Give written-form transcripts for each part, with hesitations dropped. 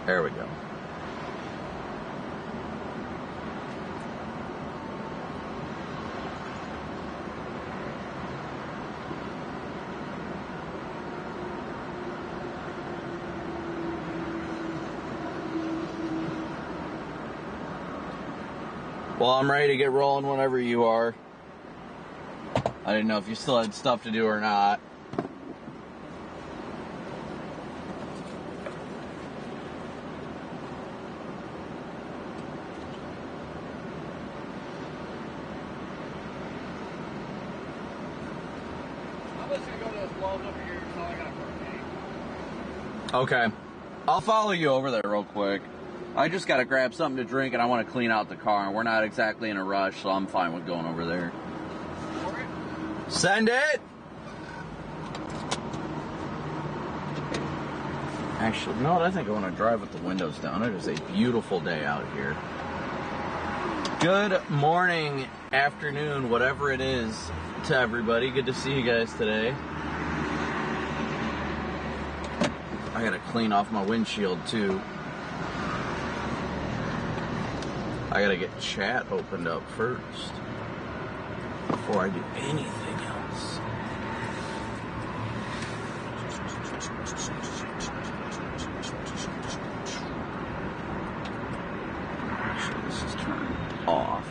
There we go. Well, I'm ready to get rolling whenever you are. I didn't know if you still had stuff to do or not. I'm just gonna go to those walls over here, so I gotta park. Okay. I'll follow you over there real quick. I just gotta grab something to drink and I want to clean out the car. We're not exactly in a rush, so I'm fine with going over there. Send it! Actually, no, I think I want to drive with the windows down. It is a beautiful day out here. Good morning, afternoon, whatever it is to everybody. Good to see you guys today. I gotta clean off my windshield too. I gotta get chat opened up first before I do anything else. Actually, this is turned off.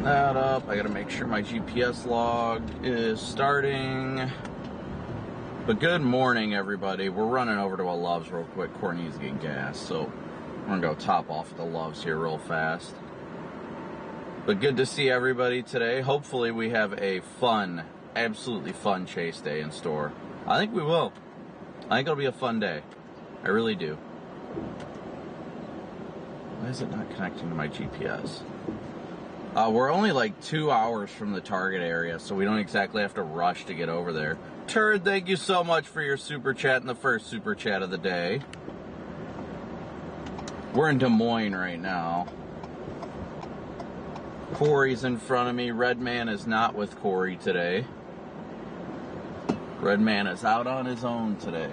That up. I gotta make sure my GPS log is starting. But good morning, everybody. We're running over to a Love's real quick. Courtney needs to get gas, so I'm gonna go top off at the Love's here real fast. But good to see everybody today. Hopefully we have a fun, absolutely fun chase day in store. I think we will. I think it'll be a fun day. I really do. Why is it not connecting to my GPS? We're only like 2 hours from the target area, so we don't exactly have to rush to get over there. Turd, thank you so much for your super chat and the first super chat of the day. We're in Des Moines right now. Corey's in front of me. Redman is not with Corey today. Redman is out on his own today.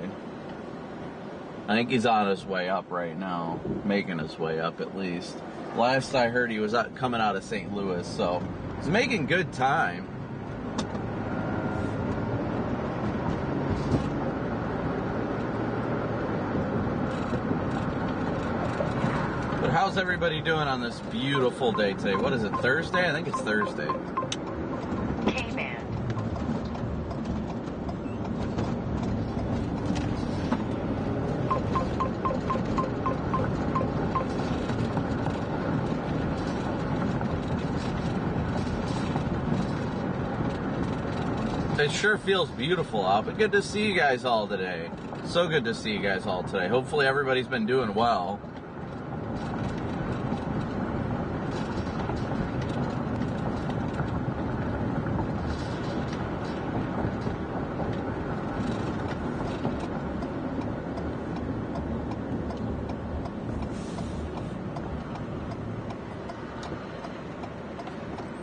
I think he's on his way up right now, making his way up at least. Last I heard, he was coming out of St. Louis, so he's making good time. But how's everybody doing on this beautiful day today? What is it, Thursday? I think it's Thursday. K-Man. It sure feels beautiful out, but good to see you guys all today. So good to see you guys all today. Hopefully everybody's been doing well.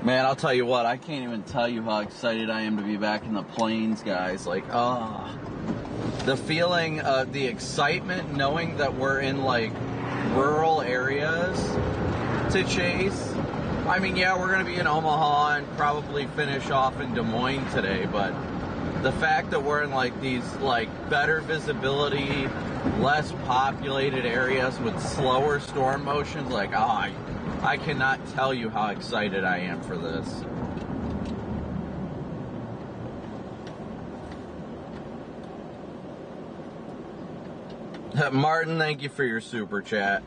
Man, I'll tell you what, I can't even tell you how excited I am to be back in the plains, guys. Like, the feeling, the excitement knowing that we're in, like, rural areas to chase. I mean, yeah, we're going to be in Omaha and probably finish off in Des Moines today, but the fact that we're in, like, these, like, better visibility, less populated areas with slower storm motions, like, I cannot tell you how excited I am for this. Martin, thank you for your super chat.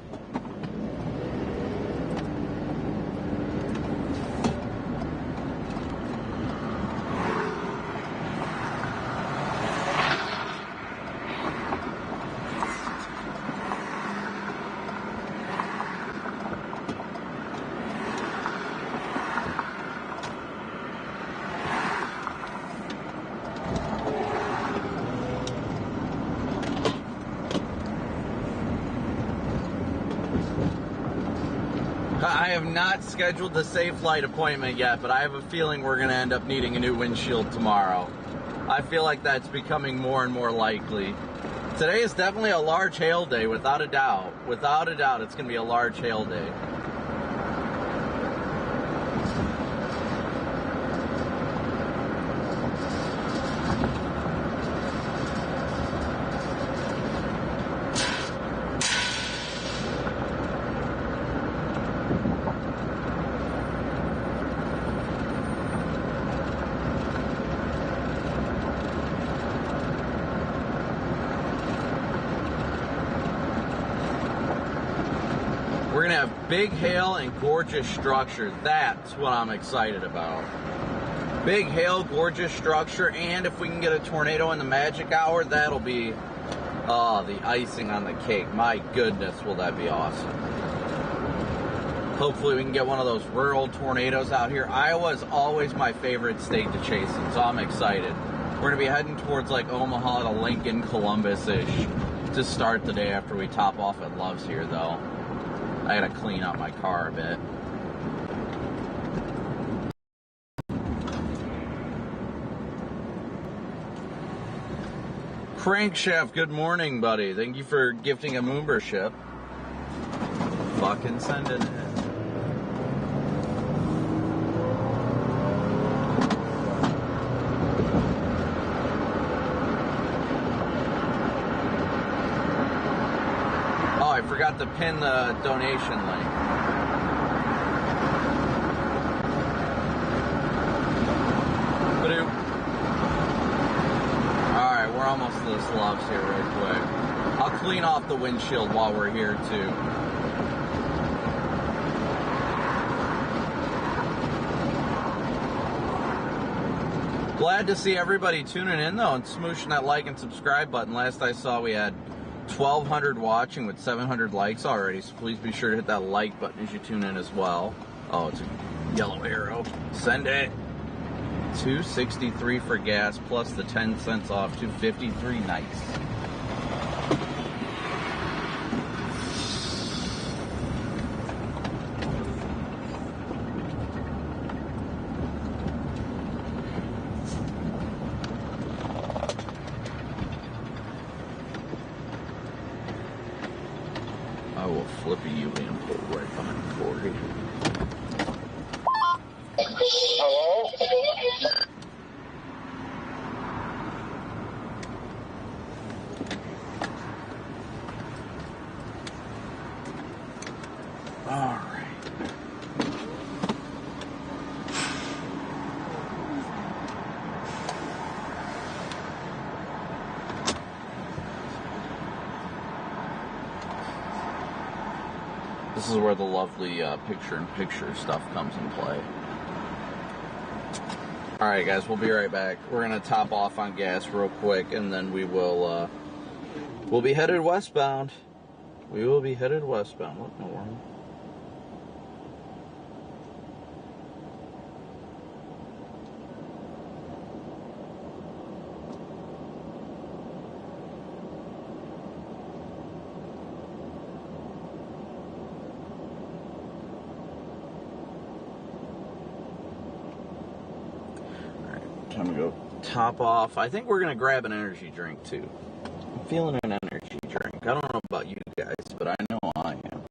I have not scheduled the safe flight appointment yet, but I have a feeling we're going to end up needing a new windshield tomorrow. I feel like that's becoming more and more likely. Today is definitely a large hail day, without a doubt. Without a doubt, it's going to be a large hail day. We're going to have big hail and gorgeous structure. That's what I'm excited about. Big hail, gorgeous structure, and if we can get a tornado in the magic hour, that'll be, the icing on the cake. My goodness, will that be awesome. Hopefully we can get one of those rural tornadoes out here. Iowa is always my favorite state to chase in, so I'm excited. We're going to be heading towards like Omaha to Lincoln, Columbus-ish to start the day after we top off at Love's here, though. I gotta clean up my car a bit. Crankshaft, good morning, buddy. Thank you for gifting a membership. Fucking sending it. I forgot to pin the donation link. Alright, we're almost to the Love's here real quick. I'll clean off the windshield while we're here too. Glad to see everybody tuning in though and smooshing that like and subscribe button. Last I saw we had 1,200 watching with 700 likes already, so please be sure to hit that like button as you tune in as well. Oh, it's a yellow arrow. Send it. $2.63 for gas plus the 10 cents off. $2.53. Nice. I will flip a U-V and pull right behind Corey. Hello? All right. This is where the lovely picture-in-picture stuff comes in play. Alright guys, we'll be right back. We're going to top off on gas real quick, and then we will, we'll be headed westbound. We will be headed westbound. What in the world? Time to go top off. I think we're going to grab an energy drink too. I'm feeling an energy drink. I don't know about you guys, but I know I am.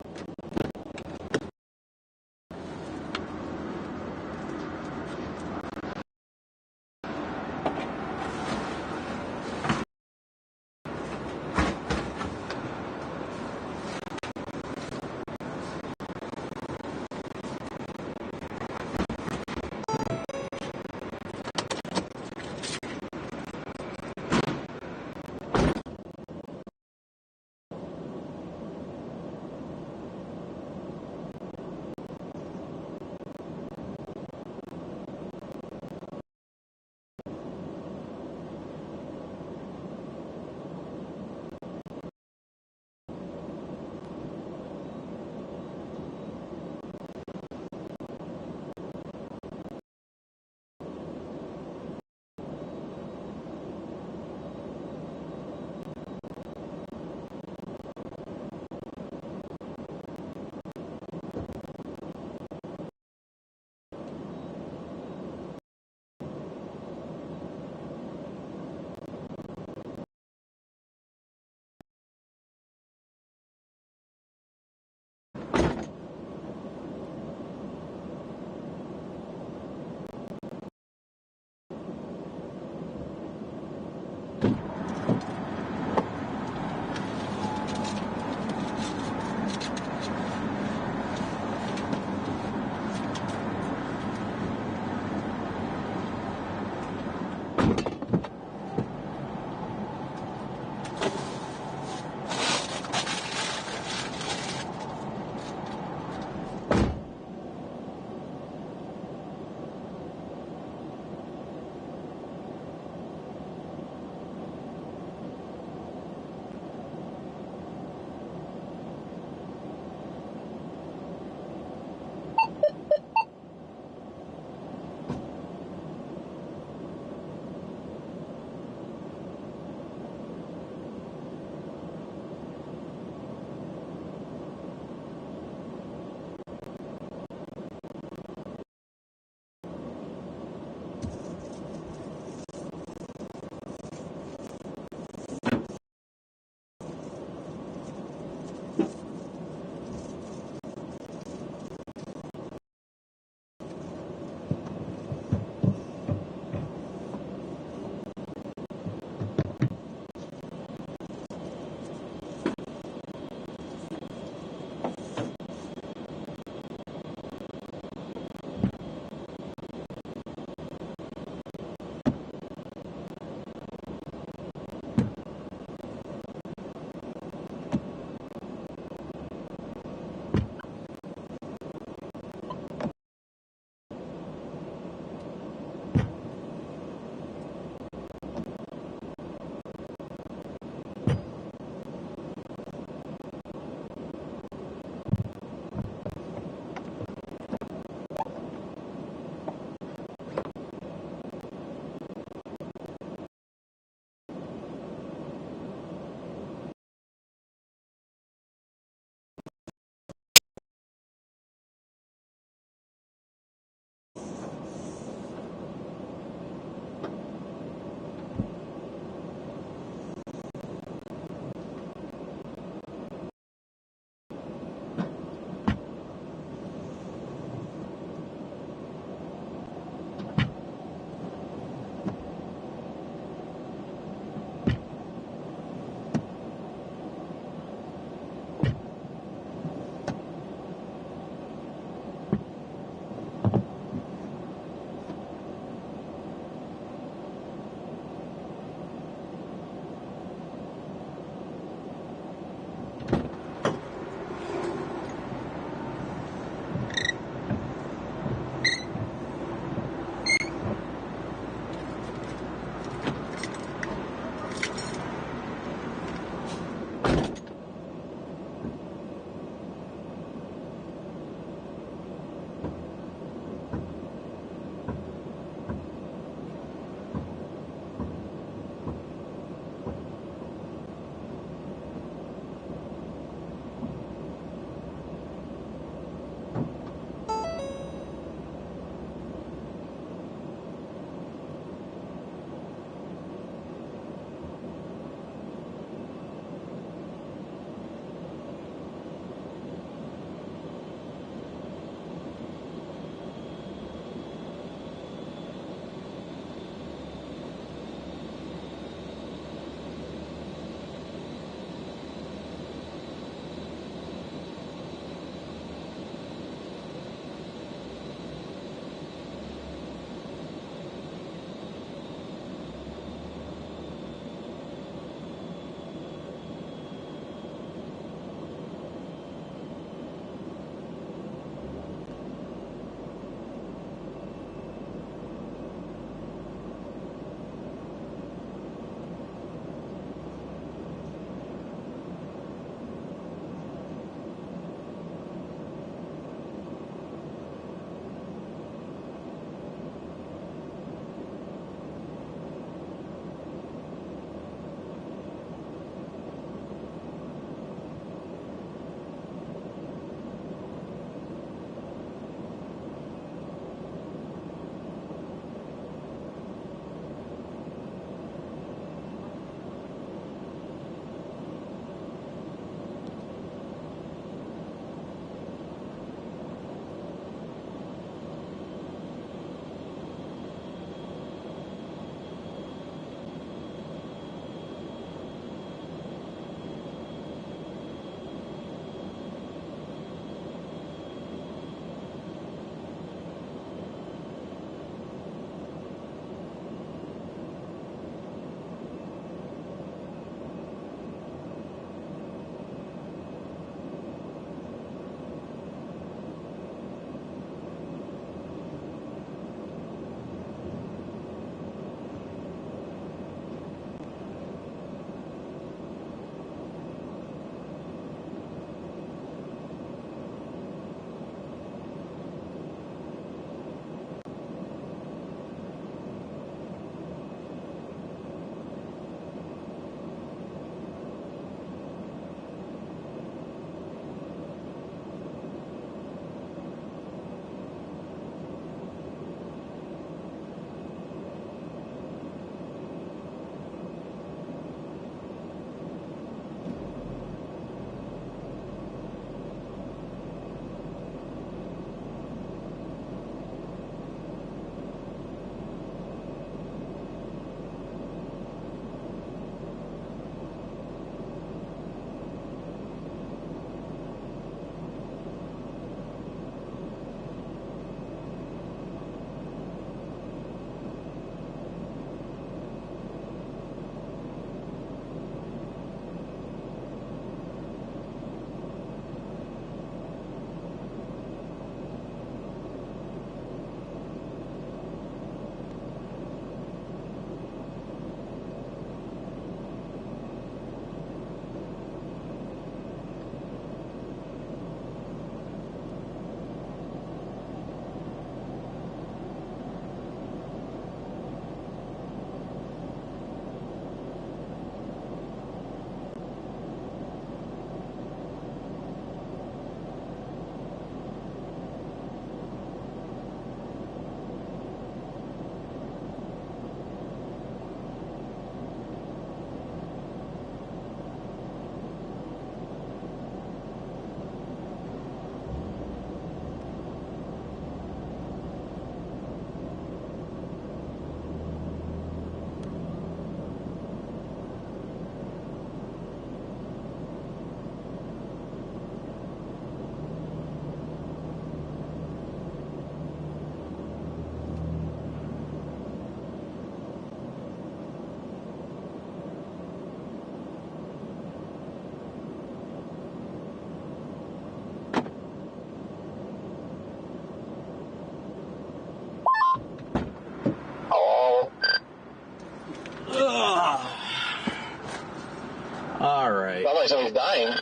so he's dying.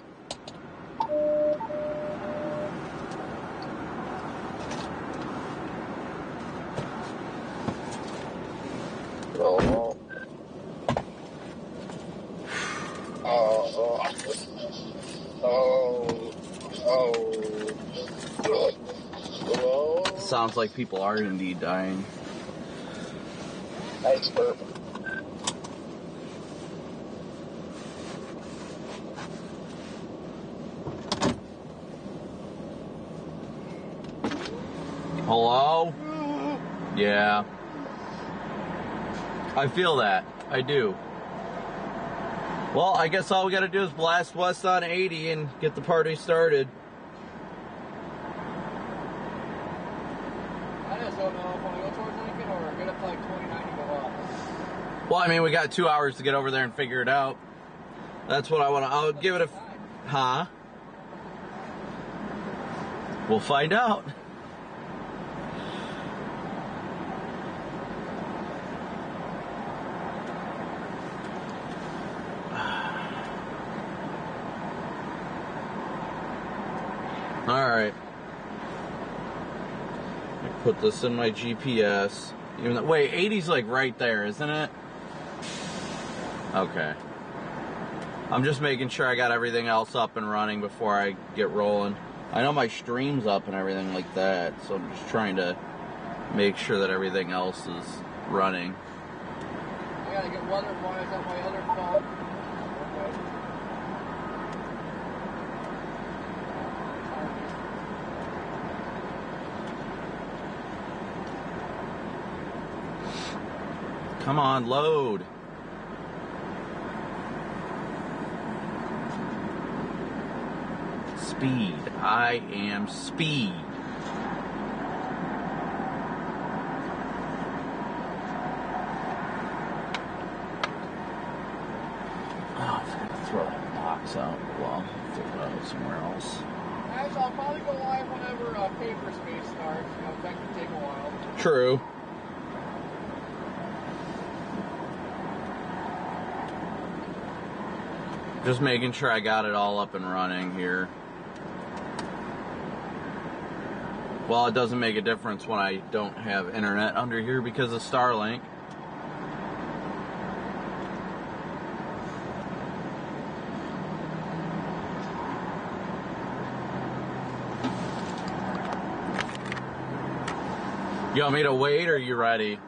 Oh. Oh. Oh. Oh. Oh. Sounds like people are indeed dying. Nice burp. Hello? Yeah. I feel that. I do. Well, I guess all we gotta do is blast west on 80 and get the party started. I just don't know if I want to go towards Lincoln or get up to like 29 and go up. Well, I mean, we got 2 hours to get over there and figure it out. That's what I want to. I'll give it a. Huh? We'll find out. All right. Put this in my GPS. Even though, wait, 80's like right there, isn't it? Okay. I'm just making sure I got everything else up and running before I get rolling. I know my stream's up and everything like that, so I'm just trying to make sure that everything else is running. I gotta get weather-wise on my other phone. Come on, load. Speed. I am speed. Oh, I forgot to throw that box out. Well, throw it out somewhere else. Actually, I'll probably go live whenever paper space starts. You know, that can take a while. True. Just making sure I got it all up and running here. Well, it doesn't make a difference when I don't have internet under here because of Starlink. You want me to wait or are you ready?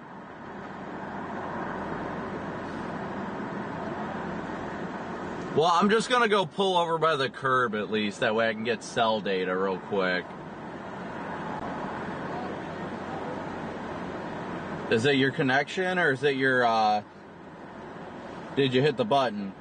Well, I'm just gonna go pull over by the curb at least. That way I can get cell data real quick. Is it your connection or is it your, did you hit the button?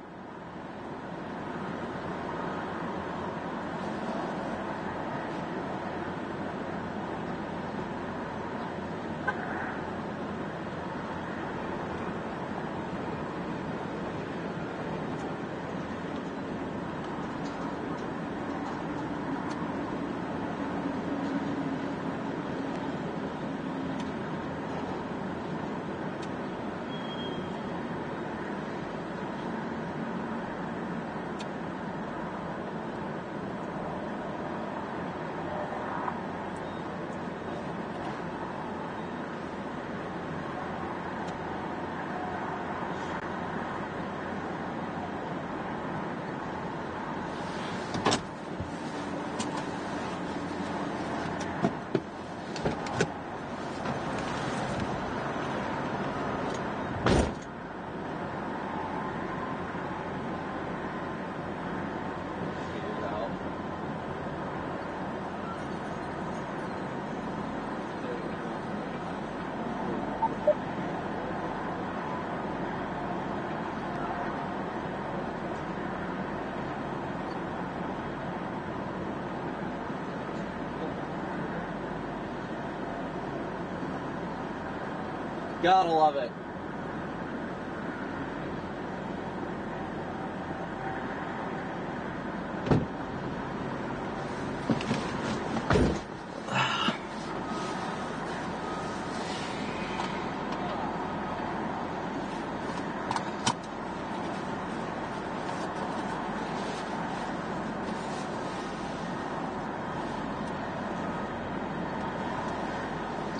Gotta love it.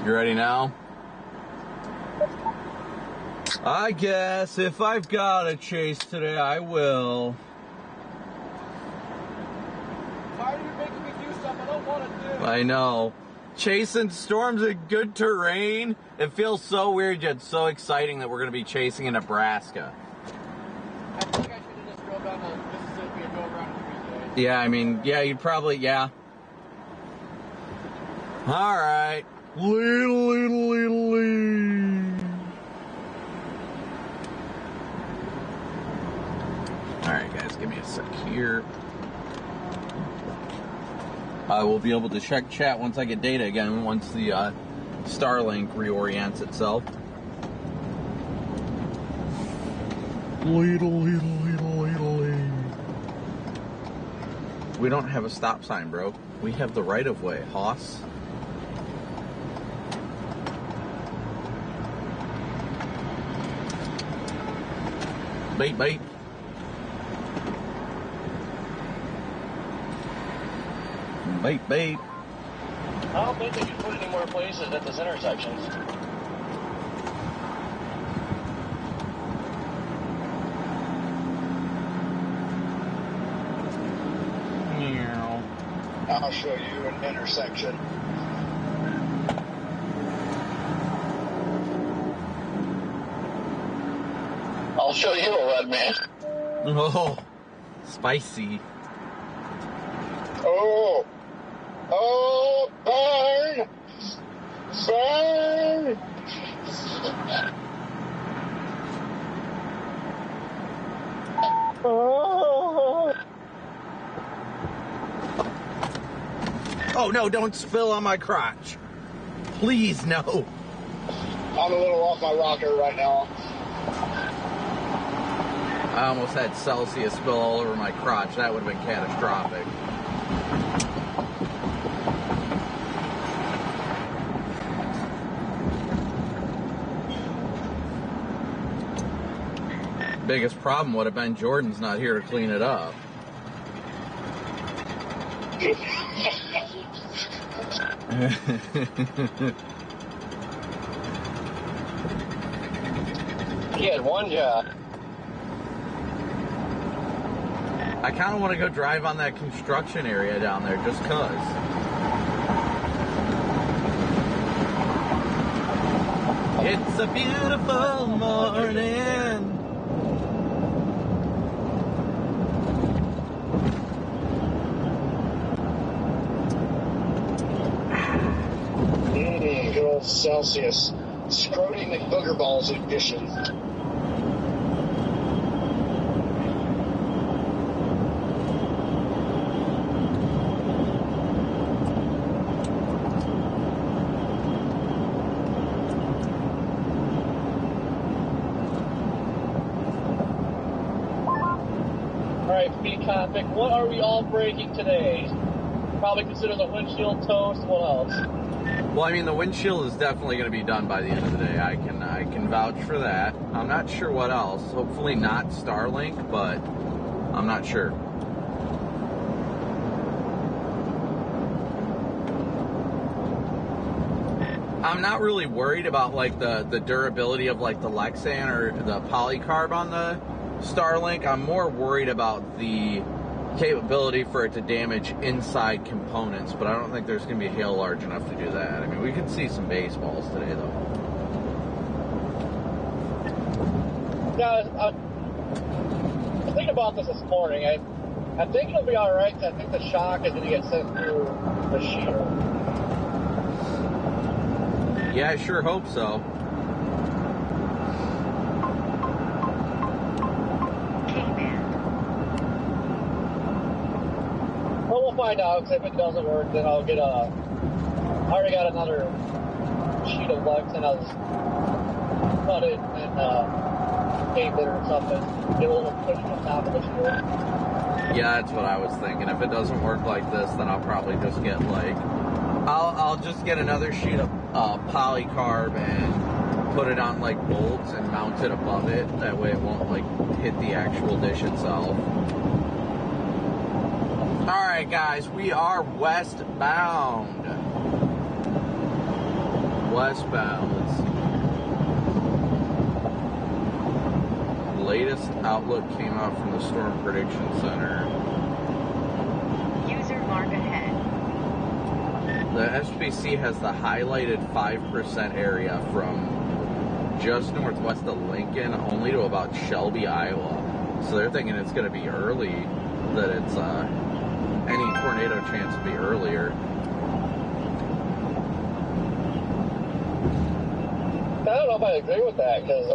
You ready now? I guess if I've got a chase today, I will. Why are you making me do stuff I don't want to do? I know. Chasing storms in good terrain. It feels so weird yet so exciting that we're going to be chasing in Nebraska. I think I should have just drove down to Mississippi and go around the 3 days. Yeah, I mean, yeah, you'd probably, yeah. All right. All right, guys, give me a sec here. I will be able to check chat once I get data again, once the Starlink reorients itself. We don't have a stop sign, bro. We have the right of way, hoss. Bait, bait. Bait, bait. I don't think they can put any more places at this intersection. I'll show you an intersection. I'll show you a red man. Oh, spicy. Oh, oh, burn, burn. Oh. Oh no, don't spill on my crotch. Please, no. I'm a little off my rocker right now. I almost had Celsius spill all over my crotch. That would have been catastrophic. Biggest problem would have been Jordan's not here to clean it up. He had one job. I kind of want to go drive on that construction area down there just cause. It's a beautiful morning. Good old Celsius. Scroting McBooger Balls edition. Alright, Copic, what are we all breaking today? Probably consider the windshield toast. What else? Well, I mean, the windshield is definitely going to be done by the end of the day. I can vouch for that. I'm not sure what else. Hopefully not Starlink, but I'm not sure. I'm not really worried about like the durability of like the Lexan or the polycarb on the Starlink. I'm more worried about the capability for it to damage inside components, but I don't think there's going to be hail large enough to do that. I mean, we could see some baseballs today, though. Yeah, I was thinking about this morning. I think it'll be all right. I think the shock is going to get sent through the shear. Yeah, I sure hope so. Well, we'll find out, because if it doesn't work, then I'll get I already got another sheet of Lux, and I'll just cut it and tape it or something. Get a little push on top of the sheet. Yeah, that's what I was thinking. If it doesn't work like this, then I'll probably just get like... I'll just get another sheet of polycarb and put it on like bolts and mount it above it. That way it won't like hit the actual dish itself. Alright guys, we are westbound. westbound. Let's see. Latest outlook came out from the Storm Prediction Center. User mark ahead. The SPC has the highlighted 5% area from just northwest of Lincoln only to about Shelby, Iowa. So they're thinking it's going to be early, that it's any tornado chance to be earlier. I don't know if I agree with that, because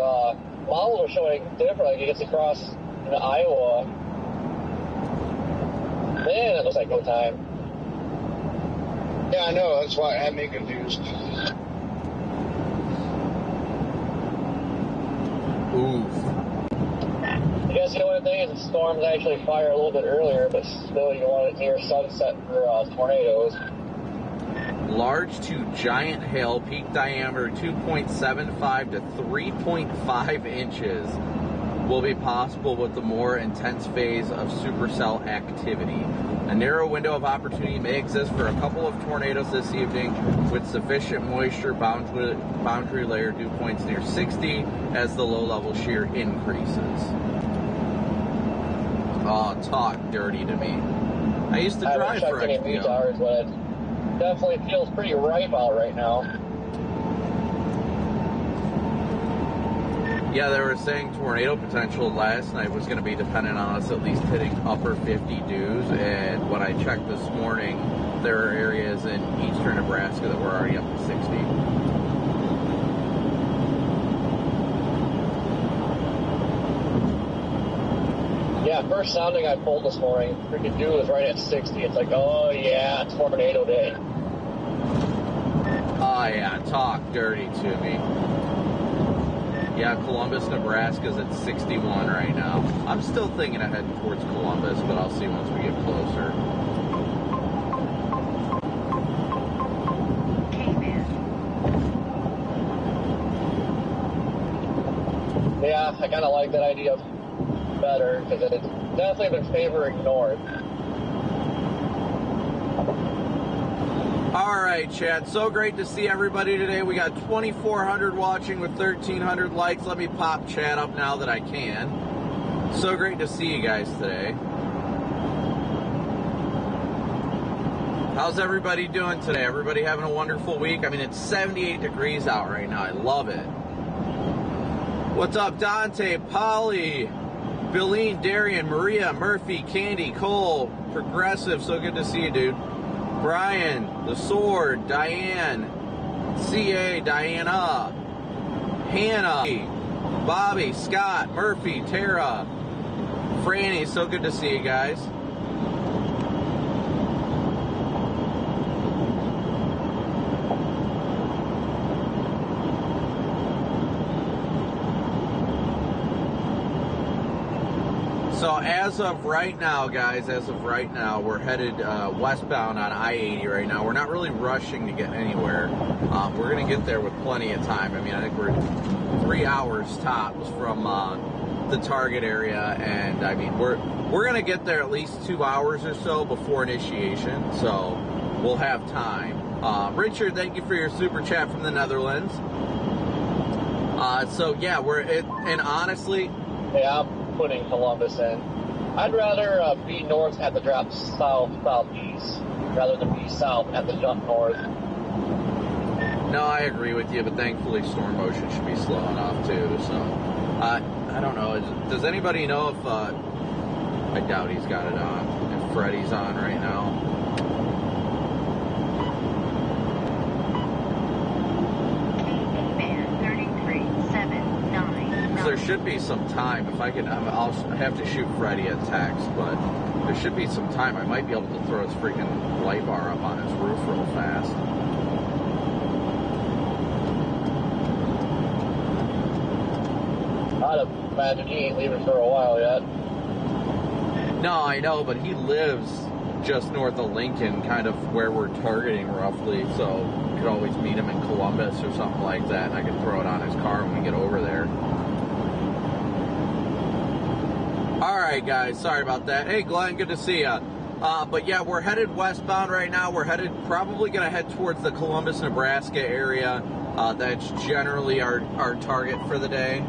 models are showing different. Like it gets across Iowa, then it looks like go time. Yeah, I know. That's why it had me confused. Oof. I guess the only thing is the storms actually fire a little bit earlier, but still you want it near sunset for tornadoes. Large to giant hail, peak diameter 2.75 to 3.5 inches will be possible with the more intense phase of supercell activity. A narrow window of opportunity may exist for a couple of tornadoes this evening with sufficient moisture boundary layer dew points near 60 as the low level shear increases. Oh, talk dirty to me. I used to drive for XPO. But it definitely feels pretty ripe out right now. Yeah, they were saying tornado potential last night was going to be dependent on us at least hitting upper 50 dews, and when I checked this morning, there are areas in eastern Nebraska that were already up to 60. Yeah, first sounding I pulled this morning, freaking dew was right at 60. It's like, oh yeah, tornado day. Oh yeah, talk dirty to me. Yeah, Columbus, Nebraska's at 61 right now. I'm still thinking of heading towards Columbus, but I'll see once we get closer. Yeah, I kind of like that idea better, because it's definitely been favoring north. All right, Chad. So great to see everybody today. We got 2,400 watching with 1,300 likes. Let me pop chat up now that I can. So great to see you guys today. How's everybody doing today? Everybody having a wonderful week? I mean, it's 78 degrees out right now. I love it. What's up, Dante, Polly, Billeen, Darian, Maria, Murphy, Candy, Cole, Progressive? So good to see you, dude. Brian, The Sword, Diane, CA, Diana, Hannah, Bobby, Scott, Murphy, Tara, Franny, so good to see you guys. So as of right now, guys, we're headed westbound on I-80 right now. We're not really rushing to get anywhere. We're going to get there with plenty of time. I mean, I think we're 3 hours tops from the target area, and I mean, we're going to get there at least 2 hours or so before initiation, so we'll have time. Richard, thank you for your super chat from the Netherlands. So yeah, and honestly, yeah, I'm putting Columbus in. I'd rather be north at the drop southeast rather than be south at the jump north. No, I agree with you, but thankfully storm motion should be slow enough too. So I don't know. Does anybody know if I doubt he's got it on. If Freddie's on right now. There should be some time. If I can, I'll have to shoot Freddie a text, but there should be some time. I might be able to throw his freaking light bar up on his roof real fast. I'd imagine he ain't leaving for a while yet. No, I know, but he lives just north of Lincoln, kind of where we're targeting roughly, so you could always meet him in Columbus or something like that, and I could throw it on his car when we get over there. All right, guys, sorry about that. Hey, Glenn, good to see you. But yeah, we're headed westbound right now. We're probably going to head towards the Columbus, Nebraska area. That's generally our target for the day.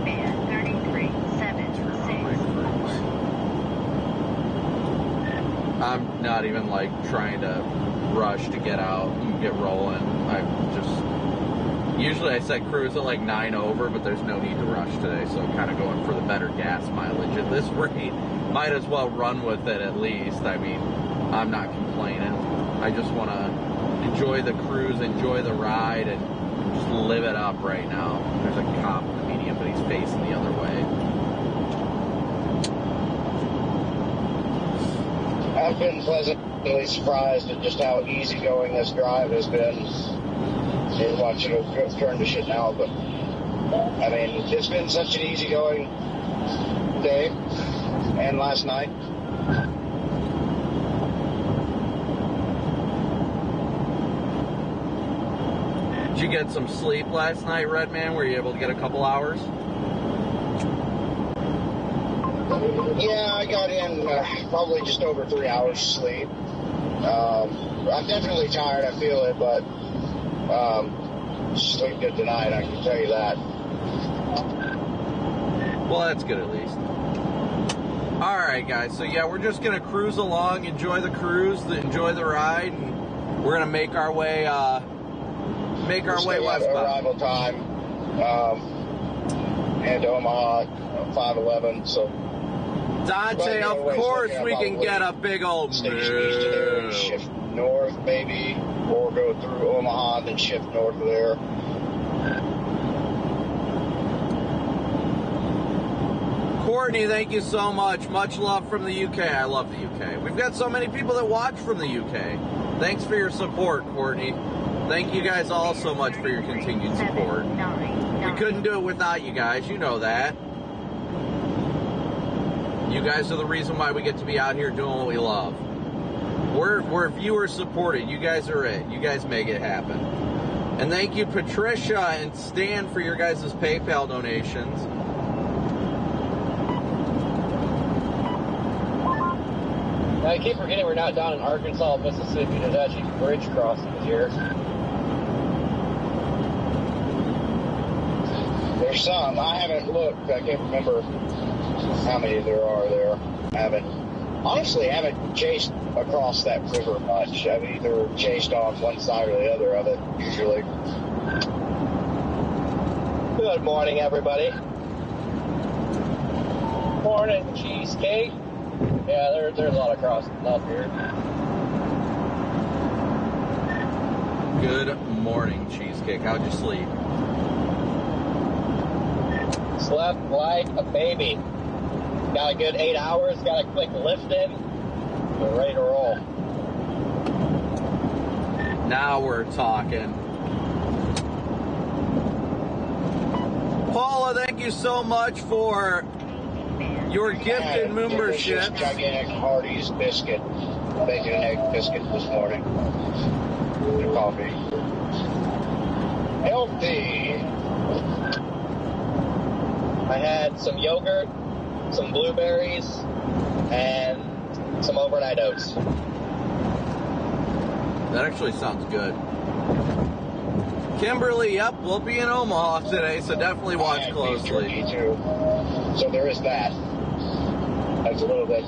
Man 3376. I'm not even like trying to rush to get out and get rolling. Usually I set cruise at like 9 over, but there's no need to rush today, so I'm kind of going for the better gas mileage at this rate. Might as well run with it at least. I mean, I'm not complaining. I just want to enjoy the cruise, enjoy the ride, and just live it up right now. There's a cop in the median, but he's facing the other way. I've been pleasantly surprised at just how easygoing this drive has been. You're watching it turn to shit now, but I mean, it's been such an easygoing day and last night. Did you get some sleep last night, Redman? Were you able to get a couple hours? Yeah, I got in probably just over 3 hours sleep. I'm definitely tired, I feel it, but sleep good tonight, I can tell you that. Well, that's good at least. Alright guys, so yeah, we're just going to cruise along, enjoy the cruise, enjoy the ride, and we're going to make our way westbound. Arrival time, and Omaha, 5:11, so... Dante, of course we can get a big old move. Shift north, maybe, or go through Omaha, then shift north of there. Courtney, thank you so much. Much love from the UK. I love the UK. We've got so many people that watch from the UK. Thanks for your support, Courtney. Thank you guys all so much for your continued support. We couldn't do it without you guys. You know that. You guys are the reason why we get to be out here doing what we love. We're viewer supported. You guys are it. You guys make it happen. And thank you, Patricia and Stan, for your guys' PayPal donations. I keep forgetting we're not down in Arkansas, Mississippi. There's actually bridge crossings here. There's some. I haven't looked. I can't remember how many there are there. Honestly haven't chased across that river much. I've either chased on one side or the other of it, usually. Good morning, everybody. Morning, cheesecake. Yeah, there's a lot of crossings up here. Good morning, cheesecake. How'd you sleep? Slept like a baby. Got a good 8 hours, got a quick lift in. We're ready to roll. Now we're talking. Paula, thank you so much for your gifted membership. Gigantic Hardee's biscuit, bacon and egg biscuit this morning. The coffee. Healthy. I had some yogurt, some blueberries, and some overnight oats. That actually sounds good. Kimberly, yep, we'll be in Omaha today, so definitely watch closely. Me too. So there is that. That's a little bit,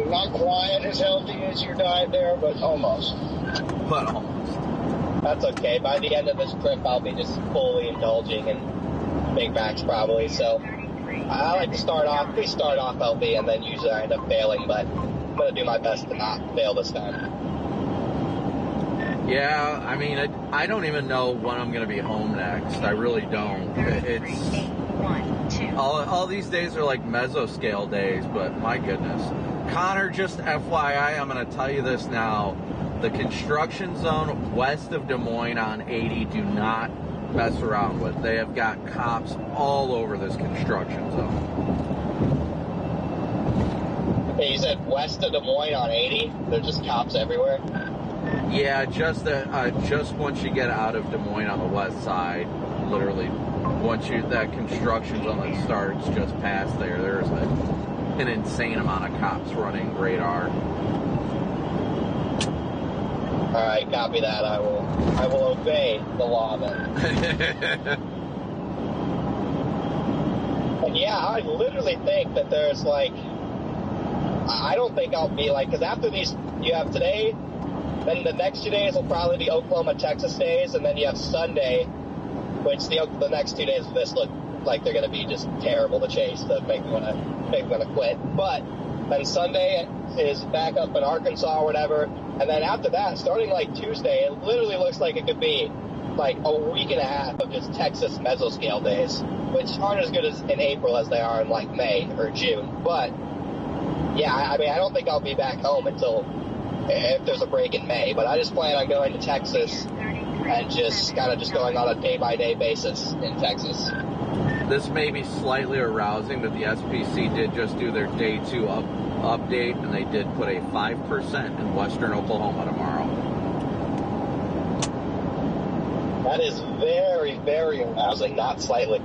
not quite as healthy as your diet there, but almost. But almost. That's okay. By the end of this trip, I'll be just fully indulging in Big Macs probably. So I like to start off healthy, and then usually I end up failing, but I'm going to do my best to not fail this time. Yeah, I mean, I don't even know when I'm going to be home next. I really don't. It's all these days are like mesoscale days, but my goodness. Connor, just FYI, I'm going to tell you this now. The construction zone west of Des Moines on 80, do not mess around with. They have got cops all over this construction zone. Hey, you said west of Des Moines on 80? There's just cops everywhere? Yeah, just once you get out of Des Moines on the west side, literally, once that construction zone that starts just past there's a an insane amount of cops running radar. All right, copy that. I will obey the law then. And yeah, I literally think that there's like, I don't think I'll be like, because after these, you have today, then the next 2 days will probably be Oklahoma, Texas days, and then you have Sunday, which the next 2 days of this look like they're going to be just terrible to chase to make me want to quit. But then Sunday is back up in Arkansas or whatever, and then after that, starting like Tuesday, it literally looks like it could be like a week and a half of just Texas mesoscale days, which aren't as good as in April as they are in like May or June. But yeah, I mean, I don't think I'll be back home until if there's a break in May, but I just plan on going to Texas and just kind of just going on a day-by-day basis in Texas. This may be slightly arousing, but the SPC did just do their day 2 update, and they did put a 5% in western Oklahoma tomorrow. That is very, very arousing, not slightly.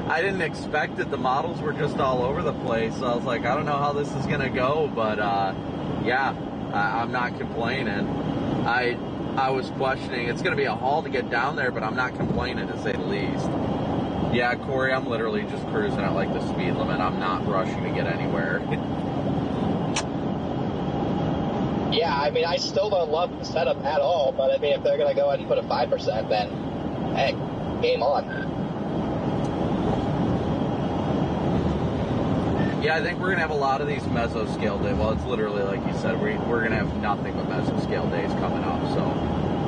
I didn't expect it. The models were just all over the place. So I was like, I don't know how this is going to go, but yeah, I'm not complaining. I was questioning. It's going to be a haul to get down there, but I'm not complaining, to say the least. Yeah, Corey, I'm literally just cruising at like the speed limit. I'm not rushing to get anywhere. Yeah, I mean, I still don't love the setup at all, but I mean, if they're going to go ahead and put a 5%, then hey, game on. Yeah, I think we're going to have a lot of these mesoscale days. Well, it's literally like you said, we're going to have nothing but mesoscale days coming up. So,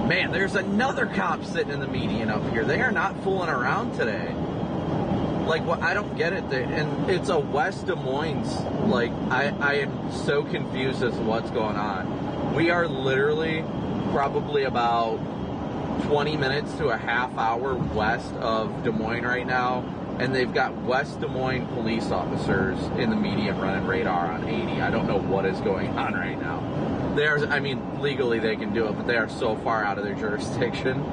man, there's another cop sitting in the median up here. They are not fooling around today. Like, what? I don't get it. And it's a West Des Moines. Like, I am so confused as to what's going on. We are literally probably about 20 minutes to a half hour west of Des Moines right now. And they've got West Des Moines police officers in the median running radar on 80. I don't know what is going on right now. I mean, legally they can do it, but they are so far out of their jurisdiction.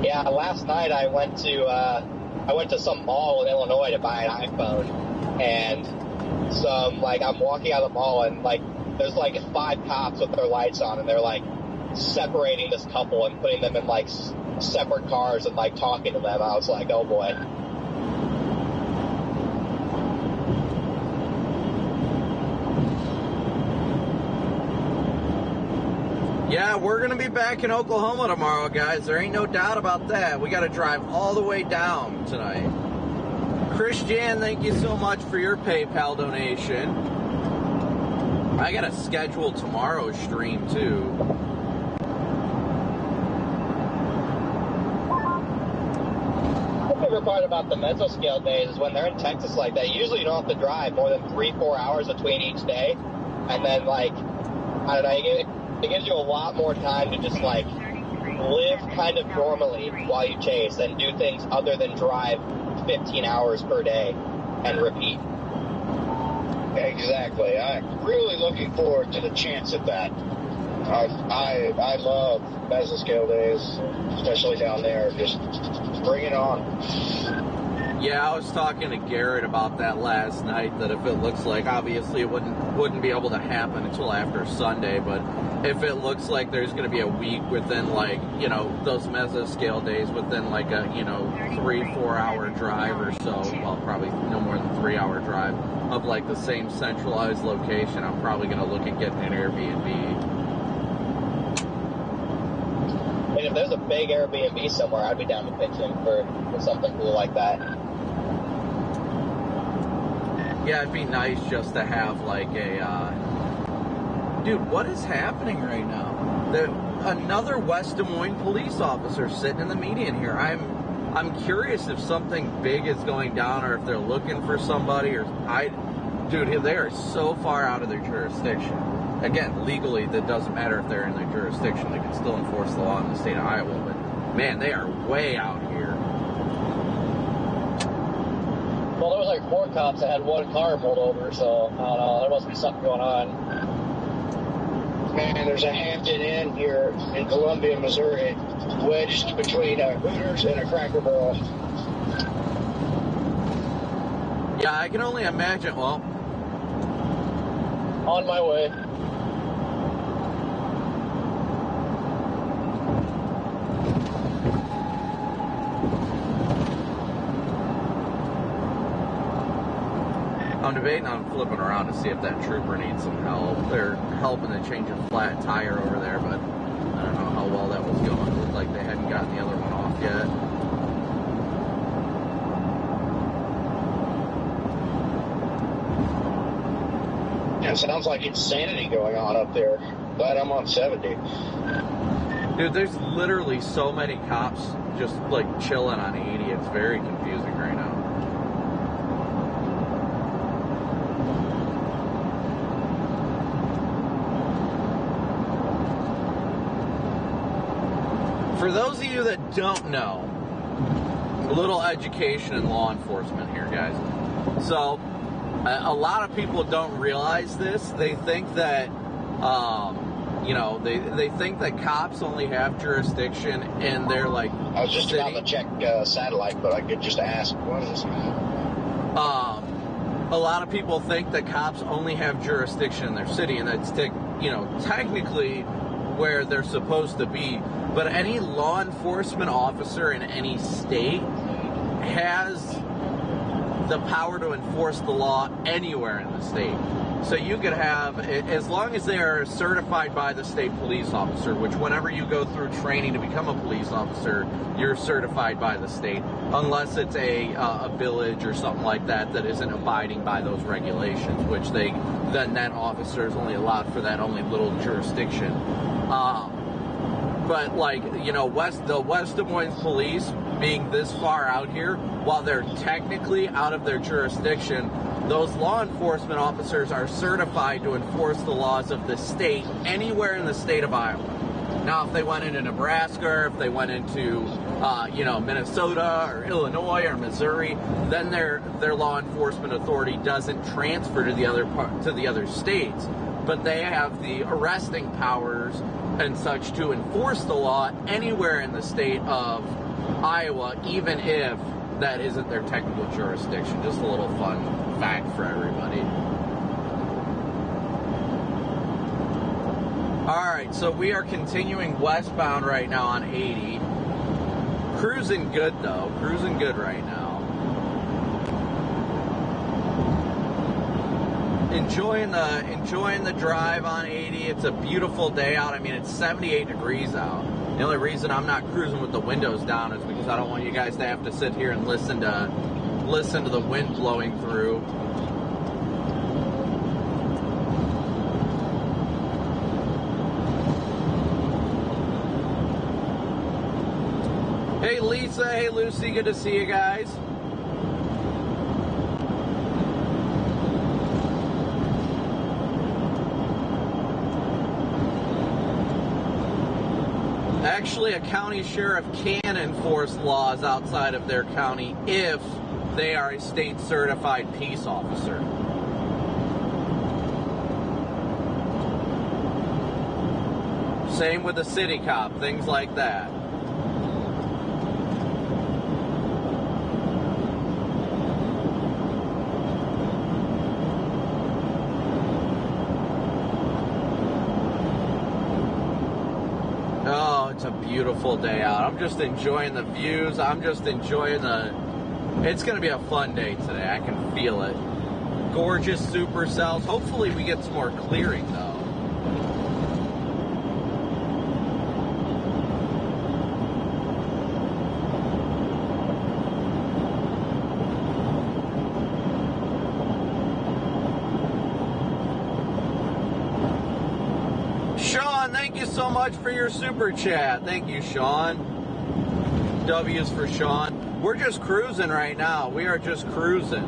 Yeah, last night I went to some mall in Illinois to buy an iPhone, and I'm walking out of the mall, and like there's like 5 cops with their lights on, and they're like separating this couple and putting them in like separate cars and like talking to them. I was like, oh boy. Yeah, we're going to be back in Oklahoma tomorrow, guys. There ain't no doubt about that. We got to drive all the way down tonight. Christian, thank you so much for your PayPal donation. I got to schedule tomorrow's stream, too. My favorite part about the mesoscale days is when they're in Texas like that, usually you don't have to drive more than 3-4 hours between each day. And then, like, I don't know, it gives you a lot more time to just, like, live kind of normally while you chase and do things other than drive 15 hours per day and repeat. Exactly. I'm really looking forward to the chance at that. I love mesoscale days, especially down there. Just bring it on. Yeah, I was talking to Garrett about that last night, that if it looks like, obviously it wouldn't be able to happen until after Sunday, but if it looks like there's going to be a week within, like, you know, those mesoscale days within like a, 3-4 hour drive or so, well, probably no more than 3 hour drive of like the same centralized location, I'm probably going to look at getting an Airbnb. And if there's a big Airbnb somewhere, I'd be down to pitch in for something cool like that. Yeah, it'd be nice just to have like a, dude, what is happening right now? Another West Des Moines police officer sitting in the median here. I'm curious if something big is going down, or if they're looking for somebody, dude, they are so far out of their jurisdiction. Again, legally, that doesn't matter if they're in their jurisdiction. They can still enforce the law in the state of Iowa, but man, they are way out here. Well, there was like 4 cops that had 1 car pulled over, so I don't know, there must be something going on. Man, there's a Hampton Inn here in Columbia, Missouri, wedged between a Hooters and a Cracker Barrel. Yeah, I can only imagine. Well, On my way. I'm debating on flipping around to see if that trooper needs some help. They're helping to change a flat tire over there, but I don't know how well that was going. It looked like they hadn't gotten the other one off yet. Yeah, it sounds like insanity going on up there. Glad I'm on 70. Dude, there's literally so many cops just like chilling on 80. It's very confusing right now. For those of you that don't know, a little education in law enforcement here, guys. So, a lot of people don't realize this. They think that, you know, they think that cops only have jurisdiction in their, like, I was just city. about to check satellite, but I could just ask, what is this? A lot of people think that cops only have jurisdiction in their city, and that's, you know, technically where they're supposed to be. But any law enforcement officer in any state has the power to enforce the law anywhere in the state. So you could have, as long as they are certified by the state police officer, which whenever you go through training to become a police officer, you're certified by the state, unless it's a village or something like that that isn't abiding by those regulations, which then that officer is only allowed for that only little jurisdiction. But, like, you know, the West Des Moines police being this far out here, while they're technically out of their jurisdiction, those law enforcement officers are certified to enforce the laws of the state anywhere in the state of Iowa. Now, if they went into Nebraska, or if they went into, you know, Minnesota or Illinois or Missouri, then their law enforcement authority doesn't transfer to the other states. But they have the arresting powers and such to enforce the law anywhere in the state of Iowa, even if that isn't their technical jurisdiction. Just a little fun fact for everybody. Alright, so we are continuing westbound right now on 80. Cruising good though, cruising good right now. Enjoying the drive on 80. It's a beautiful day out. I mean, it's 78 degrees out. The only reason I'm not cruising with the windows down is because I don't want you guys to have to sit here and listen to the wind blowing through. Hey Lisa, hey Lucy, good to see you guys. Actually, a county sheriff can enforce laws outside of their county if they are a state-certified peace officer. Same with a city cop, things like that. It's a beautiful day out. I'm just enjoying the views. I'm just enjoying it's going to be a fun day today. I can feel it. Gorgeous supercells. Hopefully we get some more clearing though. Thank you so much for your super chat. Thank you, Sean. W's for Sean. We're just cruising right now. We are just cruising.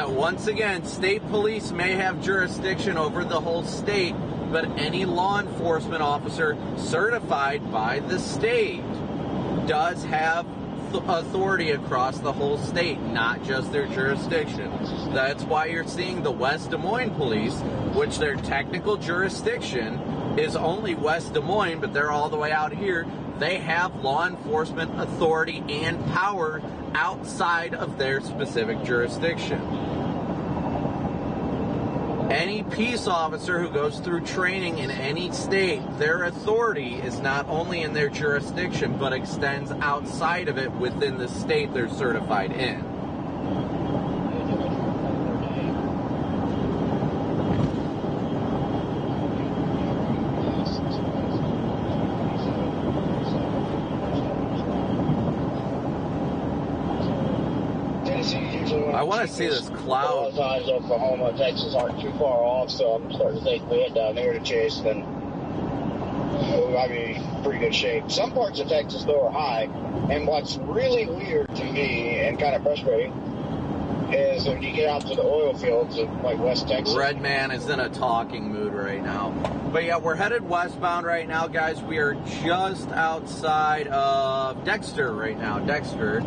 Once again, state police may have jurisdiction over the whole state, but any law enforcement officer certified by the state does have authority across the whole state, not just their jurisdiction. That's why you're seeing the West Des Moines Police, which their technical jurisdiction is only West Des Moines, but they're all the way out here. They have law enforcement authority and power outside of their specific jurisdiction. Any peace officer who goes through training in any state, their authority is not only in their jurisdiction, but extends outside of it within the state they're certified in. I want to see this cloud. A lot of times Oklahoma, Texas aren't too far off, so I'm starting to think if we head down there to chase, then we might be in pretty good shape. Some parts of Texas, though, are high, and what's really weird to me and kind of frustrating is when you get out to the oil fields of like West Texas. Redman is in a talking mood right now. But yeah, we're headed westbound right now, guys. We are just outside of Dexter right now. Dexter,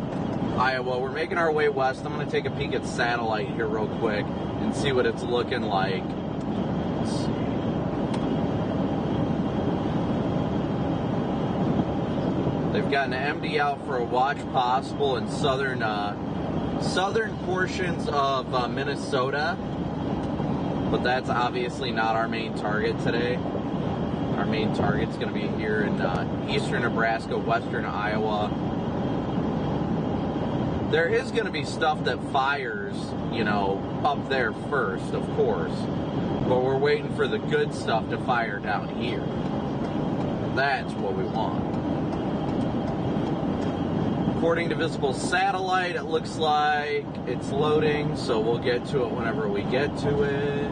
Iowa. We're making our way west. I'm going to take a peek at satellite here real quick and see what it's looking like. Let's see. They've got an MD out for a watch possible in southern portions of Minnesota, but that's obviously not our main target today. Our main target's going to be here in eastern Nebraska, western Iowa. There is going to be stuff that fires, you know, up there first, of course. But we're waiting for the good stuff to fire down here. That's what we want. According to visible satellite, it looks like it's loading, so we'll get to it whenever we get to it.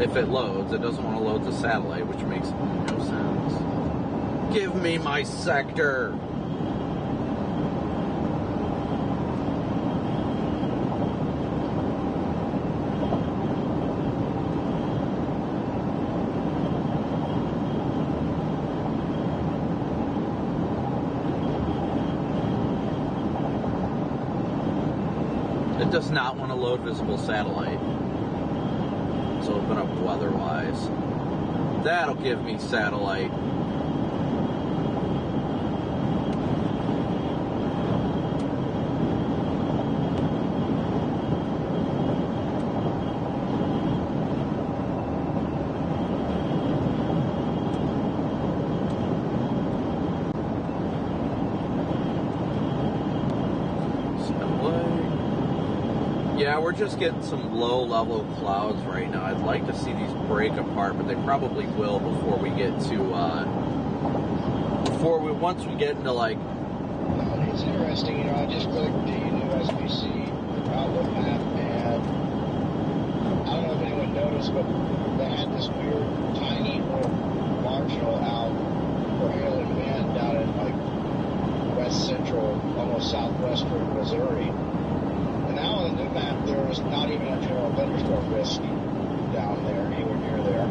If it loads, it doesn't want to load the satellite, which makes no sense. Give me my sector. It does not want to load visible satellite. Let's open up weather-wise. That'll give me satellite. Yeah, we're just getting some low-level clouds right now. I'd like to see these break apart, but they probably will before we get to, once we get into, like... It's interesting, you know, I just clicked the new SPC outlook map, and I don't know if anyone noticed, but they had this weird, tiny little marginal out for hail and wind down in, like, west central, almost southwestern Missouri. And now on the new map, there is not even a general thunderstorm risk down there, anywhere near there.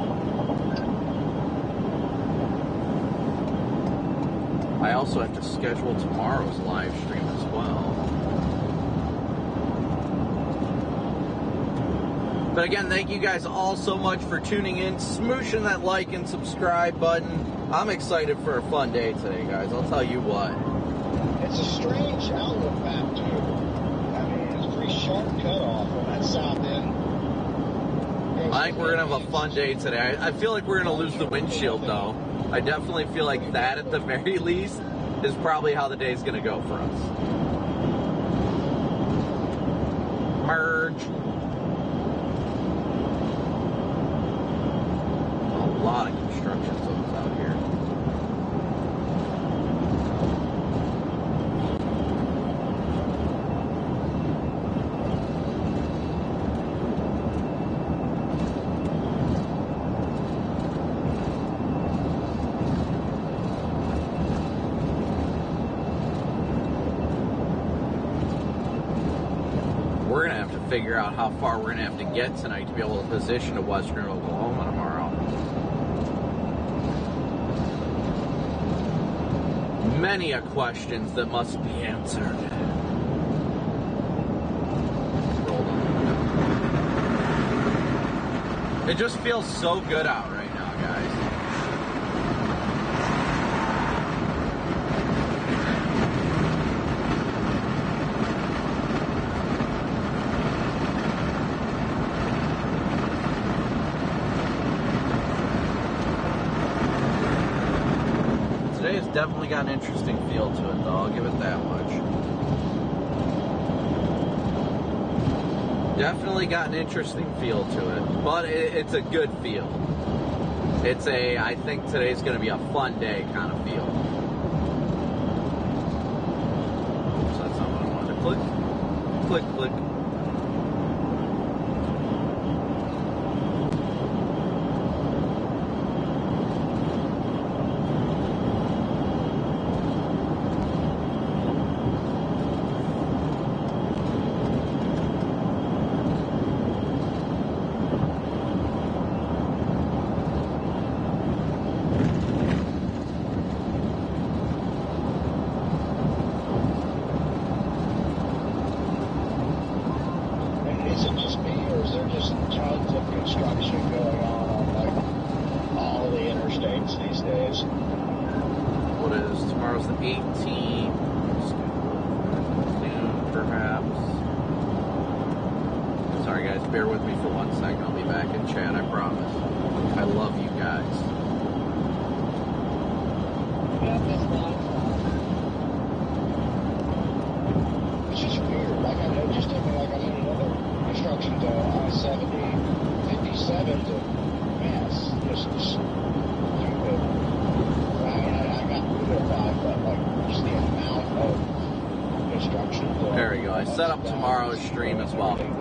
I also have to schedule tomorrow's live stream as well. But again, thank you guys all so much for tuning in, smooshing that like and subscribe button. I'm excited for a fun day today, guys. I'll tell you what. It's a strange outlook map, too. Sharp cutoff on that south end. I think we're going to have a fun day today. I feel like we're going to lose the windshield, though. I definitely feel like that, at the very least, is probably how the day's going to go for us. Merge. A lot of construction zones out here. figure out how far we're going to have to get tonight to be able to position to western Oklahoma tomorrow. Many a questions that must be answered. It just feels so good out right now, guys. Today has definitely got an interesting feel to it, though. I'll give it that much. Definitely got an interesting feel to it, but it's a good feel. It's a, I think today's going to be a fun day kind of feel. So that's not what I wanted to click. Click, click.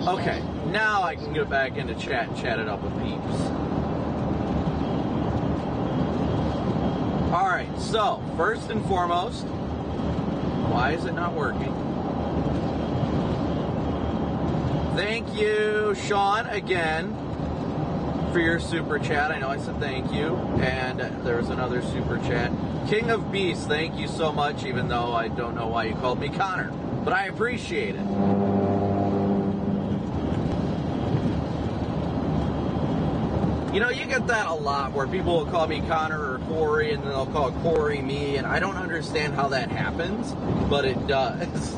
Okay, now I can go back into chat and chat it up with peeps. Alright, so, first and foremost, why is it not working? Thank you, Sean, again, for your super chat. I know I said thank you, and there was another super chat. King of Beasts, thank you so much, even though I don't know why you called me Connor, but I appreciate it. You know, you get that a lot where people will call me Connor or Corey, and then they'll call Corey me, and I don't understand how that happens, but it does.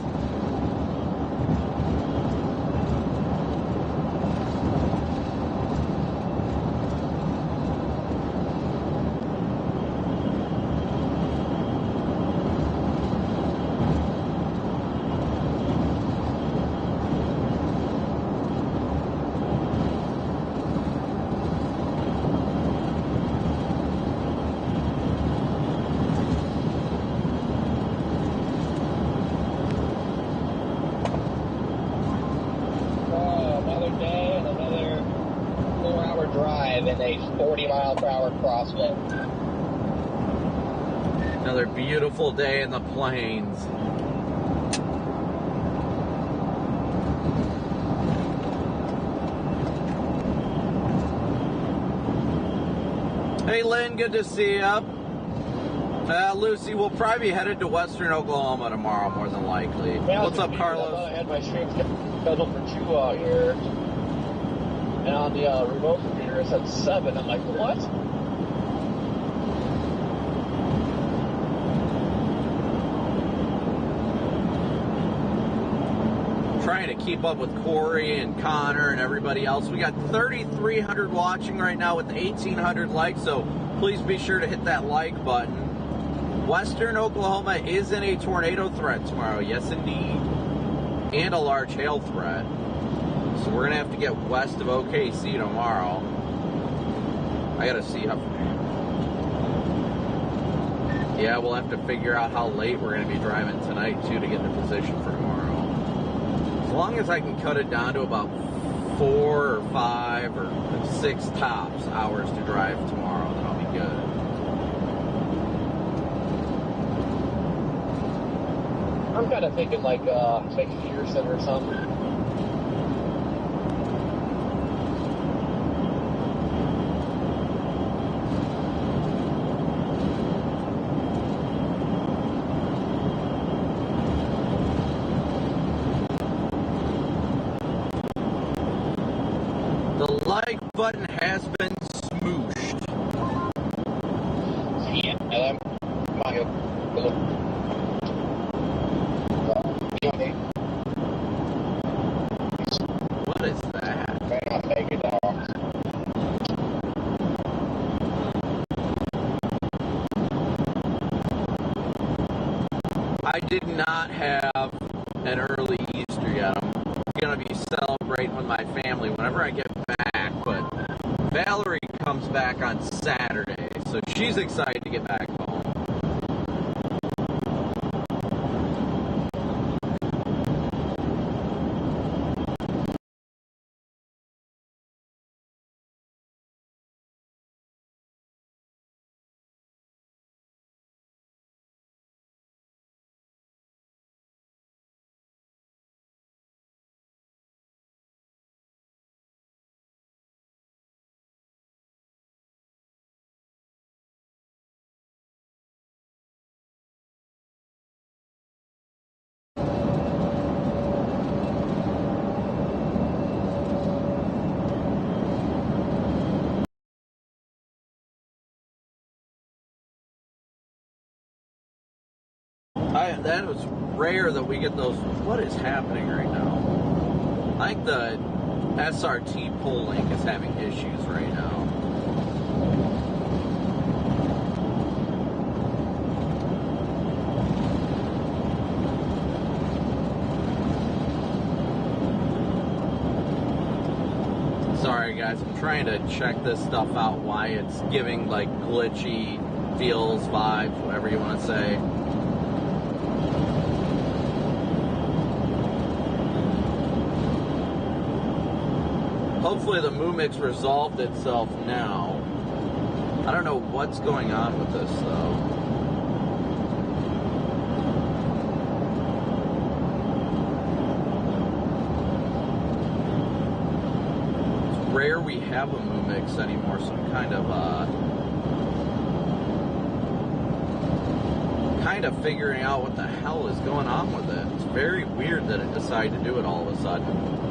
Another beautiful day in the plains. Hey Lynn, good to see you. Lucy, we'll probably be headed to western Oklahoma tomorrow, more than likely. Yeah, what's up, Carlos? I had my stream scheduled for 2 out here, and on the remote computer it said 7. I'm like, what? Trying to keep up with Corey and Connor and everybody else. We got 3,300 watching right now with 1,800 likes, so please be sure to hit that like button. Western Oklahoma is in a tornado threat tomorrow, yes indeed, and a large hail threat. So we're gonna have to get west of OKC tomorrow. I gotta see how. Yeah, we'll have to figure out how late we're gonna be driving tonight too to get in position for tomorrow. As long as I can cut it down to about 4 or 5 or 6 tops hours to drive tomorrow, then I'll be good. I'm kind of thinking like McPherson or something. button has been smooshed. Yeah, that might help a little. What is that? May not make it off. I did not have an early Easter yet. I'm going to be celebrating with my family whenever I get back, but Valerie comes back on Saturday, so she's excited to get back home. That was rare that we get those. What is happening right now? I think the SRT pull link is having issues right now. Sorry guys, I'm trying to check this stuff out, why it's giving like glitchy feels, vibes, whatever you want to say. Hopefully the Moomix resolved itself now. I don't know what's going on with this though. It's rare we have a Moomix anymore, so I'm kind of figuring out what the hell is going on with it. It's very weird that it decided to do it all of a sudden.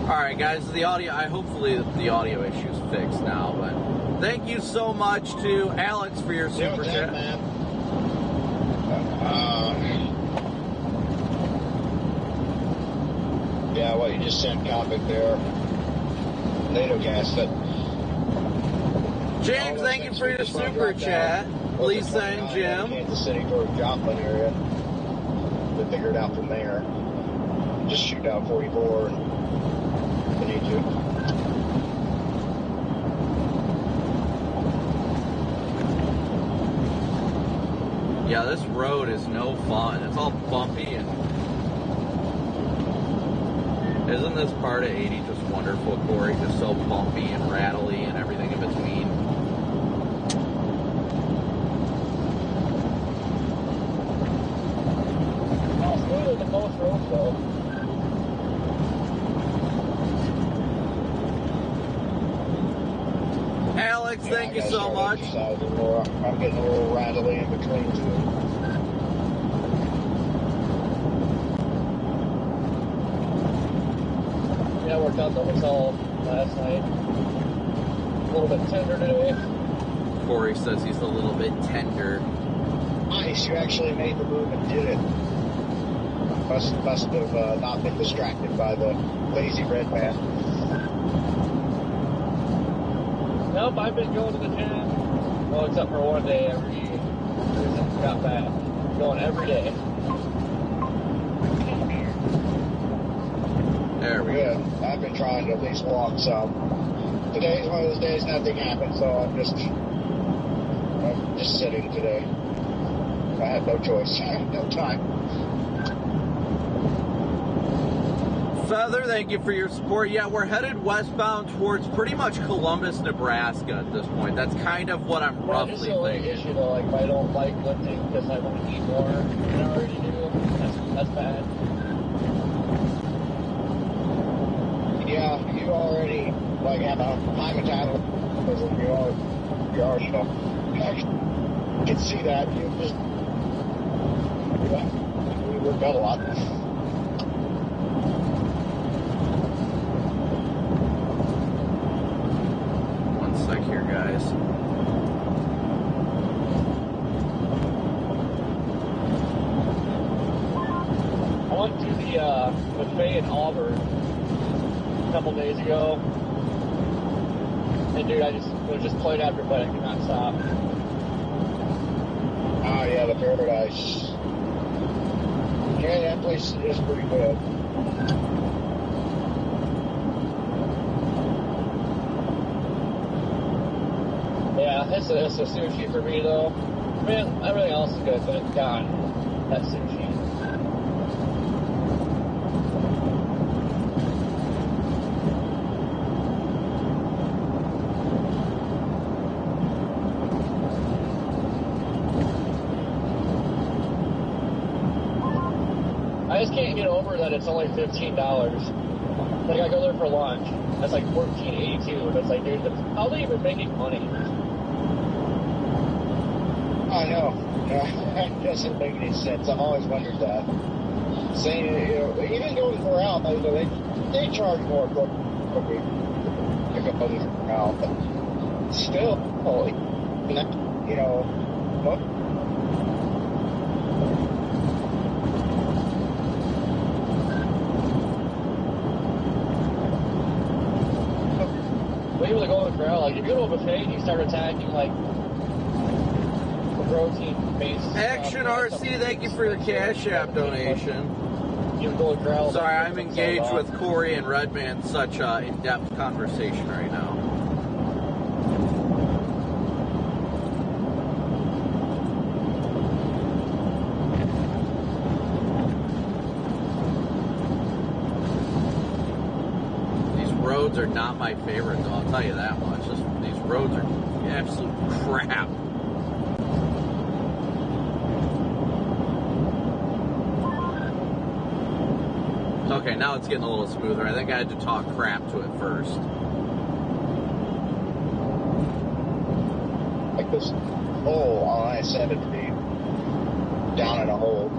Alright guys, the audio, hopefully the audio issue's fixed now, but thank you so much to Alex for your super chat. Man. Yeah, what you just sent Copic there. NATO gas that. James, thank you for your super chat. Lisa and Jim. Kansas City toward Joplin area. We figure it out from there. Just shoot out 44 and we need to. Yeah, this road is no fun. It's all bumpy and isn't this part of 80 just wonderful, Corey? Just so bumpy and rattly and everything in between. Well, smoother than most roads, though. Alex, thank you so much. I'm getting a little rattly in between too. Yeah, I worked out the hotel last night. A little bit tender today. Corey says he's a little bit tender. Nice, you actually made the move and did it. Must have not been distracted by the lazy red man. Nope, I've been going to the gym. Well, except for one day ever since I got back. Going every day. There we go. Good. I've been trying to at least walk some. Today's one of those days nothing happened, so I'm just sitting today. I had no choice. I had no time. Feather, thank you for your support. Yeah, we're headed westbound towards pretty much Columbus, Nebraska at this point. That's kind of what I'm roughly Just the only thinking. issue though, like if I don't like lifting because I want to eat more than I already do, that's bad. Yeah, you already like have a high metabolism. You already know. I can see that. You just we work out a lot. One sec here, guys. I went to the buffet in Auburn a couple days ago, and dude, I was just playing after, but I could not stop. Oh yeah, the Paradise. Yeah, that place is pretty good. Yeah, it's a sushi for me though. Man, everything else is good, but it's gone. That sushi. I just can't get over that it's only $15. Like I go there for lunch, that's like $14.82, and it's like, dude, how are they even making money? I know. That doesn't make any sense. I've always wondered that. Saying, even going for out, they charge more for pick up on the out, but still, what? When you go to the corral, like if you go to a buffet and you start attacking like protein based Action RC, thank you for your Cash App donation. You go to the corral. Sorry, I'm engaged with Corey and Redman, such in-depth conversation right now. Roads are not my favorite, though, I'll tell you that much. These roads are absolute crap. Okay, now it's getting a little smoother. I think I had to talk crap to it first. Like this hole on I-70 down in a hole.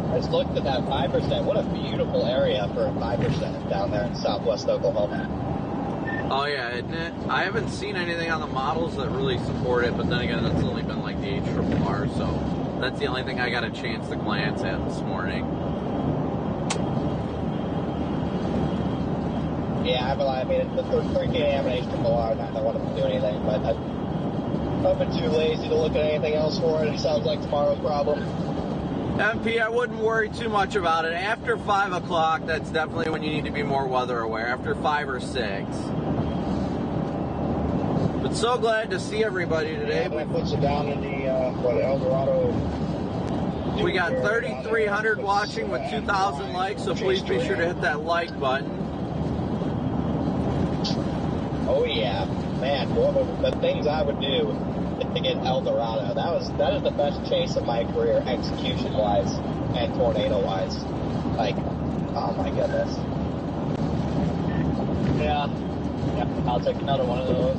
I just looked at that 5%. What a beautiful area for a 5% down there in southwest Oklahoma. Oh yeah, isn't it? I haven't seen anything on the models that really support it, but then again, that's only been like the HRR, so that's the only thing I got a chance to glance at this morning. Yeah, I mean, the 3K AM and HRR, I don't want to do anything, but I've been too lazy to look at anything else for it. It sounds like tomorrow's problem. MP, I wouldn't worry too much about it. After 5 o'clock, that's definitely when you need to be more weather aware. After 5 or 6. But so glad to see everybody today. Yeah, that puts it down in the, El Dorado. We got 3,300 watching with 2,000 likes, so please be sure to hit that like button. Oh yeah, man, one of the things I would do to get El Dorado, that is the best chase of my career, execution-wise and tornado-wise. Like, oh my goodness. Yeah, I'll take another one of those.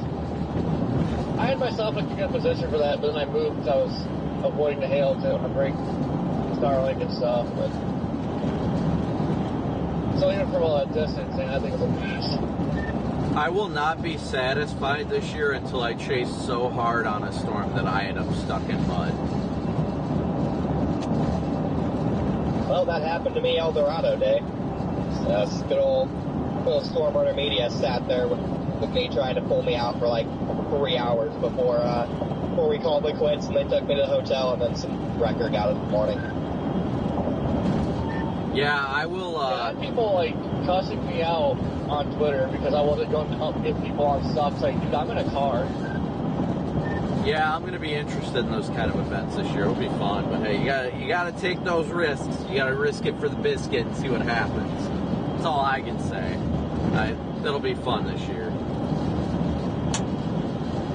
I had myself in a good position for that, but then I moved because I was avoiding the hail to break Starlink and stuff. But so even from a distance, I think it's a beast. I will not be satisfied this year until I chase so hard on a storm that I end up stuck in mud. well, that happened to me El Dorado Day. Good old Storm Order Media sat there with me trying to pull me out for like 3 hours before we called it quits, and they took me to the hotel, and then some wrecker got it in the morning. Yeah, I will. I had people like cussing me out on Twitter because I wasn't going to help get people on stuff. It's like, dude, I'm in a car. Yeah, I'm gonna be interested in those kind of events this year. It'll be fun, but hey, you gotta take those risks. You gotta risk it for the biscuit and see what happens. That's all I can say. It'll be fun this year.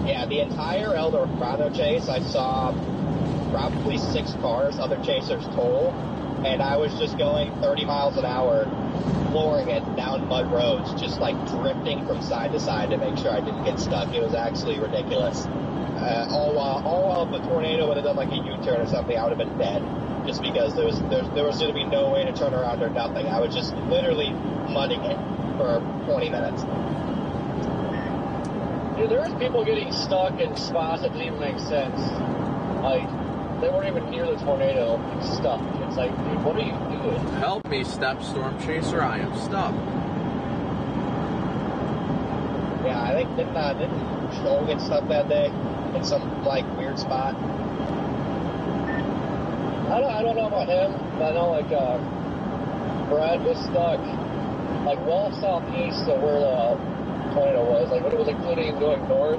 Yeah, the entire El Dorado chase, I saw probably 6 cars, other chasers total, and I was just going 30 miles an hour, flooring it down mud roads, just like drifting from side to side to make sure I didn't get stuck. It was actually ridiculous. All while if the tornado would have done like a U-turn or something, I would have been dead, just because there was going to be no way to turn around or nothing. I was just literally mudding it for 20 minutes. Dude, there was people getting stuck in spots that didn't even make sense. Like, they weren't even near the tornado, like, stuck. It's like, dude, what are you doing? Help me, Step Storm Chaser, I am stuck. Yeah, I think didn't Joel get stuck that day in some like weird spot? I don't know about him, but I know like Brad was stuck like well southeast of where the tornado was. Like when it was including going north.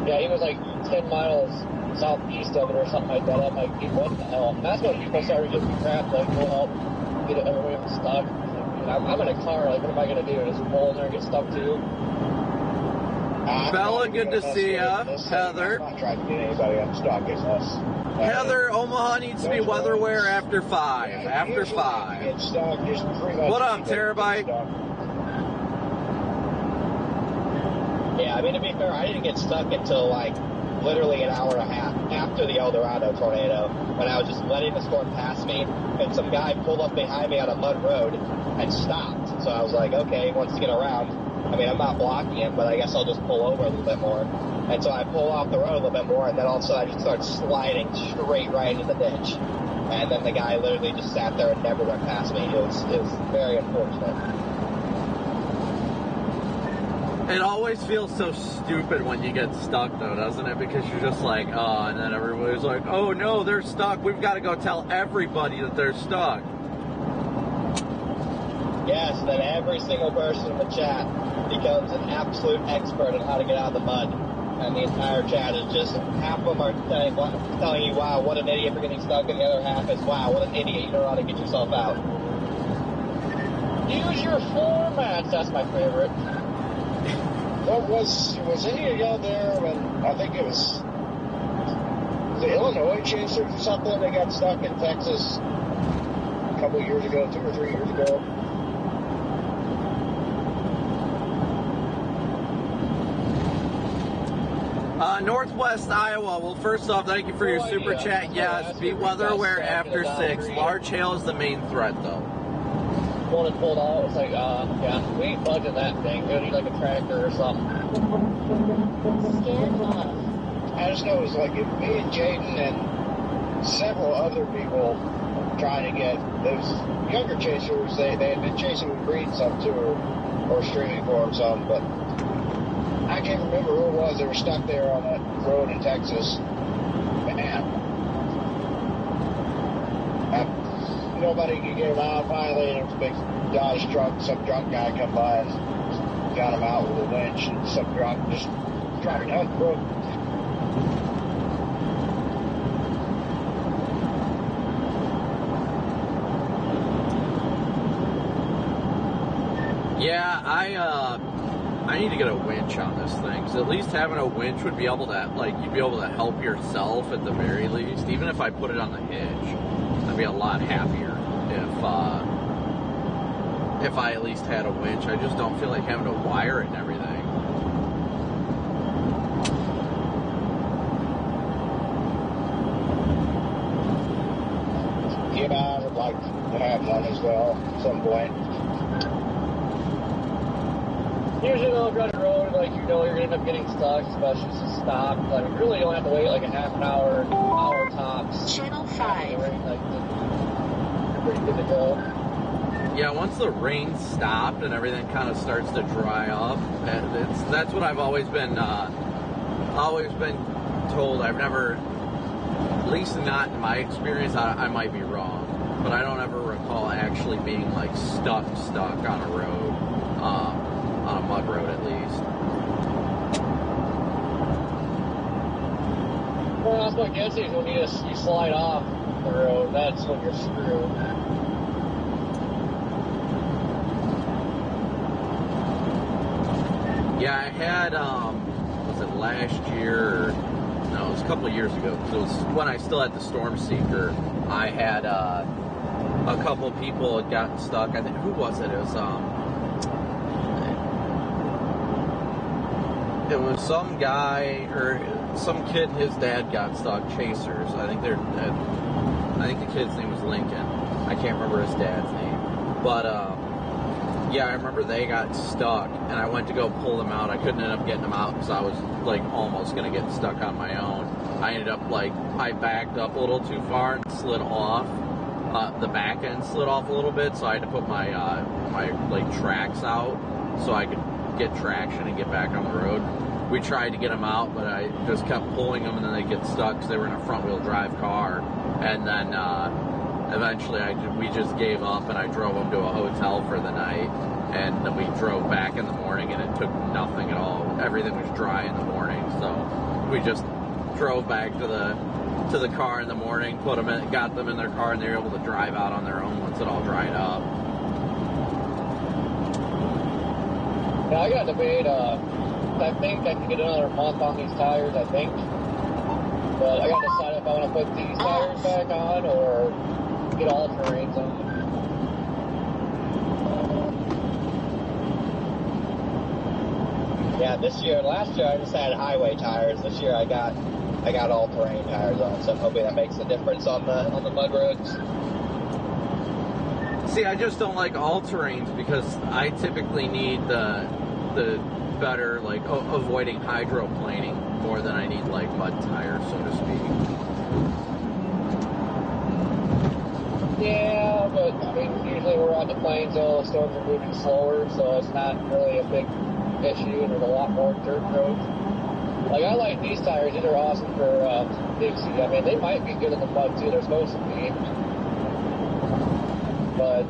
Yeah, he was like 10 miles southeast of it or something like that. I'm like, dude, what the hell? And that's when people started giving me crap, like, go help get everybody stuck. Like, I'm in a car, like, what am I going to do? Just pull in there and get stuck too? Bella, good to see ya. Heather. I'm not trying to get anybody unstuck. It's us. Heather, Omaha needs to be weatherware after 5. After 5. Get stuck, just pretty much What up, Terabyte? Yeah, I mean, to be fair, I didn't get stuck until like literally an hour and a half after the El Dorado tornado, when I was just letting the storm pass me, and some guy pulled up behind me on a mud road and stopped. So I was like, okay, he wants to get around. I mean, I'm not blocking him, but I guess I'll just pull over a little bit more. And so I pull off the road a little bit more, and then all of a sudden I just start sliding straight right into the ditch. And then the guy literally just sat there and never went past me. It was very unfortunate. It always feels so stupid when you get stuck, though, doesn't it? Because you're just like, oh, and then everybody's like, oh, no, they're stuck. We've got to go tell everybody that they're stuck. Yes, then every single person in the chat becomes an absolute expert on how to get out of the mud. And the entire chat is just, half of them are telling you, wow, what an idiot for getting stuck, and the other half is, wow, what an idiot, you don't know how to get yourself out. Use your formats, that's my favorite. What was any of y'all there when, I think it was the Illinois chasers or something, they got stuck in Texas a couple of years ago, 2 or 3 years ago? Northwest Iowa. Well, first off, thank you for your super chat. Yes, be weather aware after 6. Large hail is the main threat, though. One that pulled out, it's like, yeah, we ain't budging that thing. We need like a tractor or something. Scan off. I just know it was like me and Jaden and several other people trying to get those younger chasers. They had been chasing with Green some too, or streaming for them some, but I can't remember who it was. They were stuck there on that road in Texas. Man. Nobody could get him out. Finally, there was a big Dodge truck. Some drunk guy come by and got him out with a winch. And some drunk just dropped it down the road. Yeah, I need to get a winch on this thing. Because at least having a winch would be able to, like, you'd be able to help yourself at the very least. Even if I put it on the hitch, I'd be a lot happier if I at least had a winch. I just don't feel like having to wire it and everything. Yeah, I would like to have one as well at some point. Usually they'll go to the road, like, you know, you're going to end up getting stuck, especially if it's stopped. Like, you really don't have to wait like a half an hour, hour tops. Channel 5. Like, pretty good to go. Yeah, once the rain stopped and everything kind of starts to dry up, that's what I've always been told. I've never, at least not in my experience, I might be wrong, but I don't ever recall actually being like stuck on a road, on a mud road at least. Well, that's what gets you is when you slide off the road. That's when you're screwed. Yeah, I had, was it last year? No, it was a couple of years ago. Because it was when I still had the Storm Seeker. I had a couple of people had gotten stuck. I think, who was it? It was some guy or some kid and his dad got stuck. Chasers. I think the kid's name was Lincoln. I can't remember his dad's name, but yeah, I remember they got stuck, and I went to go pull them out. I couldn't end up getting them out because I was like almost gonna get stuck on my own. I ended up I backed up a little too far and slid off. The back end slid off a little bit, so I had to put my tracks out so I could get traction and get back on the road. We tried to get them out, but I just kept pulling them, and then they get stuck because they were in a front-wheel drive car. And then eventually we just gave up, and I drove them to a hotel for the night. And then we drove back in the morning, and it took nothing at all. Everything was dry in the morning, so we just drove back to the car in the morning, got them in their car, and they were able to drive out on their own once it all dried up. Yeah, I got debate. I think I can get another month on these tires, I think. But I got to decide if I want to put these tires back on or get all terrains on. Yeah, last year I just had highway tires. This year I got all-terrain tires on, so I'm hoping that makes a difference on the mud roads. See, I just don't like all-terrains because I typically need the better, like, avoiding hydroplaning more than I need, like, mud tires, so to speak. Yeah, but I mean, usually we're on the plains, so the storms are moving slower, so it's not really a big issue, and there's a lot more dirt roads. Like, I like these tires. These are awesome for Dixie. I mean, they might be good in the mud, too. They're supposed to be. But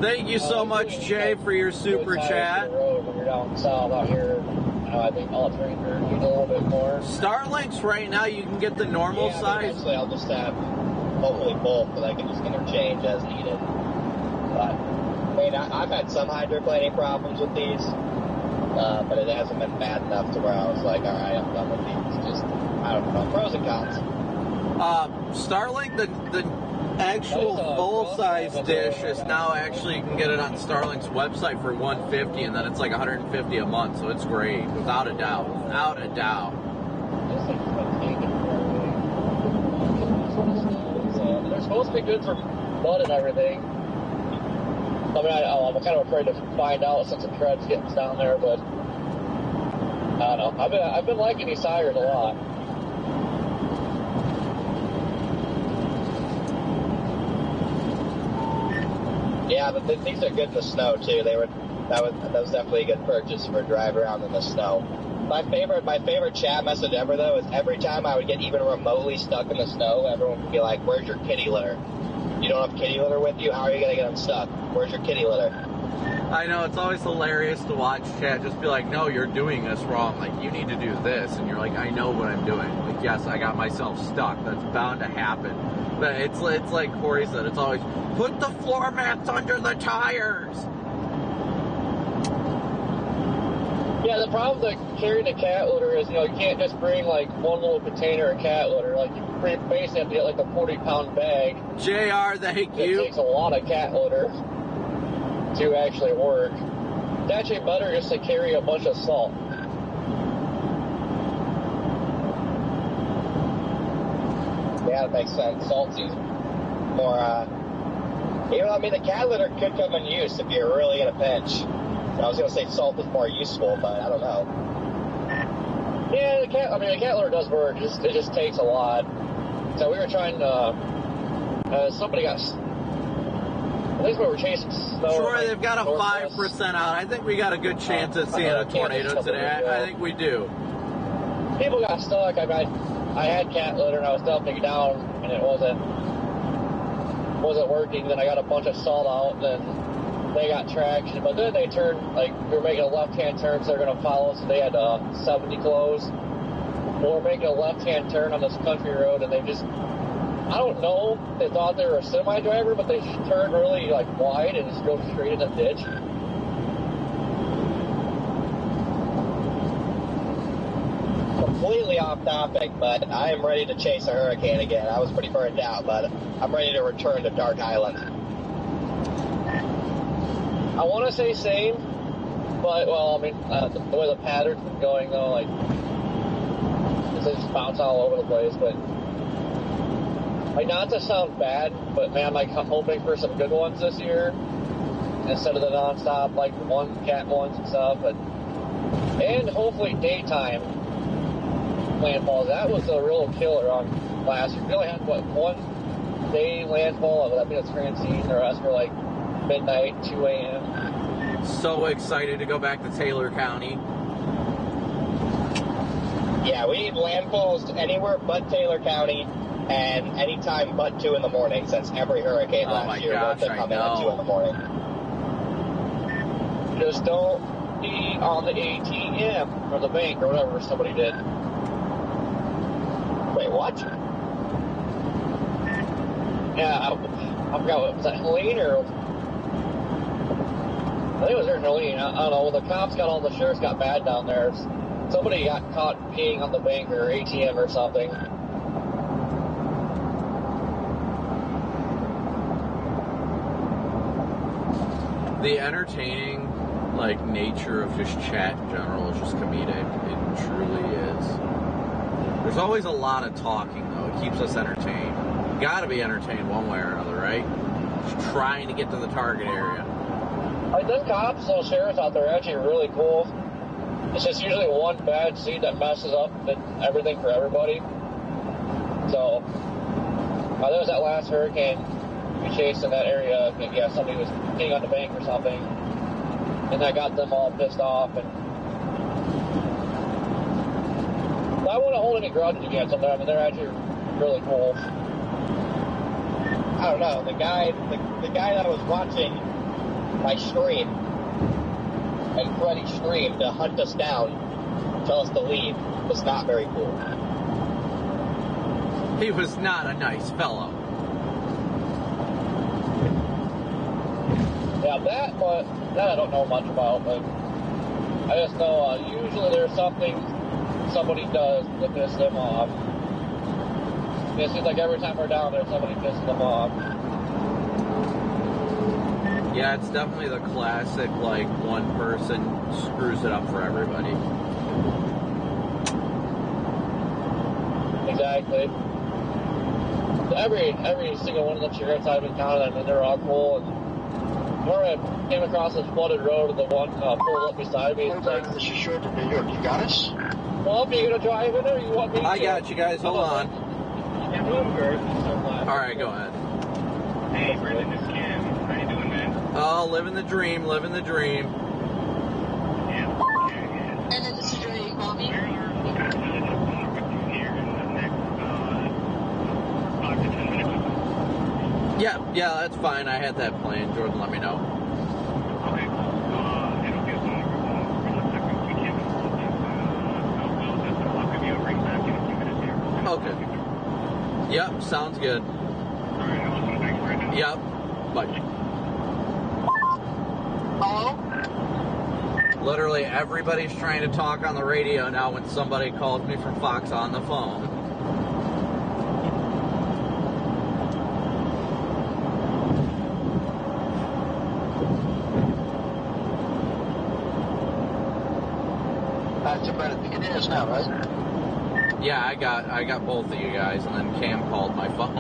thank you so much, Jay, for your super chat. When you're down south out here, I think all terrain are need a little bit more. Starlinks right now, you can get the normal size. Eventually I'll just have hopefully both, but I can just interchange as needed. But I mean, I've had some hydroplaning problems with these, but it hasn't been bad enough to where I was like, all right, I'm done with these. Just, I don't know, pros and cons. Starlink, the actual full-size dish is now actually, you can get it on Starlink's website for $150, and then it's like $150 a month, so it's great, without a doubt. They're supposed to be good for mud and everything. I mean, I'm kind of afraid to find out since the tread's getting down there, but I don't know. I've been liking these tires a lot. Yeah, these are good in the snow too. That was definitely a good purchase for a drive around in the snow. My favorite chat message ever though is every time I would get even remotely stuck in the snow, everyone would be like, "Where's your kitty litter? You don't have kitty litter with you? How are you gonna get unstuck? Where's your kitty litter?" I know, it's always hilarious to watch chat just be like, "No, you're doing this wrong. Like, you need to do this," and you're like, "I know what I'm doing. Like, yes, I got myself stuck. That's bound to happen." But it's like Corey said, it's always, put the floor mats under the tires. Yeah, the problem with carrying a cat litter is, you can't just bring like one little container of cat litter. Like, you basically have to get like a 40-pound bag. JR, thank you. It takes a lot of cat litter to actually work. It's actually better just to carry a bunch of salt. Yeah, that makes sense. Salt's used more, the cat litter could come in use if you're really in a pinch. I was going to say salt is more useful, but I don't know. Yeah, the cat litter does work. It just takes a lot. So we were trying to, somebody got At least we were chasing snow. Troy, like, they've got a northwest. 5% out. I think we got a good chance at seeing a tornado today. I think we do. People got stuck. I had cat litter and I was dumping it down and it wasn't working. Then I got a bunch of salt out and then they got traction. But then they turned, like, we were making a left-hand turn, so they're going to follow us. So they had 70 close. We were making a left-hand turn on this country road and they just, I don't know, they thought they were a semi-driver, but they turned really, like, wide and just drove straight in the ditch. Completely off topic, but I am ready to chase a hurricane again. I was pretty burned out, but I'm ready to return to Dark Island. I want to say same, but, well, I mean, the way the pattern's been going, though, like, they just bounce all over the place, but, like, not to sound bad, but, man, like, I'm hoping for some good ones this year, instead of the nonstop, like, the one cat ones and stuff, but, and hopefully daytime landfalls. That was a real killer on last year. We only had, what, one day landfall, I mean, it's Francine, the rest were, like, midnight, 2 a.m. So excited to go back to Taylor County. Yeah, we need landfalls anywhere but Taylor County and anytime but 2 in the morning, since every hurricane last year wanted to come in at 2 in the morning. Just don't be on the ATM or the bank or whatever somebody did. Wait, what? Yeah, I forgot what was that, Helene or I think it was there in Helene. I don't know. When the cops got all the sheriffs got mad down there. Somebody got caught peeing on the bank or ATM or something. The entertaining, like, nature of just chat in general is just comedic. It truly is. There's always a lot of talking, though. It keeps us entertained. You gotta be entertained one way or another, right? Just trying to get to the target area. Like, them cops, those sheriffs out there are actually really cool. It's just usually one bad seed that messes up everything for everybody. So, there was that last hurricane we chased in that area. Yeah, somebody was peeing on the bank or something. And that got them all pissed off. And I wouldn't hold any grudges against them. I mean, they're actually really cool. I don't know. The guy that was watching my stream and Freddie's stream to hunt us down, tell us to leave, was not very cool. He was not a nice fellow. Yeah, that I don't know much about, but I just know usually there's something somebody does to piss them off. It seems like every time we're down there, somebody pisses them off. Yeah, it's definitely the classic, like, one person screws it up for everybody. Exactly. Every single one of the sheriffs I've encountered, I mean, they're all cool. And where I came across this flooded road, and the one pulled up beside me. It's like, This is short to New York. You got us? well, are you going to drive in or you want me to? I got you guys, hold on. Alright, go ahead. Hey, Braylon, this is Ken. How you doing, man? Oh, living the dream, living the dream. Yeah. And then this is Joey, you call me? Here in the next 5 to 10 minutes. Yeah, that's fine. I had that planned. Jordan, let me know. Okay, cool. It'll get one in a second. We can't hold this. I'll give you a ring back in a few minutes here. Okay. Yep, sounds good. Alright, awesome. Thanks, Brandon. Yep. Bye. Hello? Literally everybody's trying to talk on the radio now when somebody calls me from Fox on the phone. Back to Brandon. You can hear us now, right? Yeah, I got both of you guys, and then Cam called my phone.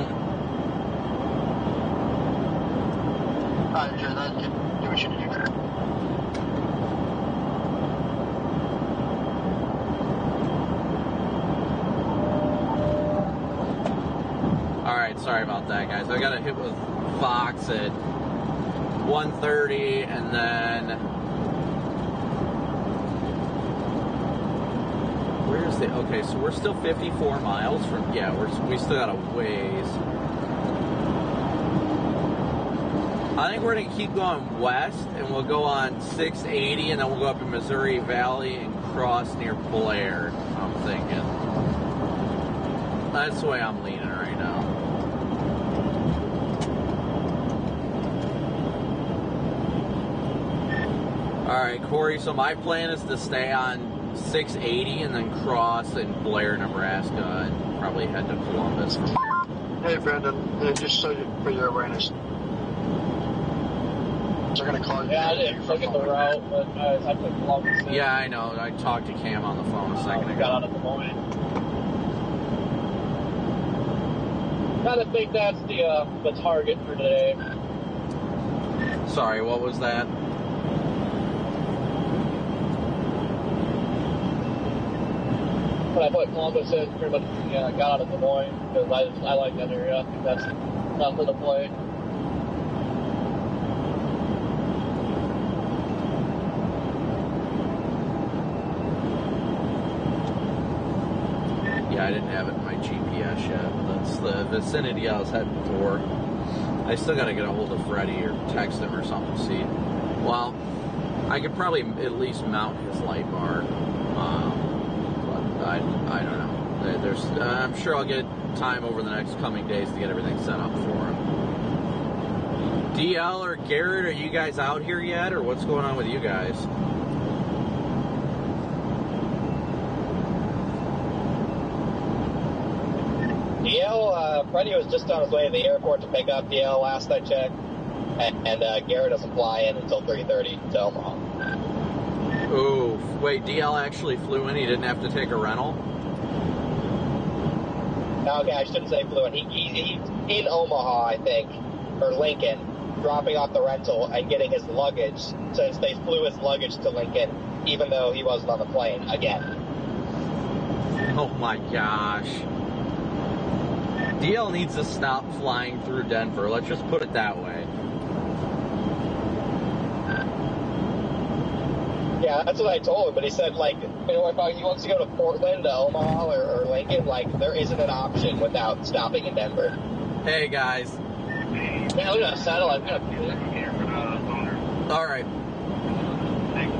Alright, enjoy that. Do what you do. Alright, sorry about that, guys. I got a hit with Fox at 1:30, and then where's the? Okay, so we're still 54 miles from. Yeah, we still got a ways. I think we're gonna keep going west, and we'll go on 680, and then we'll go up in Missouri Valley and cross near Blair. I'm thinking. That's the way I'm leaning right now. All right, Corey. So my plan is to stay on 680 and then cross in Blair, Nebraska, and probably head to Columbus from there. Hey, Brandon. Just so for your awareness. They're going to call you. Yeah, I didn't look at the route, but I took Columbus. Yeah, I know. I talked to Cam on the phone a second ago. Got out at the moment. Kind of think that's the target for today. Sorry, what was that? When I put Columbus in, pretty much got out of Des Moines because I like that area. I think that's nothing to play. Yeah, I didn't have it in my GPS yet. That's the vicinity I was heading for. I still got to get a hold of Freddie or text him or something to see. Well, I could probably at least mount his light bar. But I don't know. I'm sure I'll get time over the next coming days to get everything set up for him. DL or Garrett, are you guys out here yet, or what's going on with you guys? DL, Freddie was just on his way to the airport to pick up DL last I checked, and Garrett doesn't fly in until 3:30 to Omaha. Ooh, wait, DL actually flew in? He didn't have to take a rental? Okay, I shouldn't say flew in. He's in Omaha, I think, or Lincoln, dropping off the rental and getting his luggage, since they flew his luggage to Lincoln, even though he wasn't on the plane again. Oh my gosh. DL needs to stop flying through Denver. Let's just put it that way. Yeah, that's what I told him, but he said, like, if he wants to go to Portland, to Omaha, or Lincoln, like, there isn't an option without stopping in Denver. Hey, guys. Man, look at that satellite. We got a Here for the loaner. All right. Thanks.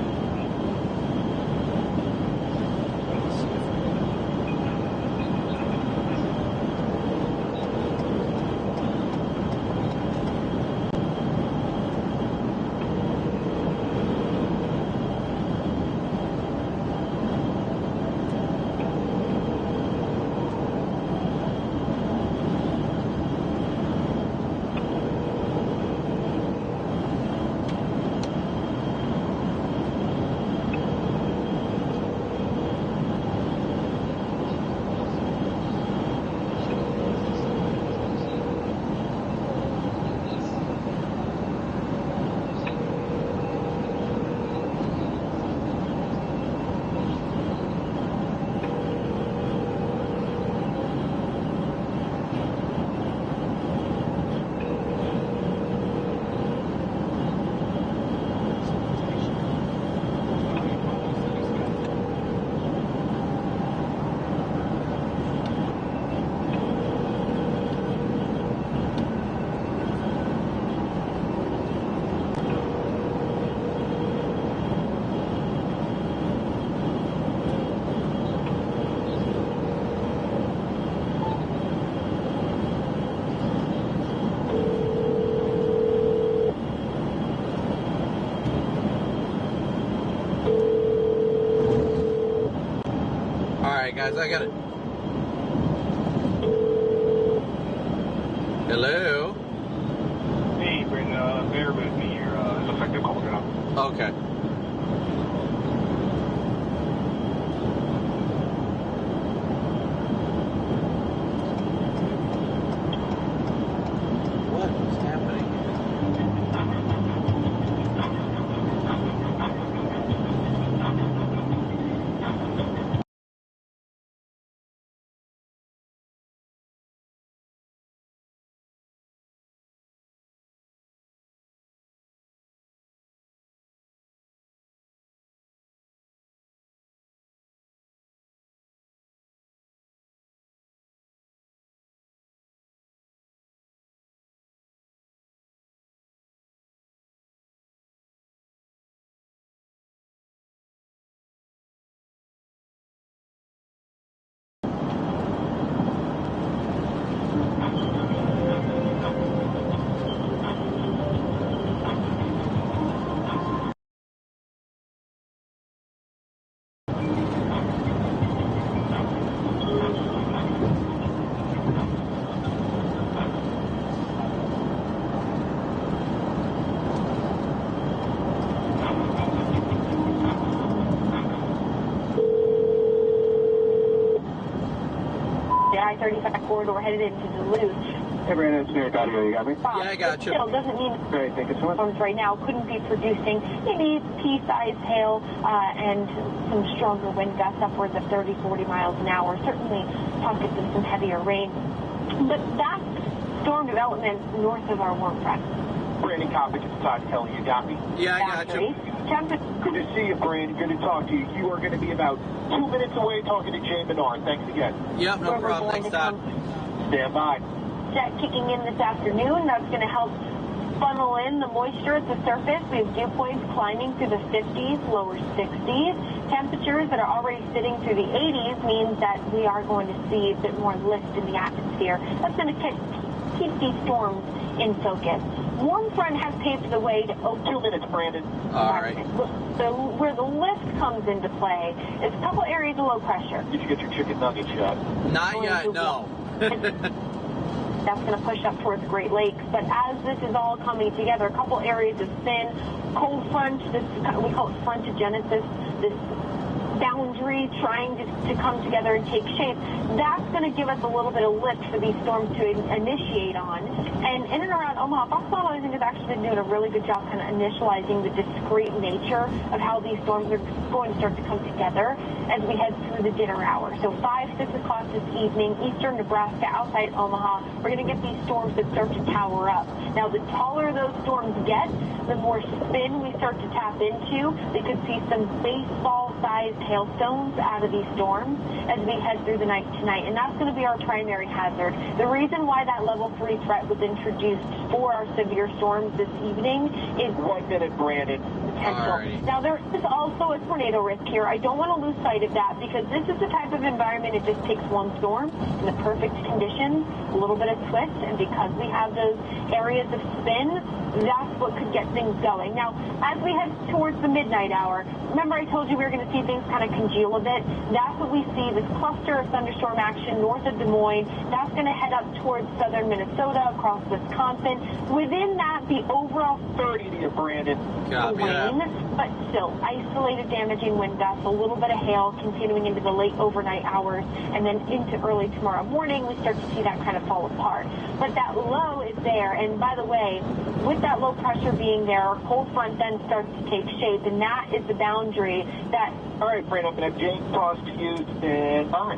Guys, I got it. Hello? Hey, Brandon, bear with me here. It looks like the call got off. Okay. I-35 corridor headed into Duluth. Hey, Brandon, it's Nick Audio. You got me? Yeah, I got you. Still doesn't mean Great, thank you so much. storms right now couldn't be producing maybe pea-sized hail and some stronger wind gusts upwards of 30, 40 miles an hour. Certainly pockets of some heavier rain. But that's storm development north of our warm front. Brandon Copic, it's Todd Kelly. You got me? Yeah, I got you. Good to see you, Brandon. Good to talk to you. You are going to be about 2 minutes away talking to Jay Menard. Thanks again. Yep, no problem. Thanks, Todd. Stand by. Jet kicking in this afternoon. That's going to help funnel in the moisture at the surface. We have dew points climbing through the 50s, lower 60s. Temperatures that are already sitting through the 80s means that we are going to see a bit more lift in the atmosphere. That's going to keep these storms in focus. Warm front has paved the way to open. 2 minutes, Brandon. All right. So where the lift comes into play is a couple areas of low pressure. Did you get your chicken nugget shot? Not yet, no. That's going to push up towards Great Lakes. But as this is all coming together, a couple areas of thin, cold front, this we call it frontogenesis, this boundary trying to come together and take shape, that's going to give us a little bit of lift for these storms to initiate on. And in and around Omaha, Fox Modeling has actually been doing a really good job kind of initializing the discrete nature of how these storms are going to start to come together as we head through the dinner hour. So 5, 6 o'clock this evening, eastern Nebraska, outside Omaha, we're going to get these storms that start to tower up. Now, the taller those storms get, the more spin we start to tap into. We could see some baseball-sized hailstones out of these storms as we head through the night tonight, and that's going to be our primary hazard. The reason why that level 3 threat was introduced for our severe storms this evening is 1 minute, Brandon. potential. Alrighty. Now, there is also a tornado risk here. I don't want to lose sight of that because this is the type of environment it just takes one storm in the perfect conditions, a little bit of twist, and because we have those areas of spin, that's what could get things going. Now, as we head towards the midnight hour, remember I told you we were going to see things kind of congeal a bit? That's what we see, this cluster of thunderstorm action north of Des Moines. That's going to head up towards southern Minnesota, across Wisconsin. Within that, the overall 30 to you, Brandon. Copy that. but still, isolated damaging wind gusts, a little bit of hail continuing into the late overnight hours, and then into early tomorrow morning, we start to see that kind of fall apart. But that low is there, and by the way, with that low pressure being there, our cold front then starts to take shape, and that is the boundary that... All right, Brandon, I'm going to have Jane toss to you, stand by.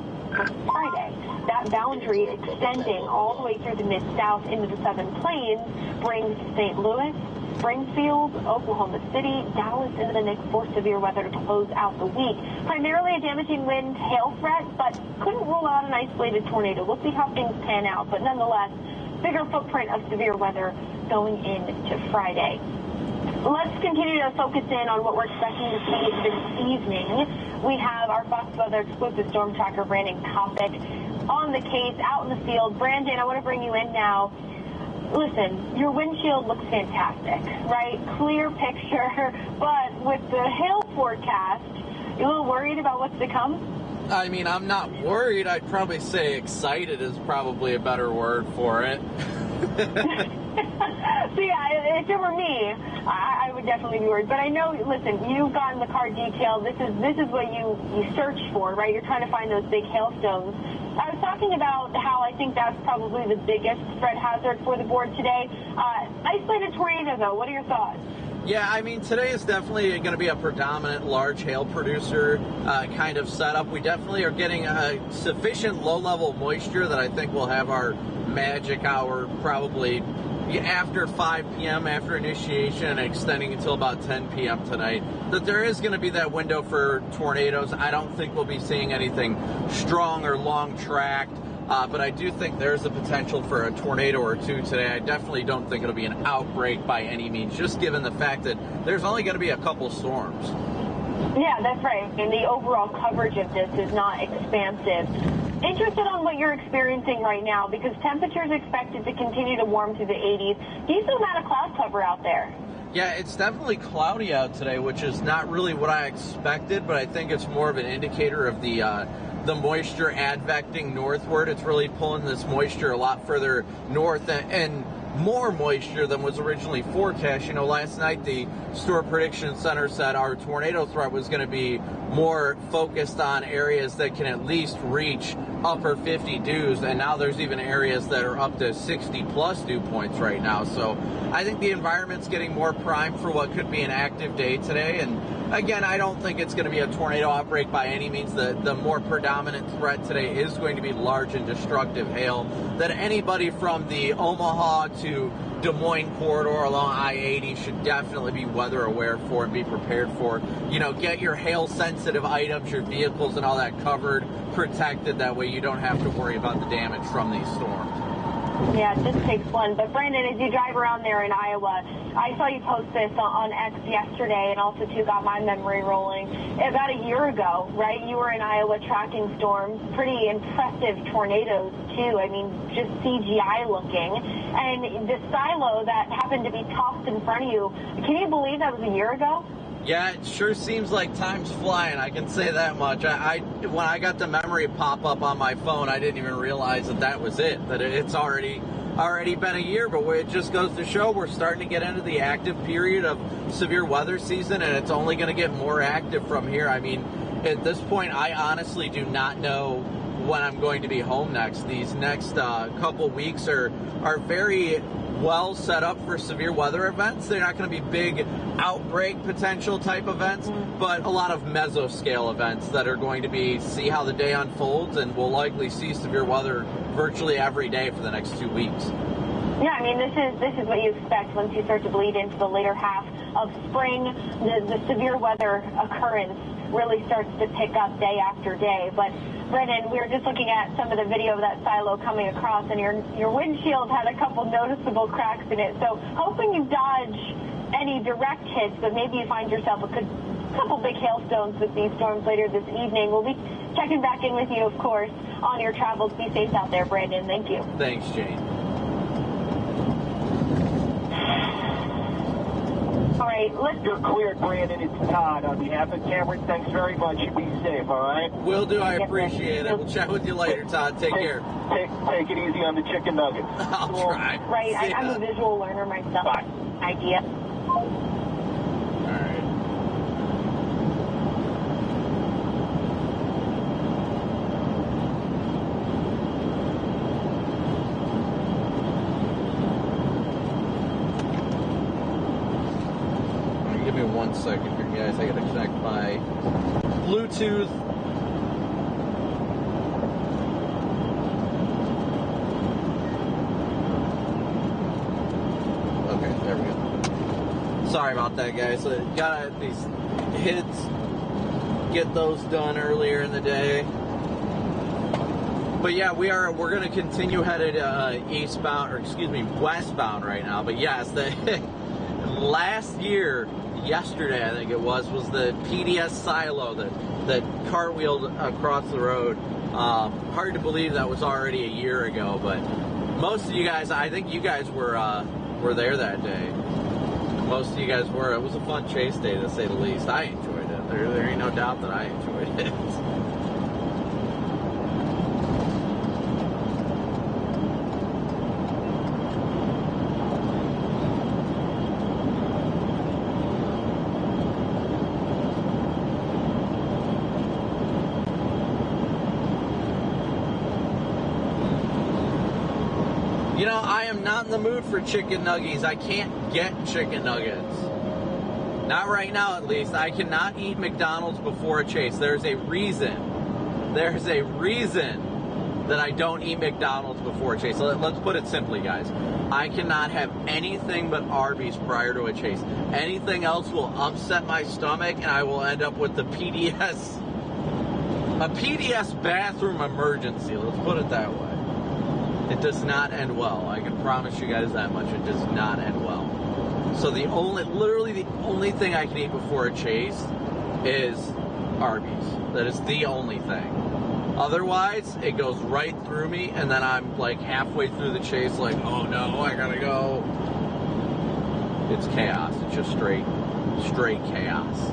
Friday. That boundary extending all the way through the Mid-South into the Southern Plains brings St. Louis, Springfield, Oklahoma City, Dallas into the mix for severe weather to close out the week. Primarily a damaging wind, hail threat, but couldn't rule out an isolated tornado. We'll see how things pan out, but nonetheless, bigger footprint of severe weather going into Friday. Let's continue to focus in on what we're expecting to see this evening. We have our Fox Weather exclusive storm tracker, Brandon Copic, on the case, out in the field. Brandon, I want to bring you in now. Listen, your windshield looks fantastic, right? Clear picture, but with the hail forecast, you a little worried about what's to come? I mean, I'm not worried. I'd probably say excited is probably a better word for it. So yeah, if it were me, I would definitely be worried. But I know, listen, you've gotten the car detailed. This is what you search for, right? You're trying to find those big hailstones. I was talking about how I think that's probably the biggest threat hazard for the board today. Isolated tornado, though. What are your thoughts? Yeah, I mean, today is definitely going to be a predominant large hail producer kind of setup. We definitely are getting sufficient low-level moisture that I think we'll have our magic hour probably after 5 p.m. after initiation, extending until about 10 p.m. tonight. That there is going to be that window for tornadoes. I don't think we'll be seeing anything strong or long-tracked. But I do think there's the potential for a tornado or two today. I definitely don't think it'll be an outbreak by any means, just given the fact that there's only going to be a couple storms. Yeah, that's right. And the overall coverage of this is not expansive. Interested on what you're experiencing right now, because temperatures are expected to continue to warm to the 80s. Decent amount of cloud cover out there. Yeah, it's definitely cloudy out today, which is not really what I expected, but I think it's more of an indicator of the moisture advecting northward. It's really pulling this moisture a lot further north, and more moisture than was originally forecast. You know, last night the Storm Prediction Center said our tornado threat was going to be more focused on areas that can at least reach upper 50 dews, and now there's even areas that are up to 60 plus dew points right now. So I think the environment's getting more primed for what could be an active day today. And again, I don't think it's going to be a tornado outbreak by any means. The more predominant threat today is going to be large and destructive hail that anybody from the Omaha to Des Moines corridor along I-80 should definitely be weather aware for and be prepared for. You know, get your hail sensitive items, your vehicles and all that covered, protected. That way you don't have to worry about the damage from these storms. Yeah, it just takes one. But Brandon, as you drive around there in Iowa, I saw you post this on X yesterday, and also too got my memory rolling. About a year ago, right? You were in Iowa tracking storms, pretty impressive tornadoes too. I mean, just CGI looking. And the silo that happened to be tossed in front of you, can you believe that was a year ago? Yeah, it sure seems like time's flying, I can say that much. When I got the memory pop up on my phone, I didn't even realize that was it, that it's already been a year. But it just goes to show we're starting to get into the active period of severe weather season, and it's only going to get more active from here. I mean, at this point, I honestly do not know when I'm going to be home next. These next couple weeks are very well set up for severe weather events. They're not going to be big outbreak potential type events, but a lot of mesoscale events that are going to be see how the day unfolds, and we'll likely see severe weather virtually every day for the next 2 weeks. Yeah, I mean, this is what you expect once you start to bleed into the later half of spring. The severe weather occurrence really starts to pick up day after day. But Brennan, we were just looking at some of the video of that silo coming across, and your windshield had a couple noticeable cracks in it. So hoping you dodge any direct hits, but maybe you find yourself a couple big hailstones with these storms later this evening. We'll be checking back in with you, of course, on your travels. Be safe out there, Brandon. Thank you. Thanks, Jane. All right, You're cleared, Brandon. It's Todd on behalf of Cameron. Thanks very much. Be safe, all right? Will do. I appreciate it. We'll chat with you later, Todd. Take care. Take it easy on the chicken nuggets. I'll try. Right, I'm a visual learner myself. Bye. Idea. All right. Give me 1 second here, guys. I gotta connect my Bluetooth. Okay, there we go. Sorry about that, guys. Got these hits, get those done earlier in the day. But yeah, we're going to continue headed westbound right now. But yes, last year, yesterday I think it was the PDS silo that cartwheeled across the road. Hard to believe that was already a year ago, but most of you guys, I think you guys were there that day. Most of you guys were. It was a fun chase day, to say the least. I enjoyed it. There ain't no doubt that I enjoyed it. You know, I am not in the mood for chicken nuggies. I can't get chicken nuggets. Not right now, at least. I cannot eat McDonald's before a chase. There's a reason. There's a reason that I don't eat McDonald's before a chase. Let's put it simply, guys. I cannot have anything but Arby's prior to a chase. Anything else will upset my stomach, and I will end up with the PDS. A PDS bathroom emergency. Let's put it that way. It does not end well. I can promise you guys that much. It does not end well. So literally the only thing I can eat before a chase is Arby's. That is the only thing. Otherwise, it goes right through me, and then I'm like halfway through the chase, like, oh no, I gotta go. It's chaos. It's just straight chaos.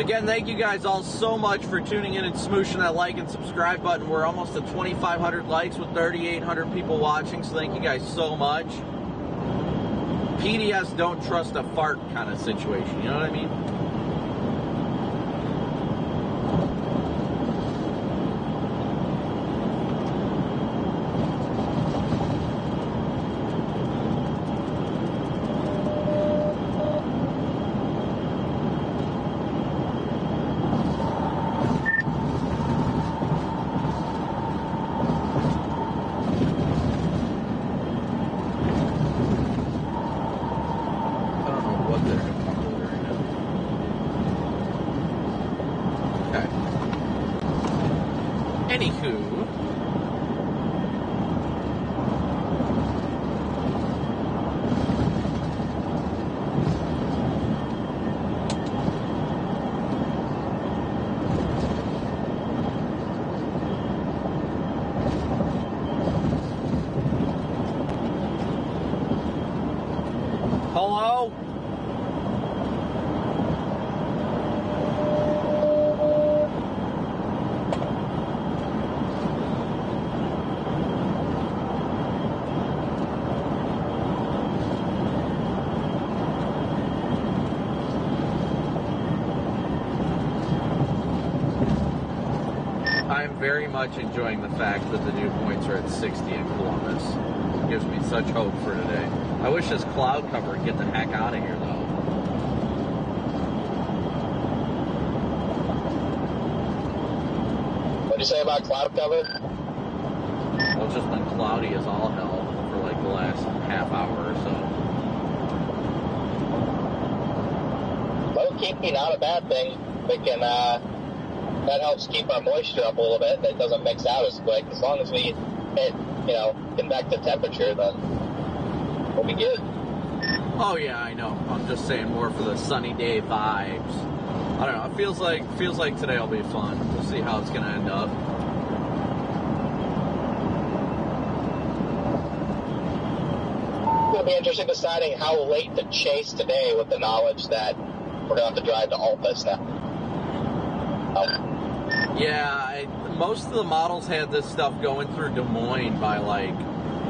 Again, thank you guys all so much for tuning in and smooshing that like and subscribe button. We're almost at 2,500 likes with 3,800 people watching, so thank you guys so much. PDS don't trust a fart kind of situation, you know what I mean? Very much enjoying the fact that the dew points are at 60 in Columbus. It gives me such hope for today. I wish this cloud cover would get the heck out of here, though. What do you say about cloud cover? Well, it's just been cloudy as all hell for like the last half hour or so. Low key, not a bad thing. We can, that helps keep our moisture up a little bit. It doesn't mix out as quick. As long as we hit, convective temperature, then we'll be good. Oh yeah, I know. I'm just saying more for the sunny day vibes. I don't know. It feels like today will be fun. We'll see how it's gonna end up. It'll be interesting deciding how late to chase today with the knowledge that we're gonna have to drive to Altus now. Yeah, most of the models had this stuff going through Des Moines by like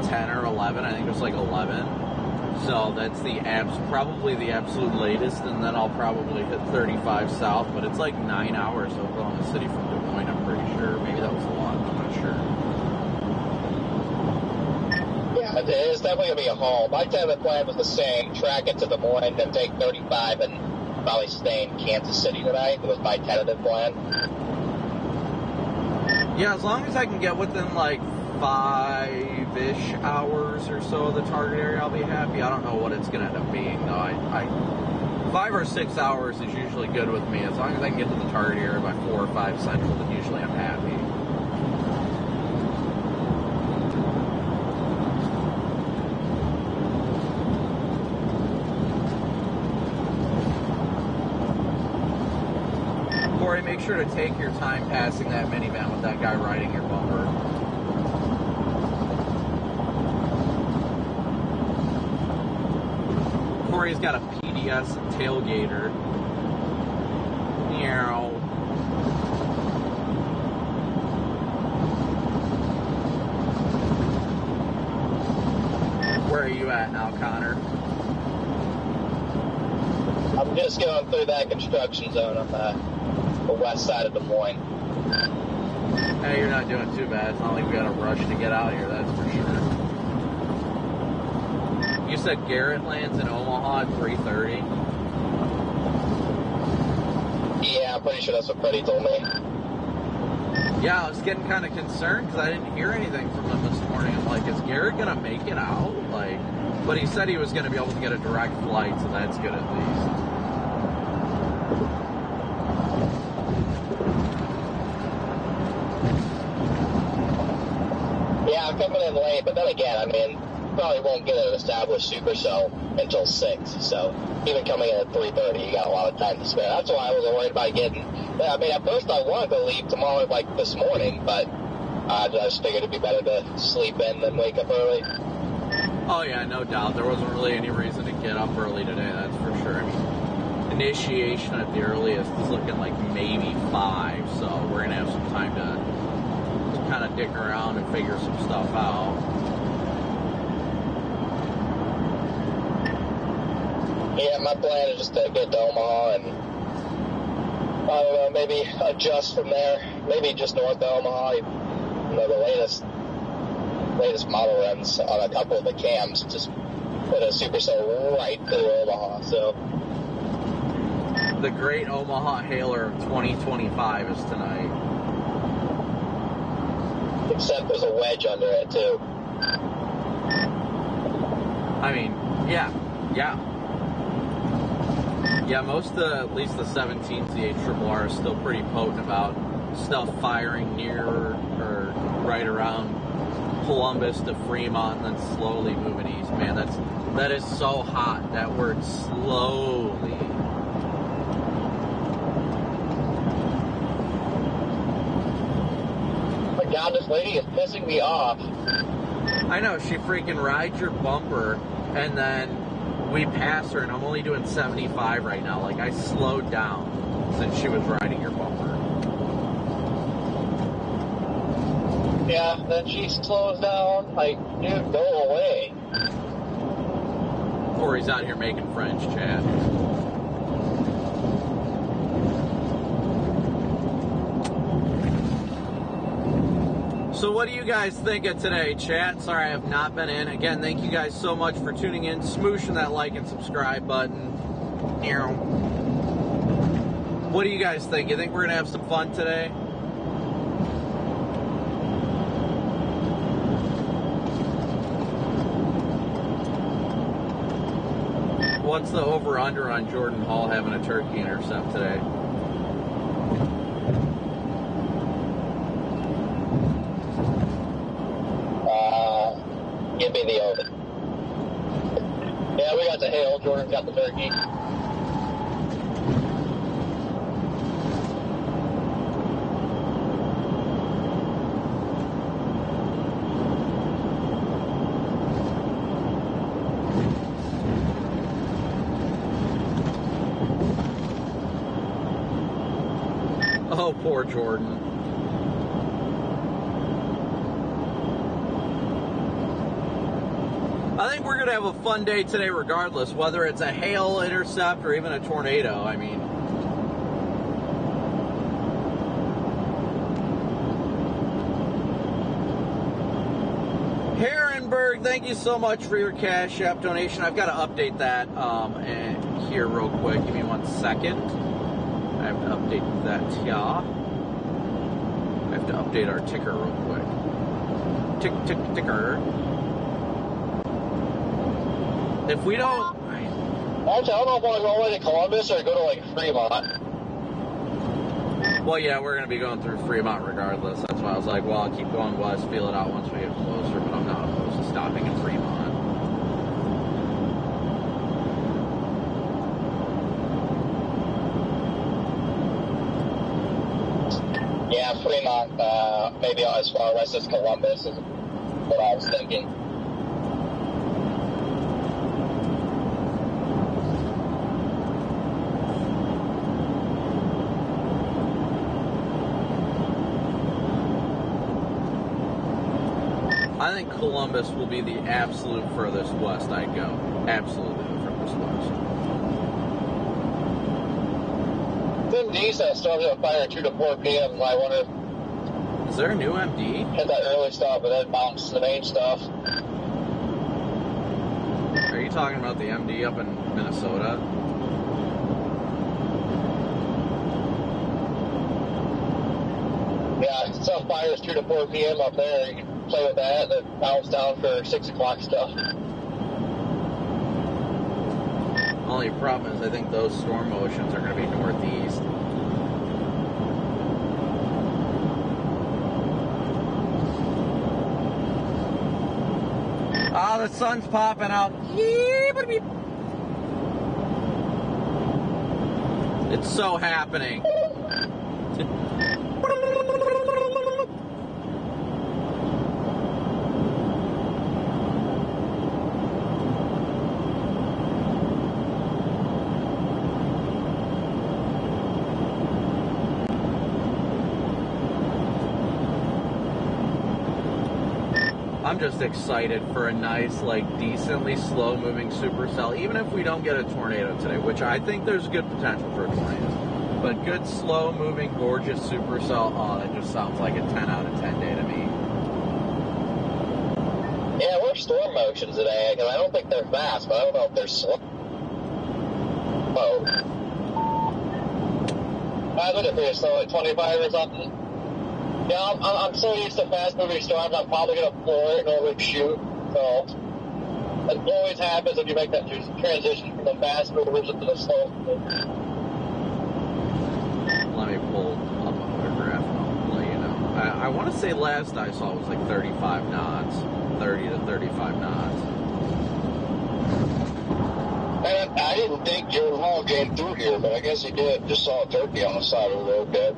10 or 11. I think it was like 11. So that's probably the absolute latest, and then I'll probably hit 35 south. But it's like 9 hours over on the city from Des Moines, I'm pretty sure. Maybe that was a lot, I'm not sure. Yeah, it's definitely going to be a haul. My tentative plan was the same. Track it to Des Moines, then take 35 and probably stay in Kansas City tonight. It was my tentative plan. Yeah, as long as I can get within like 5-ish hours or so of the target area, I'll be happy. I don't know what it's going to end up being, though. 5 or 6 hours is usually good with me. As long as I can get to the target area by 4 or 5 central, then usually I'm happy. Corey, make sure to take your time passing that minivan with that guy riding your bumper. Corey's got a PDS tailgater. Meow. Where are you at now, Connor? I'm just going through that construction zone on the west side of Des Moines. Hey, you're not doing too bad. It's not like we got to rush to get out here, that's for sure. You said Garrett lands in Omaha at 3:30? Yeah, I'm pretty sure that's what Freddie told me. Yeah, I was getting kind of concerned because I didn't hear anything from him this morning. I'm like, is Garrett going to make it out? But he said he was going to be able to get a direct flight, so that's good at least. Yeah, I'm coming in late, but then again, I mean, probably won't get an established super cell until 6, so even coming in at 3:30, you got a lot of time to spare. That's why I wasn't worried about getting, I mean, at first I wanted to leave tomorrow, like this morning, but I just figured it'd be better to sleep in than wake up early. Oh yeah, no doubt. There wasn't really any reason to get up early today, that's for sure. I mean, initiation at the earliest is looking like maybe 5, so we're gonna have some time to kind of dick around and figure some stuff out. Yeah, my plan is just to get to Omaha and I don't know, maybe adjust from there. Maybe just north of Omaha. You know, the latest model runs on a couple of the cams just put a supercell right through Omaha. So the great Omaha Hailer of 2025 is tonight. Except there's a wedge under it too. I mean, yeah. Most of at least the 17 CH-RRR is still pretty potent about stuff firing near or right around Columbus to Fremont and then slowly moving east. Man, that is so hot. That word slowly. Oh my God, this lady is pissing me off. I know, she freaking rides your bumper and then we pass her and I'm only doing 75 right now. Like, I slowed down since she was riding your bumper. Yeah, then she slows down. Like, dude, go away. Or he's out here making French, Chad. So what do you guys think of today, chat? Sorry I have not been in. Again, thank you guys so much for tuning in. Smooshing that like and subscribe button. What do you guys think? You think we're going to have some fun today? What's the over-under on Jordan Hall having a turkey intercept today? Give me the over. Yeah, we got the hail. Jordan's got the turkey. Oh, poor Jordan. I think we're going to have a fun day today regardless, whether it's a hail intercept or even a tornado. I mean, Herrenberg, thank you so much for your Cash App donation. I've got to update that here real quick. Give me 1 second. I have to update that here. I have to update our ticker real quick. Ticker. If we don't... Actually, I don't know if I want to go all the way to Columbus or go to, like, Fremont. Well, yeah, we're going to be going through Fremont regardless. That's why I was like, well, I'll keep going west, feel it out once we get closer, but I'm not opposed to stopping in Fremont. Yeah, Fremont, maybe as far west as Columbus is what I was thinking. I think Columbus will be the absolute furthest west I'd go. Absolutely the furthest west. MD says started a fire 2 to 4 p.m. I wonder. Is there a new MD? Had that early stuff, but then bounced the main stuff. Are you talking about the MD up in Minnesota? Yeah, some fires 2 to 4 p.m. up there. You can play with that, then bounce down for 6 o'clock stuff. Only problem is I think those storm motions are going to be northeast. Ah, the sun's popping out. It's so happening. I'm just excited for a nice, like, decently slow-moving supercell, even if we don't get a tornado today, which I think there's good potential for tornadoes. But good, slow-moving, gorgeous supercell, oh, that just sounds like a 10 out of 10 day to me. Yeah, we're storm motion today, because I don't think they're fast, but I don't know if they're slow. Oh. I would have been slow at 25 or something. Yeah, I'm so used to fast-moving storms, I'm probably going to floor it and overshoot. So, it always happens when you make that transition from the fast movers into the slow movers. Let me pull up a photograph and I'll let you know. I want to say last I saw it was like 35 knots, 30 to 35 knots. And I didn't think Joe Hall came through here, but I guess he did. Just saw a turkey on the side of the road dead.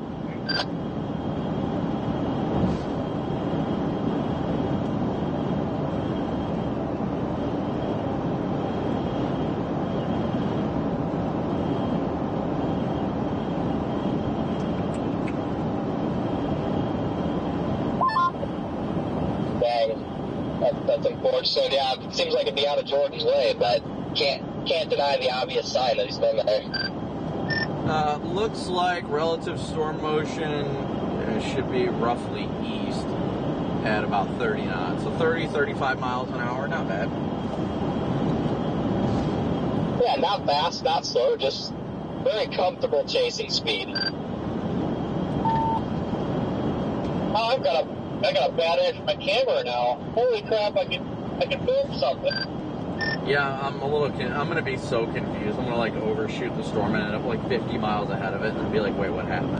That's unfortunate. So yeah, it seems like it'd be out of Jordan's way, but can't deny the obvious sign that he's been there. Looks like relative storm motion should be roughly east at about 30 knots. So 30, 35 miles an hour, not bad. Yeah, not fast, not slow, just very comfortable chasing speed. Oh, I got a battery for my camera now. Holy crap, I can film something. Yeah, I'm gonna be so confused. I'm gonna like overshoot the storm and end up like 50 miles ahead of it and be like, wait, what happened?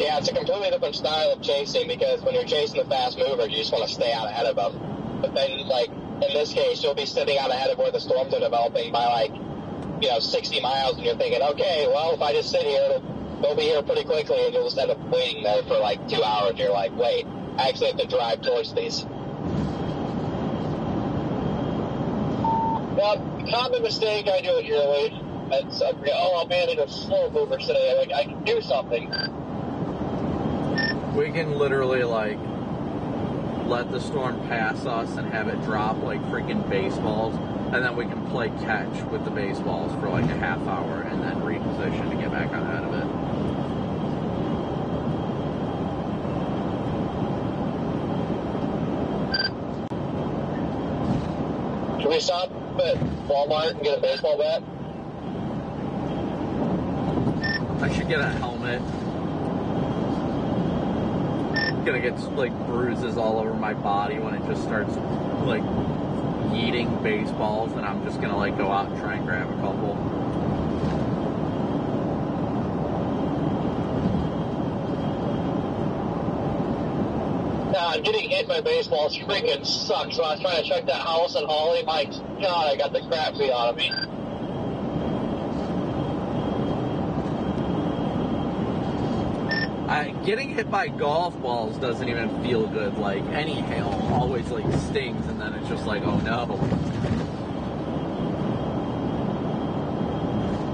Yeah, it's a completely different style of chasing, because when you're chasing the fast mover, you just want to stay out ahead of them. But then, like, in this case, you'll be sitting out ahead of where the storms are developing by, like, 60 miles, and you're thinking, okay, well, if I just sit here, they'll be here pretty quickly, and you'll just end up waiting there for, like, 2 hours, and you're like, wait, I actually have to drive towards these. Well, common mistake, I do it yearly. It's, oh, man, it's a slow mover today. Like, I can do something. We can literally, like, let the storm pass us and have it drop like freaking baseballs, and then we can play catch with the baseballs for like a half hour and then reposition to get back on out of it. Can we stop at Walmart and get a baseball bat? I should get a helmet. I'm gonna get like bruises all over my body when it just starts like yeeting baseballs, and I'm just gonna like go out and try and grab a couple. Getting hit by baseballs freaking sucks. When I was trying to check that house in Holly, my God, I got the crap beat out of me. Getting hit by golf balls doesn't even feel good. Like, any hail always like stings, and then it's just like, oh no.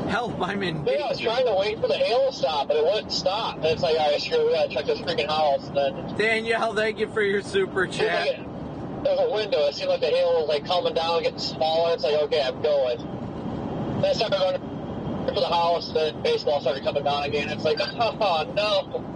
Help, I'm in danger. Yeah, I was trying to wait for the hail to stop, but it wouldn't stop. And it's like, all right, screw, we gotta check this freaking house. And then Danielle, thank you for your super chat. There's a window. It seemed like the hail was like coming down, getting smaller. It's like, okay, I'm going. Then I started going for the house, and then baseball started coming down again. It's like, oh no.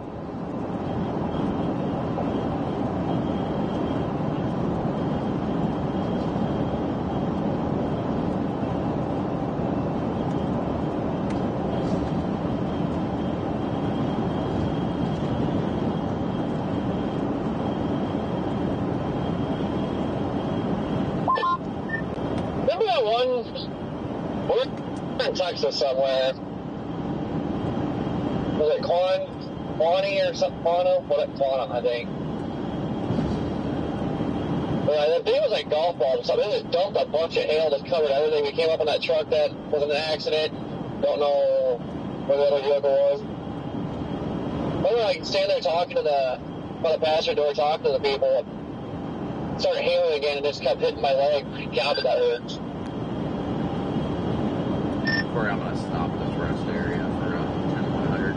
Texas somewhere. Was it Quaney or something? Quanah, I think. But I think it was like golf balls or something. They just dumped a bunch of hail that covered everything. We came up in that truck that was in an accident. Don't know where the other vehicle was. I remember like standing there talking to by the passenger door, talking to the people. It started hailing again and just kept hitting my leg. God, that hurts. Where I'm gonna stop this rest area for 10-100.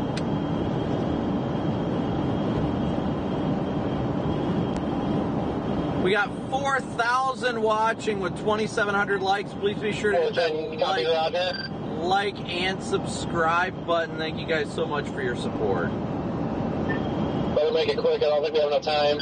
We got 4,000 watching with 2,700 likes. Please be sure to hit that like and subscribe button. Thank you guys so much for your support. Better make it quick. I don't think we have enough time.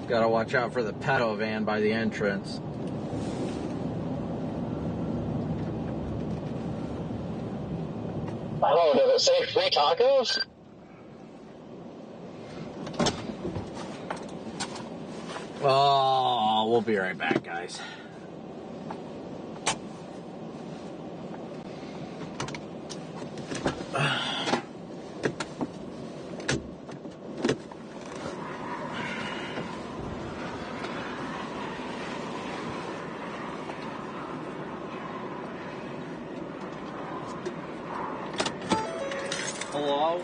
Gotta watch out for the pedo van by the entrance. Oh, does it say free tacos? Oh, we'll be right back, guys. Hello?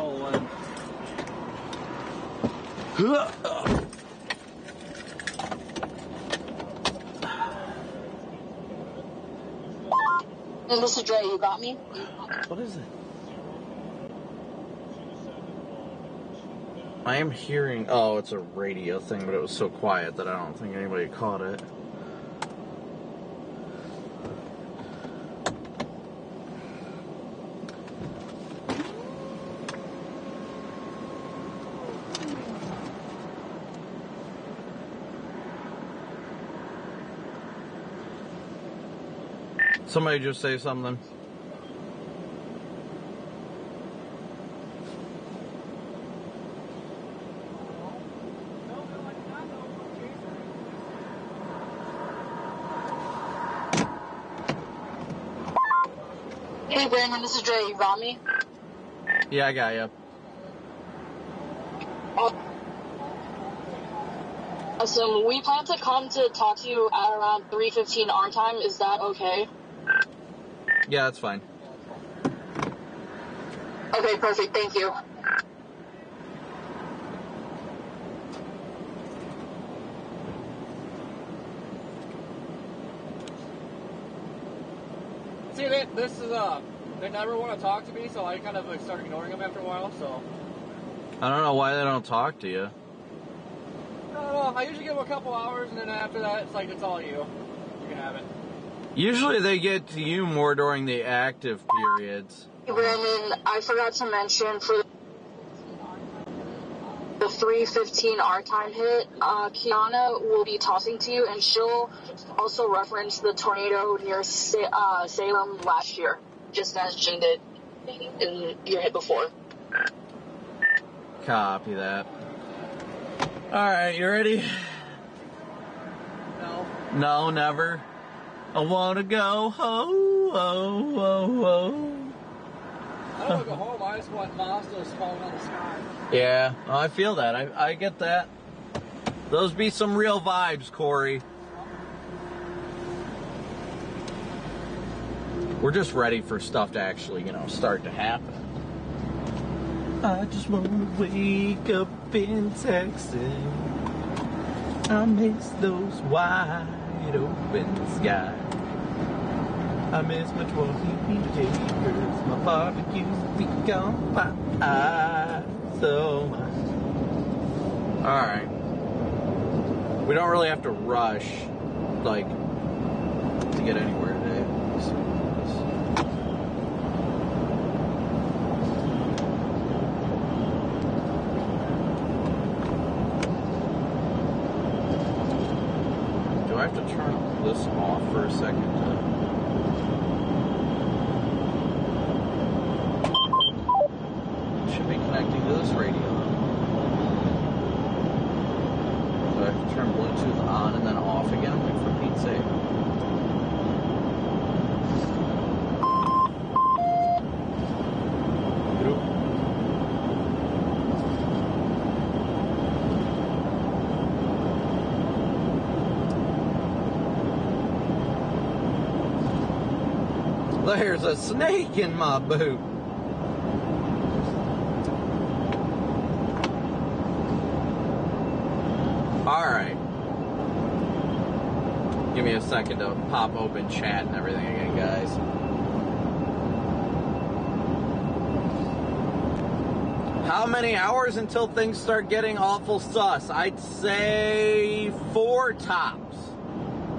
rolling. And this is Dre, you got me? What is it? I am hearing... Oh, it's a radio thing, but it was so quiet that I don't think anybody caught it. Somebody just say something. Hey Brandon, this is Dre, you got me? Yeah, I got you. Awesome. We plan to come to talk to you at around 3:15 our time. Is that okay? Yeah, that's fine. Okay, perfect. Thank you. See, this is, they never want to talk to me, so I kind of start ignoring them after a while, so. I don't know why they don't talk to you. I don't know. I usually give them a couple hours, and then after that, it's like, it's all you. You can have it. Usually they get to you more during the active periods. Hey Brandon, I forgot to mention for the 3:15 our time hit, Kiana will be talking to you, and she'll also reference the tornado near Salem last year, just as Jane did in your hit before. Copy that. Alright, you ready? No. No, never. I wanna go home, oh, oh, oh. I don't want to go home, I just want monsters falling out of the sky. Yeah, I feel that. I get that. Those be some real vibes, Corey. We're just ready for stuff to actually, start to happen. I just want to wake up in Texas. I miss those wide open skies. I miss my 12 acres, my barbecue pecan pie so much. Alright. We don't really have to rush, to get anywhere today. Do I have to turn this off for a second? Should be connecting to this radio. So I have to turn Bluetooth on and then off again, for Pete's sake. There's a snake in my boot. Alright. Give me a second to pop open chat and everything again, guys. How many hours until things start getting awful sus? I'd say 4 tops.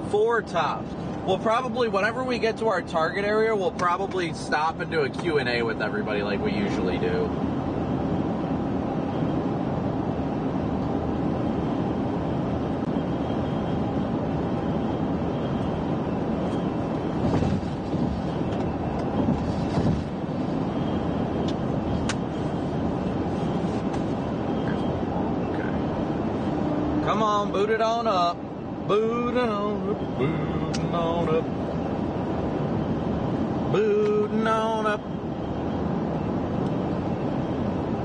4 tops. We'll probably, whenever we get to our target area, we'll probably stop and do a Q&A with everybody like we usually do. Come on, boot it on up. Boot it on up, booting on up. Booting on up.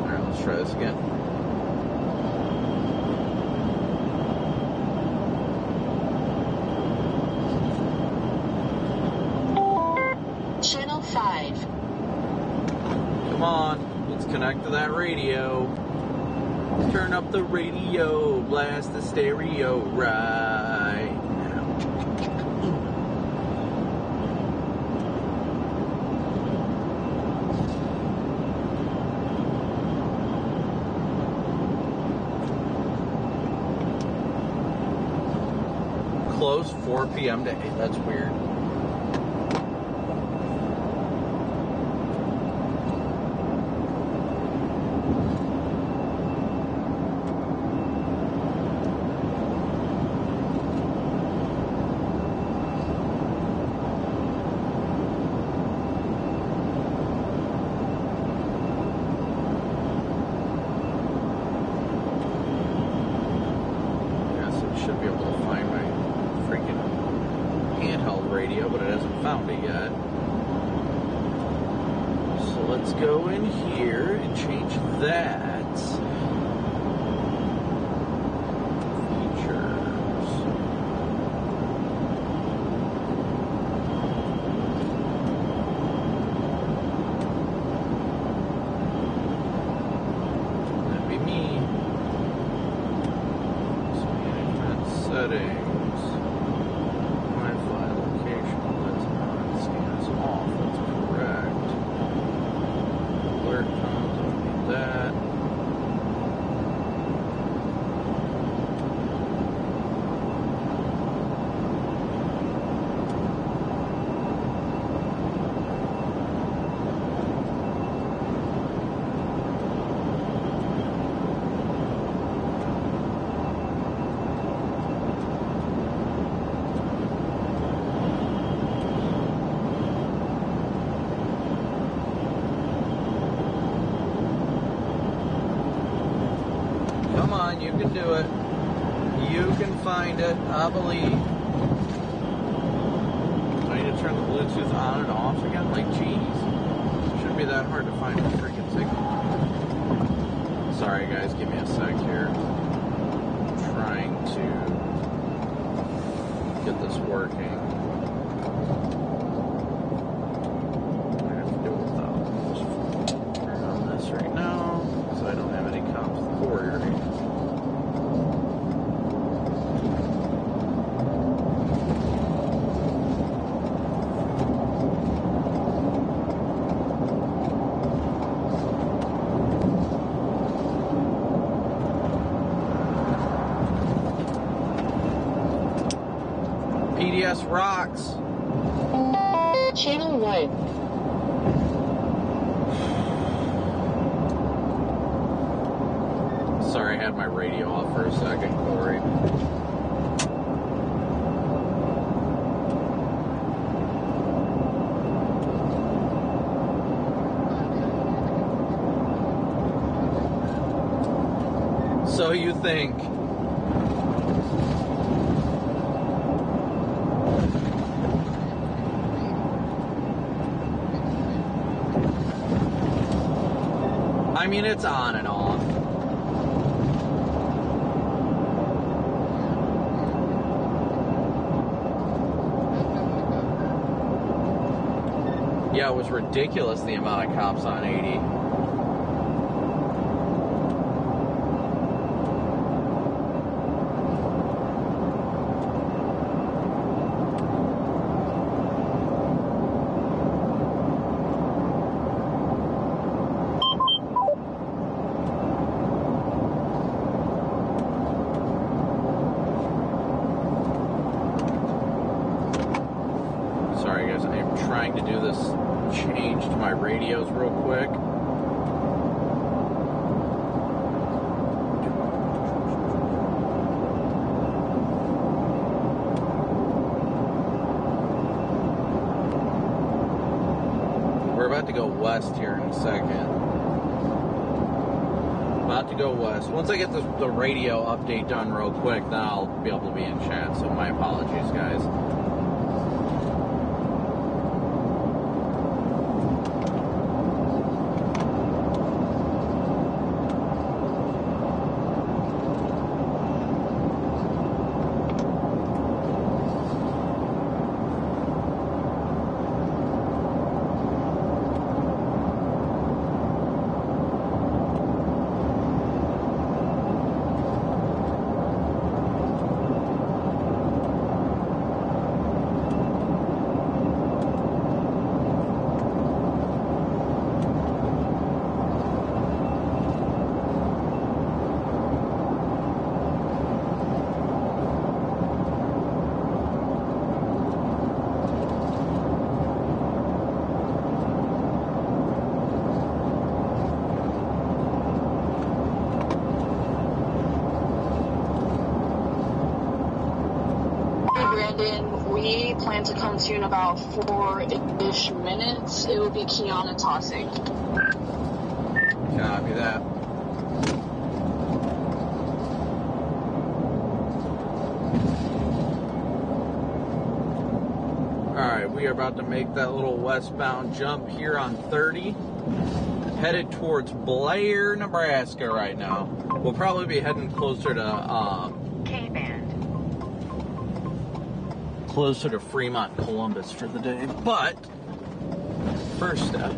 Alright, let's try this again. Channel 5. Come on, let's connect to that radio. Turn up the radio, blast the stereo right now. Close 4 p.m. to 8. That's weird. You can do it. You can find it. I believe. Do I need to turn the Bluetooth on and off again? Like, geez. Shouldn't be that hard to find a freaking signal. Sorry, guys. Give me a sec here. I'm trying to get this working. I have to do it without. Just turn on this right now because I don't have any comps for you. Rocks. Channel what? Sorry, I had my radio off for a second, Corey. So you think I mean, it's on and off. Yeah, it was ridiculous the amount of cops on 80. Real quick. We're about to go west here in a second. About to go west. Once I get the radio update done real quick, then I'll be able to be in chat. So my apologies, guys. Brandon, we plan to come to you in about 4-ish minutes. It will be Kiana tossing. Copy that. Alright, we are about to make that little westbound jump here on 30. Headed towards Blair, Nebraska right now. We'll probably be heading closer to closer to Fremont, Columbus for the day. But first step,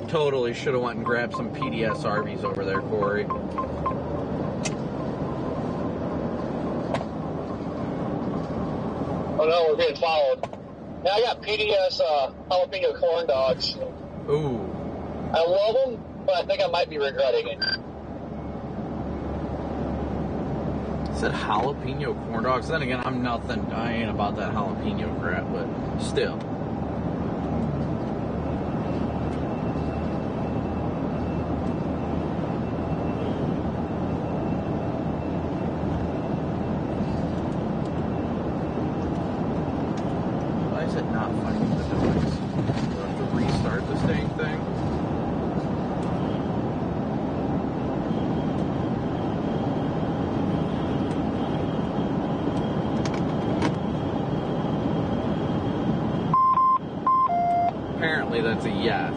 totally should have went and grabbed some PDS RVs over there, Corey. Oh no, we're being followed. Now I got PDS jalapeno corn dogs. Ooh. I love them, but I think I might be regretting it. Said jalapeno corn dogs. Then again, I'm nothing dying about that jalapeno crap, but still. Why is it not finding the device? Do I have to restart this dang thing? Apparently that's a yes.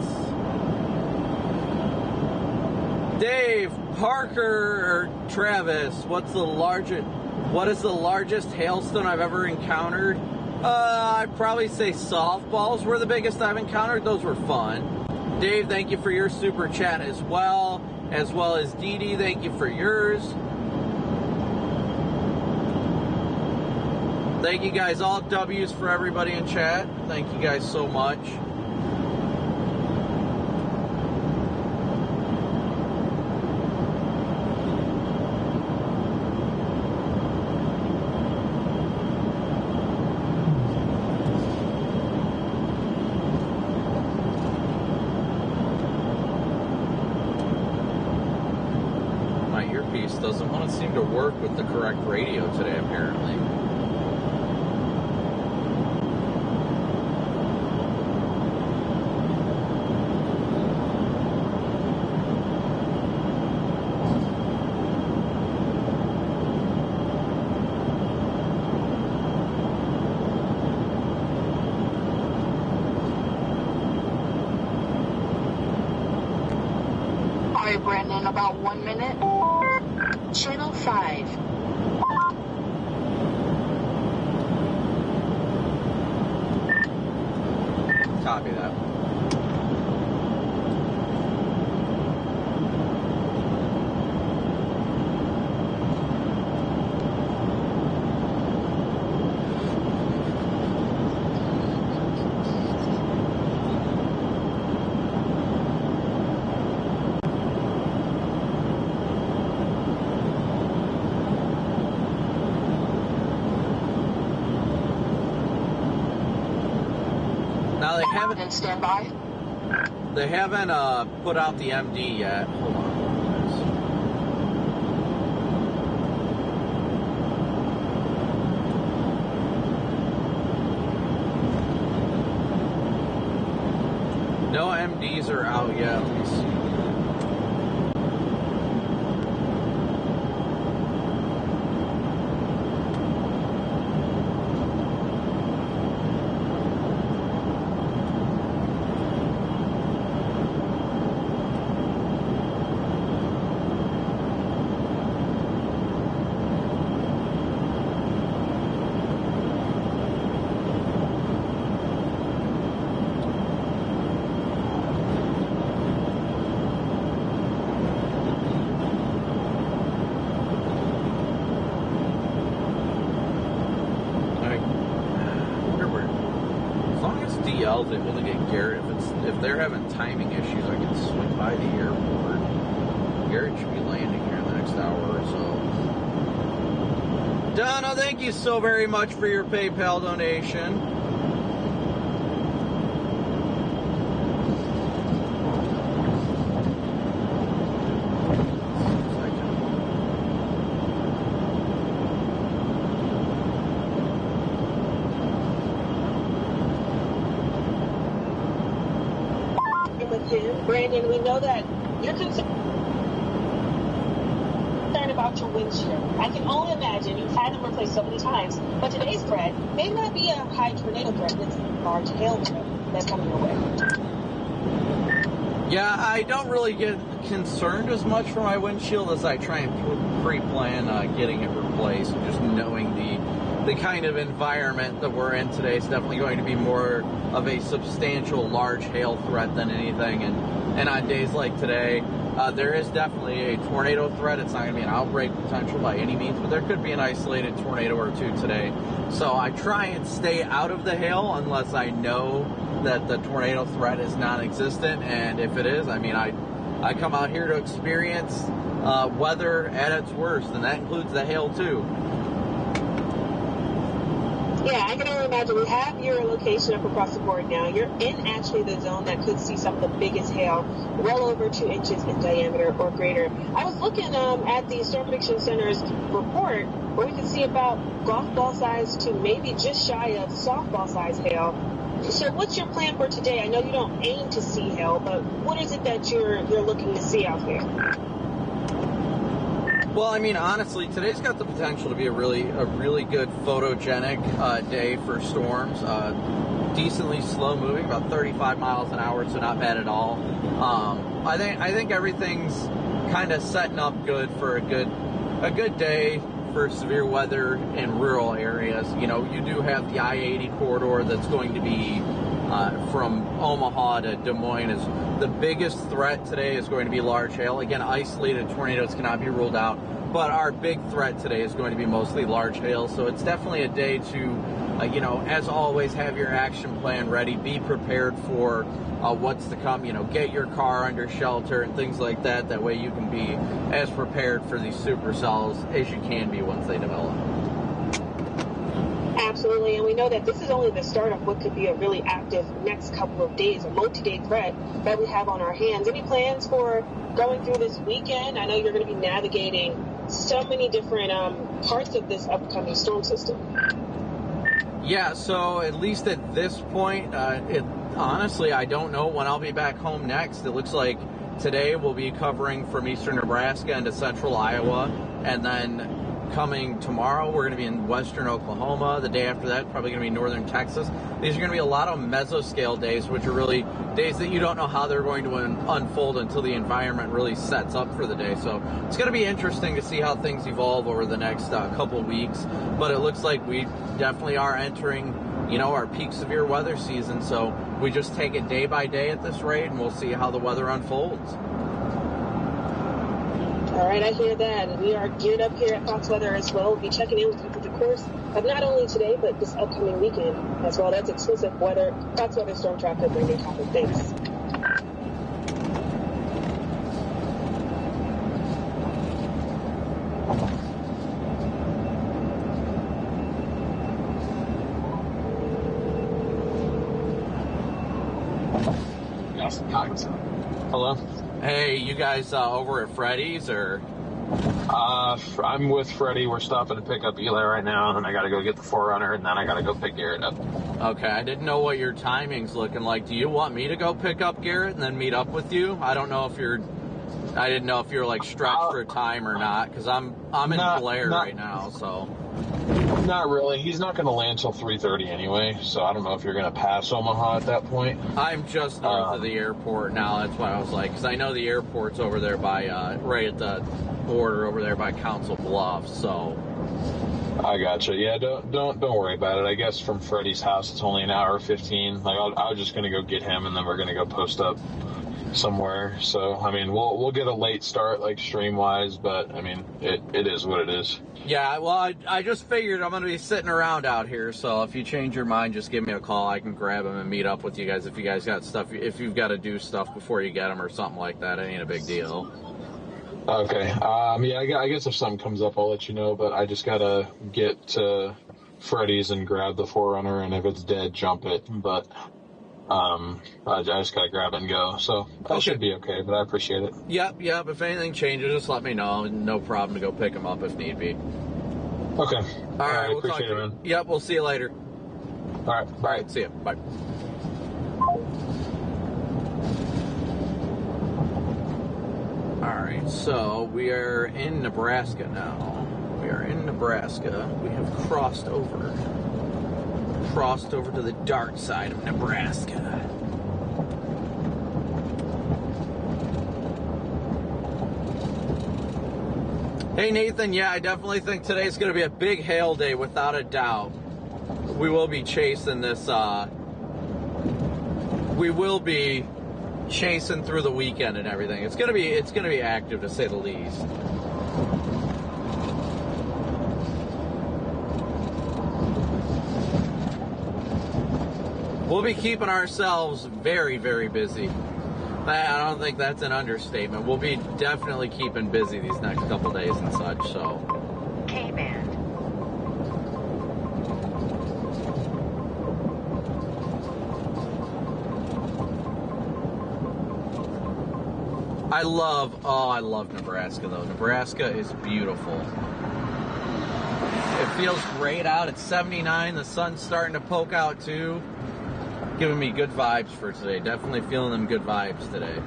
Dave, Parker, or Travis, what is the largest hailstone I've ever encountered? I'd probably say softballs were the biggest I've encountered. Those were fun. Dave, thank you for your super chat as well as Dee Dee, thank you for yours. Thank you guys, all W's for everybody in chat. Thank you guys so much. Doesn't want to seem to work with the correct radio today, apparently. All right, Brandon, about 1 minute. Channel 5. Copy that. Stand by. They haven't put out the MD yet. Hold on. No MDs are out yet. Let me see. Able to get Garrett. If they're having timing issues, I can swing by the airport. Garrett should be landing here in the next hour or so. Donna, thank you so very much for your PayPal donation. Brandon, we know that you're concerned about your windshield. I can only imagine you've had them replaced so many times, but today's threat may not be a high tornado threat, it's a large hail threat that's coming your way. Yeah, I don't really get concerned as much for my windshield as I try and pre-plan getting it replaced. Just knowing the kind of environment that we're in today is definitely going to be more of a substantial large hail threat than anything. And on days like today, there is definitely a tornado threat. It's not going to be an outbreak potential by any means, but there could be an isolated tornado or two today. So I try and stay out of the hail unless I know that the tornado threat is non-existent. And if it is, I mean, I come out here to experience weather at its worst, and that includes the hail too. Yeah, I can only imagine. We have your location up across the board now. You're in actually the zone that could see some of the biggest hail, well over 2 inches in diameter or greater. I was looking at the Storm Prediction Center's report where we could see about golf ball size to maybe just shy of softball size hail. So what's your plan for today? I know you don't aim to see hail, but what is it that you're looking to see out there? Well, I mean, honestly, today's got the potential to be a really good photogenic day for storms. Decently slow moving, about 35 miles an hour, so not bad at all. I think everything's kind of setting up good for a good day for severe weather in rural areas. You know, you do have the I-80 corridor that's going to be from Omaha to Des Moines. Is the biggest threat today is going to be large hail. Again, isolated tornadoes cannot be ruled out, but our big threat today is going to be mostly large hail. So it's definitely a day to, you know, as always, have your action plan ready. Be prepared for what's to come. You know, get your car under shelter and things like that. That way you can be as prepared for these supercells as you can be once they develop. Absolutely, and we know that this is only the start of what could be a really active next couple of days, a multi-day threat that we have on our hands. Any plans for going through this weekend? I know you're going to be navigating so many different parts of this upcoming storm system. Yeah, so at least at this point, honestly, I don't know when I'll be back home next. It looks like today we'll be covering from eastern Nebraska into central Iowa, and then coming tomorrow, we're going to be in western Oklahoma. The day after that, probably going to be northern Texas. These are going to be a lot of mesoscale days, which are really days that you don't know how they're going to unfold until the environment really sets up for the day. So it's going to be interesting to see how things evolve over the next couple weeks. But it looks like we definitely are entering, you know, our peak severe weather season. So we just take it day by day at this rate, and we'll see how the weather unfolds. All right, I hear that. And we are geared up here at Fox Weather as well. We'll be checking in with you through the course of not only today, but this upcoming weekend as well. That's exclusive weather, Fox Weather Storm Traffic, Brandon Copic. Thanks. Hello? Hey, you guys over at Freddy's, or? I'm with Freddie. We're stopping to pick up Eli right now, and then I gotta go get the Forerunner, and then I gotta go pick Garrett up. Okay, I didn't know what your timing's looking like. Do you want me to go pick up Garrett and then meet up with you? I didn't know if you're like stretched for time or not, because I'm in Blair right now, so. Not really. He's not going to land till 3:30 anyway, so I don't know if you're going to pass Omaha at that point. I'm just north of the airport now. That's why I was like, because I know the airport's over there by, right at the border over there by Council Bluffs, so. I gotcha. Yeah, don't worry about it. I guess from Freddie's house, it's only an hour 15. Like, I was just going to go get him, and then we're going to go post up somewhere. So, I mean, we'll get a late start, like, stream-wise, but, I mean, it is what it is. Yeah, well, I just figured I'm going to be sitting around out here, so if you change your mind, just give me a call. I can grab him and meet up with you guys if you guys got stuff, if you've got to do stuff before you get them or something like that. It ain't a big deal. Okay. Yeah, I guess if something comes up, I'll let you know, but I just got to get to Freddy's and grab the Forerunner, and if it's dead, jump it, but I just got to grab it and go, so that should be okay, but I appreciate it. Yep, if anything changes, just let me know. No problem to go pick him up if need be. Okay. All right, we'll appreciate talk it, man. Yep, we'll see you later. All right, bye. See you. Bye. Alright, so we are in Nebraska now. We are in Nebraska. We have crossed over to the dark side of Nebraska. Hey Nathan, yeah, I definitely think today's going to be a big hail day without a doubt. We will be chasing this, we will be chasing through the weekend and everything. It's gonna be active, to say the least. We'll be keeping ourselves very, very busy. I don't think that's an understatement. We'll be definitely keeping busy these next couple days and such, so. K-band. I love Nebraska though. Nebraska is beautiful. It feels great out. It's 79. The sun's starting to poke out too. Giving me good vibes for today. Definitely feeling them good vibes today.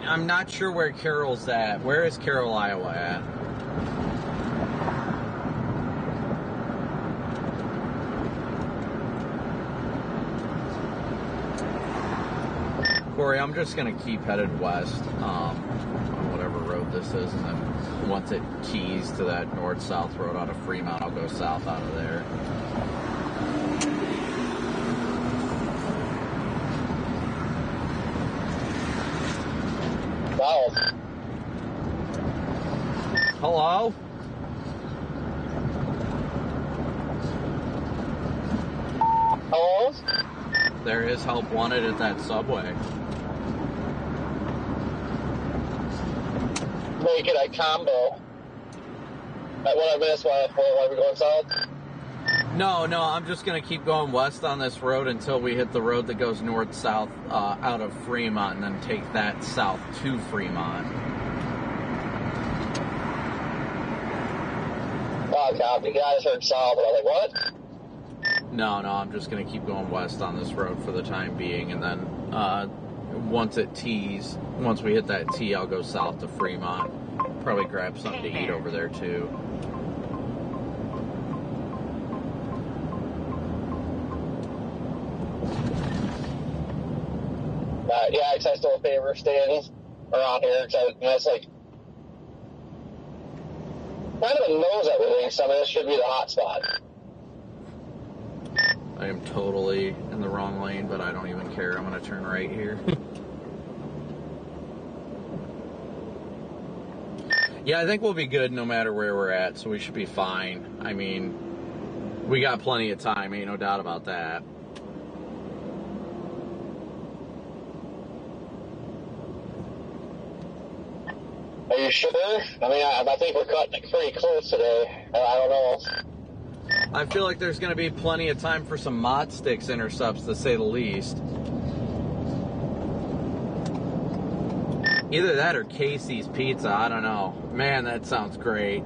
I'm not sure where Carroll's at. Where is Carroll, Iowa at? Corey, I'm just going to keep headed west on whatever road this is, and then once it keys to that north-south road out of Fremont, I'll go south out of there. Wow. Hello? Hello? There is help wanted at that subway. Make it a combo. At what I missed, why we're going south? No, I'm just going to keep going west on this road until we hit the road that goes north-south out of Fremont, and then take that south to Fremont. Oh, copy. Yeah, I just heard south, but I was like, what? No, I'm just going to keep going west on this road for the time being, and then once we hit that T, I'll go south to Fremont. Probably grab something to eat over there, too. Yeah, I still favor staying around here, because it's like kind of knows everything, so this should be the hot spot. I am totally in the wrong lane, but I don't even care. I'm going to turn right here. Yeah, I think we'll be good no matter where we're at, so we should be fine. I mean, we got plenty of time, ain't no doubt about that. Are you sure? I mean, I think we're cutting it pretty close today. I don't know. I feel like there's going to be plenty of time for some Mod Sticks intercepts, to say the least. Either that or Casey's Pizza, I don't know. Man, that sounds great.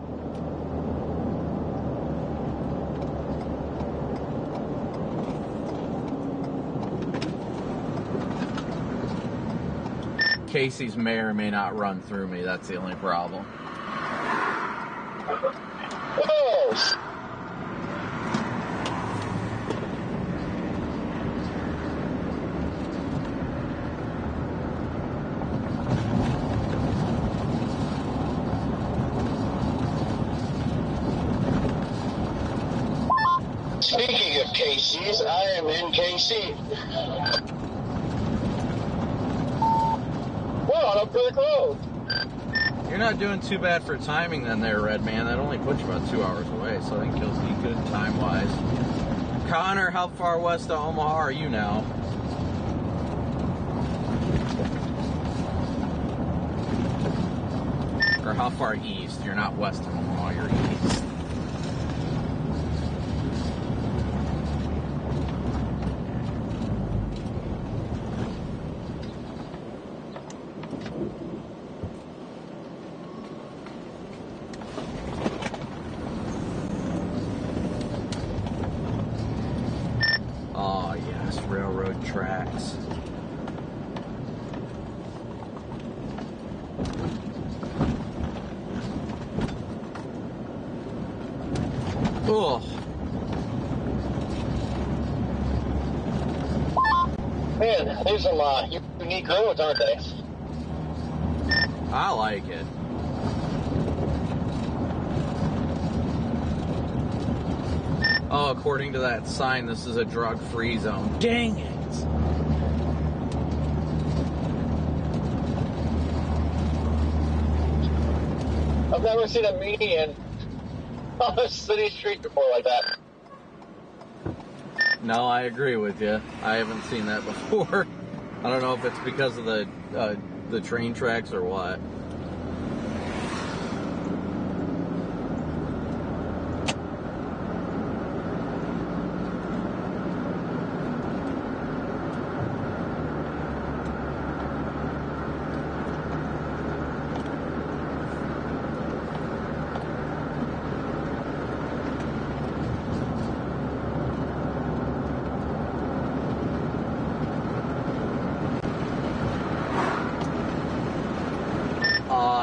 Casey's may or may not run through me, that's the only problem. Whoa! Speaking of KC's, I am in KC. Well, I'm pretty close. You're not doing too bad for timing then there, Red Man. That only puts you about 2 hours away, so I think you'll be good time-wise. Connor, how far west of Omaha are you now? Or how far east? You're not west of Omaha, you're east. tracks. Ugh. Man, these are some unique roads, aren't they? I like it. Oh, according to that sign, this is a drug-free zone. Dang it! I've never seen a median on a city street before like that. No, I agree with you. I haven't seen that before. I don't know if it's because of the train tracks or what.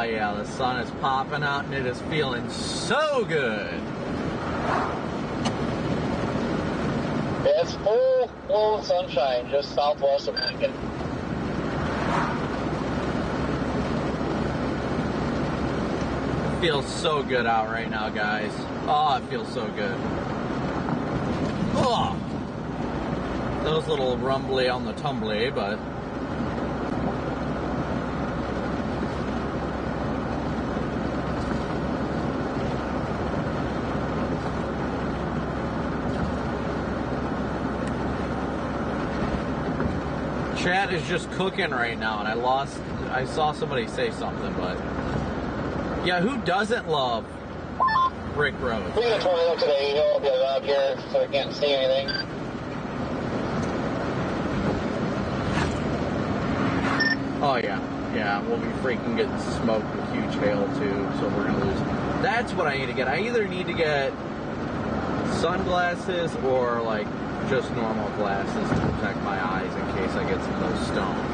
Yeah, the sun is popping out and it is feeling so good. Yeah, it's full sunshine just southwest of Lincoln. It feels so good out right now, guys. Oh, it feels so good. Oh, that was a little rumbly on the tumbly, but chat is just cooking right now, and I saw somebody say something, but yeah, who doesn't love brick roads? We got a tornado today, you'll be out here so we can't see anything. Oh yeah, we'll be freaking getting smoked with huge hail too, so we're gonna lose. That's what I need to get. I either need to get sunglasses or like just normal glasses to protect my eyes in case I get some of those stones.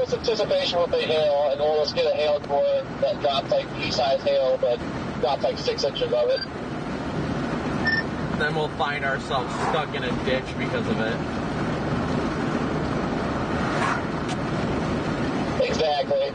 Anticipation with the hail, and we'll just get a hail core that drops like pea-sized hail, but drops like 6 inches of it. Then we'll find ourselves stuck in a ditch because of it. Exactly.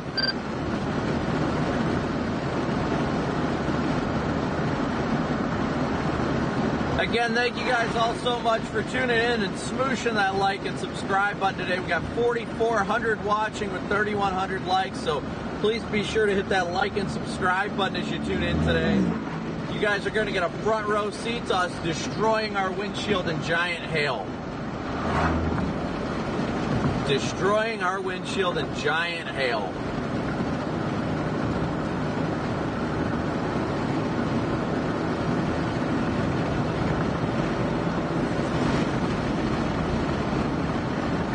Again, thank you guys all so much for tuning in and smooshing that like and subscribe button today. We got 4,400 watching with 3,100 likes, so please be sure to hit that like and subscribe button as you tune in today. You guys are going to get a front row seat to us destroying our windshield in giant hail. Destroying our windshield in giant hail.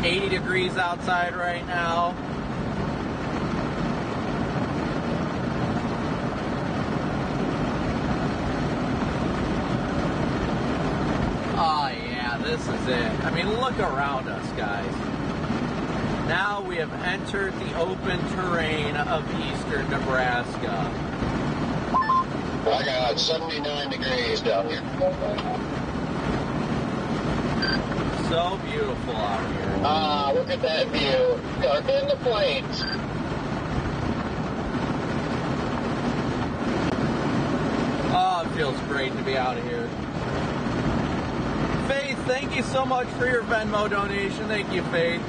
$80 degrees outside right now. Oh yeah, this is it. I mean, look around us, guys. Now we have entered the open terrain of eastern Nebraska. I got 79 degrees down here. So beautiful out here. Ah, look at that view. Dark in the plains. Oh, it feels great to be out of here. Faith, thank you so much for your Venmo donation. Thank you, Faith.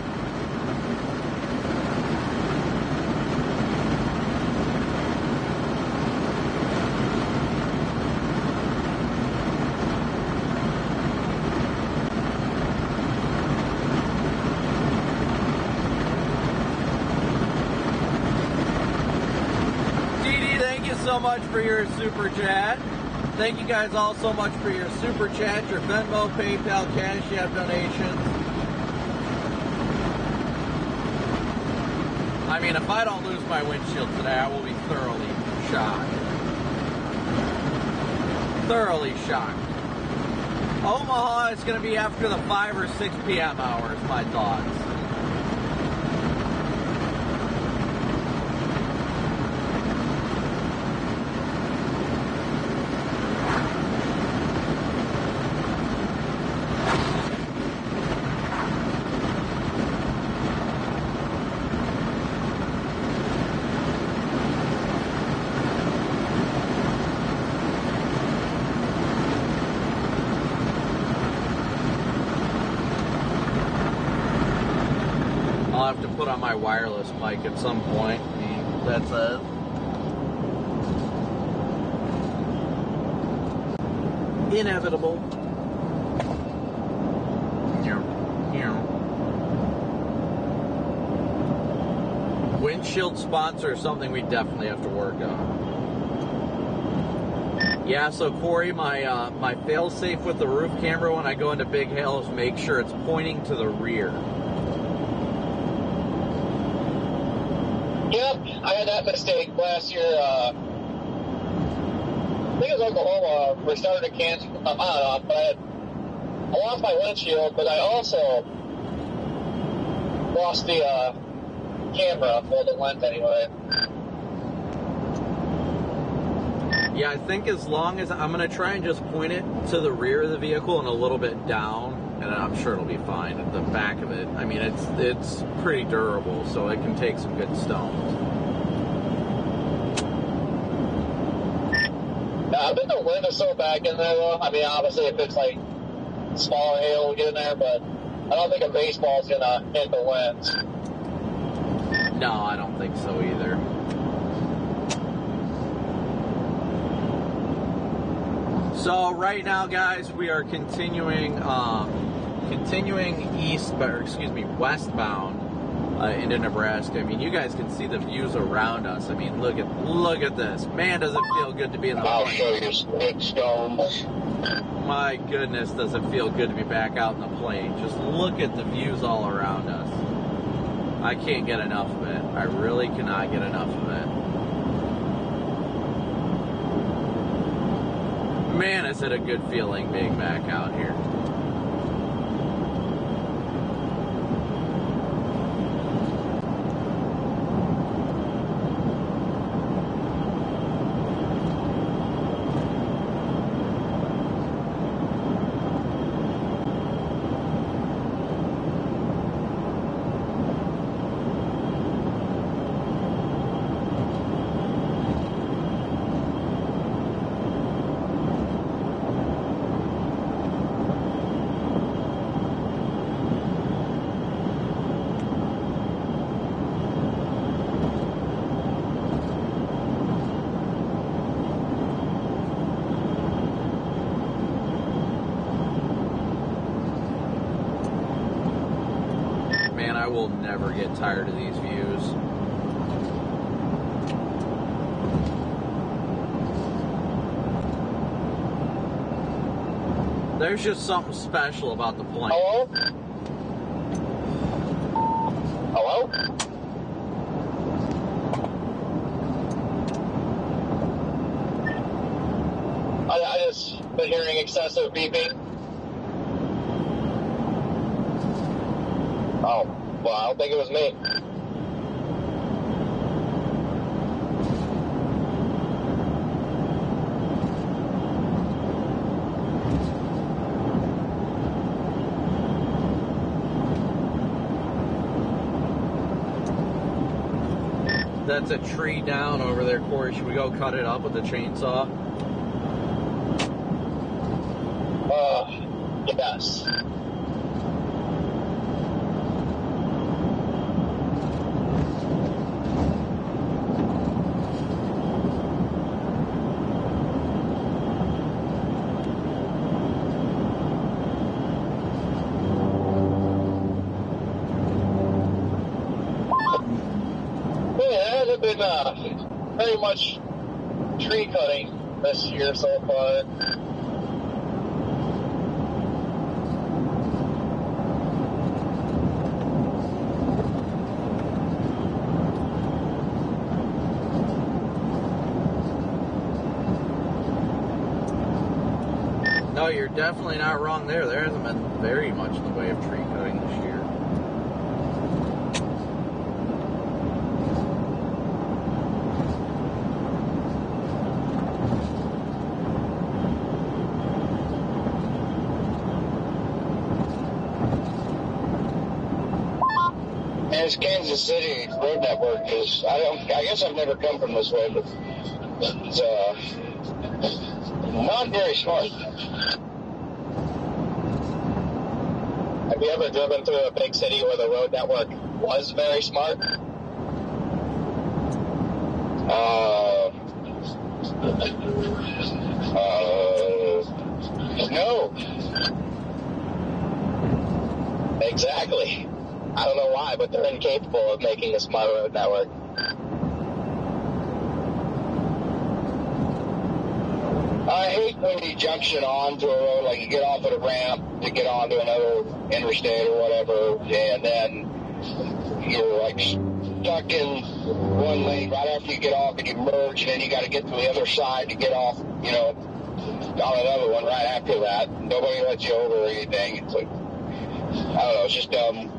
you so much for your super chat. Thank you guys all so much for your super chat, your Venmo, PayPal, Cash App donations. I mean, if I don't lose my windshield today, I will be thoroughly shocked. Thoroughly shocked. Omaha is going to be after the 5 or 6 p.m. hours, my thoughts. Put on my wireless mic at some point. I mean, that's inevitable. Windshield sponsor is something we definitely have to work on. Yeah, so Corey, my fail-safe with the roof camera when I go into big hail is make sure it's pointing to the rear. Yep, I had that mistake last year. I think it was Oklahoma. We started to cancel. I don't know, but I lost my windshield, but I also lost the camera, well, the lens anyway. Yeah, I think as long as I'm going to try and just point it to the rear of the vehicle and a little bit down, and I'm sure it'll be fine at the back of it. I mean, it's pretty durable, so it can take some good stones. I think the wind is so back in there, though. I mean, obviously, if it's like smaller hail, we'll get in there, but I don't think a baseball's going to hit the winds. No, I don't think so either. So right now, guys, we are continuing westbound into Nebraska. I mean, you guys can see the views around us. I mean, look at this. Man, does it feel good to be in the I'll plane. show you some big stones. My goodness, does it feel good to be back out in the plane. Just look at the views all around us. I can't get enough of it. I really cannot get enough of it. Man, is it a good feeling being back out here. I will never get tired of these views. There's just something special about the plane. Hello? Hello? I just been hearing excessive beeping. Oh, well, I don't think it was me. That's a tree down over there, Corey. Should we go cut it up with the chainsaw? Yes. Very much tree cutting this year so far. No, you're definitely not wrong there. There hasn't been very much in the way of tree cutting this year. As Kansas City road network is, I guess I've never come from this way, but it's not very smart. Have you ever driven through a big city where the road network was very smart? No. Exactly. I don't know why, but they're incapable of making a smart road network. I hate when you junction onto a road, like you get off at a ramp to get onto another interstate or whatever, and then you're like stuck in one lane right after you get off and you merge, and then you got to get to the other side to get off, you know, on another one right after that. Nobody lets you over or anything. It's like, I don't know, it's just dumb.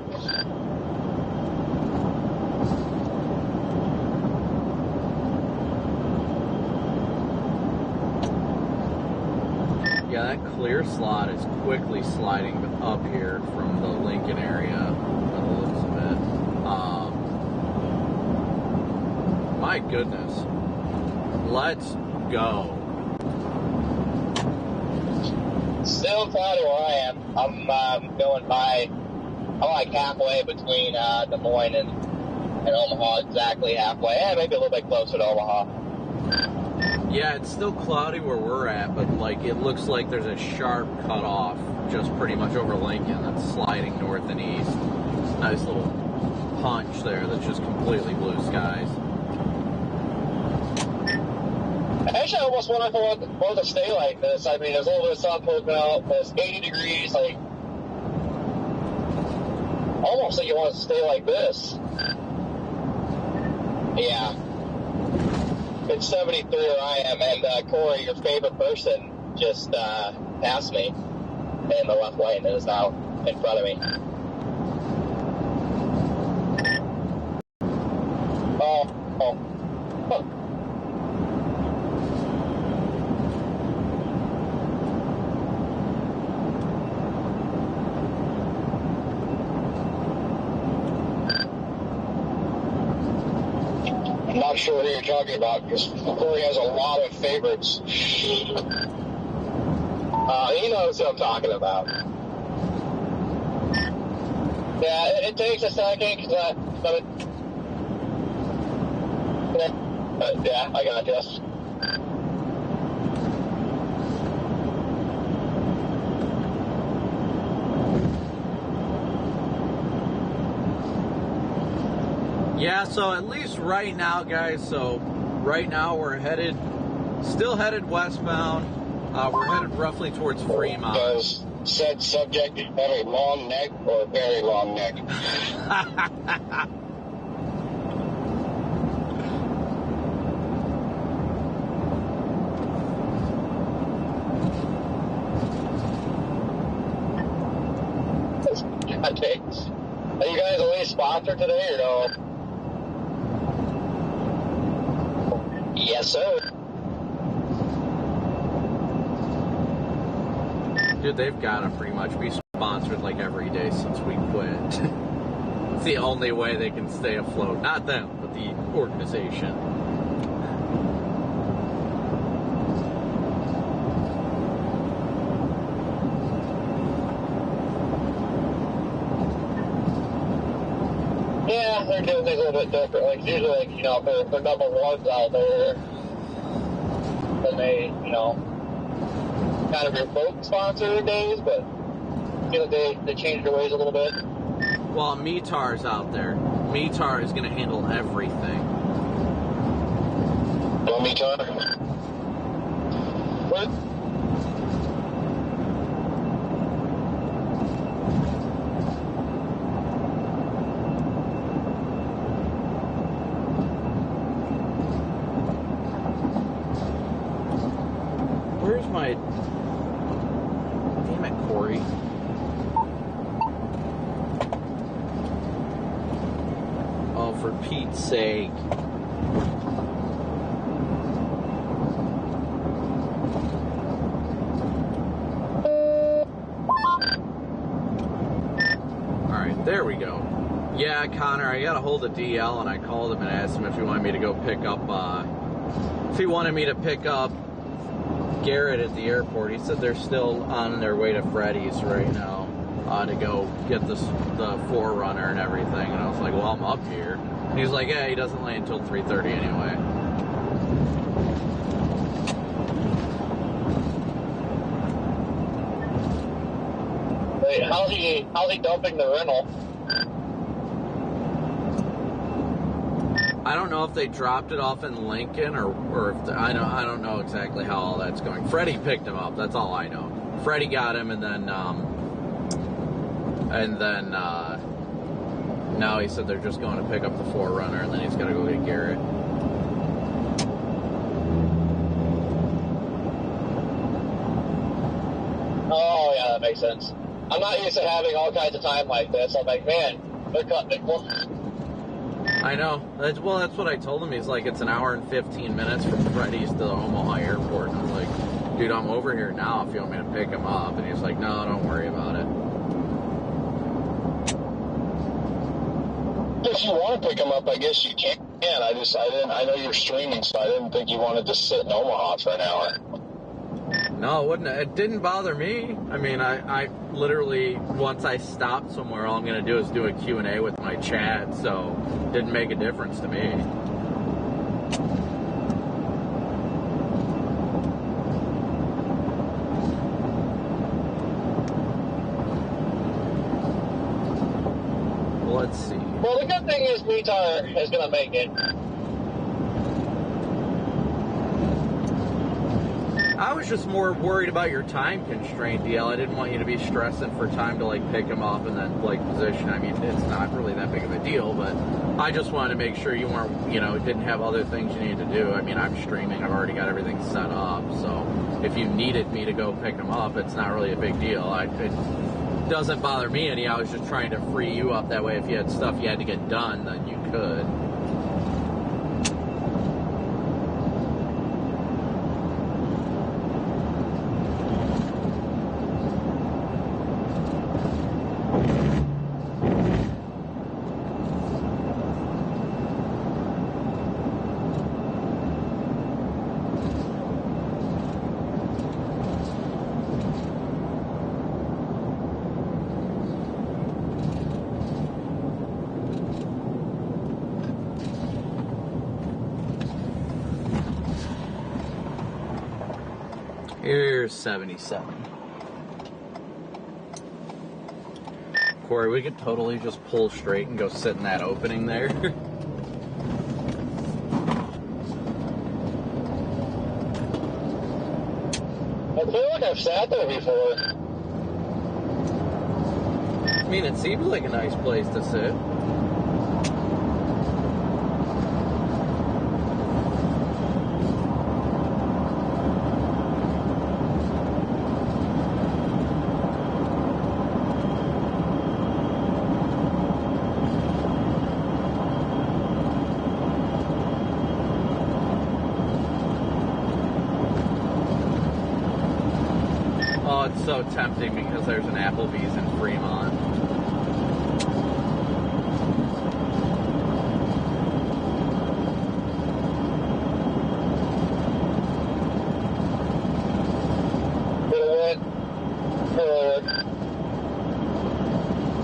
Yeah, that clear slot is quickly sliding up here from the Lincoln area, by the looks of it. My goodness. Let's go. Still cloudy where I am. I'm going by, I'm like halfway between Des Moines and Omaha, exactly halfway. Maybe a little bit closer to Omaha. Yeah, it's still cloudy where we're at, but like it looks like there's a sharp cutoff just pretty much over Lincoln that's sliding north and east. Nice little punch there that's just completely blue skies. Actually, I almost wonder if I want to stay like this. I mean, there's a little bit of sun poking out, but it's 80 degrees, like, almost like you want to stay like this. Yeah. It's 73 where I am, and Corey, your favorite person, just passed me in the left lane and is now in front of me. Oh. Huh. I'm not sure who you're talking about because Corey has a lot of favorites. He knows who I'm talking about. Yeah, it takes a second because yeah, I got this. Yeah, so at least right now, guys, so right now we're still headed westbound. We're headed roughly towards Fremont. Does said subject have a long neck or a very long neck? Are you guys at least sponsored today or no? Yes, sir. Dude, they've got to pretty much be sponsored like every day since we quit. It's the only way they can stay afloat. Not them, but the organization. Yeah, they're doing things a little bit different. Like, usually, like, you know, if they're number ones out there, then they, you know, kind of revoke sponsor days, but I feel like they changed their ways a little bit. Well, Mitar's out there. Mitar is going to handle everything. Well, call me, Connor? What? Where's my... Damn it, Corey. Oh, for Pete's sake. Alright, there we go. Yeah, Connor, I got a hold of DL and I called him and asked him if he wanted me to go pick up, Garrett at the airport. He said they're still on their way to Freddy's right now to go get the 4Runner and everything. And I was like, well, I'm up here. And he's like, yeah, he doesn't land until 3:30 anyway. Wait, how's he dumping the rental? I don't know if they dropped it off in Lincoln or if I don't know exactly how all that's going. Freddie picked him up. That's all I know. Freddie got him, and then now he said they're just going to pick up the 4Runner, and then he's going to go get Garrett. Oh yeah, that makes sense. I'm not used to having all kinds of time like this. I'm like, man, they're cutting it close. I know. That's what I told him. He's like, it's an hour and 15 minutes from Freddy's to the Omaha airport. And I was like, dude, I'm over here now if you want me to pick him up. And he's like, no, don't worry about it. If you want to pick him up, I guess you can. I know you're streaming, so I didn't think you wanted to sit in Omaha for an hour. No, it didn't bother me. I mean, I literally, once I stopped somewhere, all I'm going to do is do a Q&A with my chat, so it didn't make a difference to me. Let's see. Well, the good thing is Mutar is going to make it. I was just more worried about your time constraint, DL. I didn't want you to be stressing for time to, like, pick him up and then, like, position. I mean, it's not really that big of a deal, but I just wanted to make sure you weren't, didn't have other things you needed to do. I mean, I'm streaming. I've already got everything set up, so if you needed me to go pick him up, it's not really a big deal. It doesn't bother me any. I was just trying to free you up that way. If you had stuff you had to get done, then you could. Here's 77. Corey, we could totally just pull straight and go sit in that opening there. I feel like I've sat there before. I mean, it seems like a nice place to sit. Oh, it's so tempting because there's an Applebee's in Fremont.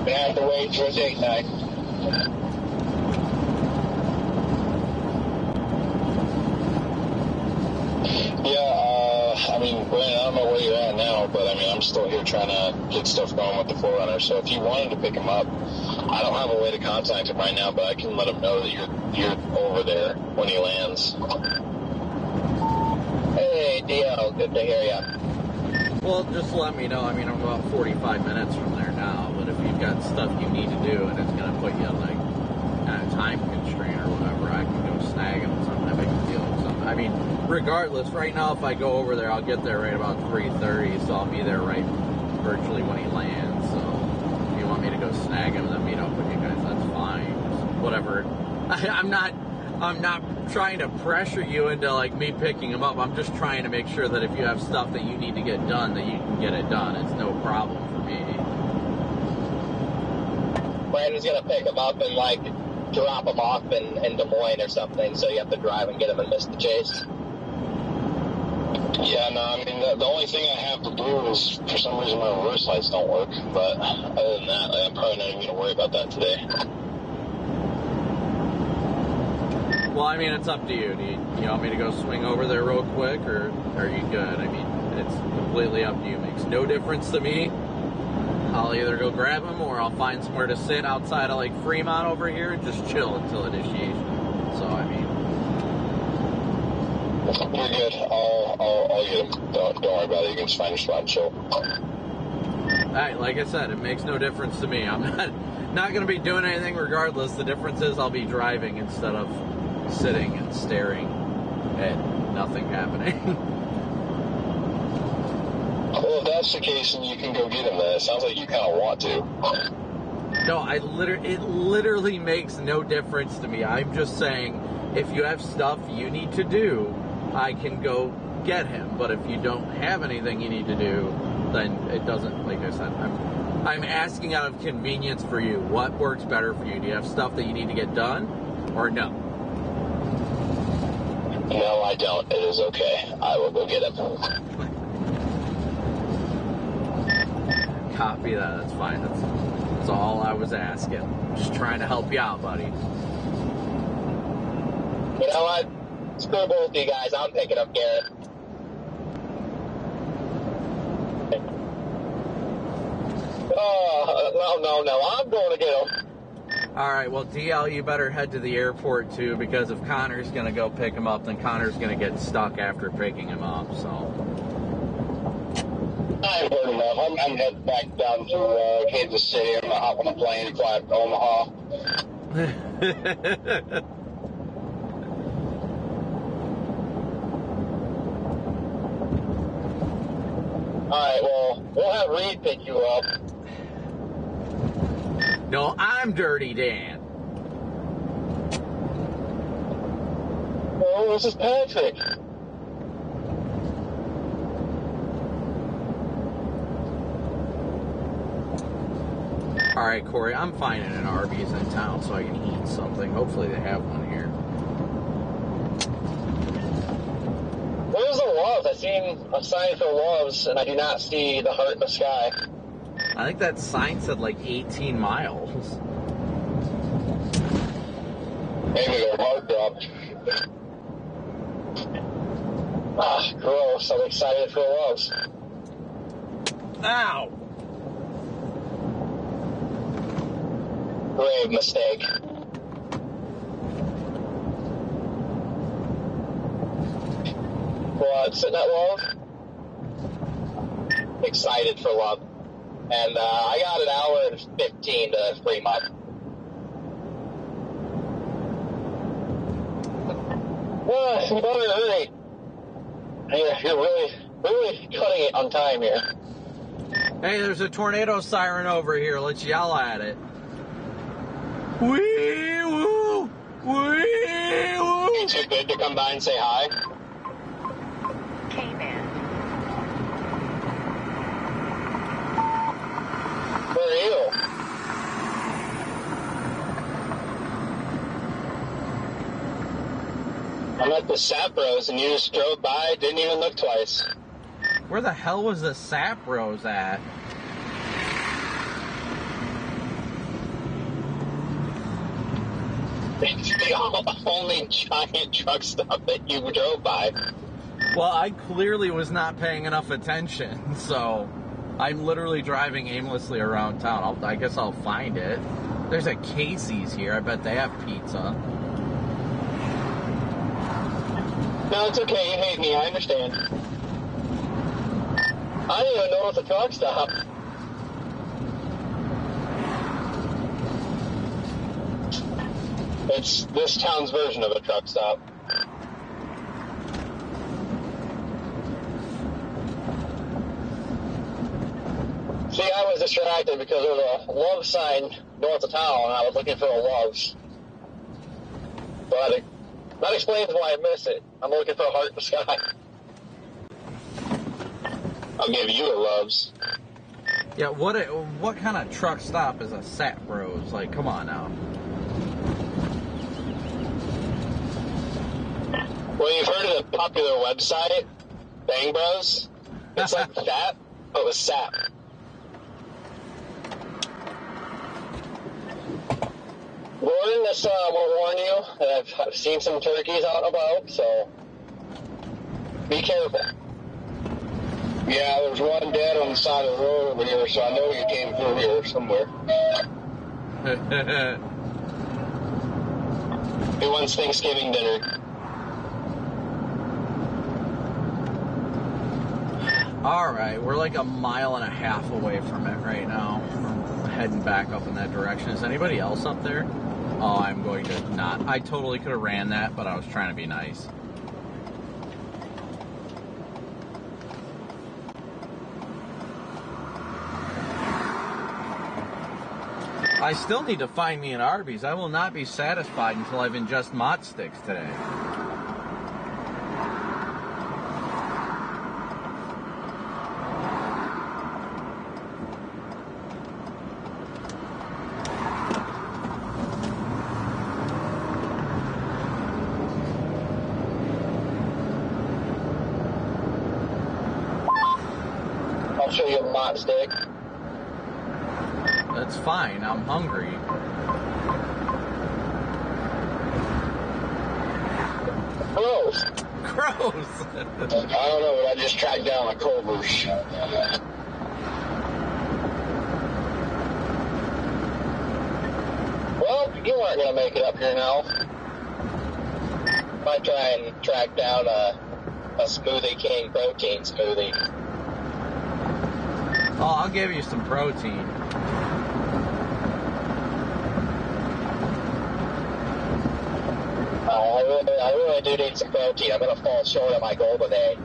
They have to wait for a date night. I mean, Brandon, I don't know where you're at now, but I mean, I'm still here trying to get stuff going with the 4Runner. So if you wanted to pick him up, I don't have a way to contact him right now, but I can let him know that you're over there when he lands. Hey, DL, good to hear you. Well, just let me know. I mean, I'm about 45 minutes from there now, but if you've got stuff you need to do and it's going to put you like at a time constraint or whatever, I can go snag him. It's not that big a deal. I mean, regardless, right now if I go over there, I'll get there right about 3:30, so I'll be there right virtually when he lands. So if you want me to go snag him and then meet up with you guys, that's fine. Just whatever. I'm not trying to pressure you into like me picking him up. I'm just trying to make sure that if you have stuff that you need to get done, that you can get it done. It's no problem for me. Brandon's gonna pick him up and like drop him off in Des Moines or something, so you have to drive and get him and miss the chase. Yeah, no, I mean, the only thing I have to do is, for some reason, my reverse lights don't work. But other than that, I'm probably not even going to worry about that today. Well, I mean, it's up to you. Do you want me to go swing over there real quick, or are you good? I mean, it's completely up to you. It makes no difference to me. I'll either go grab him or I'll find somewhere to sit outside of like Fremont over here and just chill until initiation. So, I mean, you're good. I'll get him. Don't worry about it. You can just find your spot and chill. Alright, like I said, it makes no difference to me. I'm not going to be doing anything regardless. The difference is I'll be driving instead of sitting and staring at nothing happening. Well, if that's the case, then you can go get him then. It sounds like you kind of want to. No, it literally makes no difference to me. I'm just saying, if you have stuff you need to do, I can go get him. But if you don't have anything you need to do, then it doesn't, like I said, I'm asking out of convenience for you. What works better for you? Do you have stuff that you need to get done, or no? No, I don't. It is okay. I will go get him. Copy that. That's fine. That's all I was asking. Just trying to help you out, buddy. You know what? Screw both of you guys. I'm picking up Garrett. Oh, no. I'm going to get him. All right, well, DL, you better head to the airport, too, because if Connor's going to go pick him up, then Connor's going to get stuck after picking him up, so. I've heard enough. I'm heading back down to Kansas City. I'm going to hop on a plane and fly up to Omaha. All right, well, we'll have Reed pick you up. No, I'm Dirty Dan. Oh, this is Patrick. All right, Corey, I'm finding an Arby's in town so I can eat something. Hopefully they have one here. Where's the Loves? I seen a sign for Loves, and I do not see the heart in the sky. I think that sign said like 18 miles. Maybe their heart dropped. Ah, gross. I'm excited for Loves. Ow! Grave mistake. What, sitting at Love? Excited for Love. And I got an hour and 15 to Fremont. Well, you better hurry. You're really cutting it on time here. Hey, there's a tornado siren over here. Let's yell at it. Wee woo! Wee woo! You too good to come by and say hi? K-Man. Where are you? I'm at the Sapros and you just drove by, didn't even look twice. Where the hell was the Sapros at? It's the only giant truck stop that you drove by. Well, I clearly was not paying enough attention, so I'm literally driving aimlessly around town. I guess I'll find it. There's a Casey's here. I bet they have pizza. No, it's okay. You hate me. I understand. I didn't even know it's a truck stop. It's this town's version of a truck stop. See, I was distracted because there was a love sign north of town, and I was looking for a loves. But that explains why I missed it. I'm looking for a heart in the sky. I'll give you a loves. Yeah, what kind of truck stop is a Sap Bros? Like, come on now. Well, you've heard of the popular website, Bang Bros? It's like that, but with sap. Gordon, this will warn you that I've seen some turkeys out and about, so be careful. Yeah, there's one dead on the side of the road over here, so I know you came through here somewhere. Who wants Thanksgiving dinner? Alright, we're like a mile and a half away from it right now. We're heading back up in that direction. Is anybody else up there? Oh, I'm going to not. I totally could have ran that, but I was trying to be nice. I still need to find me an Arby's. I will not be satisfied until I've ingest Mott Sticks today. I'll show you a Mott Stick. That's fine. I'm hungry. Gross. Gross. I don't know, but I just tracked down a Culver's. Well, you aren't going to make it up here now. Might try and track down a Smoothie King protein smoothie. Oh, I'll give you some protein. I really do need some protein. I'm going to fall short of my goal today.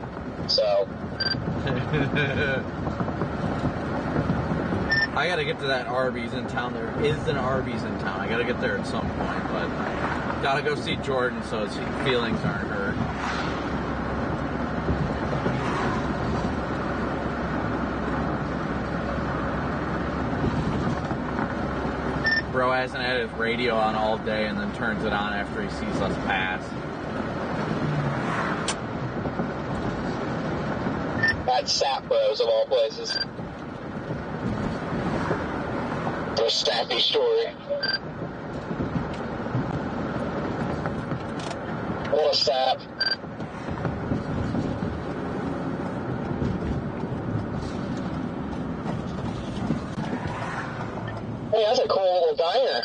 So. I got to get to that Arby's in town. There is an Arby's in town. I got to get there at some point, but got to go see Jordan so his feelings aren't hurt. Bro hasn't had his radio on all day and then turns it on after he sees us pass. That's Sap Bros of all places. A sappy story. What a sap. Hey, that's a cool little diner.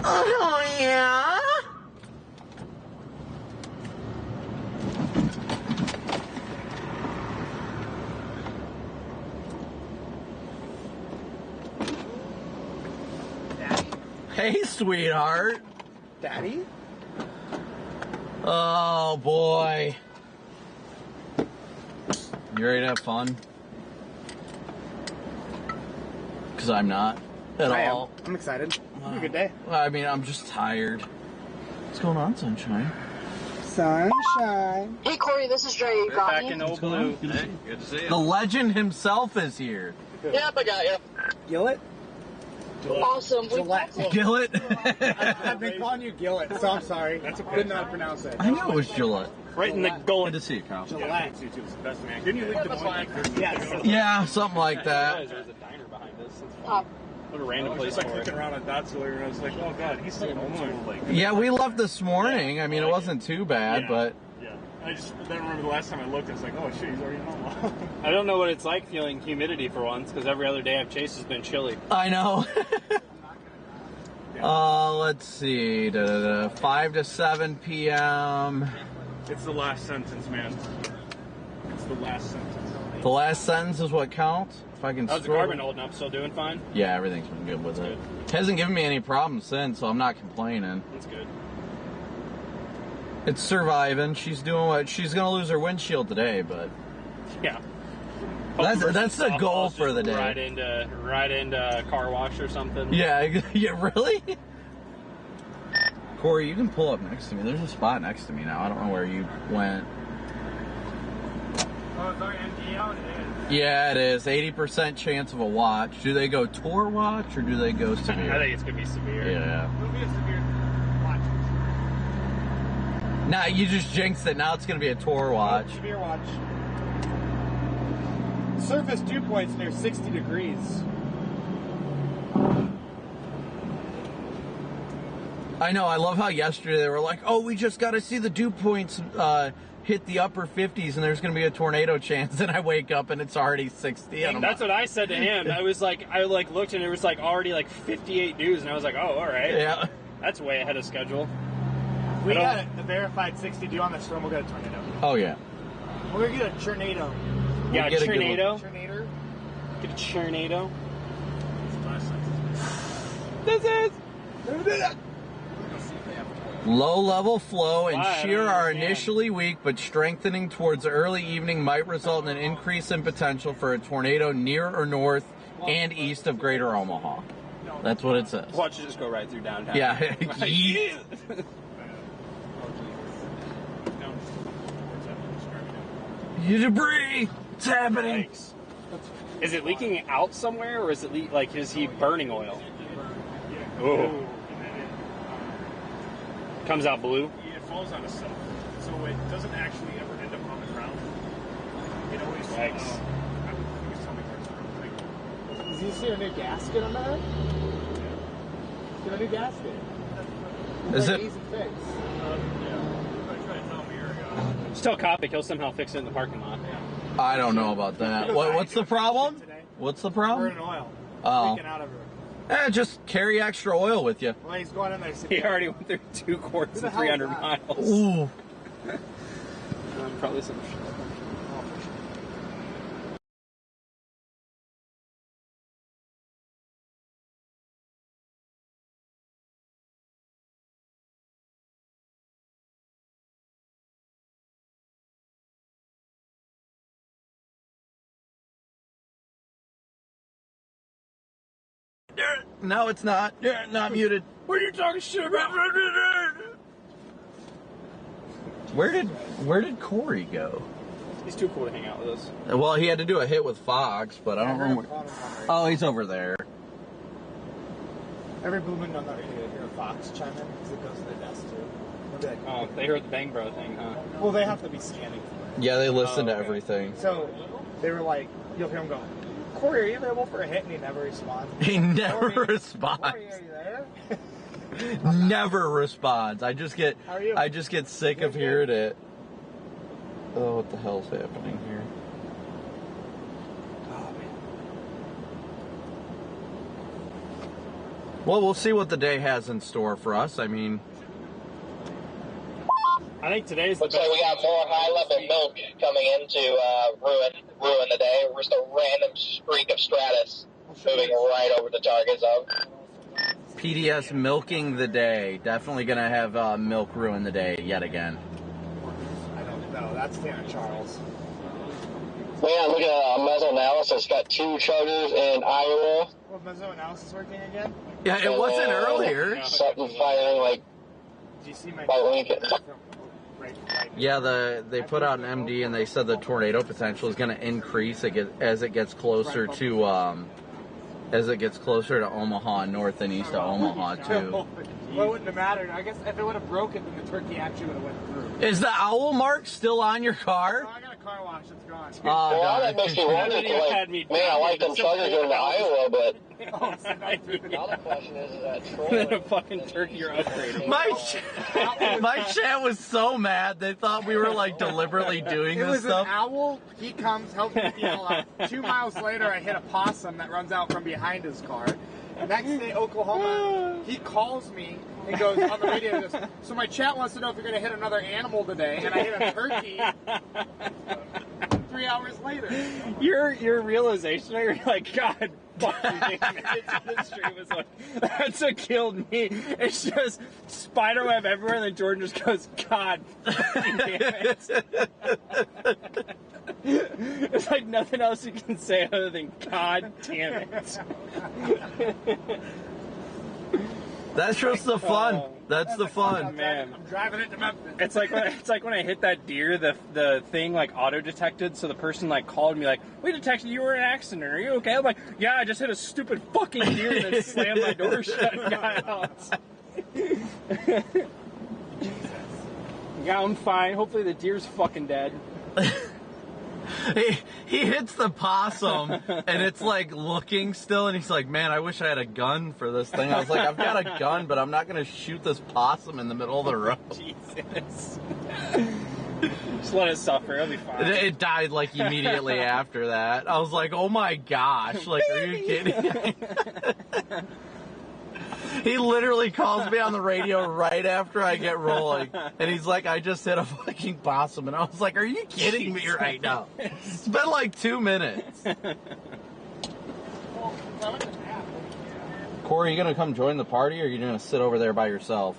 Oh, yeah? Hey, sweetheart. Daddy? Oh, boy. You ready to have fun? Because I'm not at all. I'm excited. Have a good day. I mean, I'm just tired. What's going on, Sunshine? Sunshine. Hey, Corey, this is Dre. You got me? Old Blue. Hey, good to see you. The legend himself is here. Yep, I got you. Gillett? Awesome. Gillett? I've been calling you Gillett, so I'm sorry. That's okay. Did not pronounce it. I knew it was Gillett. Right in the goal. Good to see you, Kyle. Gillette. Didn't you leave Des Moines? Yeah, something like that. Pop. What a random place for it. I was just looking around at that earlier, and I was like, oh god, he's still like. Yeah, we left this morning. I mean, it wasn't too bad, but. Yeah. I don't remember the last time I looked. I was like, oh shit, he's already in Omaha. I don't know what it's like feeling humidity for once, because every other day I've chased has been chilly. I know. Let's see. 5 to 7 p.m. It's the last sentence, man. It's the last sentence. The last sentence is what counts? If I can. How's the car been holding up? Still doing fine? Yeah, everything's been good with it. Hasn't given me any problems since, so I'm not complaining. That's good. It's surviving. She's doing what she's gonna lose her windshield today, but yeah, that's the goal for the day. Right into car wash or something. Yeah, yeah, really. Corey, you can pull up next to me. There's a spot next to me now. I don't know where you went. Oh, it's already empty out. It is. Yeah, it is. 80% chance of a watch. Do they go tour watch or do they go severe? I think it's gonna be severe. Yeah. It'll be a severe watch. Nah, you just jinxed it. Now it's going to be a tour watch. Severe watch. Surface dew points near 60 degrees. I know. I love how yesterday they were like, oh, we just got to see the dew points hit the upper 50s and there's going to be a tornado chance. And I wake up and it's already 60. And that's what I said to him. I looked and it was like already like 58 dews. And I was like, oh, all right. Yeah. That's way ahead of schedule. We got a verified 60 dew on the storm. We'll get a tornado. Oh, yeah. We're going to get a tornado. Yeah, we'll a tornado. Get a tornado. This is low-level flow and shear are initially weak, but strengthening towards early evening might result in an increase in potential for a tornado near or north and east of Greater Omaha. That's what it says. Watch it just go right through downtown. Yeah. Debris! It's happening! Yikes. Is it leaking out somewhere, or is it is he burning oil? Oh. Comes out blue? Yeah, it falls out of stuff. So it doesn't actually ever end up on the ground. It always Yikes. Does he see a new gasket on that? Yeah. Get a new gasket. Is it? Easy fix. Just tell Copic he'll somehow fix it in the parking lot. I don't know about that. What's the problem? What's the problem? Burning oil. Oh. Leaking out everywhere. Just carry extra oil with you. Well, he's going in there. He already went through 2 quarts and 300 miles. Ooh. Probably some shit. No, it's not. Not muted. What are you talking shit about? Where did Corey go? He's too cool to hang out with us. Well, he had to do a hit with Fox, but I don't remember. Oh, he's over there. Every blue moon, I'm not going to hear a fox chime in because it goes to the desk too. Like, oh, they heard the Bang Bro thing, huh? Well, they have to be scanning for it. Yeah, they listen to everything. So they were like, you'll hear him go, Corey, are you available for a hit? And he never responds. He never responds. Corey, are you there? Never responds. I just get sick of hearing it. Oh, what the hell's happening here? Oh, man. Well, we'll see what the day has in store for us. I mean, I think today's looks like we got more high-level milk coming in to ruin the day. We're just a random streak of Stratus moving right over the target zone. PDS milking the day. Definitely going to have milk ruin the day yet again. I don't know. That's Tanner Charles. Yeah, look at mesoanalysis. Got 2 chargers in Iowa. Well, mesoanalysis working again? Yeah, it wasn't earlier. Something firing like by Lincoln. Yeah, they put out an MD and they said the tornado potential is going to increase as it gets closer to Omaha, north and east of Omaha too. Well, it wouldn't have mattered. I guess if it would have broken, then the turkey actually would have went through. Is the owl mark still on your car? No, I got a car wash. It's gone. Well, that makes me wonder, like, man, I like them truckers going to Iowa, but... Now the question is that Then trolling? a fucking turkey or upgrade. My chat was so mad. They thought we were like deliberately doing It this was stuff. an owl. He comes, helps me yell out. 2 miles later, I hit a possum that runs out from behind his car. Next day, Oklahoma, he calls me and goes on the radio. He goes, so my chat wants to know if you're going to hit another animal today, and I hit a turkey. 3 hours later. Your realization, you're like, God fucking damn it. The stream was like, that's what killed me. It's just spiderweb everywhere, and then Jordan just goes, God fucking damn it. It's like nothing else you can say other than God damn it. That's just the fun. That's the fun. Man, I'm driving it to Memphis. it's like when I hit that deer, the thing like auto detected, so the person like called me like, we detected you were in an accident. Are you okay? I'm like, yeah, I just hit a stupid fucking deer and then slammed my door shut and got out. Yeah, I'm fine. Hopefully the deer's fucking dead. He hits the possum and it's like looking still, and he's like, man, I wish I had a gun for this thing. I was like, I've got a gun, but I'm not going to shoot this possum in the middle of the road. Jesus. Just let it suffer. It'll be fine. It died like immediately after that. I was like, oh my gosh, like, are you kidding? He literally calls me on the radio right after I get rolling, and he's like, I just hit a fucking possum, and I was like, are you kidding me right now? It's been like 2 minutes. Corey, you gonna come join the party, or are you gonna sit over there by yourself?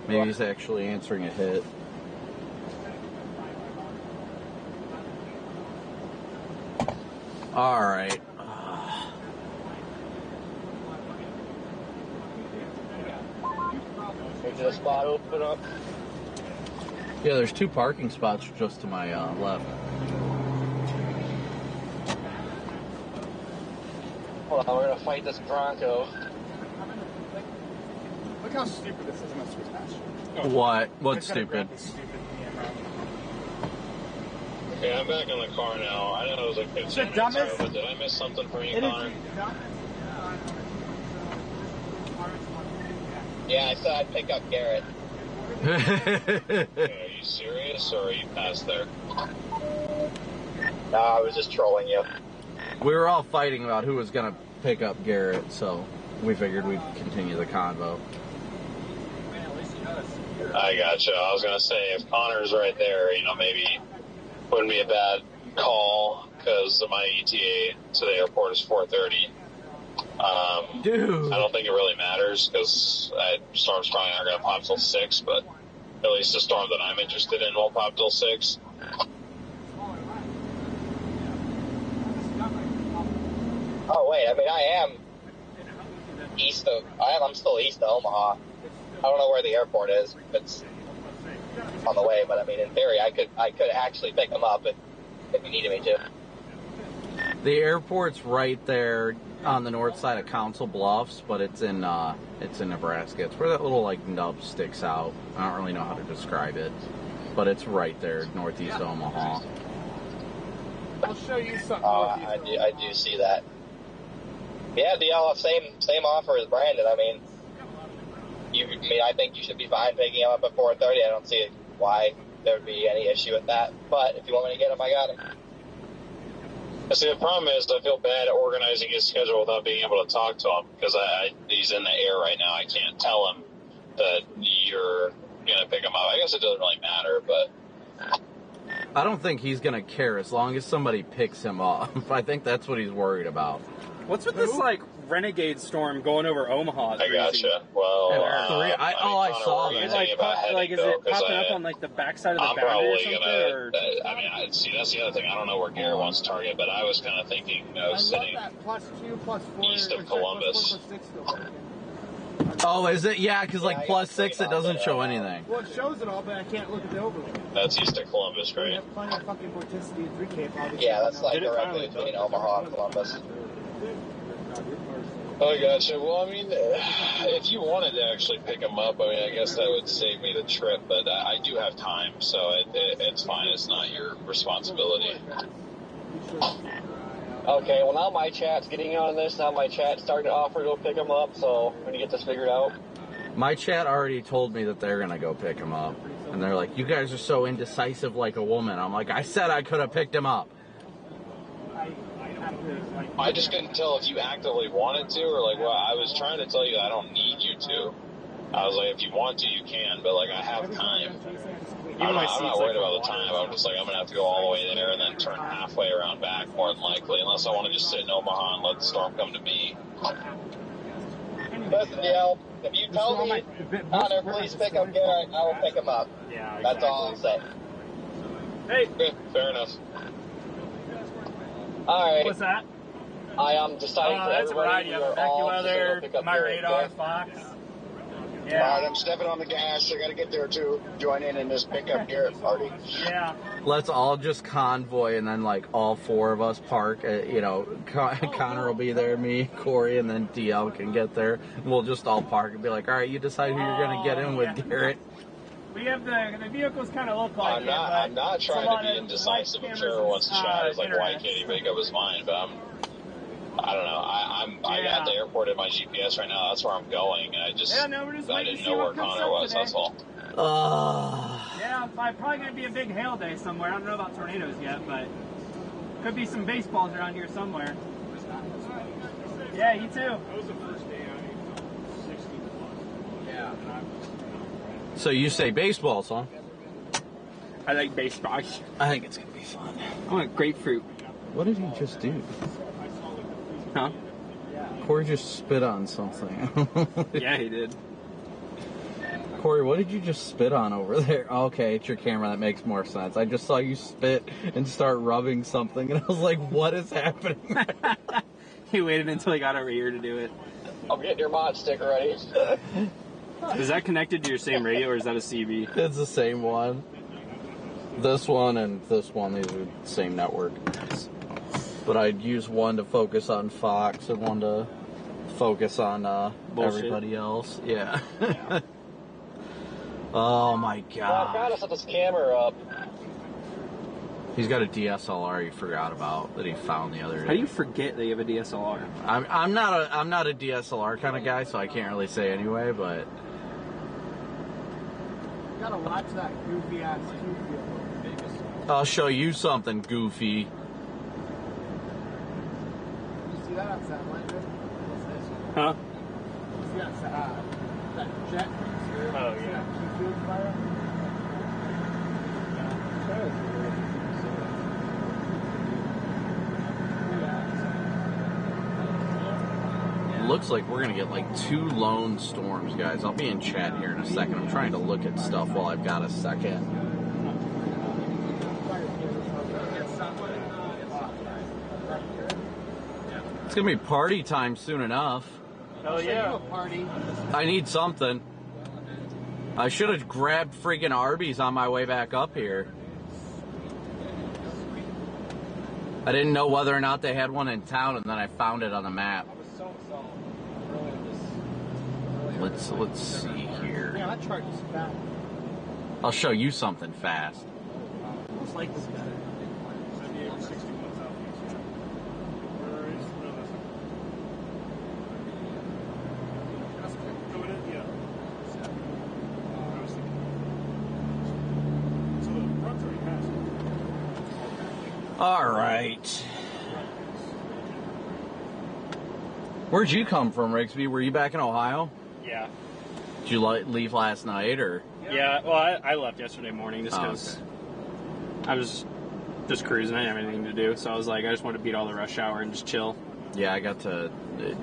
Maybe he's actually answering a hit. All right. Did a spot open up? Yeah, there's 2 parking spots just to my left. Hold on, we're gonna fight this Bronco. Look how stupid this is. I'm gonna switch past you. What? I What's just gotta stupid? grab this stupid camera. Okay, I'm back in the car now. I know it was like 15 The minutes dumbest- ago, but did I miss something from you, It is Connor? Yeah, I said I'd pick up Garrett. Okay, are you serious, or are you past there? No, I was just trolling you. We were all fighting about who was gonna pick up Garrett, so we figured we'd continue the convo. I gotcha. I was gonna say, if Connor's right there, you know, maybe wouldn't be a bad call, because my ETA to the airport is 4:30. Dude. I don't think it really matters, because storms probably aren't gonna pop till 6, but at least the storm that I'm interested in won't pop till 6. Oh wait, I mean I am I'm still east of Omaha. I don't know where the airport is. It's on the way, but I mean in theory I could actually pick them up if you needed me to. The airport's right there on the north side of Council Bluffs, but it's in Nebraska. It's where that little like nub sticks out. I don't really know how to describe it, but it's right there northeast of Omaha. I'll show you something. I do see that. Yeah, same offer as Brandon. I mean, I think you should be fine picking him up at 4:30. I don't see why there would be any issue with that. But if you want me to get him, I got him. See, the problem is I feel bad at organizing his schedule without being able to talk to him, because he's in the air right now. I can't tell him that you're going to pick him up. I guess it doesn't really matter, but... I don't think he's going to care as long as somebody picks him up. I think that's what he's worried about. What's with this like renegade storm going over Omaha? I gotcha. Well, I saw that. Is it popping up on like the backside of the boundary or something? Or? See, that's the other thing. I don't know where Garrett wants to target, but I was kind of thinking of sitting east of Columbus. Oh, is it? Yeah, because like +6, it doesn't show anything. Well, it shows it all, but I can't look at the overlay. That's east of Columbus, We right? have plenty of fucking vorticity in 3K. Yeah, that's like directly between Omaha and Columbus. I gotcha. Well, I mean, if you wanted to actually pick them up, I mean, I guess that would save me the trip, but I do have time, so it's fine. It's not your responsibility. Okay, well now my chat's getting on this. Now my chat's starting to offer to go pick them up, so we're going to get this figured out. My chat already told me that they're going to go pick him up. And they're like, you guys are so indecisive like a woman. I'm like, I said I could have picked him up. I just couldn't tell if you actively wanted to, or like, well, I was trying to tell you I don't need you to. I was like, if you want to, you can, but like, I have time. I'm not worried about the time. I'm just like, I'm going to have to go all the way there and then turn halfway around back, more than likely, unless I want to just sit in Omaha and let the storm come to me. Listen, Dale, if you tell me, Connor, please pick up Garrett, I will pick him up. Yeah, exactly. That's all I'll say. Hey. Okay, fair enough. All right. What's that? I am deciding for that's everybody. right. Yeah, AccuWeather, my radar, Fox. Yeah. All right, I'm stepping on the gas. I got to get there too. Join in this pickup Garrett party. Yeah. Let's all just convoy, and then like all four of us park. Connor will be there, me, Corey, and then DL can get there. We'll just all park and be like, all right, you decide who you're gonna get in with, Garrett. We have the vehicles kind of look like I'm not trying to be indecisive. I'm sure everyone wants to chat. It's like, why can't he make up his mind? But I don't know. I got the airport in my GPS right now. That's where I'm going. I didn't know where Connor was. That's all. Yeah, probably going to be a big hail day somewhere. I don't know about tornadoes yet, but could be some baseballs around here somewhere. Yeah, you too. That was the first day I 60 plus. Yeah. So you say baseball, huh? I like baseball. I think it's gonna be fun. I want grapefruit. What did he just do? Huh? Corey just spit on something. Yeah, he did. Corey, what did you just spit on over there? Okay, it's your camera. That makes more sense. I just saw you spit and start rubbing something, and I was like, what is happening? He waited until he got over here to do it. I'm getting your mod sticker ready. Is that connected to your same radio, or is that a CB? It's the same one. This one and this one, these are the same network. But I'd use one to focus on Fox and one to focus on everybody else. Yeah. Oh my god. I gotta set this camera up. He's got a DSLR he forgot about that he found the other day. How do you forget that you have a DSLR? I'm not a DSLR kind of guy, so I can't really say anyway, but You gotta watch that goofy ass Q-field. I'll show you something goofy. You see that outside window? What's this? Huh? You see that jet cruiser? Oh, yeah. Q-field fire? Looks like we're gonna get like 2 lone storms, guys. I'll be in chat here in a second. I'm trying to look at stuff while I've got a second. It's gonna be party time soon enough. Oh yeah. I need something. I should have grabbed freaking Arby's on my way back up here. I didn't know whether or not they had one in town, and then I found it on the map. Let's see here. Yeah, that chart is bad. I'll show you something fast. Looks like this better. 78 or 61 southeast. Where is? No, that's going in? Yeah. I was thinking. So the front's already passed. All right. Where'd you come from, Rigsby? Were you back in Ohio? Yeah. Did you leave last night, or? Yeah, well, I left yesterday morning just because I was just cruising. I didn't have anything to do, so I was like, I just want to beat all the rush hour and just chill. Yeah, I got to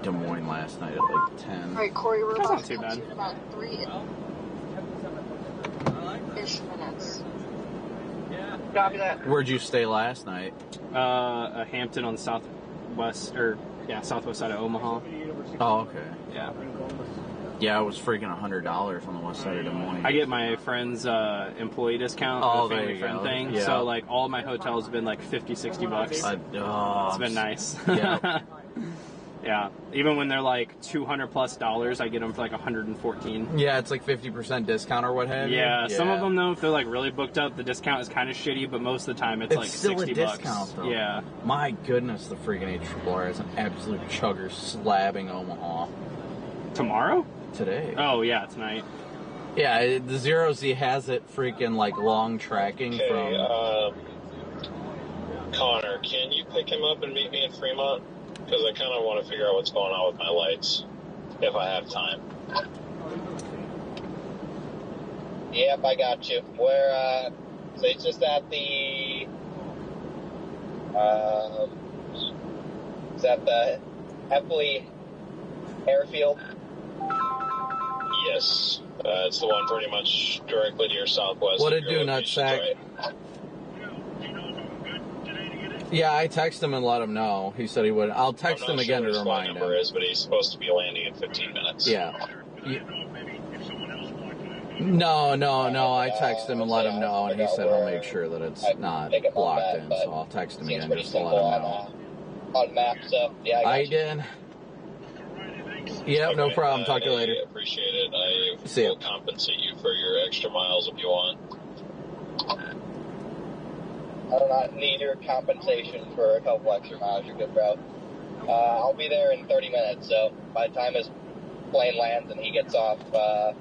Des Moines last night at like 10. All right, Corey, we're That's about not too bad. About 3-ish minutes. Copy that. Where'd you stay last night? Hampton on the southwest side of Omaha. Oh, okay. Yeah. Yeah, it was freaking $100 on the west side of Des Moines. I get my friend's employee discount, Oh, the there family you friend go. thing. Yeah. So like all my hotels have been like $50-$60. It's been nice. Yeah. Yeah, even when they're like $200+, I get them for like $114. Yeah, it's like 50% discount or what have you. Yeah, some of them though, if they're like really booked up, the discount is kind of shitty, but most of the time it's like still $60. a discount though. Yeah. My goodness, the freaking HRRR is an absolute chugger slabbing Omaha. Tomorrow? Today. Oh yeah, tonight. Yeah, the 0Z has it freaking like long tracking from. Connor, can you pick him up and meet me in Fremont? Because I kind of want to figure out what's going on with my lights, if I have time. Yep, I got you. Where, so it's just at the, is that the Epley airfield? Yes. It's the one pretty much directly to your southwest. What it do, nutsack? Yeah, I texted him and let him know. He said he would. I'll text him again to remind him. Number is, but he's supposed to be landing in 15 minutes. Yeah. No. I texted him and let him know, and he said he'll make sure that it's not blocked in. So I'll text him again just to let him know. On maps, so yeah. I did. Yep, no problem. Talk to you later. I appreciate it. I See ya. will compensate you for your extra miles if you want. I do not need your compensation for a couple extra miles. You're good, bro. I'll be there in 30 minutes, so by the time his plane lands and he gets off the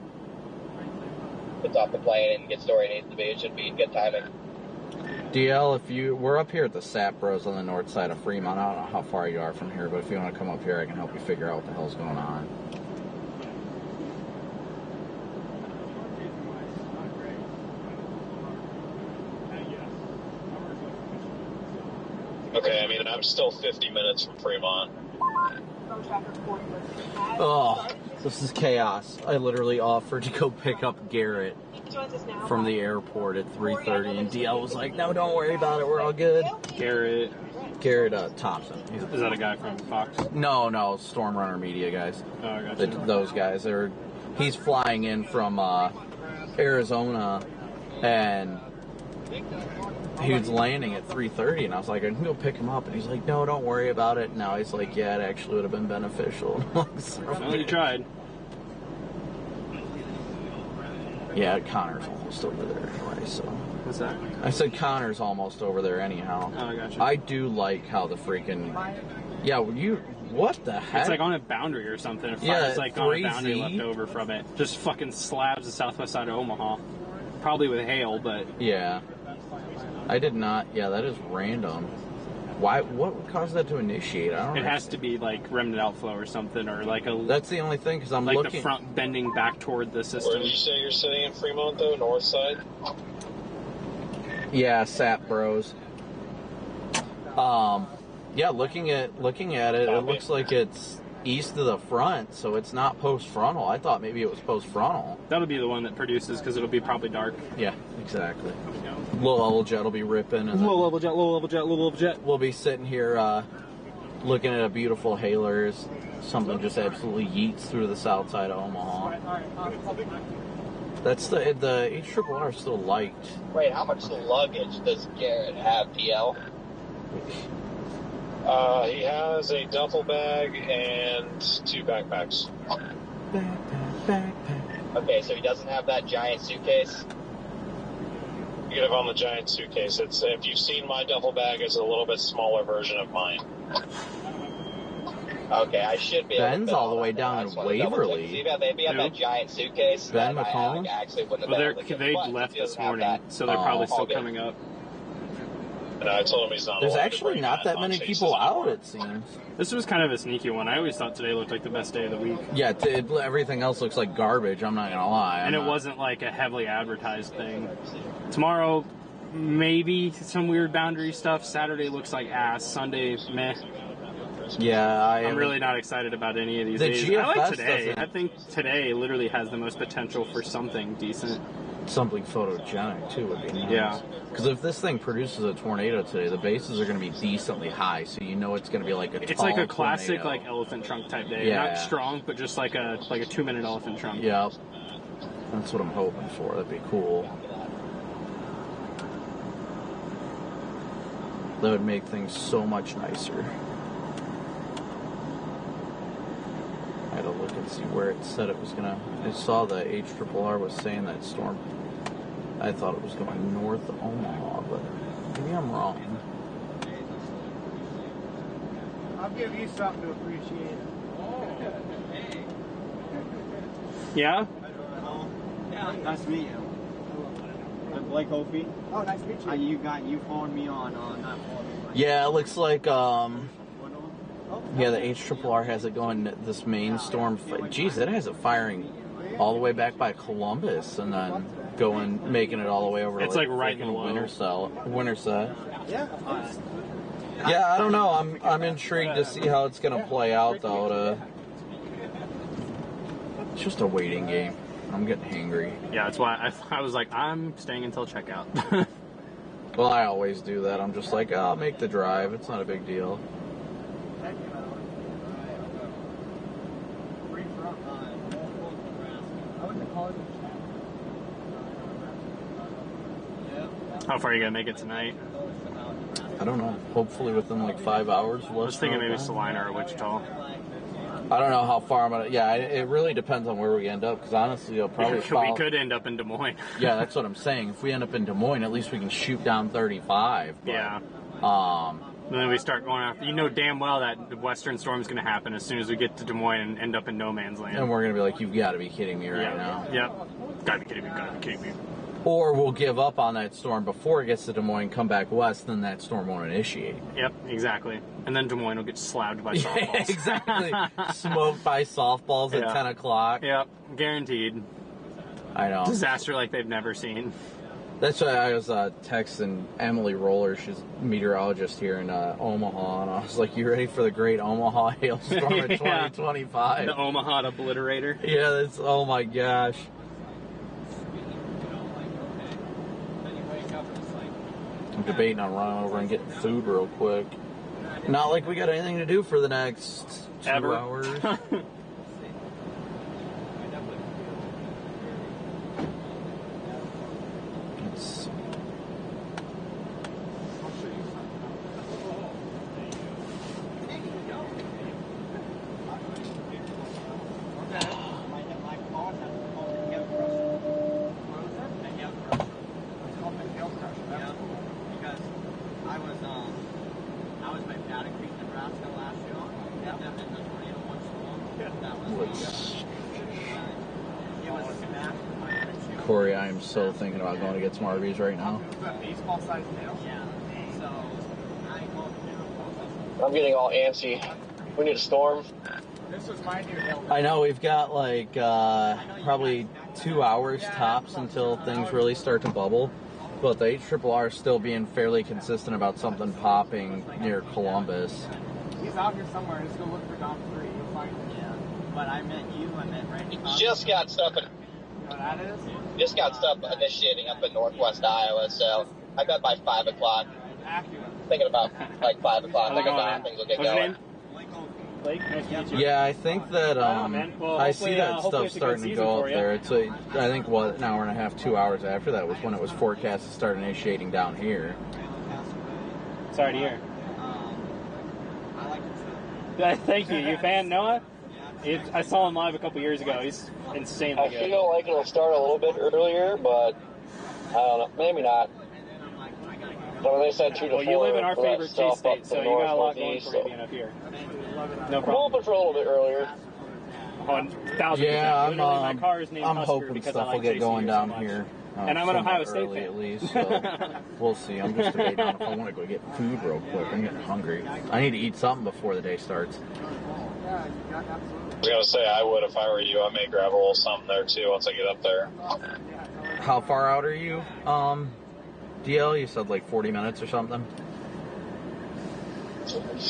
plane and gets to where he needs to be, it should be good timing. DL, we're up here at the Sap Bros on the north side of Fremont. I don't know how far you are from here, but if you want to come up here, I can help you figure out what the hell's going on. Okay, I mean, I'm still 50 minutes from Fremont. Oh, this is chaos. I literally offered to go pick up Garrett from the airport at 3:30, and DL was like, no, don't worry about it. We're all good. Garrett Thompson. Is that a guy from Fox? No, Stormrunner Media guys. Oh, I got you. Those guys. He's flying in from Arizona, and he was landing at 3:30, and I was like, I can go pick him up, and he's like, no, don't worry about it. Now he's like, yeah, it actually would have been beneficial. Well, you tried. Yeah, Connor's almost over there anyway, so. What's that? I said Connor's almost over there anyhow. Oh, I got you. I do like how the freaking... Yeah, what the heck? It's like on a boundary or something. It's like on a boundary left over from it. Just fucking slabs the southwest side of Omaha. Probably with hail, but... Yeah. I did not... Yeah, that is random. Why? What would cause that to initiate? I don't know. It has to be like remnant outflow or something, or like a... That's the only thing, because I'm like looking... the front bending back toward the system. Where did you say you're sitting in Fremont, though? North side? Yeah, Sap Bros. Yeah, looking at it, it looks like it's east of the front, so it's not post-frontal. I thought maybe it was post-frontal. That'll be the one that produces, because it'll be probably dark. Yeah, exactly. Low level jet will be ripping. And low level jet. We'll be sitting here looking at a beautiful hailers. Something just absolutely yeets through the south side of Omaha. That's the HRRR is still light. Wait, how much luggage does Garrett have, DL? He has a duffel bag and 2 backpacks. Okay, so he doesn't have that giant suitcase? You could have on the giant suitcase. If you've seen my duffel bag, it's a little bit smaller version of mine. Okay, I should be. Ben's all the way down in Waverly. See, they'd be on that giant suitcase. Ben McCollum? They left this morning, so they're probably still coming up. And I told him he's not. There's actually not that many people out, it seems. This was kind of a sneaky one. I always thought today looked like the best day of the week. Yeah, everything else looks like garbage, I'm not going to lie. And it wasn't like a heavily advertised thing. Tomorrow, maybe some weird boundary stuff. Saturday looks like ass. Sunday, meh. Yeah, I'm really not excited about any of these days. GFS I like today. I think today literally has the most potential for something decent. Something photogenic, too, would be nice. Yeah. Because if this thing produces a tornado today, the bases are going to be decently high, so you know it's going to be like a It's like a classic tornado. like elephant trunk type day. Yeah. Not strong, but just like a 2-minute elephant trunk. Yep. That's what I'm hoping for. That'd be cool. That would make things so much nicer. look and see where it said it was gonna. I saw the HRRR was saying that storm. I thought it was going north of Omaha, but maybe I'm wrong. I'll give you something to appreciate. Yeah? Yeah. Nice to meet you. I'm Blake Opie. Oh, nice to meet you. You phoned me on not phoned me. Yeah, it looks like yeah, the HRRR has it going this main storm. Geez, it has it firing all the way back by Columbus and then making it all the way over to It's like right in the Winterset. Yeah. Yeah, I don't know. I'm intrigued to see how it's gonna play out though. It's just a waiting game. I'm getting hangry. Yeah, that's why I was like, I'm staying until checkout. Well, I always do that. I'm just like, I'll make the drive. It's not a big deal. How far are you gonna make it tonight? I don't know. Hopefully within like 5 hours. I was thinking maybe Salina or Wichita. I don't know how far I'm gonna. Yeah, it really depends on where we end up. Because honestly, you'll probably we could end up in Des Moines. Yeah, that's what I'm saying. If we end up in Des Moines, at least we can shoot down 35. But, yeah. And then we start going after. You know damn well that the western storm is going to happen as soon as we get to Des Moines and end up in no man's land. And we're going to be like, you've got to be kidding me right now. Yep. Gotta be kidding me. Gotta be kidding me. Or we'll give up on that storm before it gets to Des Moines, come back west, then that storm won't initiate. Yep, exactly. And then Des Moines will get slapped by softballs. Yeah, exactly. Smoked by softballs at 10 o'clock. Yep, guaranteed. I know. Disaster like they've never seen. That's why I was texting Emily Roller, she's a meteorologist here in Omaha, and I was like, you ready for the great Omaha hailstorm in 2025? The Omaha obliterator. Yeah, that's, oh my gosh. I'm debating on running over and getting food real quick. Not like we got anything to do for the next 2 hours. Let's see. Corey, I am so thinking about going to get some Arby's right now. Baseball size nail? I'm getting all antsy. We need a storm. This was my new nail. I know, we've got like probably 2 hours tops until things really start to bubble. But the HRRR is still being fairly consistent about something popping near Columbus. He's out here somewhere. Let's go look for Dom 3. You'll find him. Yeah. But I met you. I met Randy. Just got stuff You know what that is? Just got stuff initiating up in northwest Iowa, so I bet by 5 o'clock. Thinking about like 5 o'clock. I think things will get going. Blake, nice to meet you. Yeah, I think that I see that stuff starting to go up there. It's I think an hour and a half, 2 hours after that was when it was forecast to start initiating down here. Sorry to hear. Thank you. You a fan, Noah? I saw him live a couple years ago. He's insanely good. I feel like it'll start a little bit earlier, but I don't know. Maybe not. But when they said 2 to 4, you live in our favorite K-State, so you got a lot going for you being up here. No problem. I'm hoping for a little bit earlier. 1,000%. Yeah, my car is named I'm Husker hoping because stuff I like will get JC going down so here. And I'm an Ohio State fan. At least, so we'll see. I'm just debating on if I want to go get food real quick. I'm getting hungry. I need to eat something before the day starts. I was going to say I would if I were you. I may grab a little something there too once I get up there. How far out are you, DL? You said like 40 minutes or something?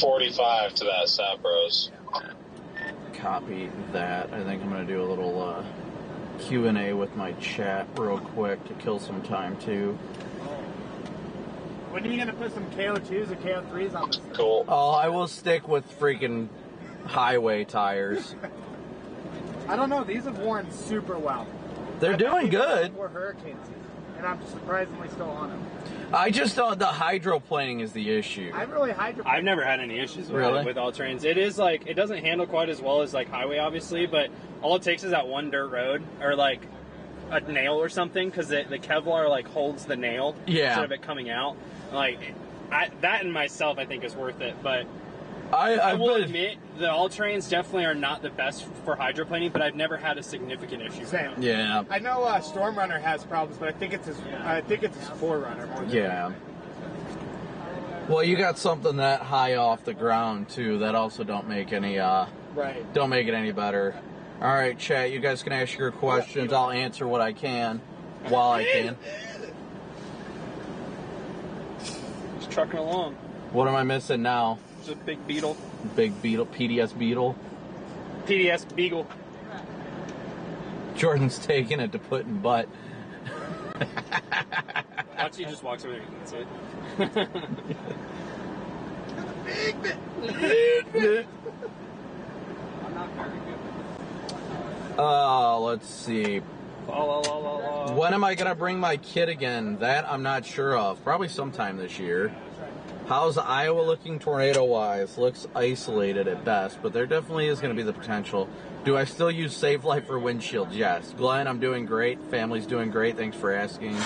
45 to that Sapros. Copy that. I think I'm going to do a little Q&A with my chat real quick to kill some time too. When are you going to put some KO2s or KO3s on this thing? Cool. Oh, I will stick with freaking highway tires. I don't know. These have worn super well. They're doing good. Before hurricane season. and I'm surprisingly still on them. I just thought the hydroplaning is the issue. I've never had any issues with Really? with all terrains. It is like, it doesn't handle quite as well as like highway, obviously, but all it takes is that one dirt road or like a nail or something, because the Kevlar like holds the nail instead of it coming out. Like that in myself, I think is worth it. But I will admit the all terrains definitely are not the best for hydroplaning, but I've never had a significant issue. Same. Yeah. I know Storm Runner has problems, but I think it's his 4Runner more than Yeah. Well, you got something that high off the ground too. That also don't make any don't make it any better. All right, chat. You guys can ask your questions. I'll answer what I can while I can. Just trucking along. What am I missing now? Just a big beetle. Big beetle. PDS beetle. PDS beagle. Jordan's taking it to put in butt. Watch, he just walks over there and gets it. Let's see. When am I going to bring my kid again? That I'm not sure of. Probably sometime this year. How's Iowa looking tornado-wise? Looks isolated at best, but there definitely is going to be the potential. Do I still use Save Life for windshield? Yes. Glenn, I'm doing great. Family's doing great. Thanks for asking.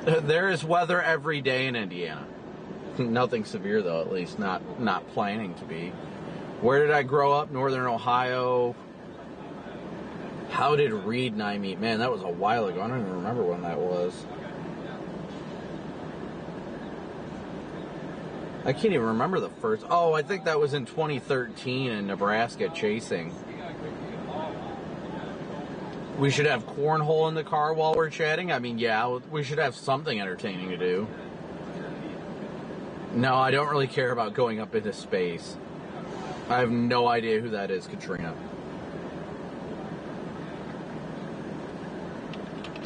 There is weather every day in Indiana. Nothing severe, though, at least. Not planning to be. Where did I grow up? Northern Ohio. How did Reed and I meet? Man, that was a while ago. I don't even remember when that was. I can't even remember the first. Oh, I think that was in 2013 in Nebraska chasing. We should have cornhole in the car while we're chatting. I mean, yeah, we should have something entertaining to do. No, I don't really care about going up into space. I have no idea who that is, Katrina.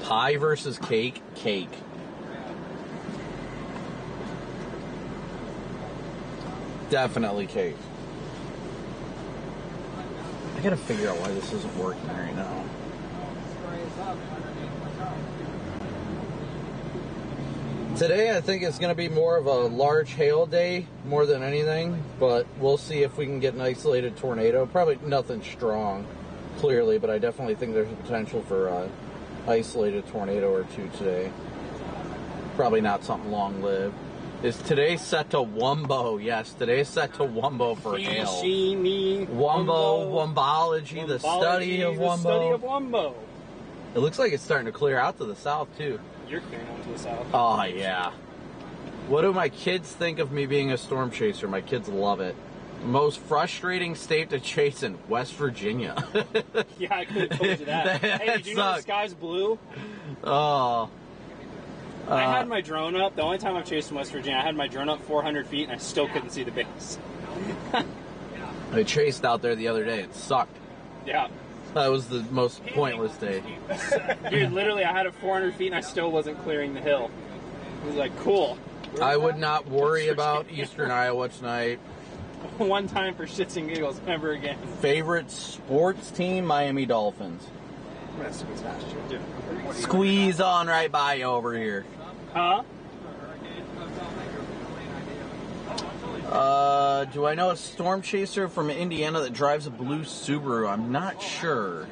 Pie versus cake? Cake. Definitely cake. I gotta figure out why this isn't working right now. Today I think it's going to be more of a large hail day more than anything, but we'll see if we can get an isolated tornado. Probably nothing strong, clearly, but I definitely think there's a potential for an isolated tornado or two today. Probably not something long-lived. Is today set to Wumbo? Yes, today's set to Wumbo for hail. Wumbo, Wumbology, the study of Wumbo. It looks like it's starting to clear out to the south, too. You're clearing out to the south. Oh, yeah. What do my kids think of me being a storm chaser? My kids love it. Most frustrating state to chase in West Virginia. Yeah, I could have told you that. Hey, did you know the sky's blue? Oh. I had my drone up. The only time I've chased in West Virginia, I had my drone up 400 feet, and I still couldn't see the base. I chased out there the other day. It sucked. Yeah. That was the most pointless day. Dude, literally, I had it 400 feet, and I still wasn't clearing the hill. It was like, cool. I would not worry about Eastern Iowa tonight. One time for shits and giggles, never again. Favorite sports team, Miami Dolphins. Squeeze on right by you over here. Huh? Do I know a storm chaser from Indiana that drives a blue Subaru? I'm not sure.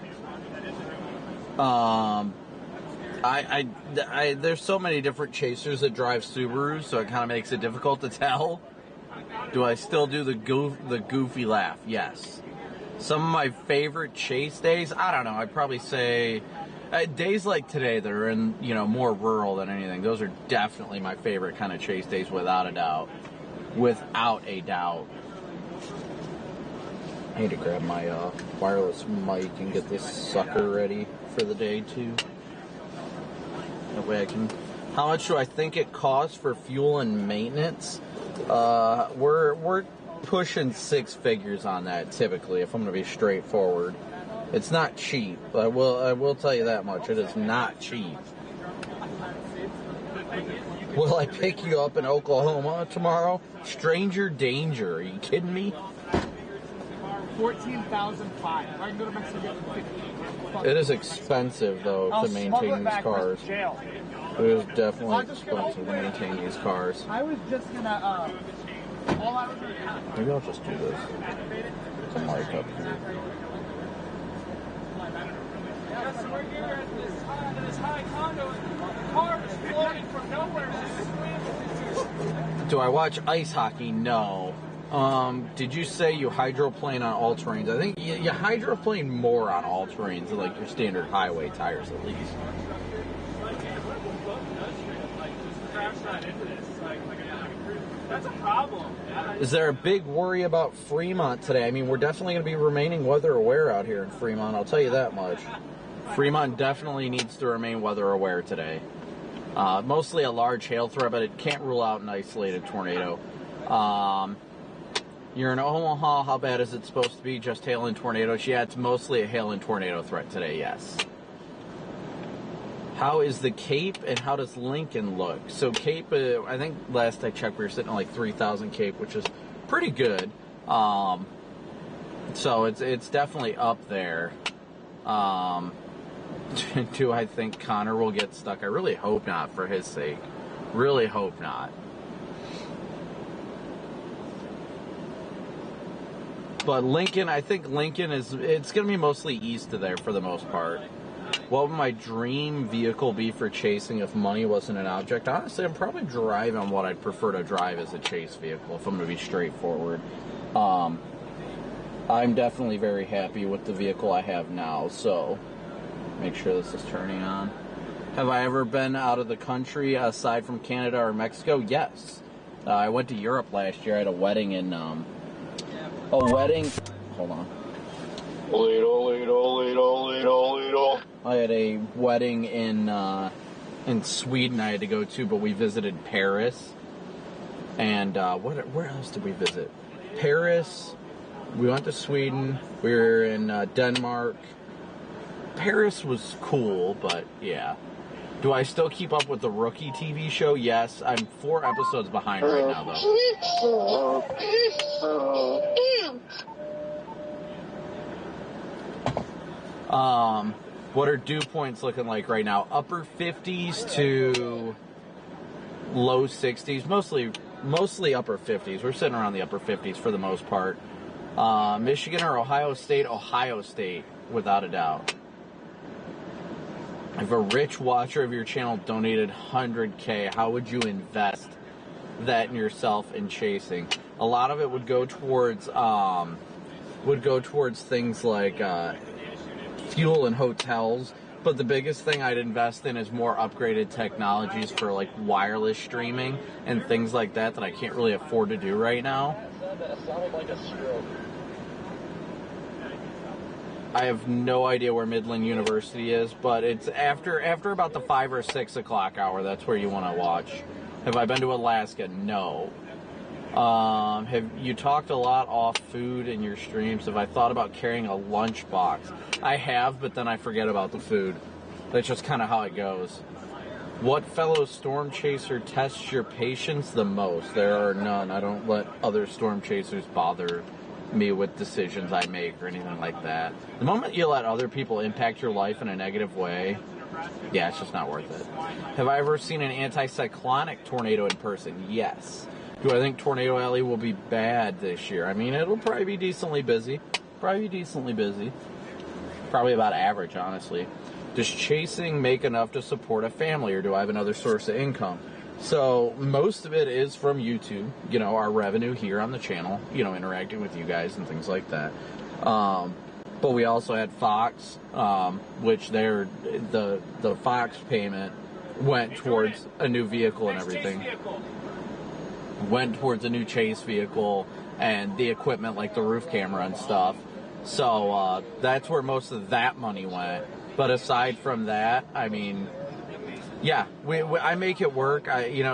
There's so many different chasers that drive Subarus, so it kind of makes it difficult to tell. Do I still do the goofy laugh? Yes. Some of my favorite chase days, I don't know, I'd probably say days like today that are in, more rural than anything. Those are definitely my favorite kind of chase days, without a doubt. Without a doubt. I need to grab my wireless mic and get this sucker ready for the day, too. That way I can... How much do I think it costs for fuel and maintenance? We're pushing six figures on that, typically, if I'm going to be straightforward. It's not cheap. I will tell you that much. It is not cheap. Will I pick you up in Oklahoma tomorrow? Stranger danger. Are you kidding me? $14,500. I can go to Mexico for $15,000. It is expensive, though, to maintain these cars. It is definitely expensive to maintain these cars. I was just gonna, all I was gonna do. Maybe I'll just do this. It's a mic up here. Yeah, so we're here at this high condo, and the car is floating from nowhere. Do I watch ice hockey? No. Did you say you hydroplane on all terrains? I think you hydroplane more on all terrains than like your standard highway tires, at least. That's a problem. Is there a big worry about Fremont today? I mean, we're definitely going to be remaining weather aware out here in Fremont, I'll tell you that much. Fremont definitely needs to remain weather aware today. Mostly a large hail threat, but it can't rule out an isolated tornado. You're in Omaha, how bad is it supposed to be? Just hail and tornadoes? Yeah, it's mostly a hail and tornado threat today, yes. How is the Cape and how does Lincoln look? So Cape, I think last I checked we were sitting at like 3,000 Cape, which is pretty good. So it's definitely up there. Do I think Connor will get stuck? I really hope not, for his sake. Really hope not. But Lincoln, I think Lincoln it's going to be mostly east of there for the most part. What would my dream vehicle be for chasing if money wasn't an object? Honestly, I'm probably driving what I'd prefer to drive as a chase vehicle, if I'm going to be straightforward. I'm definitely very happy with the vehicle I have now, so make sure this is turning on. Have I ever been out of the country aside from Canada or Mexico? Yes. I went to Europe last year. I had a wedding in... Hold on. I had a wedding in Sweden I had to go to, but we visited Paris. And where else did we visit? Paris. We went to Sweden. We were in Denmark. Paris was cool, but yeah. Do I still keep up with the Rookie TV show? Yes. I'm 4 episodes behind right now, though. What are dew points looking like right now? Upper 50s to low 60s. Mostly upper 50s. We're sitting around the upper 50s for the most part. Michigan or Ohio State? Ohio State, without a doubt. If a rich watcher of your channel donated $100K, how would you invest that in yourself in chasing? A lot of it would go towards things like fuel and hotels. But the biggest thing I'd invest in is more upgraded technologies for like wireless streaming and things like that I can't really afford to do right now. That sounded like a stroke. I have no idea where Midland University is, but it's after about the 5 or 6 o'clock hour. That's where you want to watch. Have I been to Alaska? No. Have you talked a lot off food in your streams? Have I thought about carrying a lunch box? I have, but then I forget about the food. That's just kind of how it goes. What fellow storm chaser tests your patience the most? There are none. I don't let other storm chasers bother me with decisions I make or anything like that. The moment you let other people impact your life in a negative way, yeah, it's just not worth it. Have I ever seen an anticyclonic tornado in person? Yes. Do I think Tornado Alley will be bad this year? I mean, it'll probably be decently busy. Probably about average, honestly. Does chasing make enough to support a family, or do I have another source of income? So most of it is from YouTube, our revenue here on the channel, interacting with you guys and things like that. But we also had Fox, which the Fox payment went towards a new vehicle and everything. Went towards a new chase vehicle and the equipment like the roof camera and stuff. So that's where most of that money went. But aside from that, I mean... Yeah, I make it work.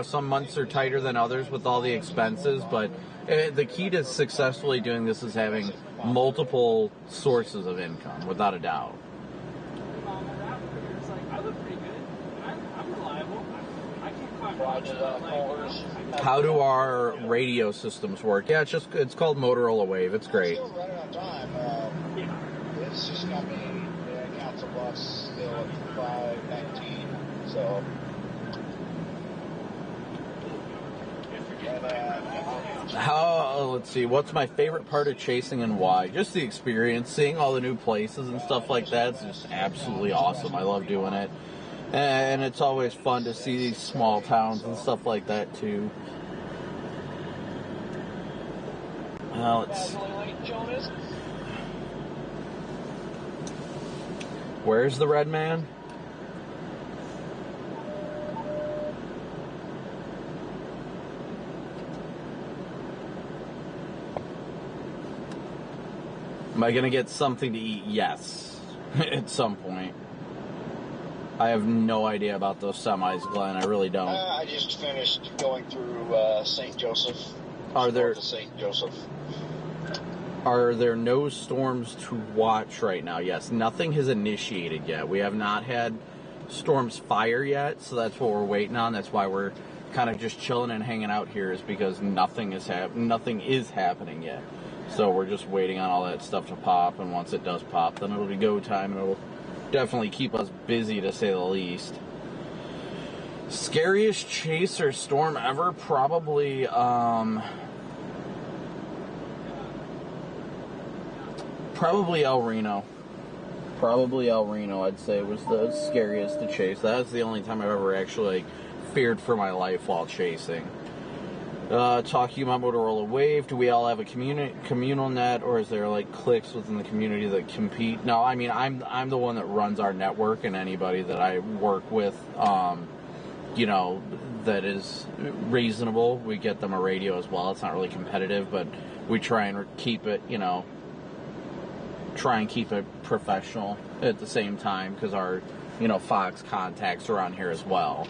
Some months are tighter than others with all the expenses, but the key to successfully doing this is having multiple sources of income, without a doubt. I look pretty good. I'm reliable. I can't climb How do our radio systems work? Yeah, it's called Motorola Wave. It's great. Still running on time. It's just got me council bus still at 5:19. So. Let's see, what's my favorite part of chasing and why? Just the experience, seeing all the new places and stuff like that. It's just absolutely awesome. I love doing it. And it's always fun to see these small towns and stuff like that, too. Where's the red man? Am I going to get something to eat? Yes. At some point. I have no idea about those semis, Glenn. I really don't. I just finished going through St. Joseph. Are there St. Joseph? Are there no storms to watch right now? Yes. Nothing has initiated yet. We have not had storms fire yet, so that's what we're waiting on. That's why we're kind of just chilling and hanging out here, is because nothing is happening yet. So we're just waiting on all that stuff to pop, and once it does pop, then it'll be go time, and it'll definitely keep us busy, to say the least. Scariest chase or storm ever? Probably, probably El Reno. Probably El Reno, I'd say, was the scariest to chase. That's the only time I've ever actually feared for my life while chasing. Talking about Motorola Wave, do we all have a communal net, or is there like cliques within the community that compete? No, I mean, I'm the one that runs our network, and anybody that I work with, that is reasonable, we get them a radio as well. It's not really competitive, but we try and keep it, professional at the same time, because our, Fox contacts are on here as well.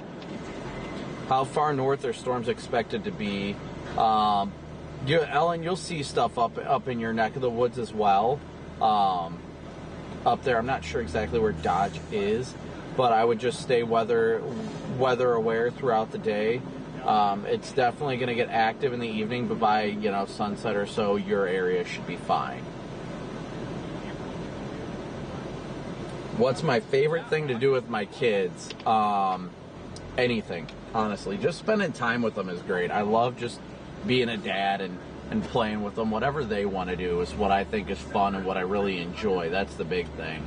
How far north are storms expected to be? Ellen, you'll see stuff up in your neck of the woods as well. Up there, I'm not sure exactly where Dodge is, but I would just stay weather aware throughout the day. It's definitely going to get active in the evening, but by sunset or so, your area should be fine. What's my favorite thing to do with my kids? Anything. Honestly, just spending time with them is great. I love just being a dad and playing with them. Whatever they want to do is what I think is fun and what I really enjoy. That's the big thing.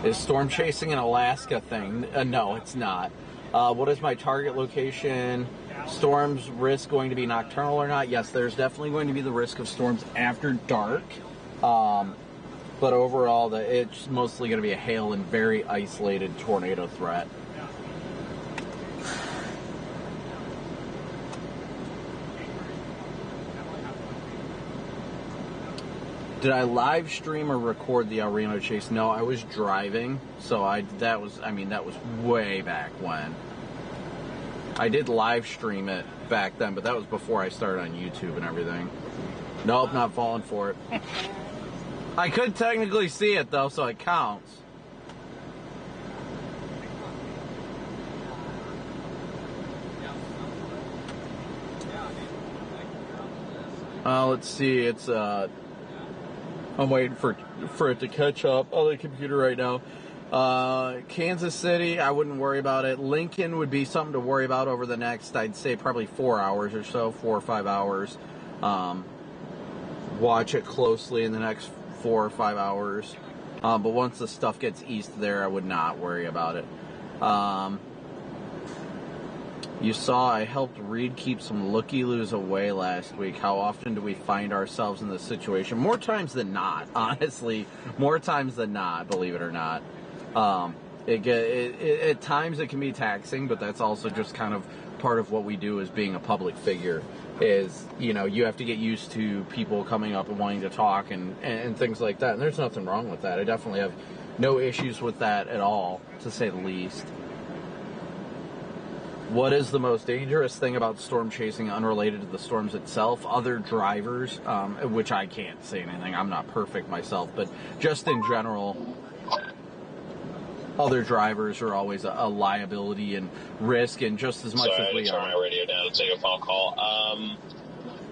Is storm chasing an Alaska thing? No, it's not. What is my target location? Storms risk going to be nocturnal or not? Yes, there's definitely going to be the risk of storms after dark. But overall, it's mostly going to be a hail and very isolated tornado threat. Did I live stream or record the El Reno chase? No, I was driving, so that was way back when. I did live stream it back then, but that was before I started on YouTube and everything. Nope, not falling for it. I could technically see it though, so it counts. Let's see, it's I'm waiting for it to catch up on the computer right now. Kansas City, I wouldn't worry about it. Lincoln would be something to worry about over the next, I'd say, probably 4 hours or so, 4 or 5 hours. Watch it closely in the next 4 or 5 hours. But once the stuff gets east there, I would not worry about it. You saw I helped Reed keep some looky-loos away last week. How often do we find ourselves in this situation? More times than not, honestly. More times than not, believe it or not. At times it can be taxing, but that's also just kind of part of what we do as being a public figure. Is, you have to get used to people coming up and wanting to talk and things like that. And there's nothing wrong with that. I definitely have no issues with that at all, to say the least. What is the most dangerous thing about storm chasing unrelated to the storms itself? Other drivers, which I can't say anything. I'm not perfect myself, but just in general, other drivers are always a liability and risk, and just as much Sorry, as we I had to turn are. my radio down to take a phone call.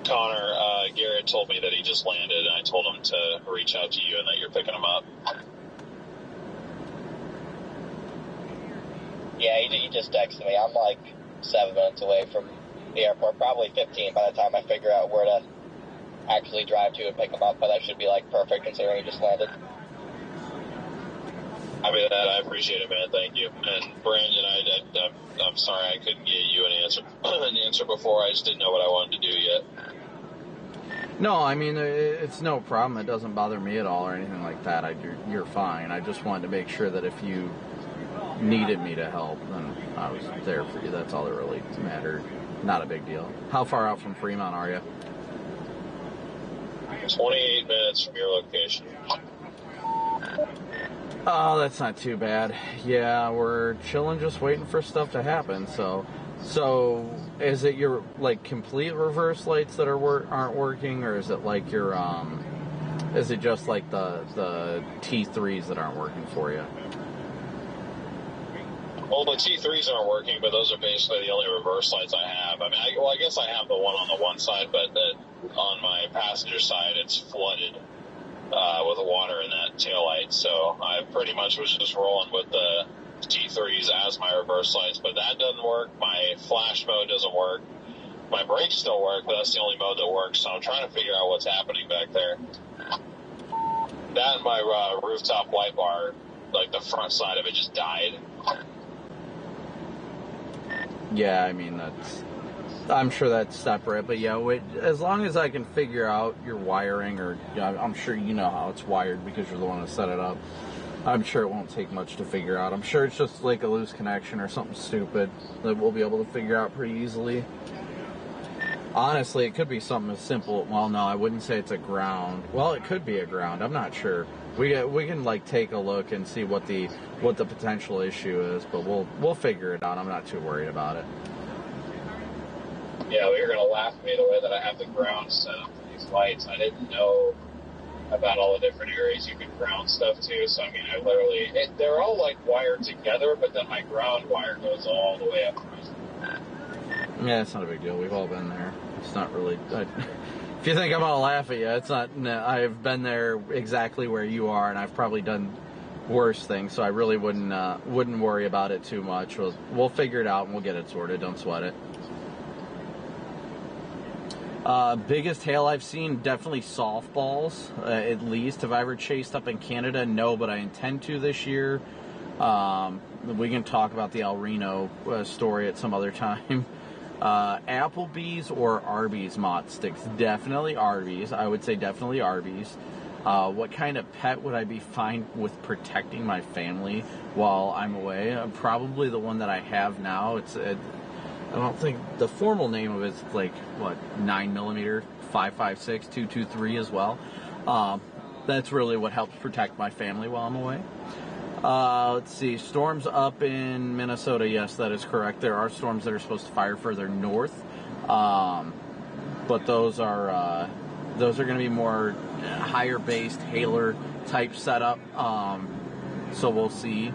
Connor, Garrett told me that he just landed, and I told him to reach out to you and that you're picking him up. Yeah, he just texted me. I'm like 7 minutes away from the airport, probably 15 by the time I figure out where to actually drive to and pick him up, but that should be like perfect considering he just landed. I mean, that I appreciate it, man. Thank you. And Brandon, I'm sorry I couldn't get you an answer before. I just didn't know what I wanted to do yet. No, I mean, it's no problem. It doesn't bother me at all or anything like that. You're fine. I just wanted to make sure that if you needed me to help, then I was there for you. That's all that really mattered. Not a big deal. How far out from Fremont are you? 28 minutes from your location. Oh, that's not too bad. Yeah, we're chilling, just waiting for stuff to happen. So is it your like complete reverse lights that aren't working, or is it like your is it just like the T3s that aren't working for you? Well, the T3s aren't working, but those are basically the only reverse lights I have. I mean, I guess I have the one on the one side, but on my passenger side, it's flooded with water in that taillight. So I pretty much was just rolling with the T3s as my reverse lights, but that doesn't work. My flash mode doesn't work. My brakes still work, but that's the only mode that works. So I'm trying to figure out what's happening back there. That and my rooftop light bar, like the front side of it, just died. Yeah, I mean, I'm sure that's separate, but yeah, as long as I can figure out your wiring, or I'm sure you know how it's wired because you're the one that set it up. I'm sure it won't take much to figure out. I'm sure it's just like a loose connection or something stupid that we'll be able to figure out pretty easily. Honestly, it could be something as simple. Well, no, I wouldn't say it's a ground. Well, it could be a ground. I'm not sure. We can like take a look and see what the potential issue is, but we'll figure it out. I'm not too worried about it. Yeah, well, you're gonna laugh at me the way that I have the ground set up for these lights. I didn't know about all the different areas you could ground stuff to. So I mean, I literally they're all like wired together, but then my ground wire goes all the way up. Yeah, it's not a big deal. We've all been there. It's not really. If you think I'm gonna laugh at you, it's not. No, I've been there exactly where you are, and I've probably done worse things. So I really wouldn't worry about it too much. We'll figure it out and we'll get it sorted. Don't sweat it. Biggest hail I've seen, definitely softballs. At least, have I ever chased up in Canada? No, but I intend to this year. We can talk about the El Reno story at some other time. Applebee's or Arby's mott sticks? Definitely Arby's. I would say definitely Arby's. What kind of pet would I be fine with protecting my family while I'm away? Probably the one that I have now. I don't think the formal name of it's like 9mm 5.56 223 as well. That's really what helps protect my family while I'm away. Let's see, storms up in Minnesota. Yes, that is correct. There are storms that are supposed to fire further north, but those are going to be more higher based hailer type setup. So we'll see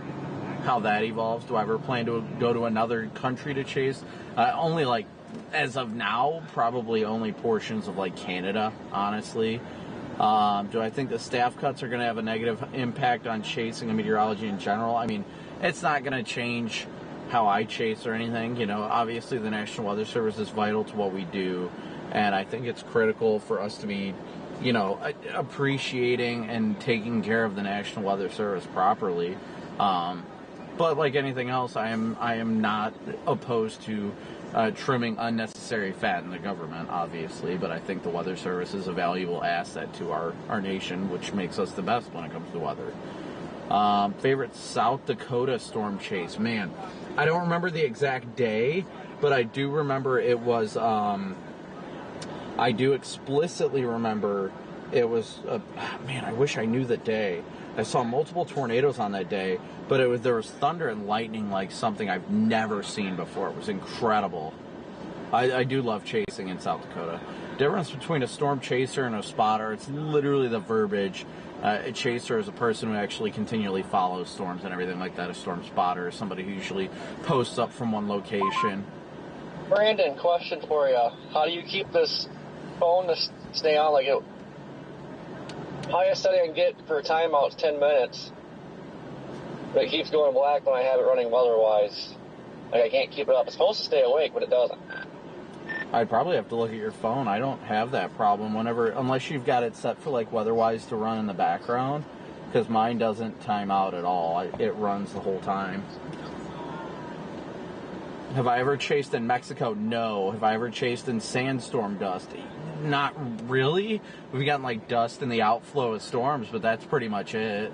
how that evolves. Do I ever plan to go to another country to chase? Only like as of now, probably only portions of like Canada, honestly. Do I think the staff cuts are going to have a negative impact on chasing and meteorology in general? I mean, it's not going to change how I chase or anything. You know, obviously the National Weather Service is vital to what we do, and I think it's critical for us to be, you know, appreciating and taking care of the National Weather Service properly. But like anything else, I am not opposed to trimming unnecessary fat in the government, obviously, but I think the Weather Service is a valuable asset to our nation, which makes us the best when it comes to weather. Favorite South Dakota storm chase? Man, I don't remember the exact day, but I do remember it was, I do explicitly remember it was, man, I wish I knew the day. I saw multiple tornadoes on that day, but there was thunder and lightning like something I've never seen before. It was incredible. I do love chasing in South Dakota. Difference between a storm chaser and a spotter, it's literally the verbiage. A chaser is a person who actually continually follows storms and everything like that. A storm spotter is somebody who usually posts up from one location. Brandon, question for you. How do you keep this phone to stay on? Like, highest setting I can get for a timeout is 10 minutes. But it keeps going black when I have it running weather-wise. Like, I can't keep it up. It's supposed to stay awake, but it doesn't. I'd probably have to look at your phone. I don't have that problem unless you've got it set for like weather-wise to run in the background, because mine doesn't time out at all. It runs the whole time. Have I ever chased in Mexico? No. Have I ever chased in sandstorm dust? Not really. We've gotten like dust in the outflow of storms, but that's pretty much it.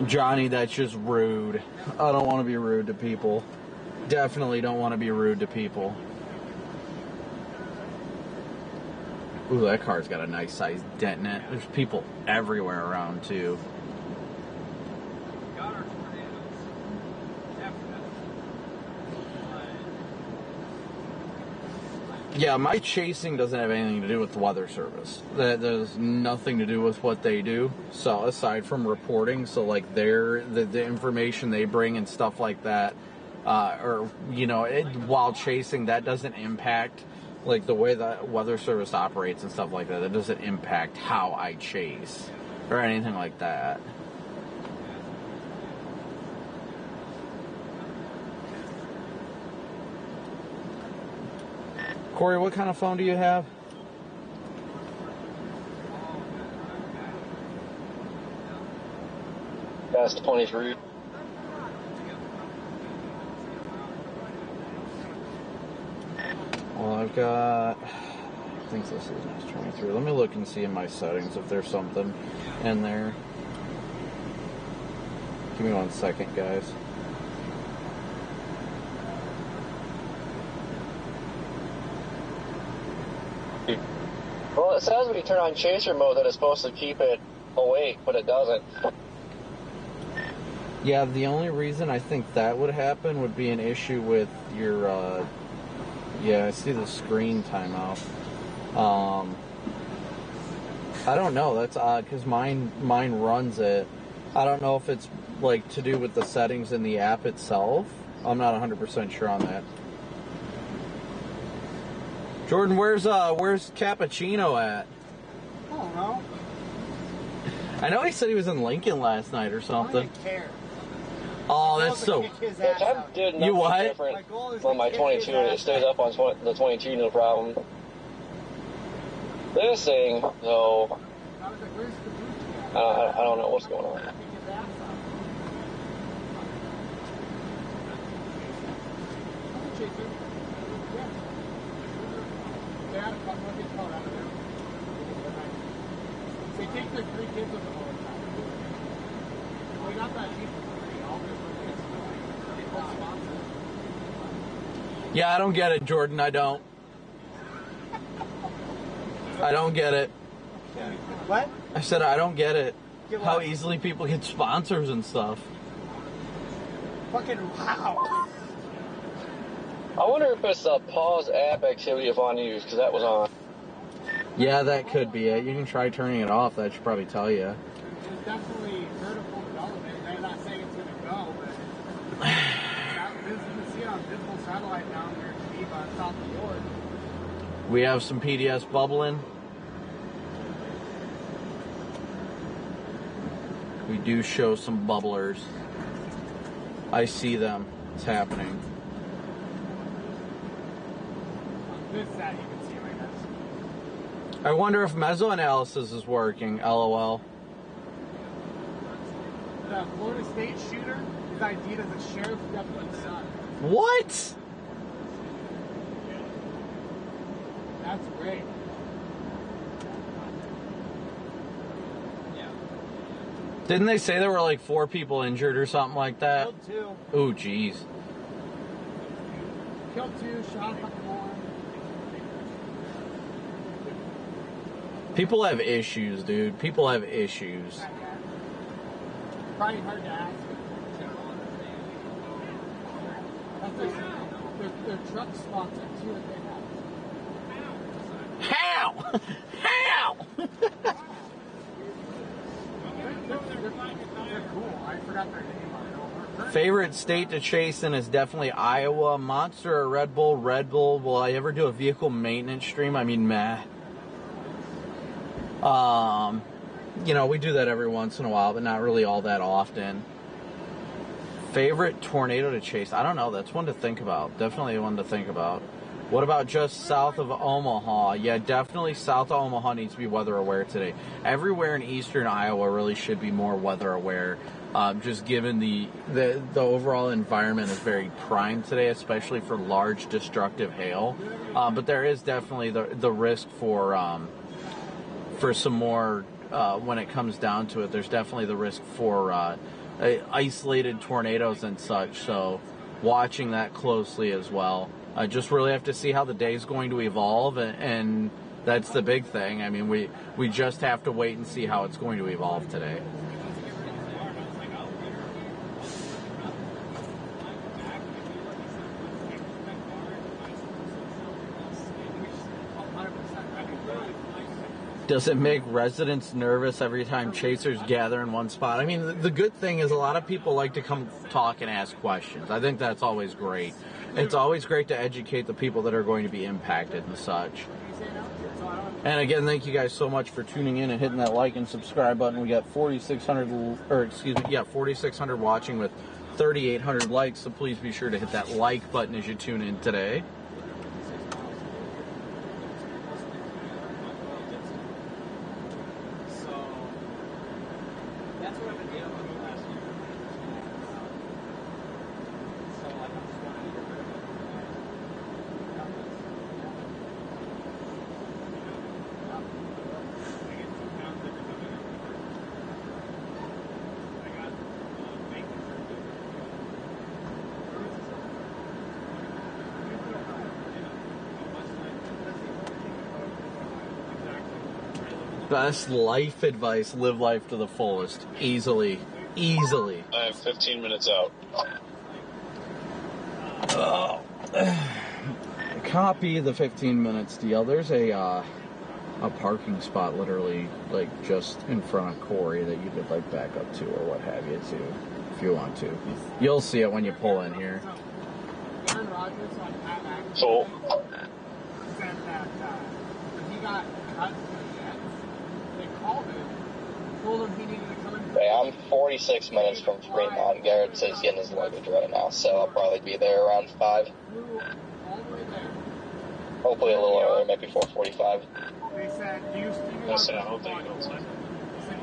Johnny, that's just rude. I don't want to be rude to people. Definitely don't want to be rude to people. Ooh, that car's got a nice sized dent in it. There's people everywhere around, too. Yeah, my chasing doesn't have anything to do with the weather service. That has nothing to do with what they do. So aside from reporting, so like the information they bring and stuff like that, or while chasing, that doesn't impact like the way the weather service operates and stuff like that. That doesn't impact how I chase or anything like that. Corey, what kind of phone do you have? That's 23. Well, I've got, I think this is S23. Let me look and see in my settings if there's something in there. Give me 1 second, guys. Well, it says when you turn on chaser mode that it's supposed to keep it awake, but it doesn't. Yeah, the only reason I think that would happen would be an issue with your, yeah, I see the screen timeout. I don't know, that's odd, because mine runs it. I don't know if it's, like, to do with the settings in the app itself. I'm not 100% sure on that. Jordan, where's Cappuccino at? I don't know. I know he said he was in Lincoln last night or something. I don't care. Oh, that's so... I did You what? different on my 22, and it stays up on the 22, no problem. This thing, though, I don't know what's going on. They take their 3 kids with them all the time. We got that cheap for free. All this sponsor. Yeah, I don't get it, Jordan. I don't. I don't get it. What? I said I don't get it. How easily people get sponsors and stuff. Fucking wow. I wonder if it's a pause app activity if on use, because that was on. Yeah, that could be it. You can try turning it off. That should probably tell you. There's definitely vertical development. They're not saying it's going to go, but you can see it on visible satellite down there in Geneva on top of the board. We have some PDS bubbling. We do show some bubblers. I see them. It's happening. This side you can see right now. I wonder if mesoanalysis is working. LOL. The Florida State shooter is ID'd as a sheriff's deputy's son. What? That's great. Didn't they say there were like 4 people injured or something like that? Killed 2. Oh, jeez. Killed 2, shot a couple more. People have issues, dude. People have issues. Probably hard to ask. their truck spots and see what they have. How? How? They're cool. I forgot their name on it. Favorite state to chase in is definitely Iowa. Monster or Red Bull? Red Bull. Will I ever do a vehicle maintenance stream? I mean, meh. You know, we do that every once in a while, but not really all that often. Favorite tornado to chase? I don't know. That's one to think about. Definitely one to think about. What about just south of Omaha? Yeah, definitely south of Omaha needs to be weather aware today. Everywhere in eastern Iowa really should be more weather aware. Just given the overall environment is very prime today, especially for large destructive hail. But there is definitely the risk for some more when it comes down to it. There's definitely the risk for isolated tornadoes and such. So watching that closely as well. I just really have to see how the day's going to evolve, and that's the big thing. I mean, we just have to wait and see how it's going to evolve today. Does it make residents nervous every time chasers gather in one spot? I mean, the good thing is a lot of people like to come talk and ask questions. I think that's always great. It's always great to educate the people that are going to be impacted and such. And again, thank you guys so much for tuning in and hitting that like and subscribe button. We got 4,600 watching with 3,800 likes, so please be sure to hit that like button as you tune in today. Best life advice, live life to the fullest. Easily. Easily. I have 15 minutes out. Oh. Copy the 15 minutes deal. There's a parking spot literally like just in front of Corey that you could like back up to or what have you too, if you want to. You'll see it when you pull in here. So said that when he got cut, they called him, told him he needed to come in. Hey, I'm 46 minutes from Fremont. Garrett says he's getting his luggage right now, so I'll probably be there around 5. Hopefully a little earlier, maybe 4:45. They said, do you still want to go? He said,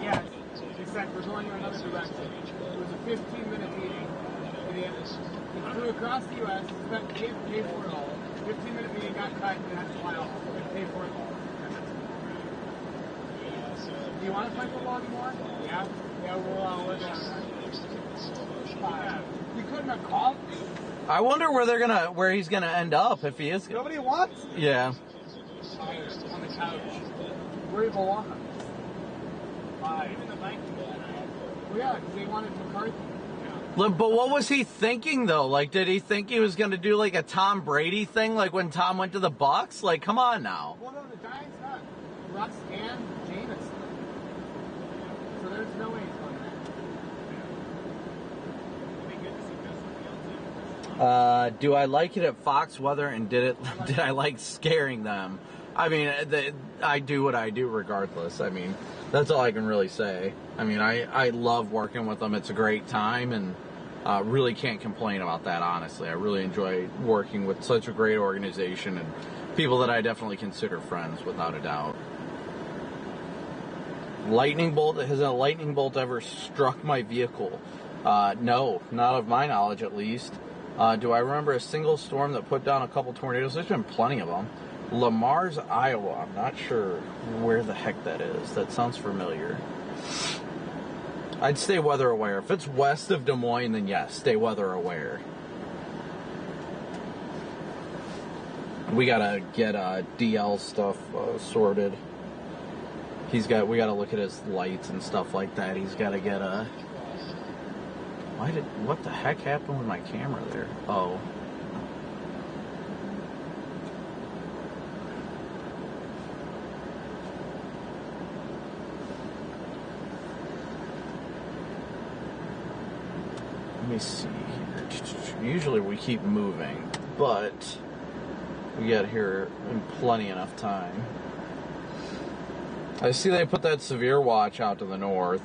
yes. He said, we're going in another direction. It was a 15-minute meeting. He flew across the U.S., paid for it all. 15-minute meeting, got cut, and had to fly off. Pay for it all. Do you want to play football anymore? Yeah? Yeah, we're down. You couldn't have called me. I wonder where he's gonna end up if he is. Nobody wants him. Yeah. On the couch. Where he belongs. Even the Vikings. Well, yeah, because they wanted McCarthy. But what was he thinking though? Like, did he think he was gonna do like a Tom Brady thing, like when Tom went to the Bucs? Like, come on now. Well, no, the Giants got Russ and Jameis. So there's no way he's going there. Do I like it at Fox Weather, and did I like scaring them? I mean, I do what I do regardless. I mean, that's all I can really say. I mean, I love working with them. It's a great time, and really can't complain about that, honestly. I really enjoy working with such a great organization and people that I definitely consider friends, without a doubt. Lightning bolt? Has a lightning bolt ever struck my vehicle? No, not of my knowledge, at least. Do I remember a single storm that put down a couple tornadoes? There's been plenty of them. Lamar's, Iowa. I'm not sure where the heck that is. That sounds familiar. I'd stay weather aware. If it's west of Des Moines, then yes, stay weather aware. We gotta get DL stuff sorted. We gotta look at his lights and stuff like that. He's gotta get what the heck happened with my camera there? Oh. me see here. Usually we keep moving, but we get here in plenty enough time. I see they put that severe watch out to the north.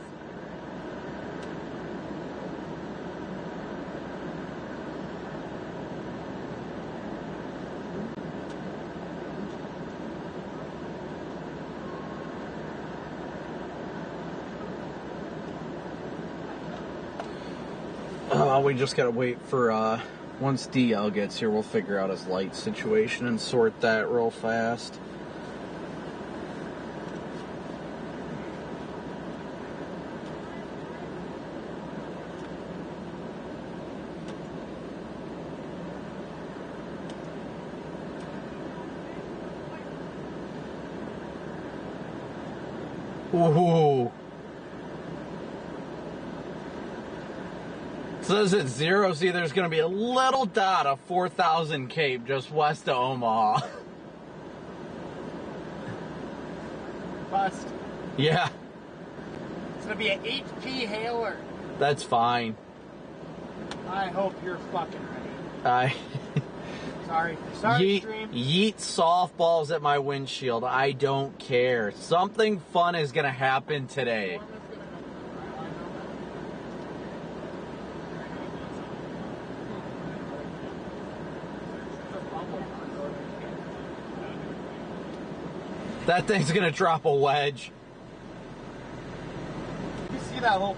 We just gotta wait for, once DL gets here, we'll figure out his light situation and sort that real fast. Ooh. Says it's 0. See, there's going to be a little dot of 4,000 Cape just west of Omaha. Bust. Yeah. It's going to be an HP hailer. That's fine. I hope you're fucking ready. Sorry, stream. Yeet softballs at my windshield. I don't care. Something fun is going to happen today. That thing's gonna drop a wedge. You see that little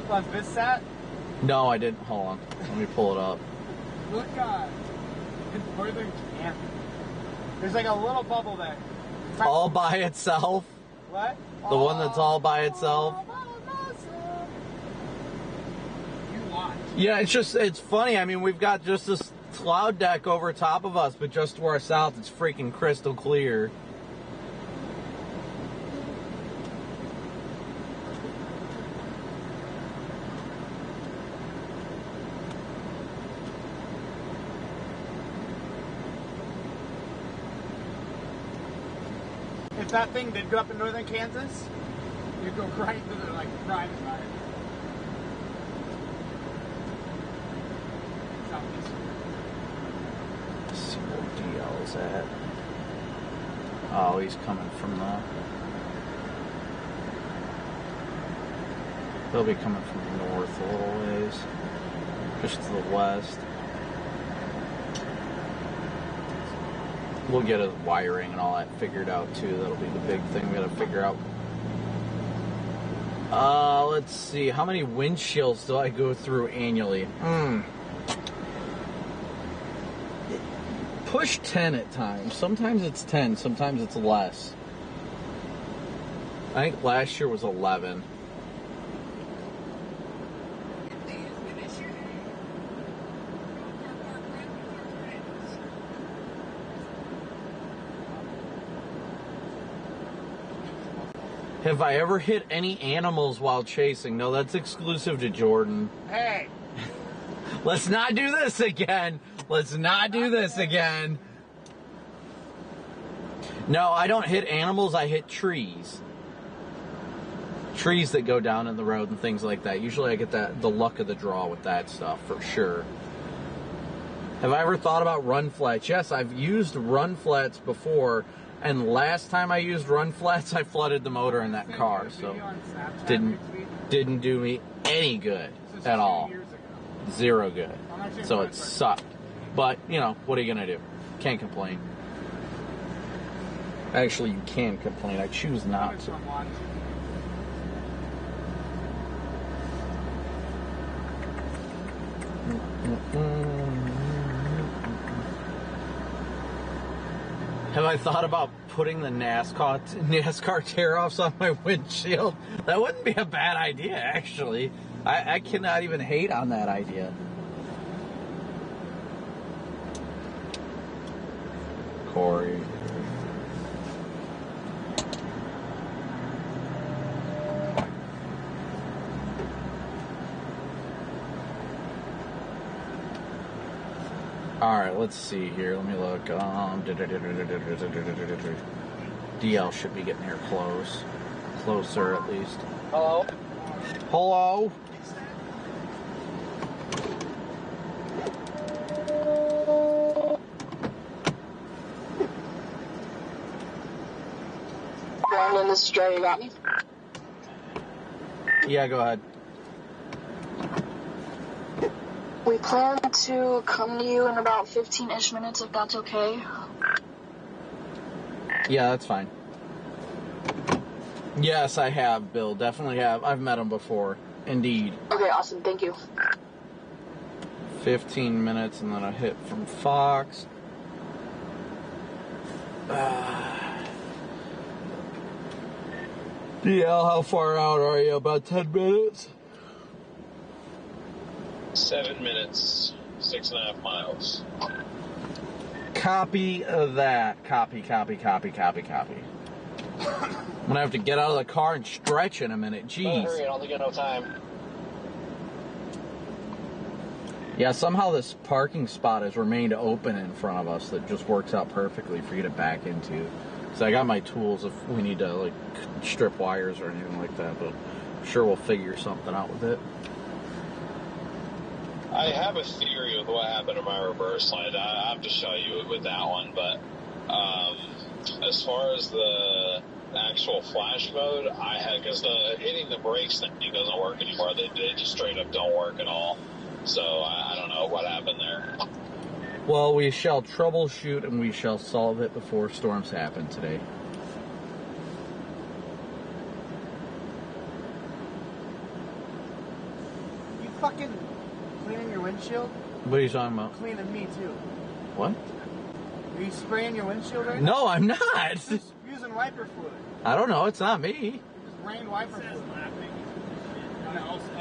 VisSat? No, I didn't. Hold on. Let me pull it up. Look, in northern camp. There's like a little bubble there. All by itself? What? The one that's all by itself? You watch. Yeah, it's funny. I mean, we've got just this cloud deck over top of us, but just to our south, it's freaking crystal clear. If that thing did go up in northern Kansas, you'd go right into the private fire. Southeast. Let's see where DL's at. Oh, he's coming from the... They'll be coming from the north a little ways. Just to the west. We'll get his wiring and all that figured out too. That'll be the big thing we gotta figure out. Let's see. How many windshields do I go through annually? Push 10 at times. Sometimes it's 10, sometimes it's less. I think last year was 11. Have I ever hit any animals while chasing? No, that's exclusive to Jordan. Hey! Let's not do this again. Let's not do this again. No, I don't hit animals, I hit trees. Trees that go down in the road and things like that. Usually I get the luck of the draw with that stuff, for sure. Have I ever thought about run flats? Yes, I've used run flats before. And last time I used run flats, I flooded the motor in that car, so didn't do me any good at all. Zero good. So it sucked. But, you know, what are you going to do? Can't complain. Actually, you can complain. I choose not to. Have I thought about putting the NASCAR tear-offs on my windshield? That wouldn't be a bad idea, actually. I cannot even hate on that idea. Corey. Alright, let's see here. Let me look. DL should be getting here close. Closer, at least. Hello? Hello? Again, this is Dre. You got me? Yeah, go ahead. We plan to come to you in about 15-ish minutes, if that's okay. Yeah, that's fine. Yes, I have, Bill. Definitely have. I've met him before. Indeed. Okay, awesome. Thank you. 15 minutes and then a hit from Fox. DL, how far out are you? About 10 minutes? 7 minutes, 6.5 miles. Copy that. Copy. I'm gonna have to get out of the car and stretch in a minute. Jeez. Hurry, I don't think I have no time. Yeah, somehow this parking spot has remained open in front of us that just works out perfectly for you to back into. So I got my tools if we need to like strip wires or anything like that, but I'm sure we'll figure something out with it. I have a theory of what happened to my reverse light. I have to show you with that one, but as far as the actual flash mode, I had, because hitting the brakes thing doesn't work anymore. They just straight up don't work at all. So I don't know what happened there. Well, we shall troubleshoot and we shall solve it before storms happen today. You fucking cleaning your windshield? What are you talking about? Cleaning me too. What? Are you spraying your windshield right now? No, I'm not. Just using wiper fluid. I don't know. It's not me. Just rain wiper fluid.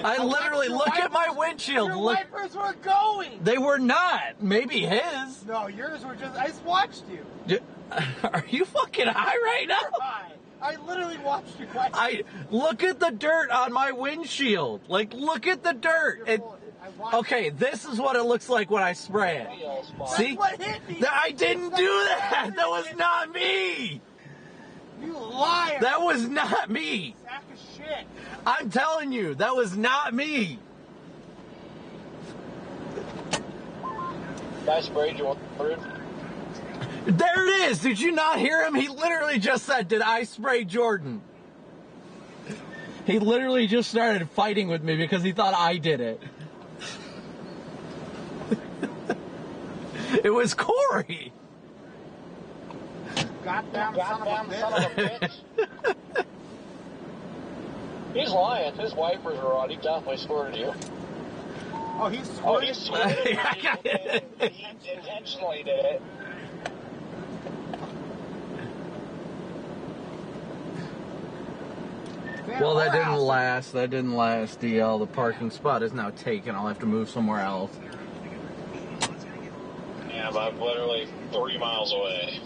I literally look at my windshield. Your wipers were going. They were not. Maybe his. No, yours were just. I just watched you. Are you fucking high right now? I literally watched you. I look at the dirt on my windshield. Like, look at the dirt. Okay, this is what it looks like when I spray it. See? What hit me? I didn't do that. That was not me. You liar. That was not me. Sack of shit. I'm telling you, that was not me. I sprayed you. There it is. Did you not hear him? He literally just said, "Did I spray Jordan?" He literally just started fighting with me because he thought I did it. It was Corey. Goddamn son of a bitch. He's lying. His wipers are on. He definitely squirted you. Oh, he squirted? He intentionally did it. Well, that didn't last. That didn't last, DL. The parking spot is now taken. I'll have to move somewhere else. Yeah, but I'm literally 3 miles away.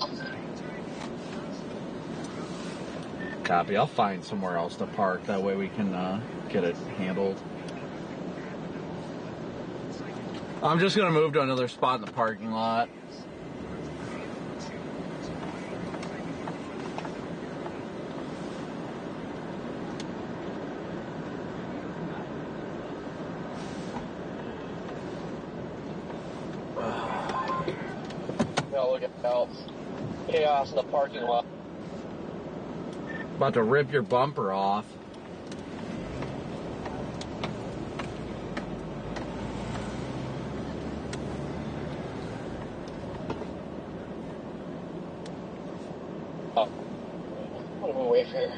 Copy. I'll find somewhere else to park. That way we can get it handled. I'm just going to move to another spot in the parking lot. Look at that. Chaos in the parking lot. About to rip your bumper off. Oh. What am I wait here?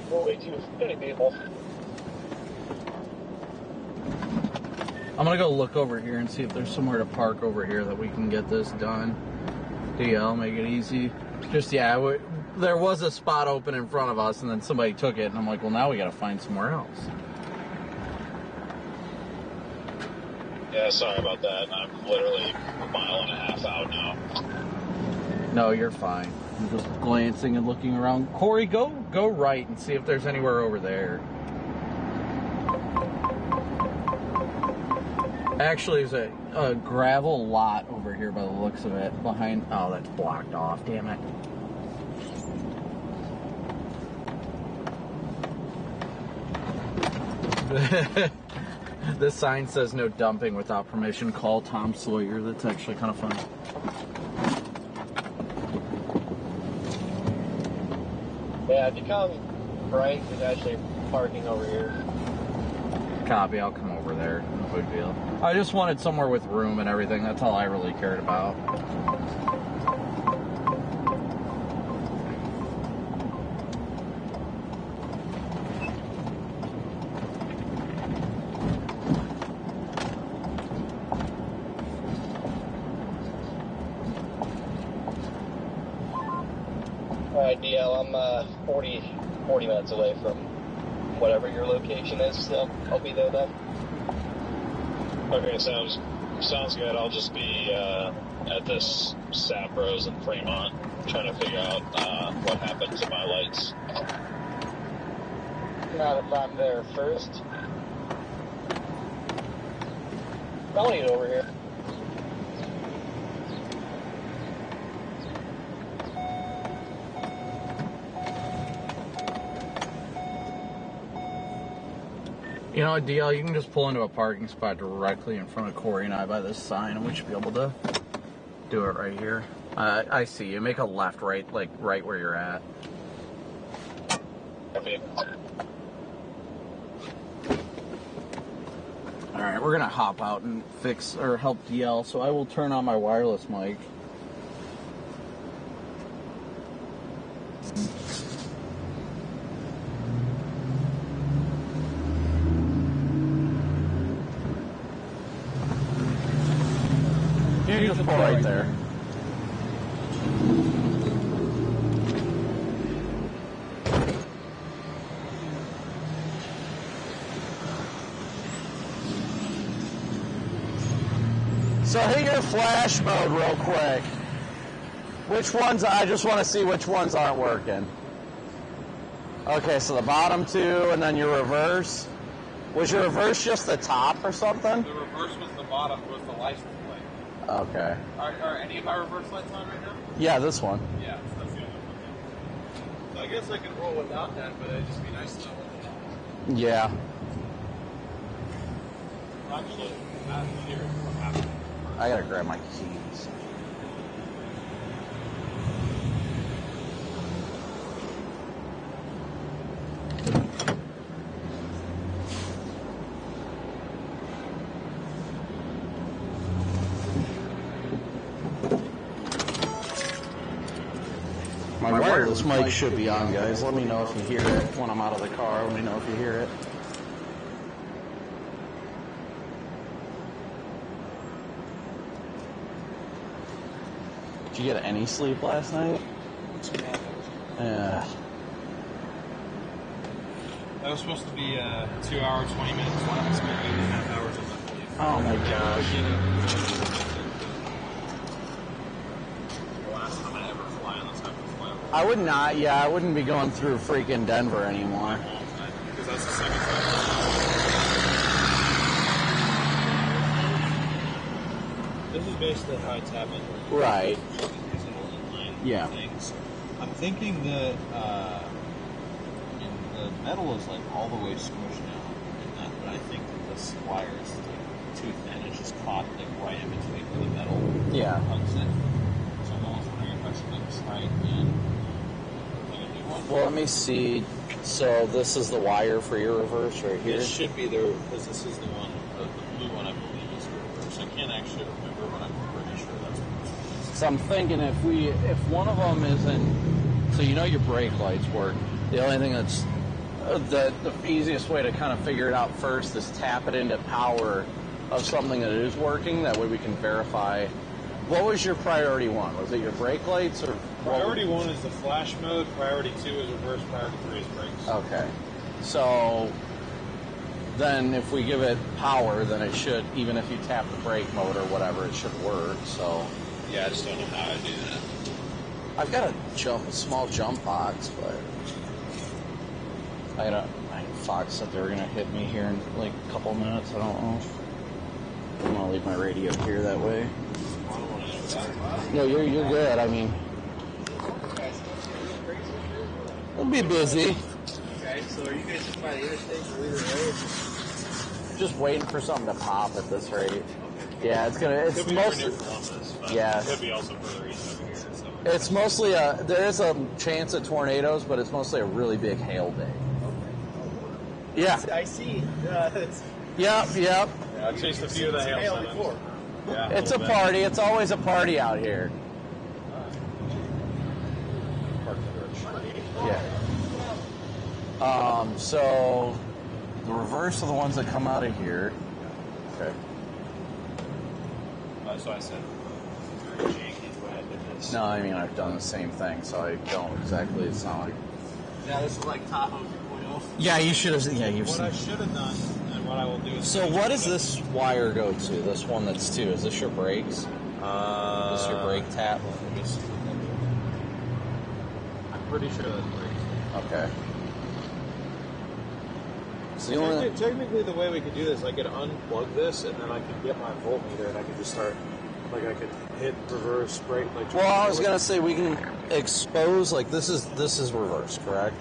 We'll wait too many people. I'm gonna go look over here and see if there's somewhere to park over here that we can get this done. DL, make it easy. Just, yeah, there was a spot open in front of us, and then somebody took it, and I'm like, well, now we gotta find somewhere else. Yeah, sorry about that. I'm literally 1.5 miles out now. No, you're fine. I'm just glancing and looking around. Corey, go right and see if there's anywhere over there. Actually, there's a gravel lot over here by the looks of it. Behind, oh, that's blocked off, damn it. This sign says no dumping without permission. Call Tom Sawyer. That's actually kind of funny. Yeah, if you come right? He's actually parking over here. Copy, I'll come over there. No big deal. I just wanted somewhere with room and everything. That's all I really cared about. Alright, DL, I'm 40 minutes away from whatever your location is, so I'll be there then. Okay, sounds good. I'll just be at this Sapros in Fremont trying to figure out what happened to my lights. Not if I'm there first. I'll need it over here. You know what, DL, you can just pull into a parking spot directly in front of Corey and I by this sign, and we should be able to do it right here. I see you. Make a left, right, like right where you're at. Okay. Alright, we're gonna hop out and fix, or help DL, so I will turn on my wireless mic. You just pull right there. So hit your flash mode real quick. Which ones, I just want to see which ones aren't working. Okay, so the bottom two and then your reverse. Was your reverse just the top or something? The reverse was the bottom, was the license plate. Okay. Are any of my reverse lights on right now? Yeah, this one. Yeah, so that's the other one. So I guess I could roll without that, but it'd just be nice to know what it's on. Yeah. Actually, I'm here. What happened? I gotta grab my keys. My wireless mic should be on, guys. Let me know if you hear it when I'm out of the car. Let me know if you hear it. Did you get any sleep last night? Yeah. That was supposed to be 2 hour, 20 minutes. One I spent 8.5 hours on that belief. Oh my gosh. The last time I ever fly on this type of flight. I would not, yeah, I wouldn't be going through freaking Denver anymore. Because that's the second time. This is basically how it's happened. Right. These little inline Yeah. things. I'm thinking that the metal is like all the way squished down, but I think that this wire is like too thin. It's just caught like right in between where the metal hugs it. So I'm almost wondering if I should like slide in. Like a new one. Well, let me see. So this is the wire for your reverse right here? It should be there because this is the one, the blue one I believe is the reverse. I can't actually remember, but I'm pretty sure that's what it is. So I'm thinking if one of them isn't, so you know your brake lights work. The only thing that's the easiest way to kind of figure it out first is tap it into power of something that is working. That way we can verify. What was your priority one? Was it your brake lights or? Priority 1 is the flash mode. Priority 2 is reverse. Priority 3 is brakes. Okay. So then if we give it power, then it should, even if you tap the brake mode or whatever, it should work. So yeah, I just don't know how to do that. I've got a small jump box, but Fox said they were gonna hit me here in like a couple minutes. I don't know. I'm gonna leave my radio here that way. No, you're good. I mean, we'll be busy. Okay, so are you guys just by the interstate or Leader Road? Just waiting for something to pop at this rate. Yeah, it's most. Yes. Could be also further east over here. So. It's mostly there is a chance of tornadoes, but it's mostly a really big hail day. Yeah. I see. Yep. Yeah, I chased a few of the hail before. Yeah, It's a party. It's always a party out here. Yeah. So the reverse of the ones that come out of here. Okay. So I said, very janky the way I did this. No, I mean I've done the same thing, so I don't exactly. It's not like. Yeah, this is like Tahoe 2.0. Yeah, you should have. Yeah, you've What seen. I should have done, and what I will do is. So what does this wire go to? This one that's 2. Is this your brakes? Is this your brake tap? I'm pretty sure that's brakes. Okay. So the only. Technically, the way we could do this, I could unplug this, and then I could get my voltmeter, and I could just start, like I could hit reverse, brake, like. Well, I was gonna say we can expose like this is reverse, correct?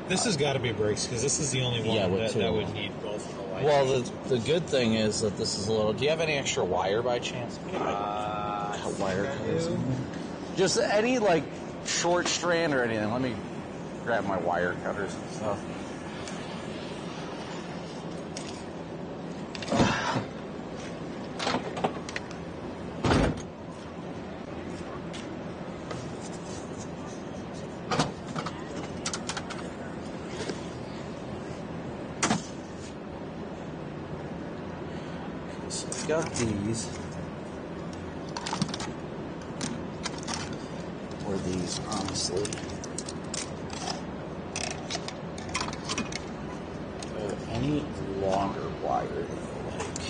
This has got to be brakes because this is the only one with two. that would need both of the lights. Well, the good thing is that this is a little. Do you have any extra wire by chance? Wire cutters. Just any like short strand or anything. Let me grab my wire cutters and stuff. So I've got these. Or these, honestly. Any longer wire that you like.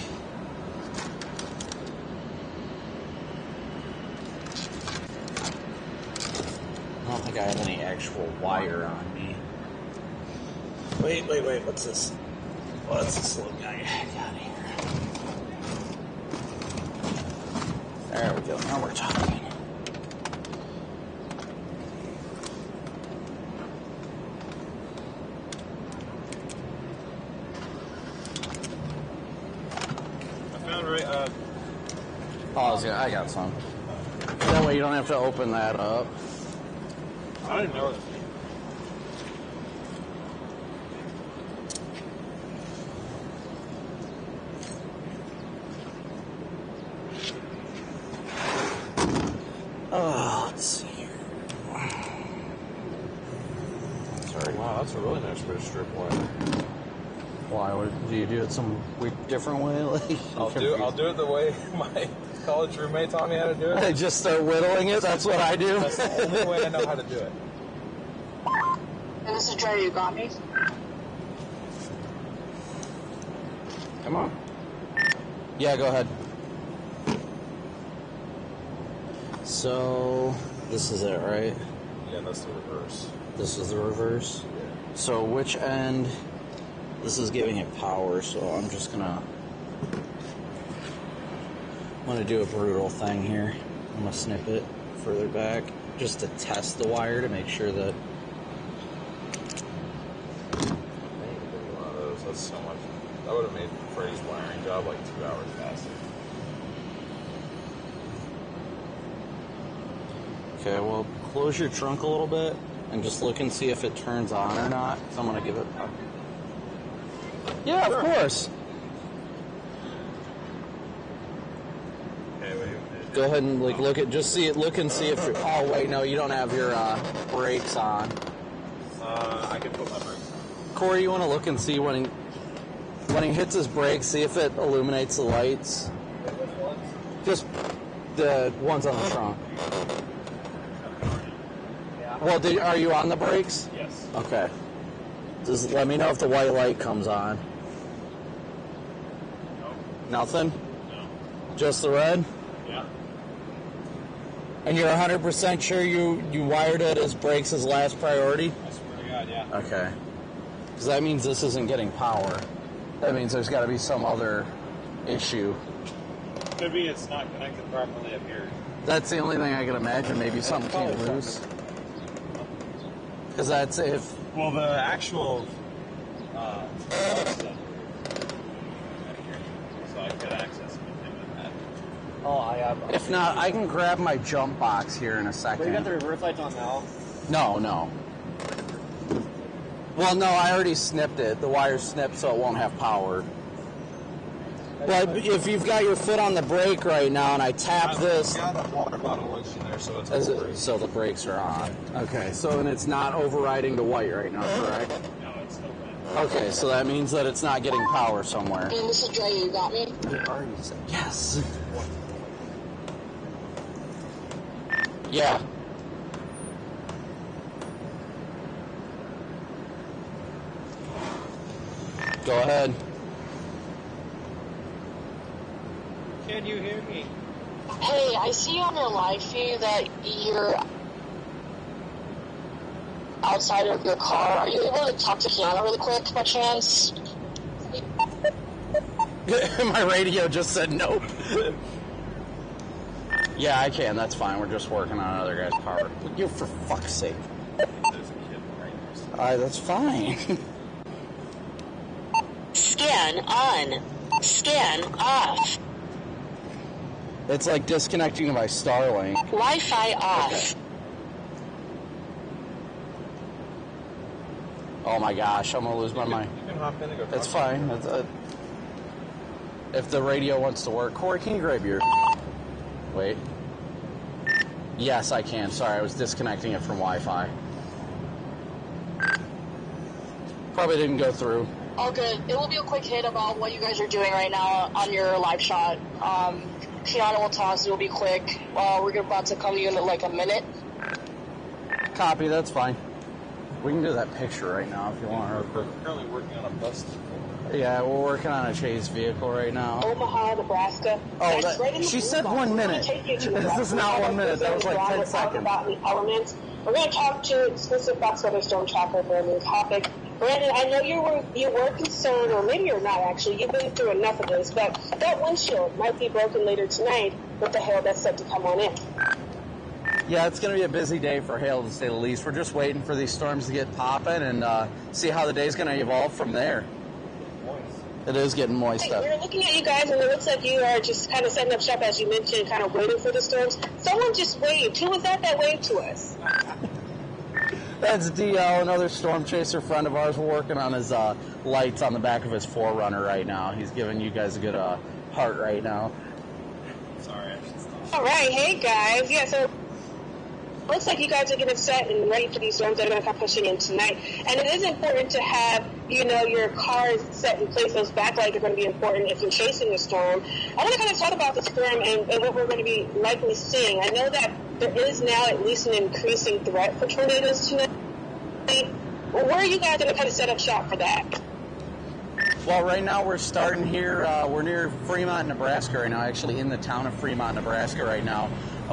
I don't think I have any actual wire on me. Wait, what's this? What's this little guy got here? There we go, now we're talking. I got some. That way you don't have to open that up. I didn't know that. Oh, let's see here. Sorry. Wow, that's a really nice bit of strip wire. Why? Do you do it some different way? Like I'll do it the way my college roommate taught me how to do it. I just start whittling it. That's what I do. That's the only way I know how to do it. And this is Trey, you got me? Come on. Yeah, go ahead. So, this is it, right? Yeah, that's the reverse. This is the reverse? Yeah. So, which end? This is giving it power, so I'm just gonna... I'm gonna do a brutal thing here. I'm gonna snip it further back, just to test the wire to make sure that... That's so much. That would have made Freddie's wiring job like 2 hours faster. Okay, well, close your trunk a little bit and just look and see if it turns on or not. So I'm gonna give it. Yeah, sure. Of course. Okay, wait. Go ahead and like look and see if. Oh wait, no, you don't have your brakes on. I can put my brakes on. Corey, you want to look and see when he hits his brakes, see if it illuminates the lights. Which ones? Just the ones on the trunk. Well, are you on the brakes? Yes. Okay. Just let me know if the white light comes on. Nope. Nothing? No. Just the red? Yeah. And you're 100% sure you wired it as brakes as last priority? I swear to God, yeah. Okay. Because that means this isn't getting power. That means there's got to be some other issue. Could be it's not connected properly up here. That's the only thing I can imagine. Maybe something came loose. Because that's if... Well, the actual... so I could access it with him with that. Oh, I have. If not, I can grab my jump box here in a second. But you got the reverse lights on now? No. Well, no, I already snipped it. The wire's snipped so it won't have power. But if you've got your foot on the brake right now and I tap this... Yeah, that water bottle is in there, so it's so the brakes are on. Okay, so and it's not overriding the white right now, correct? No, it's still bad. Okay, so that means that it's not getting power somewhere. And this is Dre, you got me? Yes. Yeah. Go ahead. Can you hear me? Hey, I see on your live feed that you're outside of your car. Are you able to talk to Keanu really quick by chance? My radio just said nope. Yeah, I can. That's fine. We're just working on another guy's car. You, for fuck's sake. There's a kid right there. That's fine. Scan on. Scan off. It's like disconnecting to my Starlink. Wi-Fi off. Okay. Oh my gosh, I'm gonna lose my mind. You can hop in and go. It's fine. If the radio wants to work. Corey, can you grab your... Wait. Yes, I can. Sorry, I was disconnecting it from Wi-Fi. Probably didn't go through. All good. It will be a quick hit about what you guys are doing right now on your live shot. Keanu will toss. It will be quick. We're about to come to you in like a minute. Copy, that's fine. We can do that picture right now if you want. We're currently working on a bus. Yeah, we're working on a chase vehicle right now. Omaha, Nebraska. Oh, That's right in the she blue said box. 1 We're gonna minute. take you to This Nebraska. is not 1 minute. That was like 10 We're talking seconds. about the elements. We're going to talk to exclusive Fox Weather Storm Tracker Brandon Copic. Brandon, I know you were concerned, or maybe you're not actually. You've been through enough of this, but that windshield might be broken later tonight with the hail that's set to come on in. Yeah, it's going to be a busy day for hail, to say the least. We're just waiting for these storms to get popping and see how the day's going to evolve from there. It is getting moist up. We're looking at you guys, and it looks like you are just kind of setting up shop, as you mentioned, kind of waiting for the storms. Someone just waved. Who was that waved to us? That's DL, another storm chaser friend of ours. We're working on his lights on the back of his 4Runner right now. He's giving you guys a good heart right now. Sorry, I should stop. All right, hey guys. Yeah, so looks like you guys are getting set and ready for these storms that are going to come pushing in tonight. And it is important to have, your cars set in place. Those backlights are going to be important if you're chasing the storm. I want to kind of talk about the storm and what we're going to be likely seeing. I know that there is now at least an increasing threat for tornadoes tonight. Where are you guys going to kind of set up shop for that? Well, right now we're starting here. We're near Fremont, Nebraska right now, actually in the town of Fremont, Nebraska right now.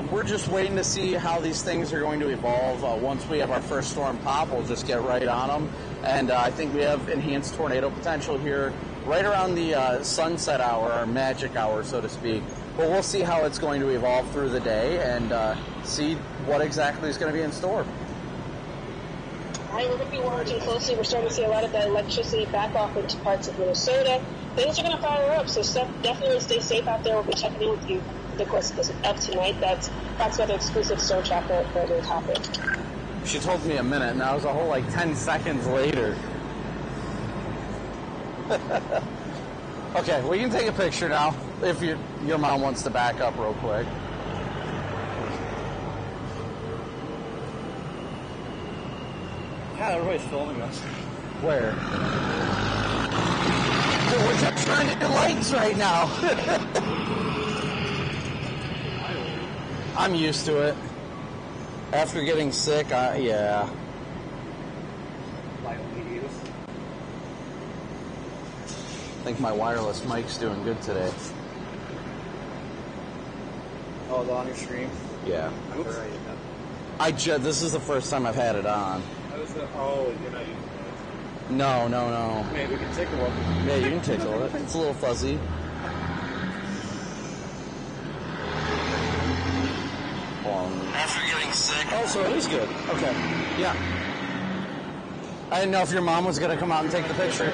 We're just waiting to see how these things are going to evolve. Once we have our first storm pop, we'll just get right on them. And I think we have enhanced tornado potential here right around the sunset hour, our magic hour, so to speak. But we'll see how it's going to evolve through the day and see what exactly is going to be in store. All right, we're going to be watching closely. We're starting to see a lot of that electricity back off into parts of Minnesota. Things are going to fire up, so definitely stay safe out there. We'll be checking in with you the course of tonight. That's Weather exclusive storm tracker for the topic. She told me a minute, and that was a whole 10 seconds later. Okay, we can take a picture now if your mom wants to back up real quick. Yeah, everybody's filming us. Where? Dude, we're just turning the lights right now. I'm used to it. After getting sick, yeah. Light use. I think my wireless mic's doing good today. Oh, on your stream? Yeah. Oops. This is the first time I've had it on. Oh, you're not using it. No. Maybe we can tickle it. Yeah, you can tickle it. It's a little fuzzy. After getting sick. Oh, so it is good. Okay. Yeah. I didn't know if your mom was going to come out and take the picture.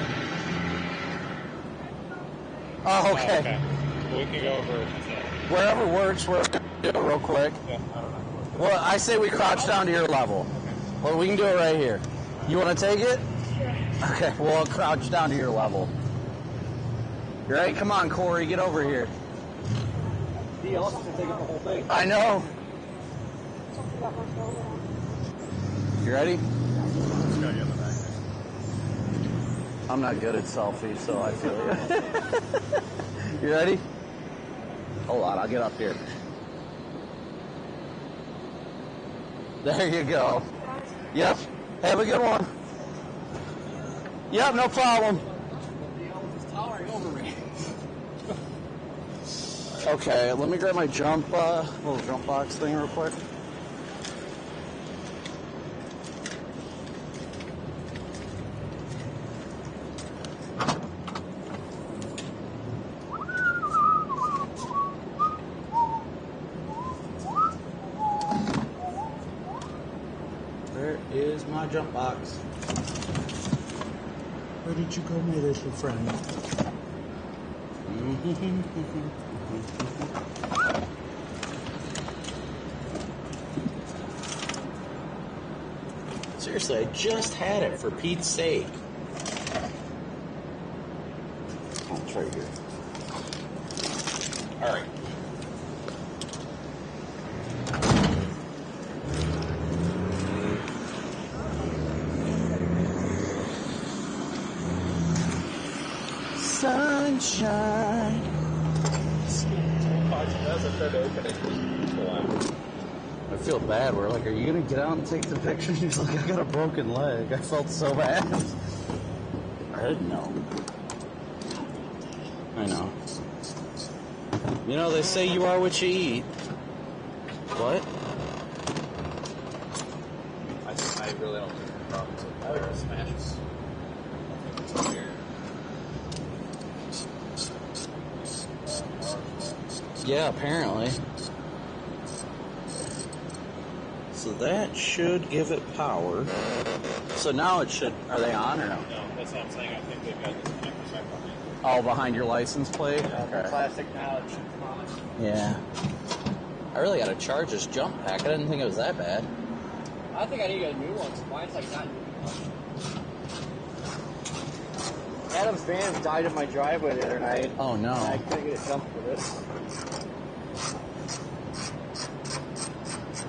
Oh, okay. We can go over it. Wherever works, we're going to do it real quick. Yeah, I don't know. Well, I say we crouch down to your level. Well, we can do it right here. You want to take it? Yeah. Okay, well, I'll crouch down to your level. You right? Come on, Corey, get over here. He also can take up the whole thing. I know. You ready? I'm not good at selfies, so I feel you. You ready? Hold on, I'll get up here. There you go. Yep. Have a good one. Yep, no problem. Okay, let me grab my little jump box thing real quick. Where is my jump box? Where did you go, my little friend? Seriously, I just had it, for Pete's sake. Oh, it's right here. All right. Sunshine. I feel bad. We're like, are you going to get out and take the picture? He's like, I got a broken leg. I felt so bad. I didn't know. I know. You know, they say you are what you eat. What? I really don't think the problems with power smashes. Yeah, apparently. So that should give it power. So now it should... Are they on or no? No, that's what I'm saying. I think they've got this connector back behind. Oh, behind your license plate? Okay. Plastic now, it should come on. Yeah. I really got to charge this jump pack. I didn't think it was that bad. I think I need a new one. Mine's like not new. Adam's van died in my driveway the other night. Oh, no. And I couldn't get a jump for this.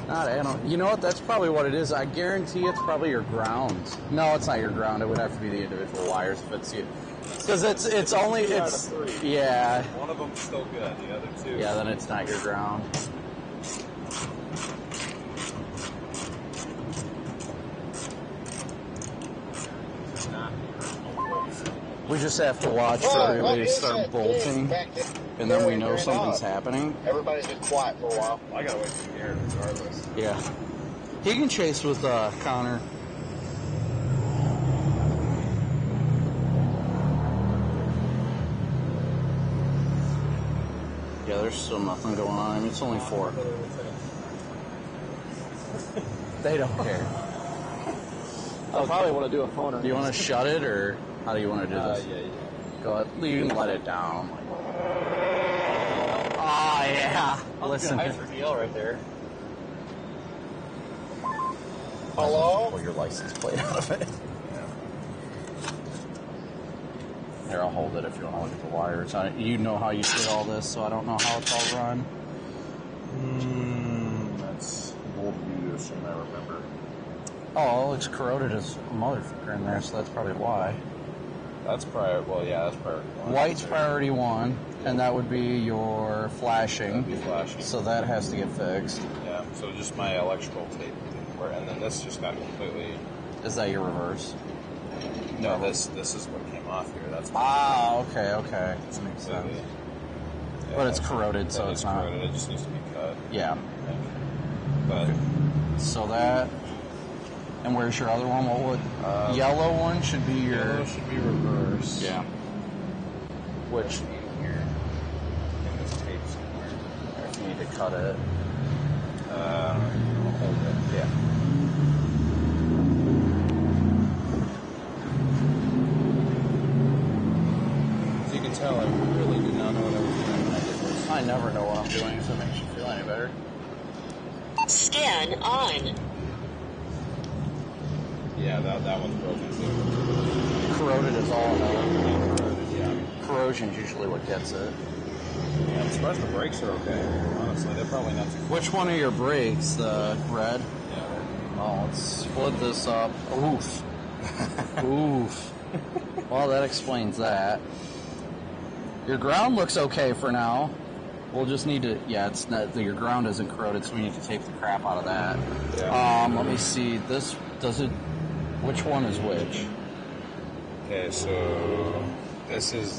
Not Adam. You know what? That's probably what it is. I guarantee it's probably your ground. No, it's not your ground. It would have to be the individual wires if it's you. Because it's only... It's, yeah. One of them's still good. The other two... Yeah, then it's not your ground. We just have to watch for everybody to start bolting, and then we know something's happening. Everybody's been quiet for a while. I gotta wait till you hear it regardless. Yeah. He can chase with Connor. Yeah, there's still nothing going on. I mean, it's only 4. They don't care. I probably want to do a phone. Do you want to shut it, or how do you want to do this? Yeah. Go ahead. You can let it down. Oh, yeah. Listen. That's a deal right there. Hello? Pull your license plate out of it. Here, I'll hold it if you want to look at the wires on it. You know how you did all this, so I don't know how it's all run. That's old news, and I remember. Oh, it's corroded as a motherfucker in there, so that's probably why. That's priority. Well, yeah, that's priority 1. White's priority 1, and that would be your flashing. That'd be flashing. So that has to get fixed. Yeah. So just my electrical tape didn't work, and then this just got completely. Is that your reverse? No, this is what came off here. That's. Okay. That makes sense. Yeah, But it's corroded, so it's not. Corroded. It just needs to be cut. Yeah. But So that. And where's your other one? What would yellow one should be your? Yellow should be reverse. Yeah. Which here in this tape somewhere. If you need to cut it. I'll hold it. Yeah. As you can tell, I really did not know what I was doing when I did this. I never know what I'm doing so it makes you feel any better. Scan on. Yeah, that one's broken too. Corroded is all corrosion's usually what gets it. Yeah, I'm surprised the brakes are okay. Honestly, they're probably not too. Which one of your brakes? The red? Yeah. Oh, let's split this up. Oof. Oof. Well, that explains that. Your ground looks okay for now. We'll just need to, yeah, it's not, your ground isn't corroded, so we need to tape the crap out of that. Yeah. Let me see, this, does it, which one is which? Okay, so this is,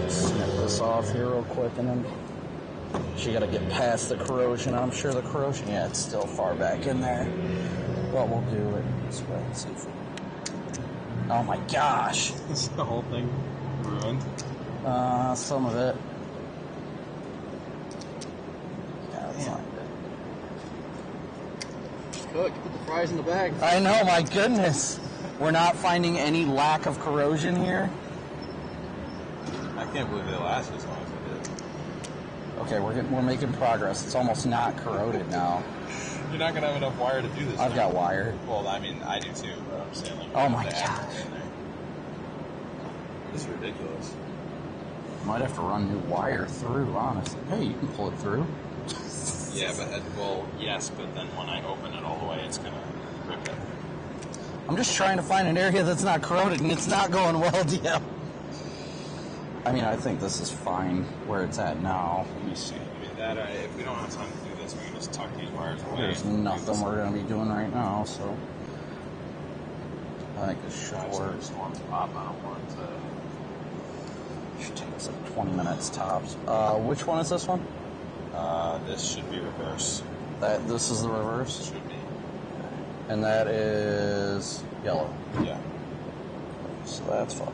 snip this off here real quick, and then you gotta get past the corrosion. I'm sure the corrosion, yeah, it's still far back in there. But we'll do it this way. Let's see if we, oh my gosh. Is the whole thing ruined? Some of it. Yeah, that's not good. Look, put the fries in the bag. I know, my goodness. We're not finding any lack of corrosion here. I can't believe it lasted as long as it did. Okay, we're making progress. It's almost not corroded now. You're not gonna have enough wire to do this. I've got wire. Well, I mean, I do too, but I'm saying like. Oh my gosh. This is ridiculous. Might have to run new wire through, honestly. Hey, you can pull it through. Yeah, but well, yes, but then when I open it all the way, it's gonna rip it. I'm just trying to find an area that's not corroded, and it's not going well, DL. I mean, I think this is fine where it's at now. Let me see. I mean, that if we don't have time to do this, we can just tuck these wires away. There's nothing we're going to be doing right now, so I think this should work. Storms pop. I don't want to. Should take us like 20 minutes tops. Which one is this one? This should be reverse. This is the reverse? Should be. And that is yellow. Yeah. So that's fine.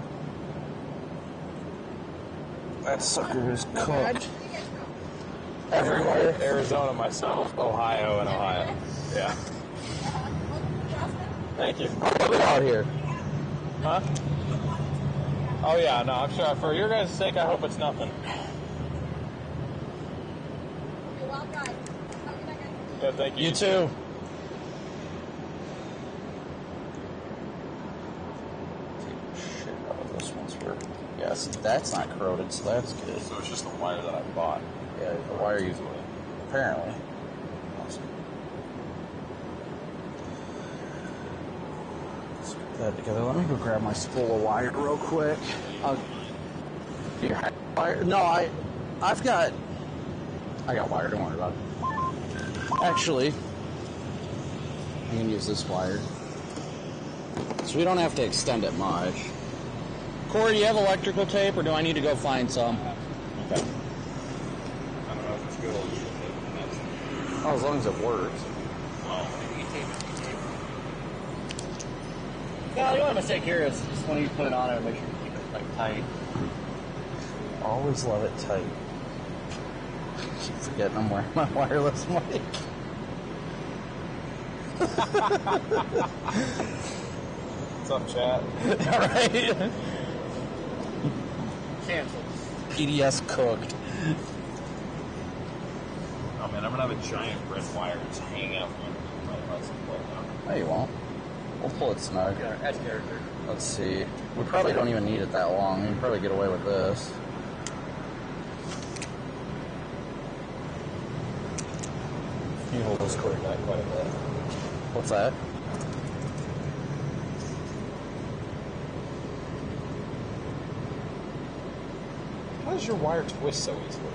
That sucker is cooked. Everywhere. Arizona, myself, Ohio, and Ohio. Yeah. Thank you. What out here? Huh? Oh yeah, no, I'm sure. For your guys' sake, I hope it's nothing. Yeah, thank you. You too. Shit out of this one's for. Yeah, see, that's not corroded, so that's good. So it's just the wire that I bought. Yeah, the wire you apparently. Awesome. Let's put that together. Let me go grab my spool of wire real quick. Here, wire. No, I've got. I got wire. Don't worry about it. Actually, I can use this wire, so we don't have to extend it much. Corey, do you have electrical tape, or do I need to go find some? Okay. I don't know if it's good or just Oh, as long as it works. well, No, the only mistake here is just when you put it on it, make sure you keep it like tight. Always love it tight. I keep forgetting I'm wearing my wireless mic. What's up, chat? All right. Cancel. PDS cooked. Oh man, I'm gonna have a giant red wire just hanging out from my license plate now. No, you won't. We'll pull it snug. That's character. Let's see. We probably don't even need it that long. We can probably get away with this. You hold this cord back quite a bit. What's that? How does your wire twist so easily?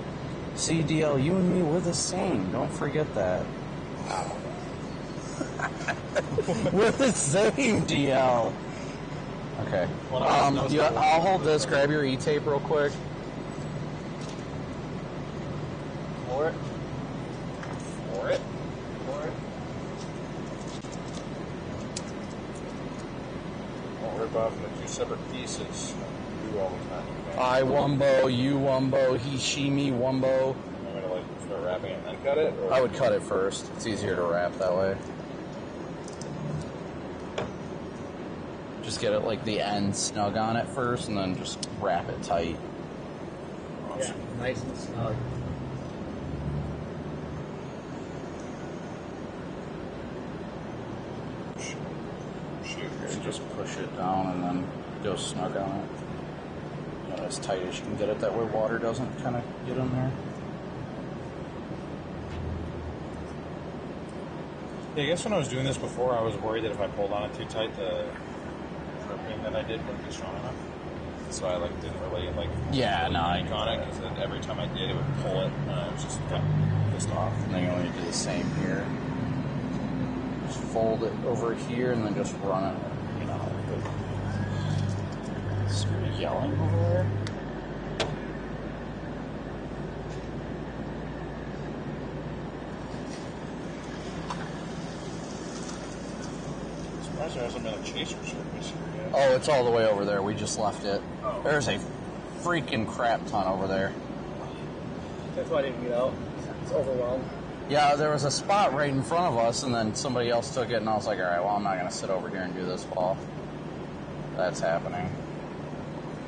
CDL, you and me, we're the same. Don't forget that. We're the same, DL. Okay. I'll hold this. Grab your E-tape real quick. For it? For it? For it? Won't rip off into two separate pieces. I do all the time. Okay? I wumbo, you wumbo, he, she, me, wumbo. I'm gonna like start wrapping it and then cut it? Or? I would cut it first. It's easier to wrap that way. Just get it like the end snug on it first, and then just wrap it tight. Yeah, nice and snug. And just push it down and then go snug on it. You know, as tight as you can get it. That way water doesn't kind of get in there. Yeah, I guess when I was doing this before, I was worried that if I pulled on it too tight, the tripping that I did wouldn't be strong enough. So I didn't really Yeah, no, I on it because every time I did, it would pull it, and I was just kind of pissed off. And then you only do the same here. Just fold it over here and then just run it. You know, somebody yelling over there. There hasn't been a chaser service here yet. Oh, it's all the way over there. We just left it. Oh. There's a freaking crap ton over there. That's why I didn't get out. It's overwhelmed. Yeah, there was a spot right in front of us, and then somebody else took it, and I was like, all right, well, I'm not going to sit over here and do this while that's happening.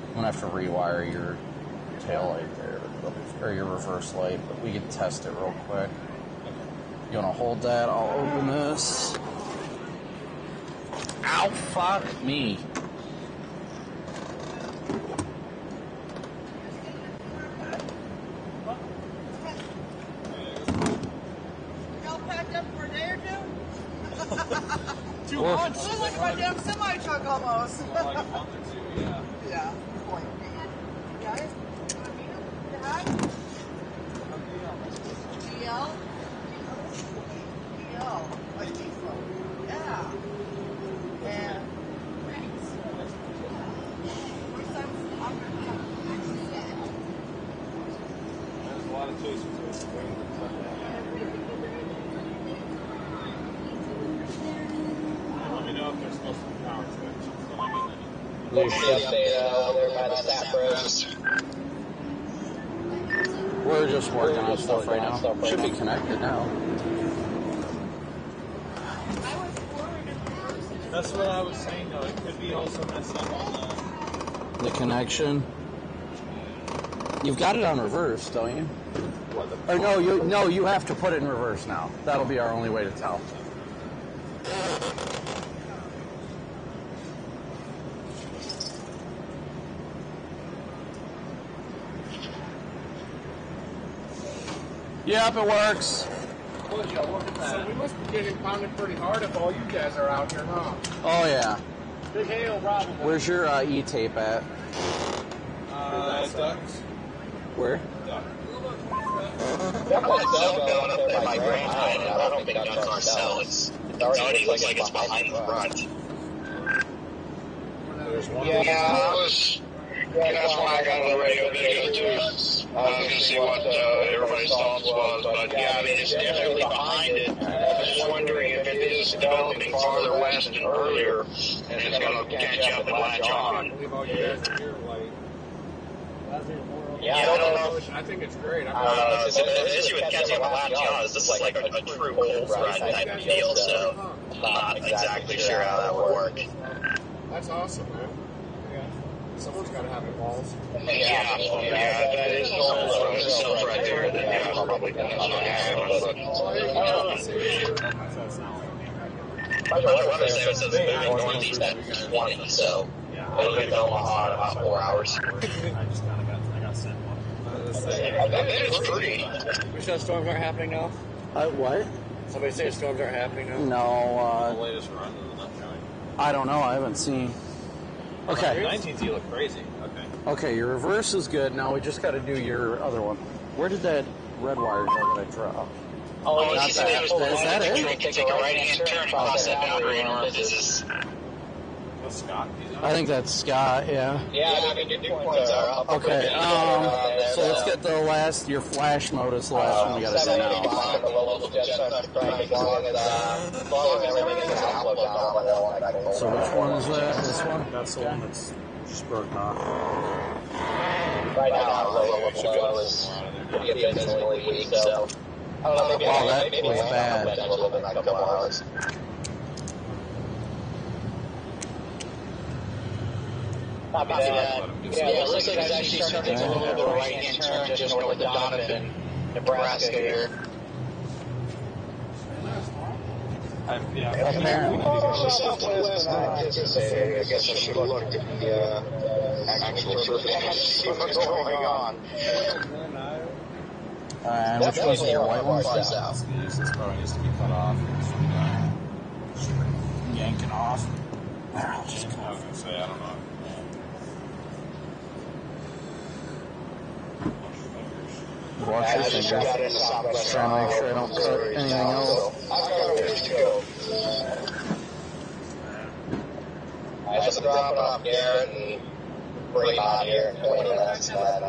I'm going to have to rewire your tail light there, or your reverse light, but we can test it real quick. You want to hold that? I'll open this. Ow, fuck me. Y'all packed up for a day or two? 2 months. Looks like my damn semi truck almost. Like a month or two, yeah. Yeah, good point. Guys, want to meet him? Say hi. GL? GL. Like T-Flow. Yeah. And thanks. First time I'm There's a lot of chasers there. Let me know if there's still some power to it. There's the update there by the stat bros. We're just working on stuff right now. Should be connected now. That's what I was saying, though. It could be also messed up on The connection. You've got it on reverse, don't you? Or no, you have to put it in reverse now. That'll be our only way to tell. Yep, it works. So we must be getting pounded pretty hard if all you guys are out here, huh? Oh yeah. Big hail, probably. Where's your E-tape at? Ducks. Where? Going up there by Grand High, I don't think that's our cell. It already looks like it's behind the front. There's one. That's why I got on the radio video too. I was going to see what everybody's thoughts was, but yeah, I mean, it's definitely behind it. I was just wondering if it is developing farther west and earlier, and it's going to catch up and latch on. Yeah, I don't know. I think it's great. The issue with catching up and latching on is this is like a true cold front type of deal, so I'm not exactly sure how that will work. That's awesome, man. Someone's got to have the balls. Yeah, that is normal. It's right there. Yeah, probably that's not happening, but I want to say it says moving northeast at 20, so it'll be in Omaha in about 4 hours. I got sent one. I bet it's free. We sure storms aren't happening now? What? Somebody say storms aren't happening now? No, The latest run is not counting. I don't know. I haven't seen. Okay. 19th, you look crazy. Okay. Okay, your reverse is good. Now we just got to do your other one. Where did that red wire go that I dropped? Oh, not that. Is that it? Take a right-hand turn across that boundary, or this is... That's Scott. I think that's Scott, yeah. Yeah, I mean, your dew points are up. Okay, so let's get your flash mode is the last one we got to do now. So which one is that? This one? That's the one that's just broken off. Right now, the low flow is pretty abysmally weak, so... I don't know, maybe that was bad. A little bit in a couple hours. Copy that. Yeah, it looks like it's actually starting to take a little bit of a right-hand turn just north of Donovan, Nebraska here. Apparently. Southwest, I guess I should look at the actual surface. See what's going on. Which one's the white one? This probably needs to be cut off. Yanking off. I was gonna say, I don't know. Watch your fingers. Trying to make sure I don't cut anything else. I've got a ways to go. I just drop it off Garrett and bring him out here in 20 minutes. And then,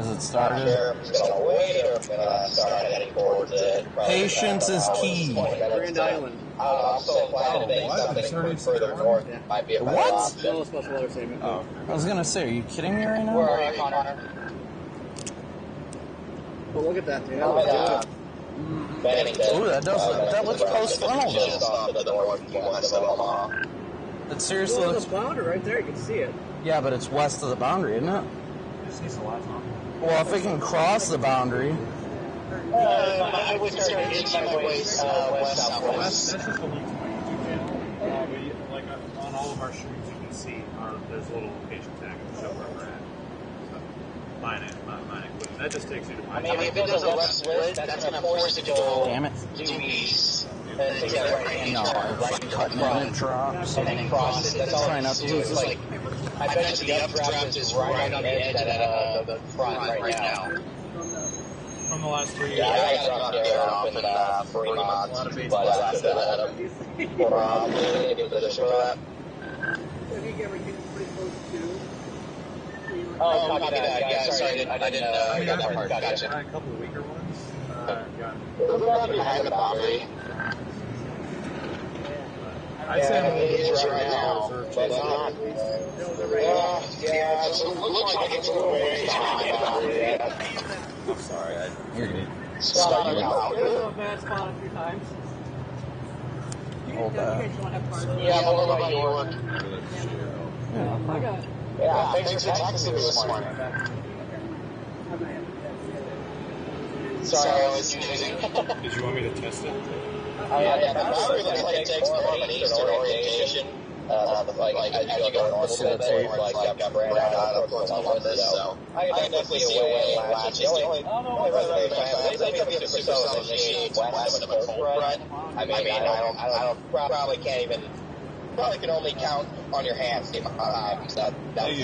Is it started? I'm just going to wait or I'm going to start heading towards it. Patience is key. Grand Island. I'm still planning to make something further north. Might be a better What? option. Still a special weather statement. I was gonna say, are you kidding me right now? Where are you, Connor? Well, look at that, dude. Ooh, that looks post frontal though. It seriously Well, looks. the boundary right there, you can see it. Yeah, but it's west of the boundary, isn't it? Just needs to latch on. Well, if it can cross the boundary. I would start inching my way west-southwest. That's just a link to my YouTube channel. Like on all of our shoots, you can see there's a little location tag to show where we're at. So, mine included. That just takes you to my. I mean, if it does a left split, that's going to force it to go Damn it. due east. No, I'm cutting it and it drops. And then cross it. That's all Try not to lose it's this. like, I bet you the updraft is right on the edge of the front right now. From the last 3 years. Yeah, I got dropped off in Fremont, but after that, maybe a position for that. Oh, copy that. Yeah, sorry, I didn't get that part. Gotcha. A couple of weaker ones. Behind the boundary. I'd say it is right now, but it's not. Yeah, it looks like it's a little ways behind the boundary. I'm sorry. You're good. Spot Bad spot a few times. Hold that. Yeah, but what about York? I got it. Yeah, thanks for texting this morning. Sorry, I was using. Did you want me to test it? Yeah, that probably looks like it takes more of an eastern orientation. Like as you go north a little bit, or like brand out of Columbus. So I can definitely see a way latch. The only reservation they could be a super solid machine west of a cold front. I mean, I don't probably can't even. Probably can only count on your hands the amount of times that's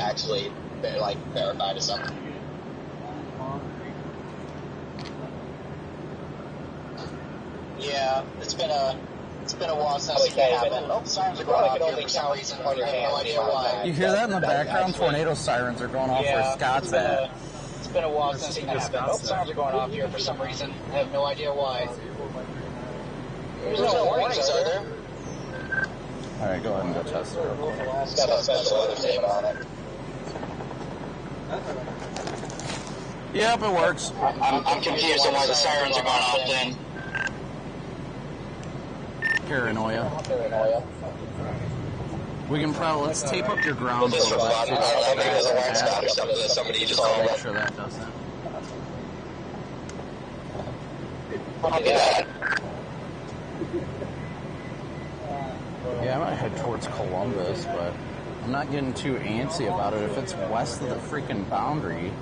actually like verified as something. Yeah, it's been a while since it happened. Oh, sirens are going off here for some reason on your hands. No idea why. You hear that in the background? Tornado sirens are going off where Scott's at. It's been a while since it happened. Oh, sirens are going off here for some reason. I have no idea why. There's no warnings, are there? Alright, go ahead and go test it real quick. It's got a special weather statement on it. Yep, it works. I'm confused on why the sirens are going off then. Paranoia. We can probably, let's tape up your ground. Maybe there's a white spot or something that somebody just called Make up. sure that does that. Copy that. Yeah, I might head towards Columbus, but I'm not getting too antsy about it. If it's west of the freaking boundary.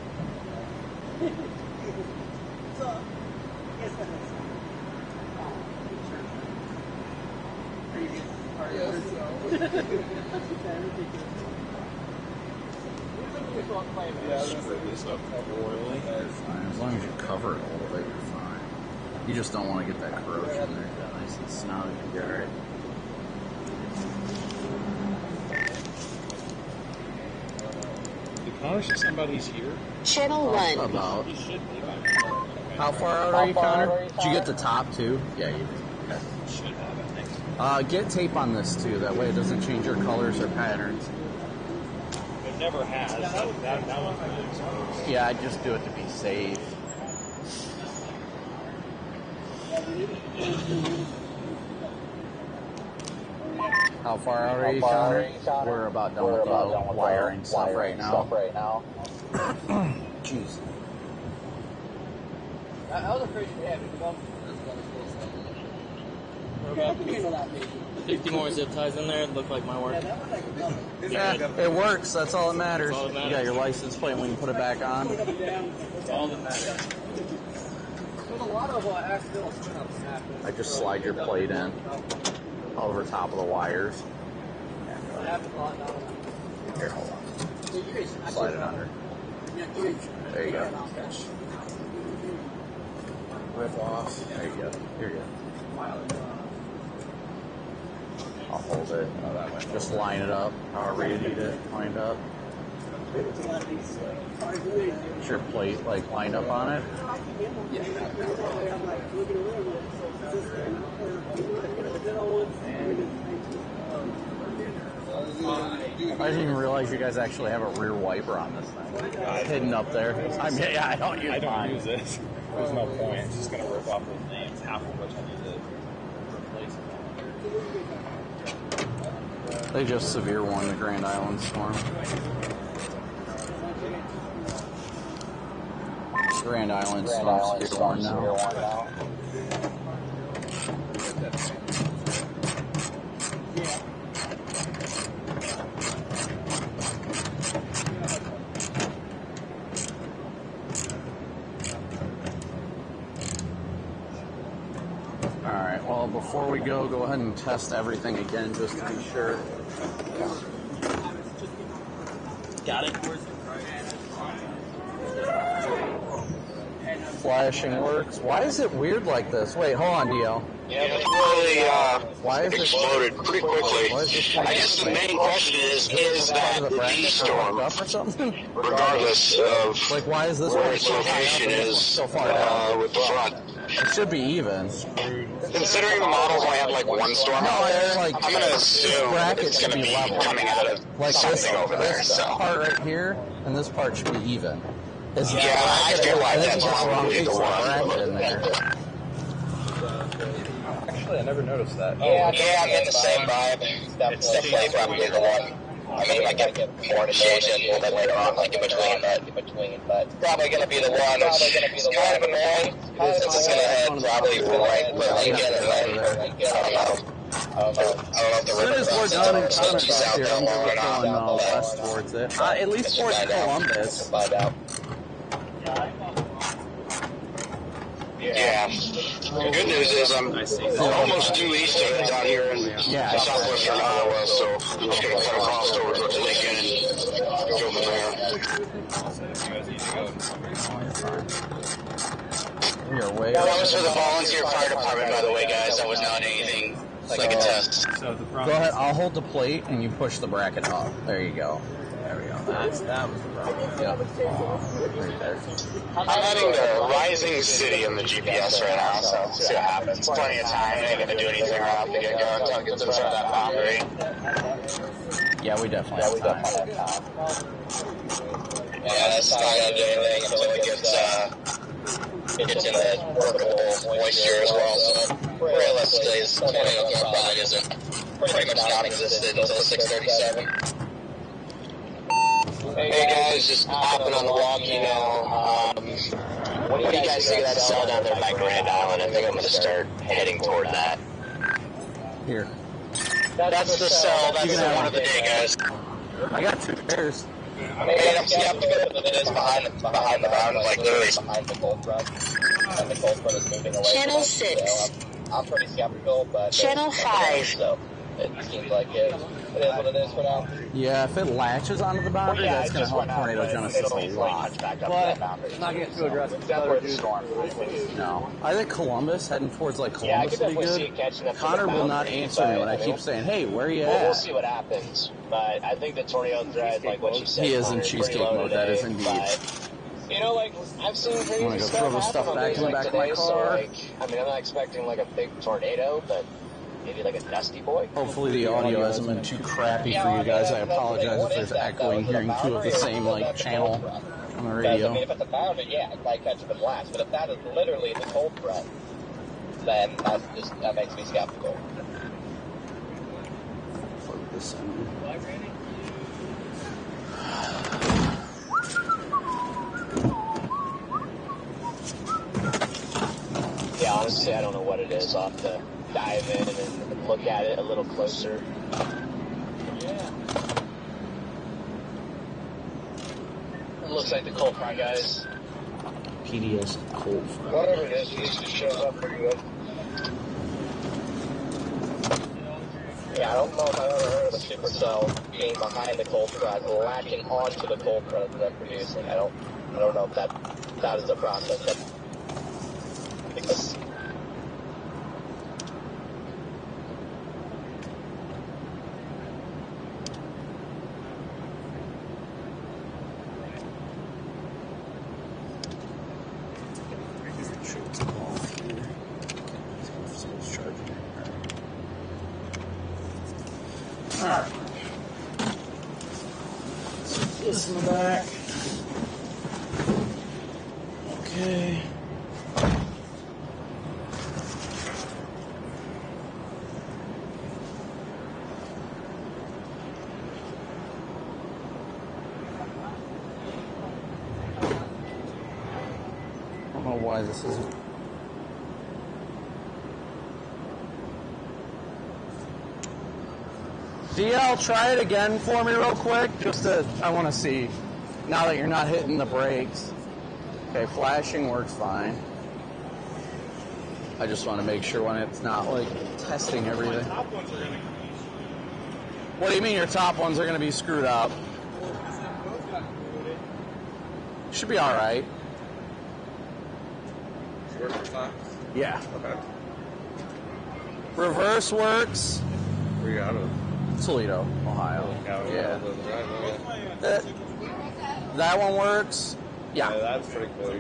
As long as you cover it a little bit, you're fine. You just don't want to get that corrosion there. Nice and snug. You're alright. Did Connor say somebody's here? Channel 1. About. He should be. How far out are you, Connor? Did you get the top too? Yeah, you did. Okay. Should have, I think. Get tape on this too. That way it doesn't change your colors or patterns. It never has. That one's really exposed. Yeah, I just do it to be safe. How far out are you, Connor? We're about done with the wiring stuff right now. Jeez. I was afraid you'd have it. 50 more zip ties in there. It looked like my work. Yeah, it works. That's all that matters. You got your license plate when you put it back on. That's all that matters. There's a lot of accidental spin-ups happen. I just slide your plate in over top of the wires. Here, hold on. Slide it under. There you go. Rip off. There you go. Here you go. I'll hold it. Just line it up. However you need it lined up. Is your plate like lined up on it? Yeah. I didn't even realize you guys actually have a rear wiper on this thing. Hidden up there. I mean, yeah, I don't use it. There's no point. It's just going to rip off those names, half of which I need to replace. They just severe warned the Grand Island storm. Grand Island storm severe warned now. Alright, well, before we go ahead and test everything again just to be sure. Got it. Flashing works. Why is it weird like this? Wait, hold on, DL. Yeah, it really Why is exploded pretty quickly. I guess the main question is that the D-storm, regardless of like, why is this where its location is so far down with the front? It should be even. Considering the models only have like one storm out there, I'm going to assume it's going to be level coming out of like something over there. This part right here and this part should be even. Yeah, I feel like that's probably the one. In there. Actually, I never noticed that. Yeah, I'm getting the same vibe. It's definitely probably the one. I mean, I get more initiation a little bit later on, like in between, but probably going to be the one. It's kind of annoying since it's going to head probably right for Lincoln and then, I don't know if the river stretches out that long or not. West towards it. At least towards Columbus. Yeah. The good news is I'm almost due east of it down here in southwestern Iowa, so I'm just going to cut across over to Lincoln and go from there. That was for the volunteer fire department, by the way, guys. That was not anything like a test. Go ahead, I'll hold the plate and you push the bracket up. There you go. There we go. That was the problem. Yep. Right there. I'm heading to Rising City in the GPS right now, so see what happens. Plenty of time. I ain't going to do anything right off the get-go until it gets inside that boundary. Yeah, we definitely have time. Yeah, that's not going to do anything until it gets in a workable moisture as well. So realistically, this tornado probably isn't pretty much non-existent until 6:37. Hey guys, just hopping on the walkie now. What do you guys think of that cell down there by Grand Island? I think I'm going to start heading toward that. Here. That's the cell. That's the one of the day, guys. I got 2 pairs. Hey, I'm skeptical that it is behind the mountain, like literally behind the cold front. And the cold front is moving away. Channel 6. I'm pretty skeptical, but Channel 5. So it seems like it is what it is for now. Yeah, if it latches onto the boundary, that's going to help tornado genesis a lot. But it's not getting too aggressive. No. I think Columbus, heading towards like Columbus would be good. Connor will not answer me when I keep saying, hey, where are you at? We'll see what happens. But I think the tornado threat, like what you said, he is in cheesecake mode, that is indeed. You know, like, I've seen crazy I'm gonna go throw the stuff back in the back of my car. So, like, I mean, I'm not expecting like a big tornado, but maybe like a dusty boy. Hopefully the audio hasn't been too crappy for you guys. I apologize if there's echoing hearing 2 of the same like channel on the radio. I mean, if it's a boundary, yeah, it might catch up in blast. But if that is literally the cold front, then that makes me skeptical. this in. Yeah, honestly, I don't know what it is. I'll have to dive in and look at it a little closer. Yeah. It looks like the cold front, guys. PDS cold front. Whatever it is, it usually shows up pretty good. Yeah, I don't know if I've ever heard of a supercell being behind the cold front, lacking onto the cold front that they're producing. I don't know if that is the process that exists. Alright. This in the back. Okay. I don't know why this isn't. DL, try it again for me real quick. I want to see, now that you're not hitting the brakes. Okay, flashing works fine. I just want to make sure when it's not like testing everything. What do you mean your top ones are going to be screwed up? Should be alright. Yeah. Okay. Reverse works. Where you out of? Toledo, Ohio. Yeah. That one works. Yeah. That's pretty cool.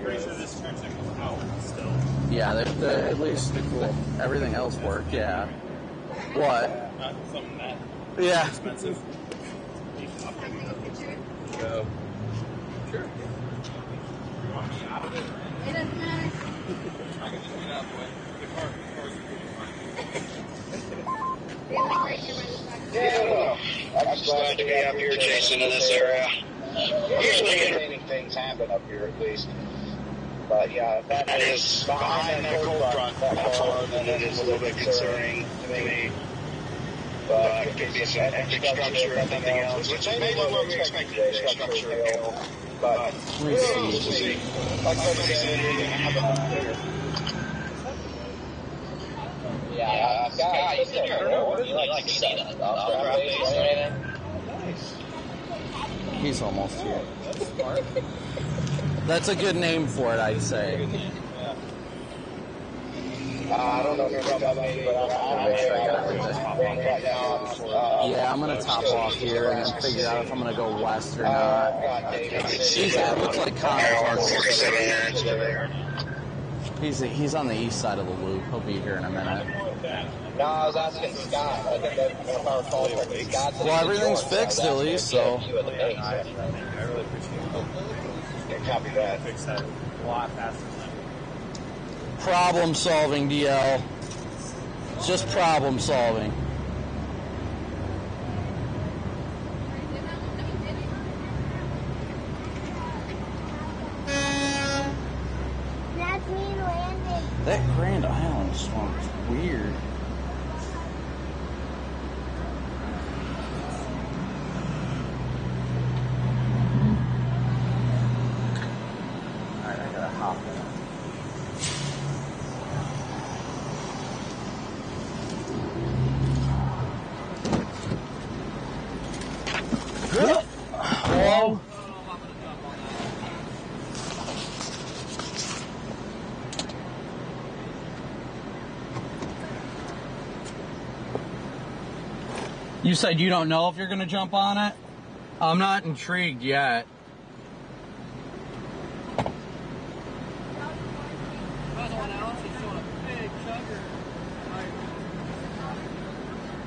Yeah, they're at least cool. Everything else worked. Yeah. What? Not something that Yeah. expensive. Sure. It doesn't matter. Yeah, I'm just glad to be up here, Jason, in this area. Usually entertaining things happen up here, at least. But yeah, that is behind that cold front that far, then it is a little bit concerning to me. But it could be some epic structure or something else, which may be what we expected today, structure. But we'll see. Like somebody said, you're going to have a there. Yeah, Scott, you said you like seeing that off-road base or anything? He's almost here. That's a good name for it, I'd say. I don't know if you're talking about me, but I'll make sure I got everything. Yeah, I'm going to top off here and then figure out if I'm going to go west or not. It looks like Connor. He's on the east side of the loop. He'll be here in a minute. No, I was asking Scott. I think that if I recall correctly, Scott said Well, everything's fixed at least, so. I really appreciate it. Yeah, copy that. Fix that a lot faster than Problem solving, DL. It's just problem solving. That's me landing. That Grand Island storm is weird. Alright, I gotta hop in. Hello? You said you don't know if you're going to jump on it? I'm not intrigued yet.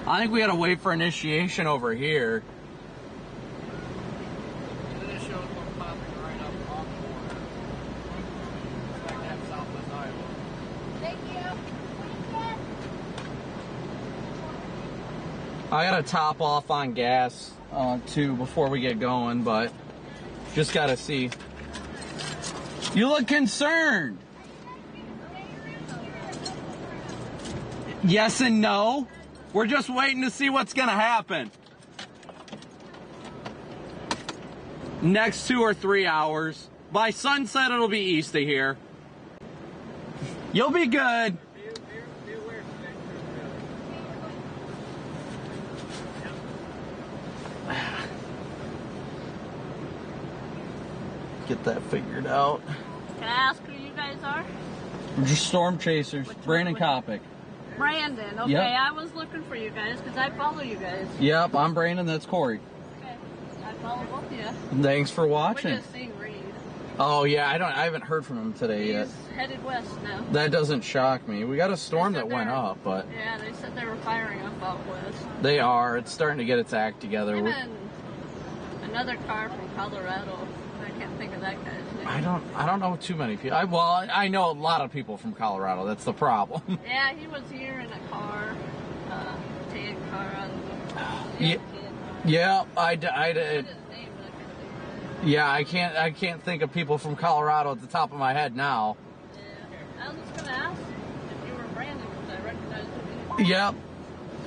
I think we gotta wait for initiation over here. I gotta top off on gas too before we get going, but just gotta see. You look concerned. Yes and no. We're just waiting to see what's gonna happen. Next 2 or 3 hours. By sunset, it'll be east of here. You'll be good. Get that figured out. Can I ask who you guys are? We're just storm chasers. Brandon Copic. Brandon. Okay, Yep. I was looking for you guys because I follow you guys. Yep, I'm Brandon. That's Corey. Okay, I follow both of you. Thanks for watching. We just seen Reed. Oh yeah, I haven't heard from him today yet. He's headed west now. That doesn't shock me. We got a storm that went up, but Yeah, they said they were firing up out west. they are. It's starting to get its act together. Him and another car from Colorado. I can't think of that guy's name. I don't know too many people. I know a lot of people from Colorado. That's the problem. Yeah, he was here in a car, tan car on Yeah, yeah, I can't think of people from Colorado at the top of my head now. I was just gonna ask if you were Brandon because I recognized the name. Yep.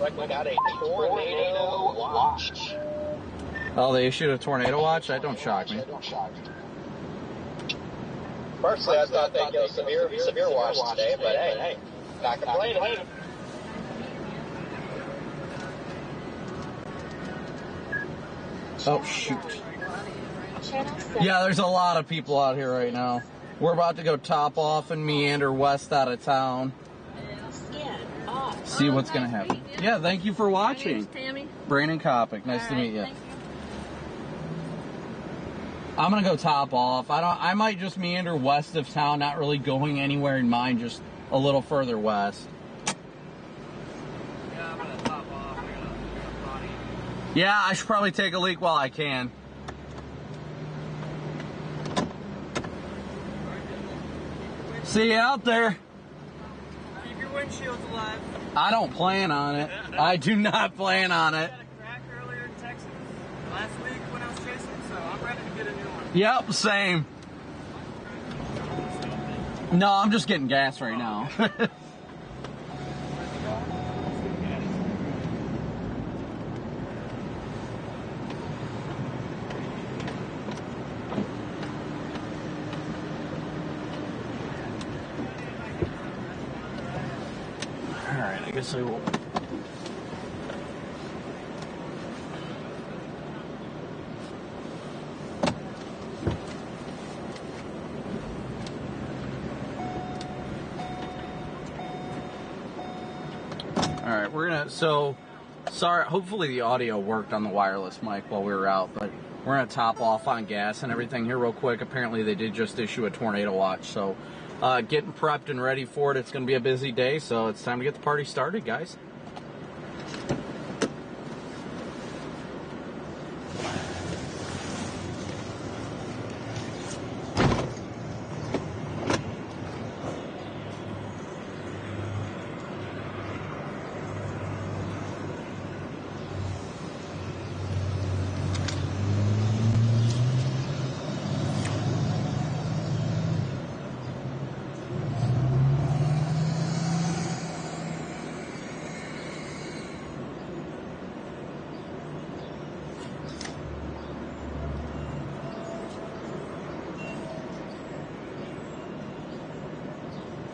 Like we got a tornado watch. Oh, they issued a tornado watch? That don't shock me. Personally, I thought they'd go severe watch today, but hey, not complaining. Oh, shoot. Yeah, there's a lot of people out here right now. We're about to go top off and meander west out of town. See what's going to happen. Yeah, thank you for watching. Tammy. Brandon Copic, nice to meet you. I'm going to go top off. I might just meander west of town, not really going anywhere in mind, just a little further west. Yeah, I'm gonna top off. I got a body. Yeah, I should probably take a leak while I can. See you out there. Keep your windshields alive. I don't plan on it. I do not plan on it. I had a crack earlier in Texas last week when I was chasing, so I'm ready to get a new one. Yep, same. No, I'm just getting gas right now. Alright, I guess I will. Alright, we're gonna, sorry, hopefully the audio worked on the wireless mic while we were out, but we're gonna top off on gas and everything here real quick. Apparently they did just issue a tornado watch, so getting prepped and ready for it. It's gonna be a busy day, so it's time to get the party started, guys.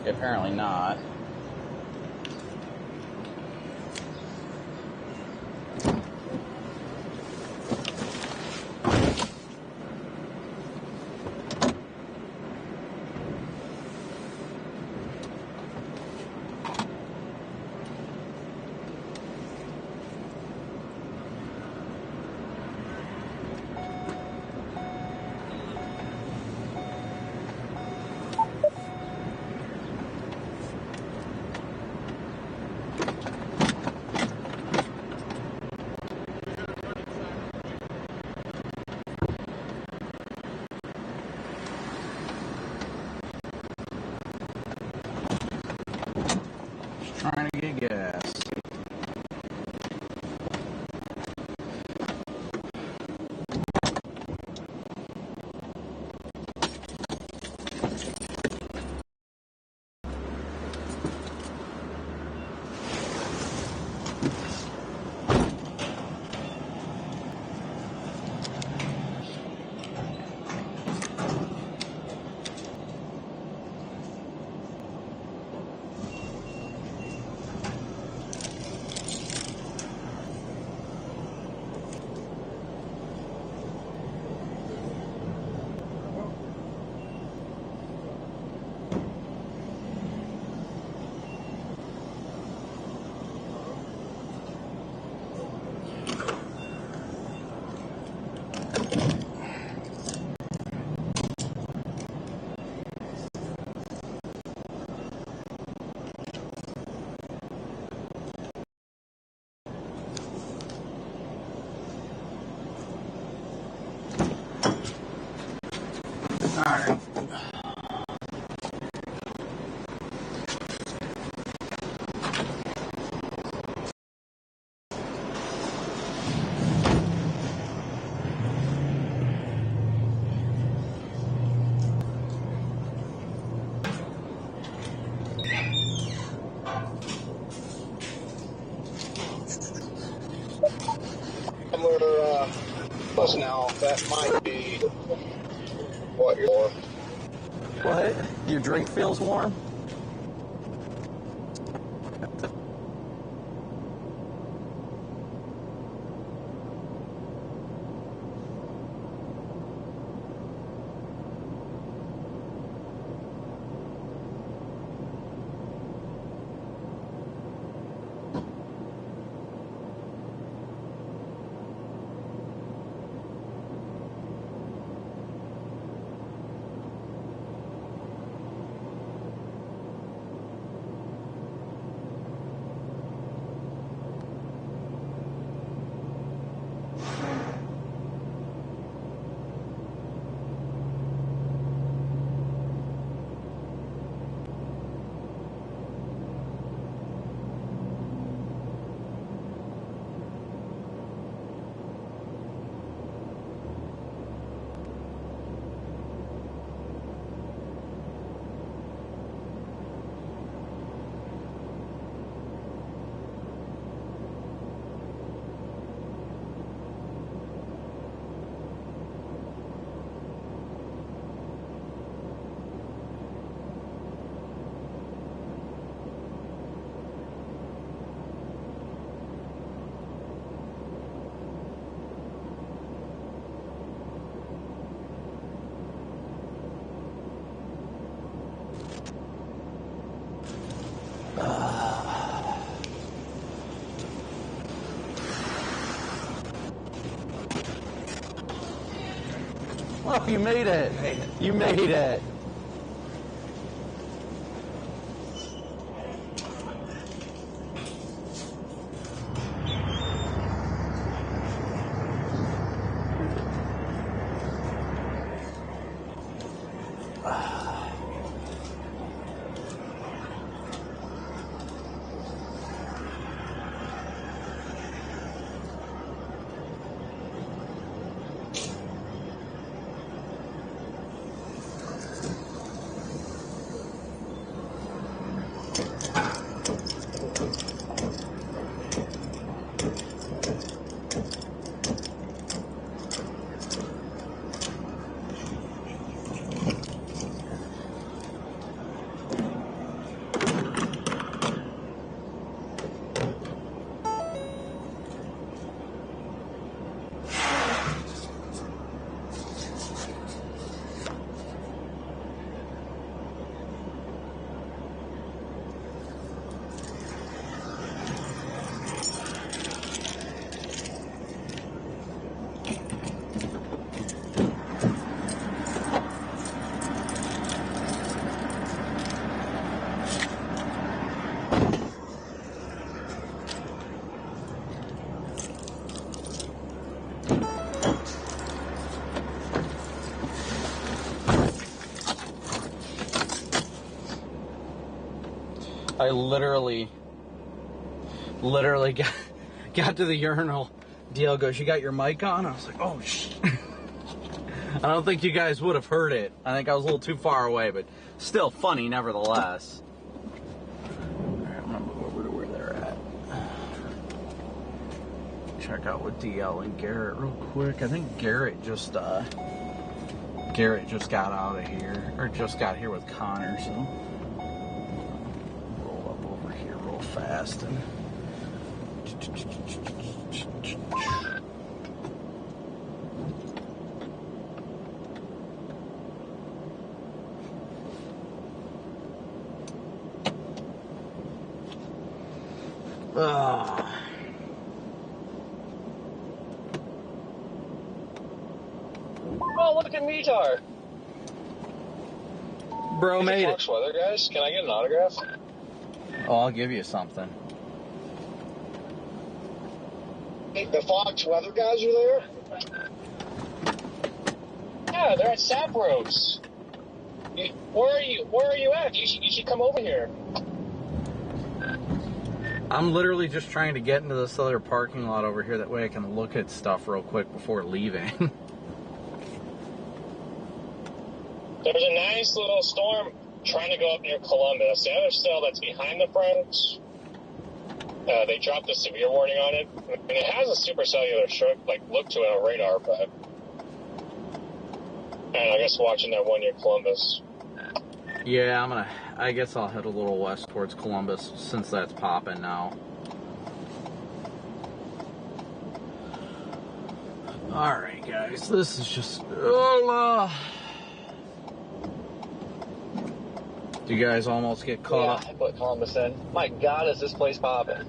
Apparently not. just now. That might be what you're for. What? Your drink feels warm? Oh, you made it. You made it. I literally got to the urinal. DL goes, "You got your mic on?" I was like, "Oh, shit." I don't think you guys would have heard it. I think I was a little too far away, but still funny nevertheless. Alright, I'm gonna move over to where they're at. Check out with DL and Garrett real quick. I think Garrett just got out of here, or just got here with Connor, so roll up over here real fast and Oh, look at Metar. Bro made it. Fox Weather, guys. Can I get an autograph? Oh, I'll give you something. Hey, the Fox Weather guys are there? Yeah, they're at Sapros. Where are you at? You should come over here. I'm literally just trying to get into this other parking lot over here. That way I can look at stuff real quick before leaving. There's a nice little storm trying to go up near Columbus. The other cell that's behind the front, they dropped a severe warning on it. And it has a supercellular look to it on radar, but and I guess watching that one near Columbus. Yeah, I guess I'll head a little west towards Columbus since that's popping now. Alright, guys, this is just... Do you guys almost get caught up? I put Columbus in. My God, is this place popping?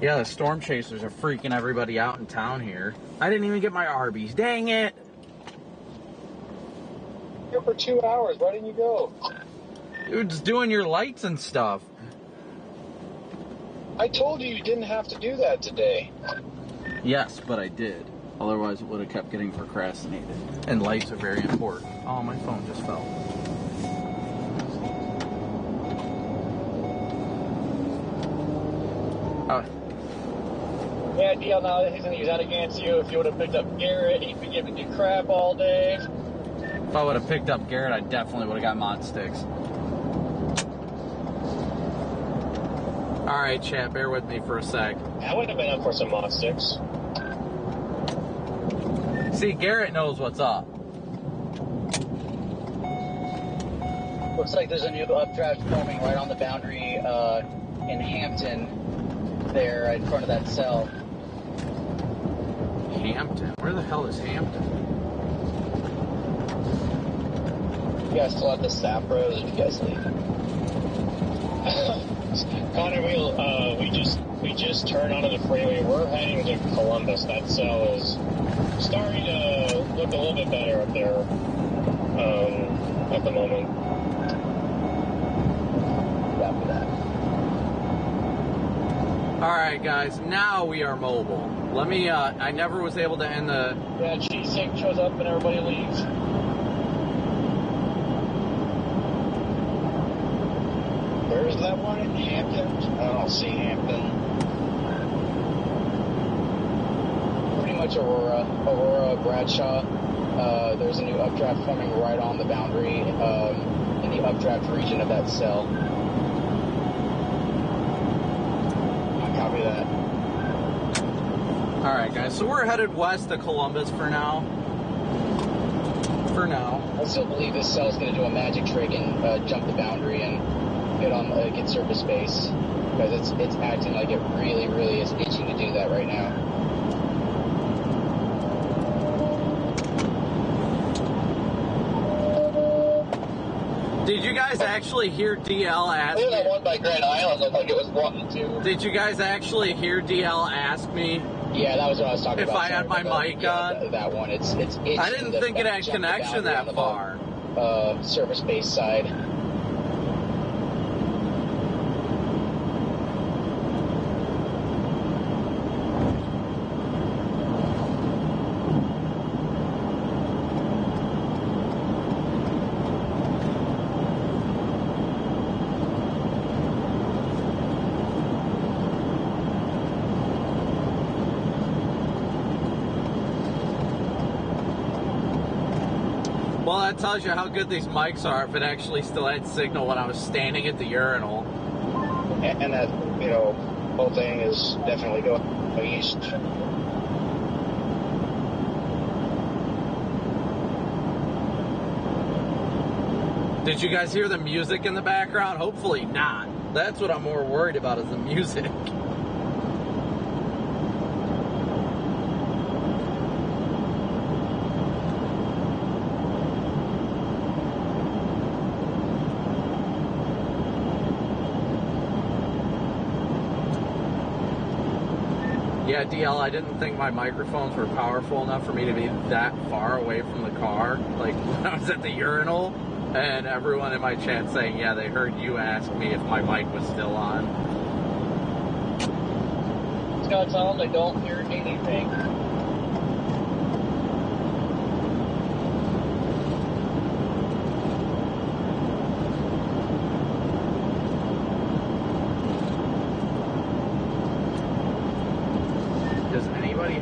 Yeah, the storm chasers are freaking everybody out in town here. I didn't even get my Arby's. Dang it! Here for 2 hours. Why didn't you go? Dude, just doing your lights and stuff. I told you didn't have to do that today. Yes, but I did. Otherwise, it would have kept getting procrastinated. And lights are very important. Oh, my phone just fell. Yeah, DL, now he's going to use that against you. If you would have picked up Garrett, he'd be giving you crap all day. If I would have picked up Garrett, I definitely would have got mod sticks. Alright, chat, bear with me for a sec. I would have been up for some mod sticks. See, Garrett knows what's up. Looks like there's a new updraft forming right on the boundary in Hampton, there in front of that cell. Hampton? Where the hell is Hampton? You guys still have the Sapros, or did you guys leave? Connor, we just turned onto the freeway. We're heading to Columbus. That cell is starting to look a little bit better up there at the moment. After that. Alright, guys, now we are mobile. Let me, I never was able to end the... Yeah, Cheesecake shows up and everybody leaves. Where is that one in Hampton? I don't see Hampton. Pretty much Aurora, Bradshaw. There's a new updraft forming right on the boundary in the updraft region of that cell. Copy that. Alright, guys, so we're headed west to Columbus for now. I still believe this cell's going to do a magic trick and jump the boundary and get surface space, because it's acting like it really, really is itching to do that right now. Did you guys actually hear DL ask me? That one by Grand Island looked like it was wanting to. Did you guys actually hear DL ask me? Yeah, that was what I was talking about. If I had my mic on? That one, it's itching. I didn't think it had connection that far. Surface base side. Well, that tells you how good these mics are if it actually still had signal when I was standing at the urinal. And that, whole thing is definitely going east. Did you guys hear the music in the background? Hopefully not. That's what I'm more worried about, is the music. Yeah, DL, I didn't think my microphones were powerful enough for me to be that far away from the car. Like, when I was at the urinal, and everyone in my chat saying, yeah, they heard you ask me if my mic was still on. Just gotta tell them they don't hear anything.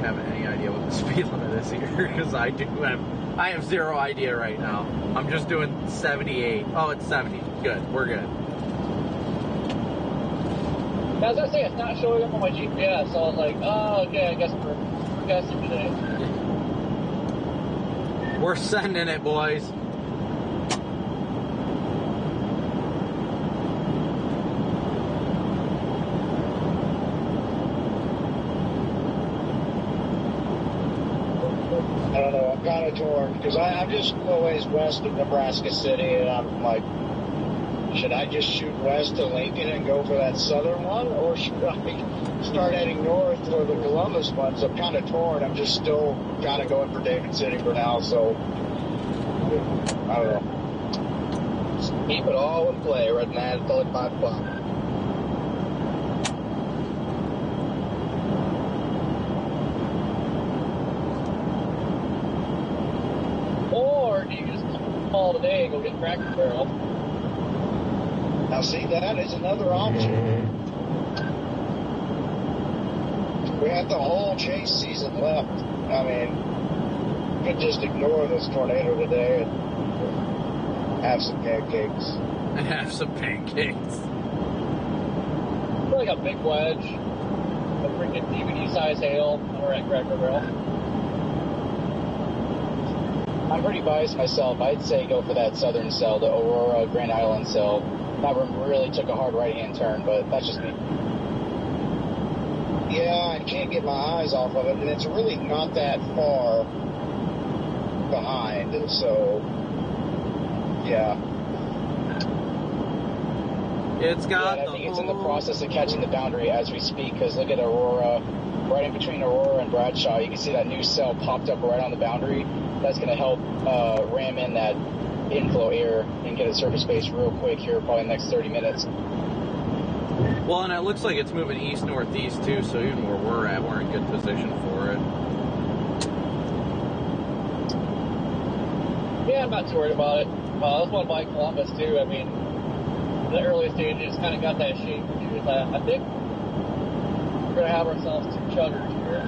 Have any idea what the speed limit is here? Because I have zero idea right now. I'm just doing 78. Oh, it's 70. Good, we're good. As I say, it's not showing up on my GPS, so I was like, oh, okay, I guess we're guessing today. We're sending it, boys. I don't know, I'm kind of torn because I'm just a little ways west of Nebraska City, and I'm like, should I just shoot west to Lincoln and go for that southern one, or should I start heading north for the Columbus one? So I'm kind of torn. I'm just still kind of going for David City for now, so I don't know. Just keep it all in play right now until like 5 o'clock. Or do you just call today and go get Cracker Barrel? Now, see, that is another option. We have the whole chase season left. I mean, you could just ignore this tornado today and have some pancakes. Have some pancakes. Like a big wedge, a freaking DVD-size hail, and we're at Cracker Barrel. I'm pretty biased myself. I'd say go for that southern cell, the Aurora Grand Island cell. That one really took a hard right-hand turn, but that's just me. Yeah, I can't get my eyes off of it, and it's really not that far behind, so yeah. It's got. Yeah, I think it's in the process of catching the boundary as we speak. Because look at Aurora, right in between Aurora and Bradshaw, you can see that new cell popped up right on the boundary. That's going to help ram in that inflow air and get it surface base real quick here, probably in the next 30 minutes. Well, and it looks like it's moving east-northeast, too, so even where we're at, we're in good position for it. Yeah, I'm not too worried about it. This one by Columbus, too. I mean, the early stages kind of got that shape. I think we're going to have ourselves 2 chuggers here.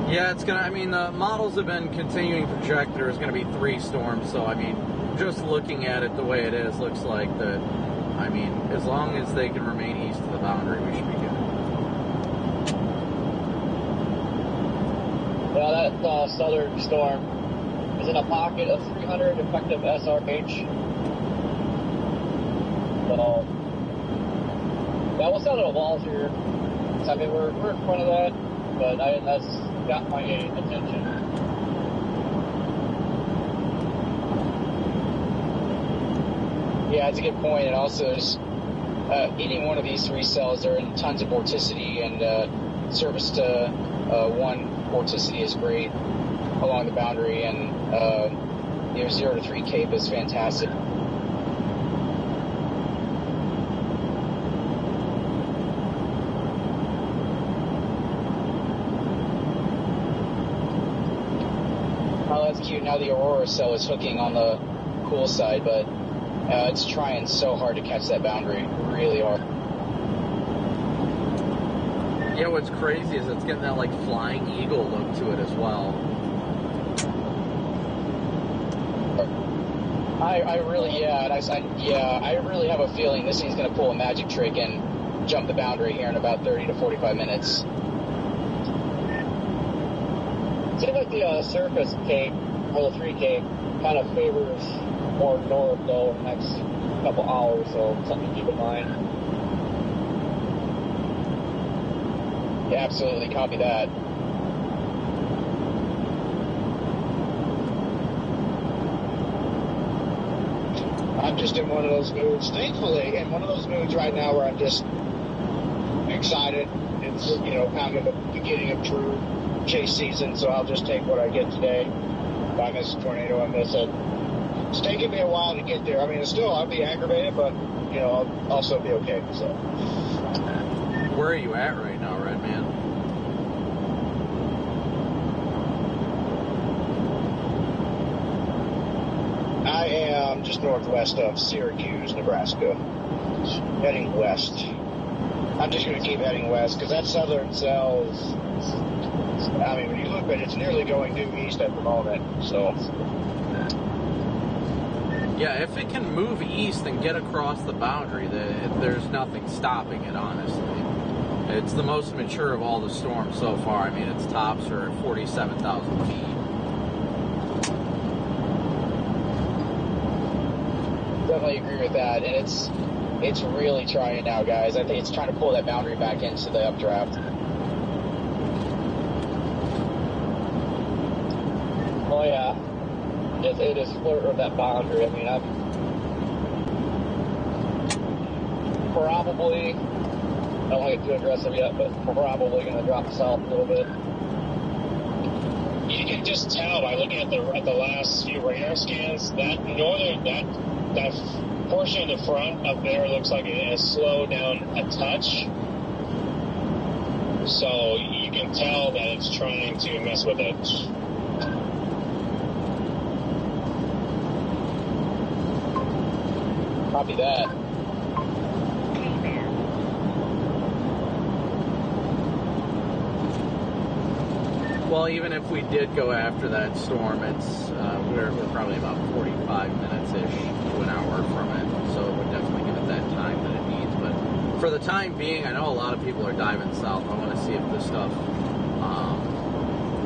Yeah, it's gonna. I mean, the models have been continuing to project there's going to be 3 storms. So, I mean, just looking at it the way it is, looks like that. I mean, as long as they can remain east of the boundary, we should be good. Yeah, that southern storm is in a pocket of 300 effective SRH. So, yeah, we'll set it a walls here. So, I mean, we're in front of that, but that's got my attention. Yeah, it's a good point. And also, just eating one of these 3 cells, they're in tons of vorticity, and service to 1 vorticity is great along the boundary, and 0 to 3 Cape is fantastic. Oh, that's cute. Now the Aurora cell is hooking on the cool side, but it's trying so hard to catch that boundary, really hard. Yeah, what's crazy is it's getting that like flying eagle look to it as well. I really have a feeling this thing's going to pull a magic trick and jump the boundary here in about 30 to 45 minutes. Seems like the surface cape, or the 3 cape, kind of favors more north, though, in the next couple hours, so something to keep in mind. Yeah, absolutely. Copy that. I'm just in one of those moods, thankfully, in one of those moods right now where I'm just excited. It's, kind of the beginning of true chase season, so I'll just take what I get today. If I miss a tornado, I miss it. It's taking me a while to get there. I mean, I'll be aggravated, but, I'll also be okay, so. Where are you at right now, Red Man? down just northwest of Syracuse, Nebraska. Heading west. I'm just going to keep heading west because that southern cell is, I mean, when you look at it, it's nearly going due east at the moment, so. Yeah, if it can move east and get across the boundary, there's nothing stopping it, honestly. It's the most mature of all the storms so far. I mean, its tops are at 47,000 feet. Definitely agree with that, and it's really trying now, guys. I think it's trying to pull that boundary back into the updraft. Oh yeah, it is flirting with that boundary. I mean, I'm probably, I don't want to get too aggressive yet, but we're probably going to drop south a little bit. You can just tell by looking at the last few radar scans that northern that portion of the front up there looks like it has slowed down a touch. So you can tell that it's trying to mess with it. Copy that. Well, even if we did go after that storm, it's we're probably about 45 minutes-ish to an hour from it, so it would definitely give it that time that it needs. But for the time being, I know a lot of people are diving south. I want to see if this stuff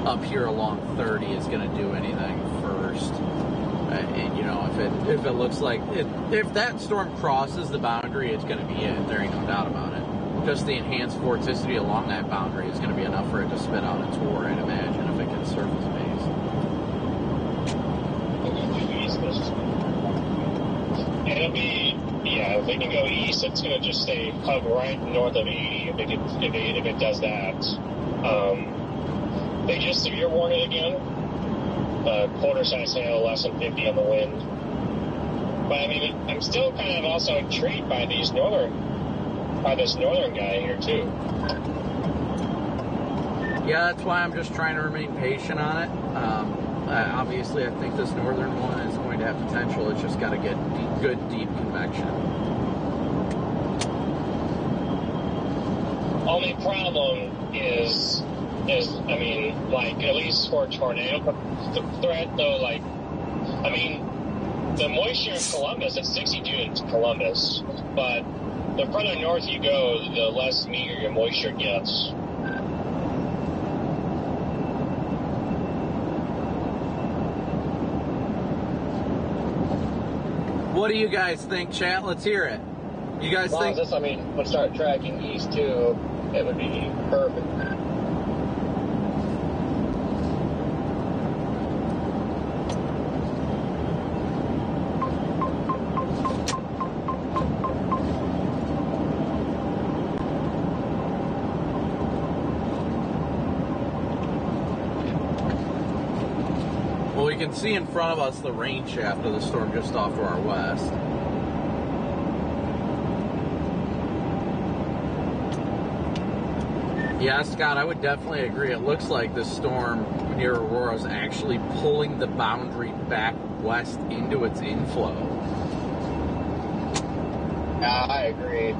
up here along 30 is going to do anything first. And, you know, if it looks like if that storm crosses the boundary, it's going to be it. There ain't no doubt about it. Just the enhanced vorticity along that boundary is going to be enough for it to spit out its war, I'd imagine, if it gets surface base. It'll be, yeah, if they can go east, it's going to just stay hug right north of 80 if it does that. They just severe warned it again. Quarter-size hail, less than 50 on the wind. But I mean, I'm still kind of also intrigued by this northern guy here too. Yeah, that's why I'm just trying to remain patient on it. Obviously, I think this northern one is going to have potential. It's just got to get good, deep convection. Only problem is I mean, like, at least for tornado threat, though, like, I mean, the moisture in Columbus, it's 62 in Columbus, but the further north you go, the less meager your moisture gets. What do you guys think, chat? Let's hear it. You guys think? This, I mean, would start tracking east too, it would be perfect. Well, we can see in front of us the rain shaft of the storm just off to our west. Yeah, Scott, I would definitely agree. It looks like the storm near Aurora is actually pulling the boundary back west into its inflow. I agree.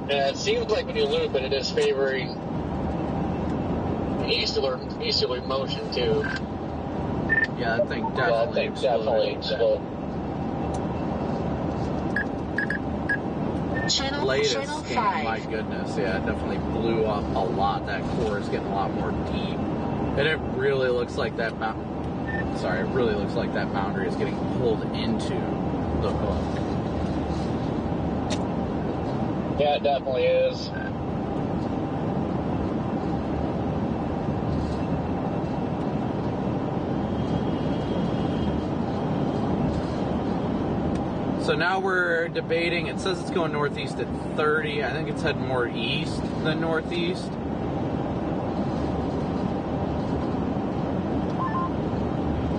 Yeah, it seems like when you loop it, it is favoring easterly motion too. Yeah, I think definitely exploded. Latest scan, my goodness, yeah, it definitely blew up a lot. That core is getting a lot more deep. And it really looks like that Sorry, it really looks like that boundary is getting pulled into the hook. Yeah, it definitely is. So now we're debating, it says it's going northeast at 30. I think it's heading more east than northeast.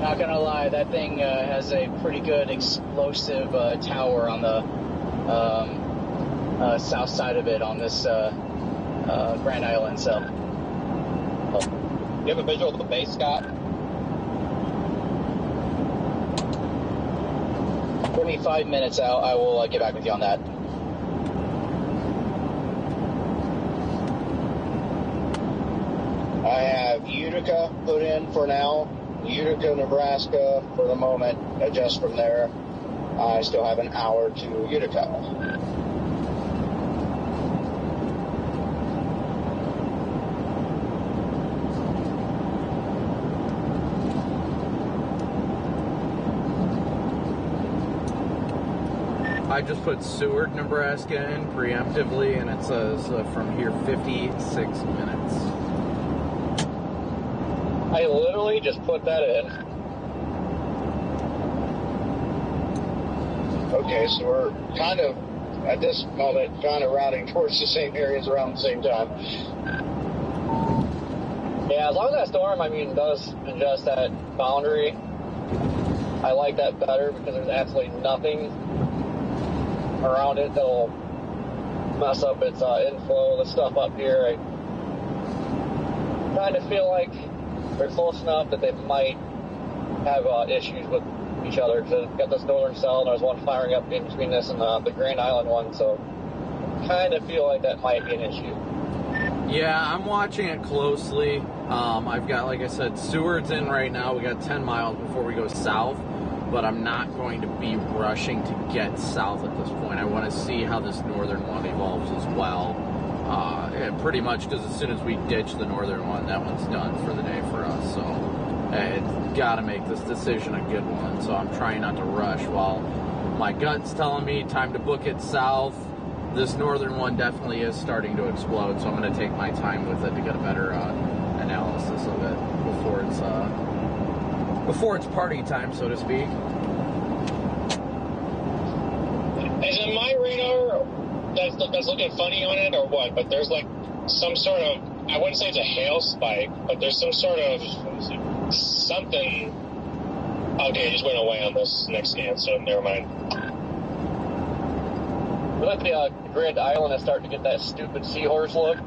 Not gonna lie, that thing has a pretty good explosive tower on the south side of it on this Grand Island. So, you have a visual of the base, Scott? give me 5 minutes out. I will get back with you on that. I have Utica put in for now. Utica, Nebraska for the moment. Adjust from there. I still have an hour to Utica. I just put Seward, Nebraska in preemptively, and it says from here 56 minutes. I literally just put that in. Okay, so we're kind of, at this moment, kind of routing towards the same areas around the same time. Yeah, as long as that storm, does adjust that boundary, I like that better because there's absolutely nothing around it that'll mess up its inflow. The stuff up here, I kind of feel like they're close enough that they might have issues with each other. Because I've got this northern cell, and there's one firing up in between this and the Grand Island one, so kind of feel like that might be an issue. Yeah, I'm watching it closely. I've got, like I said, Seward's in right now. We got 10 miles before we go south, but I'm not going to be rushing to get south at this point. I want to see how this northern one evolves as well. Pretty much because as soon as we ditch the northern one, that one's done for the day for us. So it's got to make this decision a good one. So I'm trying not to rush while my gut's telling me time to book it south. This northern one definitely is starting to explode, so I'm going to take my time with it to get a better analysis of it before it's party time, so to speak. Is it my radar that's looking funny on it, or what? But there's like some sort of, I wouldn't say it's a hail spike, but there's some sort of something. Okay, it just went away on this next scan, so never mind. We let the Grand Island is starting to get that stupid seahorse look.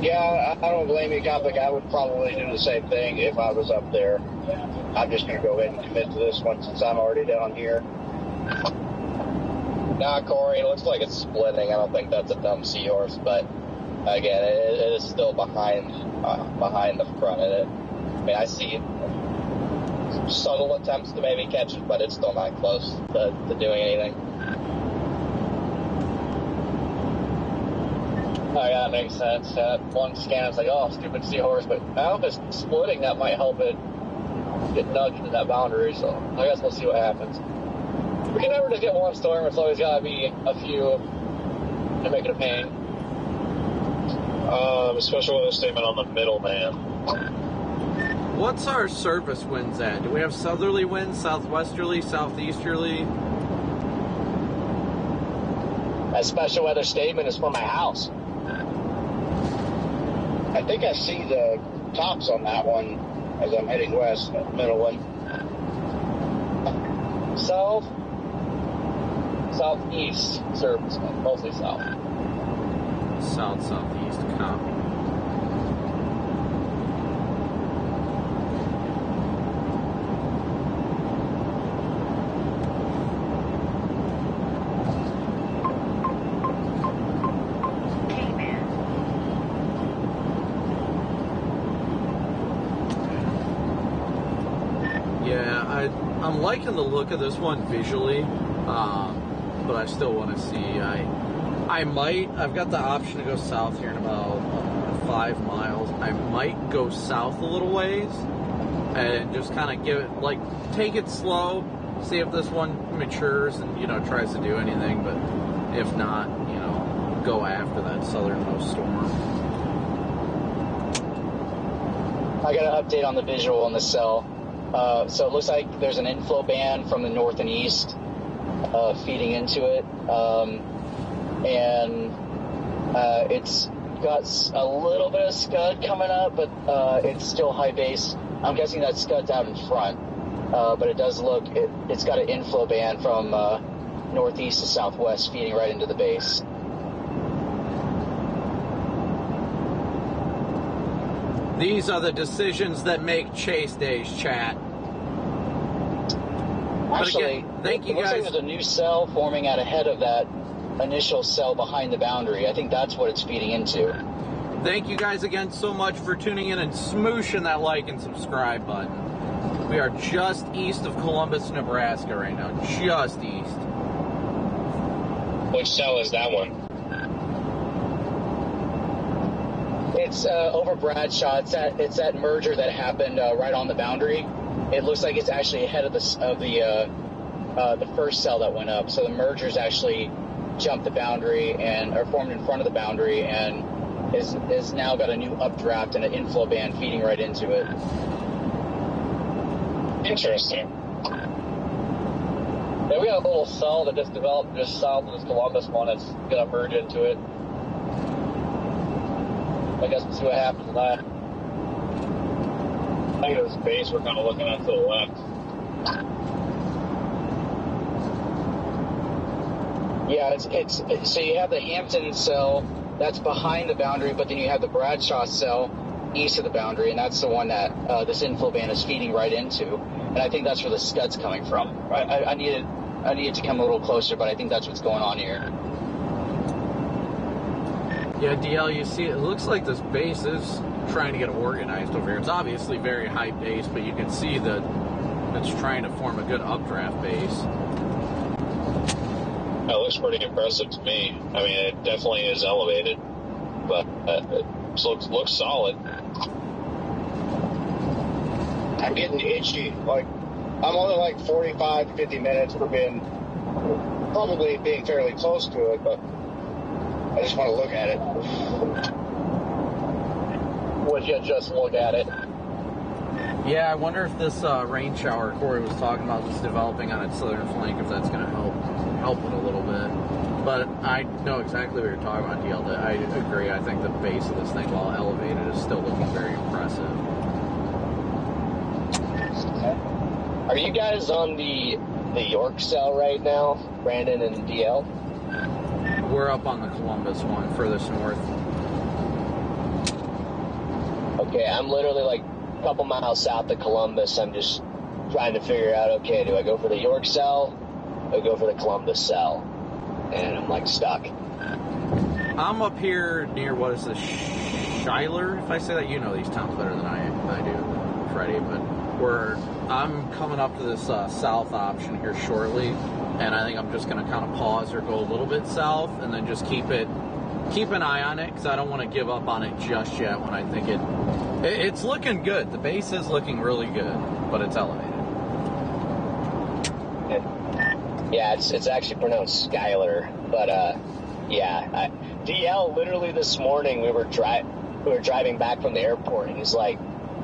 Yeah, I don't blame you, Copic. I would probably do the same thing if I was up there. I'm just going to go ahead and commit to this one since I'm already down here. Nah, Corey, it looks like it's splitting. I don't think that's a dumb seahorse, but again, it is still behind the front of it. I see subtle attempts to maybe catch it, but it's still not close to doing anything. Oh, yeah, that makes sense. One scan, it's like, oh, stupid seahorse, but now if it's splitting, that might help it get nudged into that boundary, so I guess we'll see what happens. We can never just get one storm, it's always got to be a few to make it a pain. Special weather statement on the middleman. What's our surface winds at? Do we have southerly winds, southwesterly, southeasterly? That special weather statement is for my house. I think I see the tops on that one as I'm heading west, that middle one. South, southeast surface wind, mostly south. South, southeast, copy. I'm liking the look of this one visually, but I still want to see. I've got the option to go south here in about 5 miles. I might go south a little ways and just kind of give it, like, take it slow, see if this one matures and, you know, tries to do anything, but if not, you know, go after that southernmost storm. I got an update on the visual on the cell. So it looks like there's an inflow band from the north and east feeding into it. And it's got a little bit of scud coming up, but it's still high base. I'm guessing that scud's out in front. But it does look, it's got an inflow band from northeast to southwest feeding right into the base. These are the decisions that make chase days, chat. Actually, thank you it looks guys. like there's a new cell forming out ahead of that initial cell behind the boundary. I think that's what it's feeding into. Thank you guys again so much for tuning in and smooshing that like and subscribe button. We are just east of Columbus, Nebraska right now. Just east. Which cell is that one? It's over Bradshaw. It's that merger that happened right on the boundary. It looks like it's actually ahead of the first cell that went up. So the mergers actually jumped the boundary and are formed in front of the boundary and is now got a new updraft and an inflow band feeding right into it. Interesting. Yeah, we got a little cell that just developed just south of this Columbus one that's gonna merge into it. I guess we'll see what happens with that. I think this base we're kind of looking at to the left. Yeah, it's so you have the Hampton cell that's behind the boundary, but then you have the Bradshaw cell east of the boundary, and that's the one that this inflow band is feeding right into. And I think that's where the scud's coming from. I needed to come a little closer, but I think that's what's going on here. Yeah, DL, you see, it looks like this base is trying to get organized over here. It's obviously very high base, but you can see that it's trying to form a good updraft base. That looks pretty impressive to me. I mean, it definitely is elevated, but it looks solid. I'm getting itchy. Like, I'm only like 45 to 50 minutes from probably being fairly close to it, but I just want to look at it. Would you just look at it? Yeah, I wonder if this rain shower Corey was talking about is developing on its southern flank, if that's going to help it a little bit. But I know exactly what you're talking about, DL. I agree. I think the base of this thing, while elevated, is still looking very impressive. Are you guys on the York cell right now, Brandon and DL? We're up on the Columbus one, furthest north. Okay, I'm literally like a couple miles south of Columbus. I'm just trying to figure out, okay, do I go for the York cell or go for the Columbus cell? And I'm like stuck. I'm up here near, what is this, Schuyler? If I say that, you know these towns better than I do, Freddie, but I'm coming up to this south option here shortly, and I think I'm just going to kind of pause or go a little bit south and then just keep an eye on it, because I don't want to give up on it just yet when I think it's looking good. The base is looking really good, but it's elevated. Yeah, it's actually pronounced Schuyler, but yeah, DL literally this morning we were driving back from the airport, and he's like,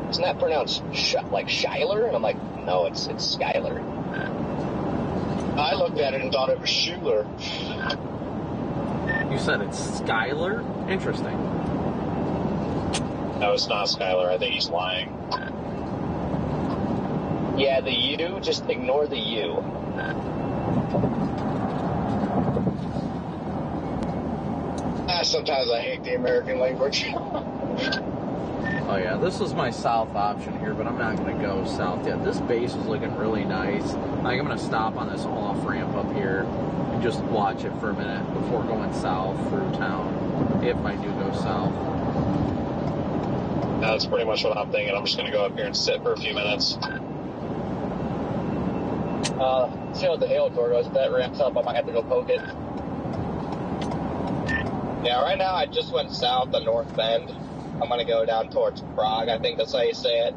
"Isn't that pronounced like Schuyler?" And I'm like, "No, it's Schuyler." I looked at it and thought it was Schuler. You said it's Schuyler? Interesting. No, it's not Schuyler. I think he's lying. Yeah, the U, just ignore the U. Sometimes I hate the American language. Oh yeah, this is my south option here, but I'm not going to go south yet. This base is looking really nice. I think I'm going to stop on this off-ramp up here and just watch it for a minute before going south through town, if I do go south. That's pretty much what I'm thinking. I'm just going to go up here and sit for a few minutes. See what the hail door goes. If that ramps up, I might have to go poke it. Yeah, right now I just went south on North Bend, I'm gonna go down towards Prague. I think that's how you say it.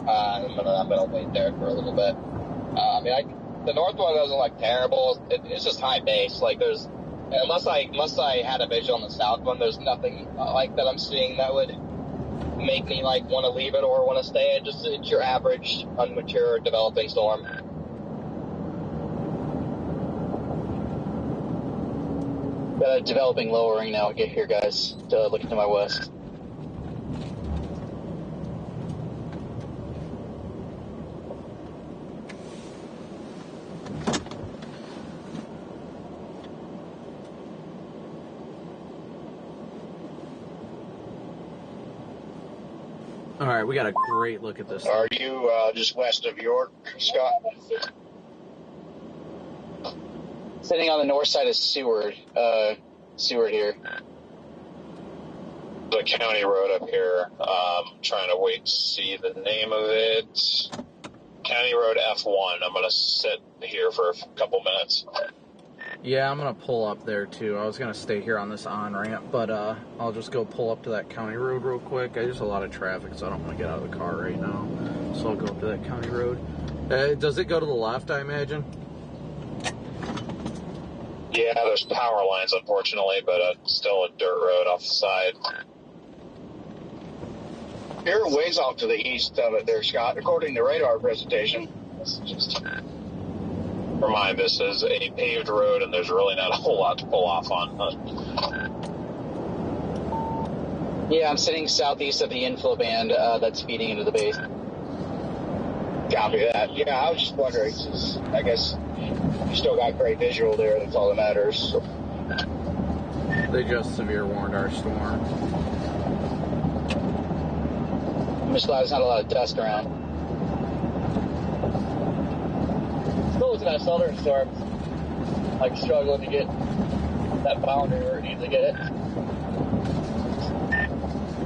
I'm gonna wait there for a little bit. The north one doesn't look terrible. It's just high base. Like unless I had a visual on the south one, there's nothing like that I'm seeing that would make me like want to leave it or want to stay. It's your average unmature developing storm. Developing lowering now. Get here, guys. Looking to my west. All right, we got a great look at this. Are you just west of York, Scott? Sitting on the north side of Seward. Seward here. The county road up here. Trying to wait to see the name of it. County Road F1. I'm going to sit here for a couple minutes. Yeah, I'm going to pull up there too. I was going to stay here on this on-ramp, but I'll just go pull up to that county road real quick. There's a lot of traffic, so I don't want to get out of the car right now. So I'll go up to that county road. Does it go to the left, I imagine? Yeah, there's power lines, unfortunately, but still a dirt road off the side. You're ways off to the east of it there, Scott, according to radar presentation. Remind, this is a paved road, and there's really not a whole lot to pull off on. Yeah, I'm sitting southeast of the inflow band that's feeding into the base. Copy that. Yeah, I was just wondering, I guess you still got great visual there, that's all that matters. So. They just severe warned our storm. I'm just glad there's not a lot of dust around. Still looking at southern storms, like struggling to get that boundary where it needs to get it.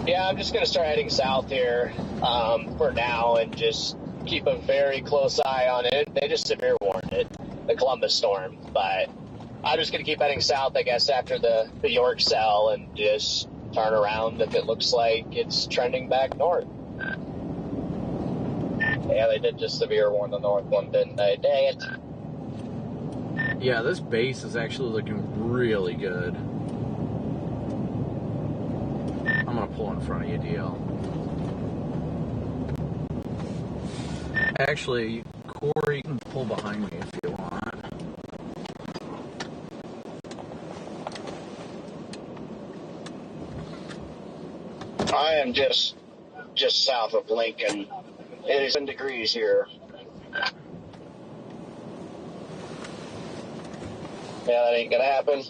Yeah, I'm just going to start heading south here for now and just keep a very close eye on it. They just severe warned it, the Columbus storm, but I'm just going to keep heading south, I guess, after the York cell and just turn around if it looks like it's trending back north. Yeah, they did just severe warn the north one, didn't they? Dang it. Yeah, this base is actually looking really good. I'm going to pull in front of you, DL. Actually, Corey, you can pull behind me if you want. I am just south of Lincoln. It is 10 degrees here. Yeah, that ain't gonna happen.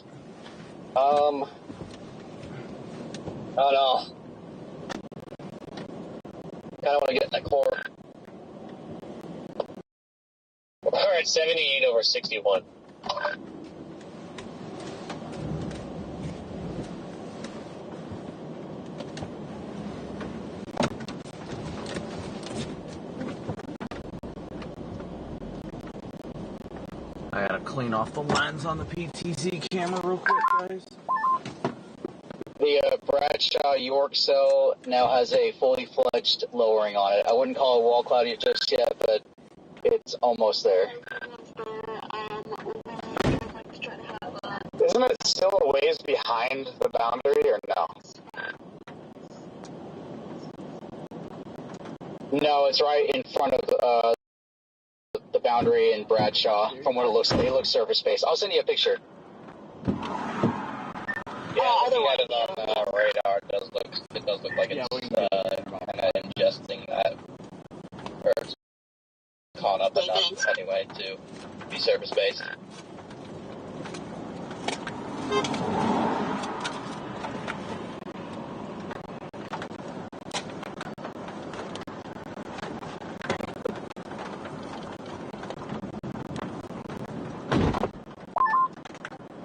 Oh no. Kinda wanna get in that core. Alright, 78 over 61. I gotta clean off the lens on the PTZ camera real quick, guys. The Bradshaw York cell now has a fully fledged lowering on it. I wouldn't call it wall cloudy just yet, but it's almost there. Isn't it still a ways behind the boundary, or no? No, it's right in front of the boundary in Bradshaw. From what it looks like, it looks surface based. I'll send you a picture. Yeah, looking at it on radar, it does look like it's kind of ingesting that, or it's caught up enough anyway to be surface based.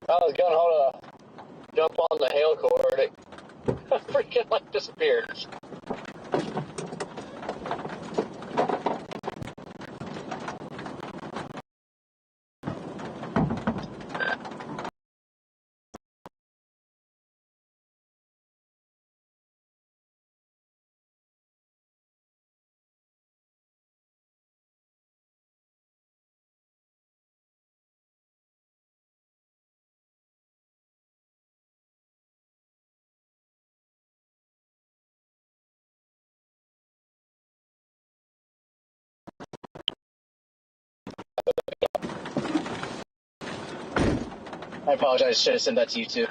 I was going to jump on the hail cord, it freaking disappeared. I apologize. Should have sent that to you too.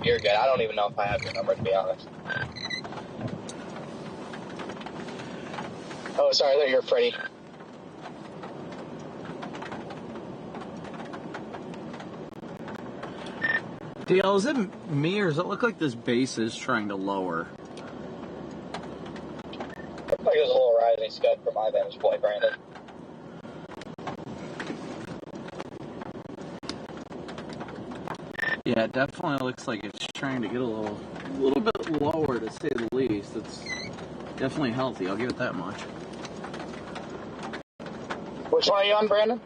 You're good. I don't even know if I have your number, to be honest. Oh, sorry. I thought you were Freddie. DL, is it me or does it look like this base is trying to lower? Looks like there's a little rising scud from my vantage point, Brandon. Yeah, it definitely looks like it's trying to get a little bit lower, to say the least. It's definitely healthy, I'll give it that much. Which one are you on, Brandon?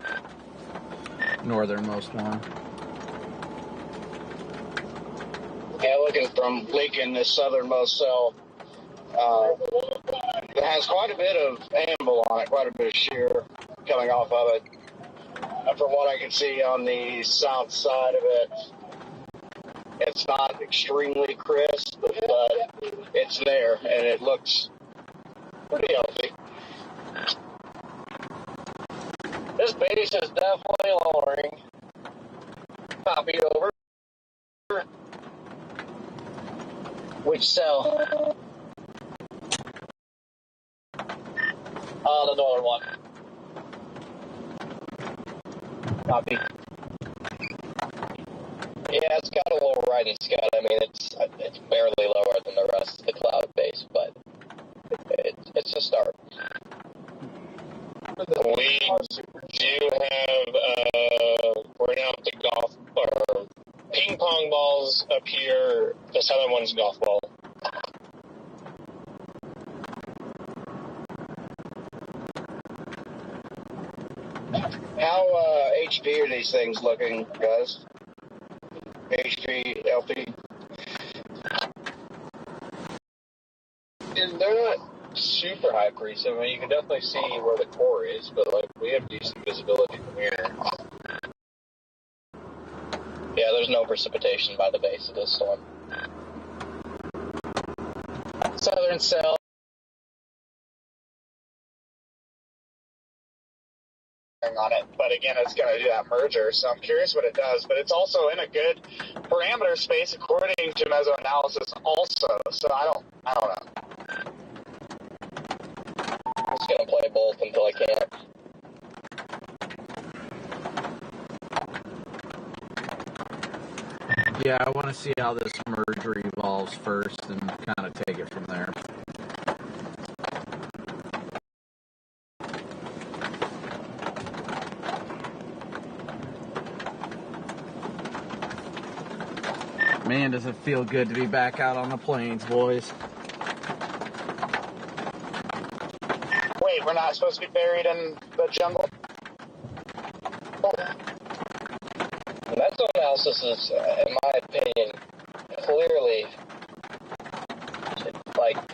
Northernmost one. Yeah, looking from leaking this southernmost cell. It has quite a bit of amble on it, quite a bit of shear coming off of it. From what I can see on the south side of it, it's not extremely crisp, but it's there, and it looks pretty healthy. This base is definitely lowering. Copy over. Which cell? The northern one. Copy. Yeah, it's got a little riding scud. I mean, it's barely lower than the rest of the cloud base, but it's a start. We do have, we're now at the golf, or ping pong balls up here. The southern one's golf ball. How HP are these things looking, guys? HP, LP? And they're not super high preset. I mean, you can definitely see where the core is, but like we have decent visibility from here. Yeah, there's no precipitation by the base of this storm. Southern cell. On it, but again, it's going to do that merger, so I'm curious what it does. But it's also in a good parameter space according to mesoanalysis, also. So I don't know. I'm just going to play both until I can't. Yeah, I want to see how this merger evolves first and kind of take it from there. Man, does it feel good to be back out on the plains, boys. Wait, we're not supposed to be buried in the jungle? Mesoanalysis is, in my opinion, clearly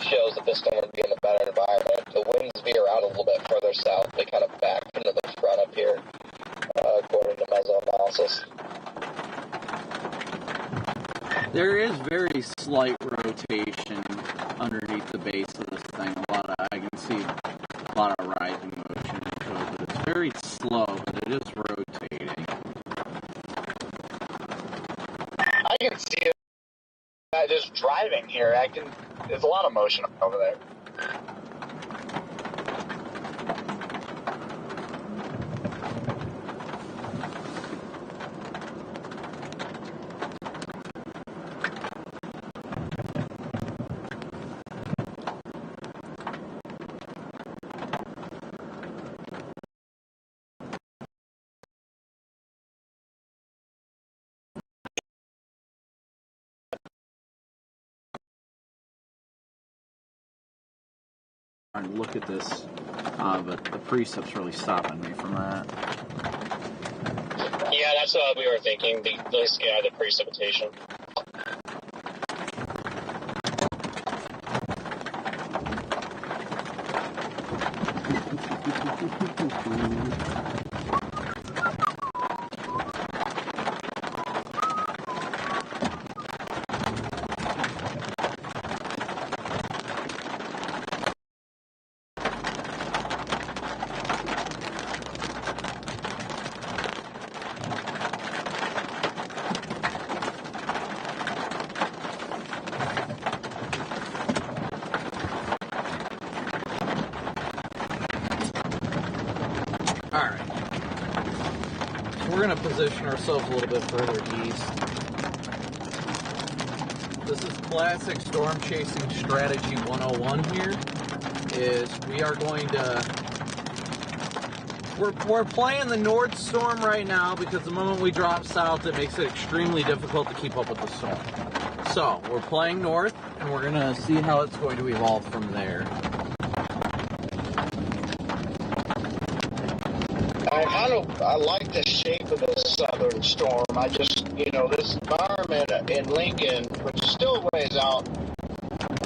shows that this storm would be in a better environment. The winds veer out a little bit further south. They kind of back into the front up here, according to mesoanalysis. There is very slight rotation underneath the base of this thing. I can see a lot of rising motion into it, but it's very slow, but it is rotating. I can see that just driving here. There's a lot of motion over there. And look at this, but the precept's really stopping me from that. Yeah, that's what we were thinking. Let's get out of the precipitation. we're going to position ourselves a little bit further east. This is classic storm chasing strategy 101 here. Is we are going to... We're playing the north storm right now because the moment we drop south, it makes it extremely difficult to keep up with the storm. So, we're playing north, and we're going to see how it's going to evolve from there. I like the shape of this southern storm. I just, this environment in Lincoln, which is still ways out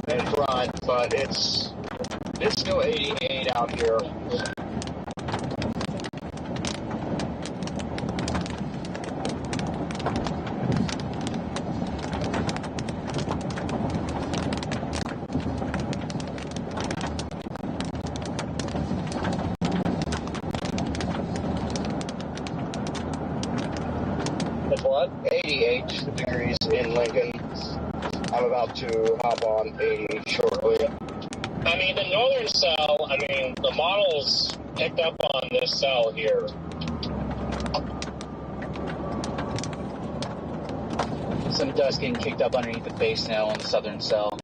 in front, but it's still 88 out here. It's what? 88 degrees in Lincoln. I'm about to hop on 80 shortly. I mean, the northern cell, the models picked up on this cell here. Some dust getting kicked up underneath the base now on the southernmost cell.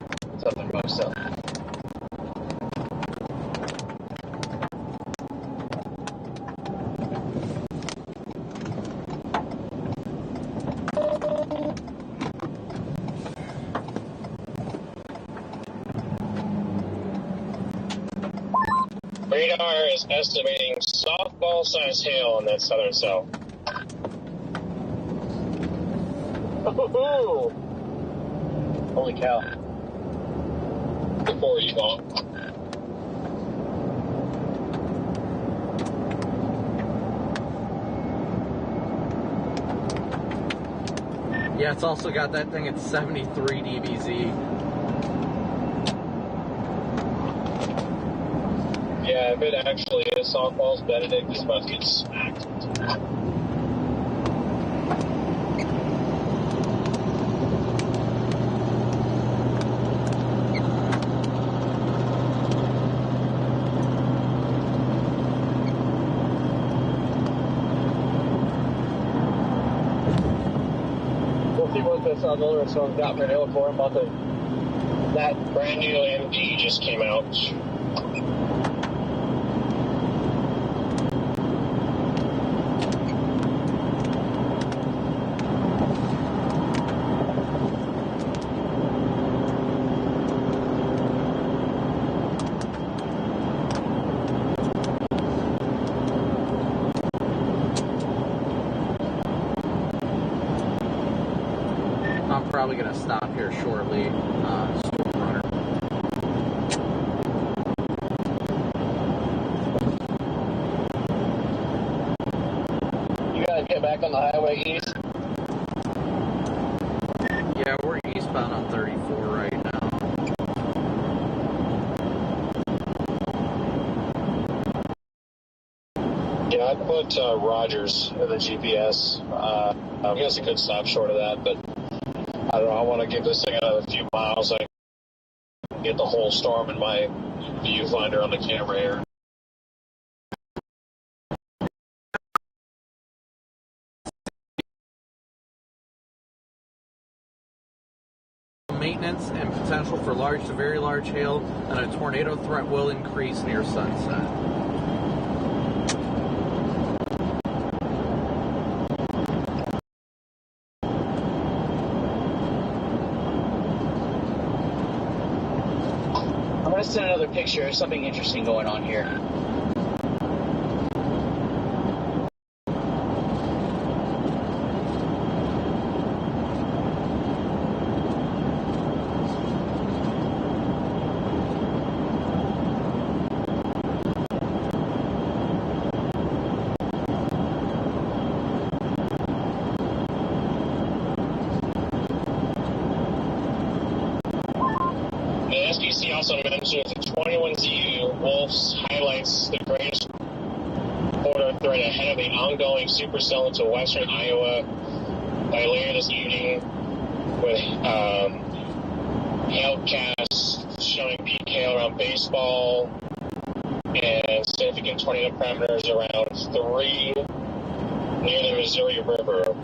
Radar is estimating softball-sized hail on that southern cell. Ooh. Holy cow. Before you go. Yeah, it's also got that thing at 73 dBz. Yeah, if it actually is softballs, Benedict is about to get smacked. We'll see what this other storm's got for hail for him. That brand new MD just came out. I'm probably going to stop here shortly. Storm runner. You guys get back on the highway east? Yeah, we're eastbound on 34 right now. Yeah, I put Rogers in the GPS. I guess it could stop short of that, but I don't know. I want to give this thing another few miles. So I can get the whole storm in my viewfinder on the camera here. Maintenance and potential for large to very large hail, and a tornado threat will increase near sunset. I'm going to send another picture. There's something interesting going on here. The SDC also mentions the 21ZU Wolves highlights the greatest border threat ahead of the ongoing supercell into western Iowa by later this evening with hailcasts showing peak hail around baseball and significant tornado parameters around 3. near the Missouri River.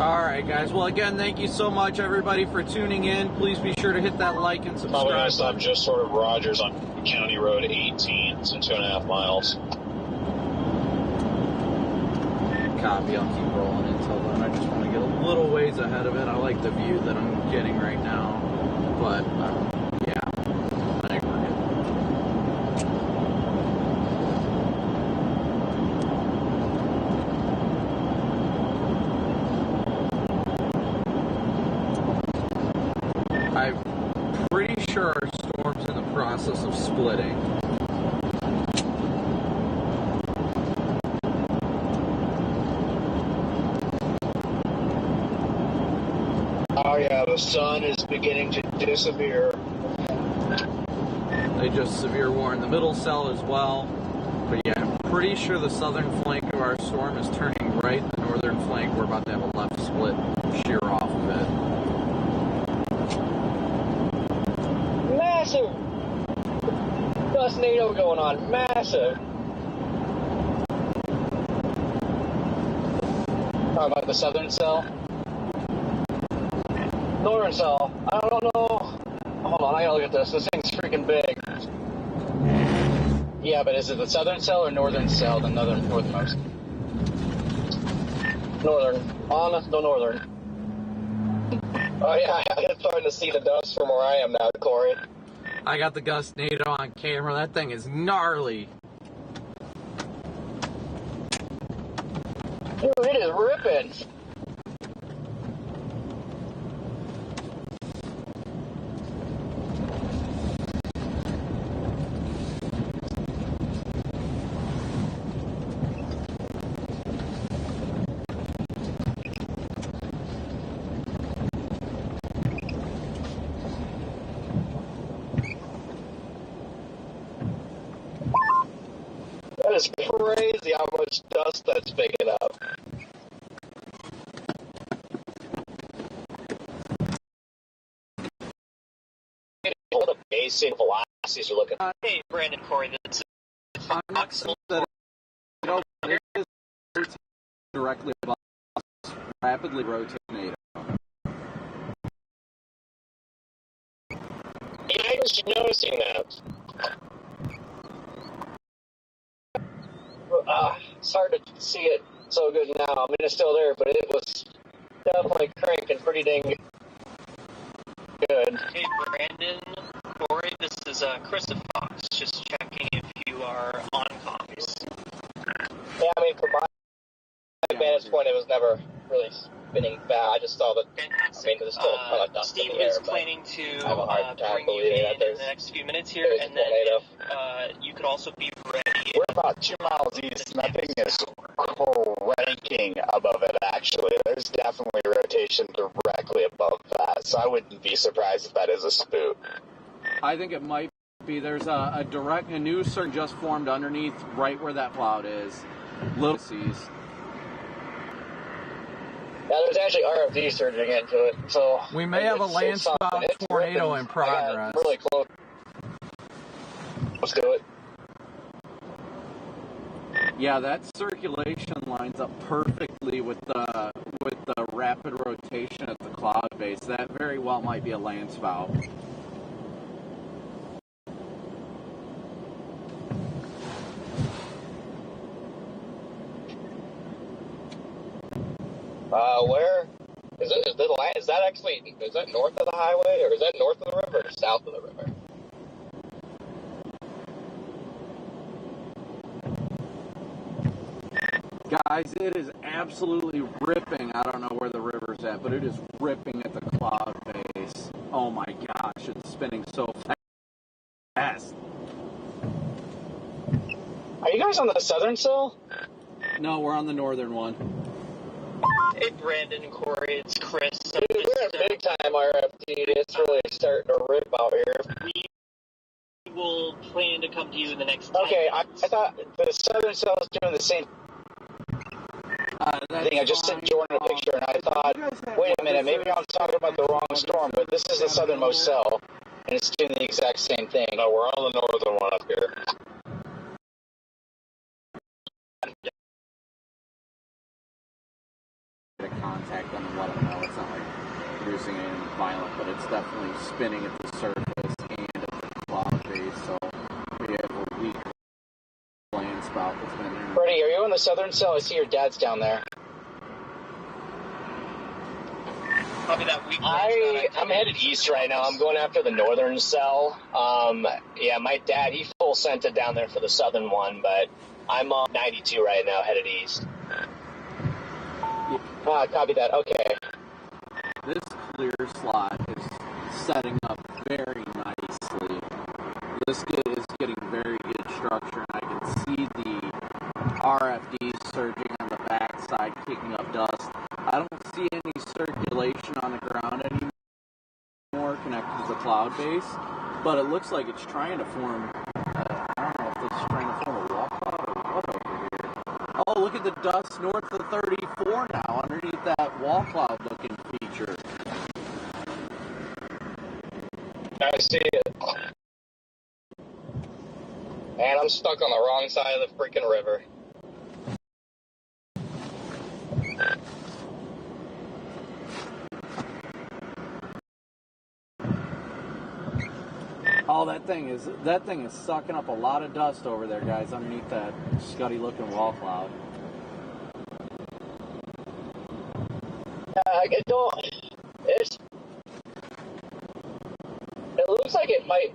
Alright guys, well again, thank you so much everybody for tuning in. Please be sure to hit that like and subscribe. Probably gonna stop just sort of Rogers on County Road 18. It's in 2.5 miles. Copy, I'll keep rolling until then. I just want to get a little ways ahead of it. I like the view that I'm getting right now. But, yeah, I think we're good. I'm pretty sure our storm's in the process of splitting. Oh yeah, the sun is beginning to disappear. They just severe warned the middle cell as well. But yeah, I'm pretty sure the southern flank of our storm is turning right. The northern flank, we're about to have a left split shear off of it. Massive tornado going on. Massive. Talking about the southern cell? Northern cell. I don't know. Hold on, I gotta look at this. This thing's freaking big. Yeah, but is it the southern cell or northern cell, the northernmost? Northern. On the northern. Oh yeah, I'm starting to see the dust from where I am now, Corey. I got the Gustnado on camera. That thing is gnarly. Dude, it is ripping. That is crazy how much dust that's picking up. What the basic velocities are looking at. Hey, Brandon, Corey, this is Directly above us, rapidly rotating. Yeah, I was noticing that. It's hard to see it so good now. I mean, it's still there, but it was definitely cranking pretty dang good. Hey, Brandon, Corey, this is Christopher Fox, just checking if you are on comms. Yeah, I mean, from my vantage point, it was never really spinning bad. I just saw that. I mean, there's still a ton of dust Steve in the air, is but planning to I have a hard time bring you believing that in there's the next few minutes here, and then if, you could also be ready. We're about 2 miles east, and that thing is cranking above it, actually. There's definitely rotation directly above that, so I wouldn't be surprised if that is a spook. I think it might be. There's a new circuit just formed underneath right where that cloud is. Little seas. Yeah, there's actually RFD surging into it, so we may have a landspout tornado in progress. Really close. Let's do it. Yeah, that circulation lines up perfectly with the rapid rotation at the cloud base. That very well might be a landspout. Where is it? Is that actually? Is that north of the highway, or is that north of the river, or south of the river? Guys, it is absolutely ripping. I don't know where the river's at, but it is ripping at the cloud base. Oh my gosh, it's spinning so fast. Are you guys on the southern cell? No, we're on the northern one. Hey, Brandon, Corey, it's Chris. Dude, we're in big time RFD. It's really starting to rip out here. We will plan to come to you in the next 10 Okay, I minutes. thought the southern cell was doing the same thing. I just sent Jordan a picture, and I thought, wait a minute, maybe I'm talking about the wrong storm, but this is the southernmost cell, and it's doing the exact same thing. No, we're on the northern one up here. To contact them and let them know it's not like producing anything violent, but it's definitely spinning at the surface and at the cloud base, so we have a weak land spout that's been there. Freddie, are you on the southern cell? I see your dad's down there. Probably that week. I'm headed east right now. I'm going after the northern cell. Yeah, my dad, he full sent it down there for the southern one, but I'm on 92 right now, headed east. Copy that. Okay. This clear slot is setting up very nicely. This kid is getting very good structure, and I can see the RFDs surging on the backside, kicking up dust. I don't see any circulation on the ground anymore connected to the cloud base, but it looks like it's trying to form, I don't know if this is trying to form a wall cloud or what over here. Oh, look at the dust north of 34 now, underneath that wall cloud looking feature. I see it. And I'm stuck on the wrong side of the freaking river. Oh, that thing is sucking up a lot of dust over there, guys, underneath that scuddy looking wall cloud. It looks like it might.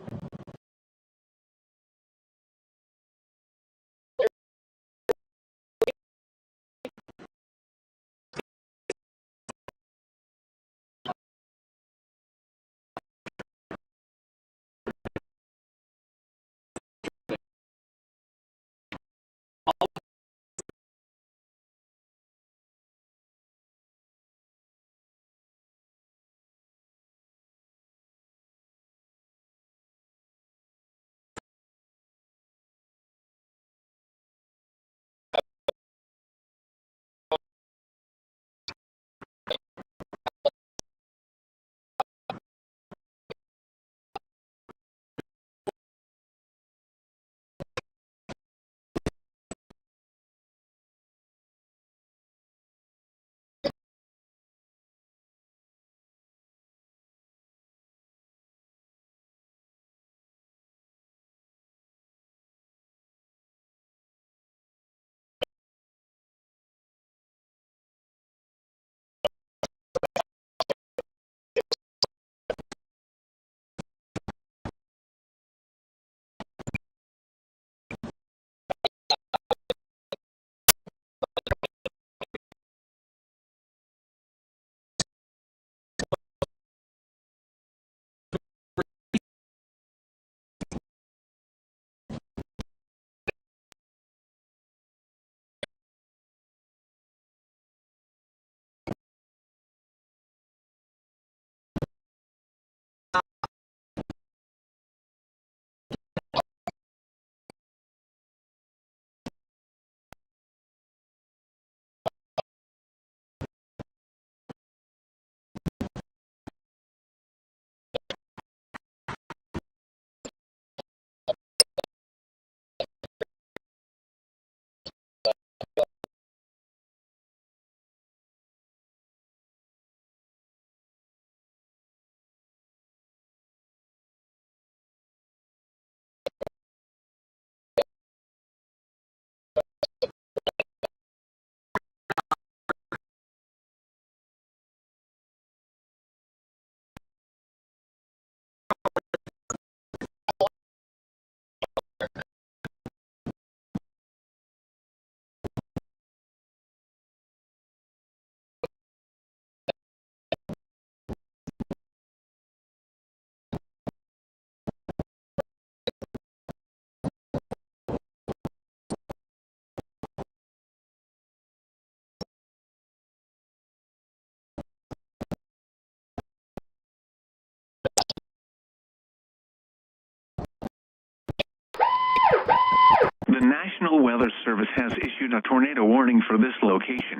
National Weather Service has issued a tornado warning for this location.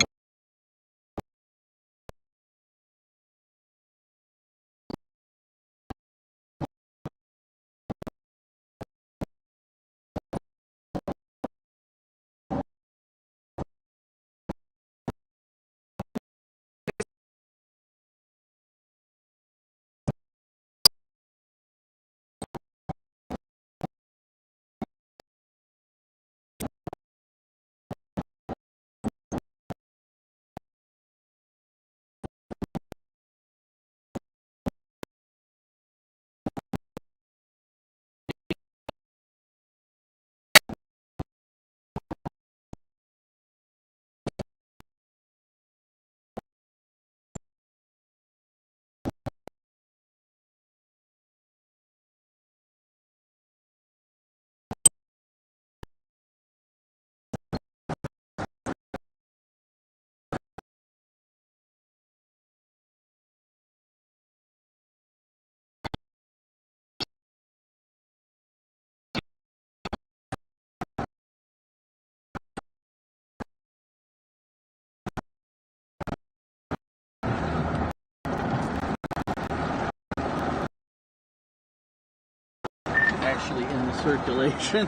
Actually in the circulation.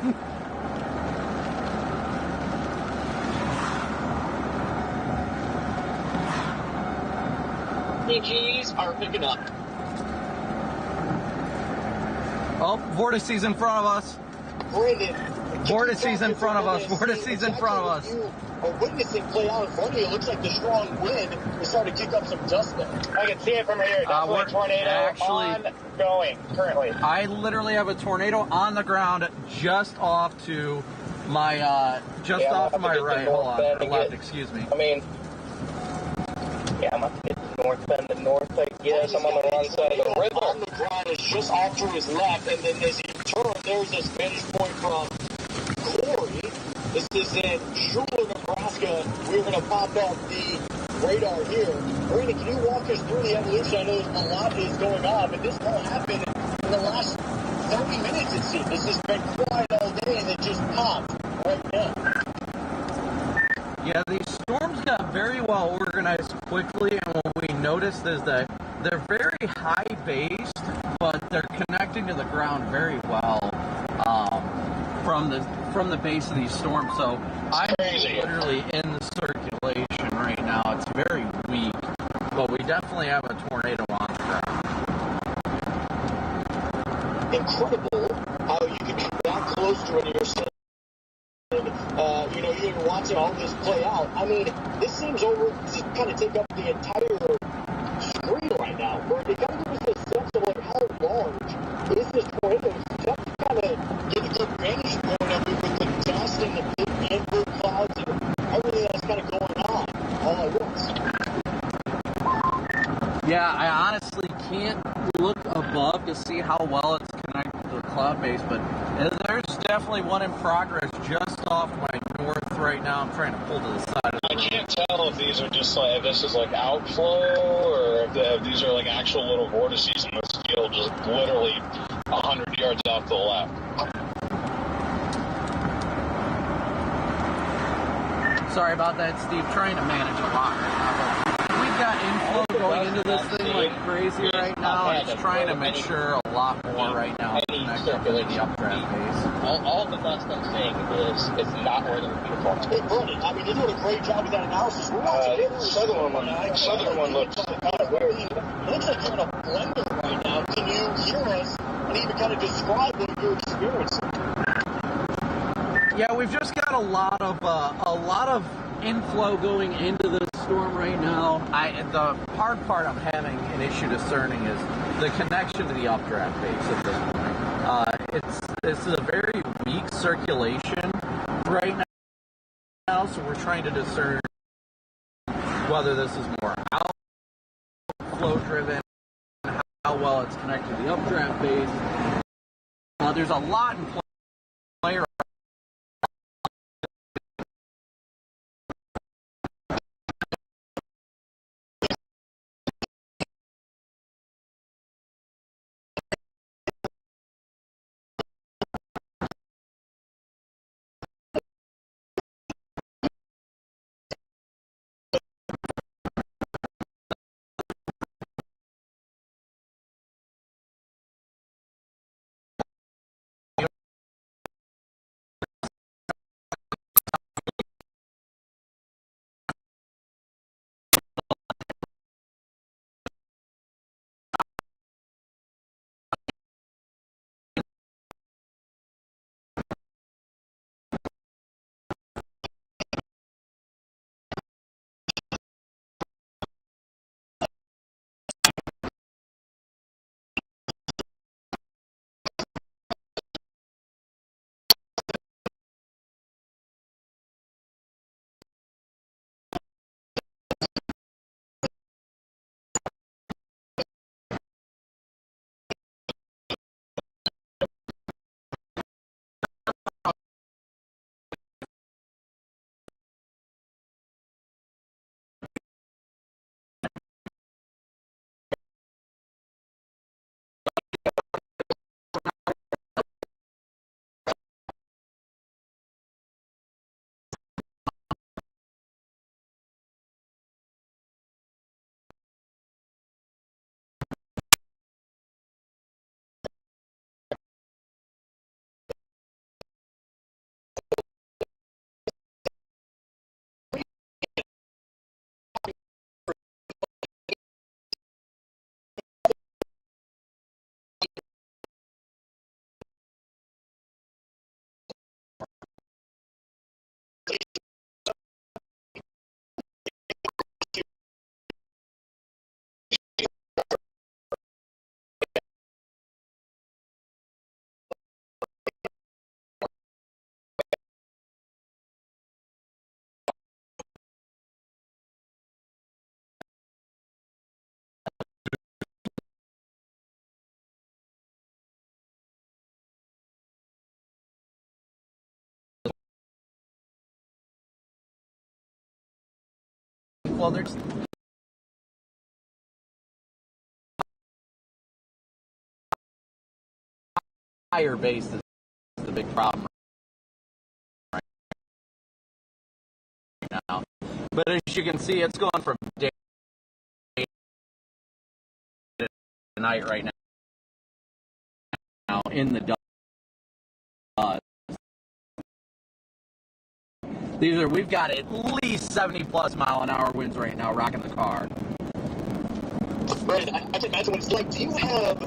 PGs are picking up. Oh, vortices in front of us. Brandon. Vortices in front of us. Vortices in front of us. Are witnessing play out in front of you. It looks like the strong wind is starting to kick up some dust there. I can see it from here. Definitely a tornado ongoing currently. I literally have a tornado on the ground just off to my off to my right. Hold on, or left. Excuse me. I mean, yeah, I'm about to get the north bend, the north, I guess. I'm on the wrong side of the river. On the ground is just off to his left, and then as he turns, there's this vantage point from Corey. This is in Schuler, Nebraska. We're going to pop up the radar here. Brandon, can you walk us through the evolution? I know a lot is going on, but this all happened in the last 30 minutes, it seems. This has been quiet all day, and it just popped right now. Yeah, these storms got very well organized quickly, and what we noticed is that they're very high-based, but they're connecting to the ground very well from the base of these storms. So I'm literally in the circulation right now. It's very weak, but we definitely have a tornado on the ground. Incredible how you can be that close to it and you're still you're watching all this play out. I mean, this seems over to kind of take up the entire screen right now. It kind of gives us a sense of like how large is this tornado. Just to kind of get a good vantage point of it with the dust and the big invert clouds and everything that's kind of going on all at once. Yeah, I honestly can't look above to see how well it's connected to the cloud base, but there's definitely one in progress just off my north right now. I'm trying to pull to the side of the room. I can't tell if these are just like, if this is like outflow or if these are like actual little vortices in this field just literally 100 yards off to the left. Sorry about that, Steve. Trying to manage a lot right now. We've got inflow going into this thing like crazy right now. It's trying to make sure a lot more right now connected to the updraft base. All the dust I'm seeing is not where they're beautiful. Hey, Bernie, I mean, you're doing a great job with that analysis. Southern one looks it looks like you're in a blender right now. Can you hear us and even kind of describe what you're experiencing? Yeah, we've just got a lot of inflow going into this storm right now. The hard part I'm having an issue discerning is the connection to the updraft base at this point. This is a very weak circulation right now, so we're trying to discern whether this is more outflow driven, how well it's connected to the updraft base. There's a lot in play right Well, there's higher base is the big problem right now. But as you can see, it's going from day to night right now in the dust. We've got at least 70+ mile-an-hour winds right now rocking the car. Brandon, I can imagine what it's like. Do you have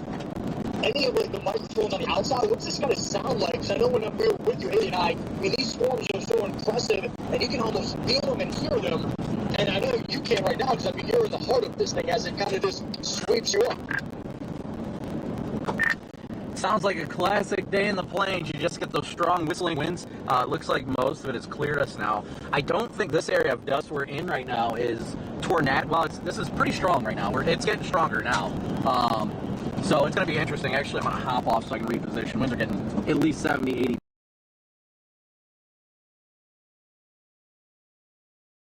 any of the microphones on the outside? What's this going to sound like? Because I know when we were with you, Haley and I mean, these storms are so impressive, and you can almost feel them and hear them. And I know you can right now because I mean, you're in the heart of this thing as it kind of just sweeps you up. Sounds like a classic day in the plains. You just get those strong whistling winds. It looks like most of it has cleared us now. I don't think this area of dust we're in right now is tornado. Well, this is pretty strong right now. It's getting stronger now. So it's going to be interesting. Actually, I'm going to hop off so I can reposition. Winds are getting at least 70, 80.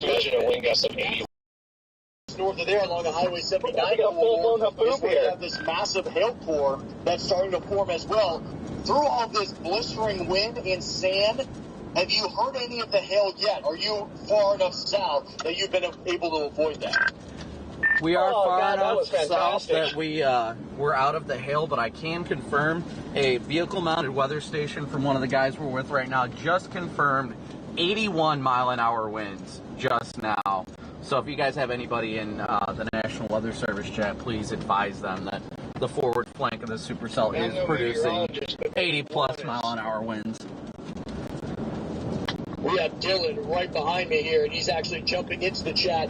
Imagine a wind gust of 80. North of there along the Highway 79 is where you have this massive hail pour that's starting to form as well. Through all this blistering wind and sand, have you heard any of the hail yet? Are you far enough south that you've been able to avoid that? We are far enough south that we're out of the hail, but I can confirm a vehicle-mounted weather station from one of the guys we're with right now just confirmed 81 mile-an-hour winds just now. So if you guys have anybody in the National Weather Service chat, please advise them that the forward flank of the supercell is producing 80+ mile-an-hour winds. We have Dylan right behind me here, and he's actually jumping into the chat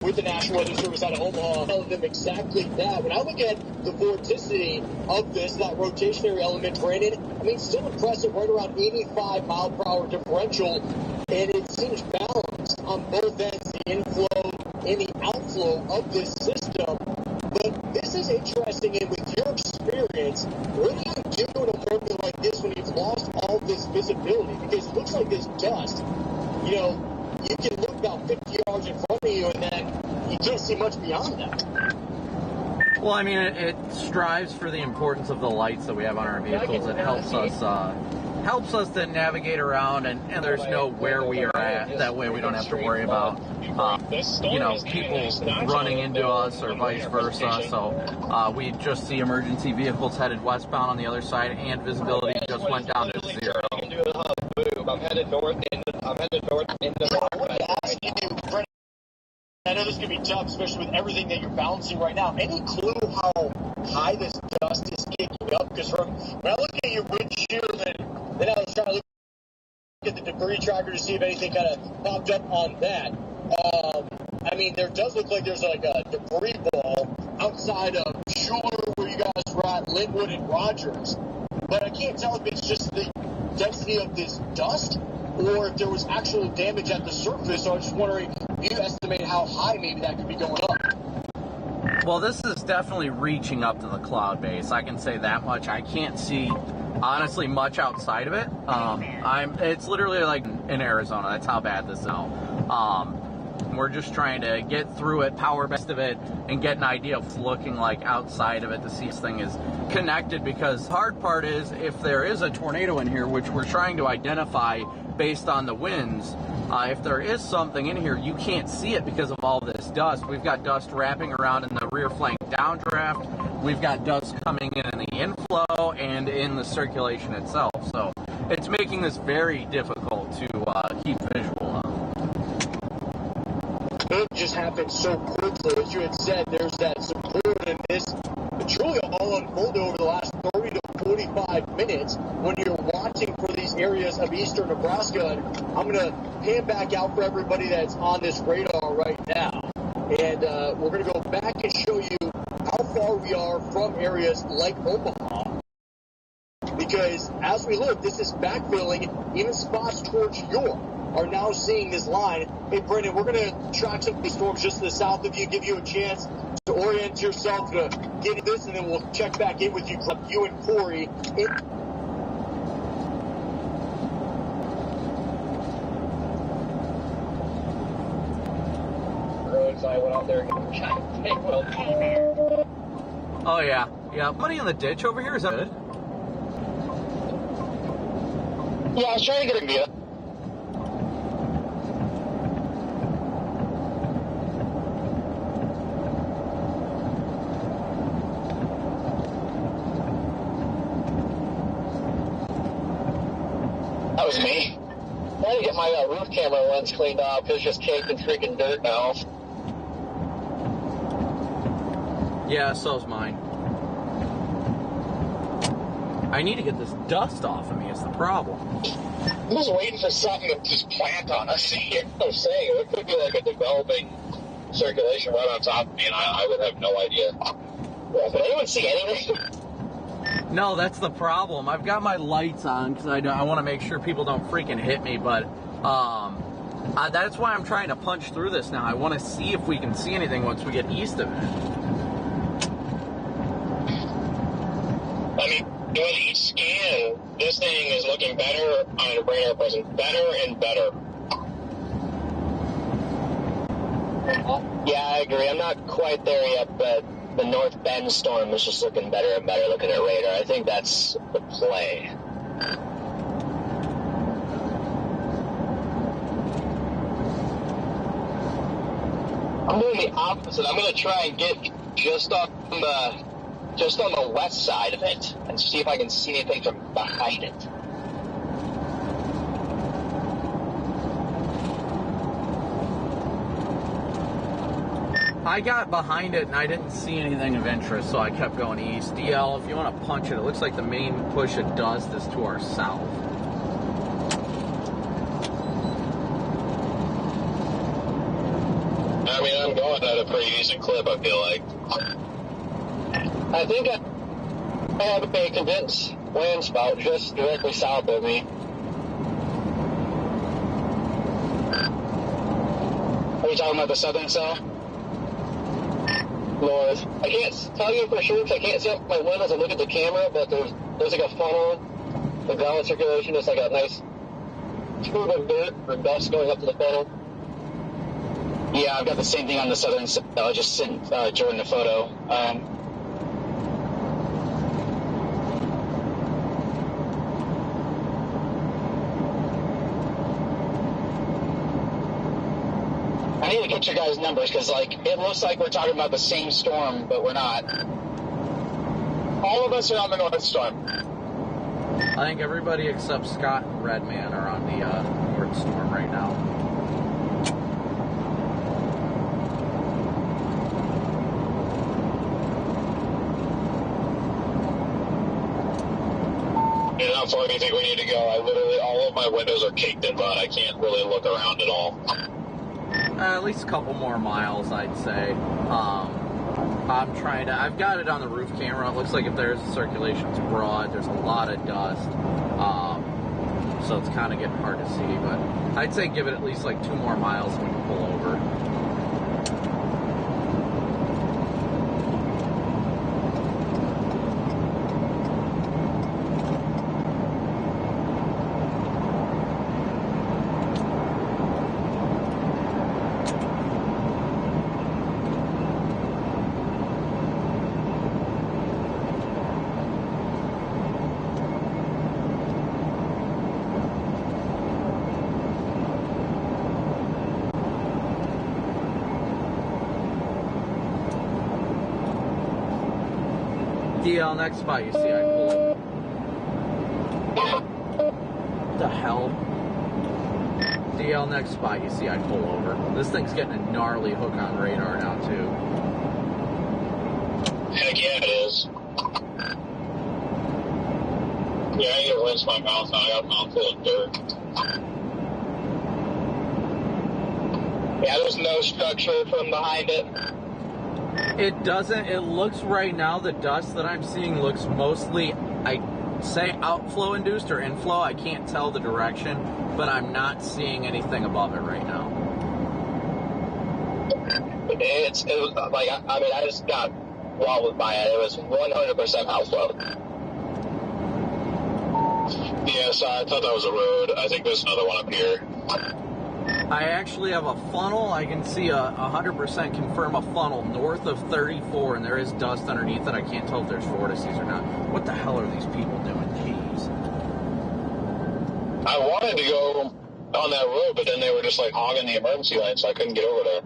with the National Weather Service out of Omaha, telling them exactly that. When I look at the vorticity of this, that rotationary element, Brandon, I mean, still impressive, right around 85 mile per hour differential, and it seems balanced on both ends, the inflow and the outflow of this system. But this is interesting, and with your experience, what do you do in a moment like this when you've lost all this visibility? Because it looks like this dust, you know, you can look about 50 yards in front of you, and then you can't see much beyond that. Well, I mean, it strives for the importance of the lights that we have on our vehicles. It helps us to navigate around, and there's know where we are at. That way we don't have to worry about, people running into us or vice versa. So we just see emergency vehicles headed westbound on the other side, and visibility just went down to 0. I'm headed north into the north. I know this can be tough, especially with everything that you're balancing right now. Any clue how high this dust is kicking up? Because when I look at your windshield, and then I was trying to look at the debris tracker to see if anything kind of popped up on that. I mean, there does look like there's like a debris ball outside of Schuler, where you guys were at, Linwood and Rogers. But I can't tell if it's just the density of this dust or if there was actual damage at the surface. So I'm just wondering, do you estimate how high maybe that could be going up? Well, this is definitely reaching up to the cloud base. I can say that much. I can't see honestly much outside of it. It's literally like in Arizona. That's how bad this is now. We're just trying to get through it, power best of it, and get an idea of what's looking like outside of it to see if this thing is connected. Because the hard part is if there is a tornado in here, which we're trying to identify based on the winds, if there is something in here, you can't see it because of all this dust. We've got dust wrapping around in the rear flank downdraft. We've got dust coming in the inflow and in the circulation itself. So it's making this very difficult to keep visual on. It just happened so quickly. As you had said, there's that support, and this truly all unfolded over the last 30 to 45 minutes when you're watching for these areas of eastern Nebraska. And I'm going to pan back out for everybody that's on this radar right now. And we're going to go back and show you how far we are from areas like Omaha. Because as we look, this is backfilling. Even spots towards York are now seeing this line. Hey, Brendan, we're going to track some of these storms just to the south of you, give you a chance to orient yourself to get this, and then we'll check back in with you and Corey. So I went out there and tried to take well. Oh, yeah. Yeah. Money in the ditch over here, is that good? Yeah, I was trying to get a view. That was me. I had to get my roof camera lens cleaned off. It's just caked in freaking dirt now. Yeah, so's mine. I need to get this dust off of me, is the problem. I was waiting for something to just plant on us here. I'm saying it could be like a developing circulation right on top of me, and I would have no idea. Yeah, did anyone see anything? No, that's the problem. I've got my lights on because I want to make sure people don't freaking hit me, but that's why I'm trying to punch through this now. I want to see if we can see anything once we get east of it. I mean, with each scan, this thing is looking better on a radar present. Better and better. Yeah, I agree. I'm not quite there yet, but the North Bend storm is just looking better and better looking at radar. I think that's the play. I'm doing the opposite. I'm going to try and get just on the west side of it and see if I can see anything from behind it. I got behind it and I didn't see anything of interest, so I kept going east. DL, if you want to punch it looks like the main push of dust is to our south. I mean, I'm going at a pretty decent clip, I feel like. I think I have a condensed land spout just directly south of me. Are you talking about the southern cell? North. I can't tell you for sure because I can't see out my windows and look at the camera, but there's like a funnel, the ground circulation is like a nice tube of dirt or dust going up to the funnel. Yeah, I've got the same thing on the southern cell. I just sent Jordan a photo. I need to get your guys' numbers because, like, it looks like we're talking about the same storm, but we're not. All of us are on the north storm. I think everybody except Scott and Redman are on the north storm right now. And how far do you think we need to go? I literally, all of my windows are caked in mud. I can't really look around at all. At least a couple more miles, I'd say. I've got it on the roof camera. It looks like if there's circulation's broad, there's a lot of dust. So it's kind of getting hard to see, but I'd say give it at least like 2 more miles and we can pull over. DL, next spot you see, I pull over. What the hell? DL, next spot you see, I pull over. This thing's getting a gnarly hook on radar now, too. Heck yeah, it is. Yeah, I need to rinse my mouth out. I got a mouthful of dirt. Yeah, there's no structure from behind it. It doesn't. It looks right now, the dust that I'm seeing looks mostly, I say outflow induced or inflow. I can't tell the direction, but I'm not seeing anything above it right now. I just got wobbled by it. It was 100% outflow. Yeah, so I thought that was a road. I think there's another one up here. I actually have a funnel. I can see 100% confirm a funnel north of 34, and there is dust underneath it. I can't tell if there's vortices or not. What the hell are these people doing? Jeez. I wanted to go on that road, but then they were just like hogging the emergency lane, so I couldn't get over there.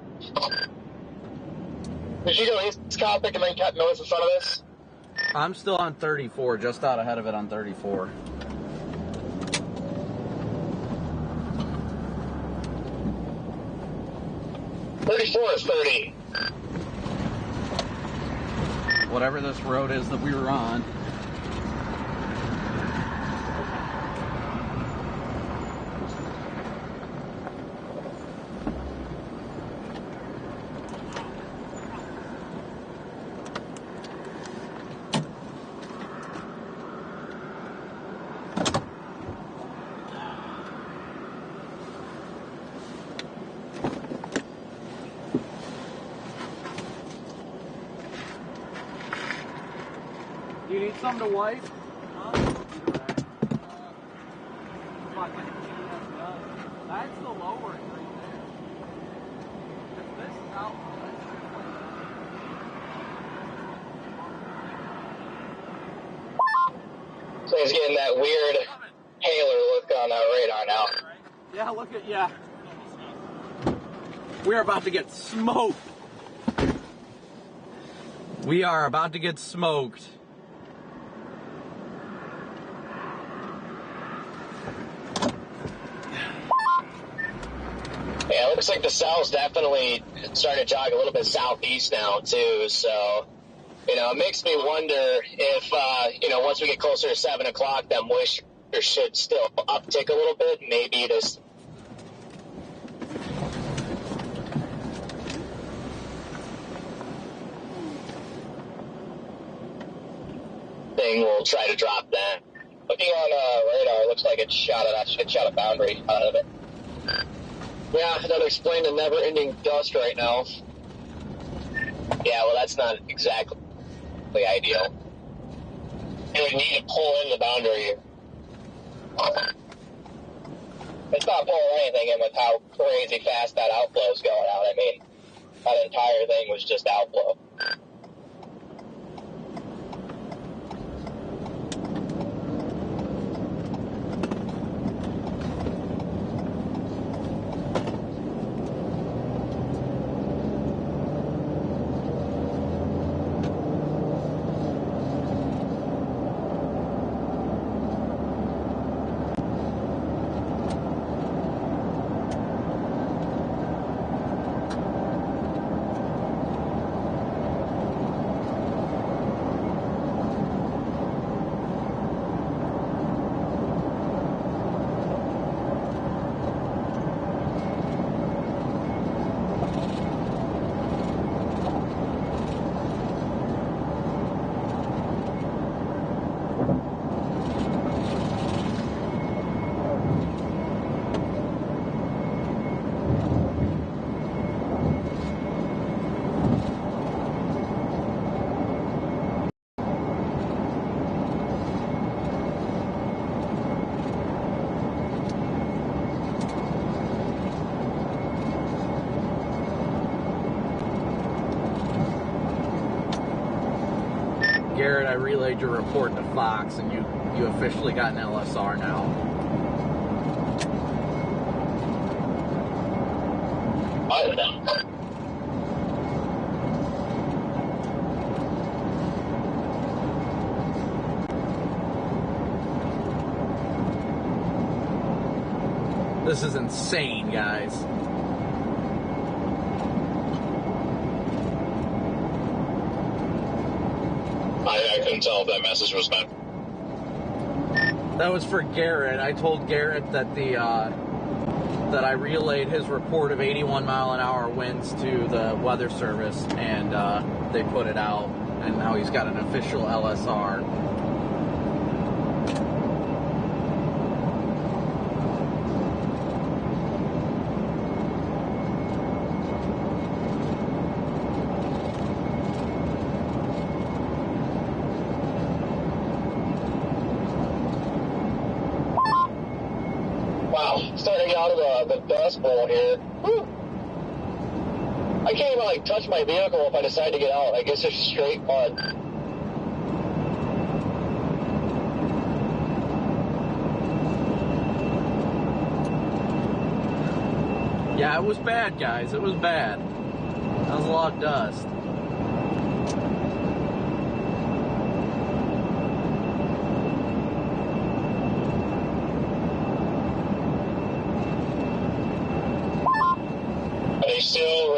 Did you go east Copic and then cut north in front of this? I'm still on 34, just out ahead of it on 34. Or 30. Whatever this road is that we were on. Do you need something to wipe? That's the lowering right there. If this is out, So he's getting that weird hailer look on that radar now. yeah, look at, yeah. We're about to get smoked. We are about to get smoked. Yeah, it looks like the cell's definitely starting to jog a little bit southeast now, too. So, it makes me wonder if, once we get closer to 7 o'clock, that moisture should still uptick a little bit. Maybe this thing will try to drop that. Looking on radar, it looks like it shot a boundary out of it. Yeah, that would explain the never-ending dust right now. Yeah, well, that's not exactly ideal. It would need to pull in the boundary. It's not pulling anything in with how crazy fast that outflow is going out. I mean, that entire thing was just outflow. Garrett, I relayed your report to Fox, and you officially got an LSR now. This is insane, guys. I couldn't tell if that message was meant. That was for Garrett. I told Garrett that that I relayed his report of 81 mile an hour winds to the weather service, and they put it out, and now he's got an official LSR. Starting out of the dust bowl here. Whew. I can't even like touch my vehicle if I decide to get out. I guess it's straight mud. Yeah, it was bad, guys. It was bad. That was a lot of dust. Still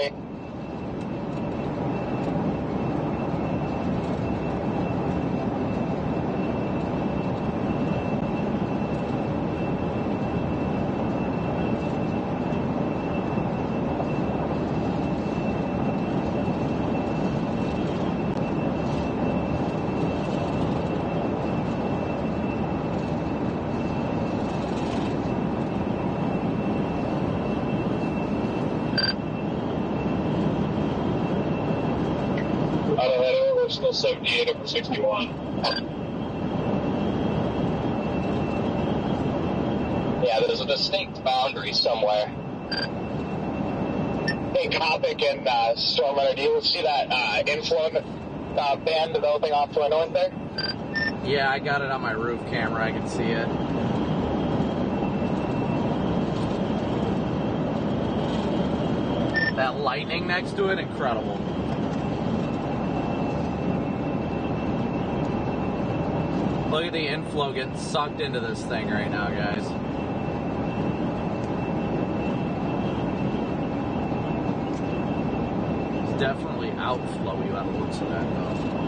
Still 78 over 61. Yeah, there's a distinct boundary somewhere. Hey, Copic and Stormrunner, do you see that influence band developing off to our north there? Yeah, I got it on my roof camera. I can see it. That lightning next to it, incredible. Look at the inflow getting sucked into this thing right now, guys. It's definitely outflowy by the looks of that, though.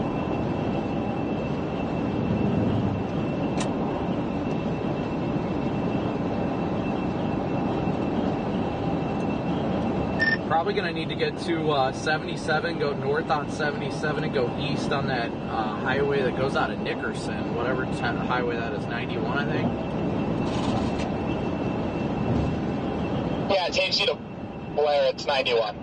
Probably going to need to get to 77, go north on 77, and go east on that highway that goes out of Nickerson, whatever highway that is, 91, I think. Yeah, it takes you to Blair, it's 91.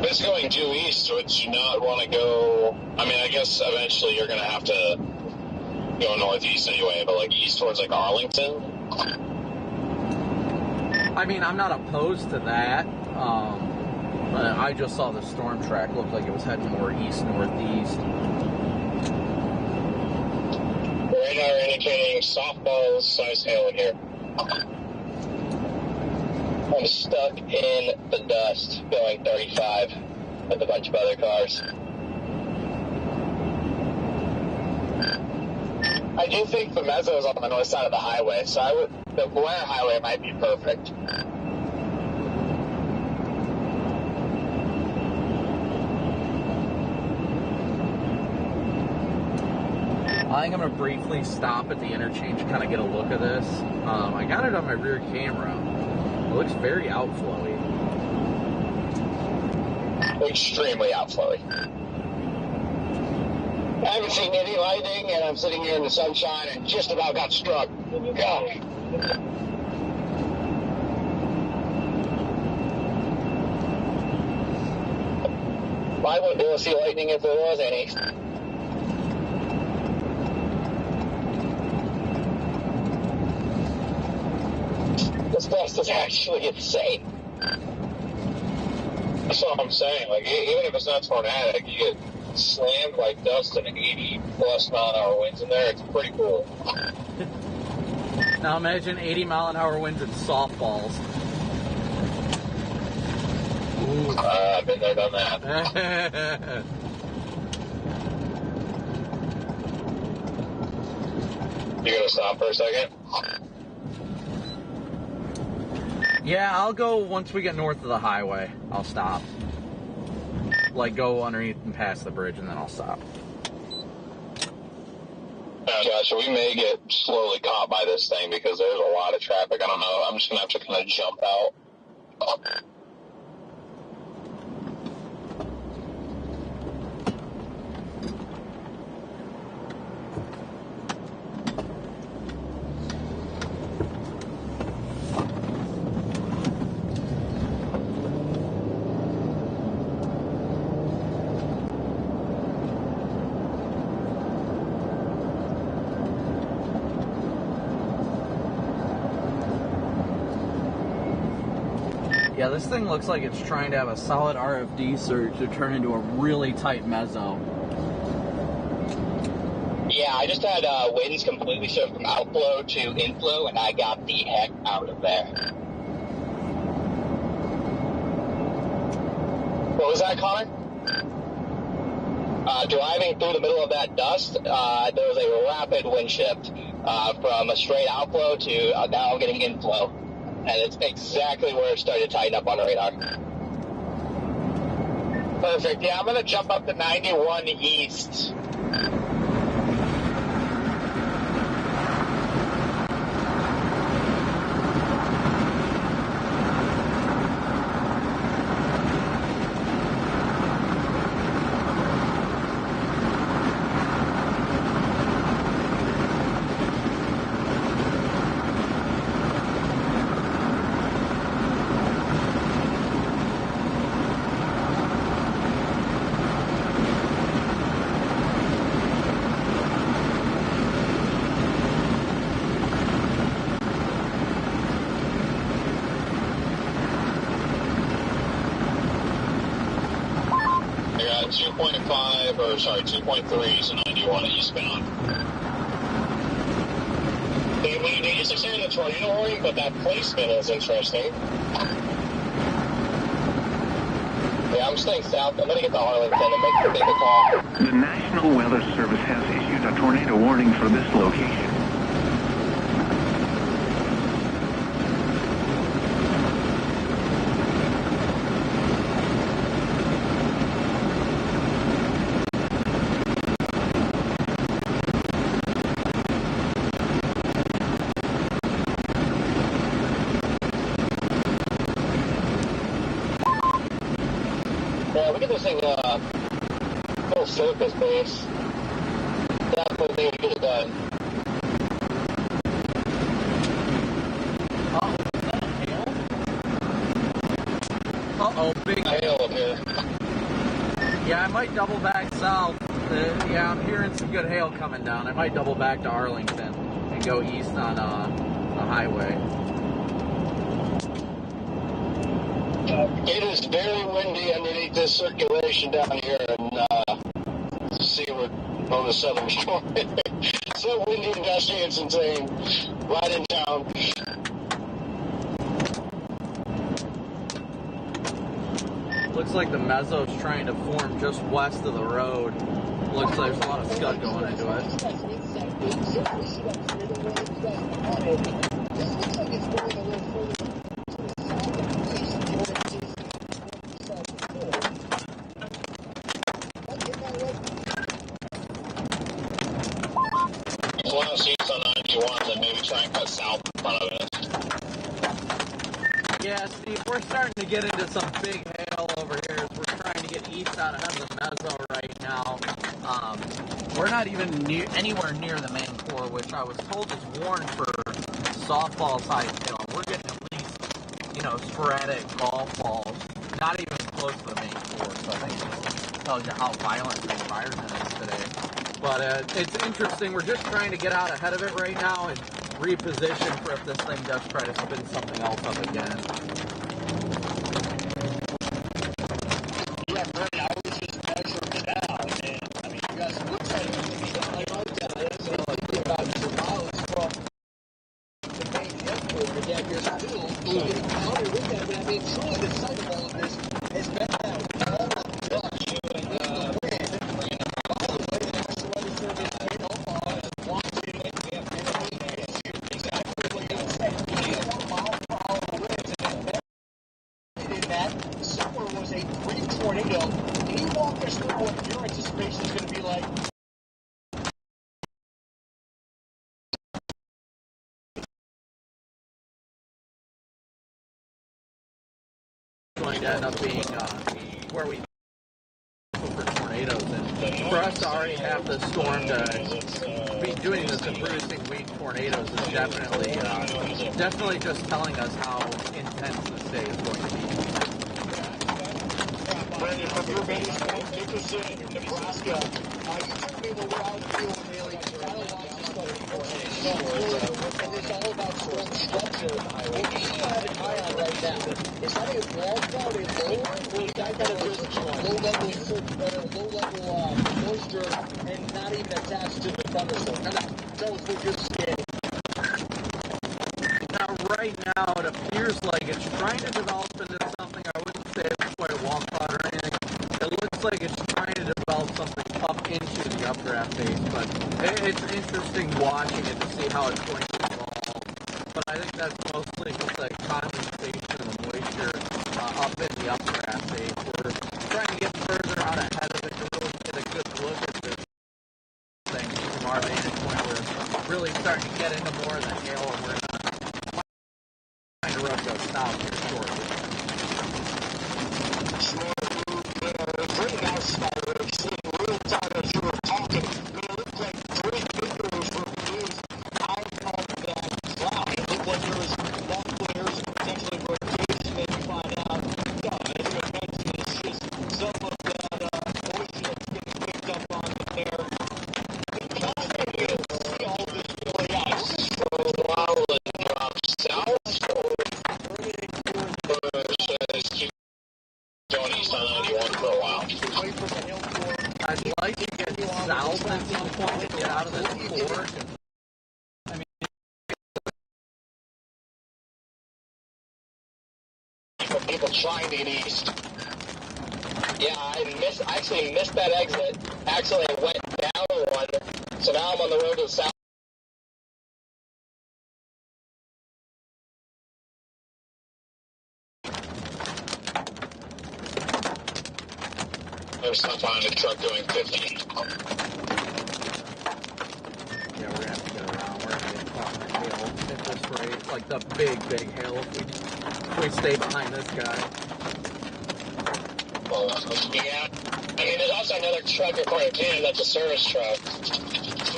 It's going due east, would you not want to go? I mean, I guess eventually you're going to have to go northeast anyway, but like east towards like Arlington. I mean, I'm not opposed to that. I just saw the storm track look like it was heading more east northeast. Radar indicating softball size hail in here. I'm stuck in the dust, going 35 with a bunch of other cars. I do think the mezzo is on the north side of the highway, so the Blair highway might be perfect. I think I'm going to briefly stop at the interchange and kind of get a look at this. I got it on my rear camera. It looks very outflowy. Extremely outflowy. I haven't seen any lightning, and I'm sitting here in the sunshine and just about got struck. God. I wouldn't be able to see lightning if there was any. This dust is actually insane. That's what I'm saying. Like, even if it's not tornadic, you get slammed like dust and 80 plus mile an hour winds in there. It's pretty cool. Now imagine 80 mile an hour winds and softballs. I've been there, done that. You gonna stop for a second? Yeah, I'll go once we get north of the highway. I'll stop. Like, go underneath and past the bridge, and then I'll stop. Gotcha. We may get slowly caught by this thing because there's a lot of traffic. I don't know. I'm just gonna have to kind of jump out. Yeah, this thing looks like it's trying to have a solid RFD surge to turn into a really tight mezzo. Yeah, I just had winds completely shift from outflow to inflow, and I got the heck out of there. What was that, Connor? Driving through the middle of that dust, there was a rapid wind shift from a straight outflow to now I'm getting inflow. And it's exactly where it started to tighten up on the radar. Perfect. Yeah, I'm going to jump up to 91 east. I got 2.3 to 91 eastbound. When you used to say the tornado warning, but that placement is interesting. Yeah, I'm staying south. I'm going to get to Arlington and make a call. The National Weather Service has issued a tornado warning for this location. Yeah, we get this thing full surface base. Definitely need to get it done. Uh-oh, big hail up here. Yeah, I might double back south. Yeah, I'm hearing some good hail coming down. I might double back to Arlington and go east on the highway. It is very windy underneath this circulation down here, and see we're on the southern shore. So windy and gusty, it's insane. Right in town. Looks like the mezzo's trying to form just west of the road. Looks like there's a lot of scud going into If one sees on 91, then maybe try and cut south in front of it. Yeah, Steve, we're starting to get into some big hail over here as we're trying to get east out of the mezzo right now. We're not even anywhere near the main core, which I was told is warned for softball-sized hail. We're getting at least, sporadic golf balls, not even close to the main core, so I think it tells you how violent the environment is today. But it's interesting. We're just trying to get out ahead of it right now and reposition for if this thing does try to spin something else up again. Yeah, Brady, I was just measuring it out, and I mean, you guys look at it, like that. So, about 2 miles from the main headquarters, yeah, here's the hill. So, getting counter with that, but I mean, truly, the site of all of this has been that wall of dust and the wind. By the way, the National Weather Service in Omaha is watching it. that somewhere was a brief tornado. Can you walk us through what your anticipation is going to be like? Going to end up being where we for tornadoes, and for us to already have the storm to be doing this and producing weak tornadoes is definitely just telling us how intense this day is going to be. Brandon, from your vantage point, Dickerson, Nebraska, you told me when we're out in the field daily, analyzing stuff and it's all about storm structure. What you have an eye on right now, is that a wall cloud, a low, or is that kind of just low-level moisture and not even attached to the thunderstorm? Kind of tell us what you're seeing. Now, right now, it appears like it's trying to develop into something. I wouldn't say it's quite a wall cloud or anything. It looks like it's trying to develop something up into the updraft phase, but it's interesting watching it to see how it's going to evolve. But I think that's mostly just like condensation of the moisture up in the updraft phase. We're trying to get further out ahead of it to really get a good look at this thing from our vantage point. We're really starting to get into more of the hail, and we're trying to road go south here shortly. Pretty nice real time as you were talking. But it looked like 3 fingers were produced out of that cloud. It looked like there was long flares and potentially rotation, and you find out, as you had mentioned, it's just some of that moisture that's getting picked up on there. How are you able to see all this play out? For a while, it dropped south, going east on 91 for a while. I'd like to get south at some point to get out of this fork. I mean, people trying to get east. Yeah, I actually missed that exit. Actually, I went down one, so now I'm on the road to the south. There's stuff on the truck doing 50. yeah, we're going to have to get around. We're going to get caught in the hail at this rate. Like the big hail if we stay behind this guy. Yeah. I mean, there's also another truck reporting Canada that's a service truck.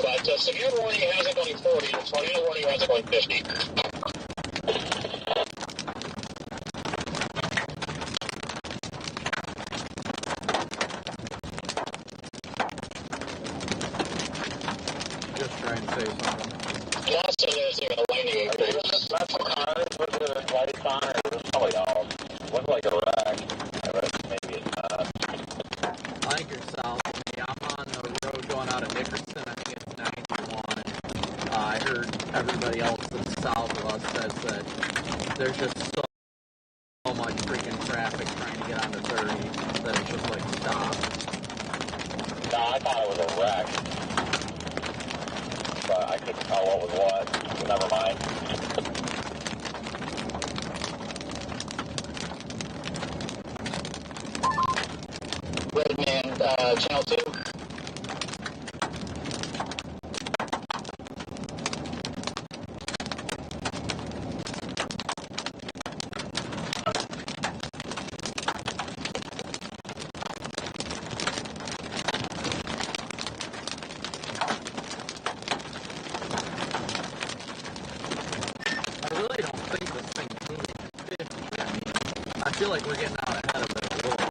But severe warning has it going 40. The tornado warning has it going 50. Just try and say something. And also there's even a lightning increase. That's what cars with the lights on, or it was probably all. Looked like a wreck. Maybe it's not. I think you're south of me. I'm on the road going out of Nickerson. I think it's 91. I heard everybody else that's south of us says that there's just so much freaking traffic trying to get onto 30 that it's just like stopped. No, I thought it was a wreck. But I couldn't tell what was what. So never mind. Redman, Channel 2. I really don't think this thing moved 50. I mean, I feel like we're getting out ahead of it a little bit.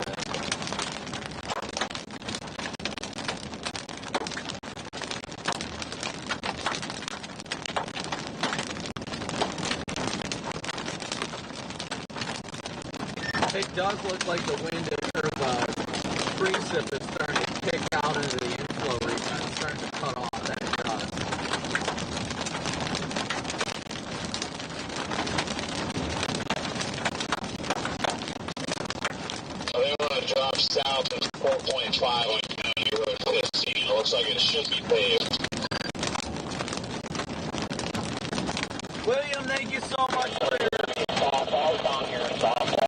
It does look like the wind or the precip is starting to kick out into the inflow region. It's starting to cut off that dust. They want to drop south to 4.5 on County Road 15. It looks like it should be paved. William, thank you so much for your softballs down here. Softballs.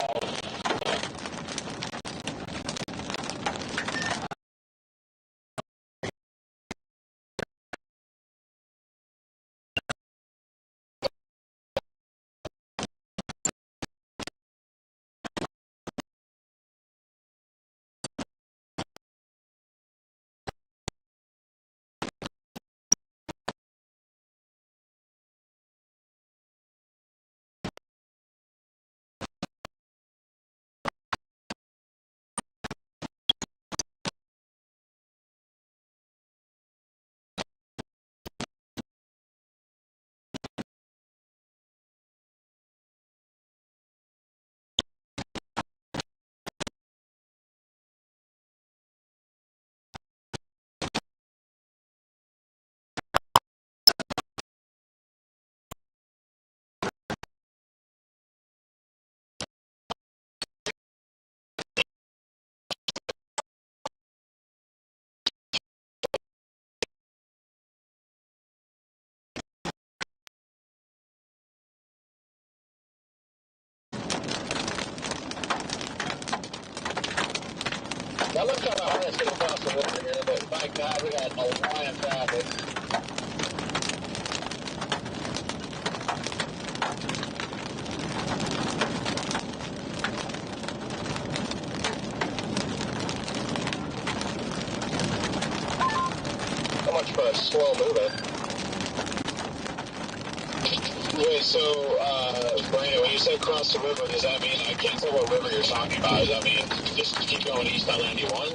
I looked on the hardest to cross the river here, but my God, we got a line of traffic. So much for a slow moving. Wait, so, Brandon, when you say cross the river, does that mean, I can't tell what river you're talking about. Does that mean just keep going east on 91?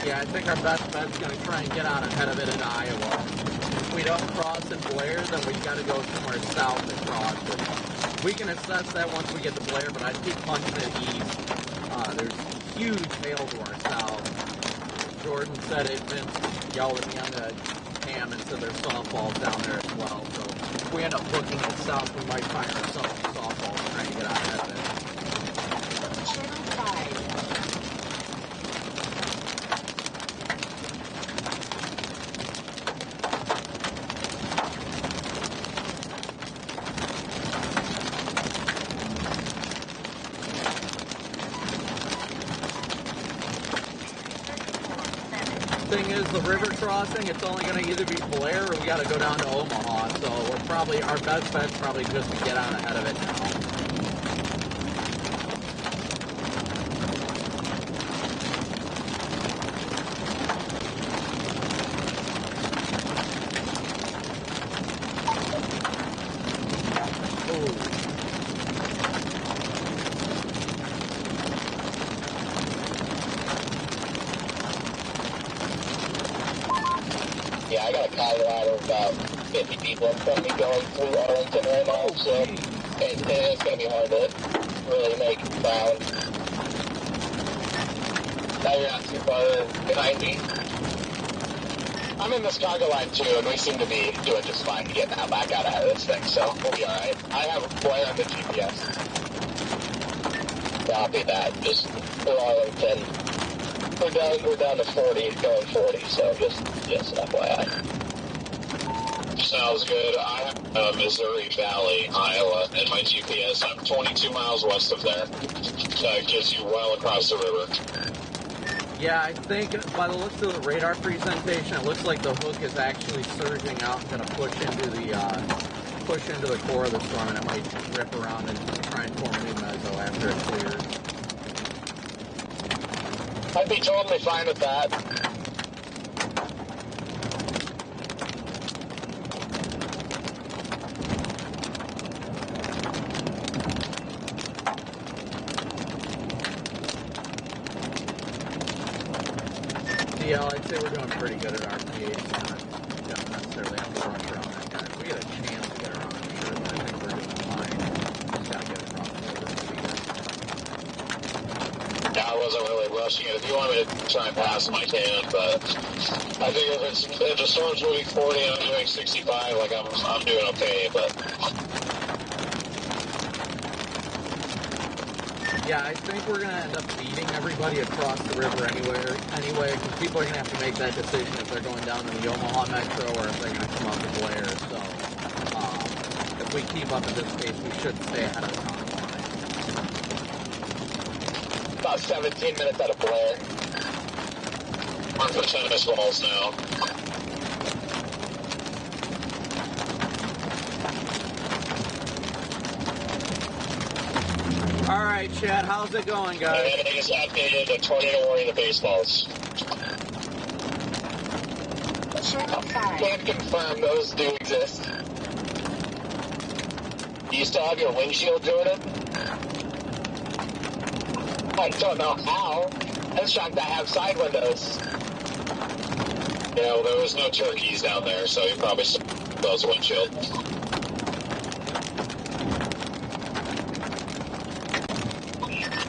Yeah, I think our best bet's going to try and get out ahead of it in Iowa. If we don't cross in Blair, then we've got to go somewhere south to cross it. We can assess that once we get to Blair, but I'd keep punching it east. There's huge hail to our south. Jordan said it, Vince yelled at me on the cam and said there's softballs down there as well. So if we end up booking it south, we might find ourselves softballs trying to get out ahead of it. Channel 5. Thing is, the river crossing, it's only going to either be Blair or we got to go down to Omaha. So we're probably, our best bet's probably just to get out ahead of it now. Yeah, I got a Colorado of about 50 people in front of me going through Arlington right now, so it's going to be hard to really make ground. Now you're not too far behind me. I'm in the Chicago line too, and we seem to be doing just fine to get now back out ahead of this thing, so we'll be alright. I have a Blair on the GPS. Copy that. Just for Arlington. We're down to 40, going 40, so just FYI. Sounds good. I have Missouri Valley, Iowa, and my GPS. I'm 22 miles west of there. That gets you well across the river. Yeah, I think by the looks of the radar presentation, it looks like the hook is actually surging out and going to push into the core of the storm, and it might rip around and try and form a new mezzo after it clears. I'd be totally fine with that. DL, I'd say we're doing pretty good at RPA. Don't necessarily have to rush around that guy. If we get a chance to get around, I'm sure, but I think we're doing fine. Just gotta get across the river. Yeah, I wasn't really rushing it. If you want me to try and pass them, I can, but I think if the storm's moving 40 and I'm doing 65, like I'm doing okay, but... Yeah, I think we're going to end up beating everybody across the river anyway, because people are going to have to make that decision if they're going down to the Omaha Metro or if they're going to come up to Blair. So, if we keep up at this pace, we should stay ahead of the time line. About 17 minutes out of Blair. We're for tennis balls now. All right, Chad, how's it going, guys? Everything is updated. The tornado warning the baseballs. Can't confirm those do exist. Do you still have your windshield, Jordan? I don't know how. I'm shocked I have side windows. Yeah, well, there was no turkeys down there, so you probably still has a windshield.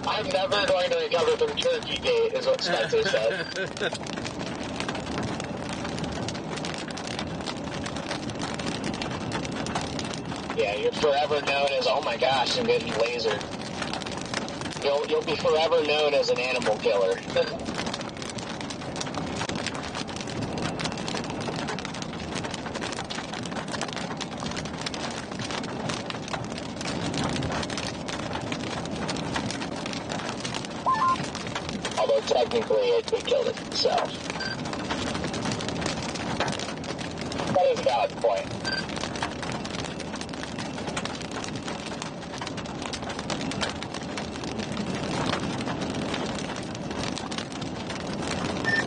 I'm never going to recover from Turkey Gate, is what Spencer said. Yeah, you're forever known as, oh my gosh, I'm getting lasered. You'll be forever known as an animal killer. Although technically it killed itself. That is a valid point.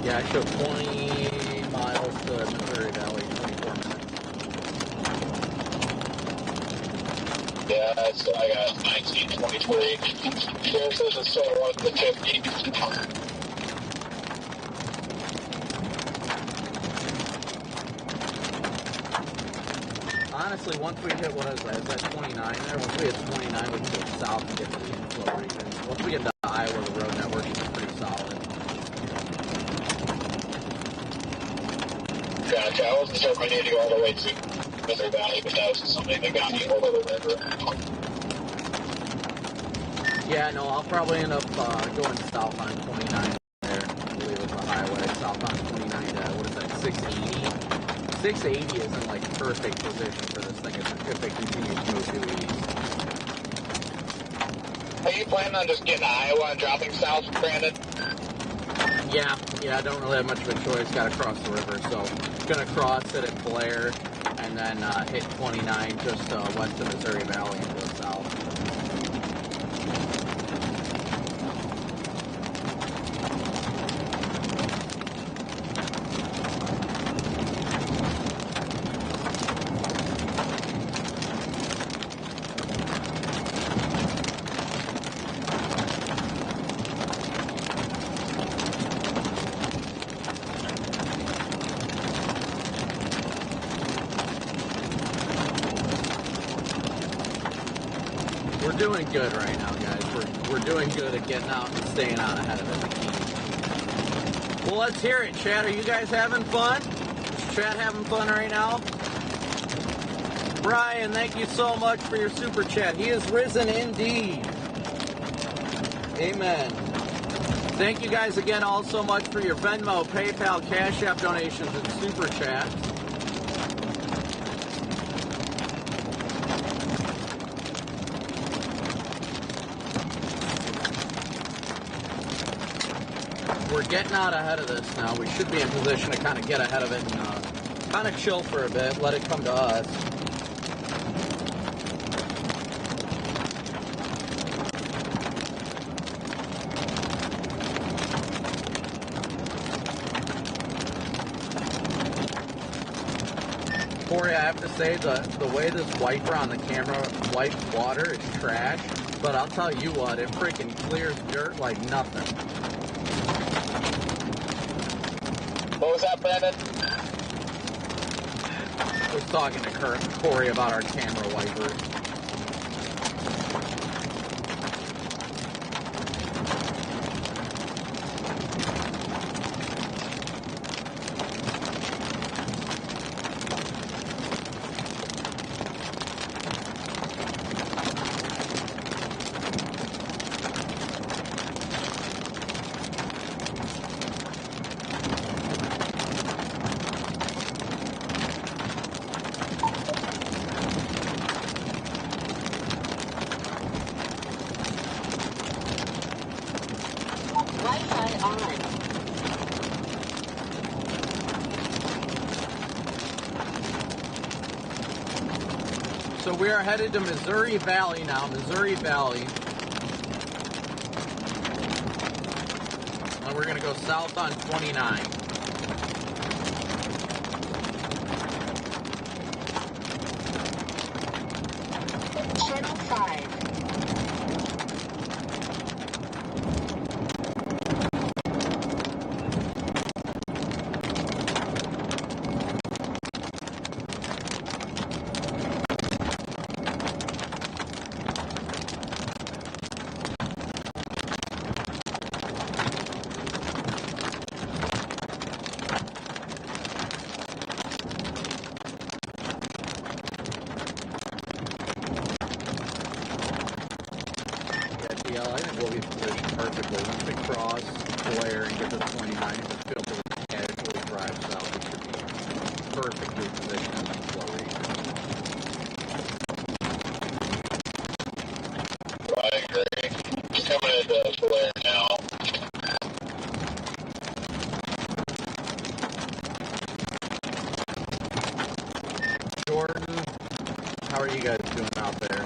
Yeah, I showed 20 miles to Missouri Valley, 24 minutes. Yeah, so I got 1923. This is a total of the 50. Honestly, once we hit, what is that? Is that 29 there? Once we hit 29, we can go south and get to the inflow region. Once we get to Iowa, the road network is pretty solid. Gotcha. I wasn't sure if I needed to go all the way to Missouri Valley, but that was something that got me over the river. Yeah, no, I'll probably end up going south on 29 there. I believe it's a highway. South on 29 to, what is that, 680? 680 is in, like, perfect position for this thing if it continues to move due east. Are you planning on just getting to Iowa and dropping south, Brandon? Yeah, I don't really have much of a choice. Got to cross the river, so gonna cross it at Blair, and then hit 29 just west of Missouri Valley and go south. We're doing good right now, guys. We're doing good at getting out and staying out ahead of it. Well, let's hear it, chat. Are you guys having fun? Is chat having fun right now? Brian, thank you so much for your super chat. He is risen indeed. Amen. Thank you guys again all so much for your Venmo, PayPal, Cash App donations, and super chat. We're getting out ahead of this now. We should be in position to kind of get ahead of it and kind of chill for a bit, let it come to us. Corey, I have to say the way this wiper on the camera wipes water is trash, but I'll tell you what, it freaking clears dirt like nothing. What was that, Brandon? I was talking to Corey about our camera wipers. So we are headed to Missouri Valley now, Missouri Valley. And we're going to go south on 29. Channel 5. I think we'll be positioned perfectly. Once we cross Blair and get to 29 and just filter with casually drive south, we should be perfectly positioned in the flow region. I agree. Just coming into Blair now. How are you guys doing out there?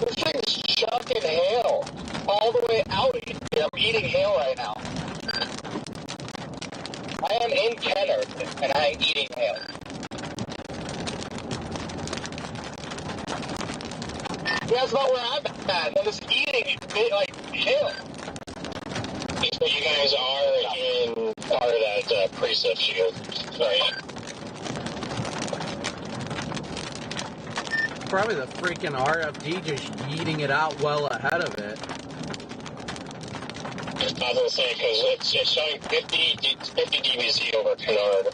This thing's chucking hail all the way out. I'm eating hail right now. I am in Kenner, and I am eating hail. Yeah, that's about where I'm at. I'm just eating like hail. So you guys are in part of that precip shield, right? Probably the freaking RFD just yeeting it out well ahead of it. I was going to say, because it's showing 50 dBz over Canard.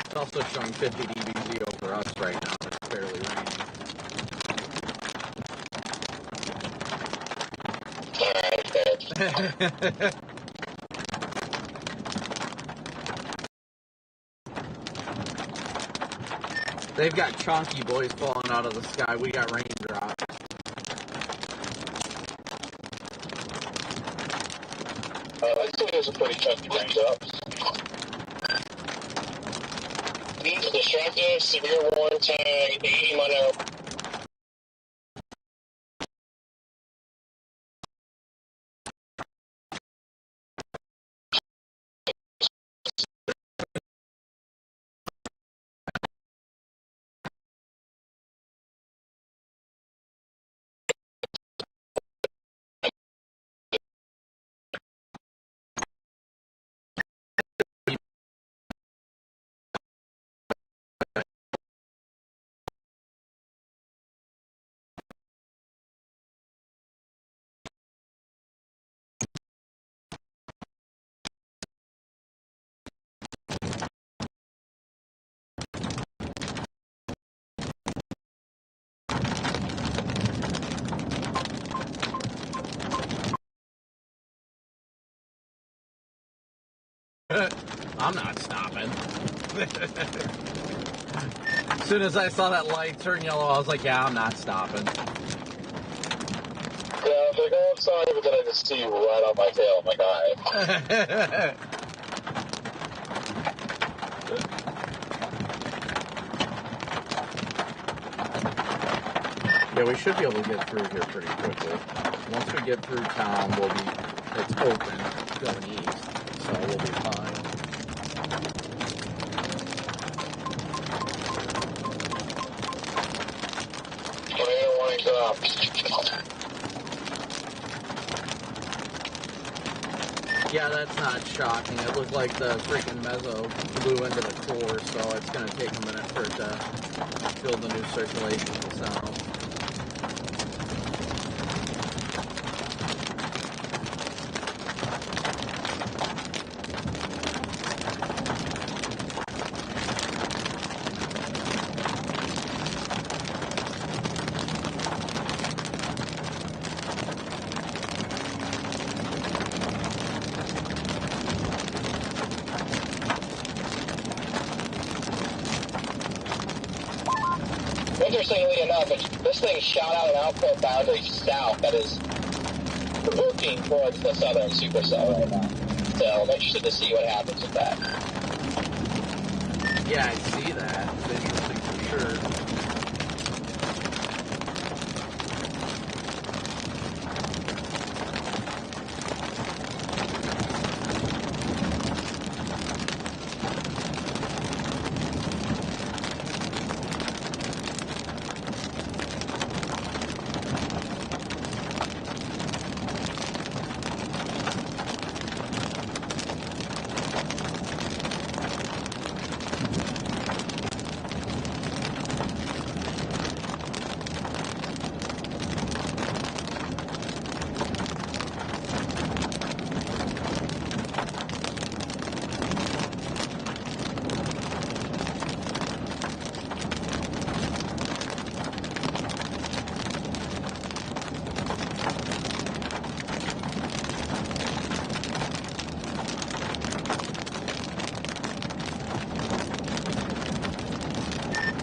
It's also showing 50 dBz over us right now. It's barely raining. Alright, They've got chunky boys falling out of the sky. We got raindrops. I'd say there's a pretty chunky raindrops. Destructive, severe warning tag, 80 mile. I'm not stopping. As soon as I saw that light turn yellow, I was like, yeah, I'm not stopping. Yeah, I'm like, oh, I'm sorry, but then I just see you right on my tail. I'm like, alright. Yeah, we should be able to get through here pretty quickly. Once we get through town, it's open going east, so we'll be fine. Yeah, that's not shocking. It looked like the freaking mezzo blew into the core, so it's going to take a minute for it to build the new circulation south. Interestingly enough, this thing shot out an output boundary south that is working towards the southern supercell right now. So I'm interested to see what happens with that. Yeah, I see that. It's interesting for sure.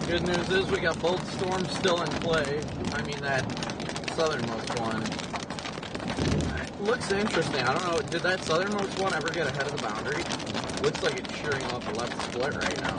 Good news is we got both storms still in play. I mean, that southernmost one. looks interesting. I don't know, did that southernmost one ever get ahead of the boundary? Looks like it's shearing off the left split right now.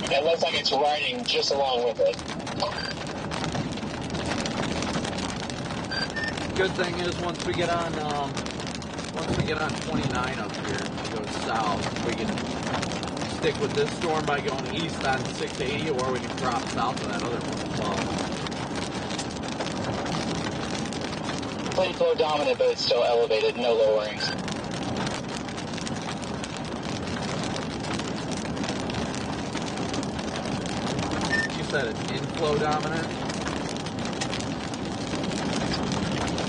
It looks like it's riding just along with it. Good thing is once we get on 29 up here, it goes south. We can stick with this storm by going east on 680, or we can drop south of that other one as well. Plate flow dominant, but it's still elevated, no lowerings. You said it's inflow dominant?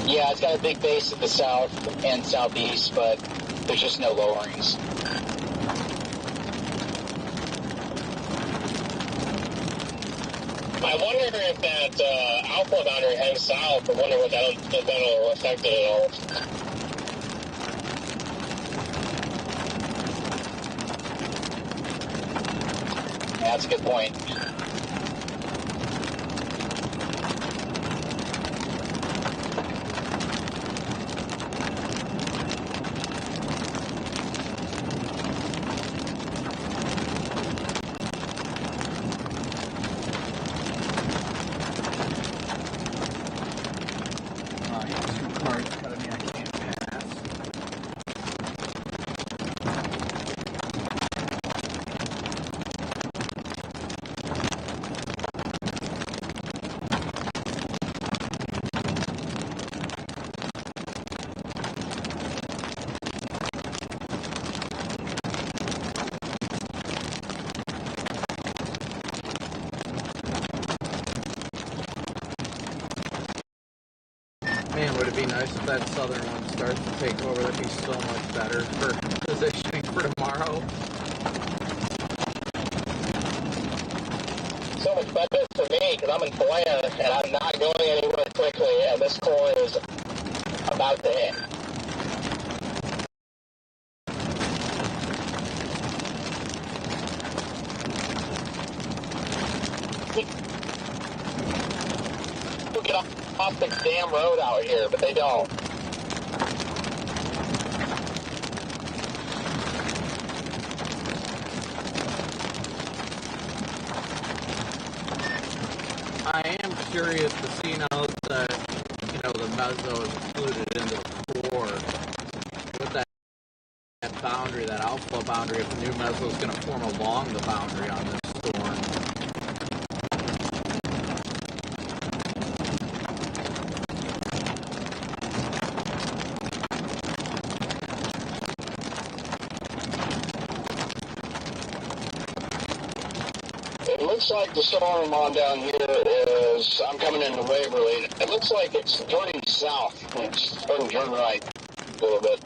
Yeah, it's got a big base at the south and southeast, but there's just no lowerings. I wonder if that outflow boundary heads south. I wonder if that'll affect it at all. Yeah, that's a good point. Man, would it be nice if that southern one starts to take over? That'd be so much better for positioning for tomorrow. So much better for me because I'm in Blair and I'm not going anywhere quickly, and this core is about to hit. People get off the damn road out here, but they don't. I am curious to see now that, the mezzo is included in the core with that boundary, that outflow boundary, if the new mezzo is going to form along the boundary on this storm. It looks like the storm on down here is, I'm coming into Waverly. It looks like it's turning south. It's starting to turn right a little bit.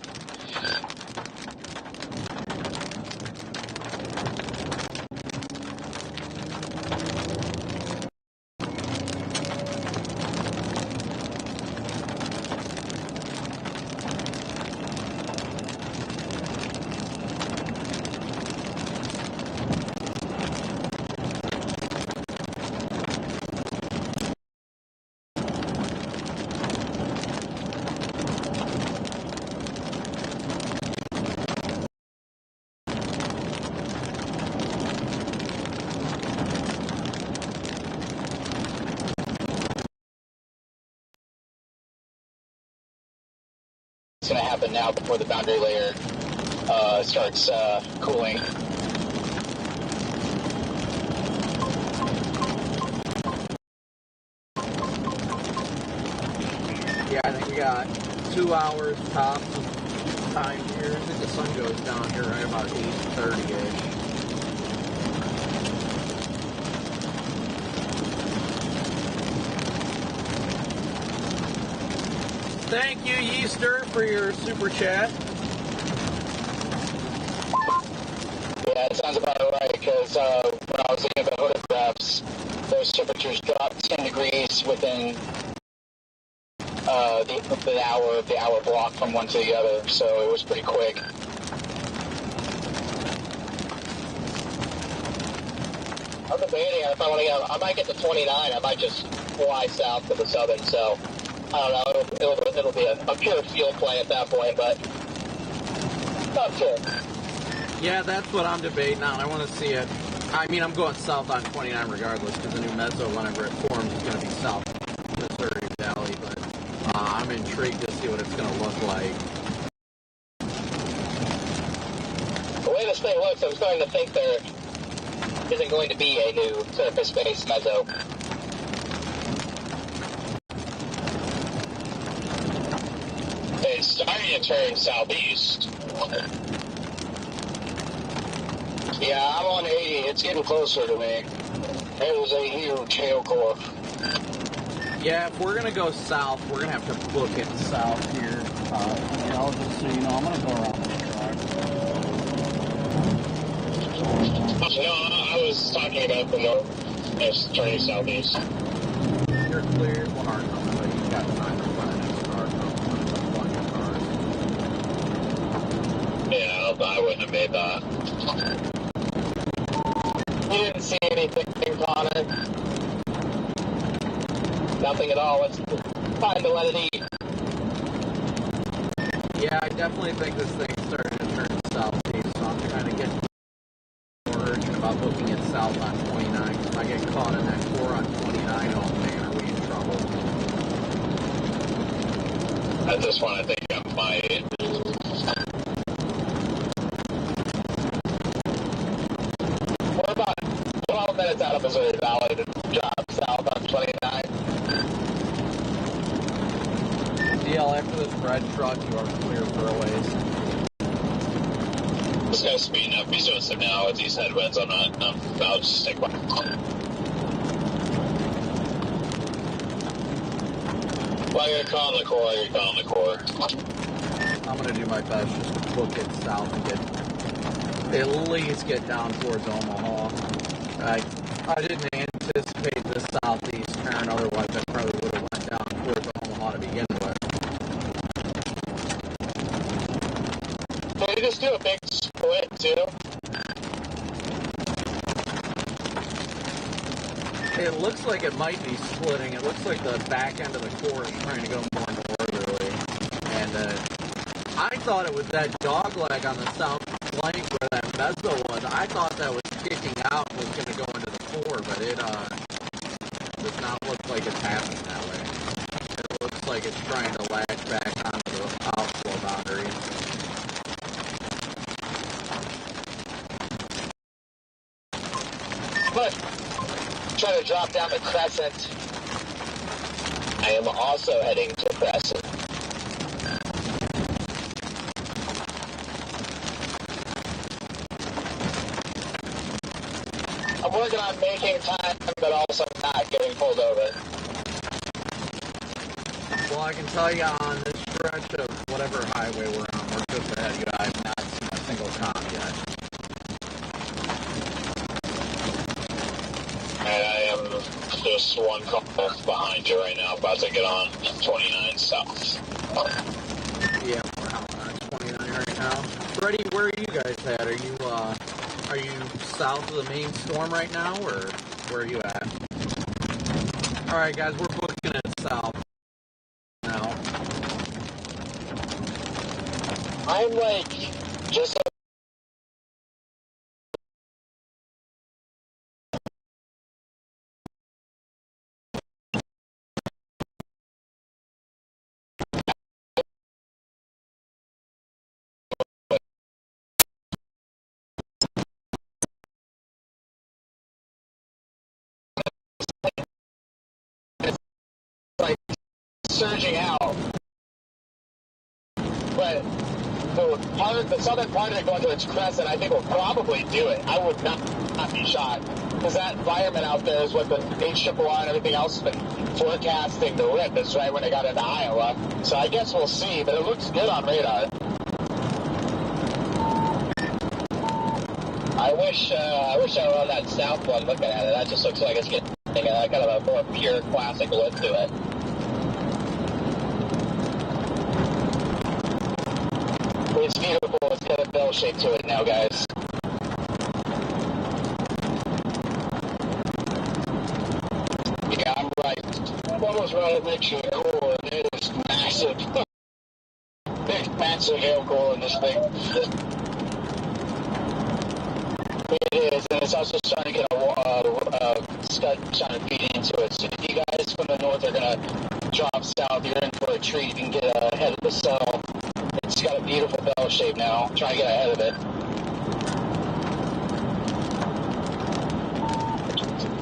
It's going to happen now before the boundary layer starts cooling. Yeah, I think we got 2 hours tops of time here. I think the sun goes down here right about 8:30-ish. Thank you, Yeaster, for your super chat. Yeah, it sounds about right, because when I was looking at the photographs, those temperatures dropped 10 degrees within the hour block from one to the other, so it was pretty quick. I'm debating if I want to go. I might get to 29. I might just fly south to the southern. So I don't know. It'll be a pure field play at that point, but not sure. Yeah, that's what I'm debating on. I want to see it. I mean, I'm going south on 29 regardless, because the new mezzo, whenever it forms, is going to be south Missouri Valley. But I'm intrigued to see what it's going to look like. The way this thing looks, I'm starting to think there isn't going to be a new surface-based mezzo. It's starting to turn southeast. Yeah, I'm on 80. It's getting closer to me. It was a huge hail core. Yeah, if we're going to go south, we're going to have to book it south here. Just so you know, I'm going to go around the track. No, I was talking about the north. It's turning southeast. You're clear. One hour coming, but you've got time to find next car coming. Yeah, I wouldn't have made that. You didn't see anything, Connor? Nothing at all. It's time to let it eat. Yeah, I definitely think this thing's starting to turn southeast, so I'm trying to get more urgent about booking it south on 29. If I get caught in that core on 29, oh man, are we in trouble. At this point, I think I might. We're about 12 minutes out of Missouri Valley to drop south on 29. DL, after this red truck, you are clear for a ways. This guy's speeding up. He's doing some now with these headwinds. I'll just stick by. Well, you're calling the core. I'm going to do my best just to book it south and at least get down towards Omaha. I didn't anticipate this southeast turn, otherwise I probably would have went down towards Omaha to begin with. Can you just do a big split, too? It looks like it might be splitting. It looks like the back end of the core is trying to go more northerly. And I thought it was that dog leg on the south flank where that mezzo was. I thought that was kicking out, was going to go into the core, but it does not look like it's happening that way. It looks like it's trying to latch back onto the outflow boundary. But try to drop down the crescent. I am also heading to crescent. I'm working on making time, but also not getting pulled over. Well, I can tell you on this stretch of whatever highway we're on, we're just ahead of you. I have not seen a single cop yet. And I am just one car behind you right now, about to get on 29 south. Yeah, we're out on 29 right now. Freddie, where are you guys at? Are you south of the main storm right now, or where are you at? Alright guys, we're booking it south now. I'm like just surging out, but the southern part of it going to its crescent, I think will probably do it. I would not be shocked, because that environment out there is what the HRRR and everything else has been forecasting to rip. Is right when they got into Iowa. So I guess we'll see, but it looks good on radar. I wish I were on that south one looking at it. That just looks like it's getting kind of a more pure classic look to it. bell shape to it now, guys. Yeah, I'm right. I'm almost right at next to the air core, and it is massive. Big, massive air core in this thing. It is, and it's also starting to get a scud trying to feed into it. So if you guys from the north are going to drop south, you're in for a treat. You can get ahead of the cell. It's got a beautiful bell shape now. Try to get ahead of it.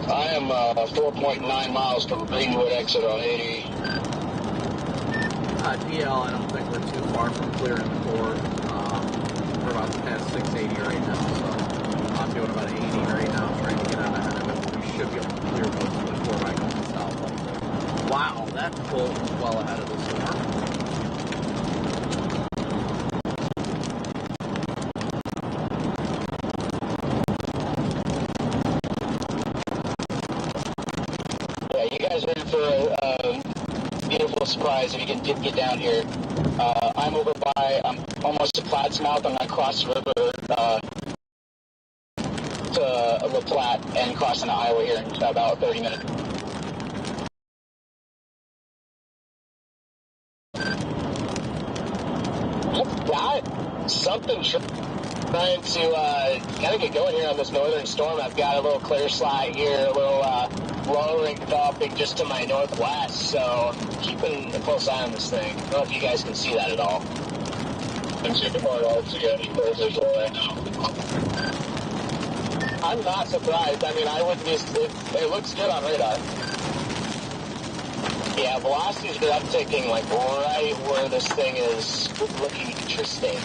I am 4.9 miles from Greenwood exit on 80. DL, I don't think we're too far from clearing the core. We're about to pass 680 right now, so I'm doing about 80 right now, trying to get out ahead of it. We should be able to clear most of the core by going south. Wow, that pulled well ahead of the storm. Beautiful surprise if you can get down here. I'm almost to Plattsmouth. I'm going to cross the river to La Platte and cross into Iowa here in about 30 minutes. Got something trying to kind of get going here on this northern storm. I've got a little clear slide here, a little lowering developing just to my northwest, so keeping a close eye on this thing. I don't know if you guys can see that at all. I'm super hard to get any clear visual right now. I'm not surprised. I mean, I wouldn't be. It looks good on radar. Yeah, velocities are upticking like right where this thing is looking interesting.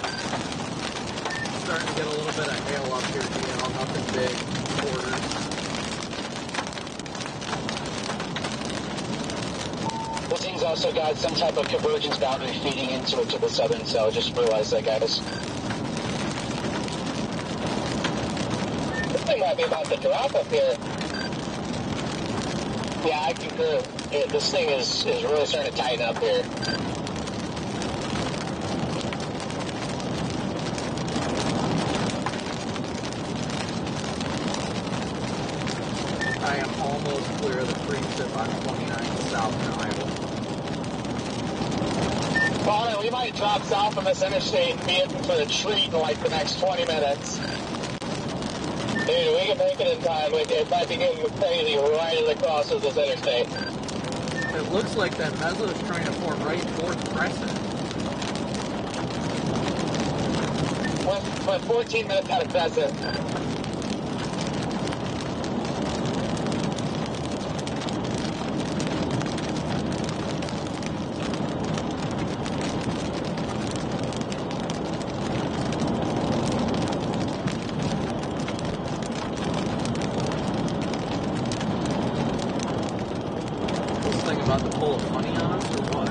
Starting to get a little bit of hail up here, DL. Nothing big. Quarters. This thing's also got some type of convergence boundary feeding into it to the southern cell. Just realize that, guys. This thing might be about to drop up here. Yeah, I concur. This thing is really starting to tighten up here. I am almost clear of the pre-tip on 29 south in Iowa. Well, we might drop south on this interstate and be in for a treat in like the next 20 minutes. Dude, we can make it in time. It might be getting crazy right across of this interstate. It looks like that meso is trying to form right towards Crescent. We're 14 minutes out of Crescent. About to pull a money on us or what?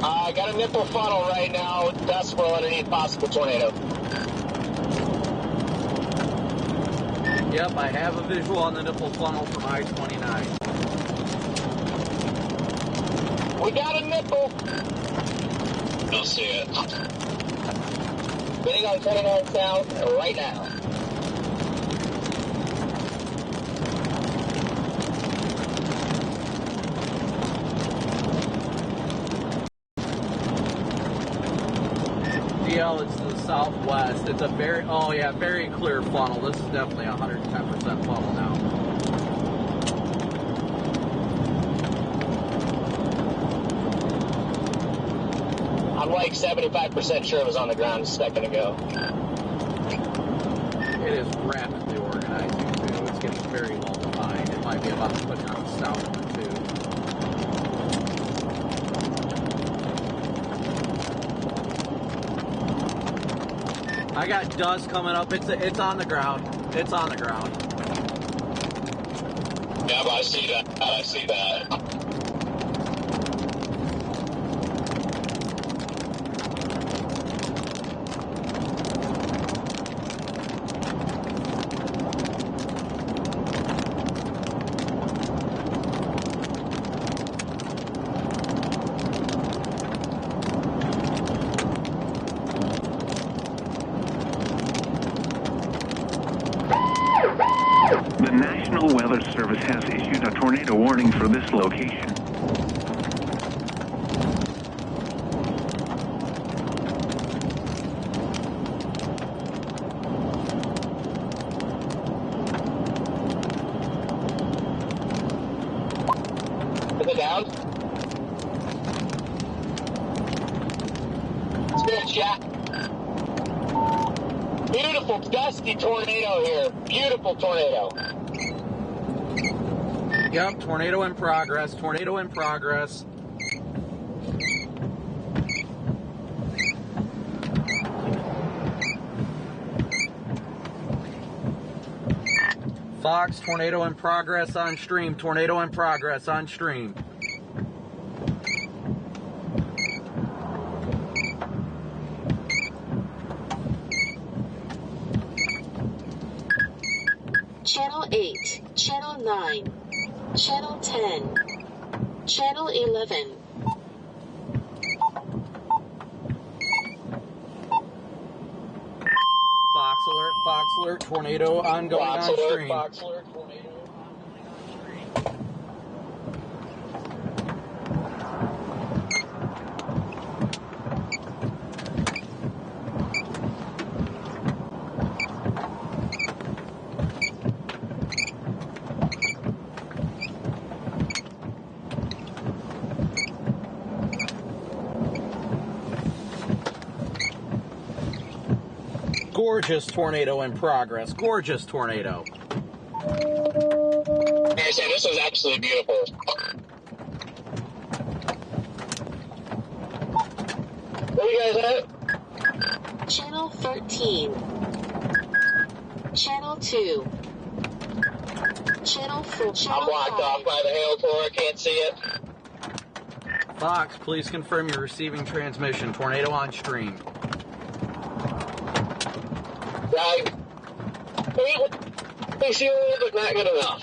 I got a nipple funnel right now, decibel underneath possible tornado. Yep, I have a visual on the nipple funnel from I-29. We got a nipple! Don't see it. Getting on 29 south right now. DL, it's to the southwest. It's a very, oh yeah, very clear funnel. This is definitely 110% funnel now. I'm like 75% sure it was on the ground a second ago. It is rapidly organizing too. It's getting very low behind. It might be about to put down the south one too. I got dust coming up. It's on the ground. It's on the ground. Yeah, but I see that. I see that. The National Weather Service has issued a tornado warning for this location. Is it down? It's good, chat. Beautiful, dusty tornado here. Beautiful tornado. Yep, tornado in progress. Tornado in progress. Fox, tornado in progress on stream. Tornado in progress on stream. Channel 8, Channel 9, Channel 10, Channel 11. Fox alert, tornado ongoing Fox on alert, stream. Fox alert, tornado. Gorgeous tornado in progress. Gorgeous tornado. Like I said, this was actually beautiful. Where are you guys at? Channel 13, Channel 2, Channel 4, Channel I'm blocked 5. off by the hail core. I can't see it. Fox, please confirm you're receiving transmission. Tornado on stream. Right. They see a little but not good enough.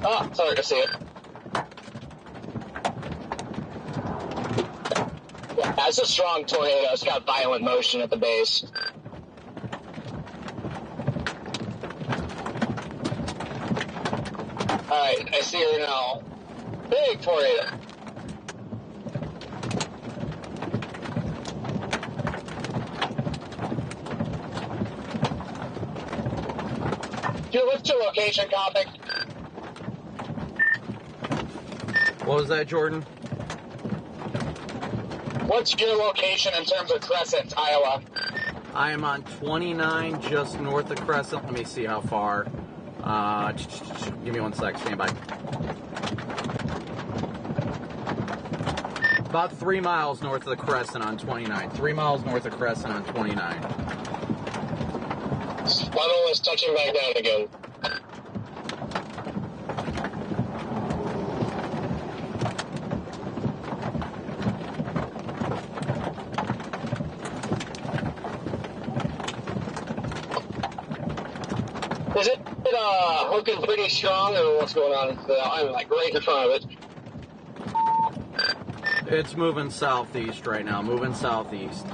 Oh, sorry to see it. Yeah, it's a strong tornado. It's got violent motion at the base. Alright, I see her now. Big tornado. What's your location, Copic? What was that, Jordan? What's your location in terms of Crescent, Iowa? I am on 29, just north of Crescent. Let me see how far. Give me 1 sec. Stand by. About 3 miles north of the Crescent on 29. 3 miles north of Crescent on 29. Funnel is touching back down again. Is it hooking pretty strong, or what's going on? I'm like right in front of it. It's moving southeast right now. Moving southeast.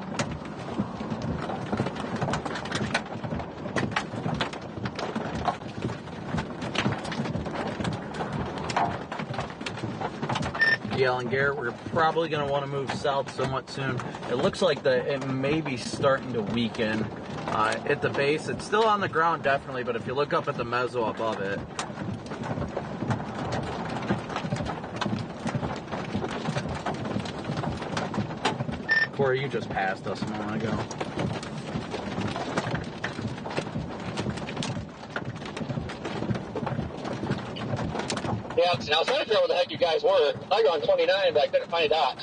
Yeah, and Garrett, we're probably going to want to move south somewhat soon. It looks like it may be starting to weaken at the base. It's still on the ground, definitely, but if you look up at the mezzo above it, Corey, you just passed us a moment ago. Yeah, I was trying to figure out where the heck you guys were. I got on 29, but I couldn't find a dot.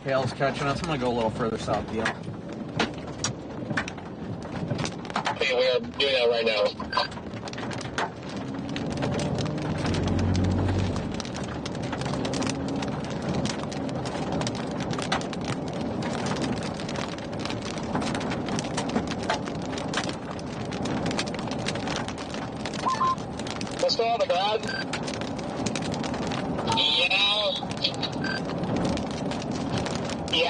Hail's catching us. I'm going to go a little further south, Deal. Okay, we are doing that right now.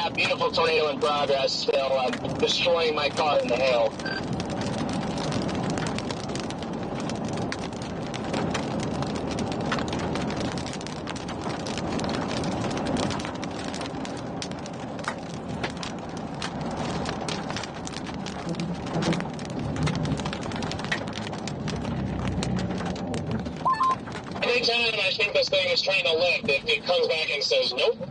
Yeah, beautiful tornado in progress still. I'm destroying my car in the hail. Anytime I think this thing is trying to lift, it comes back and says, nope.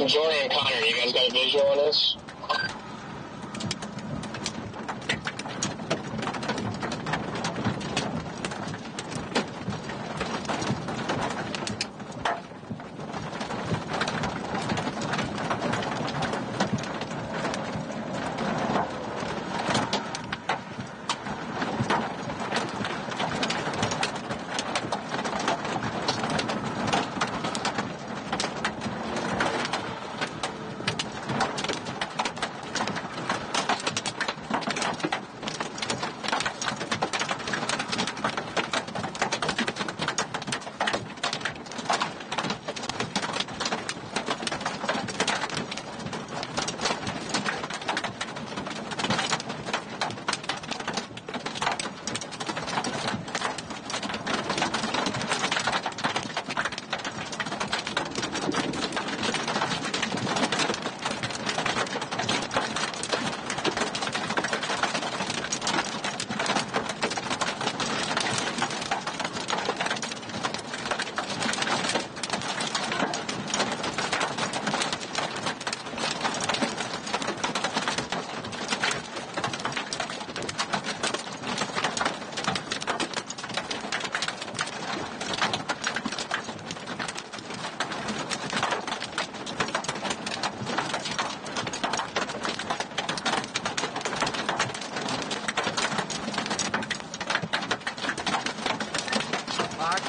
Jory and Connor, you guys got a visual on this?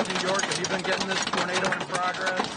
New York, have you been getting this tornado in progress?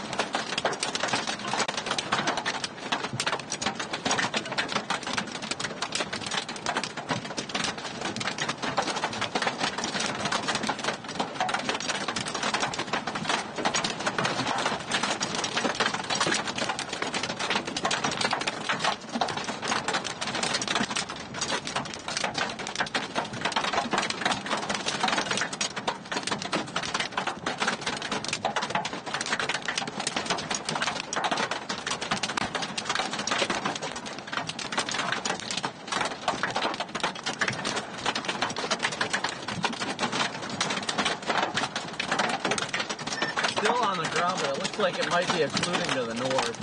On the ground, but it looks like it might be occluding to the north.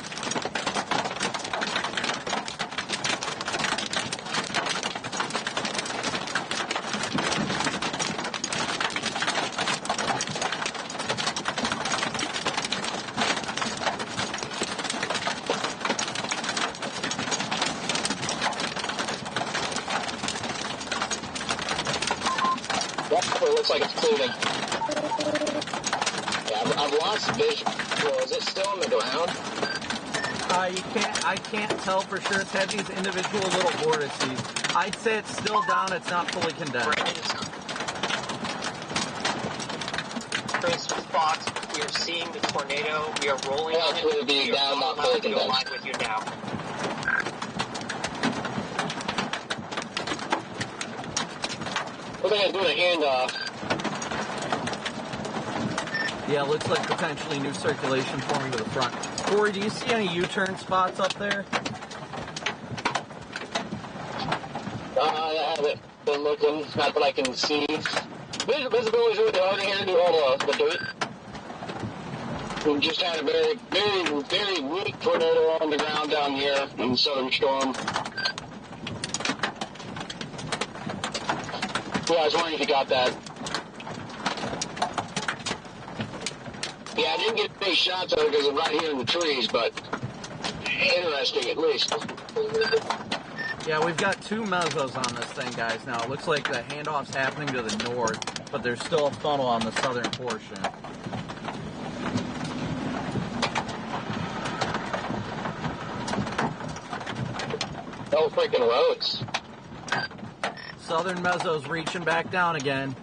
It looks like it's occluding. I've lost visual. Is it still on the ground? I can't tell for sure. It's had these individual little vortices. I'd say it's still down. It's not fully condensed. Chris Fox, we are seeing the tornado. We are rolling on it. Will be down, not fully condensed. Go live with you now. We're going to do a handoff. Yeah, it looks like potentially new circulation forming to the front. Corey, do you see any U-turn spots up there? I haven't been looking. Not that I can see. Visibility is really hard here to do all the dirt. We just had a very, very, very weak tornado on the ground down here in Southern Storm. Yeah, I was wondering if you got that. Yeah, I didn't get any shots of it because I'm right here in the trees, but interesting at least. Yeah, we've got 2 mesos on this thing, guys, now. It looks like the handoff's happening to the north, but there's still a funnel on the southern portion. No freaking roads. Southern meso's reaching back down again.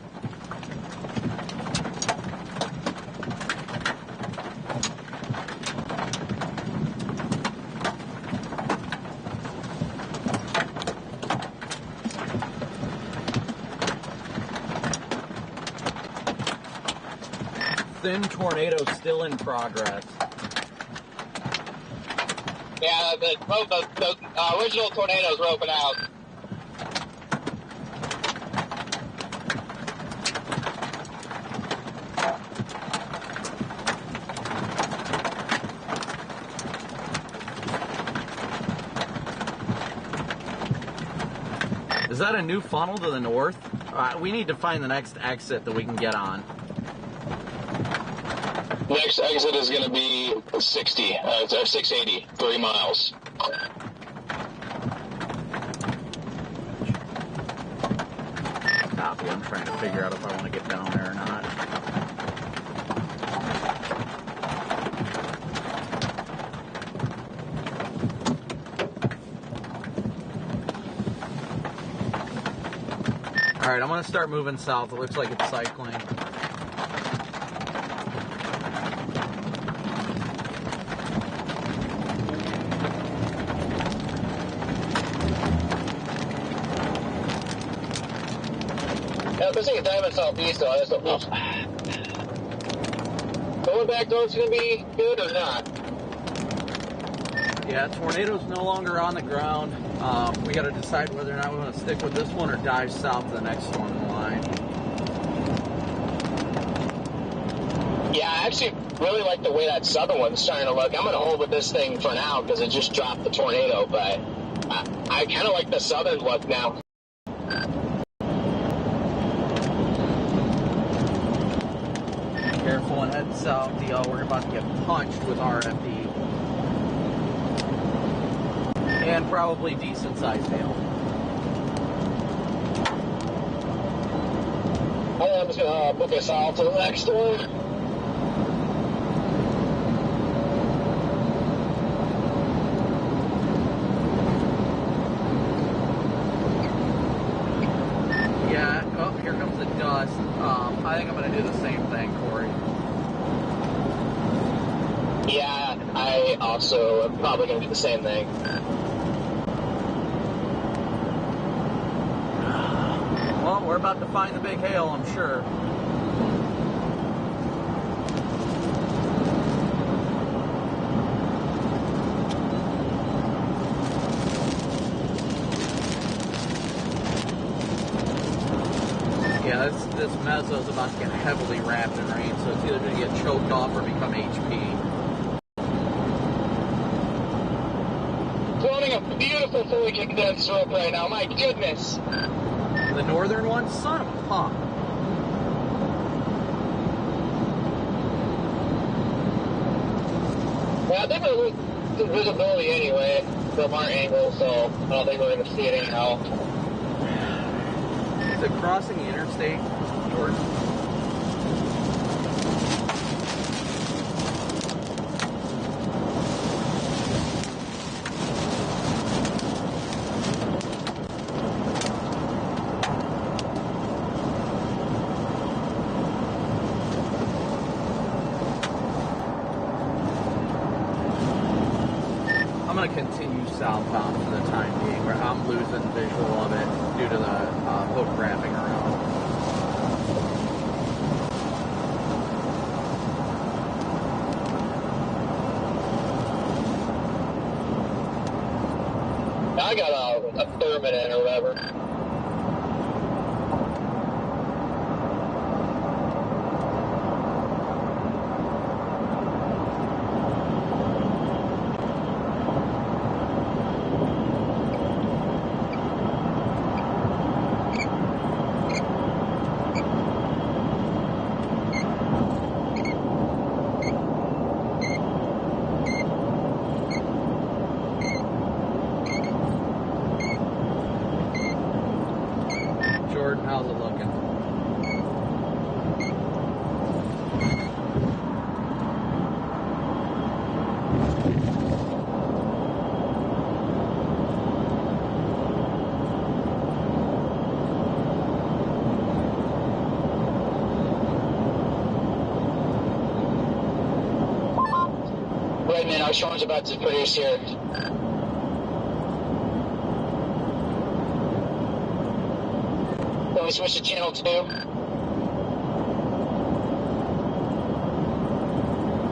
Thin tornado still in progress. Yeah, the original tornado's roping out. Is that a new funnel to the north? We need to find the next exit that we can get on. Next exit is going to be 680, 3 miles. Copy, I'm trying to figure out if I want to get down there or not. Alright, I'm going to start moving south. It looks like it's cycling. Yeah, this ain't diving southeast, though. I just don't know. Going back north's going to be good or not? Yeah, tornado's no longer on the ground. We got to decide whether or not we want to stick with this one or dive south to the next one in line. Yeah, I actually really like the way that southern one's starting to look. I'm going to hold with this thing for now because it just dropped the tornado, but I kind of like the southern look now. Careful and head south, y'all. We're about to get punched with RFD. And probably decent sized hail. I'm just going to book us out to the next one. Yeah, oh, here comes the dust. I think I'm going to do the same thing, Corey. Yeah, I also am probably going to do the same thing. Well, we're about to find the big hail, I'm sure. Yeah, this meso's about to get heavily wrapped in rain, so it's either going to get choked off or become HP. Cloning a beautiful fully condensed rope right now, my goodness. The northern one? Son of a punk. Yeah, I think we'll lose the visibility anyway from our angle, so I don't think we're going to see it anyhow. Is it crossing the interstate, George? I'm going to continue southbound for the time being, where I'm losing visual of it due to the hook wrapping around. I got a thermite in or whatever. How's it looking? Redman, our Sean's about to produce here. Can we switch to channel 2?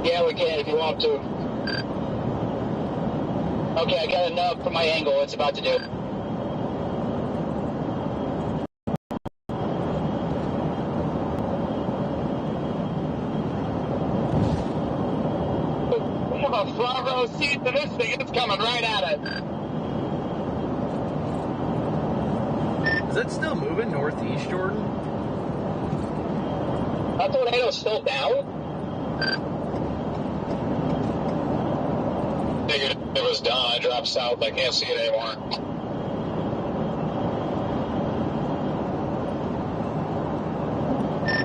Yeah, we can if you want to. Okay, I got a nub from my angle. It's about to do. We have a front row seat to this thing. It's coming right at it. Is it still moving northeast, Jordan? That tornado's still down? Figured it was done. I dropped south. I can't see it anymore.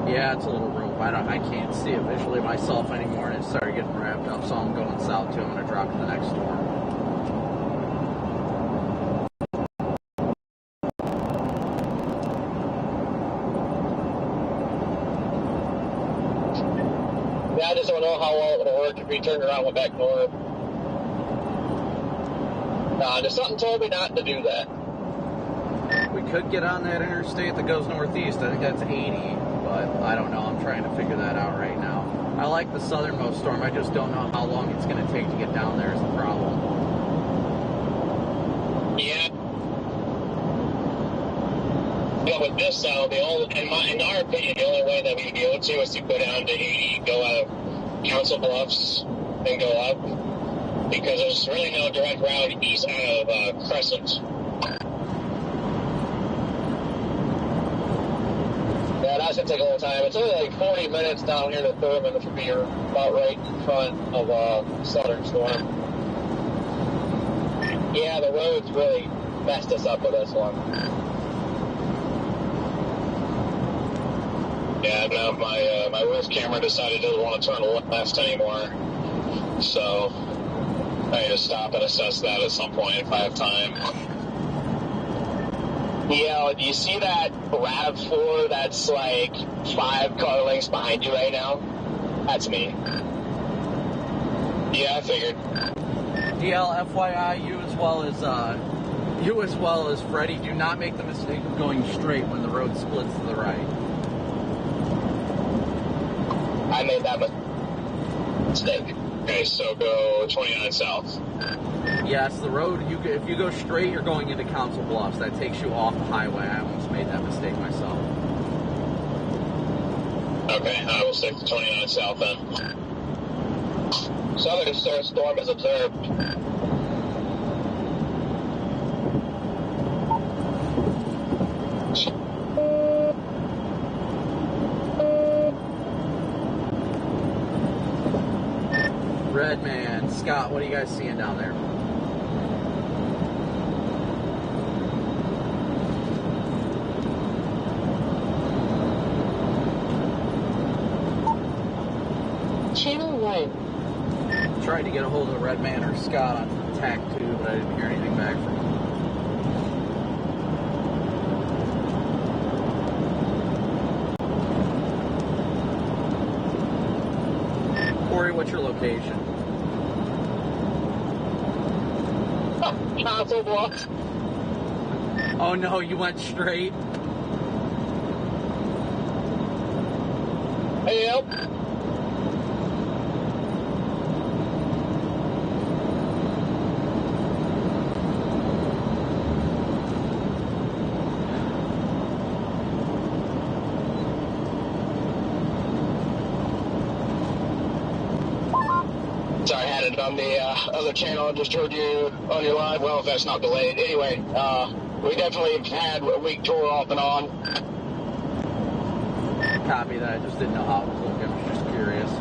Yeah, it's a little rope. I can't see it visually myself anymore, and it started getting wrapped up, so I'm going south too. I'm going to drop to the next storm. Yeah, I just don't know how well it'll work if we turn around and went back north. Just something told me not to do that. We could get on that interstate that goes northeast. I think that's 80, but I don't know. I'm trying to figure that out right now. I like the southernmost storm. I just don't know how long it's going to take to get down there is the problem. Yeah. Yeah, with this cell, in our opinion, the only way that we would be able to is to go down to 80, go out of Council Bluffs, and go up, because there's really no direct route east out of Crescent. Yeah, that's going to take a little time. It's only like 40 minutes down here to Thurman, which would be about right in front of Southern Storm. Yeah, the roads really messed us up with this one. Yeah, now my roof camera decided it doesn't want to turn left anymore. So I need to stop and assess that at some point if I have time. Yeah, do you see that RAV4 that's like 5 car lengths behind you right now? That's me. Yeah, I figured. DL, FYI, you as well as Freddie, do not make the mistake of going straight when the road splits to the right. I made that mistake. Okay, so go 29 south. Yes, the road, if you go straight, you're going into Council Bluffs. That takes you off the highway. I almost made that mistake myself. Okay, I will stick to 29 south then. Southern storm is observed. Redman, Scott, what are you guys seeing down there? Channel 1. Tried to get a hold of Redman or Scott on TAC 2, but I didn't hear anything back from them. Corey, what's your location? Council Bluffs. Oh no, you went straight? Yep. Sorry, I had it on the other channel. I just heard you on your live. Well, if that's not delayed. Anyway, we definitely have had a week tour off and on. Copy that. I just didn't know how it was looking. I was just curious.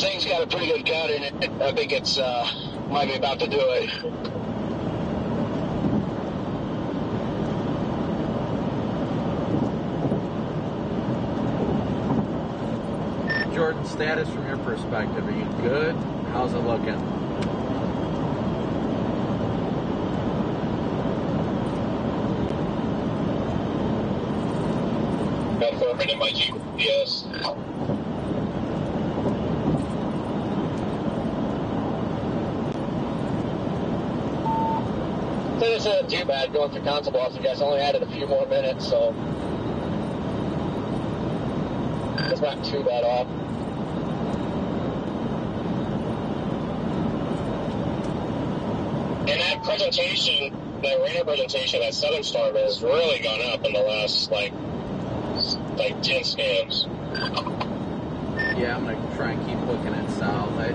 Thing's got a pretty good cut in it. I think it's might be about to do it. northern status from your perspective? Are you good? How's it looking? Got forward in my GPS. So this isn't too bad going through Council Bluffs. You guys only added a few more minutes, so it's not too bad off. And that presentation, that radar presentation, that Southern Storm has really gone up in the last like 10 scans. Yeah, I'm gonna try and keep looking at south. I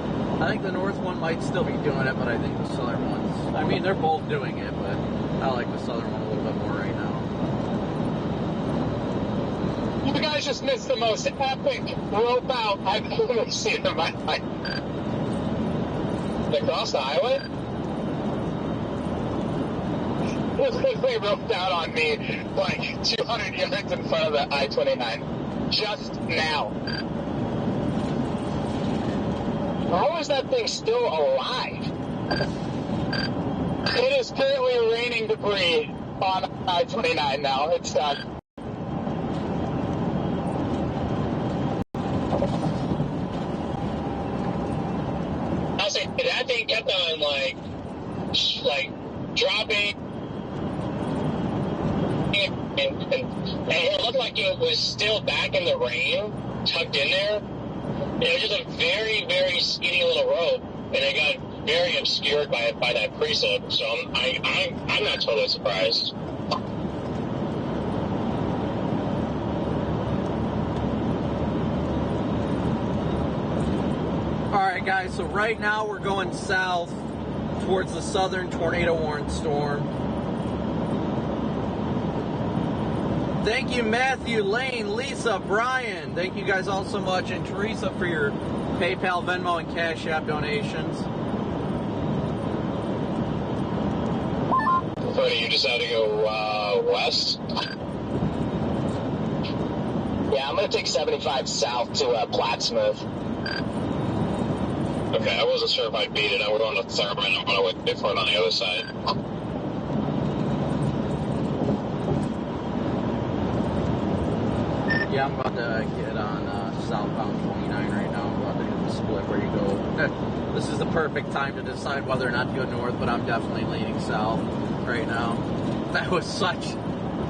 think the north one might still be doing it, but I think the southern one's, I mean, they're both doing it, but I like the southern one a little bit more right now. You guys just missed the most epic rope out I've ever seen in my life. They crossed the highway? They roped out on me like 200 yards in front of the I-29 just now. How is that thing still alive? It is currently raining debris on I-29 now. It's done. I say that thing kept on like dropping, and it looked like it was still back in the rain, tucked in there. It was just a very, very skinny little rope, and it got very obscured by that precip. So I'm not totally surprised. Alright guys, so right now we're going south towards the southern tornado warned storm. Thank you, Matthew, Lane, Lisa, Brian. Thank you guys all so much. And Teresa for your PayPal, Venmo, and Cash App donations. Funny, you decided to go west? Yeah, I'm going to take 75 south to Plattsmouth. Okay, I wasn't sure if I'd beat it. I was going to Thurman. I'm going to wait for it on the other side. Yeah, I'm about to get on southbound 29 right now. I'm about to hit the split where you go. This is the perfect time to decide whether or not to go north, but I'm definitely leaning south right now. That was such...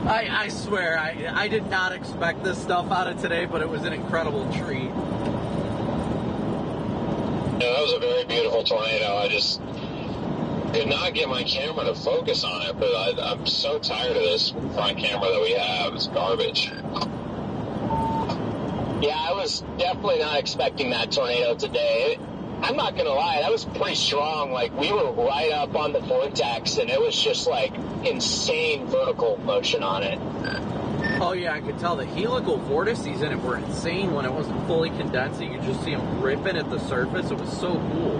I swear, I did not expect this stuff out of today, but it was an incredible treat. Yeah, that was a very beautiful tornado. I just could not get my camera to focus on it, but I'm so tired of this front camera that we have. It's garbage. Yeah, I was definitely not expecting that tornado today. I'm not going to lie, that was pretty strong. Like, we were right up on the vortex, and it was just, like, insane vertical motion on it. Oh, yeah, I could tell the helical vortices in it were insane when it wasn't fully condensing. You just see them ripping at the surface. It was so cool.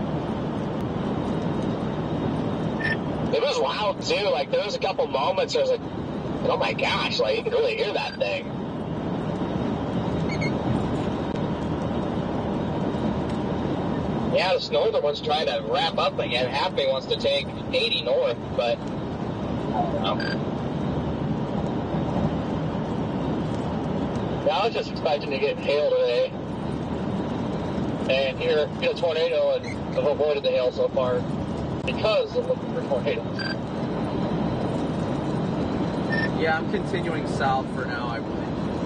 It was loud, too. Like, there was a couple moments where I was like, oh, my gosh, like, you can really hear that thing. Yeah, this northern one's trying to wrap up again. Half me wants to take 80 north, but... I was just expecting to get hail today. And here, get a tornado, and I've avoided the hail so far because I'm looking for tornadoes. Yeah, I'm continuing south for now.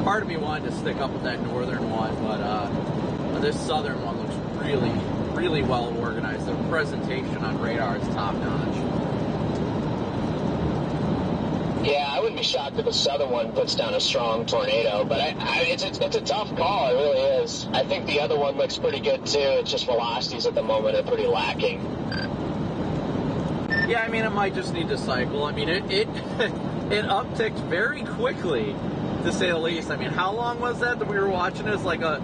Part of me wanted to stick up with that northern one, but this southern one looks really, really well organized. The presentation on radar is top notch. Yeah, I wouldn't be shocked if the southern one puts down a strong tornado, but it's a tough call, it really is. I think the other one looks pretty good too. It's just velocities at the moment are pretty lacking. Yeah, I mean, it might just need to cycle. I mean, it upticked very quickly, to say the least. I mean, how long was that we were watching it? It's like a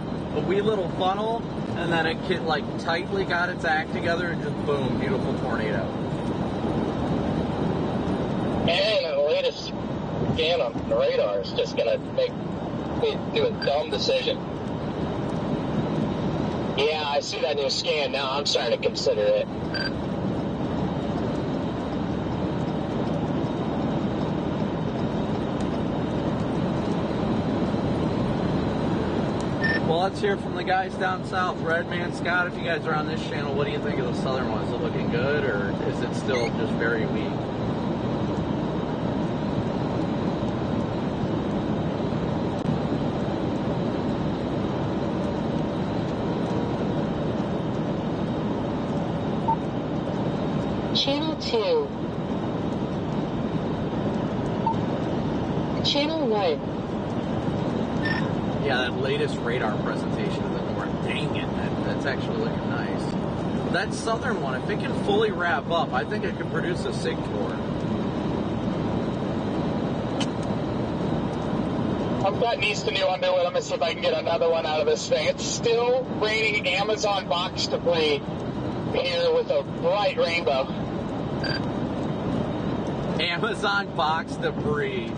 wee little funnel, and then it like tightly got its act together, and just boom, beautiful tornado. And the latest scan on the radar is just going to make me do a dumb decision. Yeah, I see that new scan now. I'm starting to consider it. Well, let's hear from the guys down south. Redman, Scott, if you guys are on this channel, what do you think of the southern one? Is it looking good, or is it still just very weak? Channel 2. Channel 1. Yeah, that latest radar presentation of the north. Dang it, that's actually looking nice. That southern one, if it can fully wrap up, I think it could produce a SIG tour. I've got needs to new underwood. I'm going to see if I can get another one out of this thing. It's still raining Amazon box debris here with a bright rainbow. Amazon box debris.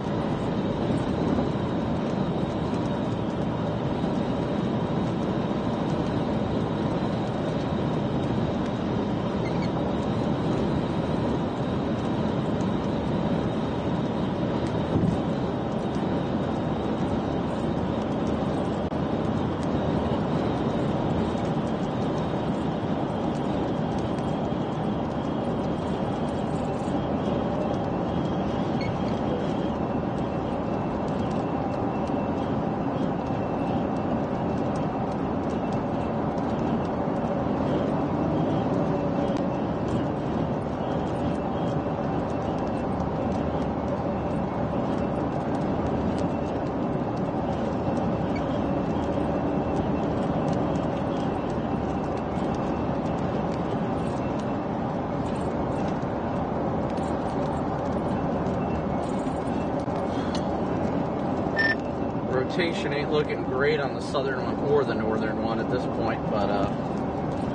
Rotation ain't looking great on the southern one or the northern one at this point, but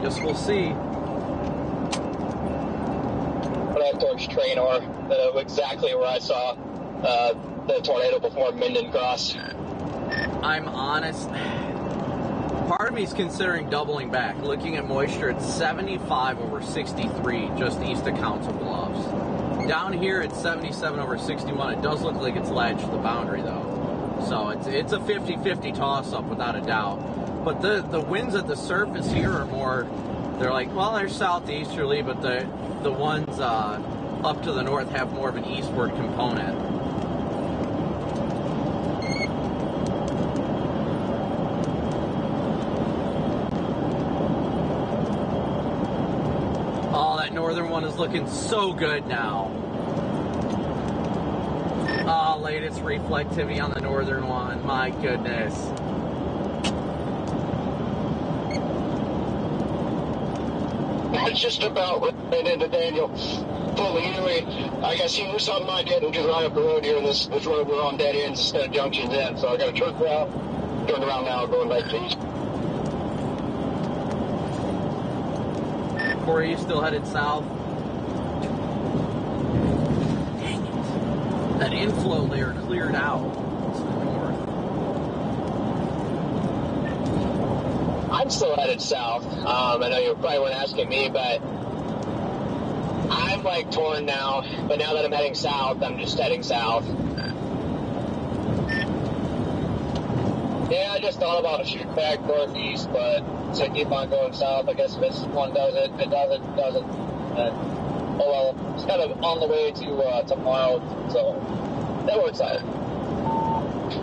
guess we'll see. Right towards Traynor, exactly where I saw the tornado before Minden crossed. I'm honest. Part of me is considering doubling back. Looking at moisture, it's 75 over 63 just east of Council Bluffs. Down here, it's 77 over 61. It does look like it's latched to the boundary, though. So it's a 50-50 toss-up without a doubt. But the winds at the surface here are more, they're like, well, they're southeasterly, but the ones up to the north have more of an eastward component. Oh, that northern one is looking so good now. Oh, latest reflectivity on the northern one. My goodness. It's just about right into Daniel. Fully anyway, I guess he knew something I didn't, just right up the road here, and this road we're on dead ends instead of junctions in. So I got a turn route, turned around now, going back to east. Corey, you still headed south? That inflow layer cleared out to the north. I'm still headed south. I know you probably weren't asking me, but I'm like torn now. But now that I'm heading south, I'm just heading south. Yeah, I just thought about shooting back northeast, but to keep on going south, I guess if this one does it, it doesn't. Oh well, it's kind of on the way to tomorrow, so that works out.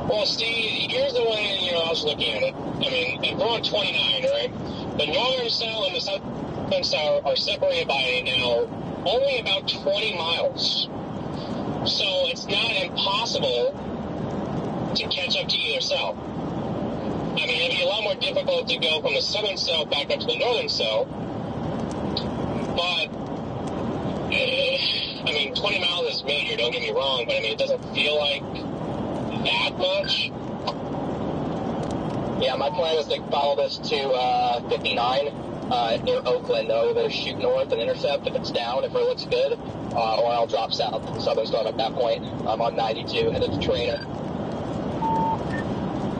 Well, Steve, here's the way I was looking at it. I mean, if we're on 29, right? The northern cell and the southern cell are separated by now only about 20 miles. So it's not impossible to catch up to either cell. I mean, it'd be a lot more difficult to go from the southern cell back up to the northern cell, but I mean, 20 miles is major, don't get me wrong, but I mean, it doesn't feel like that much. Yeah, my plan is to follow this to 59 near Oakland, though. Either shoot north and intercept if it's down, if it looks good, or I'll drop south to the southern storm at that point. I'm on 92, headed to Traynor.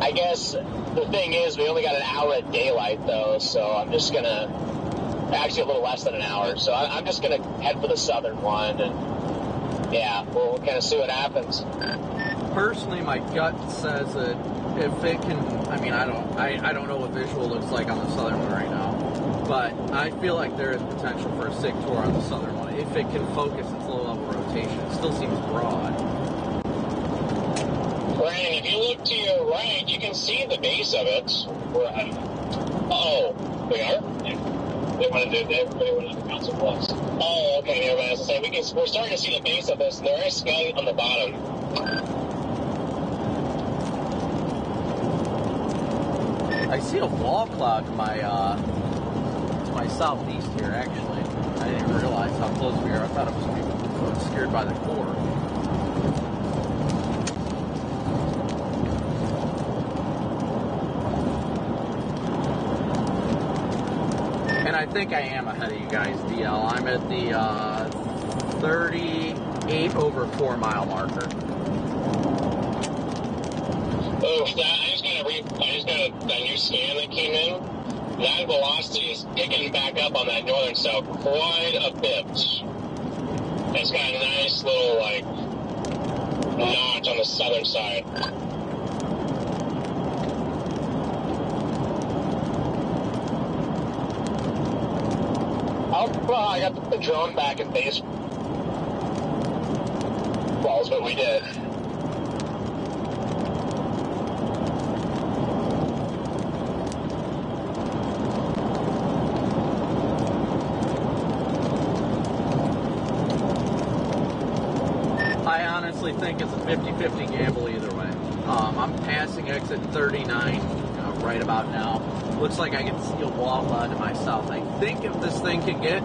I guess the thing is, we only got an hour at daylight, though, so I'm just going to, actually a little less than an hour, so I'm just going to head for the southern one, and yeah, we'll kind of see what happens. Personally, my gut says that if it can, I mean, I don't know what visual looks like on the southern one right now, but I feel like there is potential for a sick tour on the southern one. If it can focus its low level rotation, it still seems broad. Right, if you look to your right, you can see the base of it. Oh, we are? Yeah. Everybody went to Council Bluffs. Oh, okay, never mind. So we're starting to see the base of this, and there is sky on the bottom. I see a wall cloud to my southeast here, actually. I didn't even realize how close we are. I thought it was going to be obscured by the core. And I think I am ahead of you guys, DL. I'm at the 38 over 4 mile marker. Oh, I just got a new scan that came in. That velocity is picking back up on that northern south quite a bit. It's got a nice little, like, notch on the southern side. I got the drone back in base balls, but we did. I honestly think it's a 50-50 gamble either way. I'm passing exit 39 right about now. Looks like I can see a wall cloud to my south. I think if this thing can get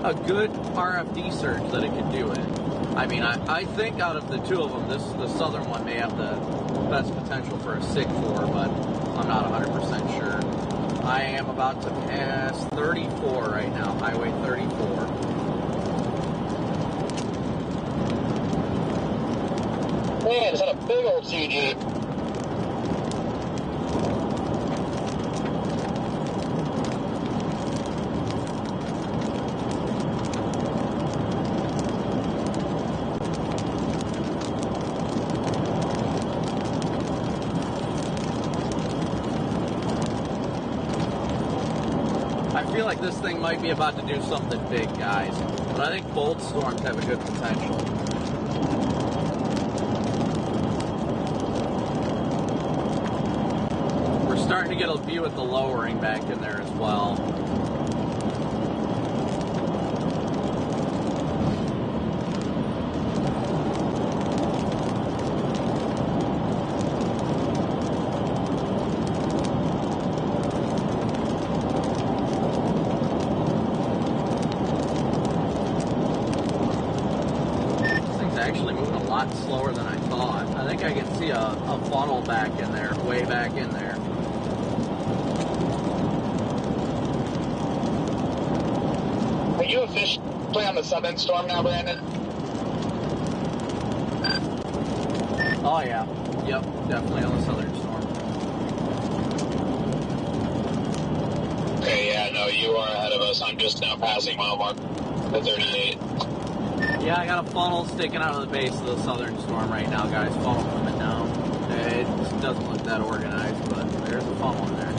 a good RFD surge that it can do it. I mean, I think out of the two of them, the southern one may have the best potential for a SIG 4, but I'm not 100% sure. I am about to pass 34 right now, Highway 34. Man, it's on a big old CG. I feel like this thing might be about to do something big, guys. But I think bolt storms have a good potential. We're starting to get a view at the lowering back in there as well. Slower than I thought. I think I can see a funnel back in there, way back in there. Are you officially on the southern storm now, Brandon? Oh yeah, yep, definitely on the southern storm. Okay, yeah, no, you are ahead of us. I'm just now passing mile mark at 38. Yeah, I got a funnel sticking out of the base of the southern storm right now, guys. Funnel coming down. It just doesn't look that organized, but there's a funnel in there.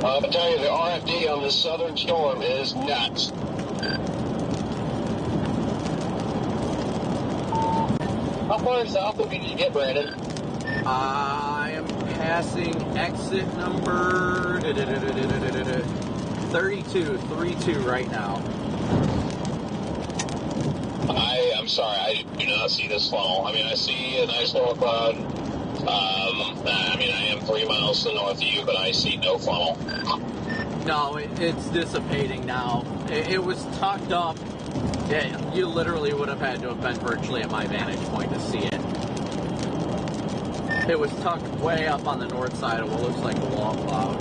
I'll tell you, the RFD on this southern storm is nuts. How far south did you get, Brandon? I am passing exit number 32 right now. I'm sorry, I do not see this funnel. I mean, I see a nice little cloud. I mean, I am 3 miles to the north of you, but I see no funnel. No, it's dissipating now. It was tucked up. Yeah, you literally would have had to have been virtually at my vantage point to see it. It was tucked way up on the north side of what looks like a wall cloud.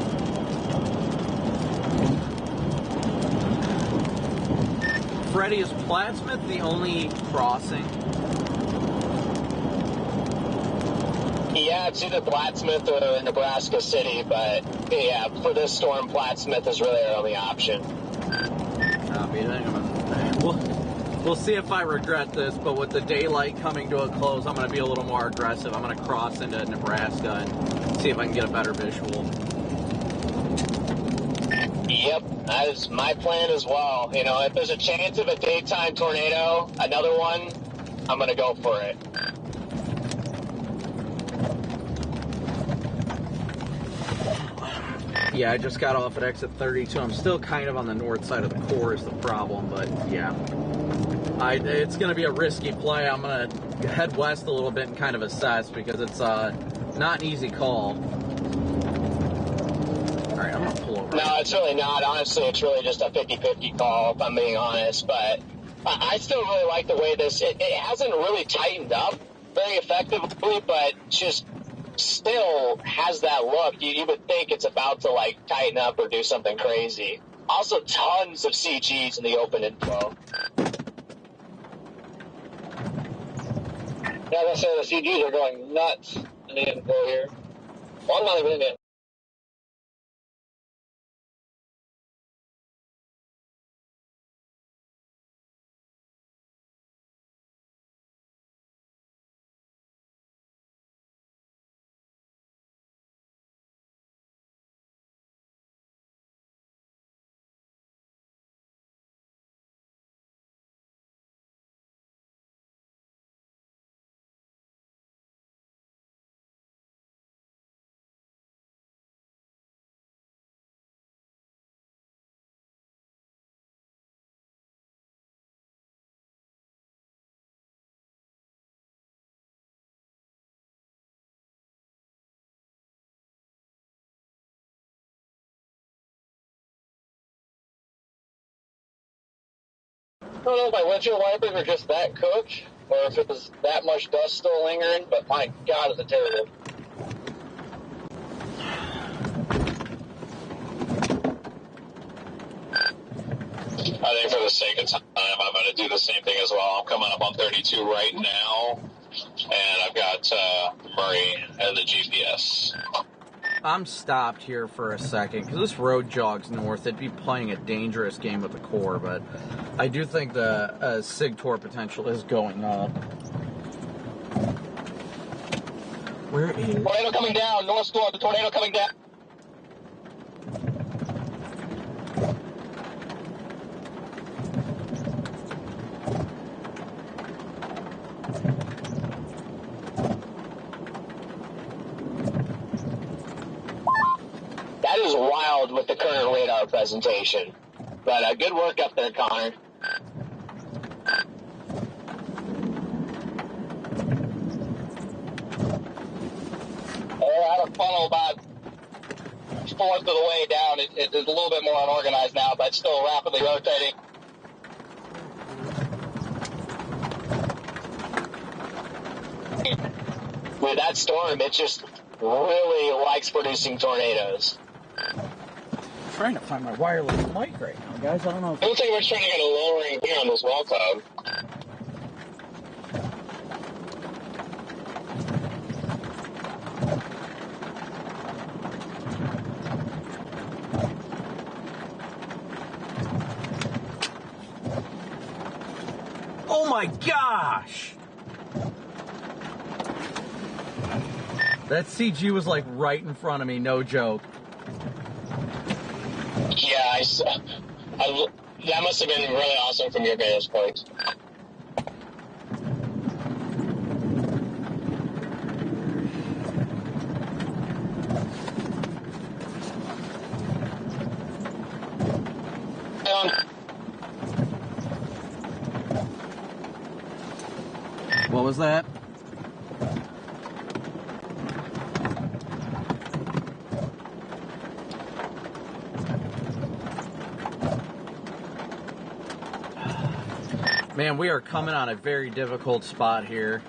Freddie, is Plattsmouth the only crossing? Yeah, it's either Plattsmouth or Nebraska City, but yeah, for this storm, Plattsmouth is really our only option. We'll see if I regret this, but with the daylight coming to a close, I'm going to be a little more aggressive. I'm going to cross into Nebraska and see if I can get a better visual. Yep, that is my plan as well. You know, if there's a chance of a daytime tornado, another one, I'm going to go for it. Yeah, I just got off at exit 32. I'm still kind of on the north side of the core is the problem, but yeah. It's going to be a risky play. I'm going to head west a little bit and kind of assess because it's not an easy call. All right, I'm going to pull over. No, it's really not. Honestly, it's really just a 50-50 call, if I'm being honest. But I still really like the way this, it hasn't really tightened up very effectively, but just still has that look. You would think it's about to like tighten up or do something crazy. Also, tons of CGs in the open inflow. Yeah, as I said, the CGs are going nuts in the inflow here. Well, I'm not even in it. I don't know if my windshield wipers are just that cooked, or if it was that much dust still lingering, but my God, is it terrible. I think for the sake of time, I'm going to do the same thing as well. I'm coming up on 32 right now, and I've got Murray and the GPS. I'm stopped here for a second because this road jogs north. It'd be playing a dangerous game with the core, but I do think the SIG Tor potential is going up. Where is... Tornado coming down, north storm, the tornado coming down. That is wild with the current radar presentation. But good work up there, Connor. I had a funnel about fourth of the way down. It's a little bit more unorganized now, but still rapidly rotating. With that storm, it just really likes producing tornadoes. I'm trying to find my wireless mic right now, guys. I don't know if... It looks like we're trying to get a lowering here on this wall cloud. Oh my gosh! That CG was like right in front of me, no joke. Yeah, that must have been really awesome from your vantage point. What was that? Man, we are coming on a very difficult spot here,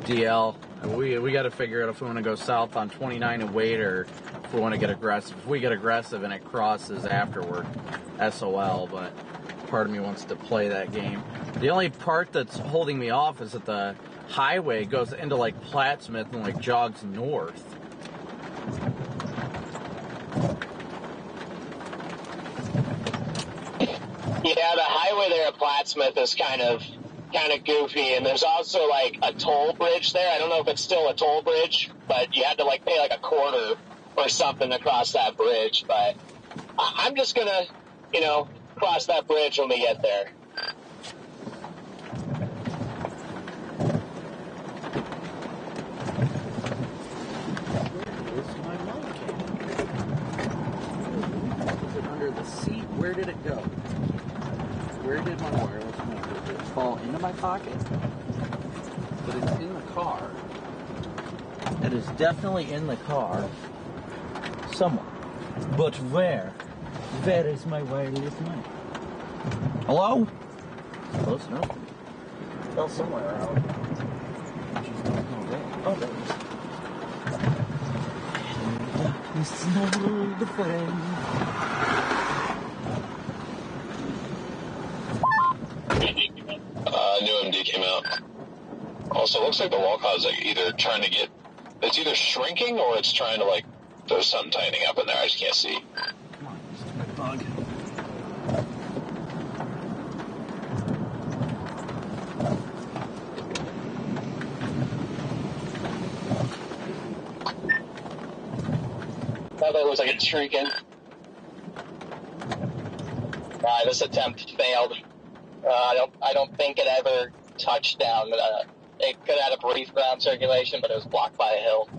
DL. We got to figure out if we want to go south on 29 and wait, or if we want to get aggressive. If we get aggressive and it crosses afterward, SOL, but part of me wants to play that game. The only part that's holding me off is that the highway goes into like Plattsmouth and like jogs north. Yeah, the highway there at Plattsmouth is kind of goofy, and there's also like a toll bridge there. I don't know if it's still a toll bridge, but you had to like pay like a quarter or something to cross that bridge. But I'm just gonna, cross that bridge when we get there. Under the seat, where did it go? Where did my wireless mouse? Did it fall into my pocket? But it's in the car. It is definitely in the car. Somewhere. But where? Where is my wireless mouse? Hello? Close enough. Fell somewhere around. Oh, there it is. It's not the friend. New MD came out. Also, it looks like the wall cloud is like either trying to get, it's either shrinking or it's trying to like, there's something tightening up in there. I just can't see. Come on, stupid bug. That looks like it's shrinking. Alright, this attempt failed. I don't think it ever touched down. It could have had a brief ground circulation, but it was blocked by a hill.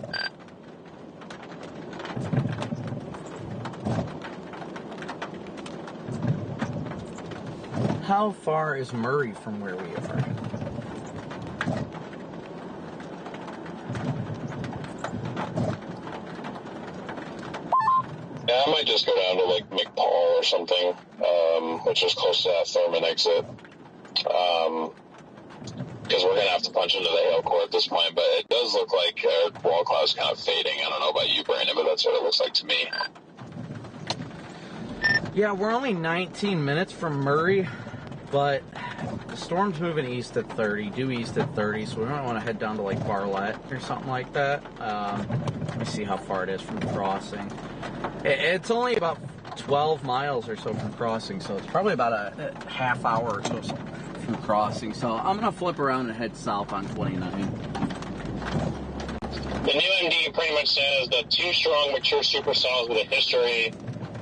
How far is Murray from where we are? Yeah, I might just go down to like McPaul or something, which is close to that Thurman exit. Because we're going to have to punch into the hail core at this point, but it does look like wall cloud's kind of fading. I don't know about you, Brandon, but that's what it looks like to me. Yeah, we're only 19 minutes from Murray, but the storm's moving east at 30, due east at 30, so we might want to head down to like Barlett or something like that. Let me see how far it is from crossing. It's only about 12 miles or so from crossing, so it's probably about a half hour or so from crossing. So I'm going to flip around and head south on 29. The new MD pretty much says that two strong, mature supercells with a history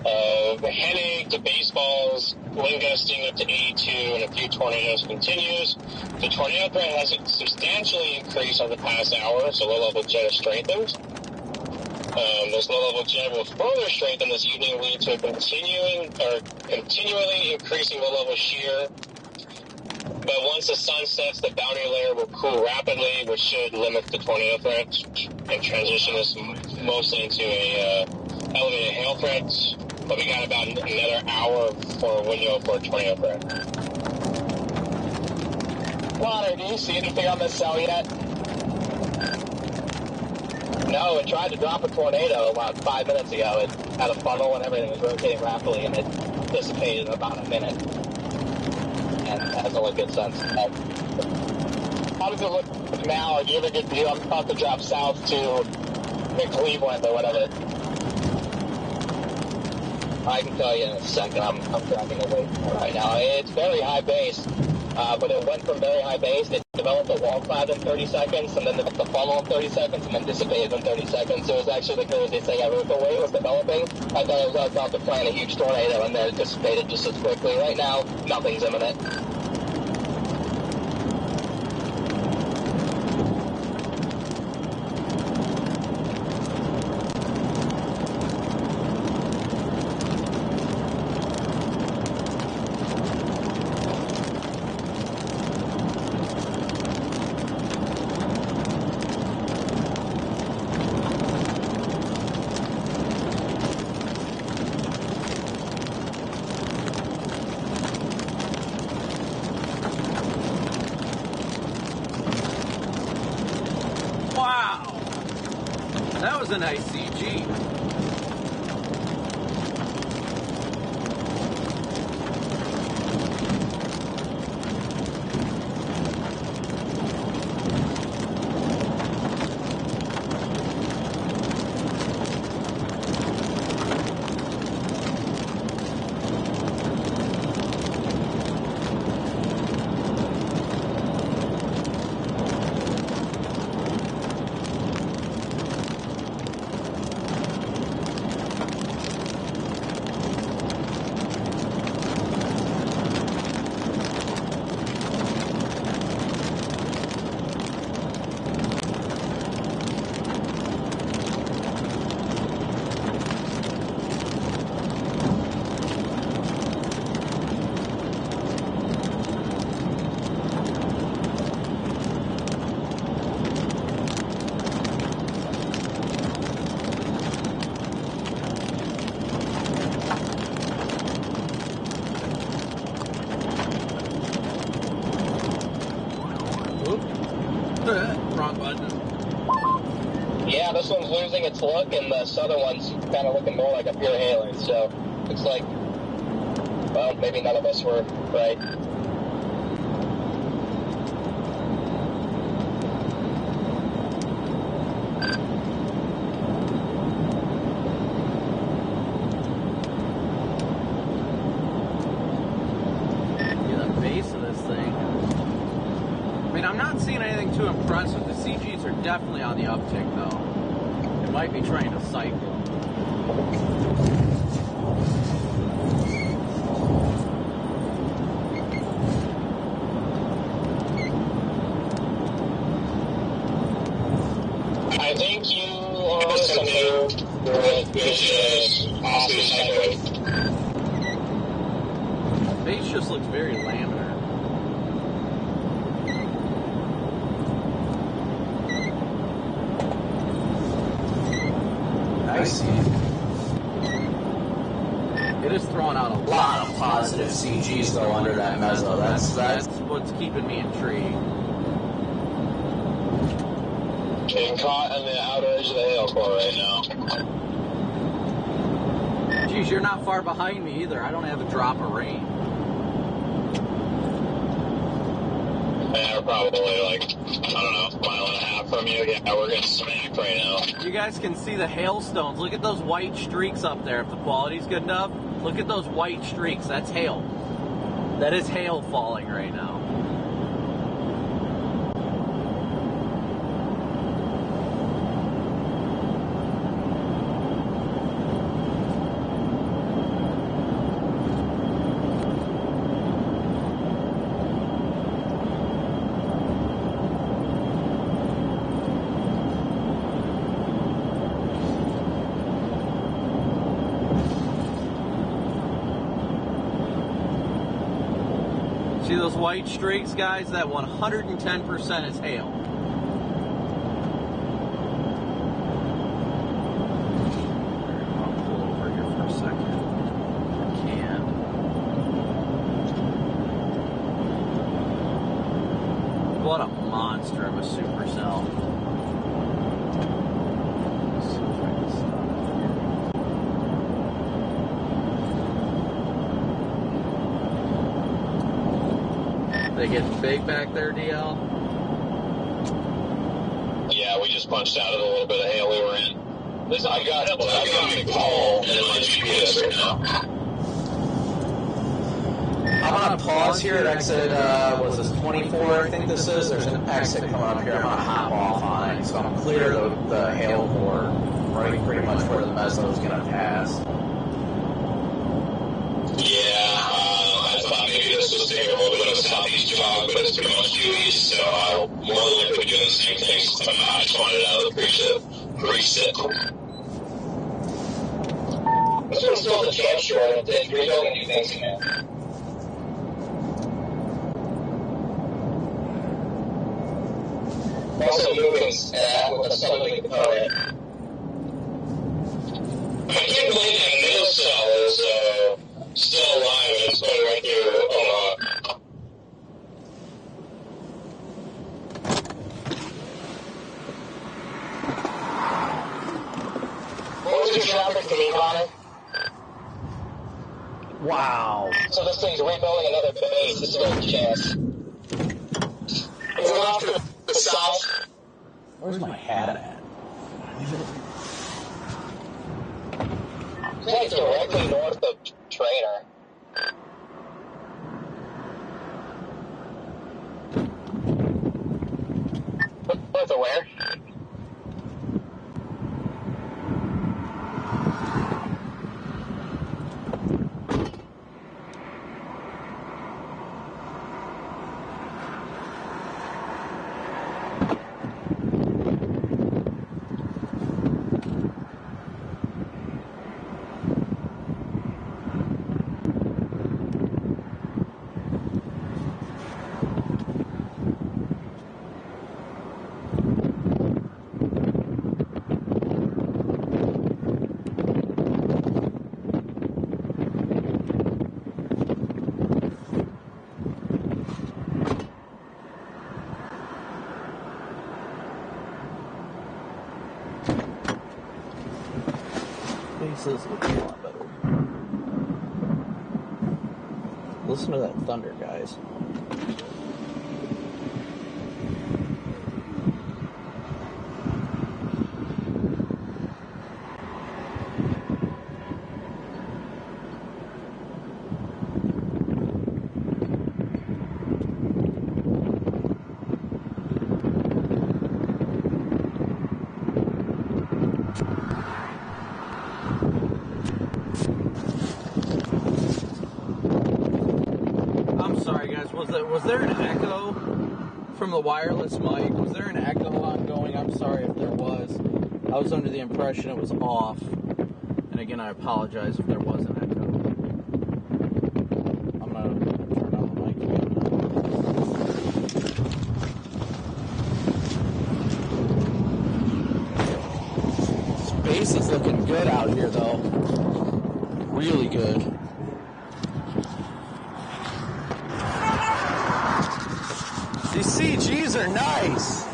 of headache to baseballs, wind gusting up to 82 and a few tornadoes continues. The tornado threat has substantially increased over the past hour, so low-level jet has strengthened. This low-level jet will further strengthen this evening, leading to a continually increasing low-level shear. But once the sun sets, the boundary layer will cool rapidly, which should limit the tornado threat and transition this mostly into a elevated hail threat. But we got about another hour for a window for a tornado threat. Connor, do you see anything on this cell yet? No, it tried to drop a tornado about 5 minutes ago. It had a funnel and everything was rotating rapidly, and it dissipated in about a minute. And that has only good sense. How does it look now? Are you ever good view? I'm about to drop south to Cleveland or whatever. I can tell you in a second. I'm driving away from it right now. It's very high base, but it went from very high base. It developed a wall cloud in 30 seconds, and then developed a funnel in 30 seconds, and then dissipated in 30 seconds. So it was actually the craziest thing ever. The way it was developing, I thought it was about to plan a huge tornado, and then it dissipated just as quickly. Right now, nothing's imminent. That was a nice CG. wrong button. Yeah, this one's losing its look, and the southern one's kind of looking more like a pure hailing. So it's like, well, maybe none of us were right. Too impressive. The CGs are definitely on the uptick, though. It might be trying to cycle. I think you are something which is possibly sideways. Base just looks very laminar. It is throwing out a lot of positive CGs though under that mezzo. That's what's keeping me intrigued. Getting caught on the outer edge of the hail core right now. Geez, you're not far behind me either. I don't have a drop of rain. Yeah, we're probably like, I don't know, a mile and a half from you. Yeah, we're getting smacked right now. You guys can see the hailstones. Look at those white streaks up there. If the quality's good enough, look at those white streaks. That's hail. That is hail falling right now. See those white streaks, guys? That 110% is hail. I'll pull over here for a second. I can. What a monster of a supercell. Let's see if I can stop here. They getting big back there, DL? Yeah, we just punched out of the little bit of hail we were in. Listen, I've got McCall in my GPS right now. I'm going to pause here at exit, was this 24, I think this is? There's an exit coming up here. I'm going to hop off on it. So I'm clear the hail core, right pretty much where the mezzo is going to pass. This was a little bit of a southeast jog, but it's pretty much due east, so I'll more than likely be doing the same thing since I just wanted it out of the preset. This one's still the chance short of this. We're doing new things in there. Also moving with a southerly component. I can't believe that middle cell is still alive and it's going right through Omaha. What was your traffic to leave on it? Wow. So this thing's rebuilding another base. This is a chance. Is it off to the south? Where's my hat at? It's like directly north of Trainer. North of where? this would be a lot better. Listen to that thunder, guys. Was there an echo from the wireless mic? Was there an echo ongoing? I'm sorry if there was. I was under the impression it was off. And again, I apologize if there was an echo. I'm going to turn on the mic again. Space is looking good out here, though. Really good. These CGs are nice.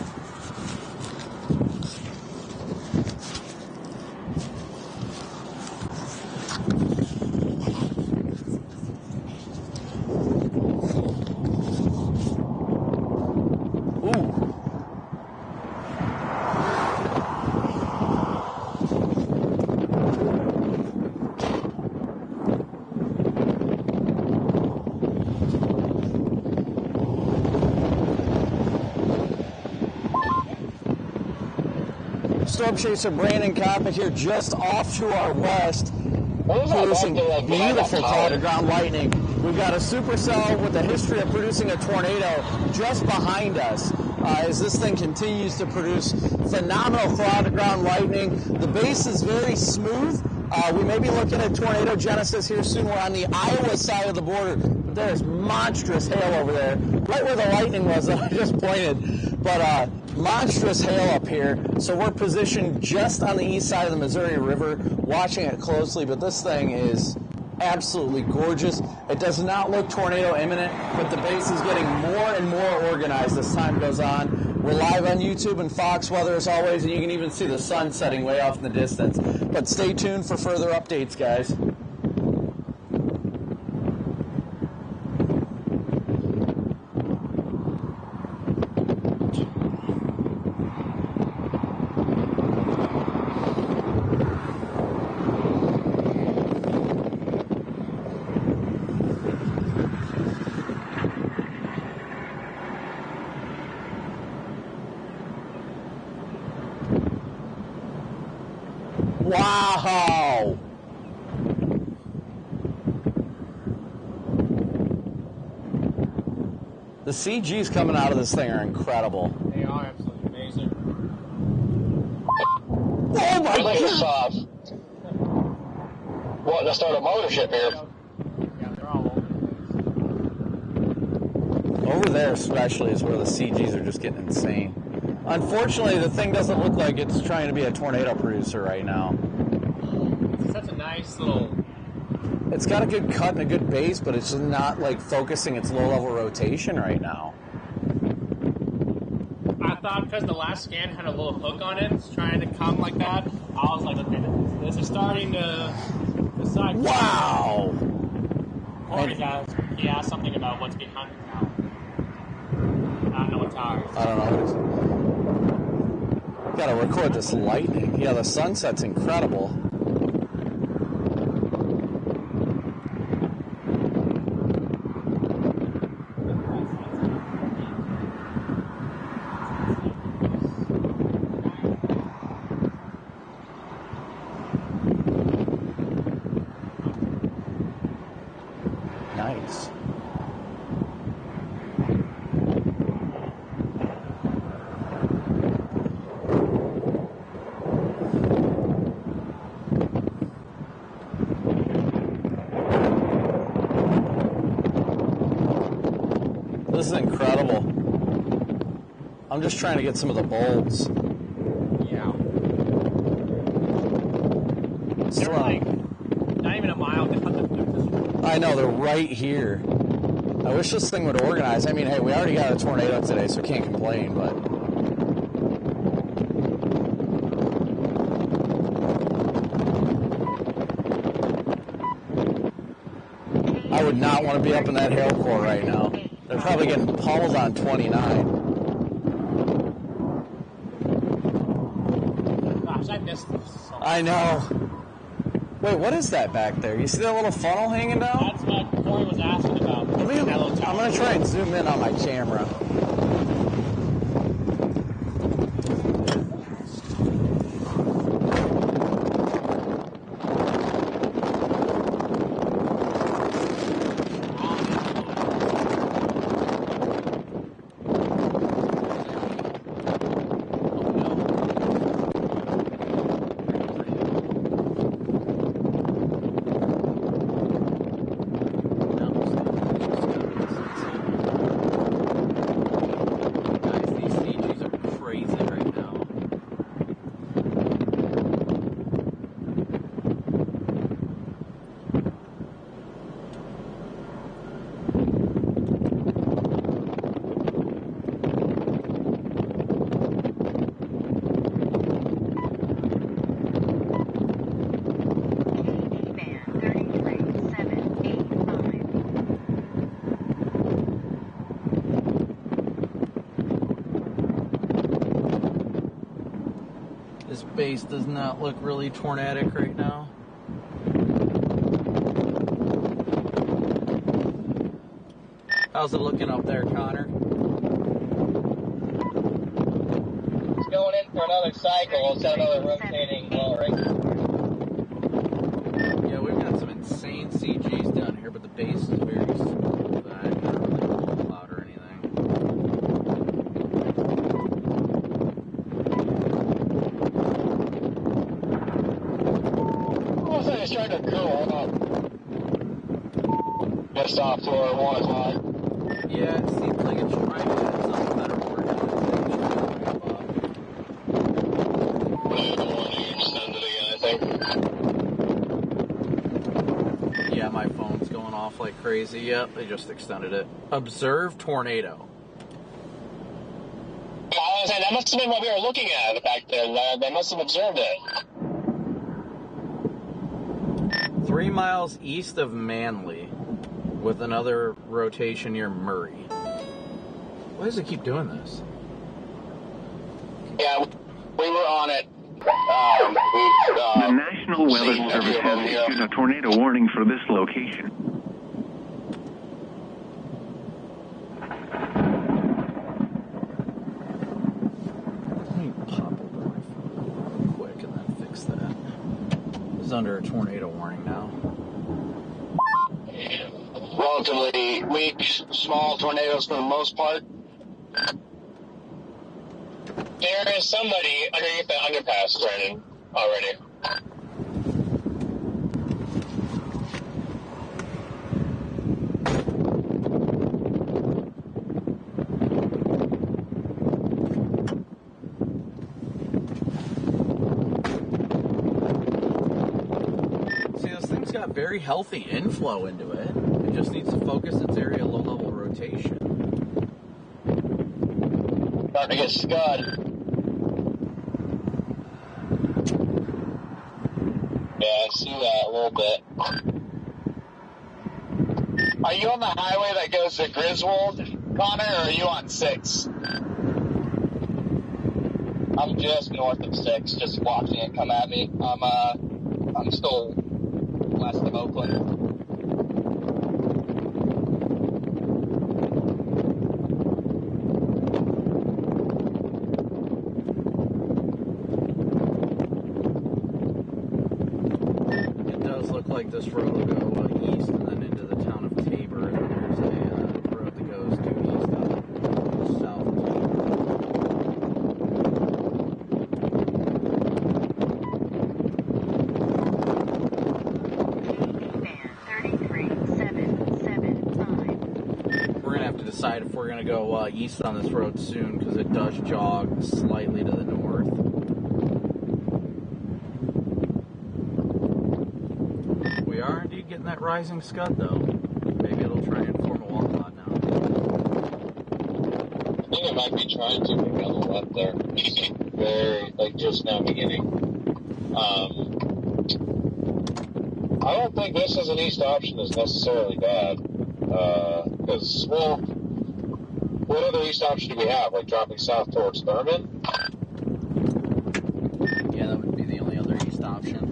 Storm Chaser Brandon Copic here, just off to our west, producing beautiful top-to-ground lightning. We've got a supercell with a history of producing a tornado just behind us as this thing continues to produce phenomenal cloud-to-ground lightning. The base is very smooth. We may be looking at tornado genesis here soon. We're on the Iowa side of the border, but there's monstrous hail over there, right where the lightning was that I just pointed. But monstrous hail up here, so we're positioned just on the east side of the Missouri River, watching it closely, but this thing is absolutely gorgeous. It does not look tornado imminent, but the base is getting more and more organized as time goes on. We're live on YouTube and Fox Weather as always, and you can even see the sun setting way off in the distance. But stay tuned for further updates, guys. Wow! The CGs coming out of this thing are incredible. They are absolutely amazing. Oh my God! Wanting to start a mothership here. Yeah, they're all over. Over there especially is where the CGs are just getting insane. Unfortunately, the thing doesn't look like it's trying to be a tornado producer right now. It's such a nice little... It's got a good cut and a good base, but it's just not like focusing its low-level rotation right now. I thought because the last scan had a little hook on it, it's trying to come like that. I was like, okay, this is starting to decide. Wow! Or he asked something about what's behind it now. I don't know what tower. I don't know. Gotta record this lightning. Yeah, the sunset's incredible. Nice. This is incredible. I'm just trying to get some of the bulbs. Yeah. They're like not even a mile down the... I know, they're right here. I wish this thing would organize. I mean, hey, we already got a tornado today, so can't complain, but... I would not want to be up in that hail core right now. They're probably getting pummeled on 29. Gosh, I missed this song. I know. Wait, what is that back there? You see that little funnel hanging down? That's what Corey was asking about. I'm going to try and zoom in on my camera. This base does not look really tornadic right now. How's it looking up there, Connor? It's going in for another cycle. It's another rotating lowering. Yeah, we've got some insane CGs down here, but the base is very smooth. I can't really pull out or anything. It's starting to cool up. Just off floor 1 o'clock. Yeah, it seems like it's trying to get something better working. The warning extended again, I think. Yeah, my phone's going off like crazy. Yep, they just extended it. Observe tornado. I was saying, that must have been what we were looking at back there. They must have observed it. 3 miles east of Manly, with another rotation near Murray. Why does it keep doing this? Yeah, we were on it. The National Weather Service has issued a tornado warning for this location. Let me pop over my phone real quick and then fix that. It's under a tornado warning now. Relatively weak, small tornadoes for the most part. There is somebody underneath the underpass, Brennan, already. See, this thing's got very healthy inflow into it. It just needs to focus its area low-level rotation. Starting to get scud. Yeah, I see that a little bit. Are you on the highway that goes to Griswold, Connor, or are you on 6? I'm just north of 6, just watching it come at me. I'm still west of Oakland. Like this road will go east and then into the town of Tabor, and then there's a road that goes due east out of south. We're gonna have to decide if we're gonna go east on this road soon, because it does jog slightly to the north. Getting that rising scud though. Maybe it'll try and form a wall cloud now. I think it might be trying to, maybe on the left there. Very, like just now beginning. I don't think this as an east option is necessarily bad. Because, well, what other east option do we have? Like dropping south towards Thurman? Yeah, that would be the only other east option.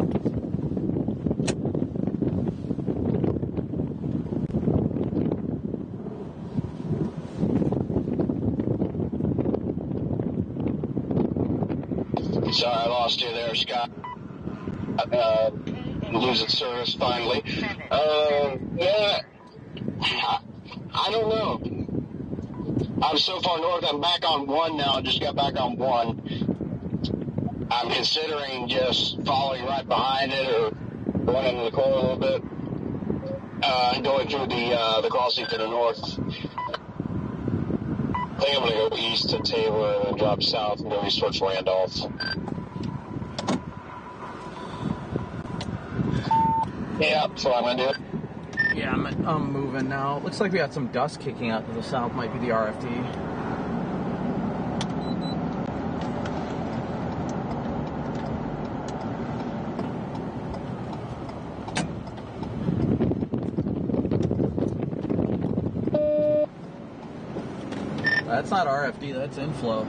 Sorry, I lost you there, Scott. Losing service finally. Yeah, I don't know. I'm so far north, I'm back on 1 now. I just got back on 1. I'm considering just following right behind it or running in the corner a little bit. Going through the crossing to the north. I think I'm going to go east to Taylor and then drop south and go east towards Randolph. Yeah, that's what I'm going to do. Yeah, I'm moving now. Looks like we got some dust kicking out to the south. Might be the RFD. That's not RFD, that's inflow.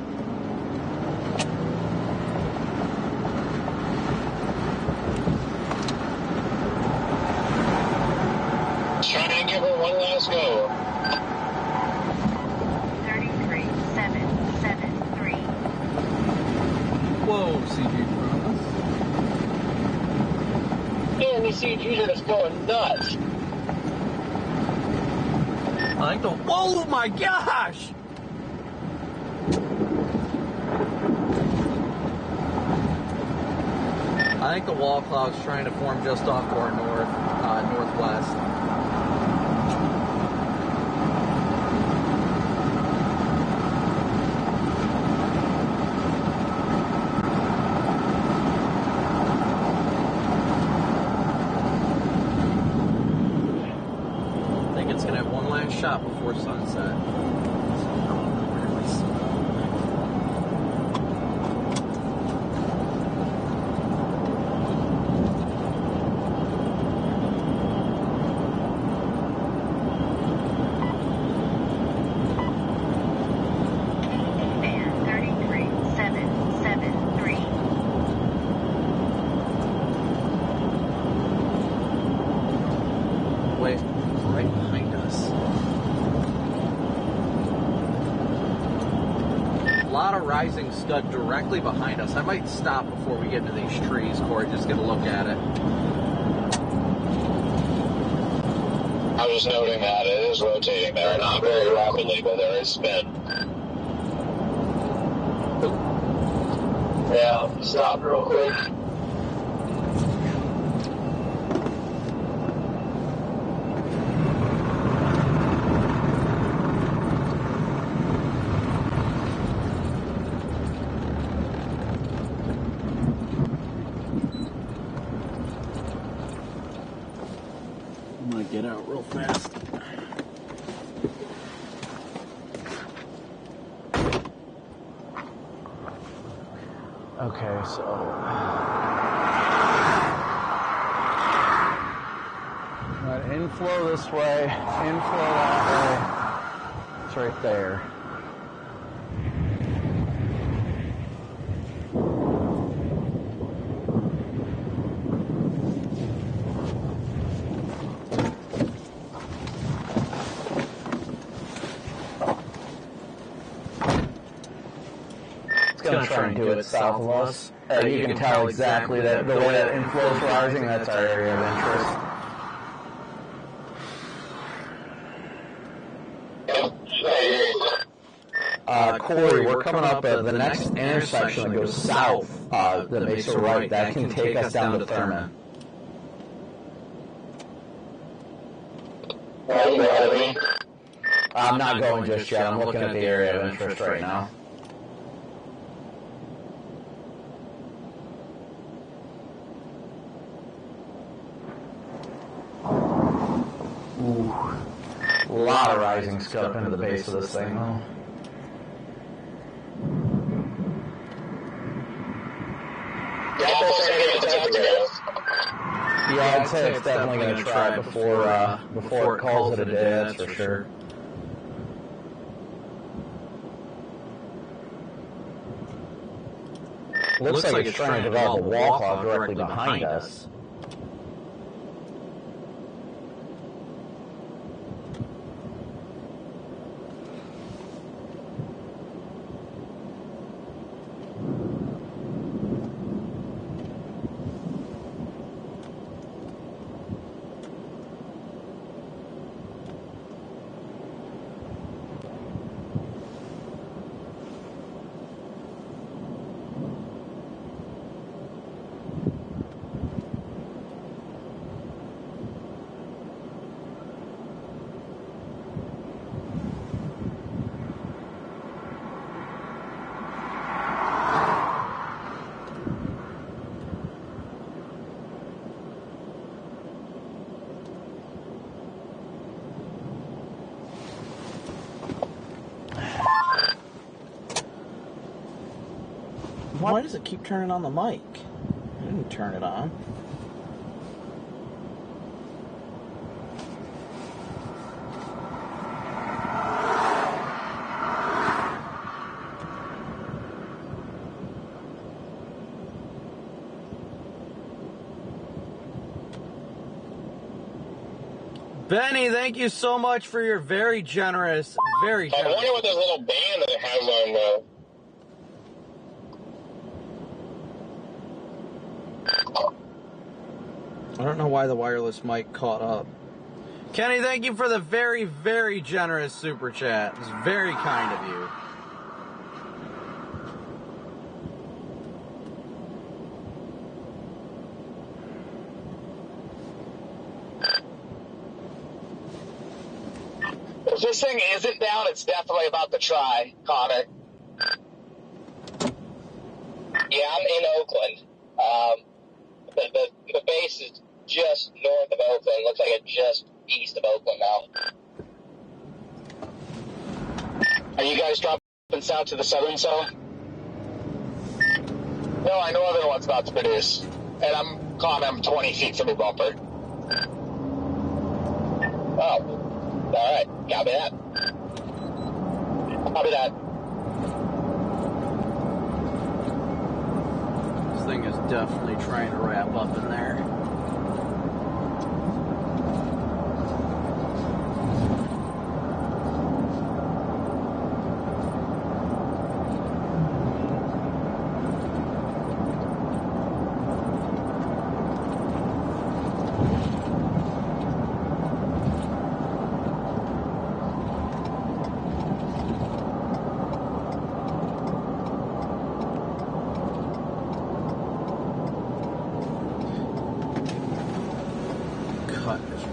Trying to give her one last go. 33773. Whoa, CG front. Man, these CGs are just going nuts. I think the. Oh my gosh! I think the wall cloud's trying to form just off to our northwest. I think it's gonna have one last shot before sunset. Rising scud directly behind us. I might stop before we get into these trees, Corey, just get a look at it. I was just noting that it is rotating there, not very rapidly, but there is spin. Yeah, stop real quick. Get out real fast. Okay, so got inflow this way, inflow that way. It's right there. Try and do it south of us. You can tell exactly that the way that inflow is rising, that's our area of interest. Corey, we're coming up at the next intersection that goes south, that makes a right. That can take us down to Thurman. I'm not going just yet. I'm looking at the area of interest right now. Ooh. A lot of rising scud into the base of this thing, though. Yeah, I'd say it's definitely going to try before it calls it a day, that's for sure. Looks like it's trying to develop a wall cloud directly behind us. Why does it keep turning on the mic? I didn't turn it on. Benny, thank you so much for your very generous. I wonder what this little band that it has on though. I don't know why the wireless mic caught up. Kenny, thank you for the very, very generous super chat. It's very kind of you. If this thing isn't down, it's definitely about to try, Connor. Yeah, I'm in Oakland. The base is just north of Oakland. Looks like it's just east of Oakland now. Are you guys dropping south to the southern cell? No, I know other one's about to produce. And I'm 20 feet from the bumper. Oh. Alright, copy that. Copy that. This thing is definitely trying to wrap up in there.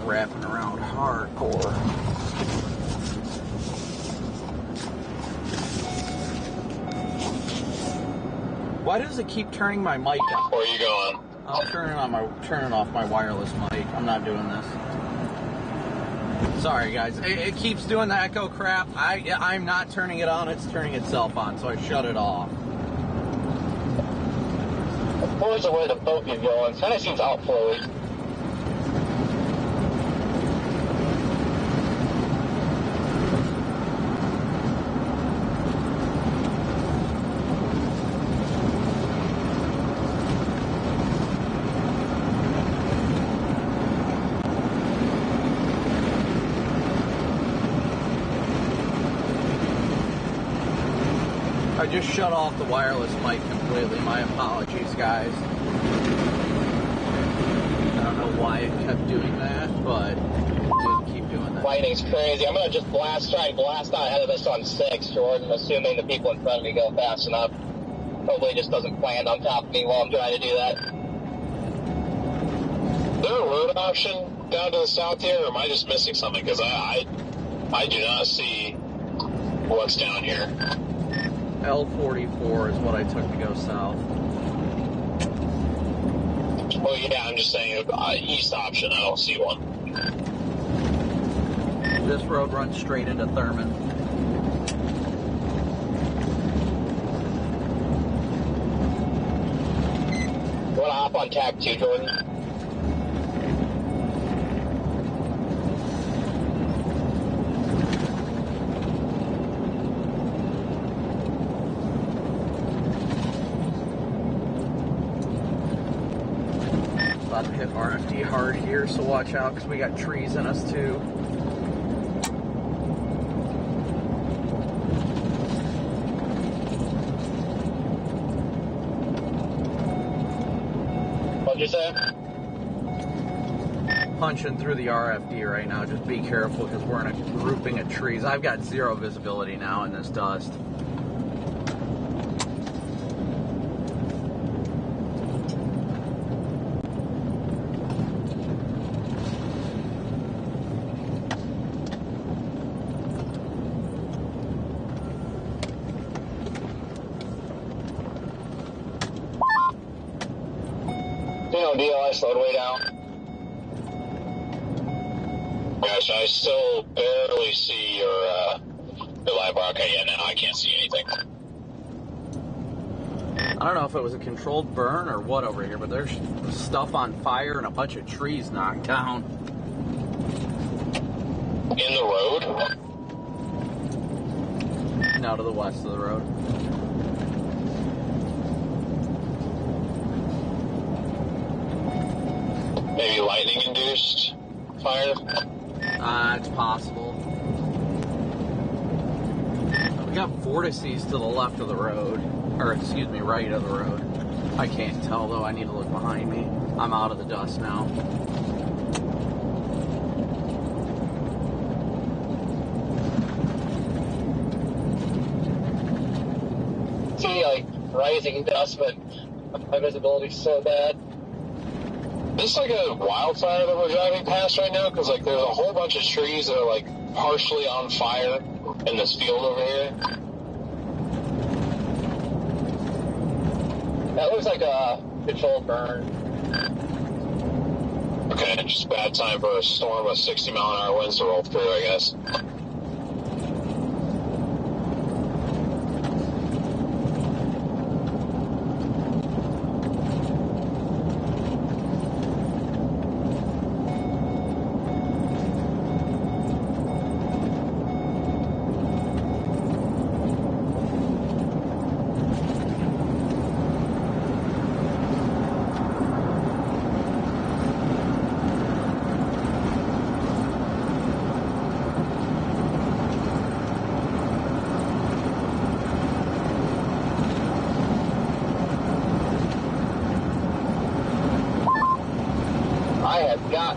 Wrapping around hardcore. Why does it keep turning my mic on? Where are you going? I'm turning off my wireless mic. I'm not doing this. Sorry guys, it keeps doing the echo crap. I'm not turning it on, it's turning itself on, so I shut it off. Where's the way the boat is going? Kind of seems outflowy. I just shut off the wireless mic completely. My apologies, guys. I don't know why it kept doing that, but it did keep doing that. Lightning's crazy. I'm going to just try and blast out ahead of this on 6, Jordan, assuming the people in front of me go fast enough. Hopefully it just doesn't land on top of me while I'm trying to do that. Is there a road option down to the south here, or am I just missing something? Because I do not see what's down here. L44 is what I took to go south. Well, yeah, I'm just saying east option. I don't see one. This road runs straight into Thurman. You want to hop on tack 2, Jordan? RFD hard here, so watch out because we got trees in us too. What'd you say? Punching through the RFD right now. Just be careful because we're in a grouping of trees. I've got zero visibility now in this dust. DLI slowed way down. Gosh, I still barely see your live bar. Okay, yeah, now I can't see anything. I don't know if it was a controlled burn or what over here, but there's stuff on fire and a bunch of trees knocked down. In the road? No, to the west of the road. Maybe lightning-induced fire? It's possible. We got vortices to the left of the road. Or, excuse me, right of the road. I can't tell, though. I need to look behind me. I'm out of the dust now. See, like, rising dust, but my visibility's so bad. This is like a wildfire that we're driving past right now, because like there's a whole bunch of trees that are like partially on fire in this field over here. That looks like a controlled burn. Okay, just bad time for a storm with 60-mile-an-hour winds to roll through, I guess.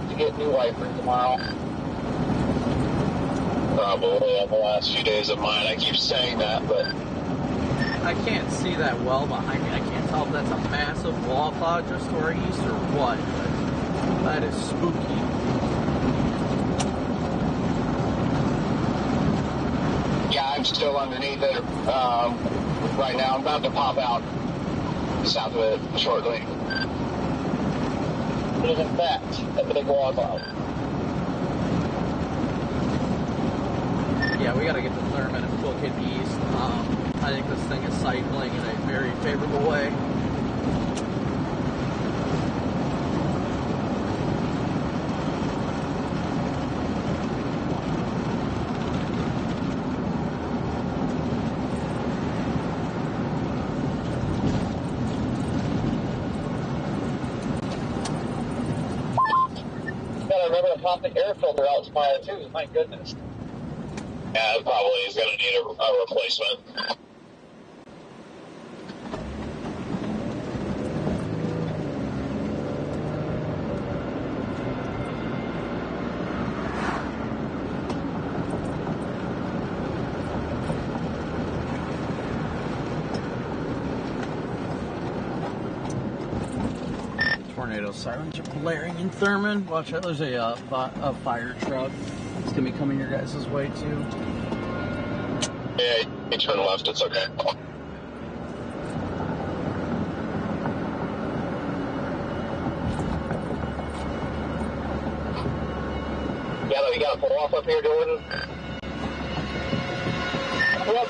To get new wipers tomorrow. Probably on the last few days of mine. I keep saying that, but I can't see that well behind me. I can't tell if that's a massive wall cloud just to our east or what, but that is spooky. Yeah, I'm still underneath it right now. I'm about to pop out south of it shortly. It is in fact a big wall cloud. Yeah, we gotta get the Thurman and book it east. I think this thing is cycling in a very favorable way. Remember to pop the air filter out tomorrow too. My goodness. yeah, it probably is going to need a replacement. Tornado sirens are blaring in Thurman. Watch out, there's a fire truck. It's going to be coming your guys' way too. Yeah, you turn left, it's okay. Yeah, you got to pull off up here, Jordan. Yep.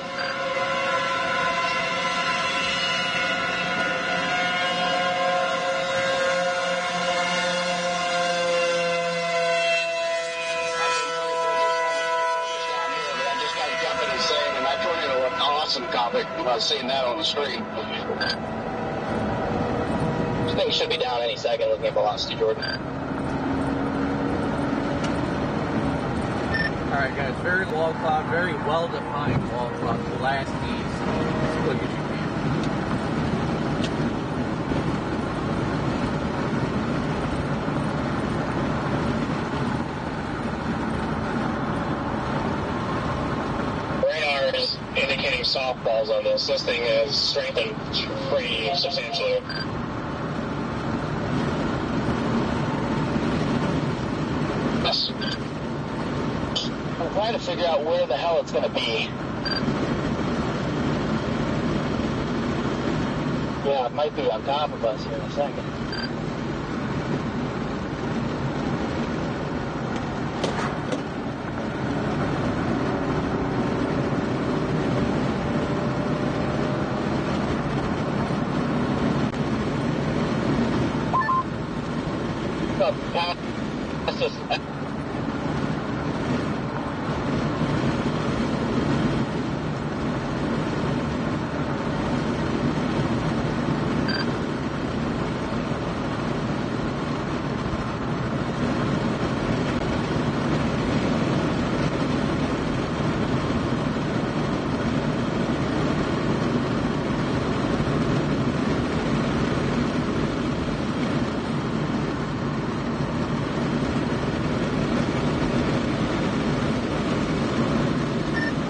Awesome, Copic. I've seen that on the screen. I think he should be down any second looking at velocity, Jordan. Alright guys, very wall cloud, very well-defined wall cloud. Last east. Let's look at you. Radar is indicating softballs on this. This thing has strengthened pretty substantially. Yes. I'm trying to figure out where the hell it's going to be. Yeah, it might be on top of us here in a second. Past us.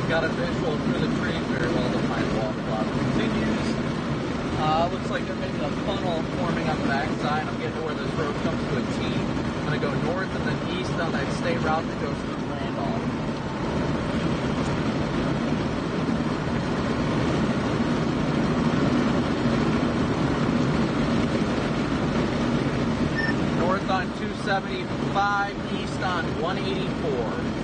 Got a visual through the trees, very well defined wall cloud continues. Looks like they're making a funnel forming on the backside. I'm getting to where this road comes to a T. I'm going to go north and then east on that state route that goes through Randolph. North on 275, east on 184.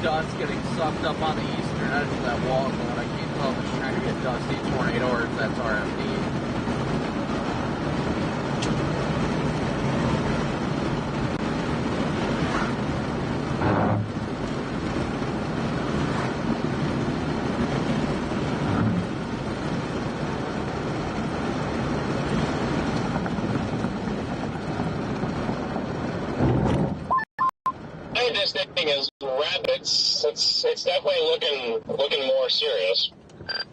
Dust getting sucked up on the eastern edge of that wall zone. I can't tell if it's trying to get dusty tornado or if that's RFD. This thing is rabbits. It's definitely looking more serious. And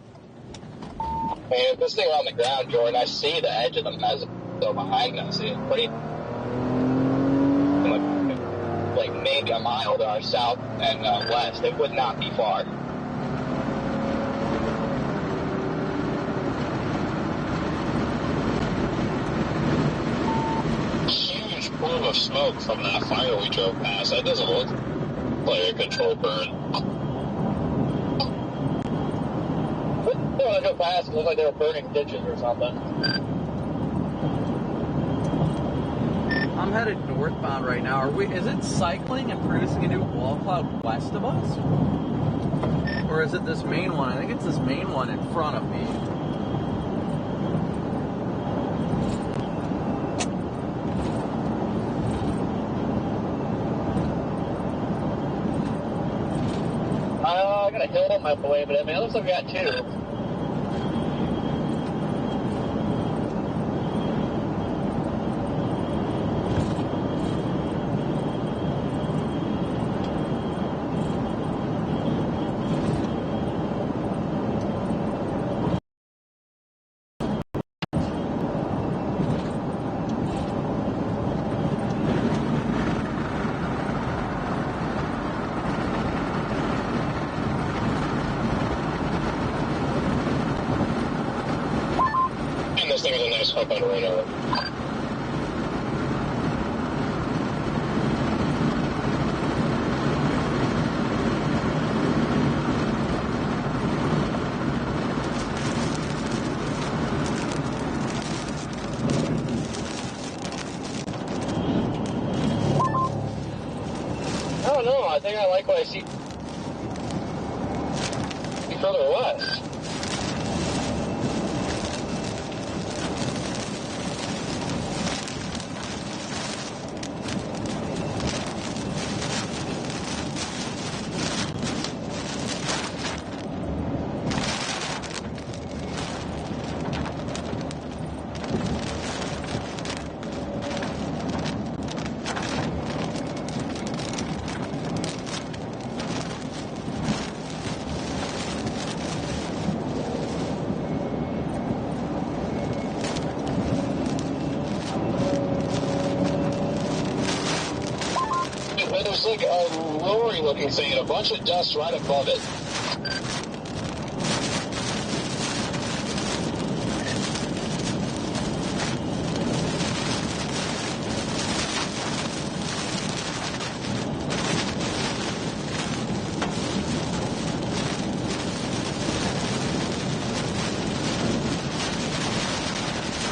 if this thing were on the ground, Jordan, I see the edge of the mezzo behind us. It's pretty, like maybe a mile to our south and west. It would not be far. Huge plume of smoke from that fire we drove past. That doesn't look like a controlled burn. When I go past, it looked like they were burning ditches or something. I'm headed northbound right now. Is it cycling and producing a new wall cloud west of us? Or is it this main one? I think it's this main one in front of me. I got a hill on my way, but I mean, it looks like we got two. This thing is a nice hook on radar. I don't know. I think I like what I see further west. There's like a lorry looking thing and a bunch of dust right above it.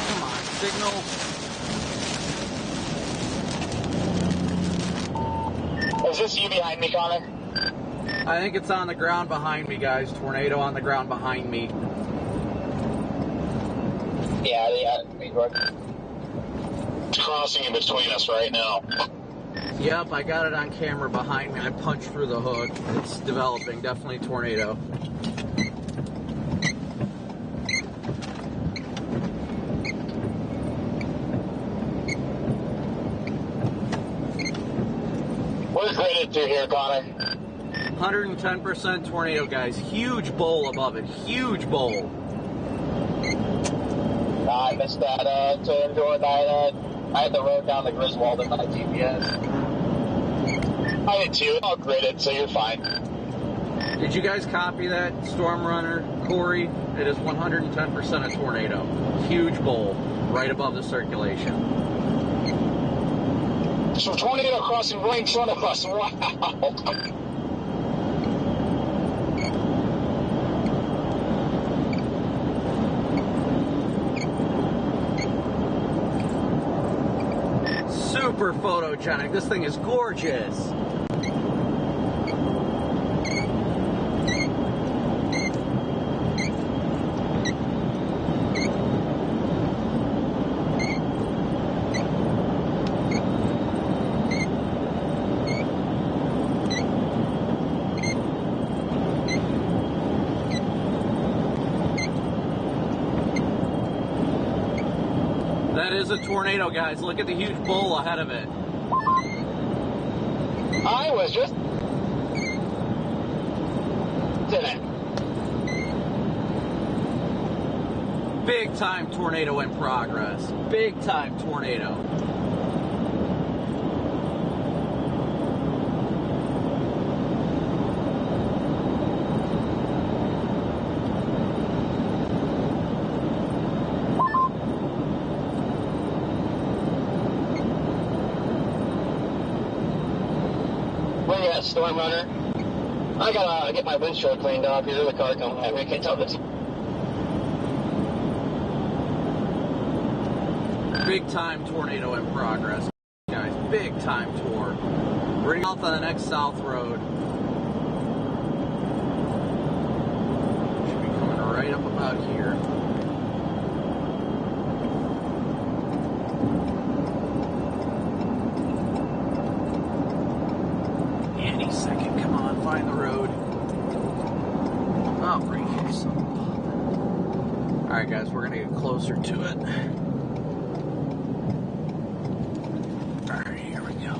Come on, signal. Is this you behind me, Connor? I think it's on the ground behind me, guys. Tornado on the ground behind me. Yeah. It's crossing in between us right now. Yep, I got it on camera behind me. I punched through the hook. It's developing. Definitely tornado. We're graded through here, Connor. 110% tornado, guys. Huge bowl above it. Huge bowl. I missed that turn, Jordan. I had the road down the Griswold in my GPS. I did too. All gridded, so you're fine. Did you guys copy that, Storm Runner, Corey? It is 110% a tornado. Huge bowl right above the circulation. So tornado crossing right in front of us. Wow. Super photogenic. This thing is gorgeous. That is a tornado, guys. Look at the huge bowl ahead of it. I was just in it. Big time tornado in progress. Big time tornado. Where you at, Storm Runner? I gotta get my windshield cleaned off. Here's the car coming at me. I can't tell this. Big time tornado in progress, guys. Big time tour. We're getting off on the next south road. Should be coming right up about here. Any second, come on, find the road. Oh, right here, some. All right, guys, we're gonna get closer to it. All right, here we go.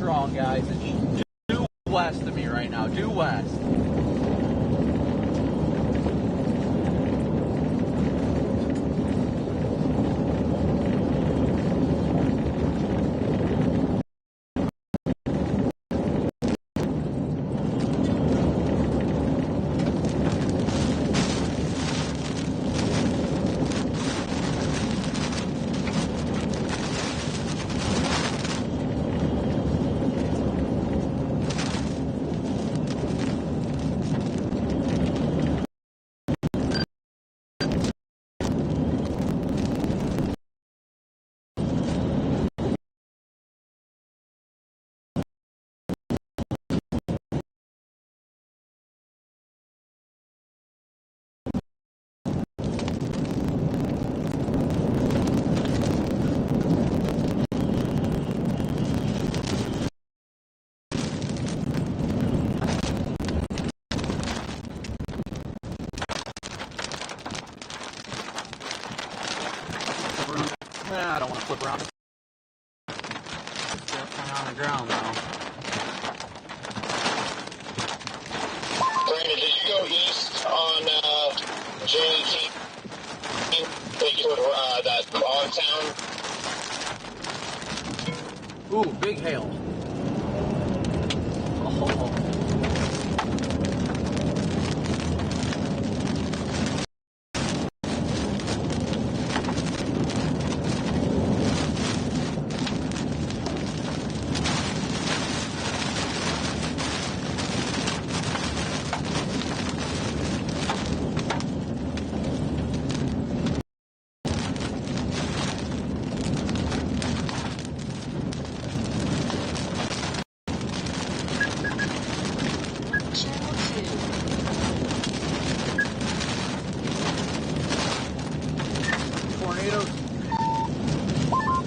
strong, guys. It's due west of me right now. Due west. I don't want to flip around. It's kind of on the ground now. Brandon, did you go east on JT? Take you toward that log town? Ooh, big hail. Oh.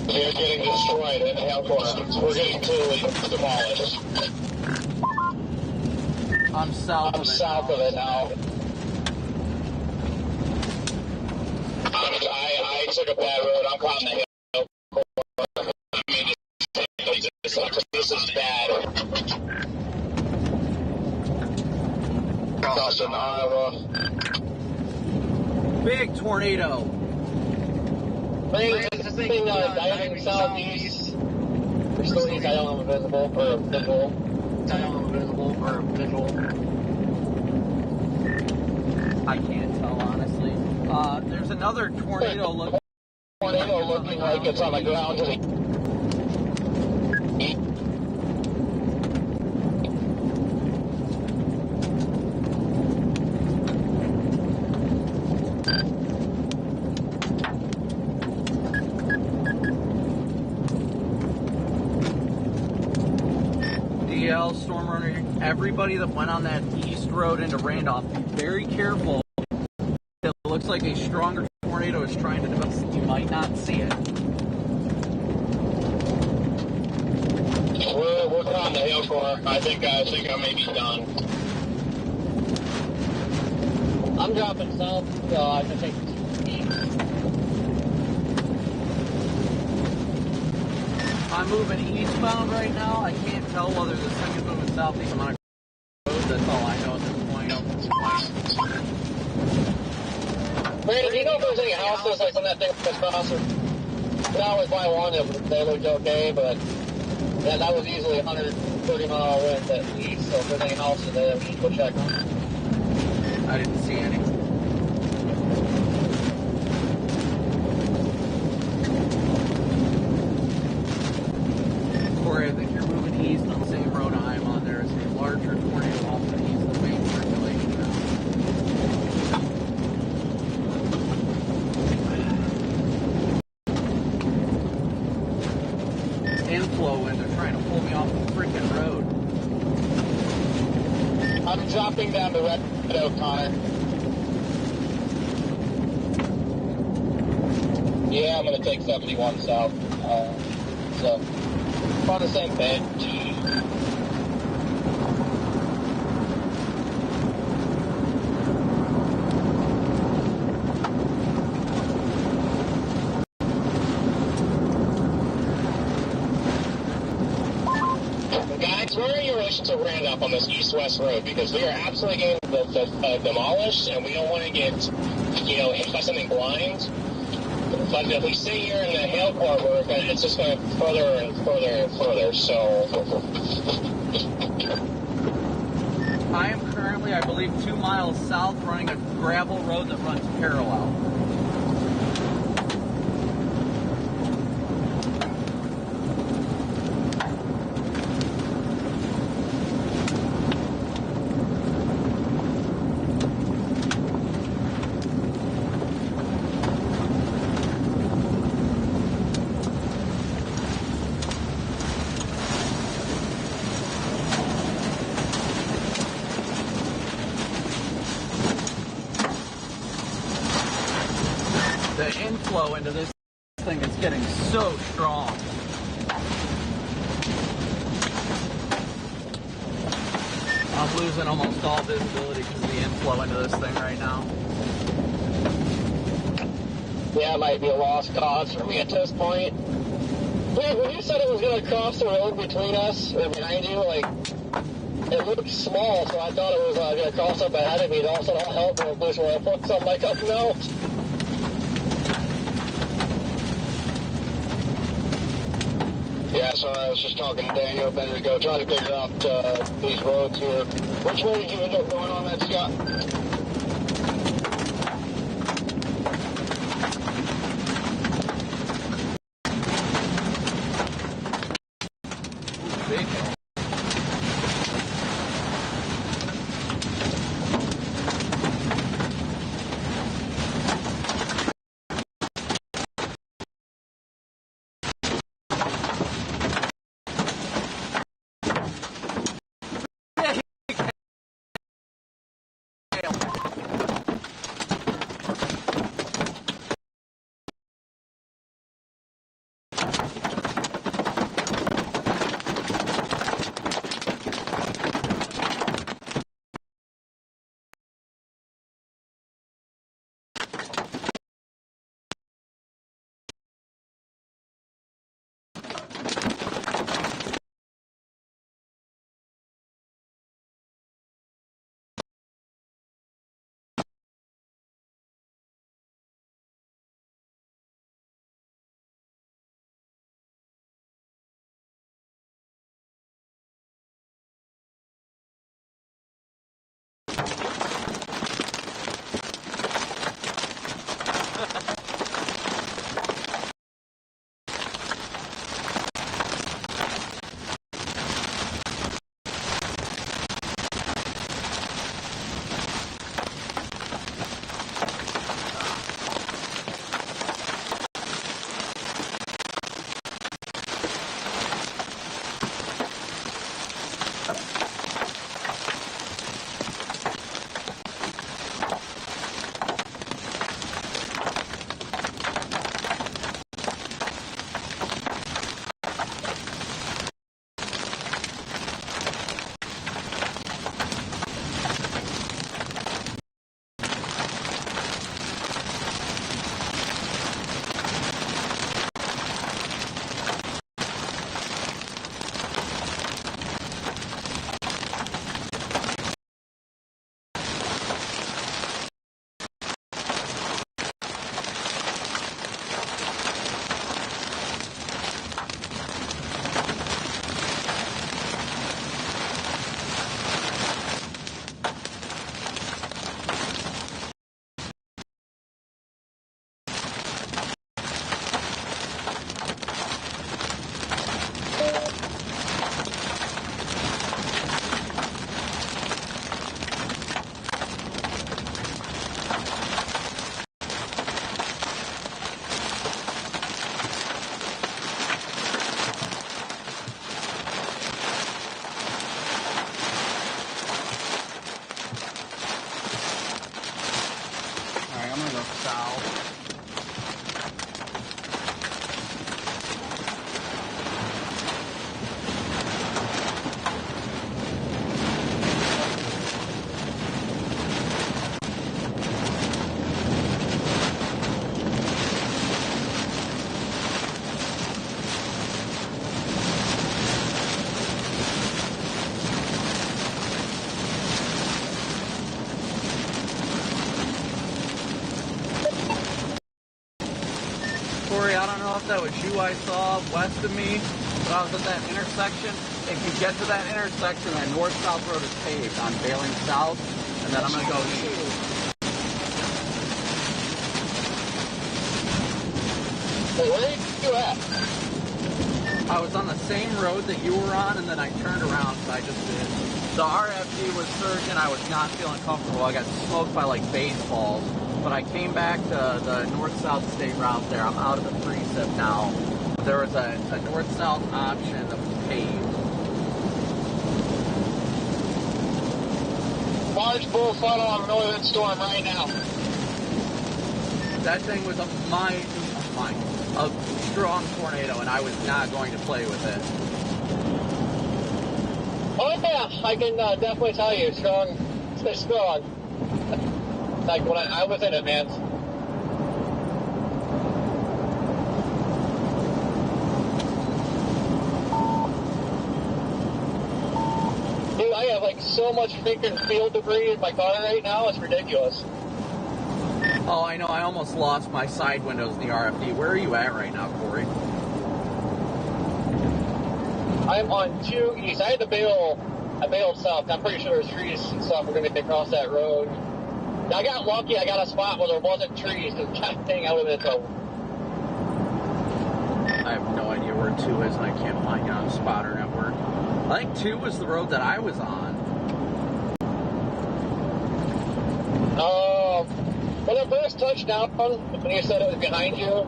They're getting destroyed in Hellcore. We're getting totally demolished. I'm south of it now. I took a bad road. I'm caught in the hill. I mean, this is bad. Dawson, Iowa. Big tornado. Brandon, is this thing diving southeast? Or still east, I don't have a visible, or a visual. I don't have a visible, or a visual. I can't tell, honestly. There's another tornado looking like it's on the ground to the east. DL, Storm Runner, everybody that went on that east road into Randolph, be very careful. It looks like a stronger tornado is trying to develop. You might not see it. We're on the hill corner. I think I may be done. I'm dropping south, so I can take east. I'm moving eastbound right now. I can't tell whether this thing is moving southeast. I'm on a road. That's all I know at this point. Brandon, do you know if there's any houses like on that thing across? I always buy one if they looked okay, but yeah, that was easily 130-mile wind at east, so if there's any houses there, we should go check on. I didn't see any. Corey, I think you're moving east on the same road I'm on. There is a larger tornado off to the east of the main circulation now. Inflow wind, they're trying to pull me off the freaking road. I'm dropping down to Red Oak, Connor. Yeah, I'm going to take 71 south. So, we're on the same page. stop on this east-west road because we are absolutely getting demolished, and we don't want to get, hit by something blind. But if we stay here in the hail corridor, it's just going further and further and further. So I am currently, I believe, 2 miles south, running a gravel road that runs parallel. The inflow into this thing is getting so strong. I'm losing almost all visibility because of the inflow into this thing right now. Yeah, it might be a lost cause for me at this point. Yeah, when you said it was going to cross the road between us or behind you, like, it looked small, so I thought it was going to cross up ahead of me. All of a sudden, all hell broke loose where I put something like, oh no. Yeah, sorry, I was just talking to Daniel a minute ago, trying to figure out these roads here. Which way did you end up going on that, Scott? thought that was you I saw west of me, but I was at that intersection. If you get to that intersection, that north-south road is paved on Bailing South, and then I'm going to go east. Hey, where are you at? I was on the same road that you were on, and then I turned around, so I just did. The RFD was surging. I was not feeling comfortable. I got smoked by like baseballs, but I came back to the north-south state route there. I'm out of the precip now. There was a north-south option that was paved. Large bull funnel on Northern Storm right now. That thing was a strong tornado, and I was not going to play with it. Oh yeah, I can definitely tell you, strong. Stay strong. Like when I was in it, man. Dude, I have like so much freaking field debris in my car right now, it's ridiculous. Oh, I know, I almost lost my side windows in the RFD. Where are you at right now, Corey? I'm on 2 east. I had to bail. I bailed south. I'm pretty sure there's trees and stuff. We're going to cross that road. I got lucky. I got a spot where there wasn't trees. Because God dang, I would have been in trouble. I have no idea where 2 is, and I can't find it on the spotter network. I think 2 was the road that I was on. When I first touched down, when you said it was behind you,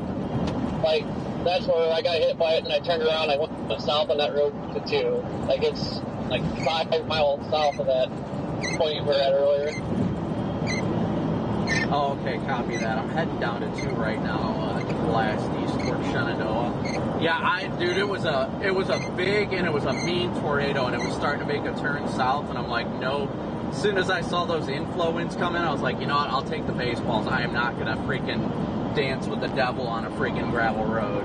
like, that's where I got hit by it, and I turned around, I went south on that road to 2. Like, it's like 5 miles south of that point you were at earlier. Oh, okay, copy that. I'm heading down to 2 right now, last east toward Shenandoah. Yeah, dude, it was a big and it was a mean tornado, and it was starting to make a turn south, and I'm like, no. As soon as I saw those inflow winds come in, I was like, you know what, I'll take the baseballs. I am not going to freaking dance with the devil on a freaking gravel road.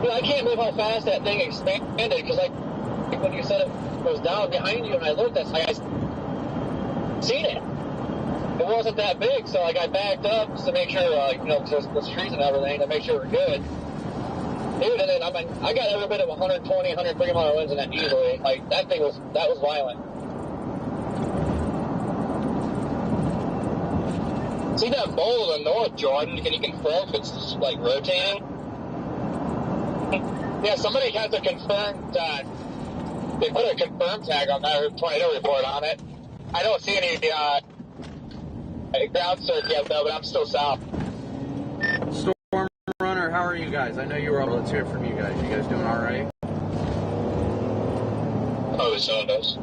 Dude, I can't believe how fast that thing expanded, because like when you said it was down behind you and I looked, that's like I seen it. It wasn't that big, so like I backed up just to make sure, because there's trees and everything, to make sure we're good. Dude, and then I got every bit of 120, 130 mile winds in that easily. Like, that was violent. See that bowl in the north, Jordan? Can you confirm if it's, like, rotating? Yeah, somebody has a confirmed, they put a confirmed tag on that tornado report on it. I don't see any, ground surge yet, though, but I'm still south. Storm Runner, how are you guys? I know you were able to hear from you guys. You guys doing all right? Oh, the sun does.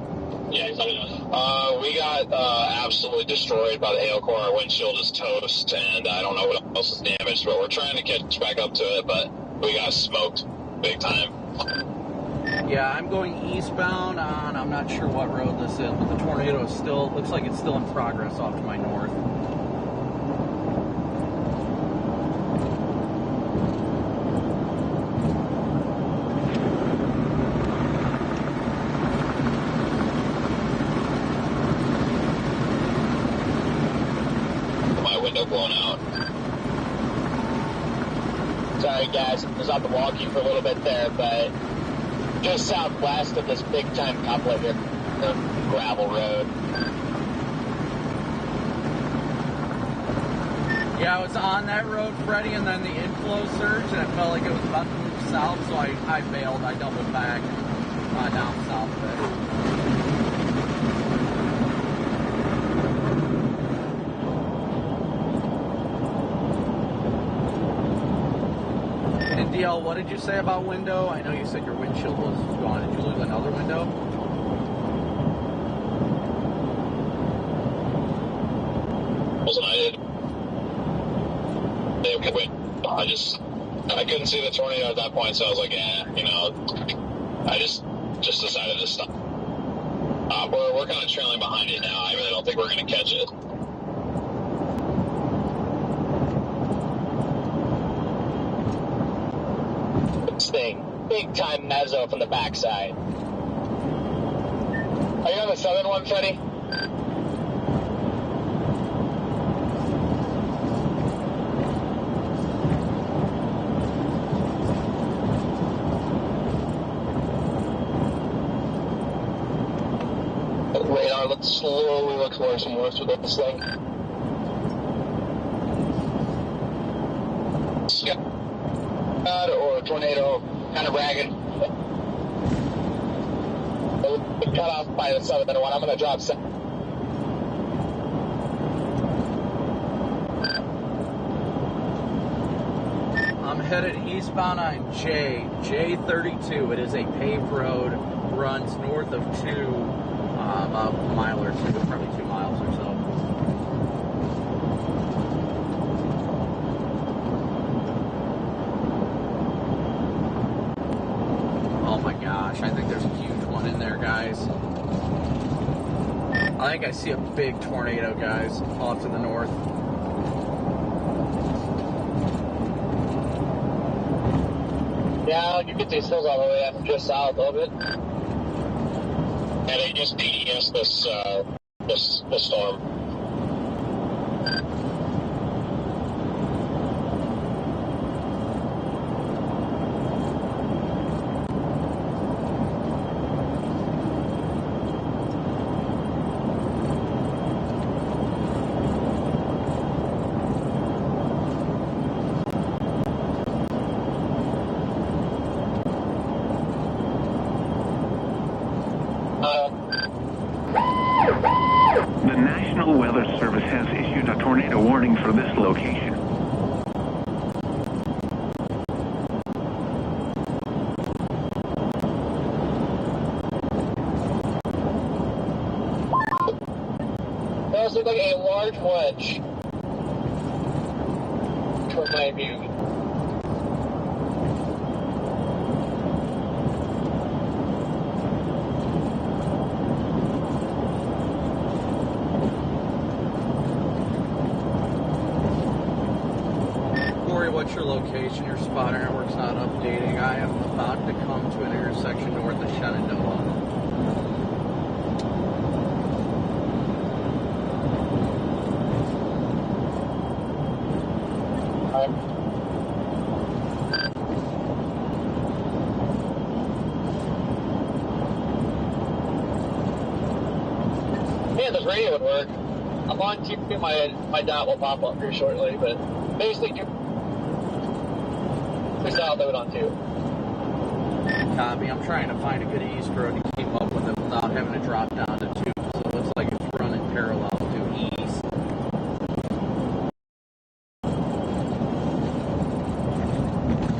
Yeah, he's we got absolutely destroyed by the hail core. Our windshield is toast, and I don't know what else is damaged, but we're trying to catch back up to it, but we got smoked big time. Yeah, I'm going eastbound on, I'm not sure what road this is, but the tornado is still, looks like it's still in progress off to my north. My window blown out. Sorry guys, I was on the walkie for a little bit there, but just southwest of this big time couplet here, the gravel road. Yeah, I was on that road, Freddie, and then the inflow surged, and it felt like it was about to move south, so I bailed. I doubled back down south of it. And DL, what did you say about window? I know you said your windshield was gone. Did you lose another window? Wasn't I did. I couldn't see the tornado at that point, so I was like, I just decided to stop. We're kind of trailing behind it now. I really don't think we're going to catch it. This thing, big time mezzo from the backside. Are you on the southern one, Freddie? radar. Let's slowly look worse and worse with this thing. Scud or tornado, kind of ragged. Cut off by the southern one. I'm going to drop some. I'm headed eastbound on J32. It is a paved road, runs north of 2, about a mile or 2, probably 2 miles or so. Oh my gosh, I think there's a huge one in there, guys. I think I see a big tornado, guys, off to the north. Yeah, you get these hills all the way up just south of it. And they just DES this storm. The National Weather Service has issued a tornado warning for this location. Those look like a large wedge from my view. What's your location? Your spotter network's not updating. I am about to come to an intersection north of Shenandoah. Yeah, this radio would work. I'm on 2, my dot will pop up here shortly, but basically south of it on 2. Copy. I'm trying to find a good east road to keep up with it without having to drop down to 2, so it looks like it's running parallel to east.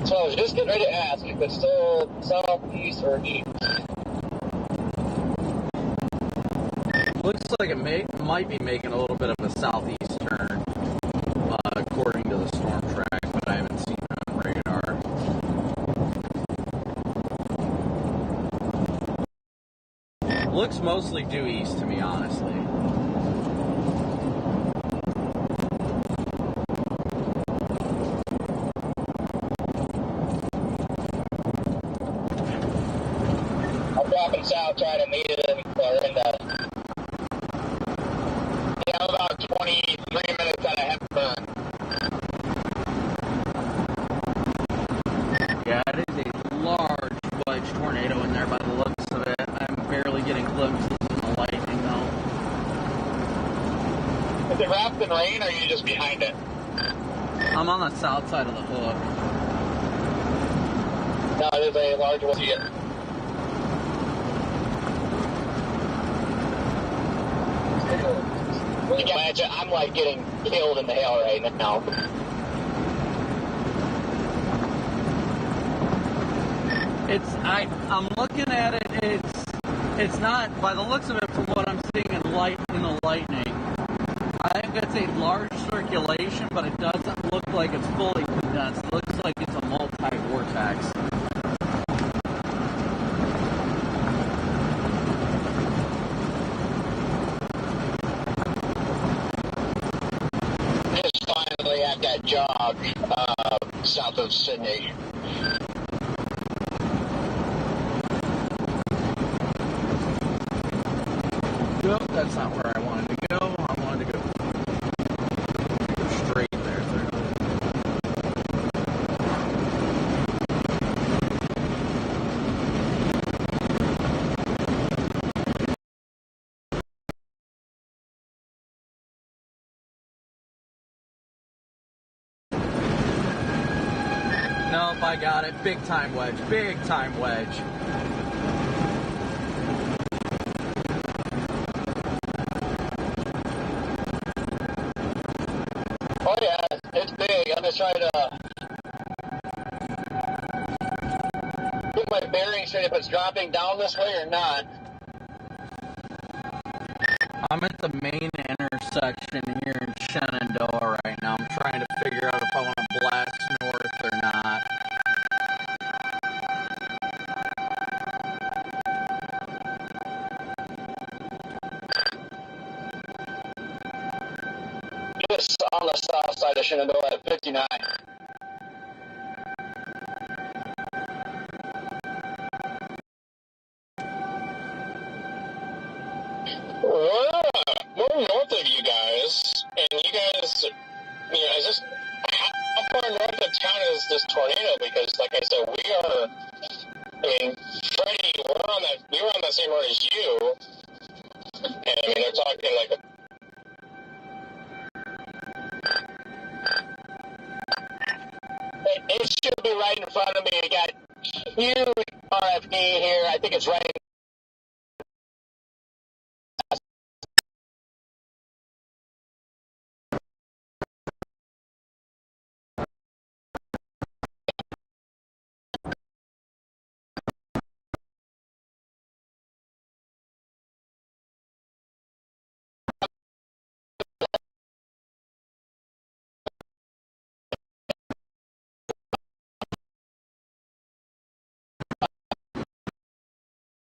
So I was just getting ready to ask if it's still southeast or east. Looks like it might be making a little bit of a southeast turn, according to the storm track, but I haven't seen it on radar. Looks mostly due east to me, honestly. I'm dropping south, trying to meet it in about 23 minutes out of Hepburn. Yeah, it is a large wedge tornado in there by the looks of it. I'm barely getting glimpses of the lightning, though. Is it wrapped in rain, or are you just behind it? I'm on the south side of the hook. No, there's a large one here. You can imagine, I'm like getting killed in the hail right now. I'm looking at it, it's not, by the looks of it, from what I'm seeing in the lightning, I think it's a large circulation, but it doesn't look like it's fully condensed. It looks like it's a multi-vortex. Just finally at that jog south of Sydney. Nope, that's not where I wanted to go. I wanted to go straight there. Nope, I got it. Big time wedge. Big time wedge. Oh yeah, it's big. I'm just trying to get my bearing straight if it's dropping down this way or not. I'm at the main intersection here in Shenandoah right now. I'm trying to figure out if I want to blast north or not. Just on the south side of Shenandoah at 59. We're north of you guys, and you guys, is this, how far north of town is this tornado? Because, like I said, Freddie, we were on that same road as you, and they're talking like It should be right in front of me. We got huge RFD here. I think it's right.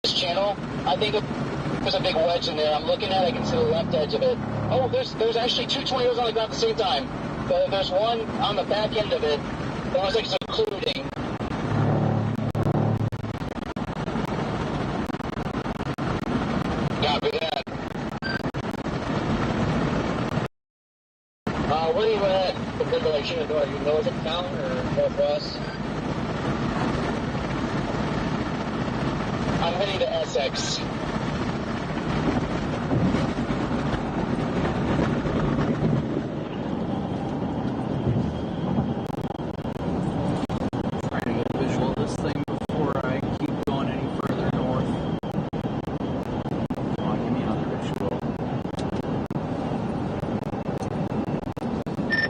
Channel. I think there's a big wedge in there. I'm looking at it. I can see the left edge of it. Oh, there's actually two tornadoes on the ground at the same time. There's one on the back end of it. That was like secluding. Copy that. Where are you at? Compared to like Shenandoah, you north of town or northwest? I'm heading to Essex. Trying to get a visual of this thing before I keep going any further north. Come on, give me another visual.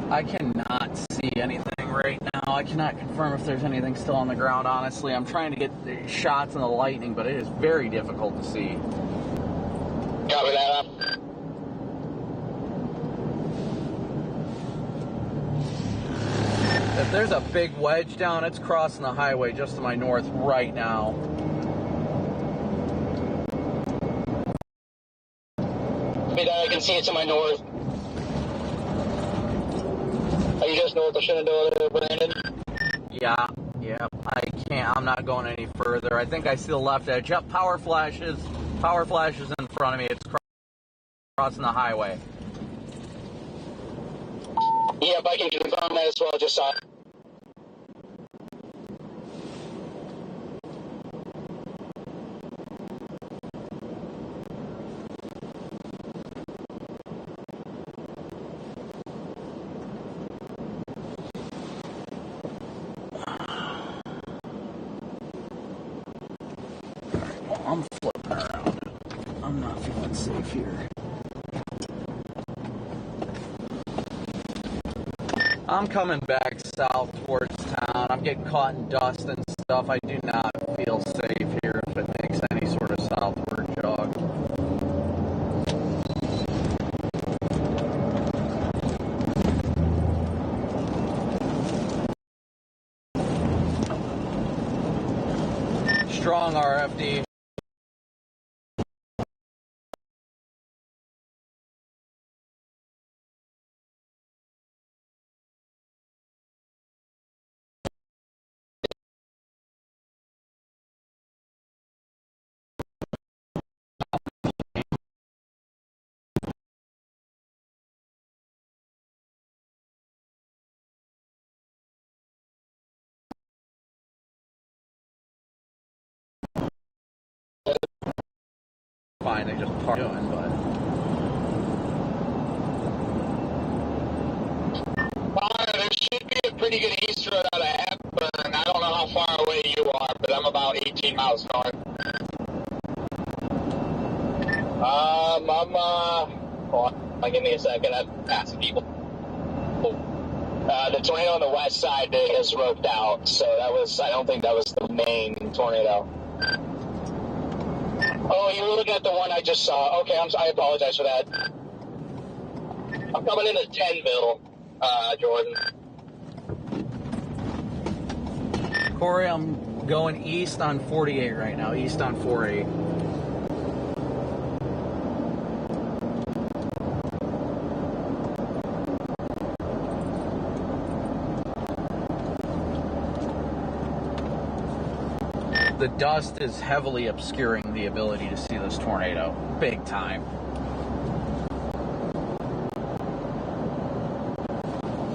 I cannot see anything right now. I cannot confirm if there's anything still on the ground, honestly. I'm trying to get the shots in the lightning, but it is very difficult to see. Copy that up. If there's a big wedge down, it's crossing the highway just to my north right now. I can see it to my north. Are you just north of Shenandoah there, Brandon? Yeah, I'm not going any further. I think I see the left edge. Yep, power flashes in front of me. It's crossing the highway. Yep, I can confirm that as well. Just saw it. I'm flipping around. I'm not feeling safe here. I'm coming back south towards town. I'm getting caught in dust and stuff. I do not feel safe here if it makes any sort of southward jog. Strong RFD. Fine, they just park doing, but there should be a pretty good east road out of Hepburn. I about 18 miles north. Hold on, give me a second. I'm passing people. The tornado on the west side is roped out, so I don't think that was the main tornado. Oh, you were looking at the one I just saw. Okay, I apologize for that. I'm coming into Tenville, Jordan. Corey, I'm going east on 48 right now, east on 48. The dust is heavily obscuring the ability to see this tornado, big time.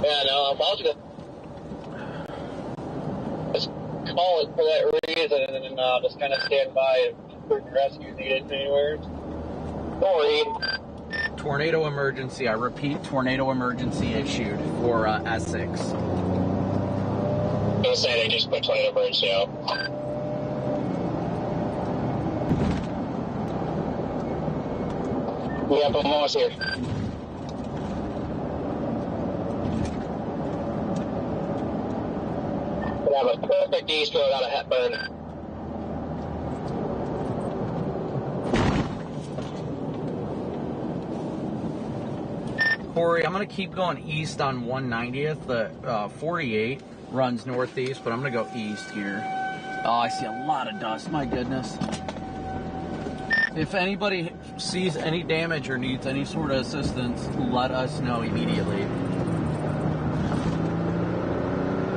Yeah, no, I'm also just call it for that reason and just kind of stand by if rescue needed anywhere. Sorry. Tornado emergency, I repeat, tornado emergency issued for Essex. I was going to say they just put tornado emergency out. We have almost here. We have a perfect east road out of Hepburn. Corey, I'm going to keep going east on 190th. The 48 runs northeast, but I'm going to go east here. Oh, I see a lot of dust. My goodness. If anybody sees any damage or needs any sort of assistance, let us know immediately.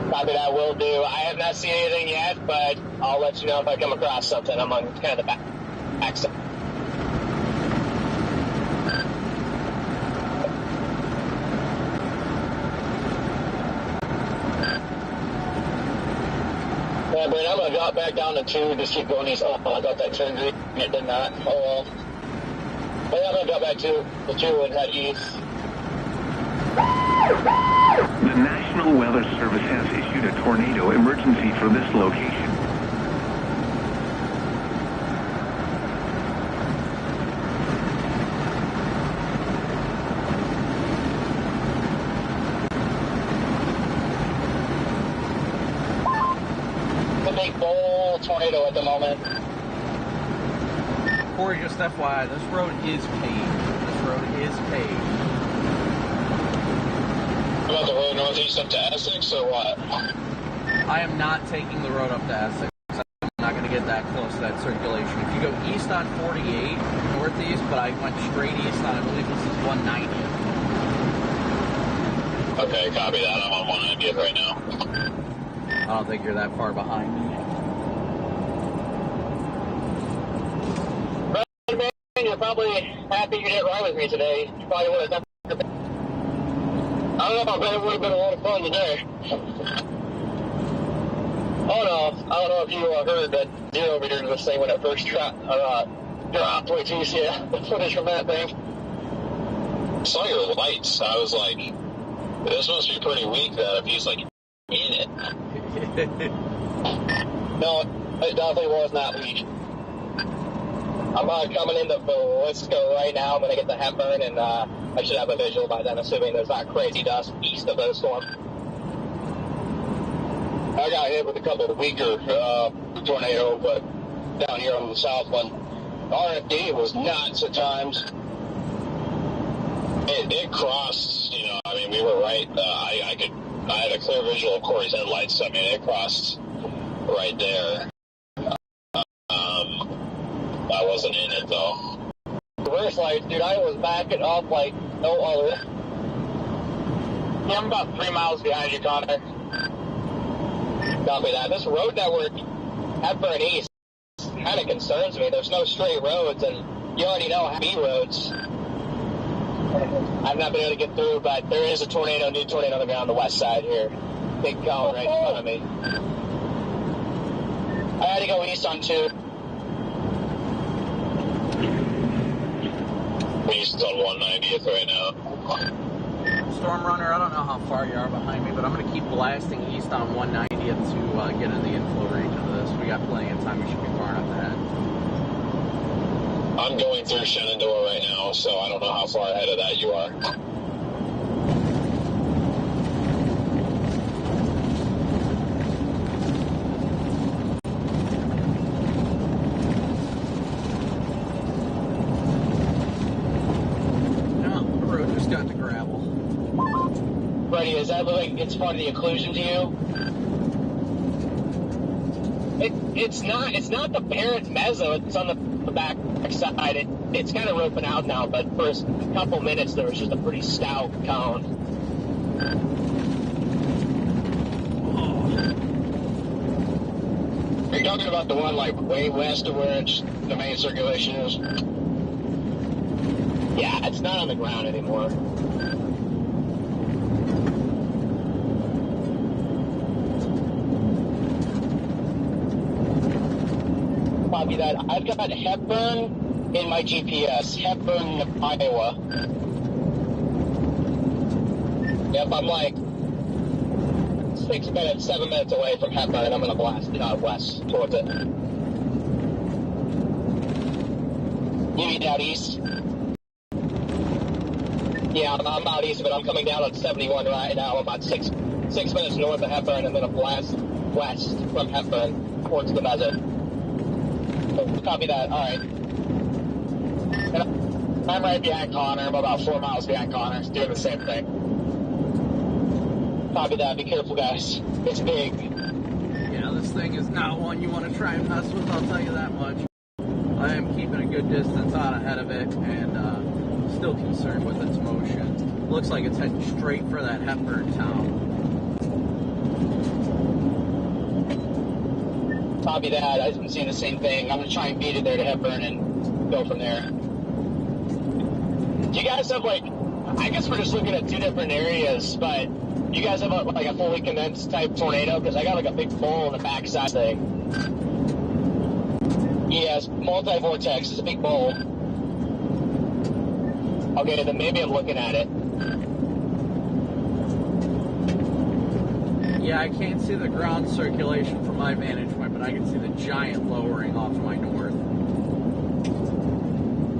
Copy that, will do. I have not seen anything yet, but I'll let you know if I come across something. I'm on kind of the back side. Yeah, but I'm going to drop back down to 2, just keep going east. Oh, I got that turn green. It did not. Oh, well. But yeah, I'm going to drop back to 2 and head east. The National Weather Service has issued a tornado emergency for this location. Big bowl tornado at the moment. Corey, just FYI, this road is paved. This road is paved. About the road northeast up to Essex or what? I am not taking the road up to Essex. I'm not going to get that close to that circulation. If you go east on 48, northeast, but I went straight east on, I believe this is 190th. Okay, copy that. I'm on 190th right now. I don't think you're that far behind me. You're probably happy you didn't ride with me today. You probably would have done. I don't know, but it would have been a lot of fun today. Oh no, I don't know if you heard that 0 meters was saying when it first dropped. Wait till you see the footage from that thing. I saw your lights. I was like, this must be pretty weak then if he's like in it. No, it definitely was not weak. I'm coming into Villisco right now. I'm going to get the Hepburn, and I should have a visual by then, assuming there's not crazy dust east of the storm. I got hit with a couple of weaker tornadoes, but down here on the south one, RFD was nuts at times. It crossed, I mean, we were right. I had a clear visual of Corey's headlights. I mean, it crossed right there. I wasn't in it, though. Reverse lights, dude, I was backing up like no other. Yeah, I'm about 3 miles behind you, Connor. Copy that. This road network, Hepburn East, kind of concerns me. There's no straight roads, and you already know B roads. I've not been able to get through, but there is a tornado, new tornado on the ground on the west side here. Big cone right in front of me. I had to go east on 2. East on 190th right now. Storm Runner, I don't know how far you are behind me, but I'm going to keep blasting east on 190th to get in the inflow range of this. We got plenty of time. We should be far enough ahead. I'm going through Shenandoah right now, so I don't know how far ahead of that you are. Buddy, does that look like it's part of the occlusion to you? It's not the parent mezzo, it's on the back side. It's kind of roping out now, but for a couple minutes there was just a pretty stout cone. Are you talking about the one like way west of where the main circulation is? Yeah, it's not on the ground anymore. Copy that. I've got Hepburn in my GPS. Hepburn, Iowa. Yep, I'm like 7 minutes away from Hepburn, and I'm going to blast west towards it. You mean out east? Yeah, I'm out east, but I'm coming down on 71 right now. I'm about six minutes north of Hepburn, and then a blast west from Hepburn towards the desert. Copy that. All right. And I'm right behind Connor. I'm about 4 miles behind Connor, doing the same thing. Copy that. Be careful, guys. It's big. Yeah, this thing is not one you want to try and mess with, I'll tell you that much. I am keeping a good distance out ahead of it, and still concerned with its motion. Looks like it's heading straight for that Hepburn town. Copy that. I've been seeing the same thing. I'm going to try and beat it there to Hepburn and go from there. Do you guys have, like, I guess we're just looking at two different areas, but you guys have, like, a fully condensed type tornado? Because I got, like, a big bowl in the backside thing. Yes, multi-vortex. It's a big bowl. Okay, then maybe I'm looking at it. Yeah, I can't see the ground circulation from my vantage point, but I can see the giant lowering off to my north.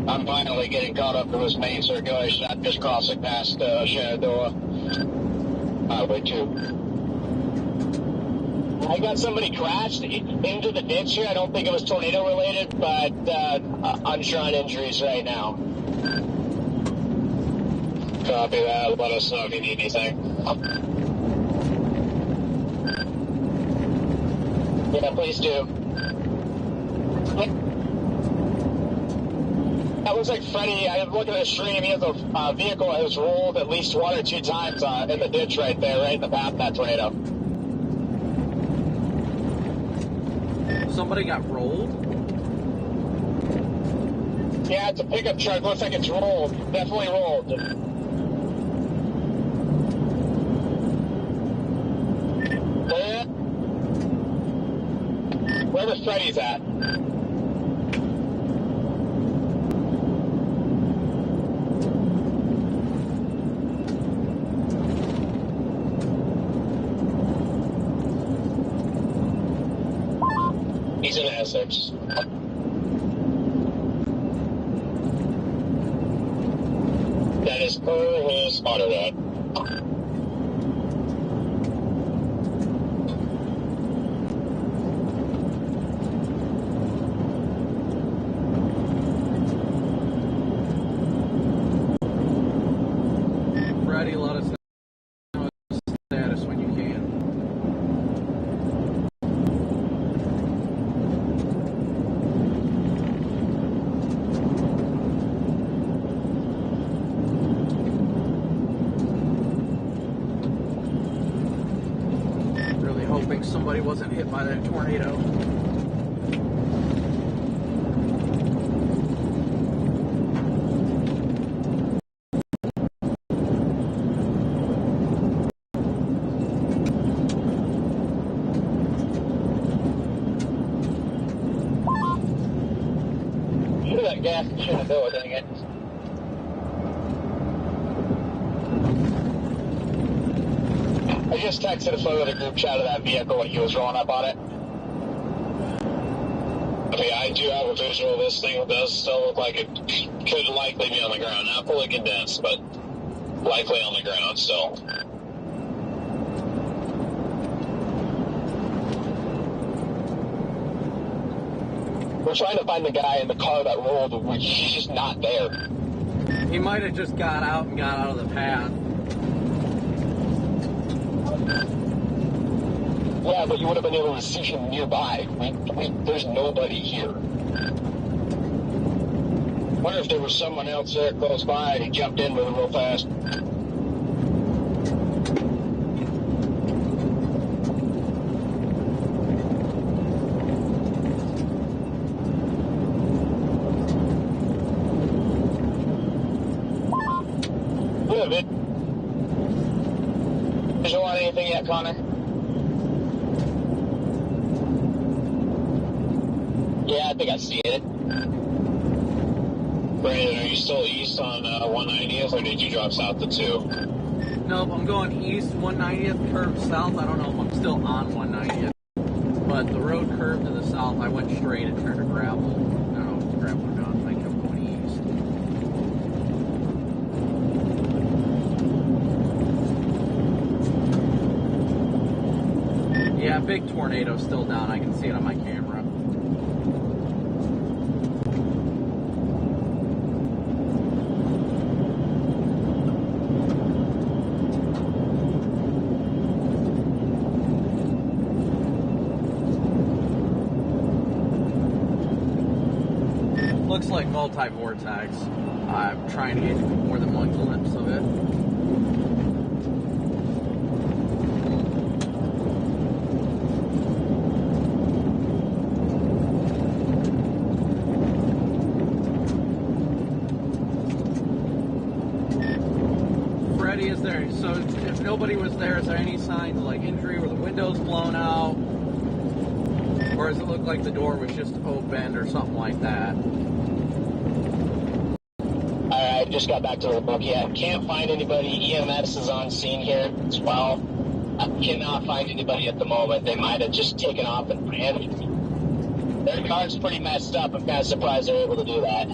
I'm finally getting caught up to this main circulation. I'm just crossing past Shenandoah Highway 2. I got somebody crashed into the ditch here. I don't think it was tornado related, but unsure on injuries right now. Copy that. Let us know if you need anything. Yeah, please do. That looks like Freddie. I'm looking at the stream. He has a vehicle that has rolled at least 1 or 2 times in the ditch right there, right in the path of that tornado. Somebody got rolled? Yeah, it's a pickup truck. Looks like it's rolled. Definitely rolled. Wherever Freddy's at. He's in Essex. That is early spotted that. Freddie, let us know his status when you can. Really hoping somebody wasn't hit by that tornado. Gas in Shenandoah, dang it. just texted a photo to the group chat of that vehicle when he was rolling up on it. Okay, I do have a visual. This thing does still look like it could likely be on the ground. Not fully condensed, but likely on the ground still. We're trying to find the guy in the car that rolled. He's just not there. He might have just got out and got out of the path. Yeah, but you would have been able to see him nearby. There's nobody here. Wonder if there was someone else there close by and he jumped in with it real fast. Good. Visual on anything yet, Connor? Yeah, I think I see it. Brandon, are you still east on 190th, or did you drop south to 2? Nope, I'm going east 190th, curved south. I don't know if I'm still on 190th. But the road curved to the south. I went straight and turned to gravel. I don't know if it's gravel or not. I think I'm going east. Yeah, big tornado still down. I can see it on my camera. Looks like multi-vortex. I'm trying to get more than one glimpse of it. Freddy, is there, so if nobody was there, is there any signs of like injury where the window's blown out? Or does it look like the door was just opened or something like that? I just got back to the book yet. Can't find anybody. EMS is on scene here as well. I cannot find anybody at the moment. They might have just taken off and ran. Their car's pretty messed up. I'm kind of surprised they're able to do that.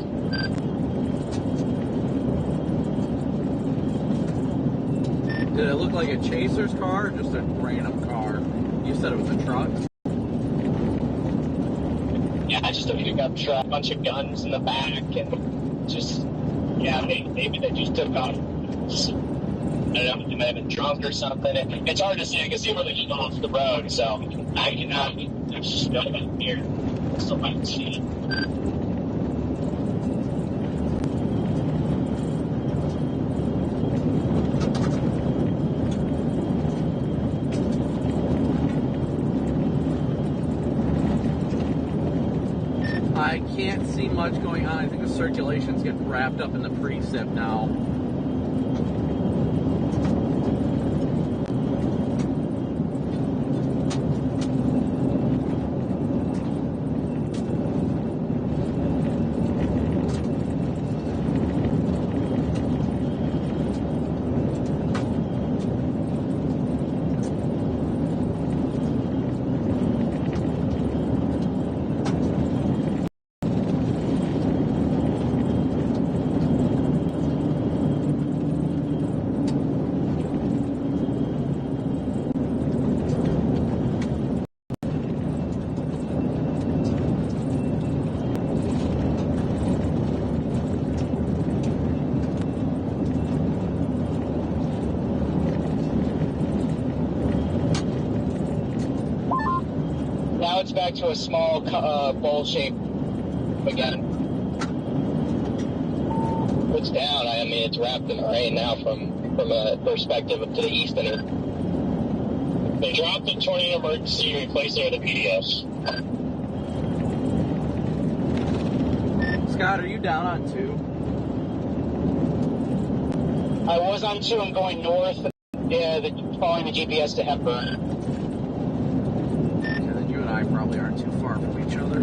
Did it look like a chaser's car or just a random car? You said it was a truck? Yeah, just a pickup truck, a bunch of guns in the back, and just, yeah, maybe they just took off. I don't know, they might have been drunk or something. It's hard to see. I can see where they came off the road, so I cannot, there's just nothing here. Still might see. I can't see much going on. I think the circulation's getting wrapped up in the precip now. Now it's back to a small bowl shape again. It's down. I mean, it's wrapped in the rain now from a perspective to the east of it. They dropped the tornado emergency, replaced it with a PDS. Scott, are you down on 2? I was on 2. I'm going north. Yeah, following the GPS to Hepburn. I probably aren't too far from each other.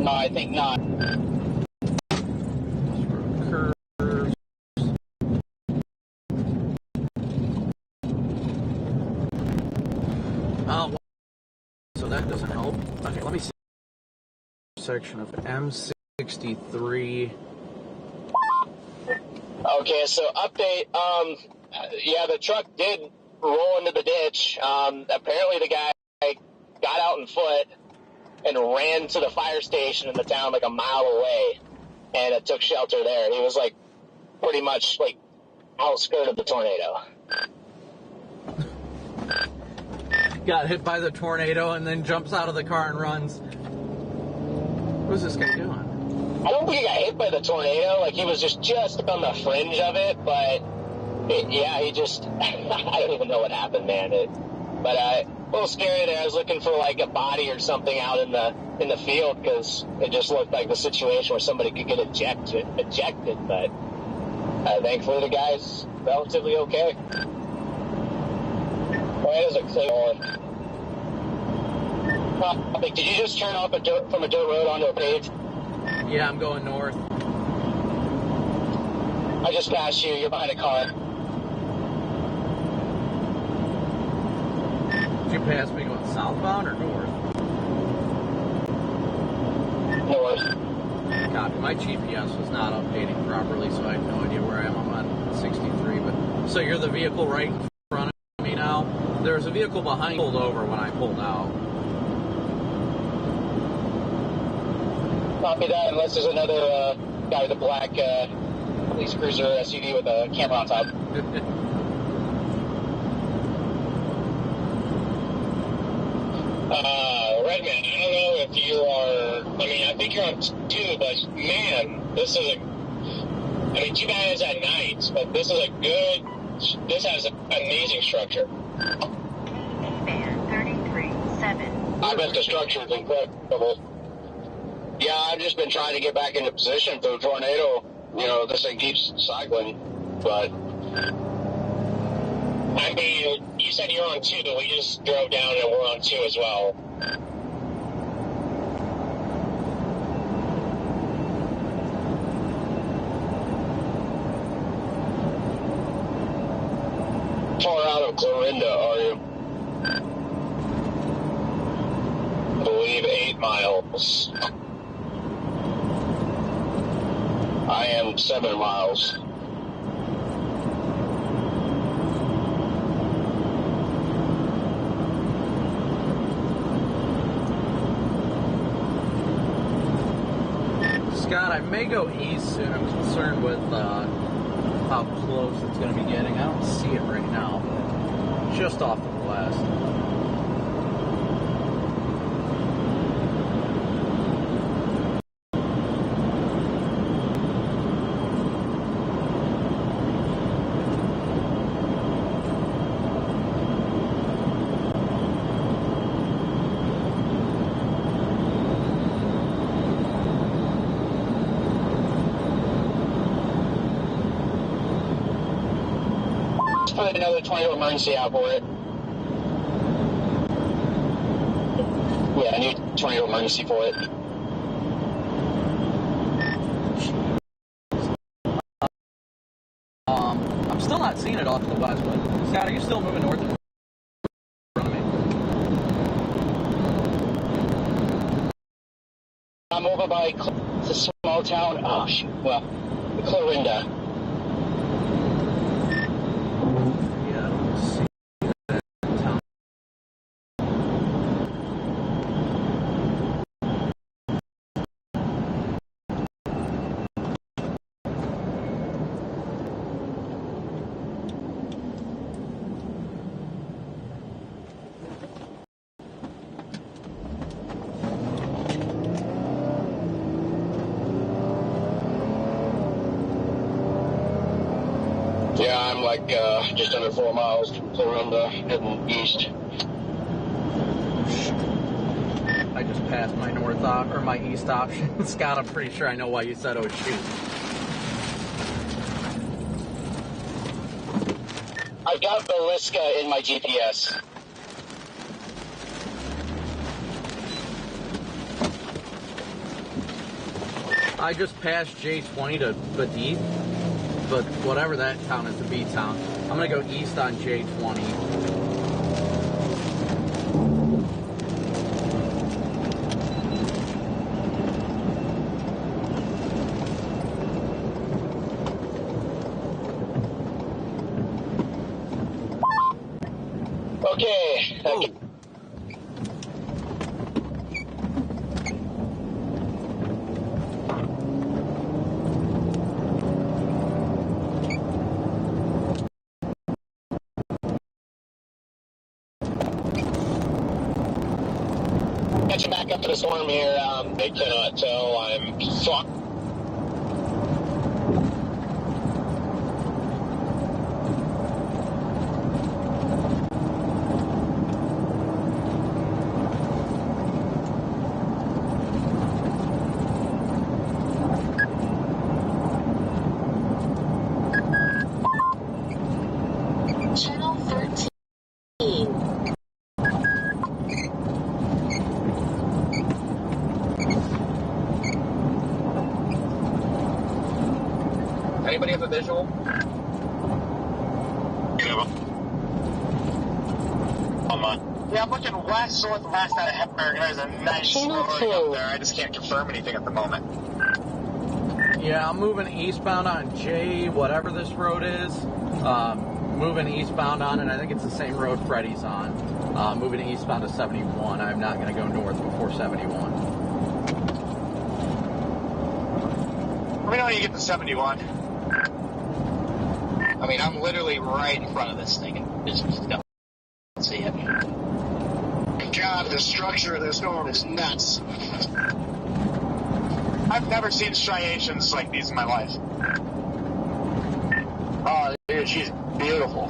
No, I think not. intersection of M63. Okay, so update. Yeah, the truck did roll into the ditch. Apparently the guy got out on foot and ran to the fire station in the town like a mile away, and it took shelter there. He was like pretty much like outskirt of the tornado. Got hit by the tornado and then jumps out of the car and runs. What's this guy doing? I don't think he got hit by the tornado. Like, he was just on the fringe of it, but he just, I don't even know what happened, man. But a little scary there. I was looking for like a body or something out in the field, because it just looked like the situation where somebody could get ejected. But thankfully the guy's relatively okay. Well, it is a clear one. Did you just turn off from a dirt road onto a paved? Yeah, I'm going north. I just passed you. You're behind a car. Did you pass me going southbound or north? North. Copy. My GPS was not updating properly, so I have no idea where I am. I'm on 63. But so you're the vehicle right in front of me now? There was a vehicle behind pulled over when I pulled out. Copy that, unless there's another guy with a black police cruiser SUV with a camera on top. Redman, I don't know if you are, I mean, I think you're on 2, but man, this is too bad it's at night, but this has an amazing structure. Band 33-7. I bet the structure is incredible. Yeah, I've just been trying to get back into position through a tornado. You know, this thing keeps cycling, but... I mean, you said you're on 2, but we just drove down and we're on 2 as well. Far out of Clorinda, are you? I believe 8 miles. I am 7 miles. Scott, I may go east soon. I'm concerned with how close it's going to be getting. I don't see it right now, but just off to the west. Put another tornado emergency out for it. Yeah, I need a tornado emergency for it. I'm still not seeing it off to the west, but Scott, are you still moving north? In front of me? I'm over by it's a small town. Oh shoot. Well, Clorinda. Yeah, I'm like just under 4 miles from Clorinda, heading east. I just passed my north or my east option. Scott, I'm pretty sure I know why you said, oh shoot. I've got Velisca in my GPS. I just passed J20 to Badith, but whatever that town is, the B town. I'm gonna go east on J20. Okay. Whoa. Catching back up to the storm here. They cannot tell I'm fucked. Channel 13. Anybody have a visual? Yeah, I'm looking west, northwest out of Hepburn. There's a nice Channel story 2. up there. I just can't confirm anything at the moment. Yeah, I'm moving eastbound on J, whatever this road is. Moving eastbound on it. I think it's the same road Freddie's on. Moving eastbound to 71. I'm not going to go north before 71. Let me know when you get to 71. I mean, I'm literally right in front of this thing, and just don't see it. God, the structure of this storm is nuts. I've never seen striations like these in my life. Oh, dude, she's beautiful.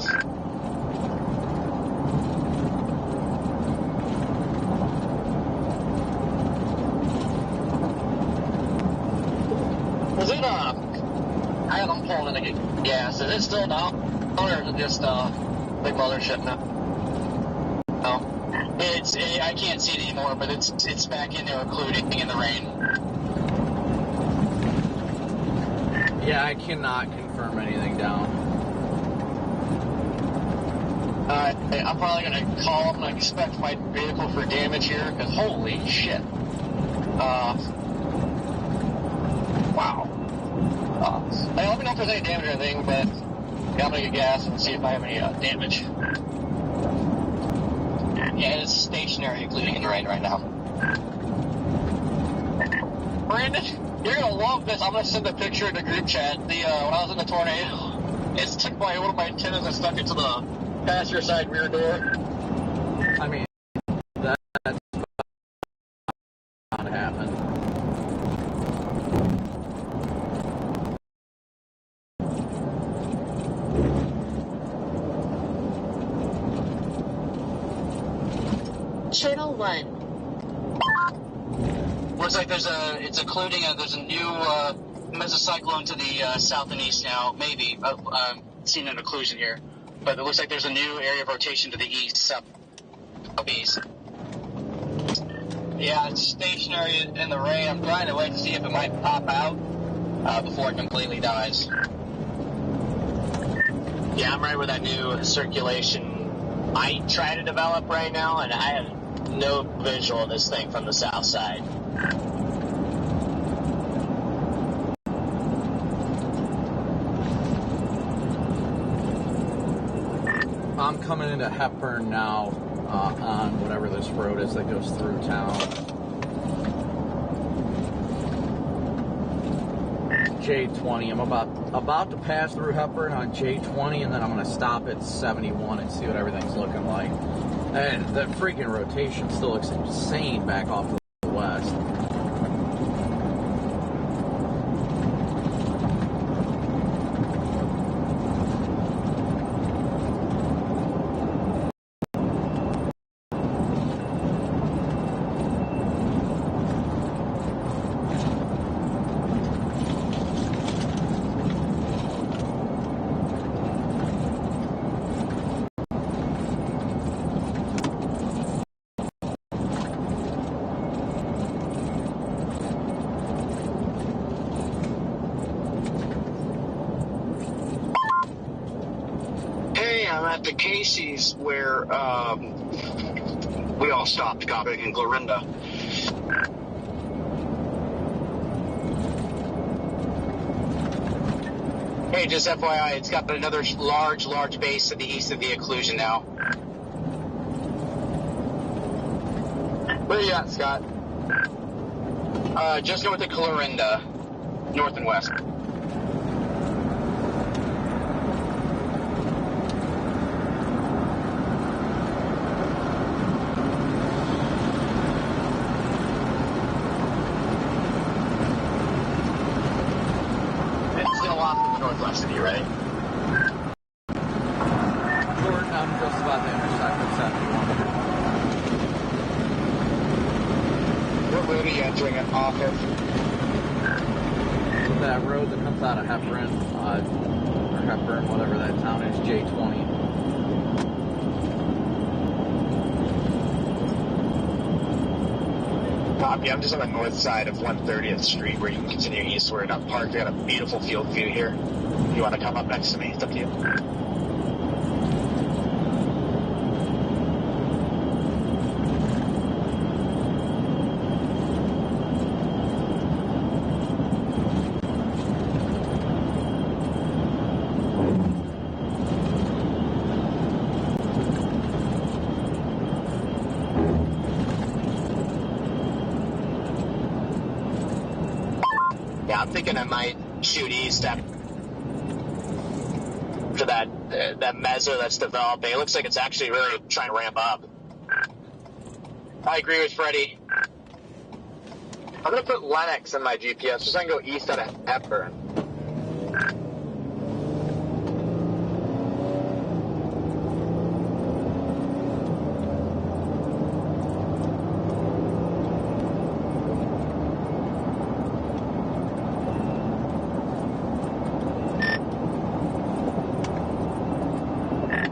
Is it, I'm pulling in to get gas. Is it still down, or is it just, big mothership now? No. I can't see it anymore, but it's back in there, including in the rain. Yeah, I cannot confirm anything down. I'm probably going to call them and expect my vehicle for damage here, because holy shit. Wow. Hey, let me know if there's any damage or anything, but yeah, I'm going to get gas and see if I have any damage. Yeah, it's stationary, including in the rain right now. Brandon, you're going to love this. I'm going to send a picture in the group chat. When I was in the tornado, it took one of my antennas and stuck it to the passenger side rear door. I mean, that's not happened. Channel 1. Looks like there's a new mesocyclone to the south and east now. Maybe I'm seeing an occlusion here, but it looks like there's a new area of rotation to the east, southeast. Yeah, it's stationary in the rain. I'm trying to wait to see if it might pop out before it completely dies. Yeah, I'm right with that new circulation I try to develop right now, and I have no visual of this thing from the south side. I'm coming into Hepburn now on whatever this road is that goes through town. J20. I'm about to pass through Hepburn on J20, and then I'm going to stop at 71 and see what everything's looking like. And the freaking rotation still looks insane back off to the west. I'm at the Casey's where we all stopped, Copic and Clarinda. Hey, just FYI, it's got another large base to the east of the occlusion now. Where are you at, Scott? Just north of Clarinda, north and west. It's still off to the northwest of you, right? Jordan, I'm just about to intersect with 71 here. What road are you entering it off of? That road that comes out of Hepburn, or Hepburn, whatever that town is, J20. Copy, I'm just on the north side of 130th Street where you can continue eastward up Park. They got a beautiful field view here. If you want to come up next to me, it's up to you. Yeah, I'm thinking I might shoot east after that mezzo that's developing. It looks like it's actually really trying to ramp up. I agree with Freddie. I'm going to put Lennox in my GPS just so I can go east out of Hepburn.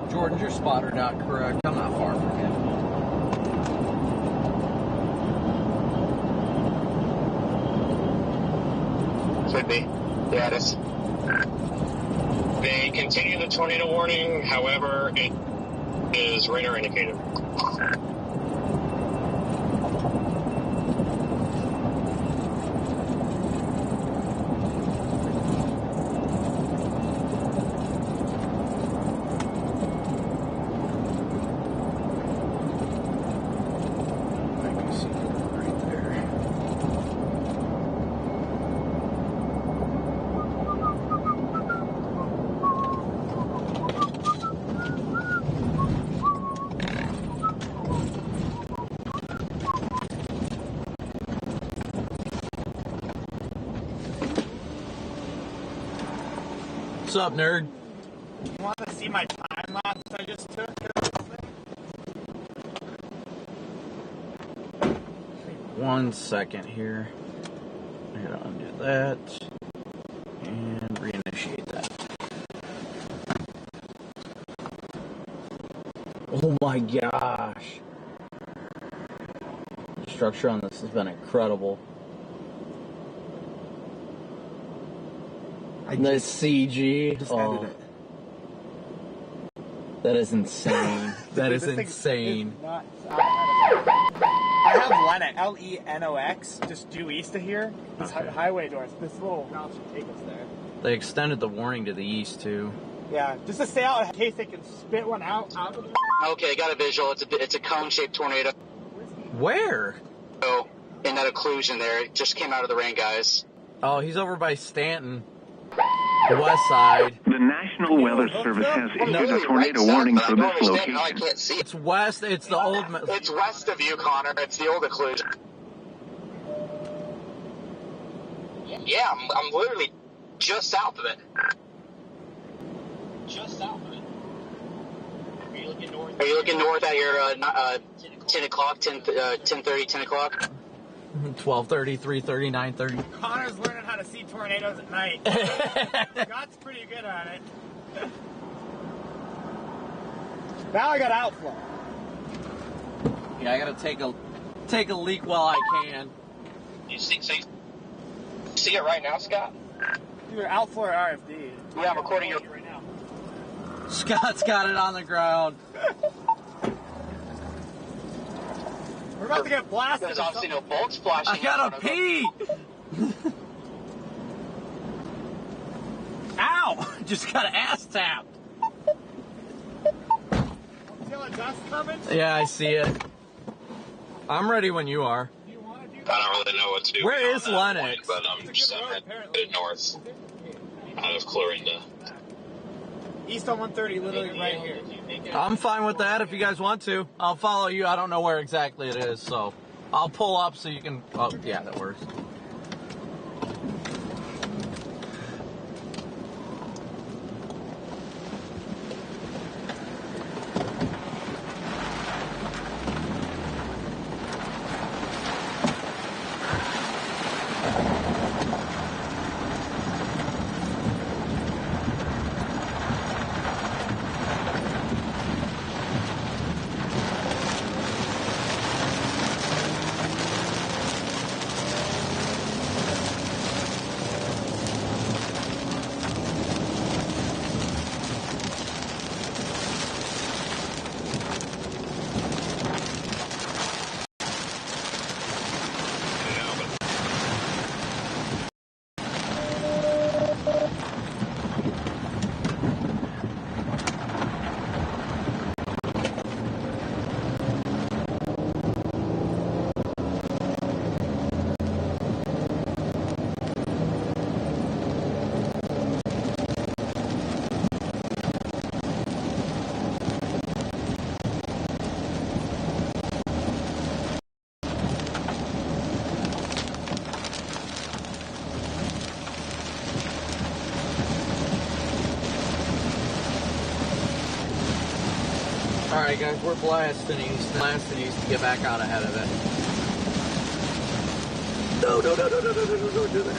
Jordan's your spotter not correct. I'm not far from him. Should be. Yeah, it is. They continue the tornado warning, however, it is radar indicated. What's up, nerd? You want to see my time lapse I just took? One second here. I gotta undo that and reinitiate that. Oh my gosh. The structure on this has been incredible. The CG. Oh. That is insane. That is insane. I have Lennox, Lenox, just due east of here. This highway doors. This little route should take us there. They extended the warning to the east too. Yeah, just to stay out in case they can spit one out of the. Okay, got a visual. It's a cone-shaped tornado. Where? Oh, in that occlusion there. It just came out of the rain, guys. Oh, he's over by Stanton. The west side. The National Weather Service has issued a tornado warning for this location. I can't see it. It's west. It's the old. It's west of you, Connor. It's the old occlusion. Yeah, I'm literally just south of it. Just south of it. Are you looking north? Are you looking north at your 10 o'clock, 10:30, 10 o'clock? 12:30, 3:30, 9:30. Connor's learning how to see tornadoes at night. Scott's pretty good at it. Now I got outflow. Yeah, I gotta take a leak while I can. You see it right now, Scott? Either outflow or RFD. Yeah, I'm recording you right now. Scott's got it on the ground. We're about to get blasted. There's obviously no bolts flashing. I gotta pee! Ow! Just got ass tapped. See all the dust coming? Yeah, I see it. I'm ready when you are. I don't really know what to do. Where is beyond that Lennox? point, but I'm just headed north out of Clorinda. East on 130, literally right here. I'm fine with that if you guys want to. I'll follow you. I don't know where exactly it is, so I'll pull up so you can. Oh, yeah, that works. Alright guys, we're blasting east to get back out ahead of it. No, don't do that.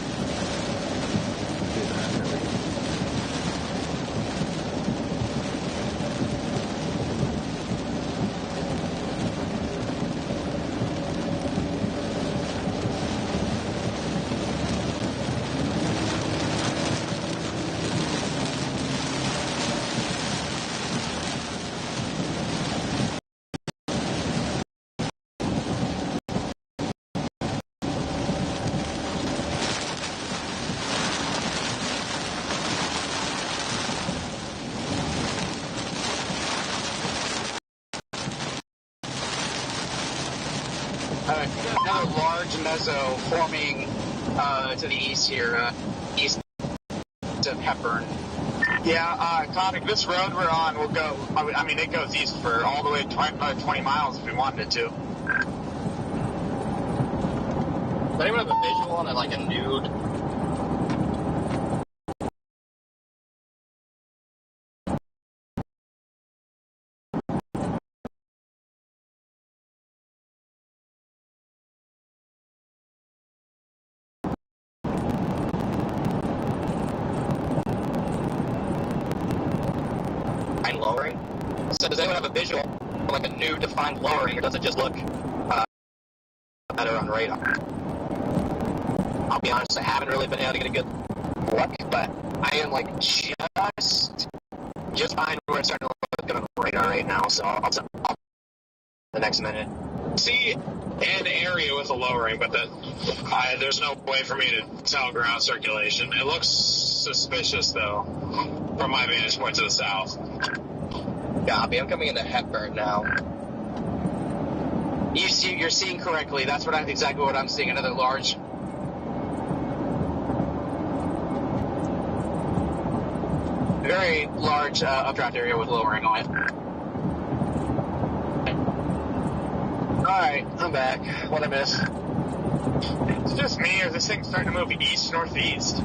Another large mezzo forming to the east here, east of Hepburn. Yeah, Copic, this road we're on will go, I mean, it goes east for all the way 20 miles if we wanted it to. Does anyone have a visual on it, like a nude? Lowering. So does anyone have a visual, like a new defined lowering, or does it just look better on radar? I'll be honest, I haven't really been able to get a good look, but I am like just behind where it's starting to look good on radar right now, so I'll the next minute. See an area with a lowering, but there's no way for me to tell ground circulation. It looks suspicious, though, from my vantage point to the south. Copy. I'm coming into Hepburn now. You're seeing correctly. That's exactly what I'm seeing. Another large. Very large updraft area with lowering on it. Alright, I'm back. What'd I miss? It's just me, or is this thing starting to move east-northeast?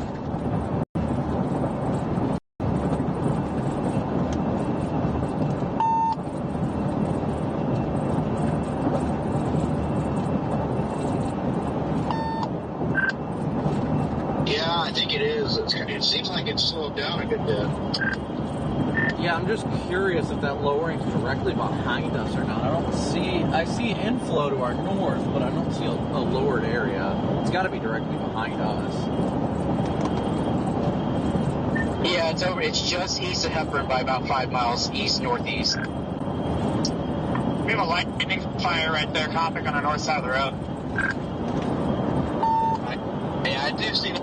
Yeah, I think it is. It seems like it's slowed down a good bit. Yeah, I'm just curious if that lowering's directly behind us or not. I see inflow to our north, but I don't see a lowered area. It's got to be directly behind us. Yeah, it's over. It's just east of Hepburn by about 5 miles east-northeast. We have a lightning fire right there, Copic, on the north side of the road. Yeah, I do see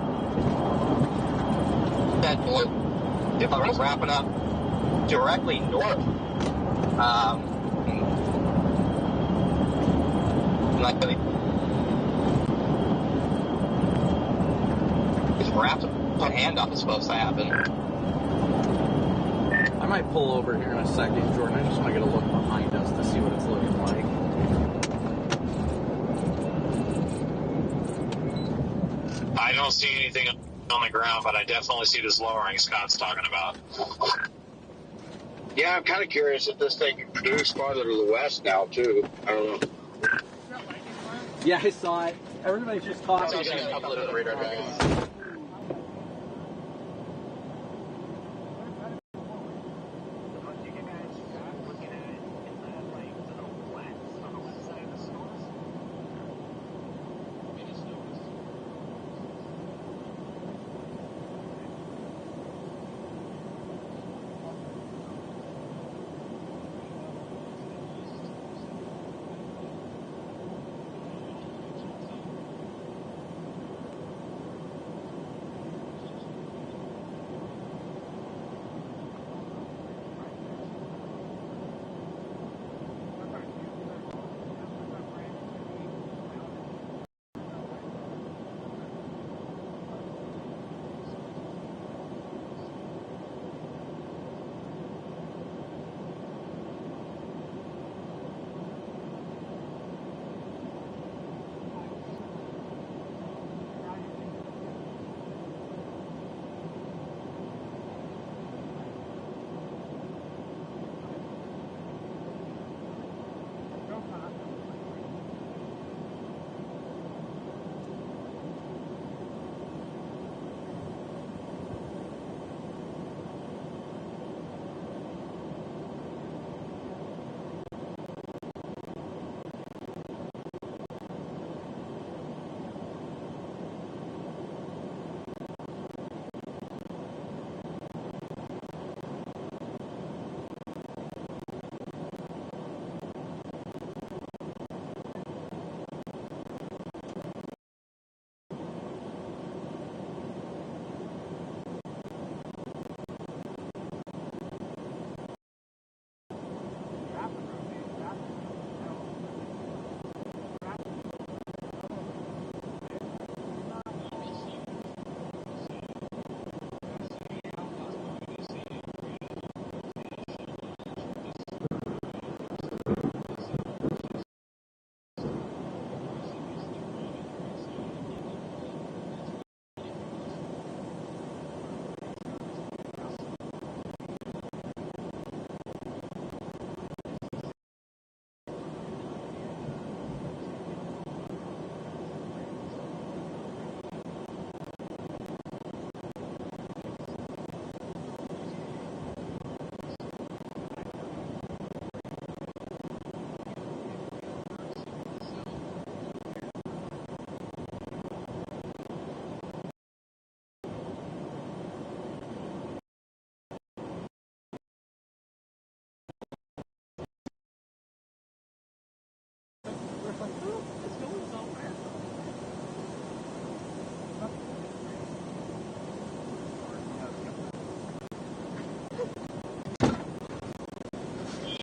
that blue. If I was wrapping up directly north. not really. This rapid handoff is supposed to happen. I might pull over here in a second, Jordan. I just want to get a look behind us to see what it's looking like. I don't see anything on the ground, but I definitely see this lowering Scott's talking about. Yeah, I'm kind of curious if this thing can produce farther to the west now, too. I don't know. Yeah, I saw it. Everybody's just talking. A couple of radar dragons.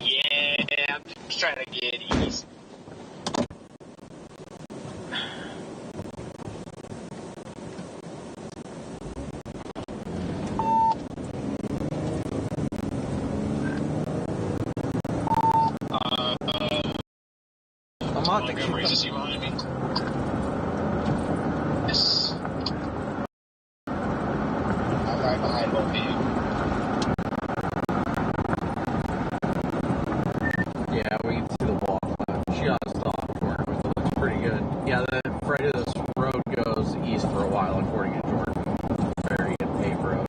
Yeah, I'm just trying to get east. I'm on the Montgomery, is this you behind me? Yes. I'm right behind both of you. Yeah, we can see the wall just off Jordan, which looks pretty good. Yeah, the right of this road goes east for a while, according to Jordan. Very good paved road.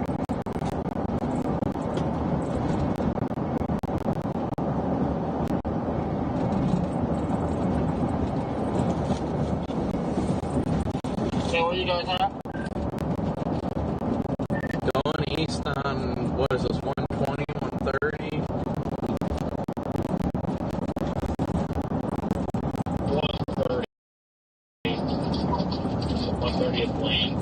So where you guys at? Going east on, what is this, 120, 130? 130th lane.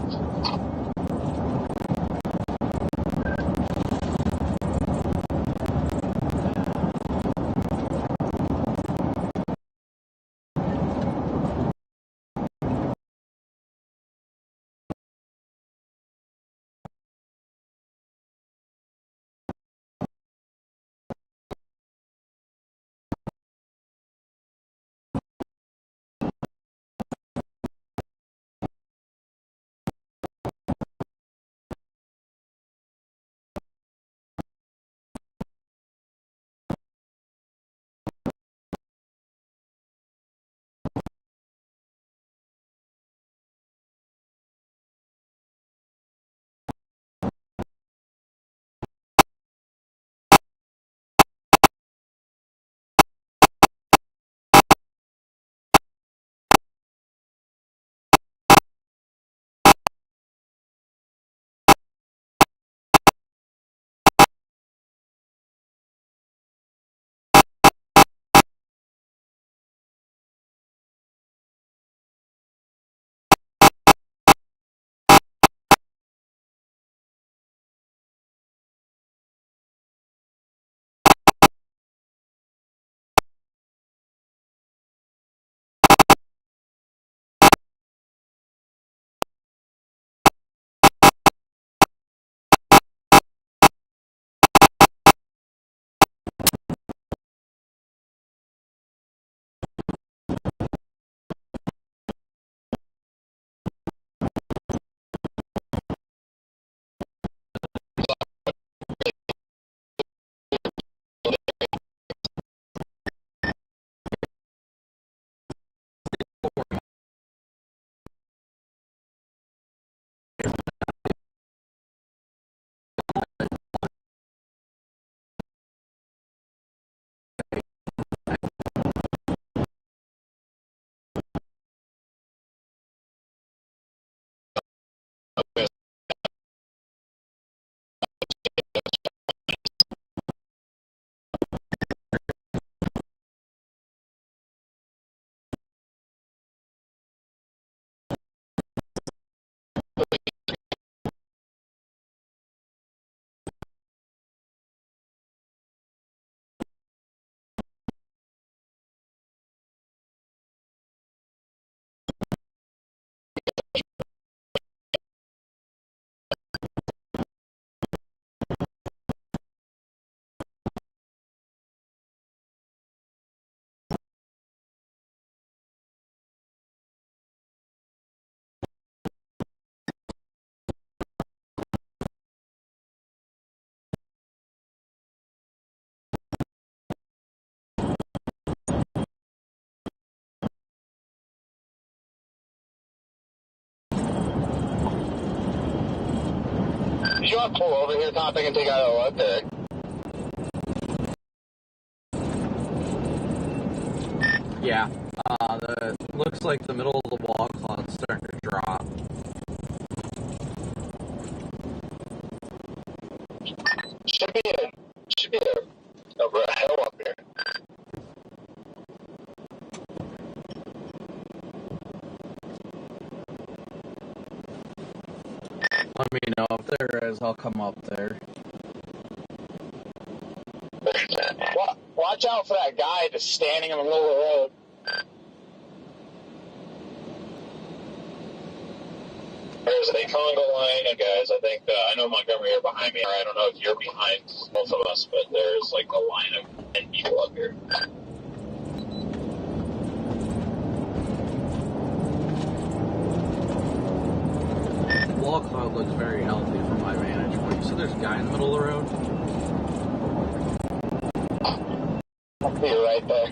Do you want to pull over here, Copic, and take out a look there? Yeah, looks like the middle of the wall cloud's starting to drop. Should be over a hill up here. Let me know if there is. I'll come up there. Watch out for that guy just standing in the middle of the road. There's a Congo line, guys. I think I know Montgomery are behind me. I don't know if you're behind both of us, but there's like a line of 10 people up here. The wall cloud looks very healthy from my vantage point. So there's a guy in the middle of the road. I'll be right there.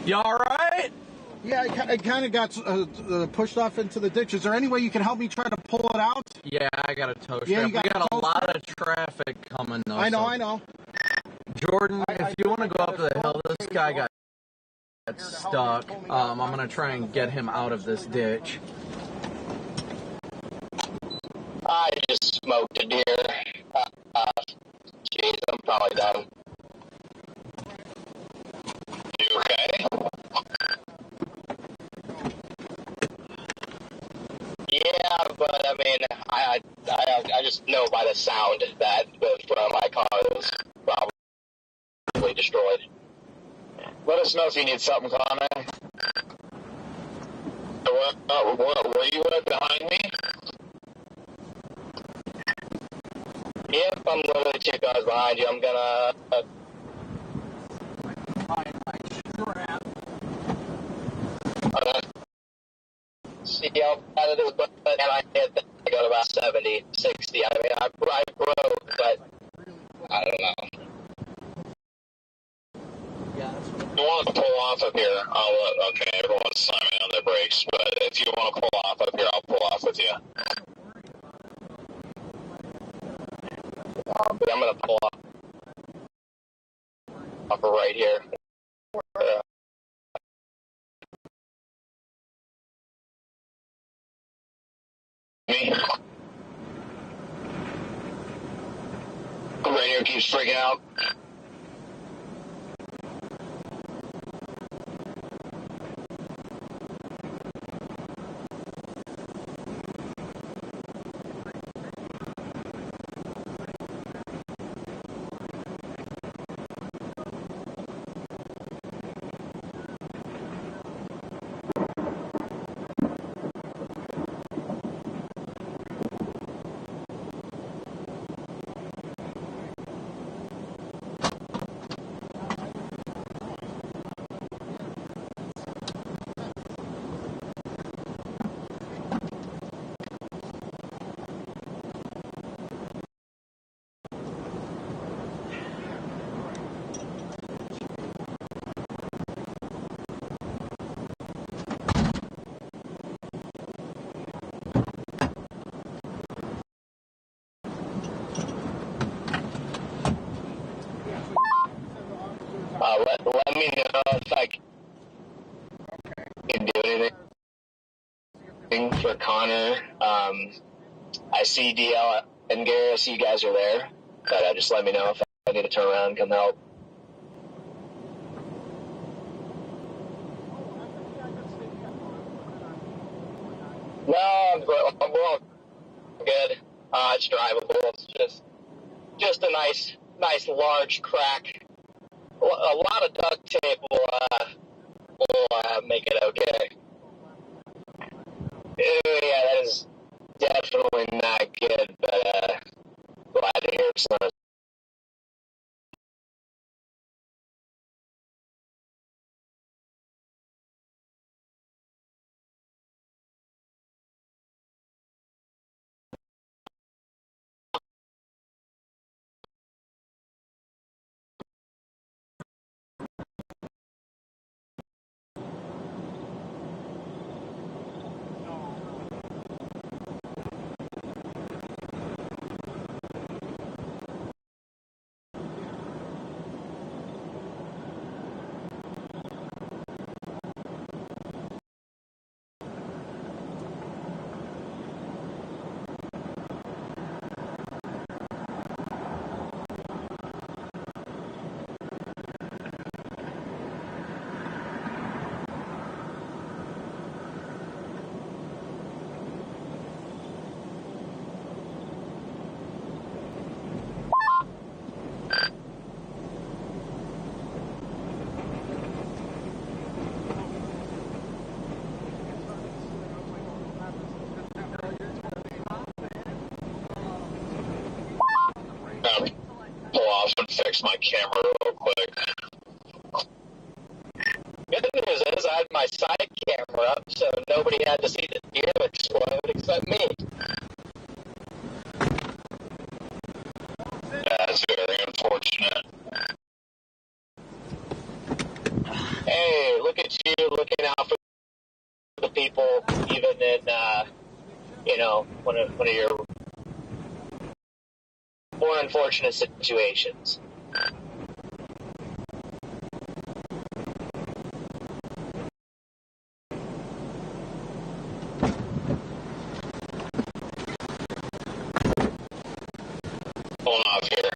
You alright? Yeah, I kind of got pushed off into the ditch. Is there any way you can help me try to pull it out? Yeah, I got a tow strap. Yeah, we got a lot of traffic coming though. I know. Jordan, if you want to go up to the hill, this guy got stuck. I'm going to try and get him out of this ditch. I just smoked a deer. Jeez, I'm probably done. You okay? Yeah, but I mean, I just know by the sound that the front of my car is probably destroyed. Let us know if you need something, Connor. Were you behind me? Yep, I'm literally 2 cars behind you. I'm gonna Find my strap. see how bad it is, but and I hit that. I got about 70, 60. I mean, I broke, but I don't know. If you want to pull off up here, okay, everyone's slamming on their brakes, but if you want to pull off up here, I'll pull off with you. I'm going to pull off right here. Me. Radio keeps freaking out. Let me know if I can do anything for Connor. I see DL and Gary. I see you guys are there, but just let me know if I need to turn around and come help. No, we're all good. It's drivable. It's just a nice large crack. A lot of duct tape will make it okay. Yeah, that is definitely not good, but glad to hear it's not. Pull off and fix my camera real quick. Good news is I had my side camera up, so nobody had to see the deer explode except me. That's very unfortunate. Hey, look at you looking out for the people, even in one of your more unfortunate situations. Pulling off here.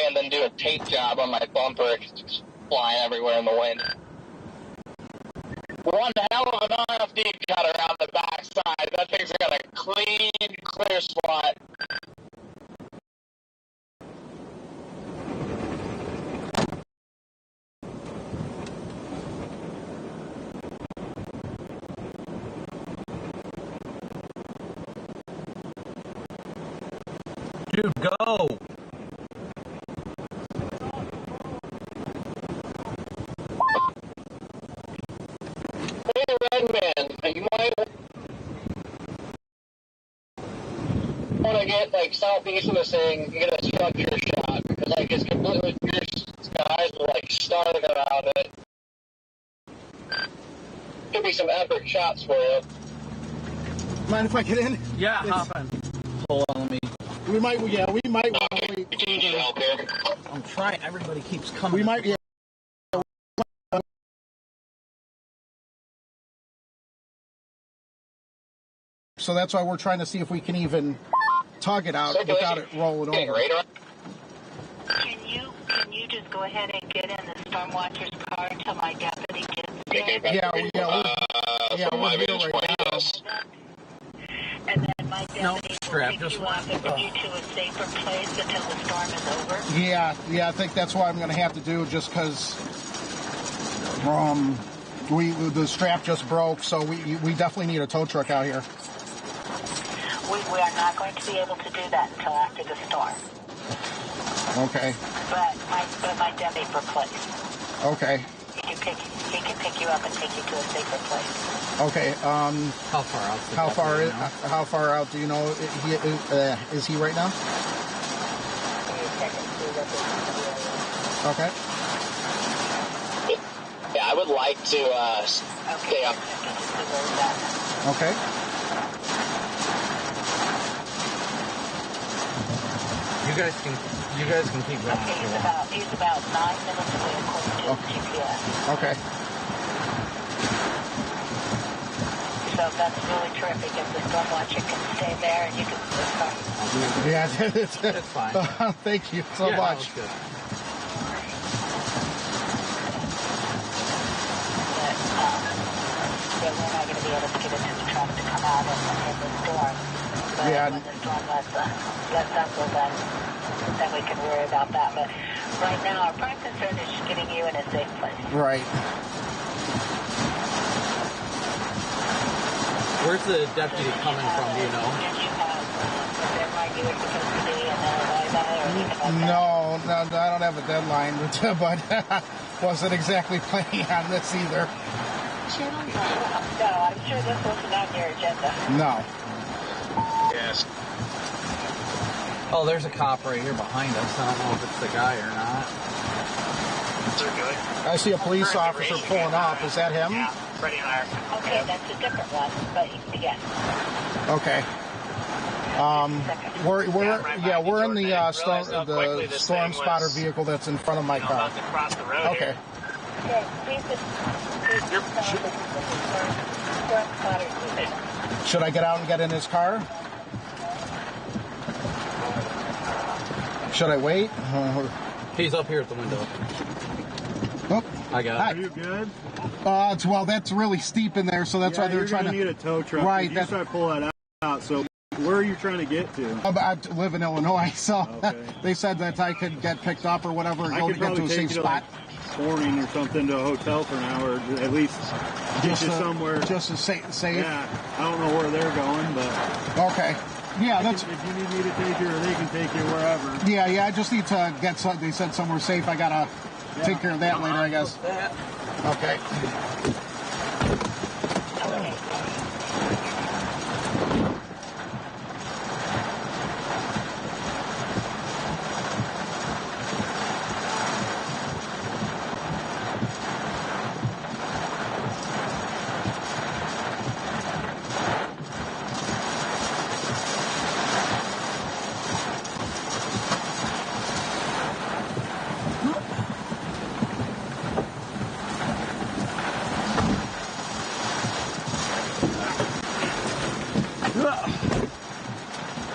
And then do a tape job on my bumper, flying everywhere in the wind. One hell of an RFD cutter on the backside. That thing's got a clean, clear spot. Dude, go! Hey, Redman, you might want to get southeast of this thing and get a structure shot, because it's completely clear skies with stars around it. Could be some epic shots for you. Mind if I get in? Yeah, hop in. Hold on, let me. We might want to wait further. I'm trying. Everybody keeps coming. We might, yeah. So that's why we're trying to see if we can even tug it out without it rolling over. Can you just go ahead and get in the storm watcher's car until my deputy gets there? From my vantage point, yes. And then my deputy will pick you up and bring you to a safer place until the storm is over? Yeah, I think that's what I'm going to have to do, just because the strap just broke, so we definitely need a tow truck out here. We are not going to be able to do that until after the storm. Okay. But my deputy for place. Okay. He can pick you up and take you to a safer place. Okay. How far out? How far out do you know? Is he right now? Okay. Yeah, I would would like to stay up. Okay. You guys can keep going. Okay, he's about 9 minutes away according to his GPS. Okay. So that's really terrific if the storm watcher can stay there and you can start. Yeah, it's fine. Thank you so much. That was good. We're not going to be able to get into the truck to come out in the storm. But when the storm lets up, well, then we can worry about that. But right now, our prime concern is just getting you in a safe place. Right. Where's the deputy coming from, do you know? No, I don't have a deadline, but wasn't exactly planning on this either. No, I'm sure this wasn't on your agenda. No. Yes. Oh, there's a cop right here behind us. I don't know if it's the guy or not. They're good. I see a police officer pulling up. Is that him? Yeah, Freddie and I are. Okay, that's a different one, but yes. Okay. We're in the storm spotter vehicle that's in front of my car. About to cross the road Okay. Should I get out and get in his car? Should I wait? He's up here at the window. Oh, I got it. Hi. Are you good? Well, that's really steep in there, so that's why they're trying to need a tow truck. Right. You try to pull that out. So where are you trying to get to? I live in Illinois, so okay. They said that I could get picked up or whatever and go to get to a safe spot. Morning or something to a hotel for an hour, at least get you somewhere. Just to safe. Yeah, I don't know where they're going, but okay. Yeah, that's. If you need me to take you, or they can take you wherever. Yeah. I just need to get some. They said somewhere safe. I gotta take care of that later, I guess. Okay.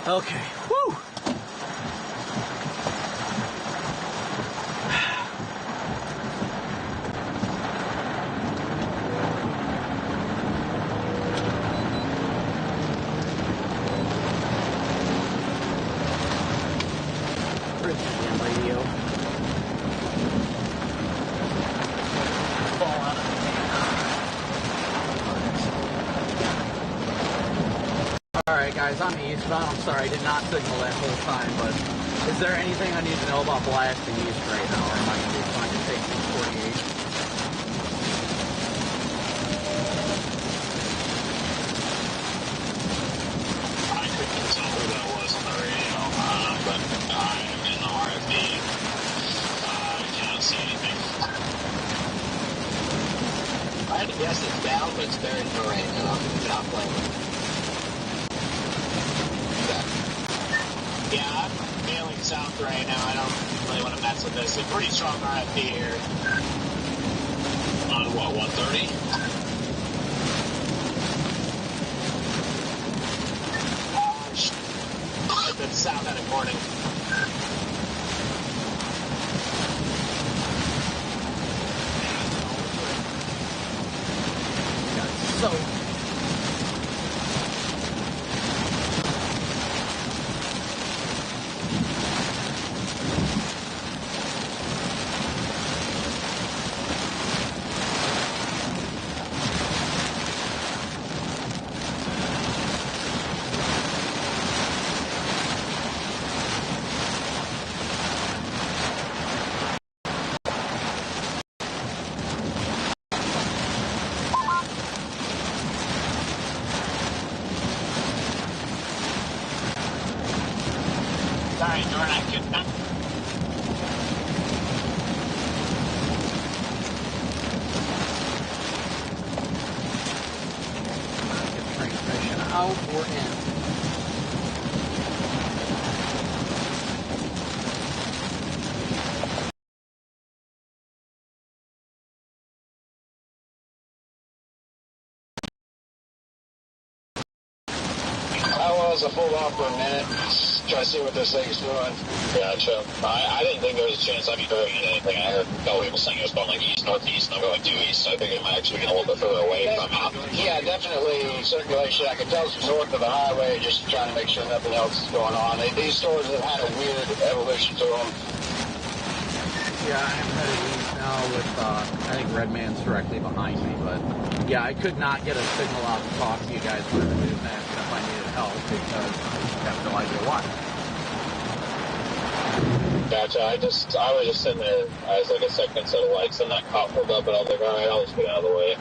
Okay. Woo! Where's the damn radio? Fall out of the Alright guys, I'm eastbound. I'm sorry I did not signal that whole time, but is there anything I need to know about blasting east right now, or am I going to be trying to take 48? I couldn't tell who that was on the radio, but I am in the RFD. I cannot see anything. I had to guess it's down, but it's very low right now. It's not playing. Yeah, I'm failing south right now. I don't really want to mess with this. It's a pretty strong RFD here. On what, 130? That's south out of Corning. So... out or in? I was a full off for a minute. Try to see what this thing's doing. Gotcha. I didn't think there was a chance I'd be throwing in anything. I heard a couple people saying it was going like east, northeast, and I'm going due east, so I think it might actually get a little bit further away from it. Yeah, definitely circulation. I can tell it's north of the highway, just trying to make sure nothing else is going on. These storms have had a weird evolution to them. Yeah, I'm headed east now with, I think Redman's directly behind me, but yeah, I could not get a signal out to talk to you guys when I was asking if I needed help because I have no idea why. Gotcha. I was just sitting there as like a second set of lights and that cop pulled up and I was like, alright, I'll just get out of the way.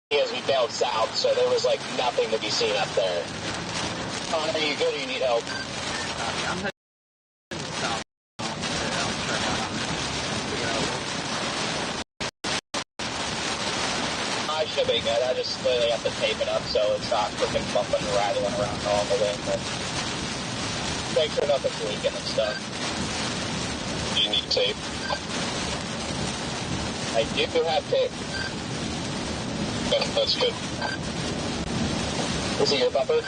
As we bailed south, so there was like nothing to be seen up there. Are you good or you need help? I'm heading south. I should be good. I just literally have to tape it up so it's not freaking bumping and rattling around all the way. But make sure nothing's leaking and stuff. Do you need tape? I do have tape. That's good. Is it your bumper?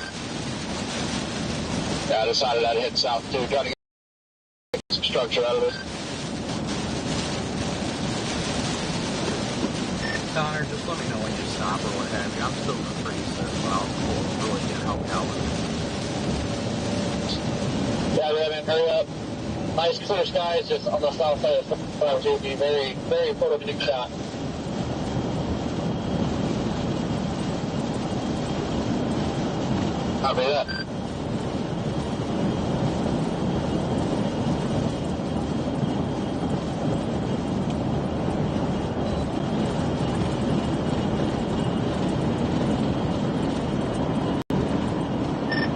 Yeah, I decided I'd head south too. Got to get some structure out of it. Connor, just let me know when you stop or what have you. I'm still in the freezer, but I'll really get help out with it. Yeah, Redman, hurry up. Nice clear skies just on the south side of the farm, too. Be very, very photogenic shot. Copy that.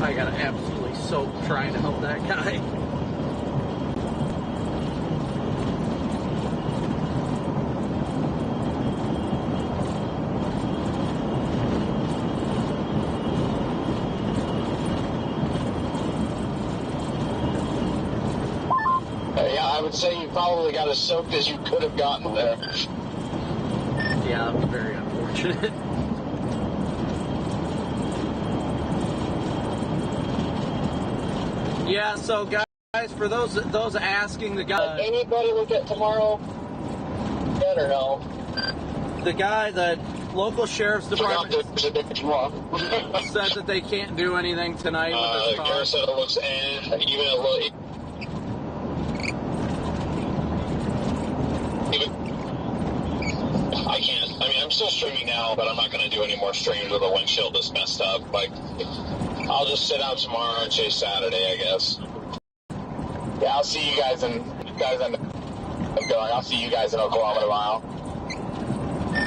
I got absolutely soaked trying to help that guy. I would say you probably got as soaked as you could have gotten there. Yeah, that was very unfortunate. Yeah, so guys, for those asking, the guy... Anybody look at tomorrow? Yet or no? The guy, the local sheriff's department said that they can't do anything tonight with this car. Kara said it looks even a little... I can't. I mean, I'm still streaming now, but I'm not going to do any more streams with the windshield that's messed up. Like, I'll just sit out tomorrow and chase Saturday, I guess. Yeah, I'll see you guys in I'll see you guys in Oklahoma tomorrow.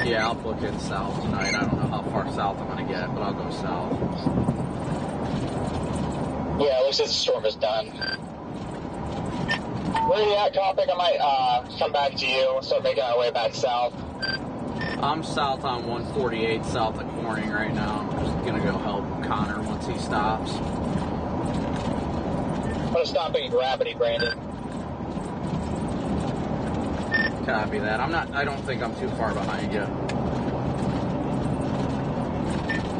Yeah, I'll book it south tonight. I don't know how far south I'm going to get, but I'll go south. Yeah, it looks like the storm is done. Where are you at, Copic? I might come back to you and start making our way back south. I'm south on 148 south of Corning right now. I'm just going to go help Connor once he stops. I'm going to stop at Gravity, Brandon. Copy that. I don't think I'm too far behind you.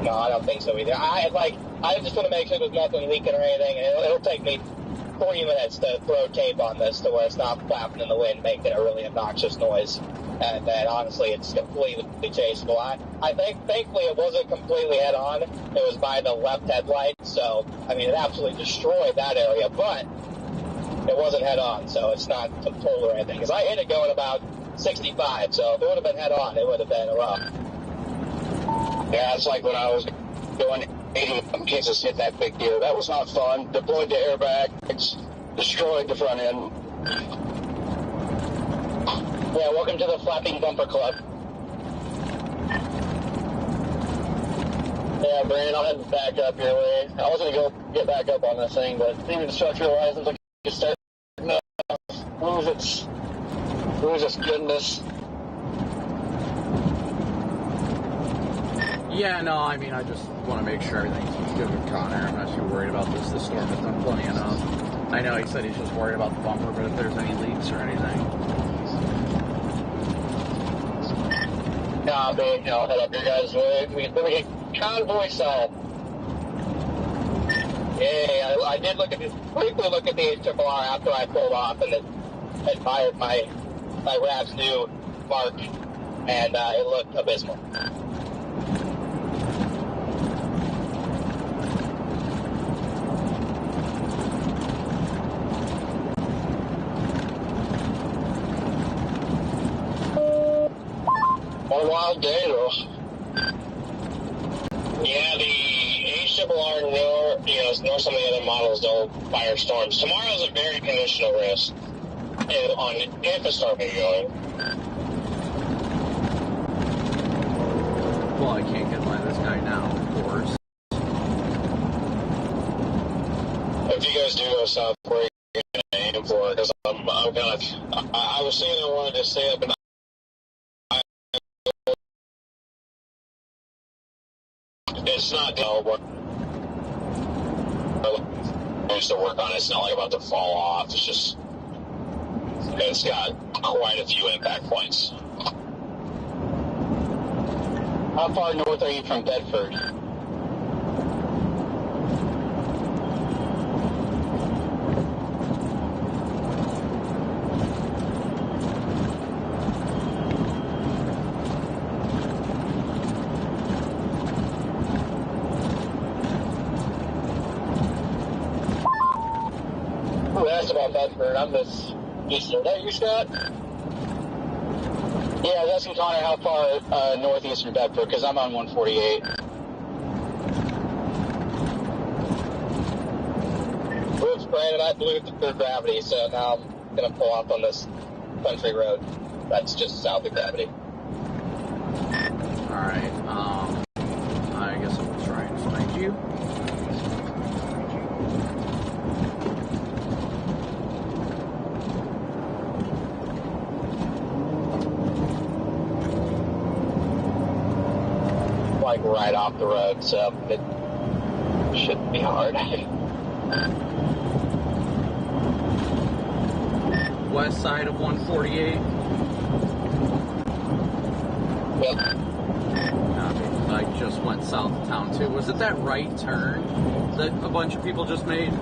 No, I don't think so either. I just want to make sure there's nothing leaking or anything. It'll take me 40 minutes to throw tape on this to where it's not flapping in the wind, making a really obnoxious noise. And then, honestly, it's completely chaseable. I think, thankfully, it wasn't completely head-on. It was by the left headlight, so, I mean, it absolutely destroyed that area. But it wasn't head on, so it's not total or anything. Because I hit it going about 65, so if it would have been head on, it would have been rough. Yeah, it's like when I was going 80 in Kansas, hit that big deer. That was not fun. Deployed the airbags, destroyed the front end. Yeah, welcome to the Flapping Bumper Club. Yeah, Brandon, I'll head back up your way. I was going to go get back up on this thing, but even the structure wise, it's like it's starting to lose its goodness. Yeah, no, I mean, I just want to make sure everything's good with Connor. I'm not too worried about this. The storm has done plenty enough. I know he said he's just worried about the bumper, but if there's any leaks or anything. Nah, babe, I'll head up your guys' way. We get convoy side. Yeah, I did briefly look at the HRR after I pulled off and then admired my Rav's new mark, and it looked abysmal. What a wild day, though. Yeah, the HRR nor some of the other models don't fire storms. Tomorrow's a very conditional risk if a storm is going. Well, I can't get by this guy now, of course. If you guys do go south, where are you going to aim for? Because I was saying I wanted to stay up and it's not what I used to work on. It's not like about to fall off. It's got quite a few impact points. How far north are you from Bedford? About Bedford. I'm this eastern. Is that you, Scott? Yeah, I was asking Connor how far northeastern Bedford, because I'm on 148. Whoops, Brandon, I blew through gravity, so now I'm going to pull off on this country road. That's just south of gravity. Alright, I guess I'll try and find you. Like right off the road, so it shouldn't be hard. West side of 148. Yep. I just went south of town too. Was it that right turn that a bunch of people just made?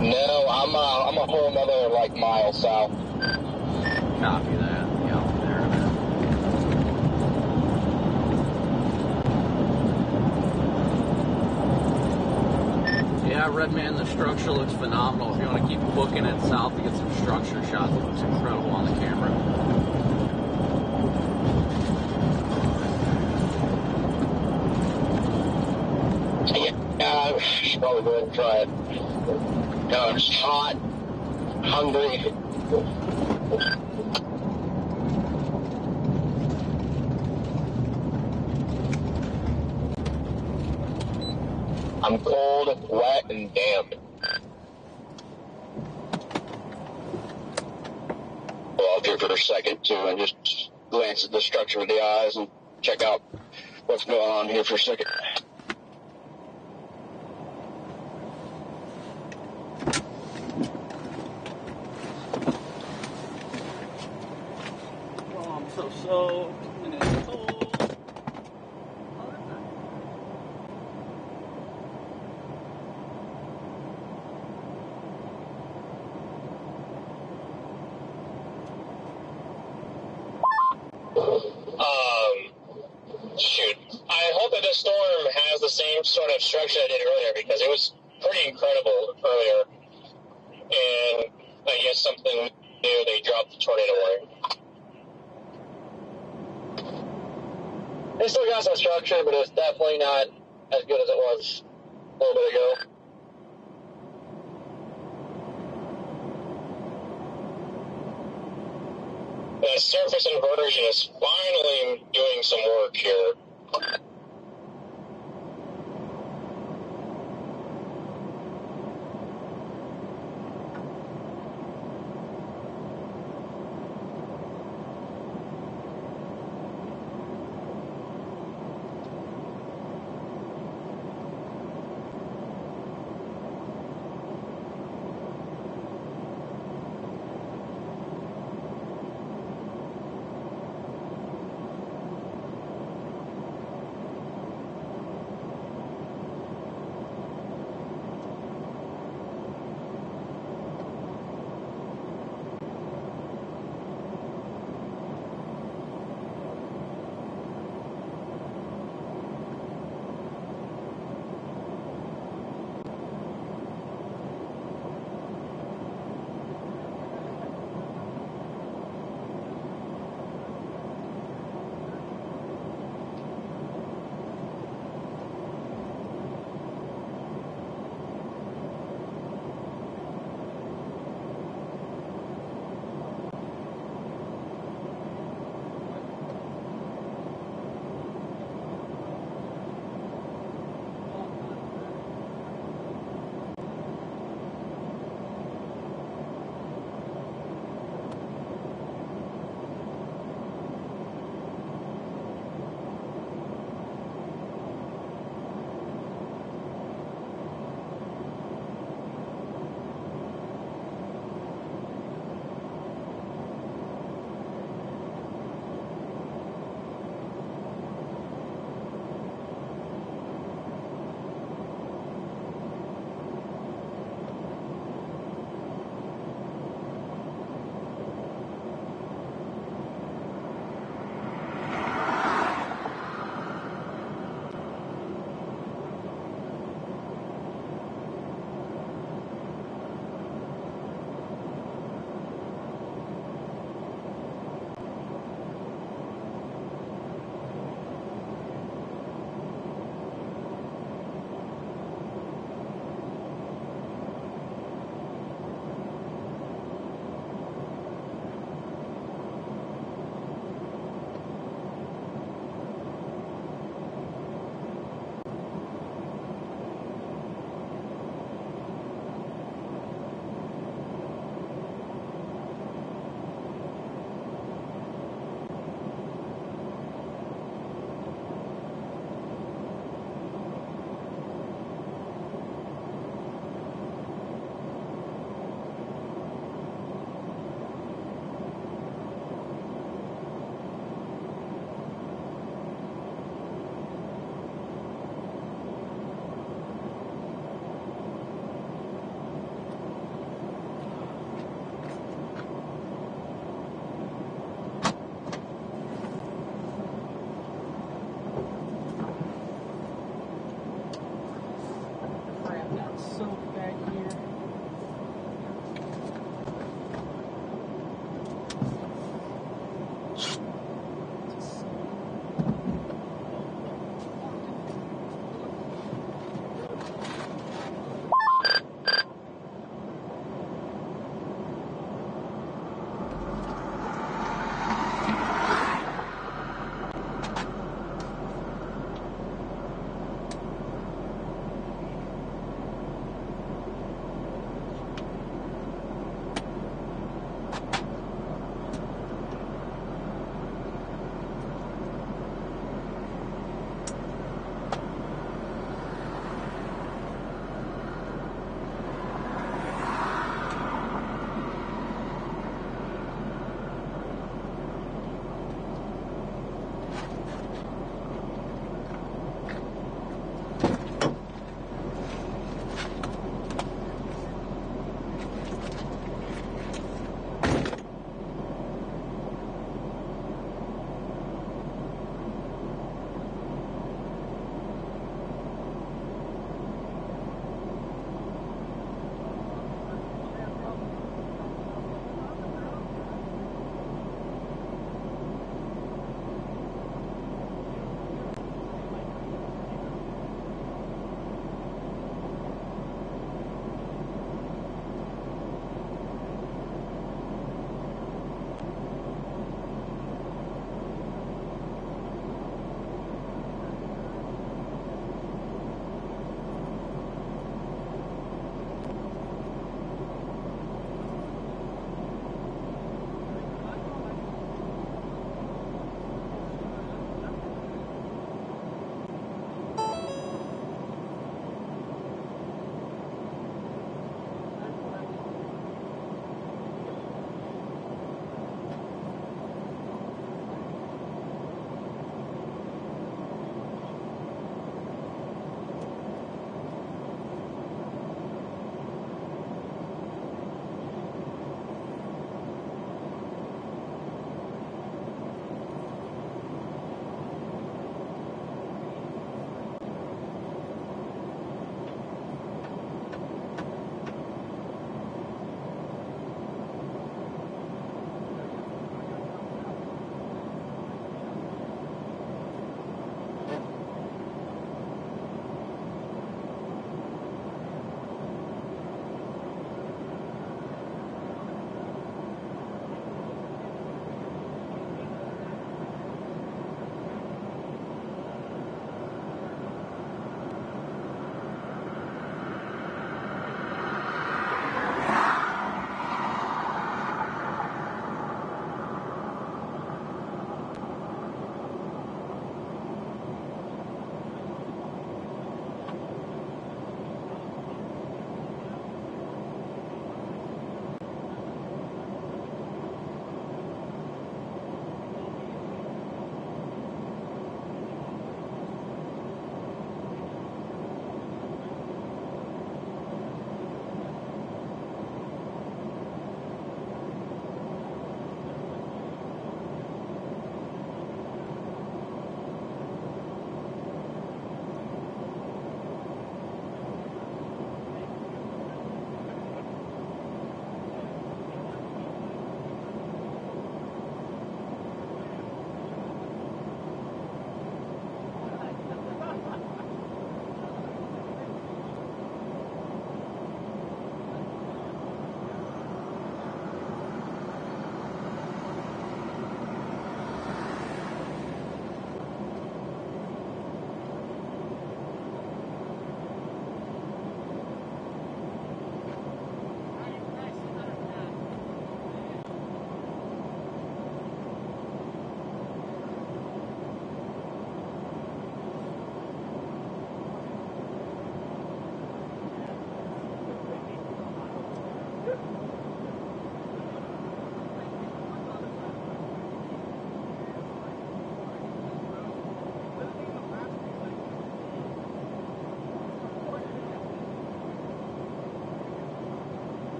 No, I'm a whole another mile south. Copy that. Yeah, there. Yeah, Redman, the structure looks phenomenal. If you want to keep booking it south to get some structure shots, it looks incredible on the camera. Yeah, I should probably go ahead and try it. No, it's hot, hungry. I'm cold, wet, and damp. Well, up here for a second, too, and just glance at the structure with the eyes and check out what's going on here for a second. Oh, I'm so soaked, and it's cold. Shoot. I hope that this storm has the same sort of structure I did earlier, because it was pretty incredible earlier. And I guess something new, they dropped the tornado warning. They still got some structure, but it's definitely not as good as it was a little bit ago. That surface inversion is finally doing some work here.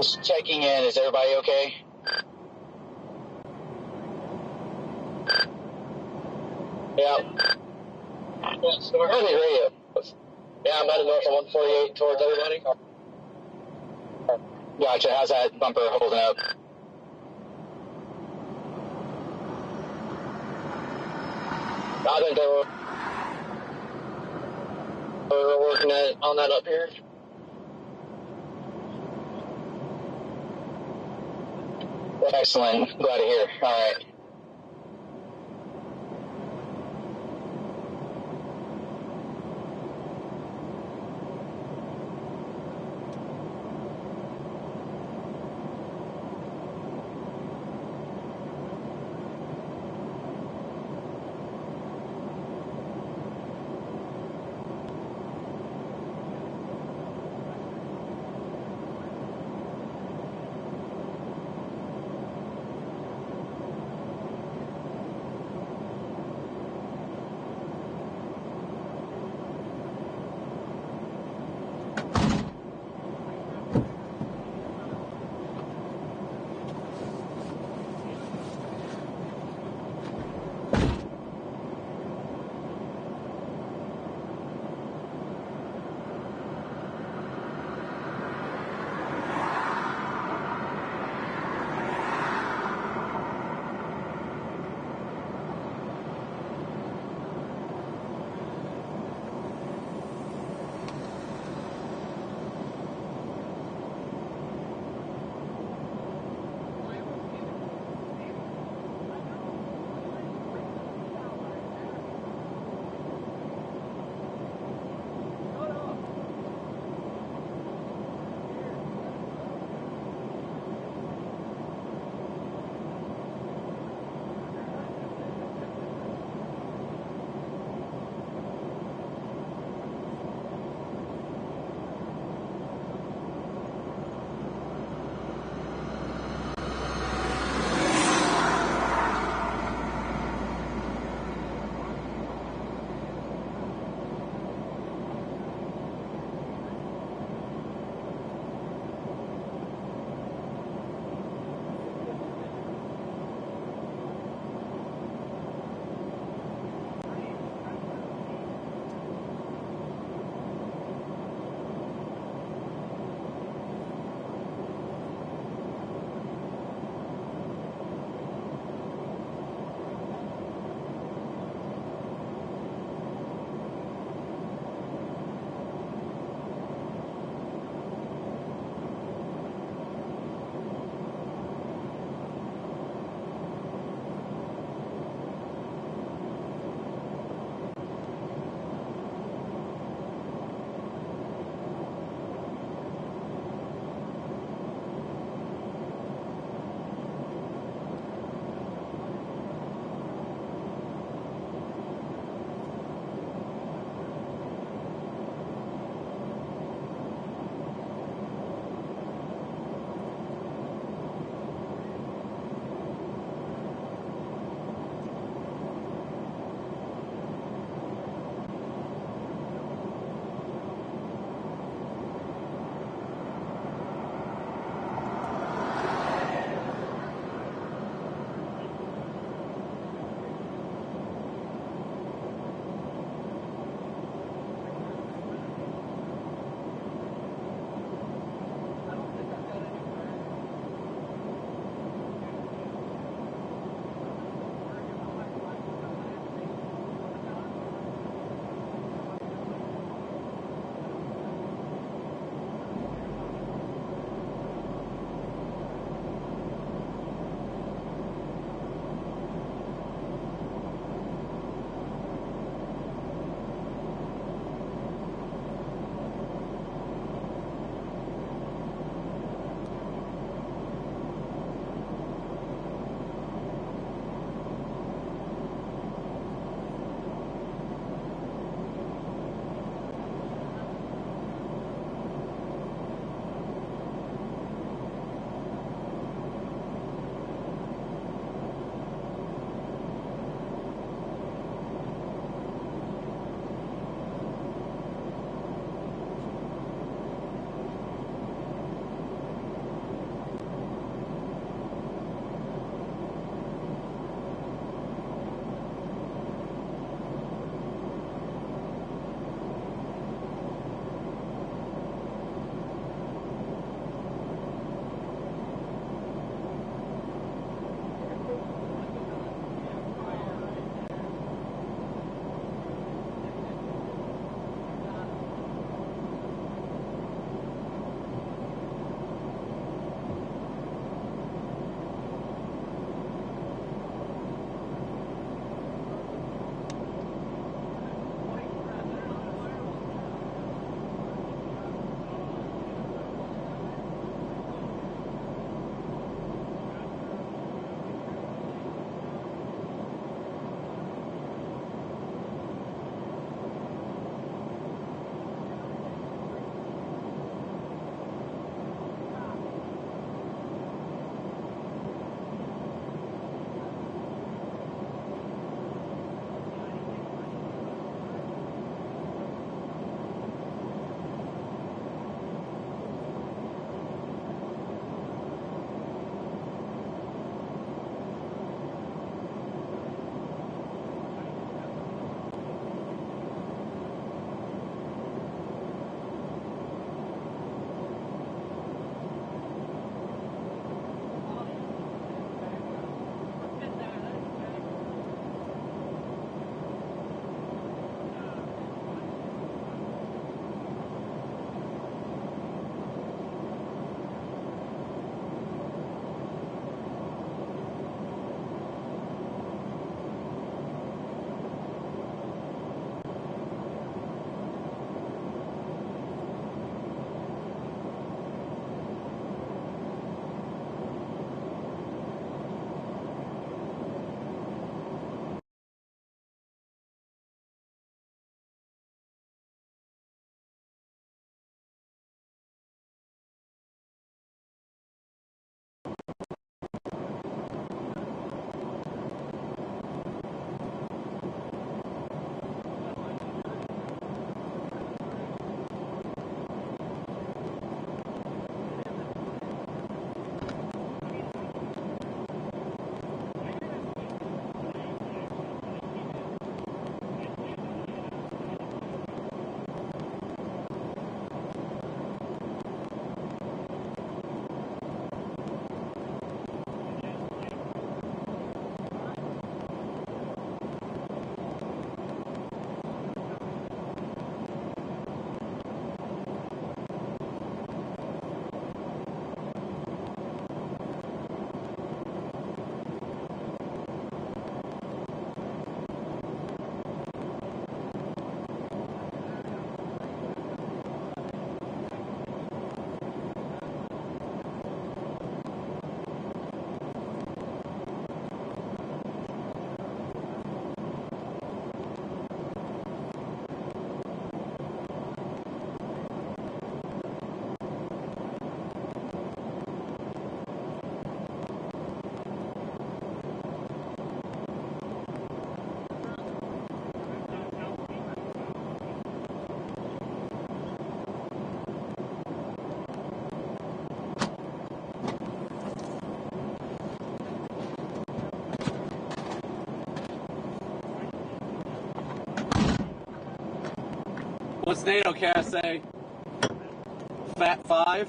Just checking in. Is everybody okay? Yeah. I didn't hear you. Yeah, I'm heading north on 148 towards everybody. Gotcha. How's that bumper holding up? I think they were working on that up here. Excellent. Glad to hear. All right. What's NATOcast say? Fat 5?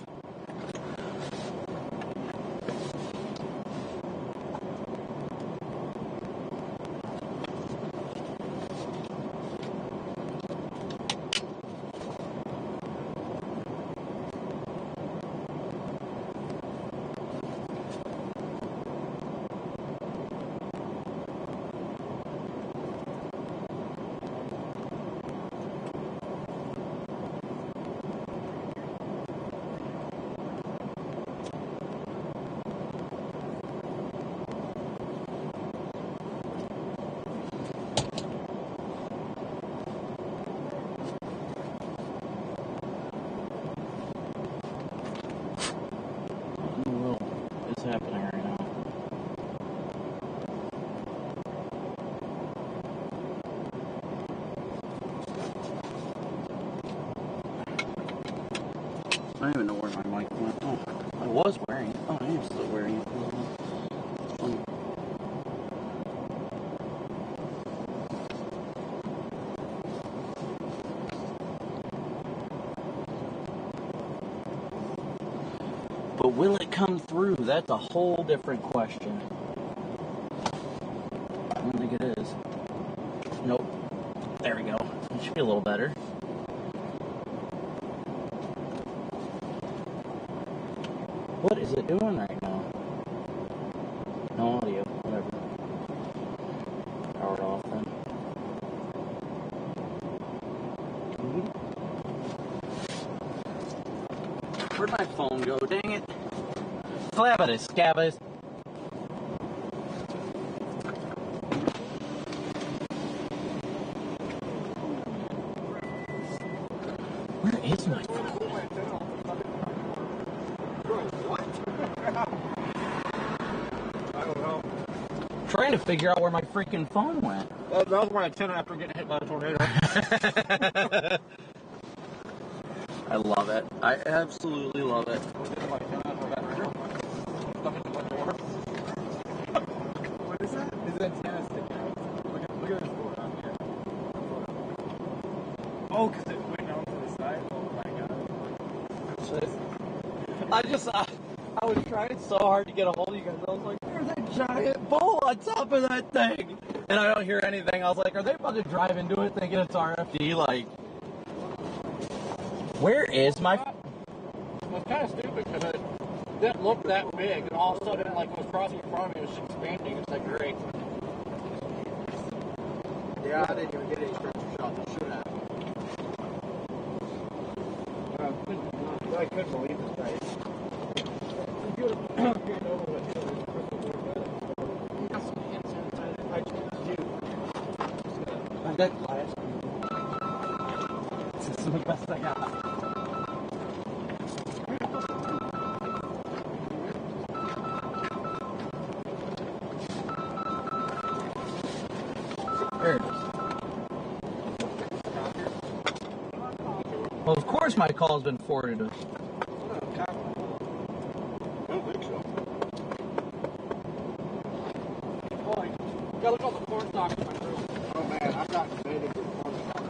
Happening right now. I don't even know where my mic went. Oh, I was wearing it. Oh, I am still wearing it. But will it come through? That's a whole different question. I don't think it is. Nope. There we go. It should be a little better. What is it doing right now? No audio. Whatever. Power it off then. Where'd my phone go? Dang it. Flabbity scabbity. Where is my phone? I don't know. Trying to figure out where my freaking phone went. That was where I 10 after getting hit by a tornado. I love it. I absolutely love it. What is that? His antenna sticking out. Look at this board on here. Oh, because it went down to the side? Oh my god. I was trying so hard to get a hold of you guys. I was like, there's a giant bull on top of that thing. And I don't hear anything. I was like, are they about to drive into it thinking it's RFD? Like, where is my... It's kind of stupid because it didn't look that big. And all of a sudden, like, it was crossing in front of me. It was expanding. It's like, great. Yeah, I didn't even get any structure shots. I should have. I couldn't believe this guy. I got glass. This is the best I got. There it is. Well, of course my call's been forwarded to us. Gotta look at the corn stalk in my room. Oh man, I've got baited with corn stalk.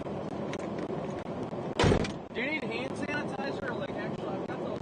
Do you need hand sanitizer or like actual? I've got those.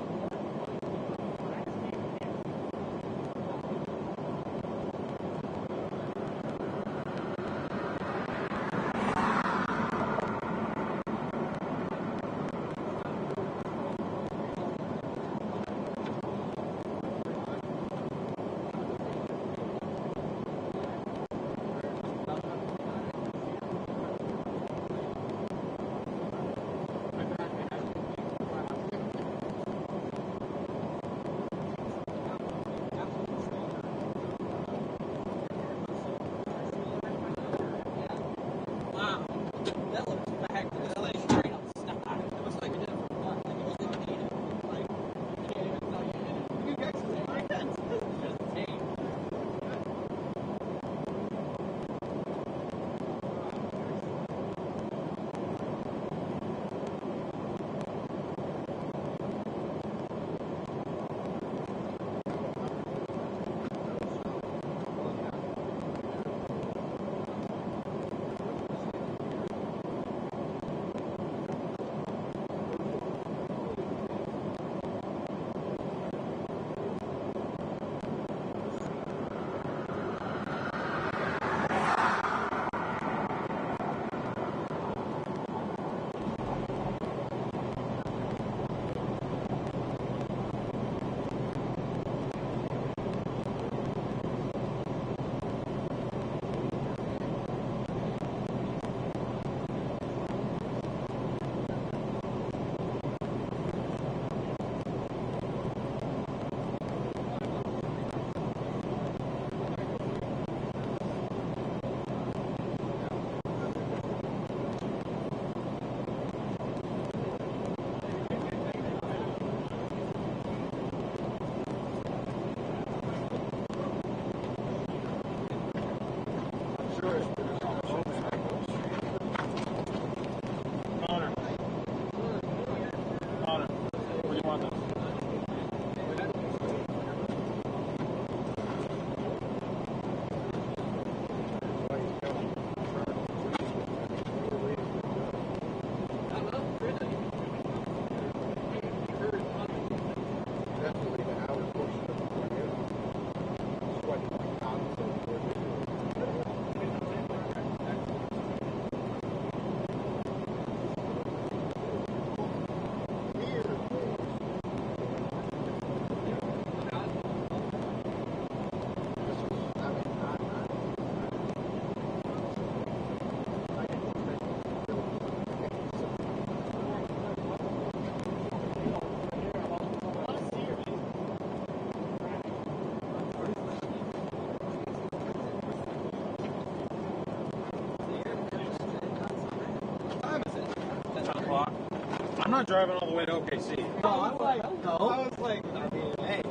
not driving all the way to OKC. No, I was like, I mean, hey.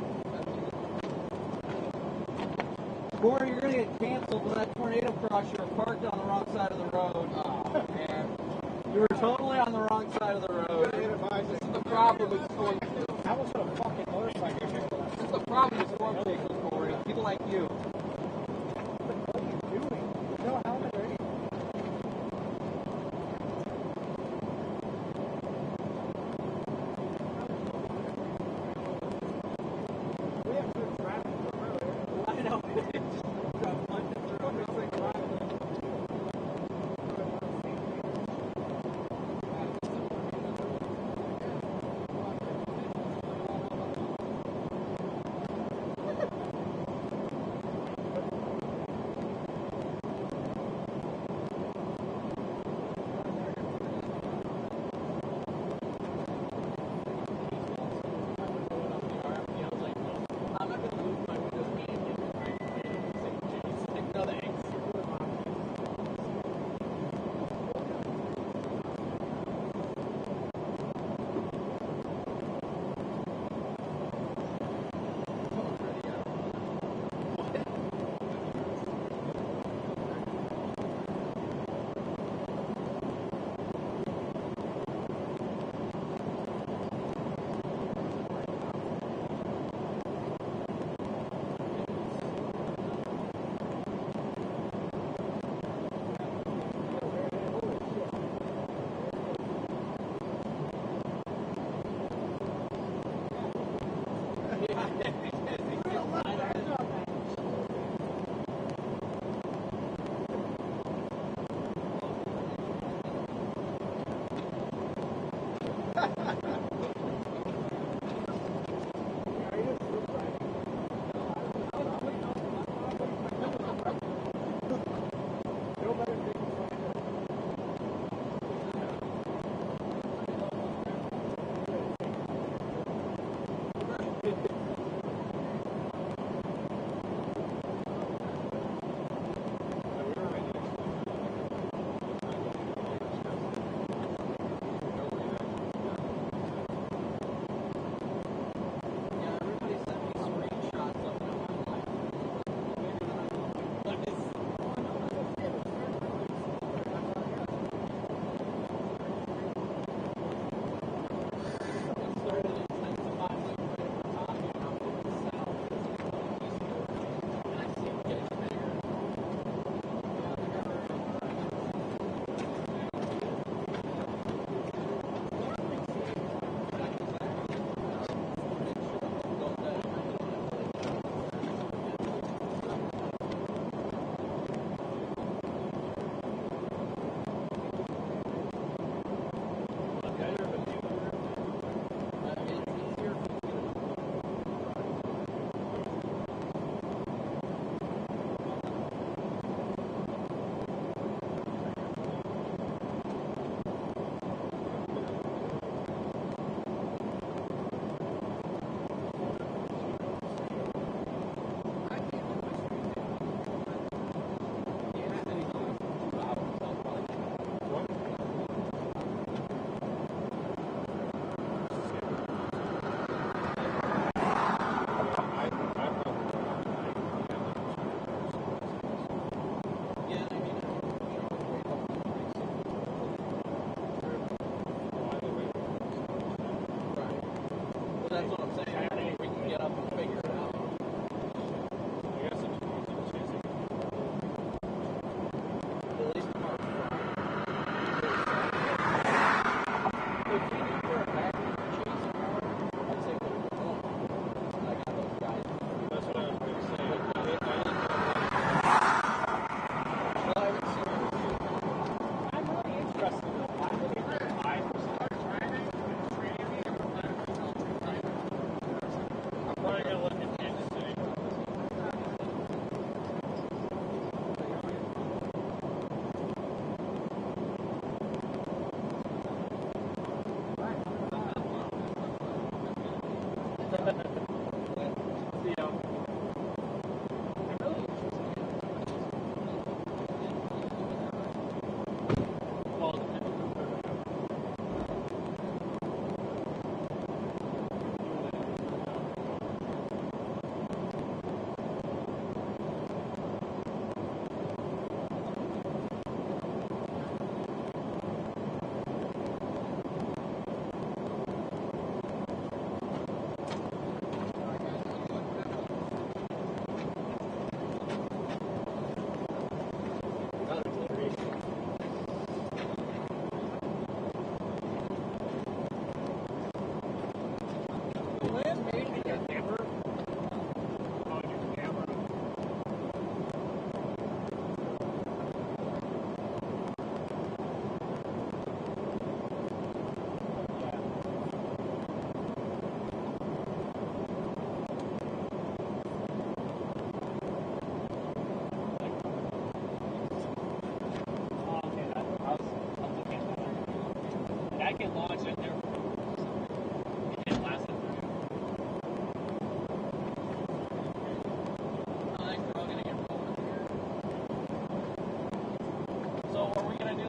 Corey, you're gonna get canceled with that tornado crush. You were parked on the wrong side of the road. Oh, man. You were totally on the wrong side of the road. This is the problem with storm. How was a fucking motorcycle? This is the problem with storm chasers, Corey. People like you. What are you doing? No helmet or anything. We have good traffic for road. I know. Drop punches through everything.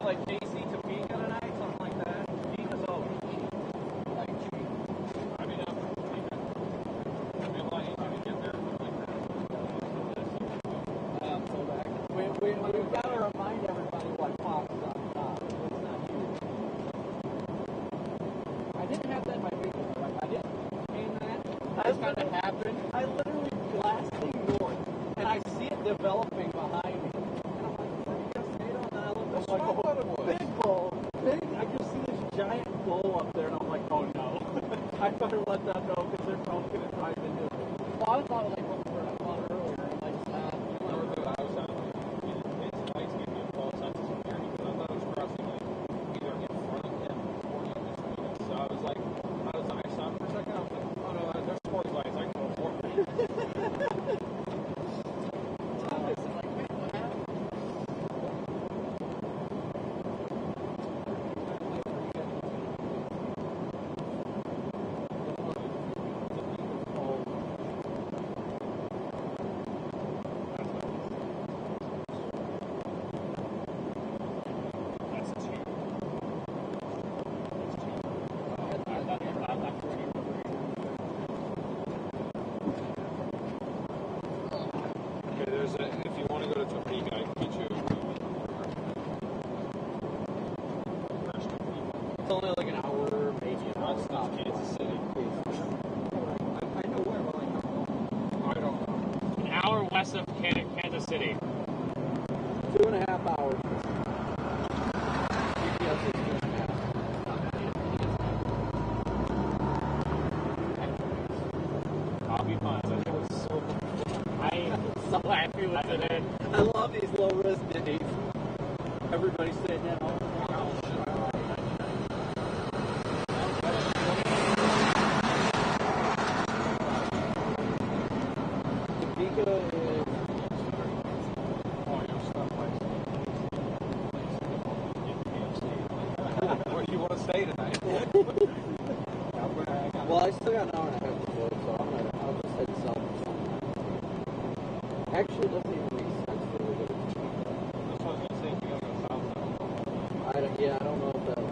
like KC Topeka tonight, something like that. Topeka's over. Like, gee. I mean, I'm Topeka. It'd be a lot easier to get there like that. We've got to remind everybody what pops on top. It's not huge. I didn't have that in my video. Like, I didn't mean that. That kind of happened. I literally blasting north, and I see it developing behind me. And I'm like, is that a tornado? And then I look, I'm like, oh, big bull. Big. I just see this giant bull up there, and I'm like, oh no. I better let them know because they're probably going to drive into it. Well, I thought like what I thought earlier. Like, if you want to go to Topeka, I can get you. It's only like an hour, maybe an hour. Stop Kansas City. I know where, but like, I don't know. An hour west of Kansas City. 2.5 hours. GPS is 2.5. I'll be fine. That was so I am so happy with today. I love these low risk days. Everybody's sitting at home. Topeka is. Where do you want to stay tonight? Well, I still got an hour and a half to go, so I'll just head south. Actually, it doesn't even make sense for me to go to Topeka. That's what I was going to say. You got to go south now. I don't know if that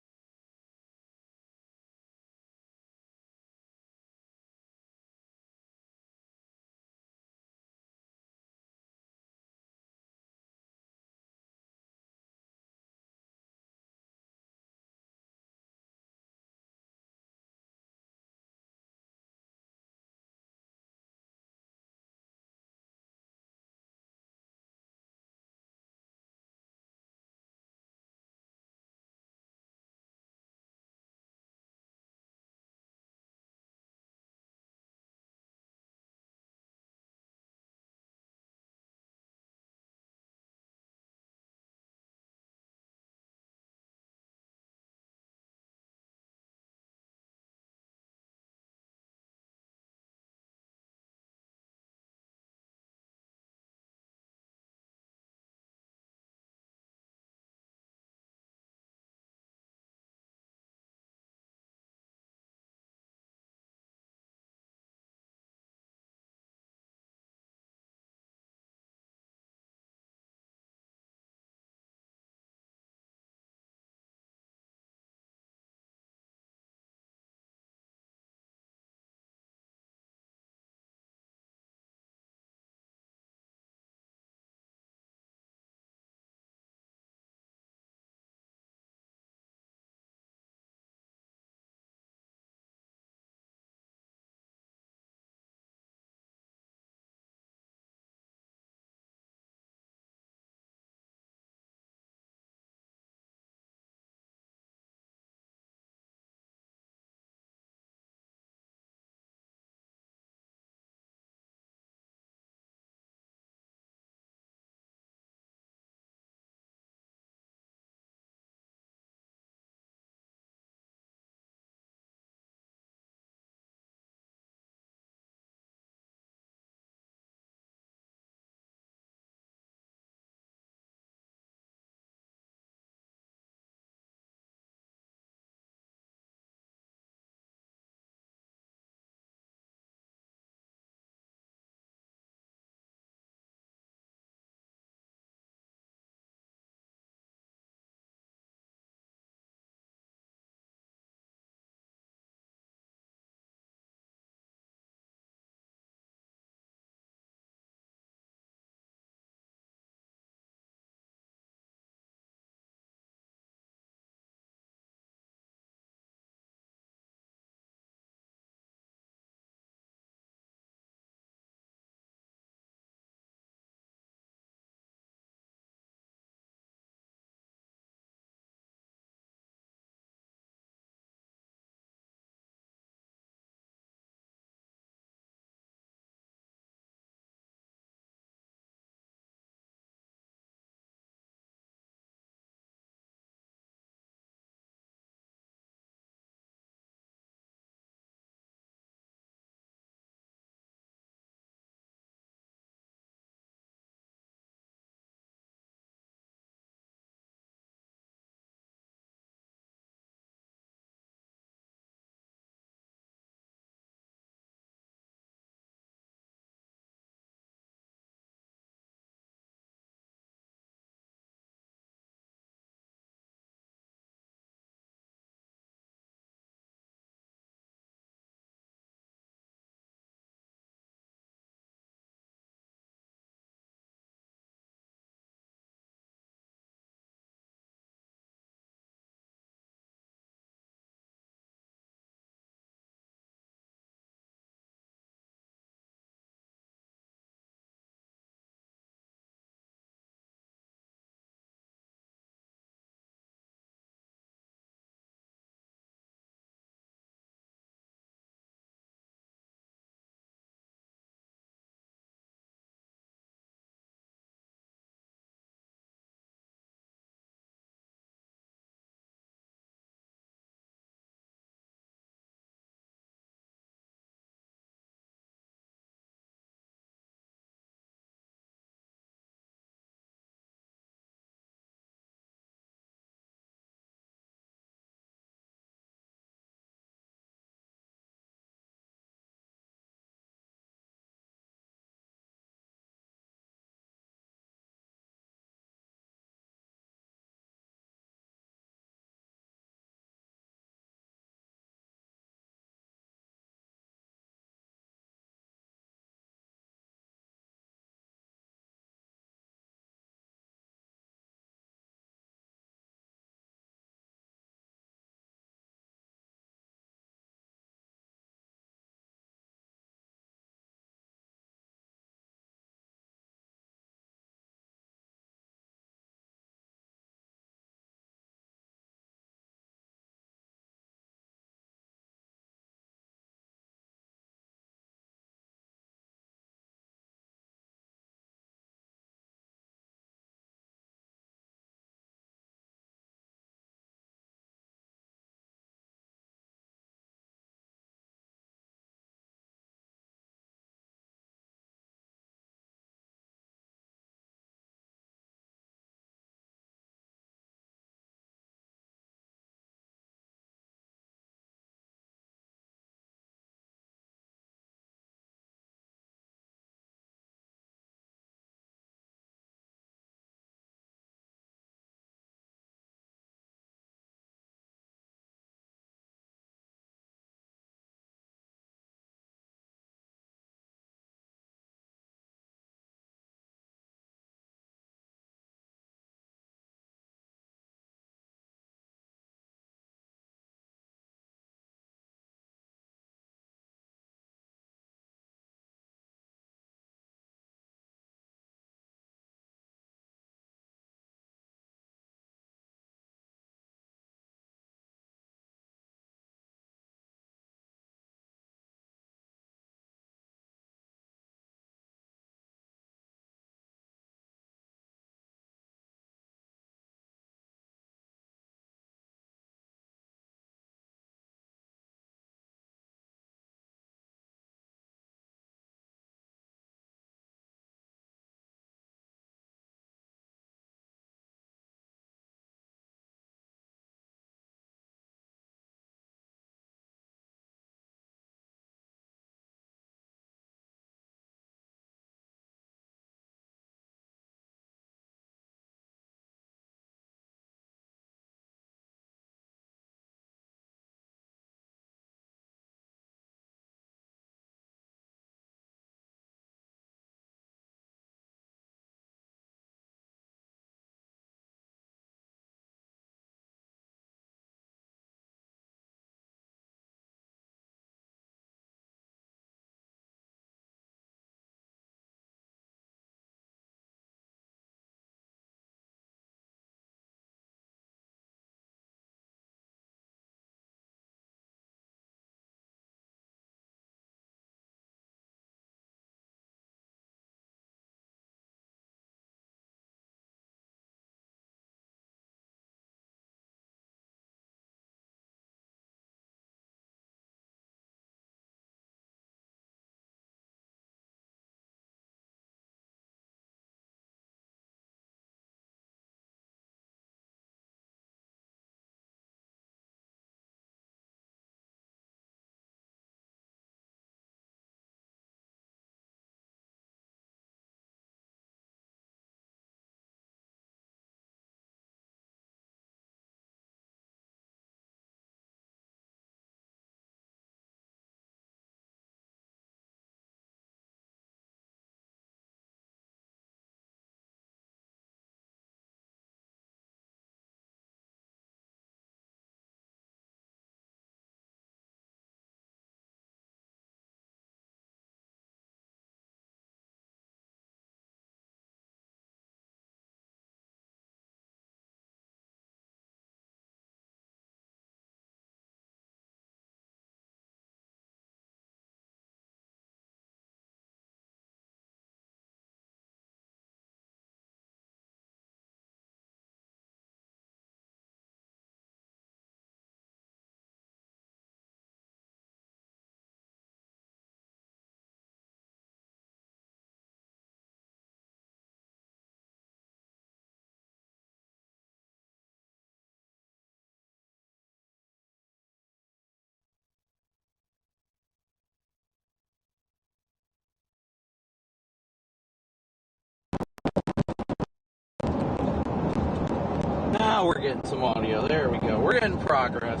Now we're getting some audio. There we go. We're getting progress.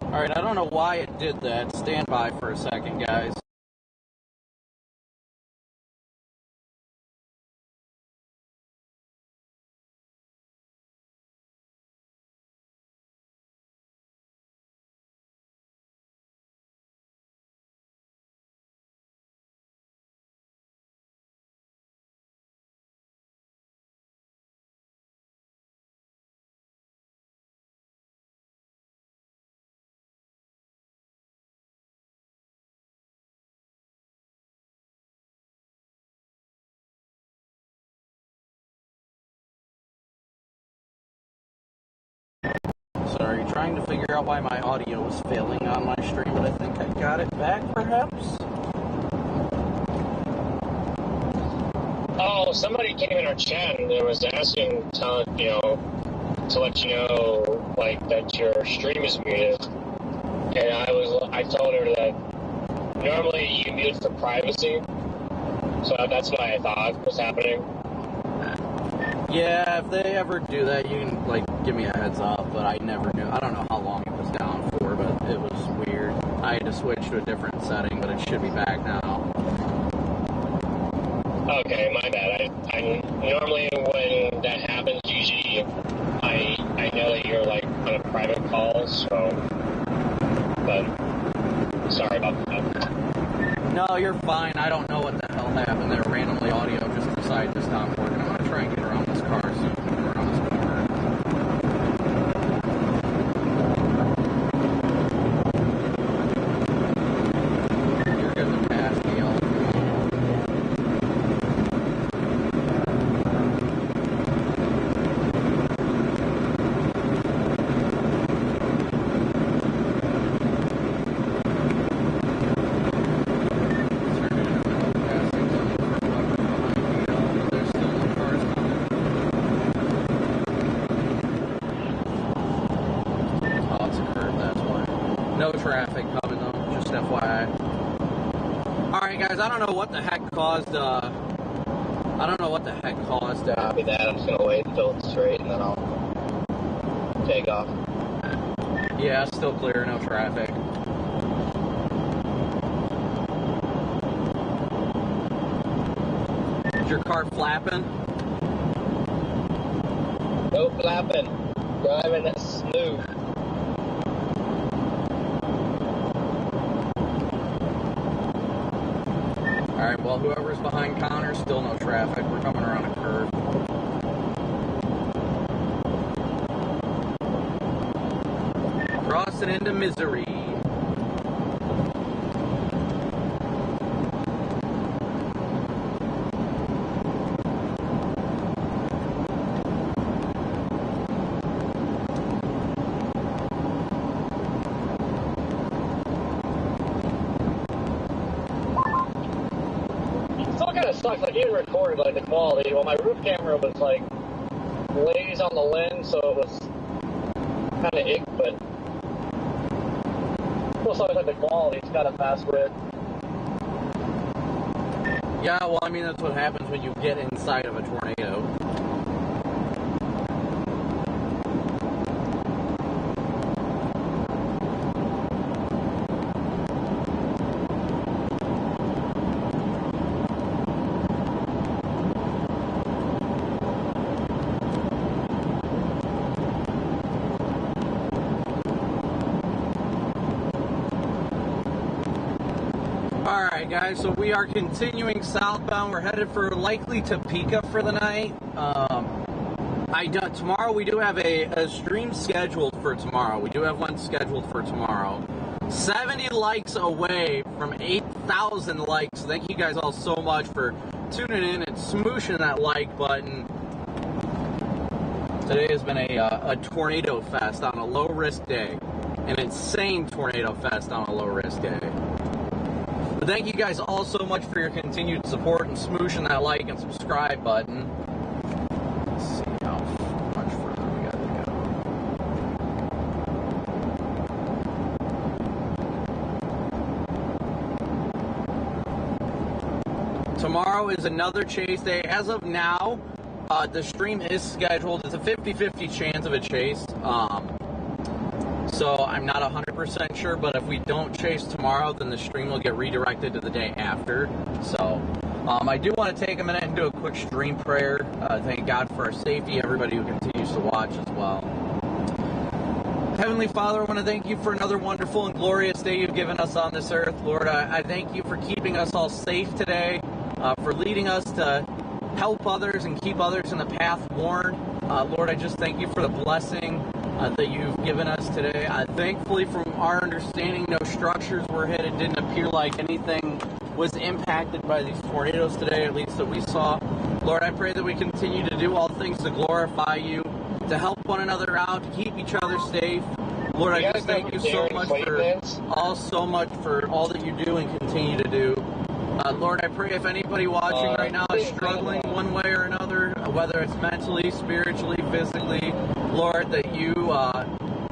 Alright, I don't know why it did that. Stand by for a second, guys. Sorry, trying to figure out why my audio was failing on my stream, but I think I got it back, perhaps? Oh, somebody came in our chat and they was asking, to let you know, like, that your stream is muted. And I told her that normally you mute for privacy, so that's what I thought was happening. Yeah, if they ever do that, you can, like, give me a heads up, but I never knew. I don't know how long it was down for, but it was weird. I had to switch to a different setting, but it should be back now. Okay, my bad. I normally when that happens, usually I know that you're, like, on a private call, so, but sorry about that. No, you're fine. I don't know what the hell happened there. Randomly audio just decided to stop working. I'm going to try and get around this car so you can get around this corner. You're good to pass me all. No traffic coming though, just FYI. Alright guys, I don't know what the heck caused, Copy that, I'm just gonna wait until it's straight and then I'll take off. Yeah, still clear, no traffic. Is your car flapping? No flapping. Driving it smooth. Alright, well, whoever's behind Connor, still no traffic. We're coming around a curve. Crossing into misery. Sucks, like, it recorded, like, the quality. Well, my roof camera was, like, lays on the lens, so it was kind of ick, but still sucks, like, the quality's got to mess with. Yeah, well, I mean, that's what happens when you get inside of a tornado. Alright guys, so we are continuing southbound. We're headed for likely Topeka for the night. Tomorrow we do have a stream scheduled for tomorrow. We do have one scheduled for tomorrow. 70 likes away from 8,000 likes. Thank you guys all so much for tuning in and smooshing that like button. Today has been a tornado fest on a low risk day. An insane tornado fest on a low risk day. But thank you guys all so much for your continued support and smooshing that like and subscribe button. Let's see how much further we got to go. Tomorrow is another chase day. As of now, The stream is scheduled. It's a 50-50 chance of a chase. So I'm not 100% sure, but if we don't chase tomorrow, then the stream will get redirected to the day after. So I do want to take a minute and do a quick stream prayer. Thank God for our safety, everybody who continues to watch as well. Heavenly Father, I want to thank you for another wonderful and glorious day you've given us on this earth. Lord, I thank you for keeping us all safe today, for leading us to help others and keep others in the path warned. Lord, I just thank you for the blessing that you've given us today. Thankfully, from our understanding, no structures were hit. It didn't appear like anything was impacted by these tornadoes today, at least that we saw. Lord, I pray that we continue to do all things to glorify you, to help one another out, to keep each other safe. Lord, I just thank you so much for all that you do and continue to do. Lord, I pray if anybody watching right now is struggling one way or another, whether it's mentally, spiritually, physically, Lord, that you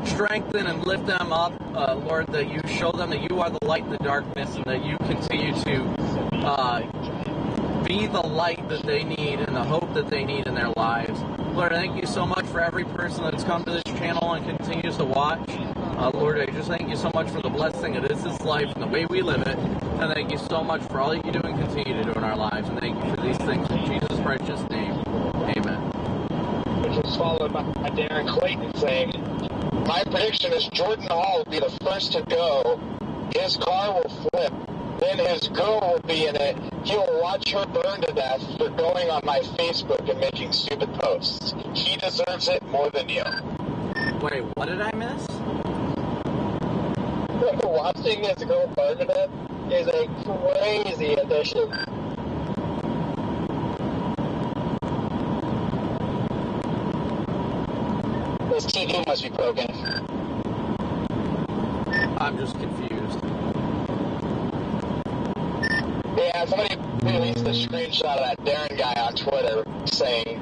strengthen and lift them up. Lord, that you show them that you are the light in the darkness and that you continue to be the light that they need and the hope that they need in their lives. Lord, I thank you so much for every person that's come to this channel and continues to watch. Lord, I just thank you so much for the blessing it is this life and the way we live it. And thank you so much for all that you do and continue to do in our lives. And thank you for these things in Jesus' precious name. Amen. Which was followed by Darren Clayton saying, my prediction is Jordan Hall will be the first to go. His car will flip. Then his girl will be in it. He will watch her burn to death for going on my Facebook and making stupid posts. He deserves it more than you. Wait, what did I miss? Watching his girl burn to death is a crazy addition. This TV must be broken. I'm just confused. Yeah, somebody released a screenshot of that Darren guy on Twitter saying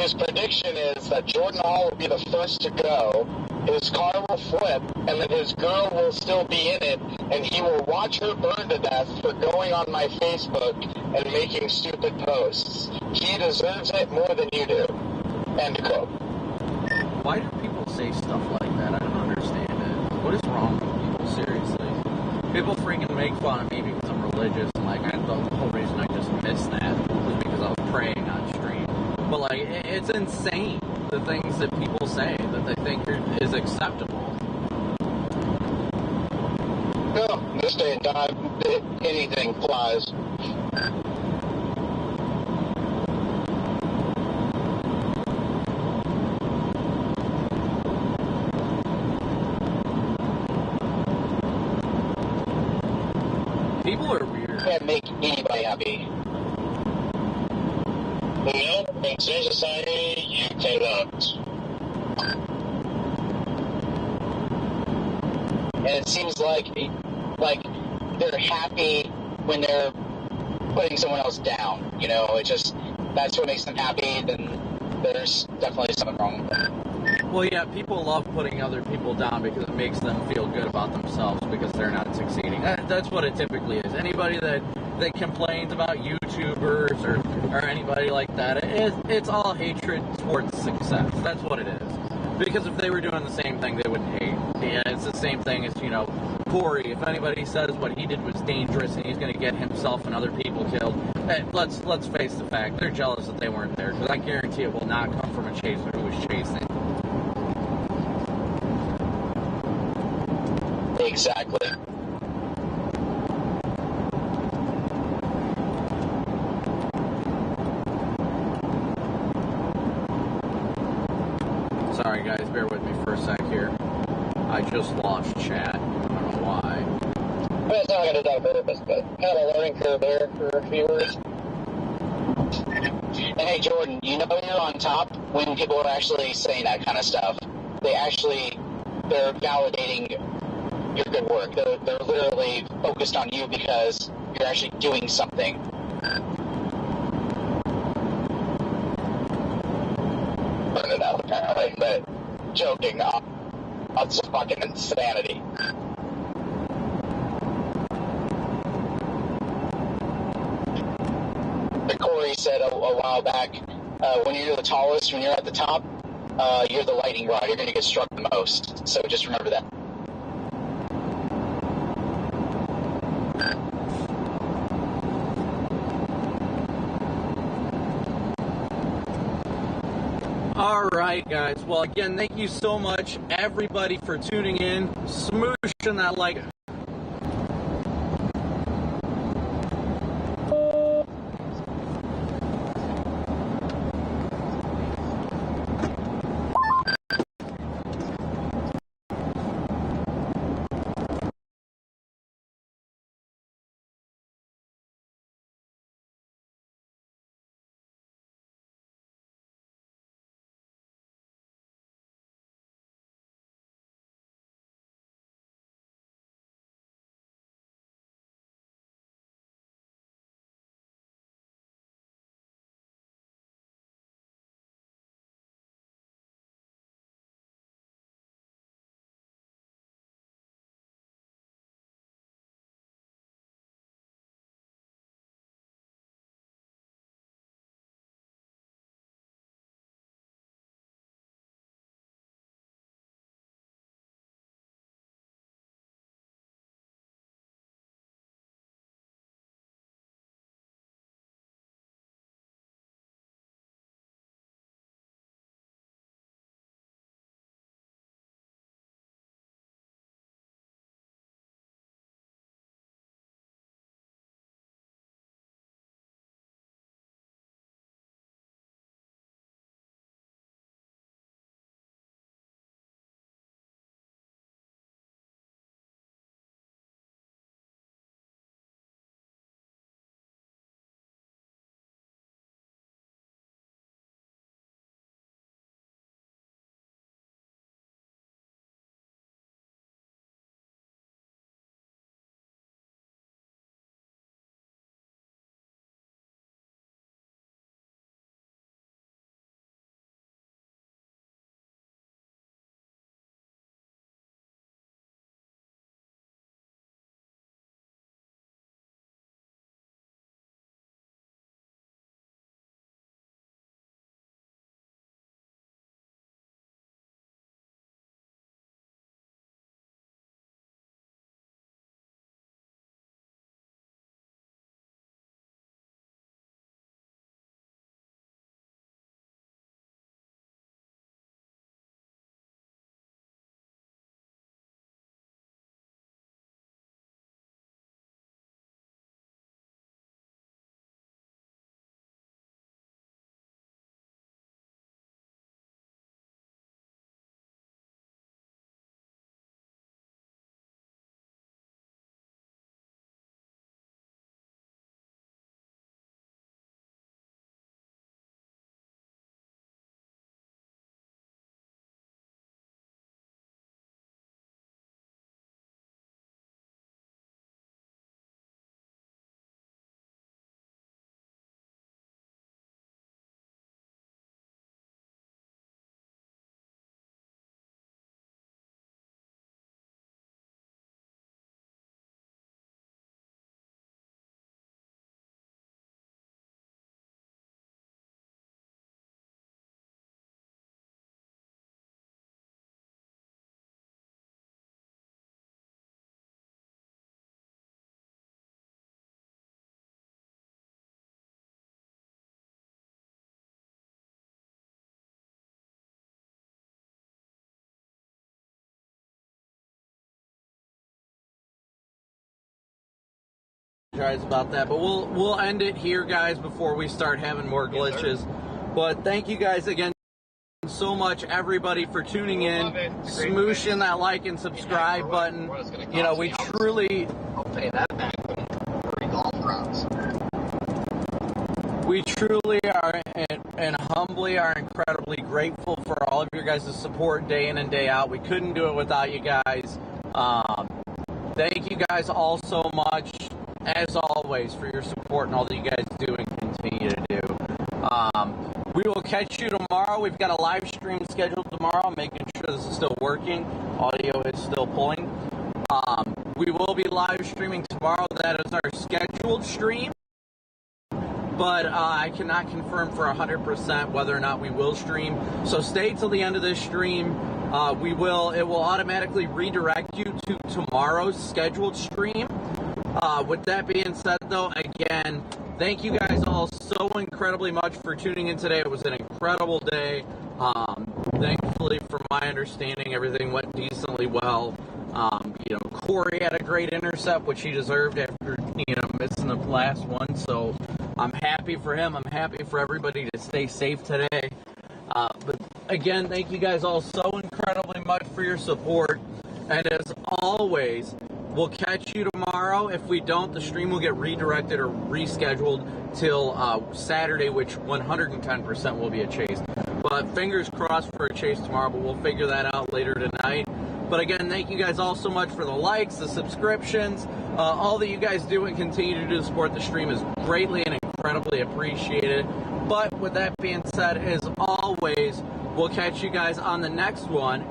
his prediction is that Jordan Hall will be the first to go, his car will flip, and then his girl will still be in it, and he will watch her burn to death for going on my Facebook and making stupid posts. He deserves it more than you do. End quote. Why do people say stuff like that? I don't understand it. What is wrong with people, seriously? People freaking make fun of me because I'm religious, and like, the whole reason I just missed that was because I was praying on stream. But like, it's insane, the things that people say that they think is acceptable. No, this day and time, anything flies. People are weird. Can't make anybody happy. No, in today's society, you cannot. And it seems like they're happy when they're putting someone else down. You know, it just, that's what makes them happy. Then there's definitely something wrong with that. Well, yeah, people love putting other people down because it makes them feel good about themselves because they're not succeeding. That's what it typically is. Anybody that complains about YouTubers or anybody like that, it's all hatred towards success. That's what it is. Because if they were doing the same thing, they wouldn't hate. Yeah, it's the same thing as, you know, Corey. If anybody says what he did was dangerous and he's going to get himself and other people killed, let's face the fact, they're jealous that they weren't there. Because I guarantee it will not come from a chaser who was chasing. Exactly. Sorry guys, bear with me for a sec here. I just lost chat. I don't know why. But it's not going to die on purpose, but kind of a learning curve there for viewers. And hey Jordan, you know you're on top when people are actually saying that kind of stuff. They're validating your good work. They're literally focused on you because you're actually doing something. Burn it out apparently, but joking, that's fucking insanity. But Corey said a while back when you're the tallest, when you're at the top, you're the lightning rod. You're going to get struck the most. So just remember that. All right, guys. Well, again, thank you so much, everybody, for tuning in. Smooshing that like. About that, but we'll end it here, guys, before we start having more glitches. But thank you guys again so much, everybody, for tuning in, smooshing that like and subscribe button. You know, we truly are and humbly are incredibly grateful for all of your guys' support day in and day out. We couldn't do it without you guys. Thank you guys all so much, as always, for your support and all that you guys do and continue to do. We will catch you tomorrow. We've got a live stream scheduled tomorrow, making sure this is still working. Audio is still pulling. We will be live streaming tomorrow. That is our scheduled stream. but I cannot confirm for 100% whether or not we will stream. So stay till the end of this stream. It will automatically redirect you to tomorrow's scheduled stream. With that being said, though, again, thank you guys all so incredibly much for tuning in today. It was an incredible day. Thankfully, from my understanding, everything went decently well. Corey had a great intercept, which he deserved after, missing the last one. So I'm happy for him. I'm happy for everybody to stay safe today. But again, thank you guys all so incredibly much for your support. And as always, we'll catch you tomorrow. If we don't, the stream will get redirected or rescheduled till Saturday, which 110% will be a chase. But fingers crossed for a chase tomorrow, but we'll figure that out later tonight. But again, thank you guys all so much for the likes, the subscriptions, all that you guys do and continue to do to support the stream is greatly and incredibly appreciated. But with that being said, as always, we'll catch you guys on the next one.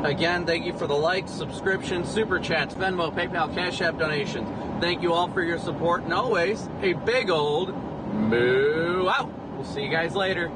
Again, thank you for the likes, subscriptions, super chats, Venmo, PayPal, Cash App donations. Thank you all for your support, and always a big old moo out. We'll see you guys later.